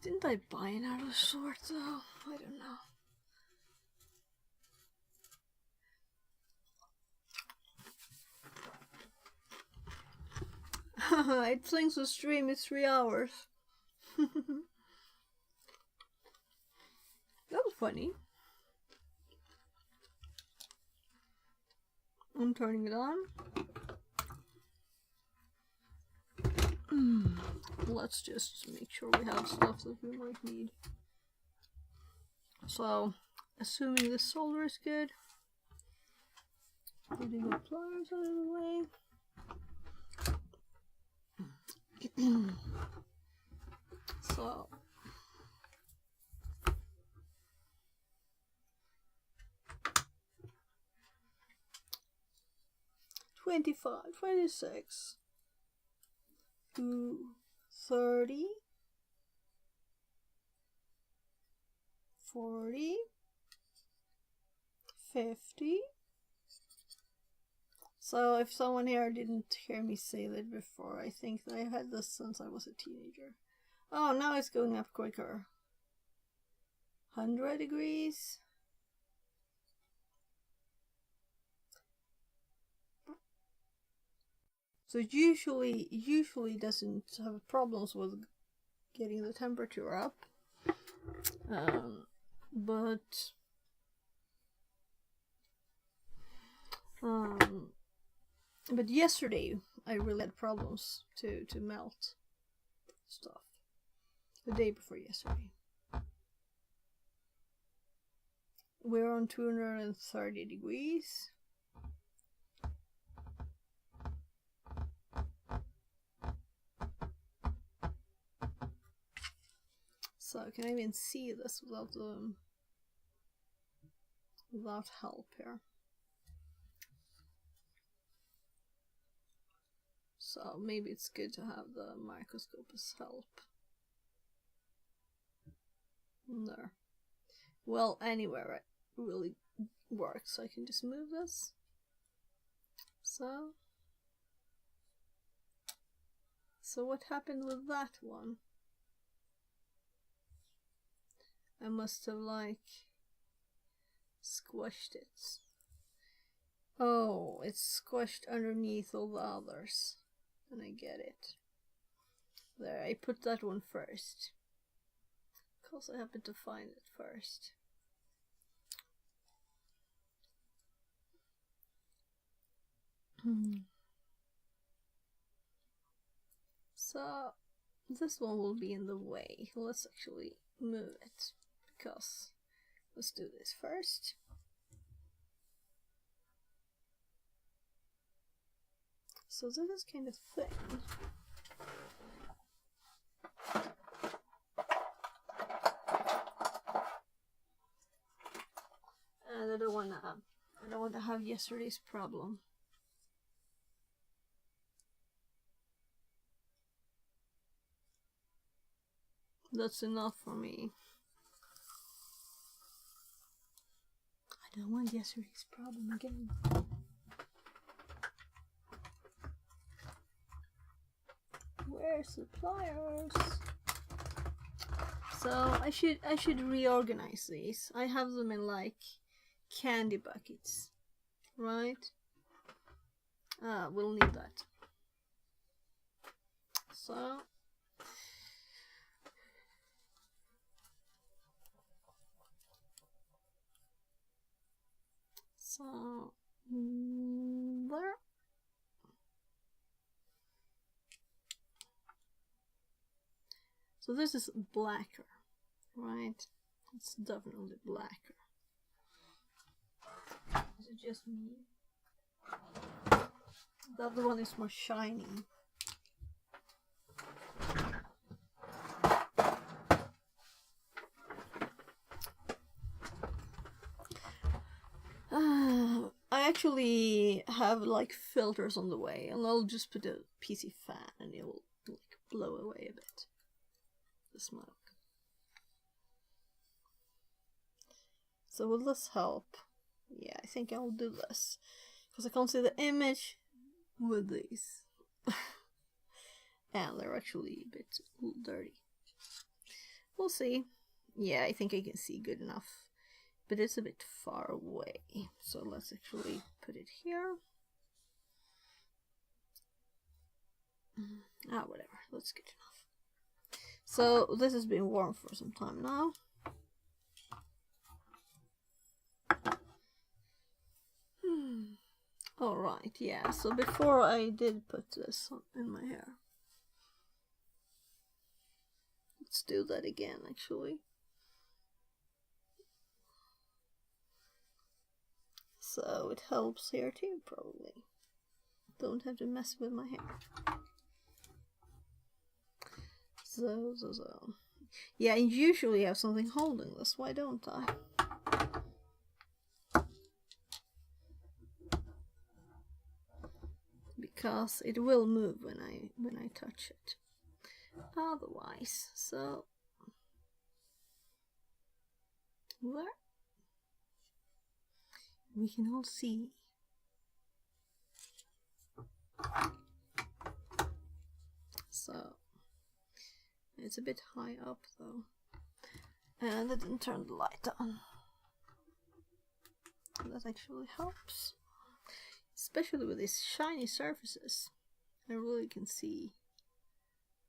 Didn't I buy another sword though? I don't know. It thinks the stream is 3 hours. That was funny. I'm turning it on. Let's just make sure we have stuff that we might need. So, assuming the solder is good, putting the pliers out of the way. So, $25, $26, $30, $40, $50. So if someone here didn't hear me say that before, I think that I had this since I was a teenager. Oh, now it's going up quicker. 100 degrees. So usually doesn't have problems with getting the temperature up. But yesterday I really had problems to melt stuff. The day before yesterday. We're on 230 degrees. So can I even see this without help here? So maybe it's good to have the microscope as help. There. Well, anywhere it really works. I can just move this. So what happened with that one? I must have like squished it. Oh, it's squished underneath all the others. And I get it. There, I put that one first. Because I happened to find it first. So, this one will be in the way. Let's actually move it. Because, let's do this first. So this is kind of thin. And I don't want to have yesterday's problem. That's enough for me. I don't want yesterday's problem again. Where's the pliers? So I should reorganize these. I have them in like candy buckets, right? We'll need that. So there. So this is blacker, right? It's definitely blacker. Is it just me? The other one is more shiny. I actually have like filters on the way, and I'll just put a PC fan and it will like blow away a bit. The smoke. So will this help? Yeah, I think I'll do this because I can't see the image with these. And they're actually a bit dirty. We'll see. Yeah, I think I can see good enough. But it's a bit far away. So let's actually put it here. Whatever. That's good enough. So this has been warm for some time now. Alright, yeah. So before I did put this in my hair. Let's do that again, actually. So it helps here too, probably. Don't have to mess with my hair. So. Yeah, I usually have something holding this. Why don't I? Because it will move when I touch it. Otherwise, so there we can all see. So it's a bit high up though, and I didn't turn the light on. That actually helps, especially with these shiny surfaces. I really can see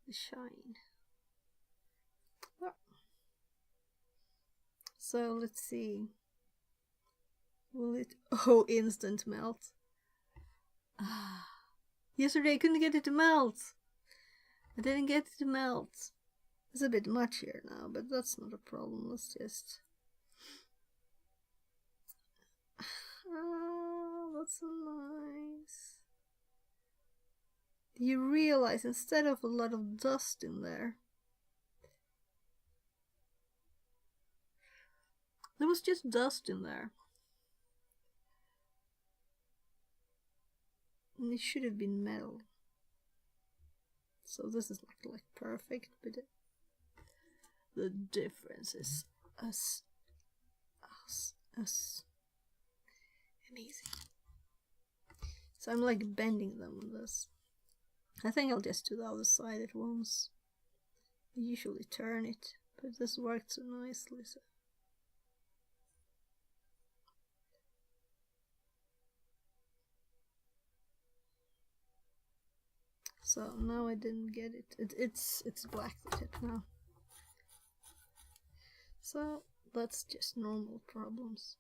the shine. So let's see. Will it? Oh, instant melt. Yesterday I couldn't get it to melt. I didn't get it to melt. It's a bit much here now, but that's not a problem. Let's just... that's so nice. Do you realize instead of a lot of dust in there, there was just dust in there. And it should have been metal. So this is not like perfect, but the difference is amazing. So I'm like bending them with this. I think I'll just do the other side at once. I usually turn it, but this worked so nicely. So now I didn't get it. It's black the tip now. So that's just normal problems.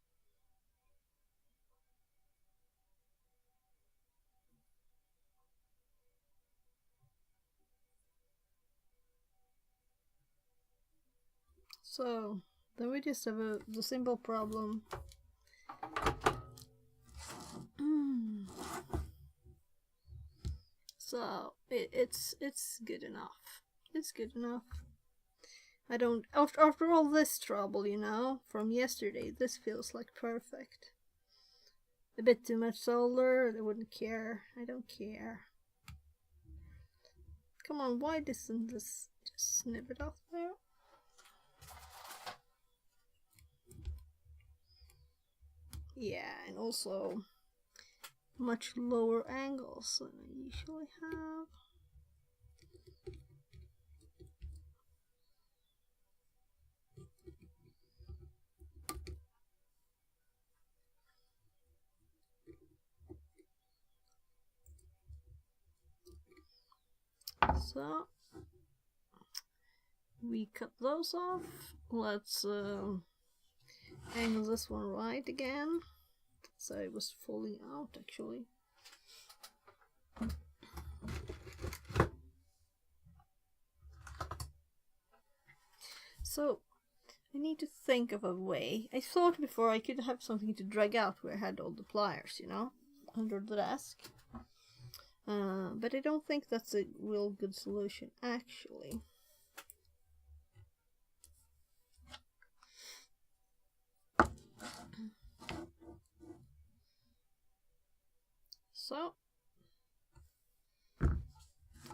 So then we just have the simple problem. So it's good enough. It's good enough. I don't after all this trouble, you know, from yesterday, this feels like perfect. A bit too much solder, I wouldn't care. I don't care. Come on, why doesn't this just snip it off there? Yeah, and also much lower angles than I usually have. So we cut those off. Let's angle this one right again. So it was falling out actually. So I need to think of a way. I thought before I could have something to drag out where I had all the pliers, you know, under the desk. But I don't think that's a real good solution actually. So,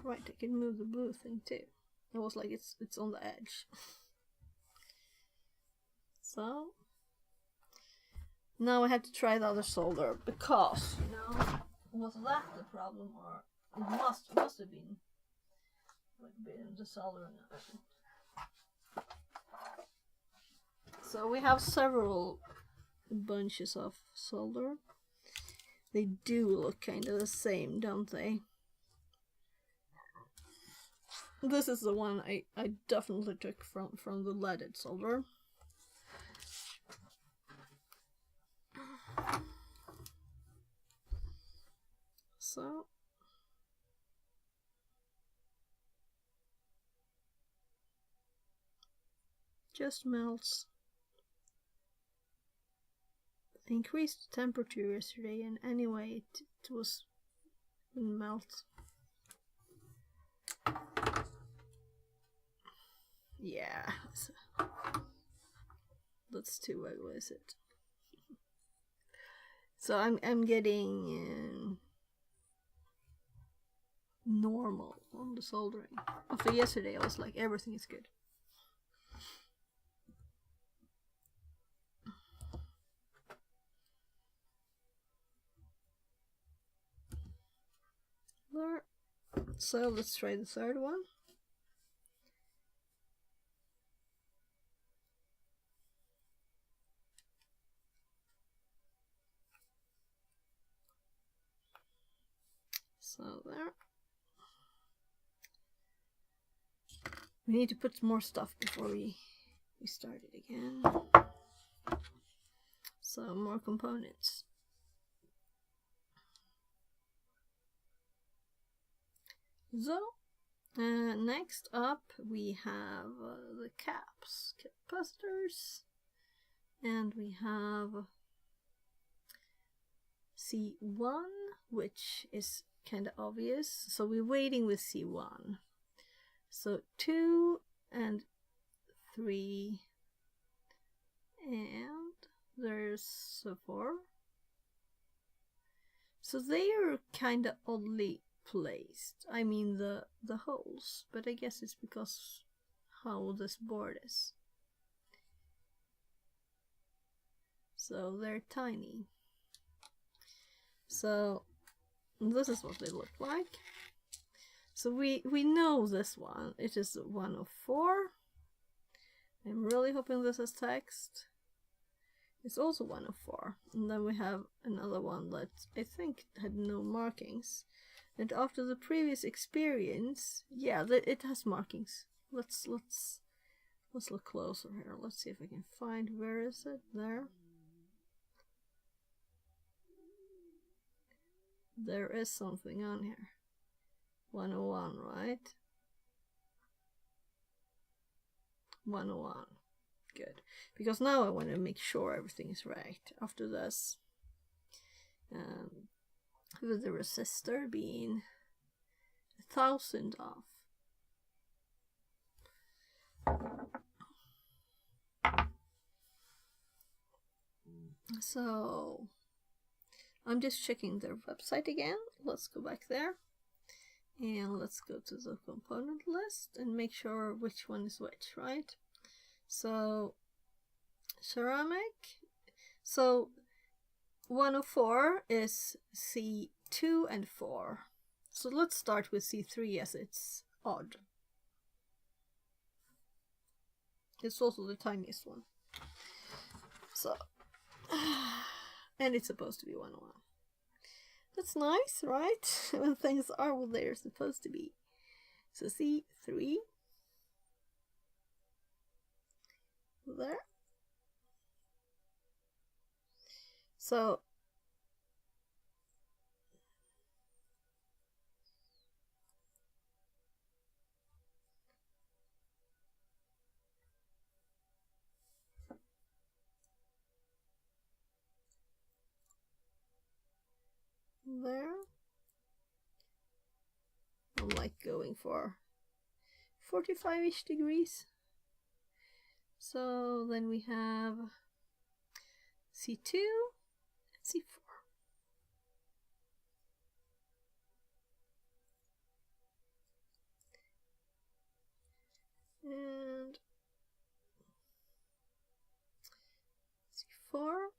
right, I can move the blue thing too. It was like it's on the edge. So, now I have to try the other solder because, you know, was that the problem, or it must have been like a bit of the solder now. So we have several bunches of solder. They do look kind of the same, don't they? This is the one I definitely took from the leaded solder. So just melts. I increased the temperature yesterday, and anyway it was wouldn't melt. Yeah, that's too explicit. So I'm getting normal on the soldering. After yesterday, I was like, everything is good. There. So let's try the third one. So there. We need to put more stuff before we start it again. So more components. So next up we have the caps, capacitors, and we have C1, which is kind of obvious. So we're waiting with C1. So 2 and 3, and there's 4. So they are kind of oddly placed. I mean the holes, but I guess it's because how this board is. So they're tiny. So this is what they look like. So we know this one. It is 104. I'm really hoping this is text. It's also 104. And then we have another one that I think had no markings. And after the previous experience, yeah, it has markings. Let's look closer here. Let's see if I can find, where is it? There. There is something on here. 101, right? 101. Good. Because now I want to make sure everything is right after this. With the resistor being 1000 off. So I'm just checking their website again. Let's go back there. And let's go to the component list and make sure which one is which, right? So ceramic. So 104 is C2 and 4. So let's start with C3 as it's odd. It's also the tiniest one. So, and it's supposed to be 101. That's nice, right? When things are what they're supposed to be. So C3. There. So there. I'm like going for 45-ish degrees. So then we have C2 and C4. And C4.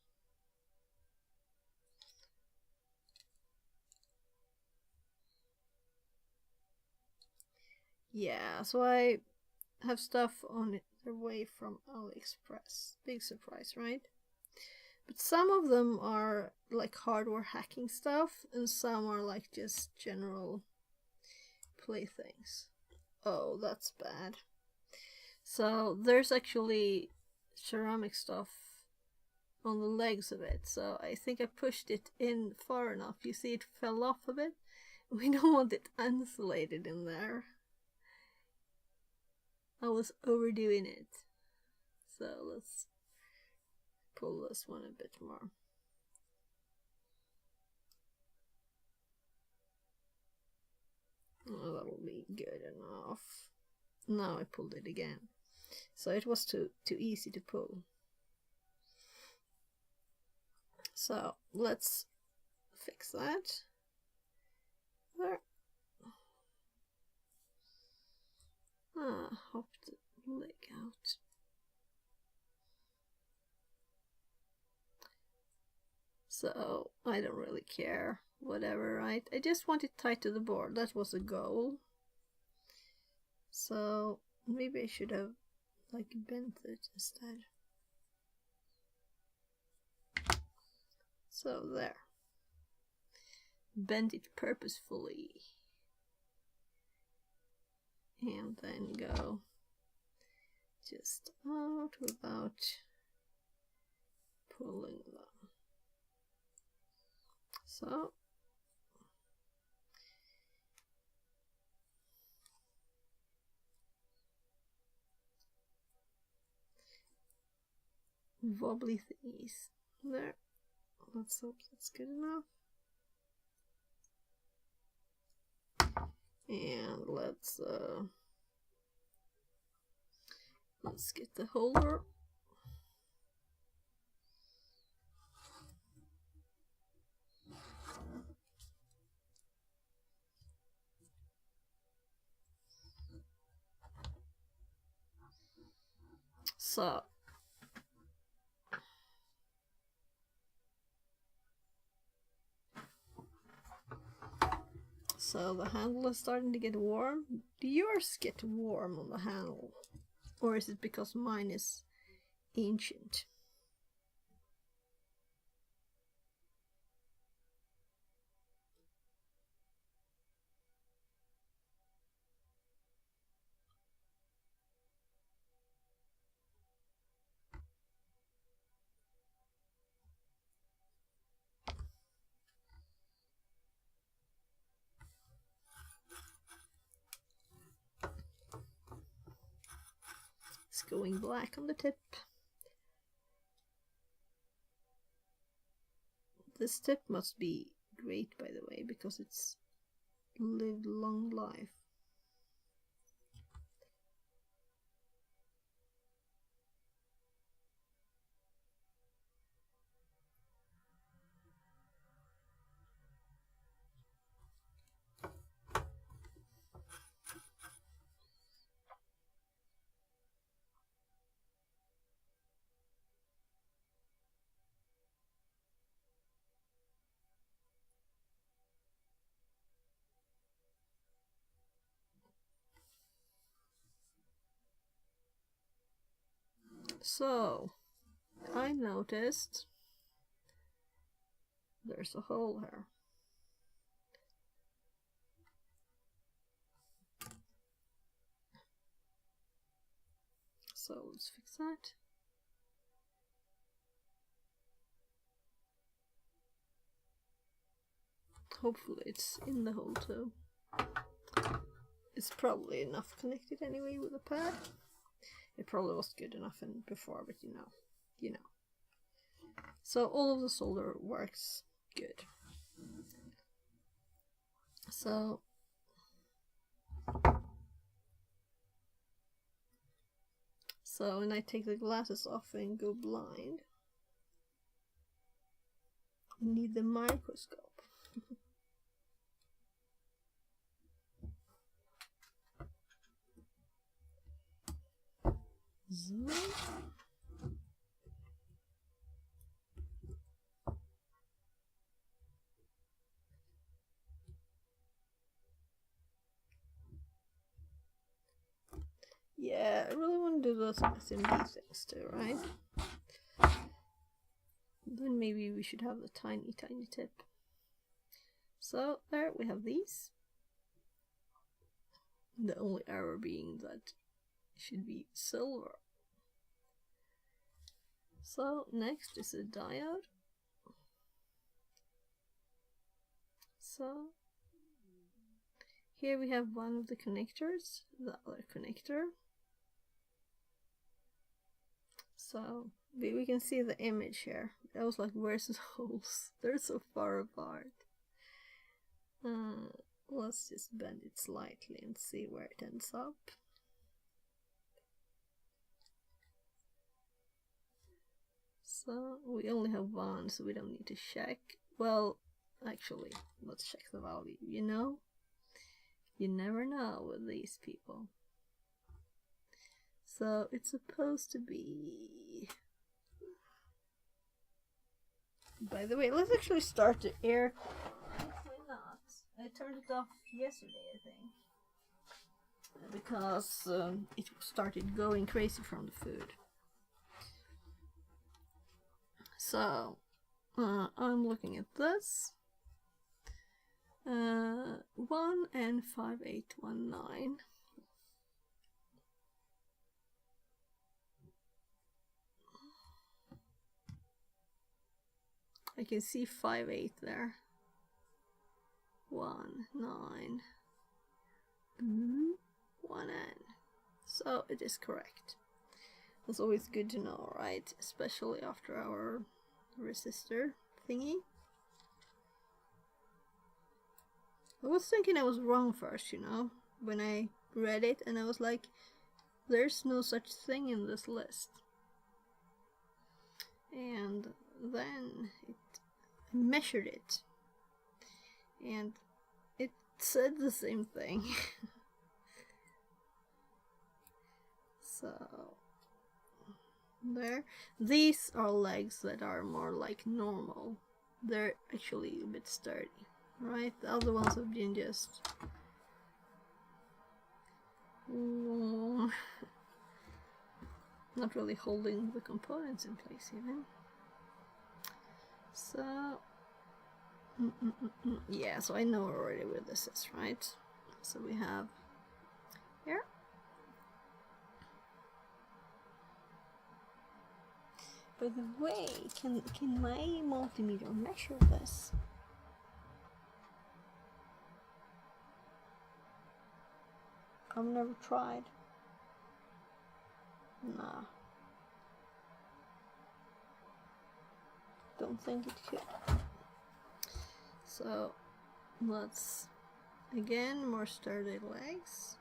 Yeah, so I have stuff on their way from AliExpress. Big surprise, right? But some of them are like hardware hacking stuff, and some are like just general playthings. Oh, that's bad. So there's actually ceramic stuff on the legs of it, so I think I pushed it in far enough. You see it fell off a bit? We don't want it insulated in there. I was overdoing it. So let's pull this one a bit more. Oh, that'll be good enough. Now I pulled it again. So it was too easy to pull. So let's fix that. There. Hop the leg out. So I don't really care. Whatever, right? I just want it tight to the board. That was a goal. So maybe I should have like bent it instead. So there. Bend it purposefully. And then go just out without pulling them. So wobbly thingies there. Let's hope that's good enough. And let's get the holder. So the handle is starting to get warm. Do yours get warm on the handle? Or is it because mine is ancient? It's going black on the tip. This tip must be great, by the way, because it's lived long life. So, I noticed there's a hole here. So let's fix that. Hopefully it's in the hole too. It's probably enough connected anyway with the pad. It probably was good enough before, but you know. So all of the solder works good. So when I take the glasses off and go blind, I need the microscope. Zoom. Yeah, I really want to do those SMD things too, right? Then maybe we should have the tiny tip. So there we have these. The only error being that it should be silver. So next is a diode. So here we have one of the connectors, the other connector. So we can see the image here. I was like, where's the holes? They're so far apart. Let's just bend it slightly and see where it ends up. So we only have one, so we don't need to check. Well, actually, let's check the value, you know? You never know with these people. So it's supposed to be... By the way, let's actually start the air. Actually not. I turned it off yesterday, I think. Because it started going crazy from the food. So, I'm looking at this. 1N5819. I can see 58 there. 1, 9, 1N. So it is correct. That's always good to know, right? Especially after our resistor thingy. I was thinking I was wrong first, you know, when I read it, and I was like, there's no such thing in this list. And then I measured it, and it said the same thing. So there, these are legs that are more like normal. They're actually a bit sturdy, right? The other ones have been just not really holding the components in place even. So yeah, so I know already where this is, right? So we have here. By the way, can my multimeter measure this? I've never tried. Nah. Don't think it could. So let's again more sturdy legs.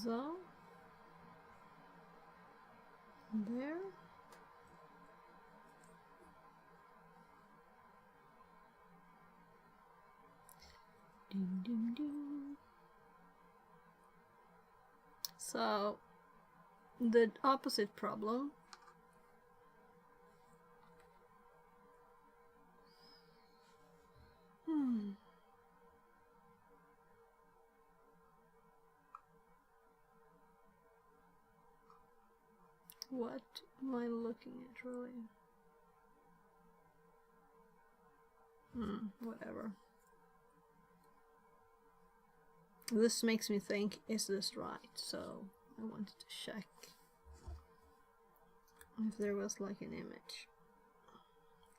So there. Ding, ding, ding. So the opposite problem. What am I looking at, really? Whatever. This makes me think, is this right? So I wanted to check if there was like an image.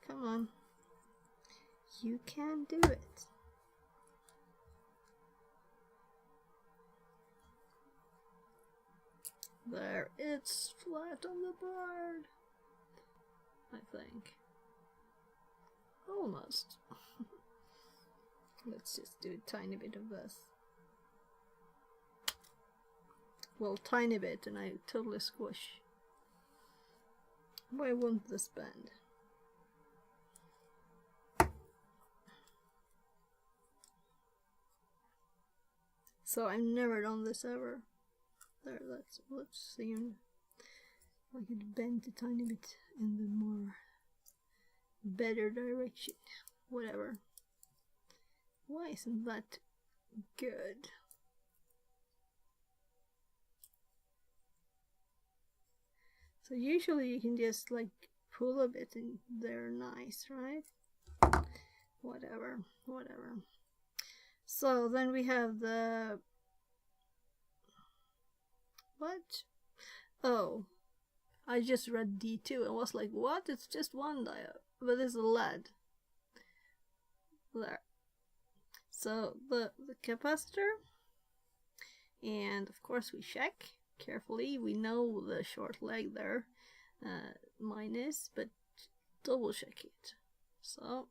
Come on. You can do it. There, it's flat on the board. I think. Almost. Let's just do a tiny bit of this. Well, tiny bit, and I totally squish. Why won't this bend? So I've never done this ever. There, let's see like it bent a tiny bit in the more better direction. whatever. Why isn't that good? So usually you can just like pull a bit and they're nice, right? Whatever. So then we have the... What? Oh, I just read D2 and was like, what? It's just one diode, but it's a LED. There. So the capacitor, and of course we check carefully. We know the short leg there, minus, but double check it. So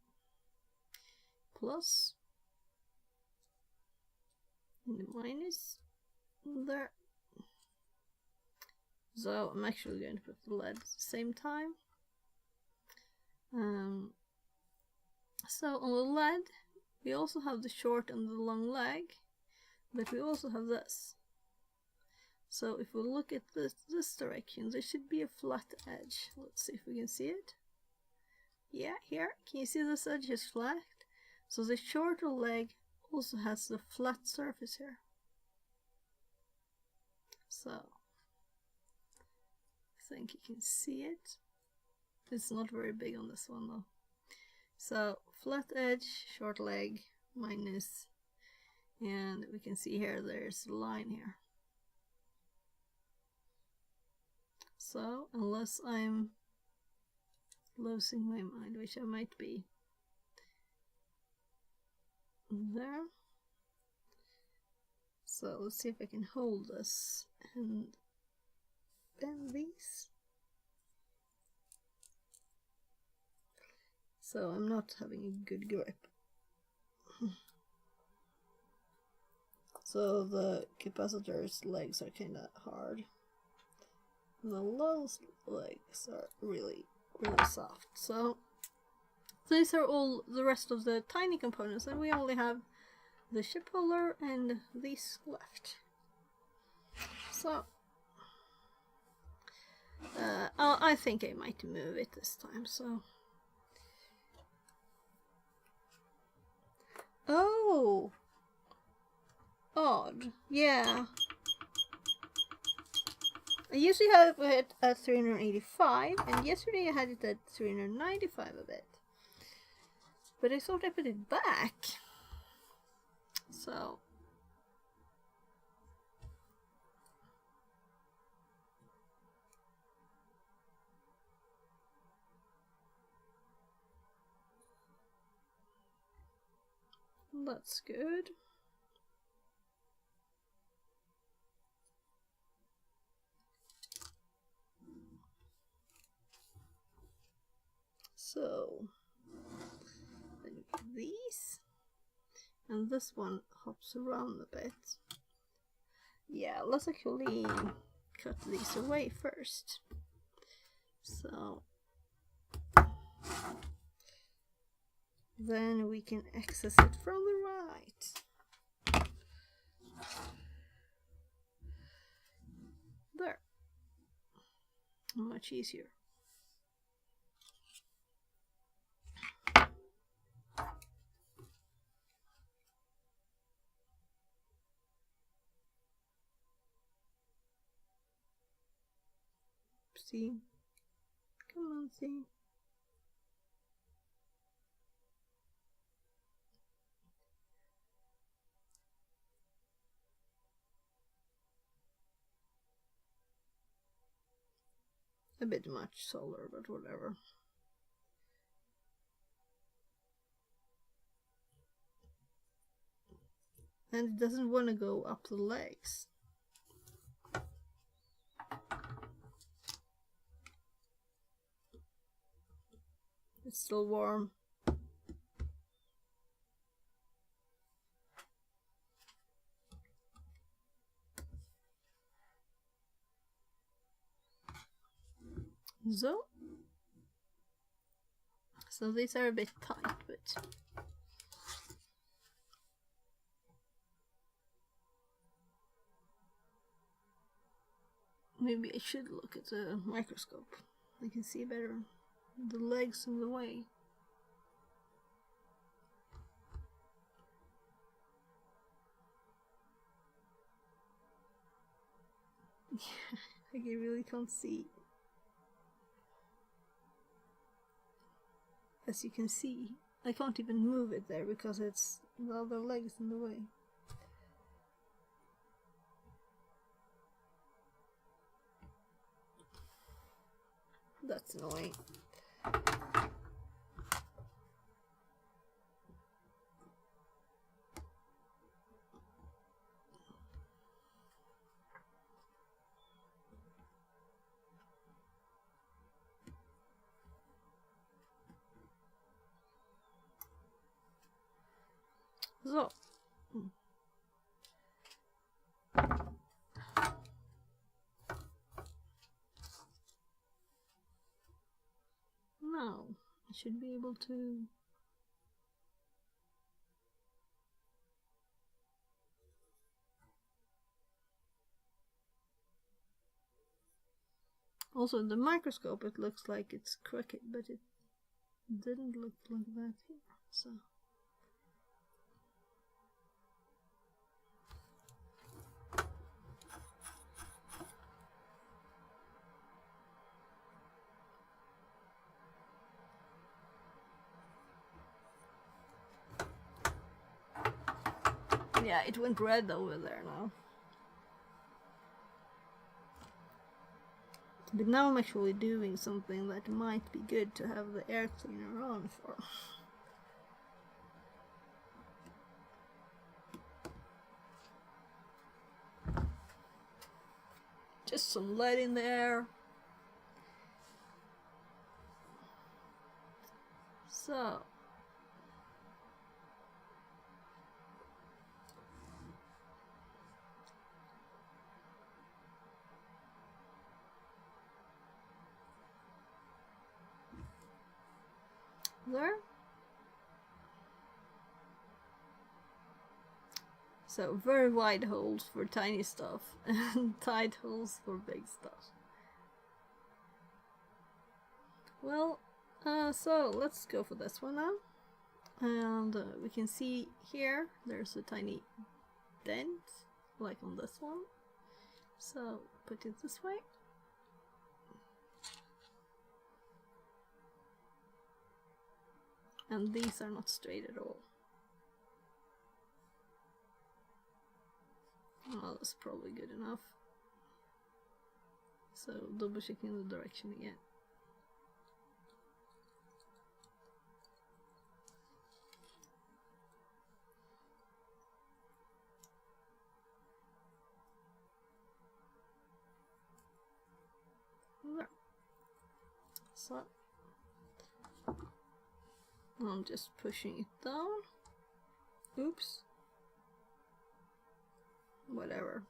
plus and the minus there. So I'm actually going to put the LED at the same time. So on the LED we also have the short and the long leg, but we also have this. So if we look at this direction, there should be a flat edge. Let's see if we can see it. Yeah, here. Can you see this edge is flat? So the shorter leg also has the flat surface here. So I think you can see it. It's not very big on this one though. So flat edge, short leg, minus, and we can see here there's a line here. So unless I'm losing my mind, which I might be, there. So let's see if I can hold this and bend these. So I'm not having a good grip. So the capacitor's legs are kind of hard. The low legs are really soft. So these are all the rest of the tiny components, and we only have the chip holder and these left. So I think I might move it this time. So oh, odd. Yeah, I usually have it at 385, and yesterday I had it at 395 a bit. But I thought I put it back. So that's good. So then you get these, and this one hops around a bit. Yeah, let's actually cut these away first. So then we can access it from the right. There. Much easier. See? Come on, see? A bit much solar, but whatever. And it doesn't want to go up the legs. It's still warm. So these are a bit tight, but maybe I should look at the microscope. I can see better the legs in the way. I really can't see. As you can see, I can't even move it there because it's the other legs in the way. That's annoying. So. Now, I should be able to... Also, in the microscope it looks like it's crooked, but it didn't look like that here, so... Yeah, it went red over there now. But now I'm actually doing something that might be good to have the air cleaner on for. Just some lead in the air. So. There. So very wide holes for tiny stuff and tight holes for big stuff. Well, so let's go for this one now. And we can see here there's a tiny dent, like on this one. So put it this way. And these are not straight at all. Well, that's probably good enough. So double checking the direction again. There. So I'm just pushing it down. Oops. Whatever.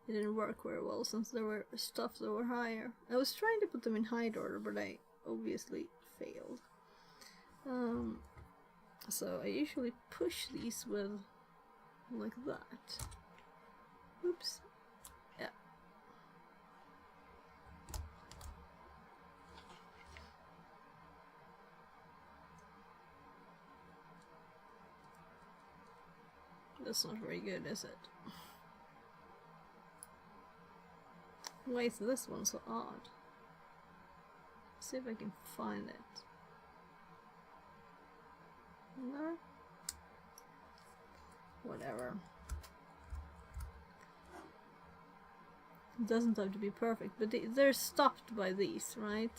It didn't work very well since there were stuff that were higher. I was trying to put them in height order, but I obviously failed. So I usually push these with like that. Oops. Yeah. That's not very good, is it? Why is this one so odd? Let's see if I can find it. No? Whatever. It doesn't have to be perfect, but they're stopped by these, right?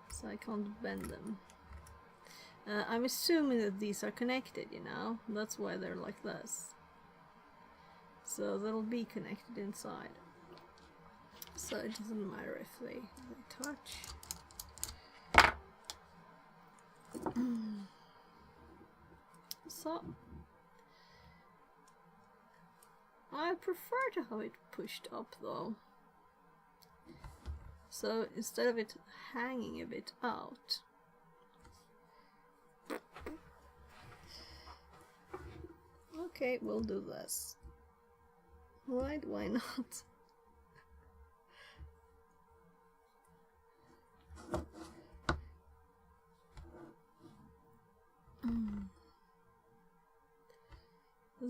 So I can't bend them. I'm assuming that these are connected, you know? That's why they're like this. So they'll be connected inside. So it doesn't matter if they touch. So I prefer to have it pushed up though. So instead of it hanging a bit out. Okay, we'll do this. Right, why not?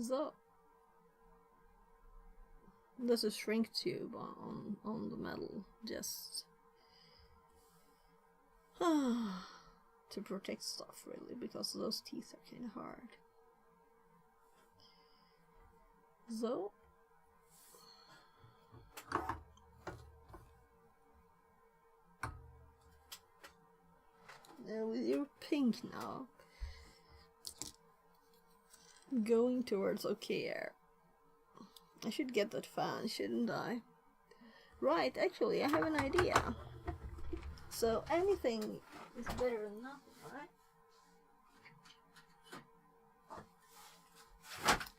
So There's a shrink tube on the metal, just to protect stuff, really, because those teeth are kind of hard. So with your pink now, going towards OKR. I should get that fan, shouldn't I? Right, actually, I have an idea. So anything is better than nothing, right?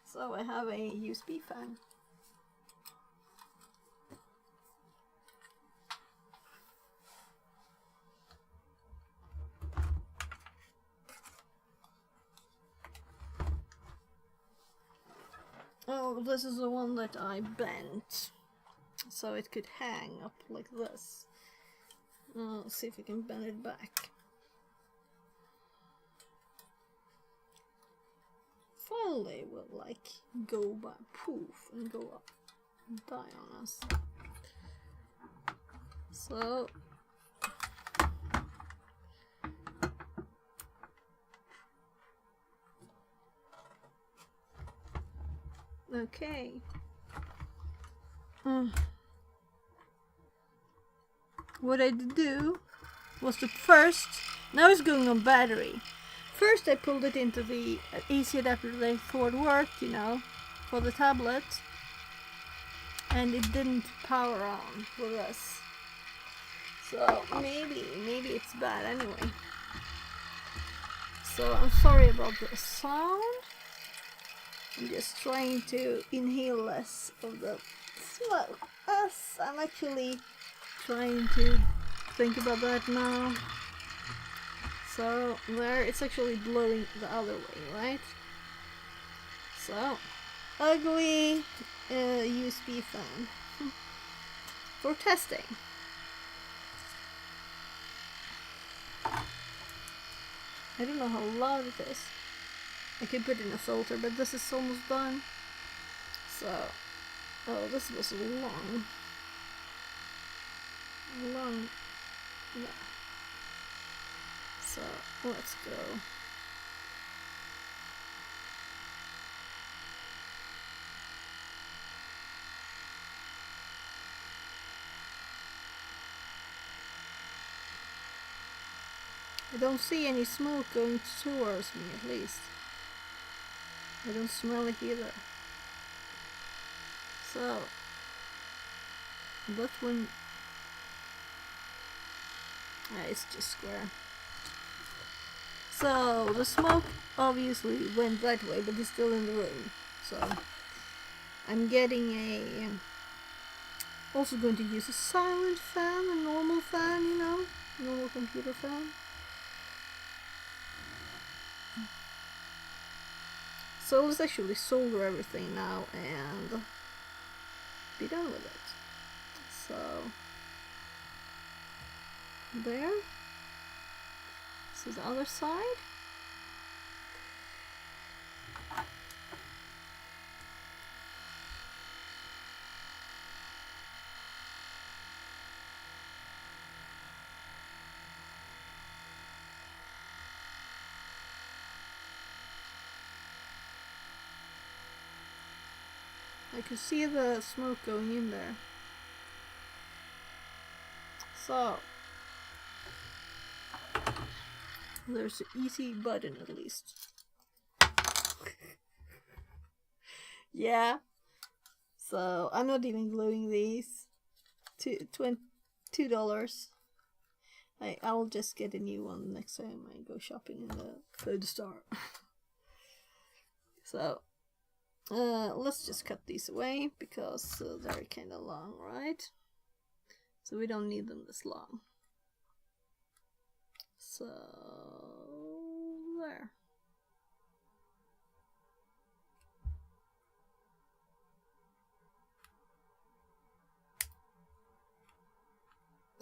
So I have a USB fan. Oh, this is the one that I bent, so it could hang up like this. Let's see if we can bend it back. Finally, will like go by poof and go up and die on us. So okay. What I did do was to first, now it's going on battery. First I pulled it into the AC adapter that I thought worked, you know, for the tablet. And it didn't power on for this. So maybe it's bad anyway. So I'm sorry about the sound. I'm just trying to inhale less of the smoke. Yes, I'm actually trying to think about that now. So there, it's actually blowing the other way, right? So, ugly USB fan for testing. I don't know how loud it is. I could put in a filter, but this is almost done. So, oh, this was long. Yeah. So, let's go. I don't see any smoke going towards me, at least. I don't smell it either. So, that one... it's just square. So, the smoke obviously went that way, but it's still in the room. So, I'm getting a... also going to use a silent fan, a normal fan, you know? Normal computer fan. So let's actually solder everything now and be done with it. So there. This is the other side. I can see the smoke going in there. So, there's an easy button at least. Yeah. So, I'm not even gluing these. $2. I'll just get a new one next time I go shopping in the food store. So, let's just cut these away because they're kind of long, right? So we don't need them this long. So there.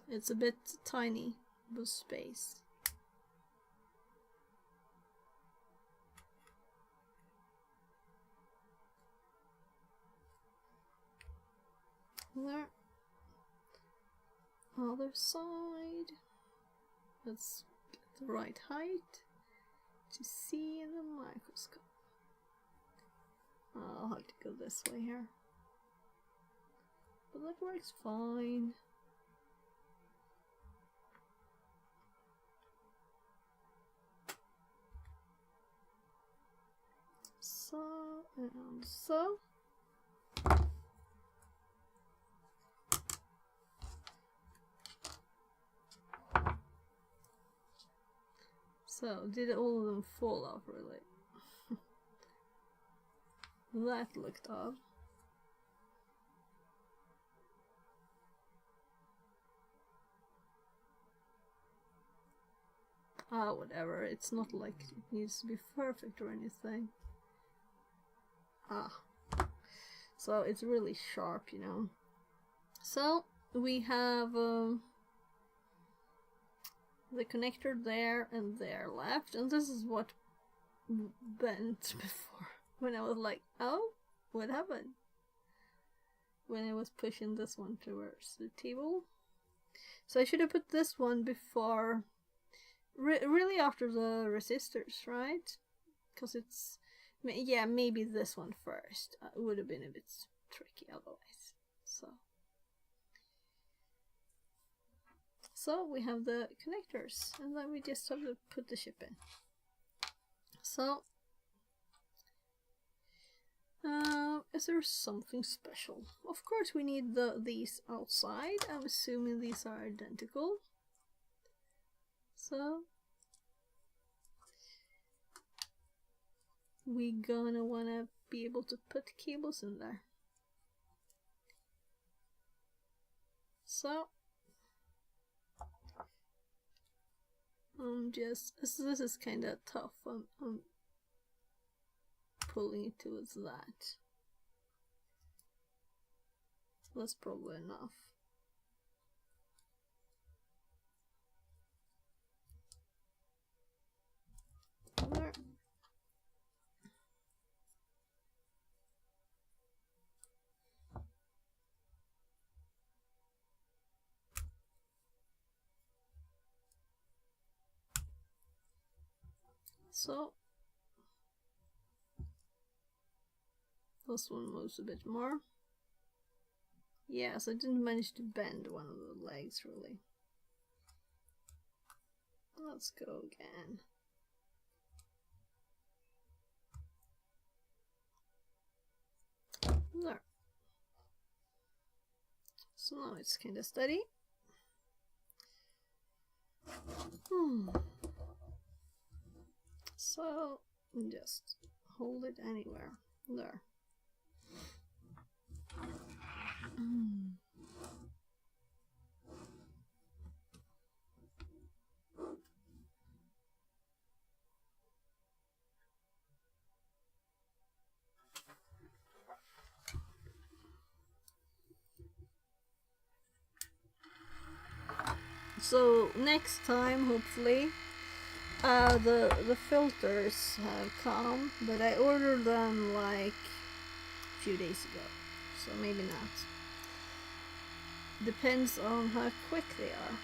It's a bit tiny, the space. There. Other side. Let's get the right height to see in the microscope. I'll have to go this way here. But that works fine. So, and so. So, did all of them fall off really? That looked odd. Ah, whatever, it's not like it needs to be perfect or anything. Ah. So it's really sharp, you know. So, we have the connector there and there left, and this is what bent before. When I was like, oh, what happened? When I was pushing this one towards the table. So I should have put this one before, really after the resistors, right? Because it's, yeah, maybe this one first. It would have been a bit tricky otherwise. So we have the connectors, and then we just have to put the chip in. So, is there something special? Of course we need these outside. I'm assuming these are identical. So, we gonna wanna be able to put cables in there. So, this is kind of tough. I'm pulling it towards that. That's probably enough. There. So this one moves a bit more. Yes, I didn't manage to bend one of the legs really. Let's go again. There. So now it's kind of steady. So just hold it anywhere. There. So next time, hopefully, the filters have come, but I ordered them like a few days ago, so maybe not. Depends on how quick they are.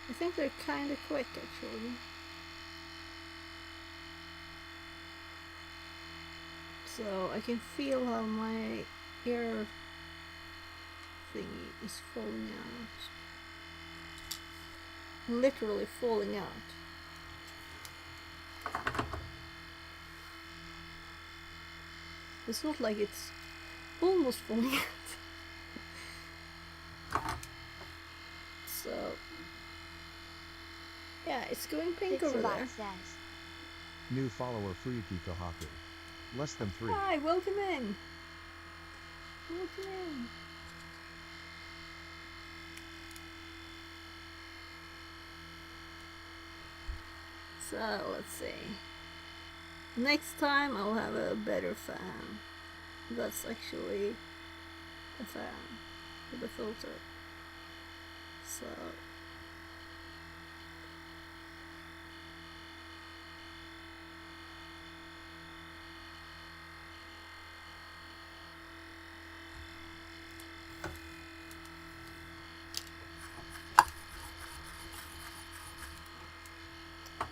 I think they're kind of quick actually. So I can feel how my ear thingy is falling out. Literally falling out. It's not like it's almost falling out. So yeah, it's going pink over Pixabot New says. follower Fuyuki Kohaku. Less than 3. Hi, welcome in. Welcome in. So let's see. Next time I'll have a better fan. That's actually a fan with a filter. So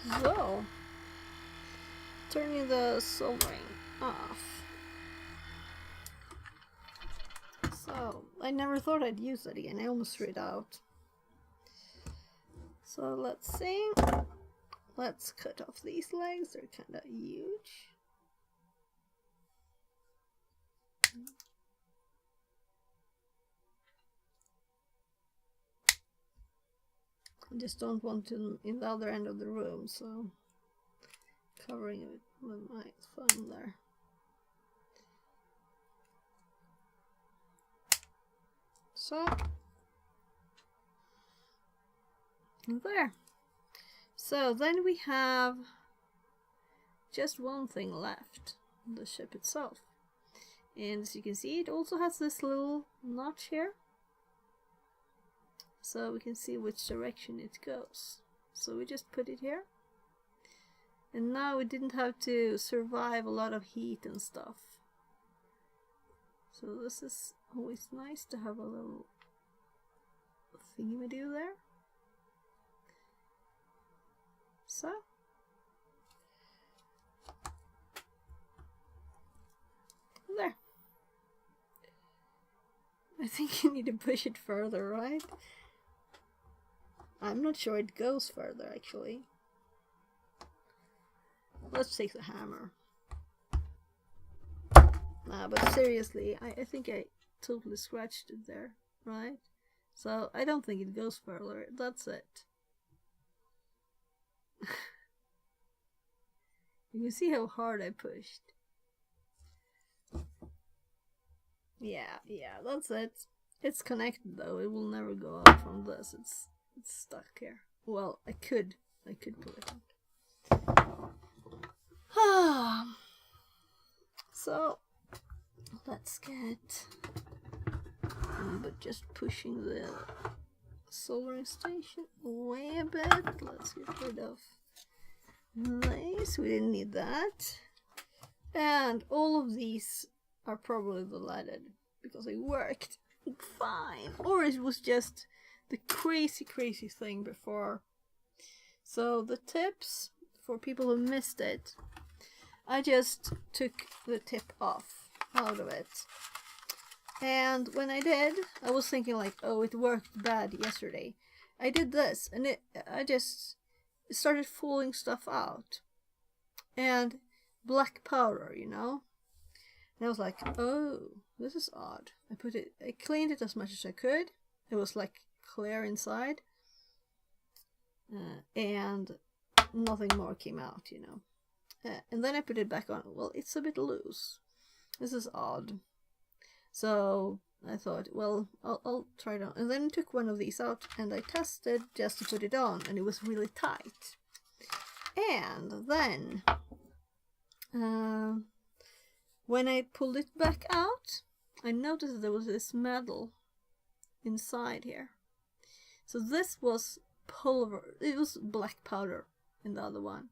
So, turning the soldering off. So, I never thought I'd use that again. I almost threw it out. So, let's see. Let's cut off these legs. They're kind of huge. I just don't want to in the other end of the room, so covering it with my thumb there. So there. So then we have just one thing left, the ship itself. And as you can see, it also has this little notch here. So we can see which direction it goes. So we just put it here. And now we didn't have to survive a lot of heat and stuff. So this is always nice to have a little thingy-ma-do there. So. There. I think you need to push it further, right? I'm not sure it goes further, actually. Let's take the hammer. Nah, but seriously, I think I totally scratched it there, right? So, I don't think it goes further. That's it. You can see how hard I pushed. Yeah, that's it. It's connected though. It will never go out from this. It's stuck here. Well, I could pull it out. So let's get, but just pushing the soldering station away a bit. Let's get rid of this. We didn't need that. And all of these are probably the leaded because it worked fine. Or it was just the crazy thing before. So the tips, for people who missed it, I just took the tip off out of it. And when I did, I was thinking like, oh, it worked bad yesterday. I did this and I just started falling stuff out. And black powder, you know? And I was like, oh, this is odd. I cleaned it as much as I could. It was like clear inside. And nothing more came out, you know. And then I put it back on. Well, it's a bit loose. This is odd. So I thought, well, I'll try it on. And then I took one of these out and I tested just to put it on. And it was really tight. And then when I pulled it back out, I noticed that there was this metal inside here. So this was pulver. It was black powder in the other one.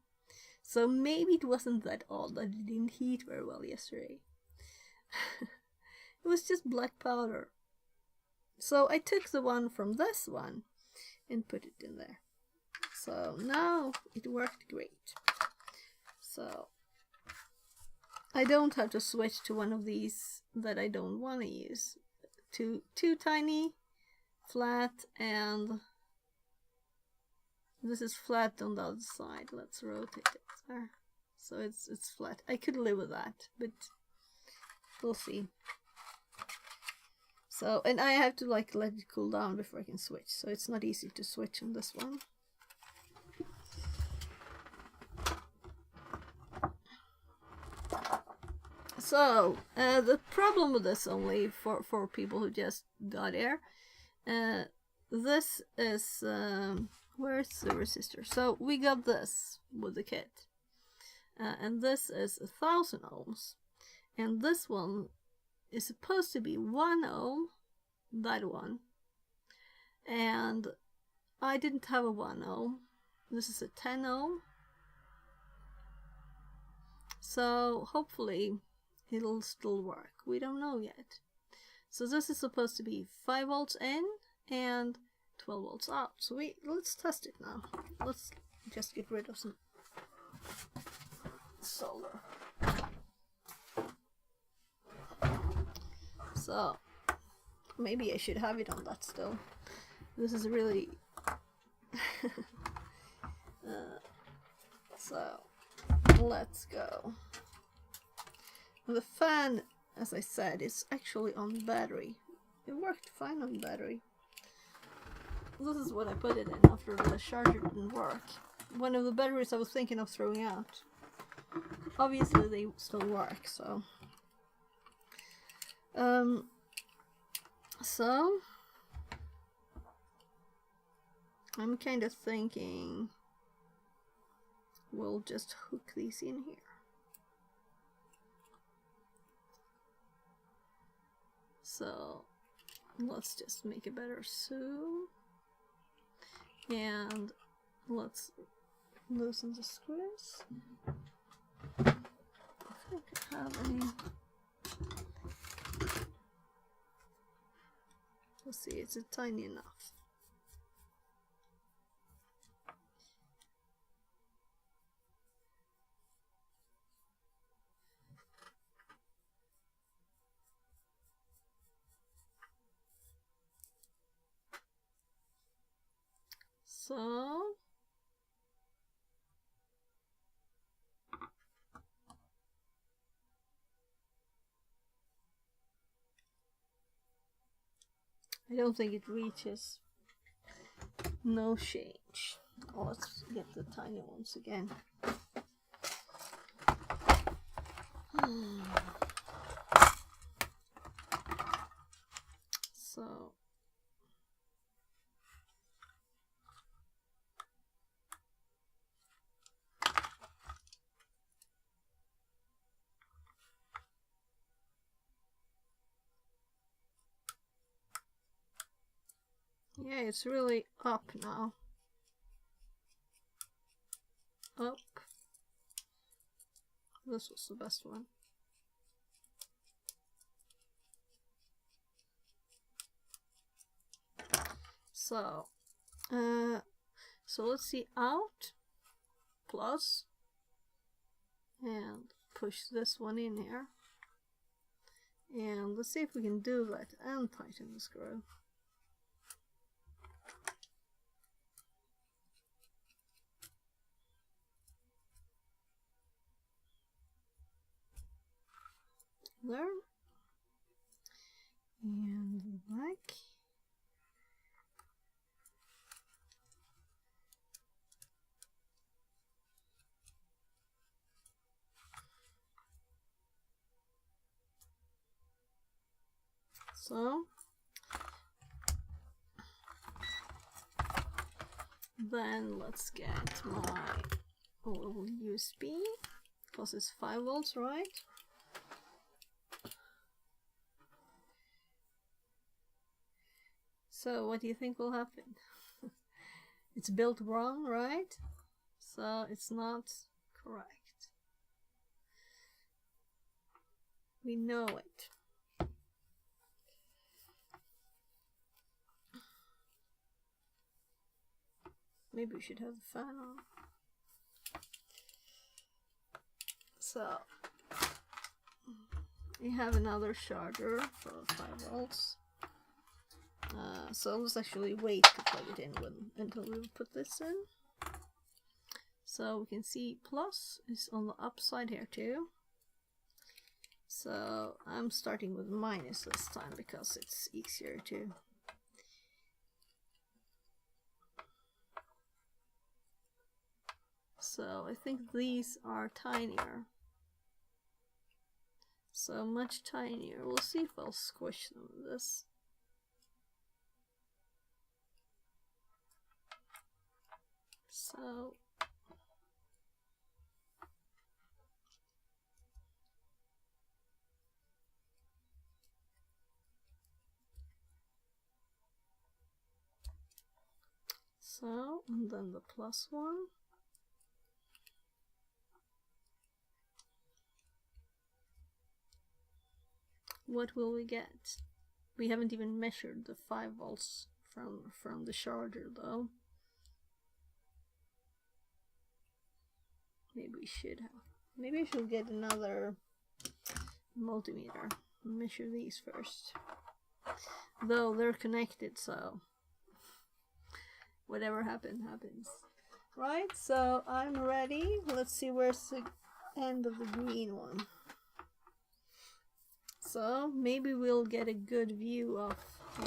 So maybe it wasn't that odd that it didn't heat very well yesterday. It was just black powder. So I took the one from this one and put it in there. So now it worked great. So I don't have to switch to one of these that I don't want to use. Too tiny, flat, and this is flat on the other side. Let's rotate it there. So it's flat. I could live with that, but we'll see. So, and I have to like let it cool down before I can switch. So it's not easy to switch on this one. So, the problem with this only for people who just got here, this is, where's the resistor? So we got this with the kit, and this is 1000 ohms, and this one is supposed to be 1 ohm, that one, and I didn't have a 1 ohm. This is a 10 ohm, so hopefully it'll still work. We don't know yet. So this is supposed to be 5 volts in and 12 volts out. So let's test it now. Let's just get rid of some solder. So maybe I should have it on that still. This is really so let's go. The fan, as I said, is actually on battery. It worked fine on battery. This is what I put it in after the charger didn't work. One of the batteries I was thinking of throwing out. Obviously they still work, so I'm kind of thinking we'll just hook these in here. So let's just make a better sew, and let's loosen the screws. I think I have any. Let's see, it's tiny enough. So I don't think it reaches. No change. Let's get the tiny ones again. So yeah, it's really up now. Up. This was the best one. So, so let's see, out, plus, and push this one in here. And let's see if we can do that and tighten the screw. There. And the back. So then let's get my little USB, because it's 5 volts, right? So what do you think will happen? It's built wrong, right? So it's not correct. We know it. Maybe we should have the fan on. So we have another charger for 5 volts. So let's actually wait to plug it in until we put this in. So we can see plus is on the upside here too. So I'm starting with minus this time because it's easier to. So I think these are tinier. So much tinier. We'll see if I'll squish them with this. So, and then the plus one. What will we get? We haven't even measured the 5 volts from the charger though. maybe we should have. Maybe I should get another multimeter. Measure these first. Though they're connected, so whatever happens, happens. Right, so I'm ready. Let's see where's the end of the green one. So maybe we'll get a good view of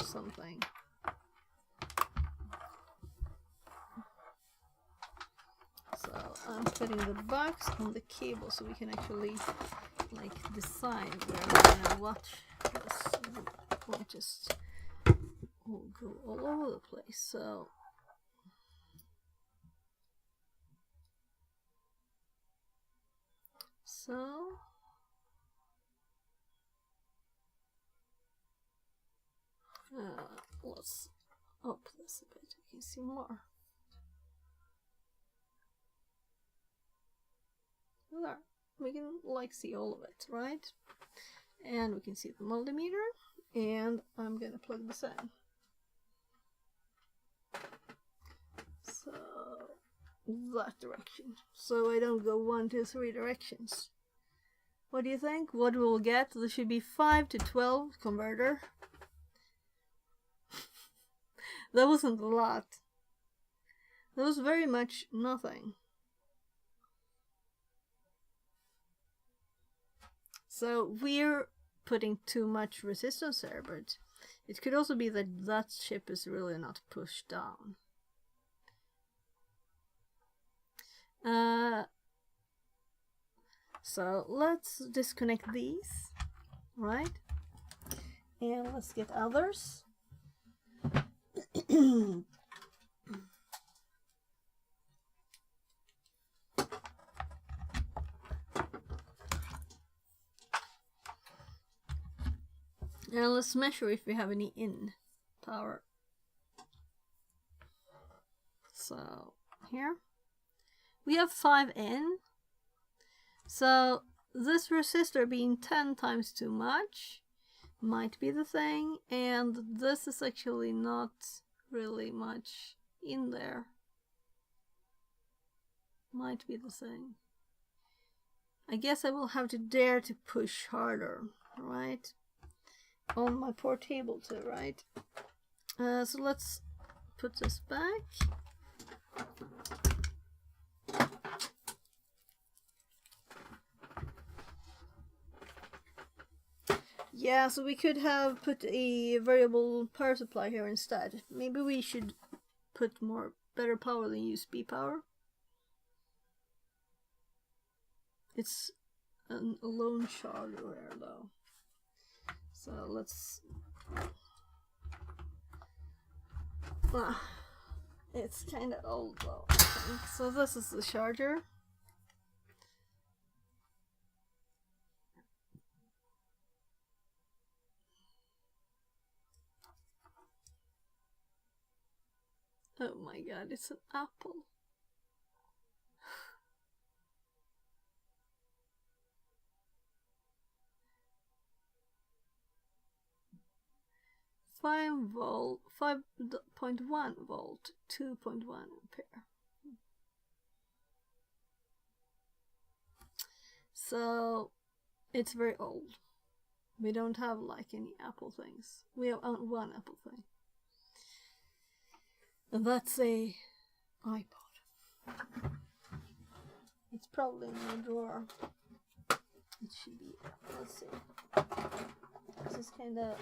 something. So I'm putting the box on the cable so we can actually like decide where we're gonna watch this. It won't just go all over the place. So let's up this a bit. We can see more. There, we can like see all of it, right? And we can see the multimeter, and I'm gonna plug this in. So that direction, so I don't go 1, 2, 3 directions. What do you think? What we'll get? This should be 5 to 12 converter. That wasn't a lot. That was very much nothing. So we're putting too much resistance there, but it could also be that that chip is really not pushed down. So let's disconnect these, right? And let's get others. And let's measure if we have any in power. So here we have 5 in. So this resistor being 10 times too much might be the thing, and this is actually not really much in there. Might be the thing. I guess I will have to dare to push harder, right? On my poor table too, right? So let's put this back. Yeah, so we could have put a variable power supply here instead. Maybe we should put better power than USB power. It's a lone charger there though. So let's... it's kind of old though, I think. So this is the charger. Oh my god, it's an apple. $5 volt, 5.1 volt, 2.1 ampere. So it's very old. We don't have like any Apple things. We have one Apple thing. And that's a iPod. It's probably in my drawer. It should be. Let's see. This is kind of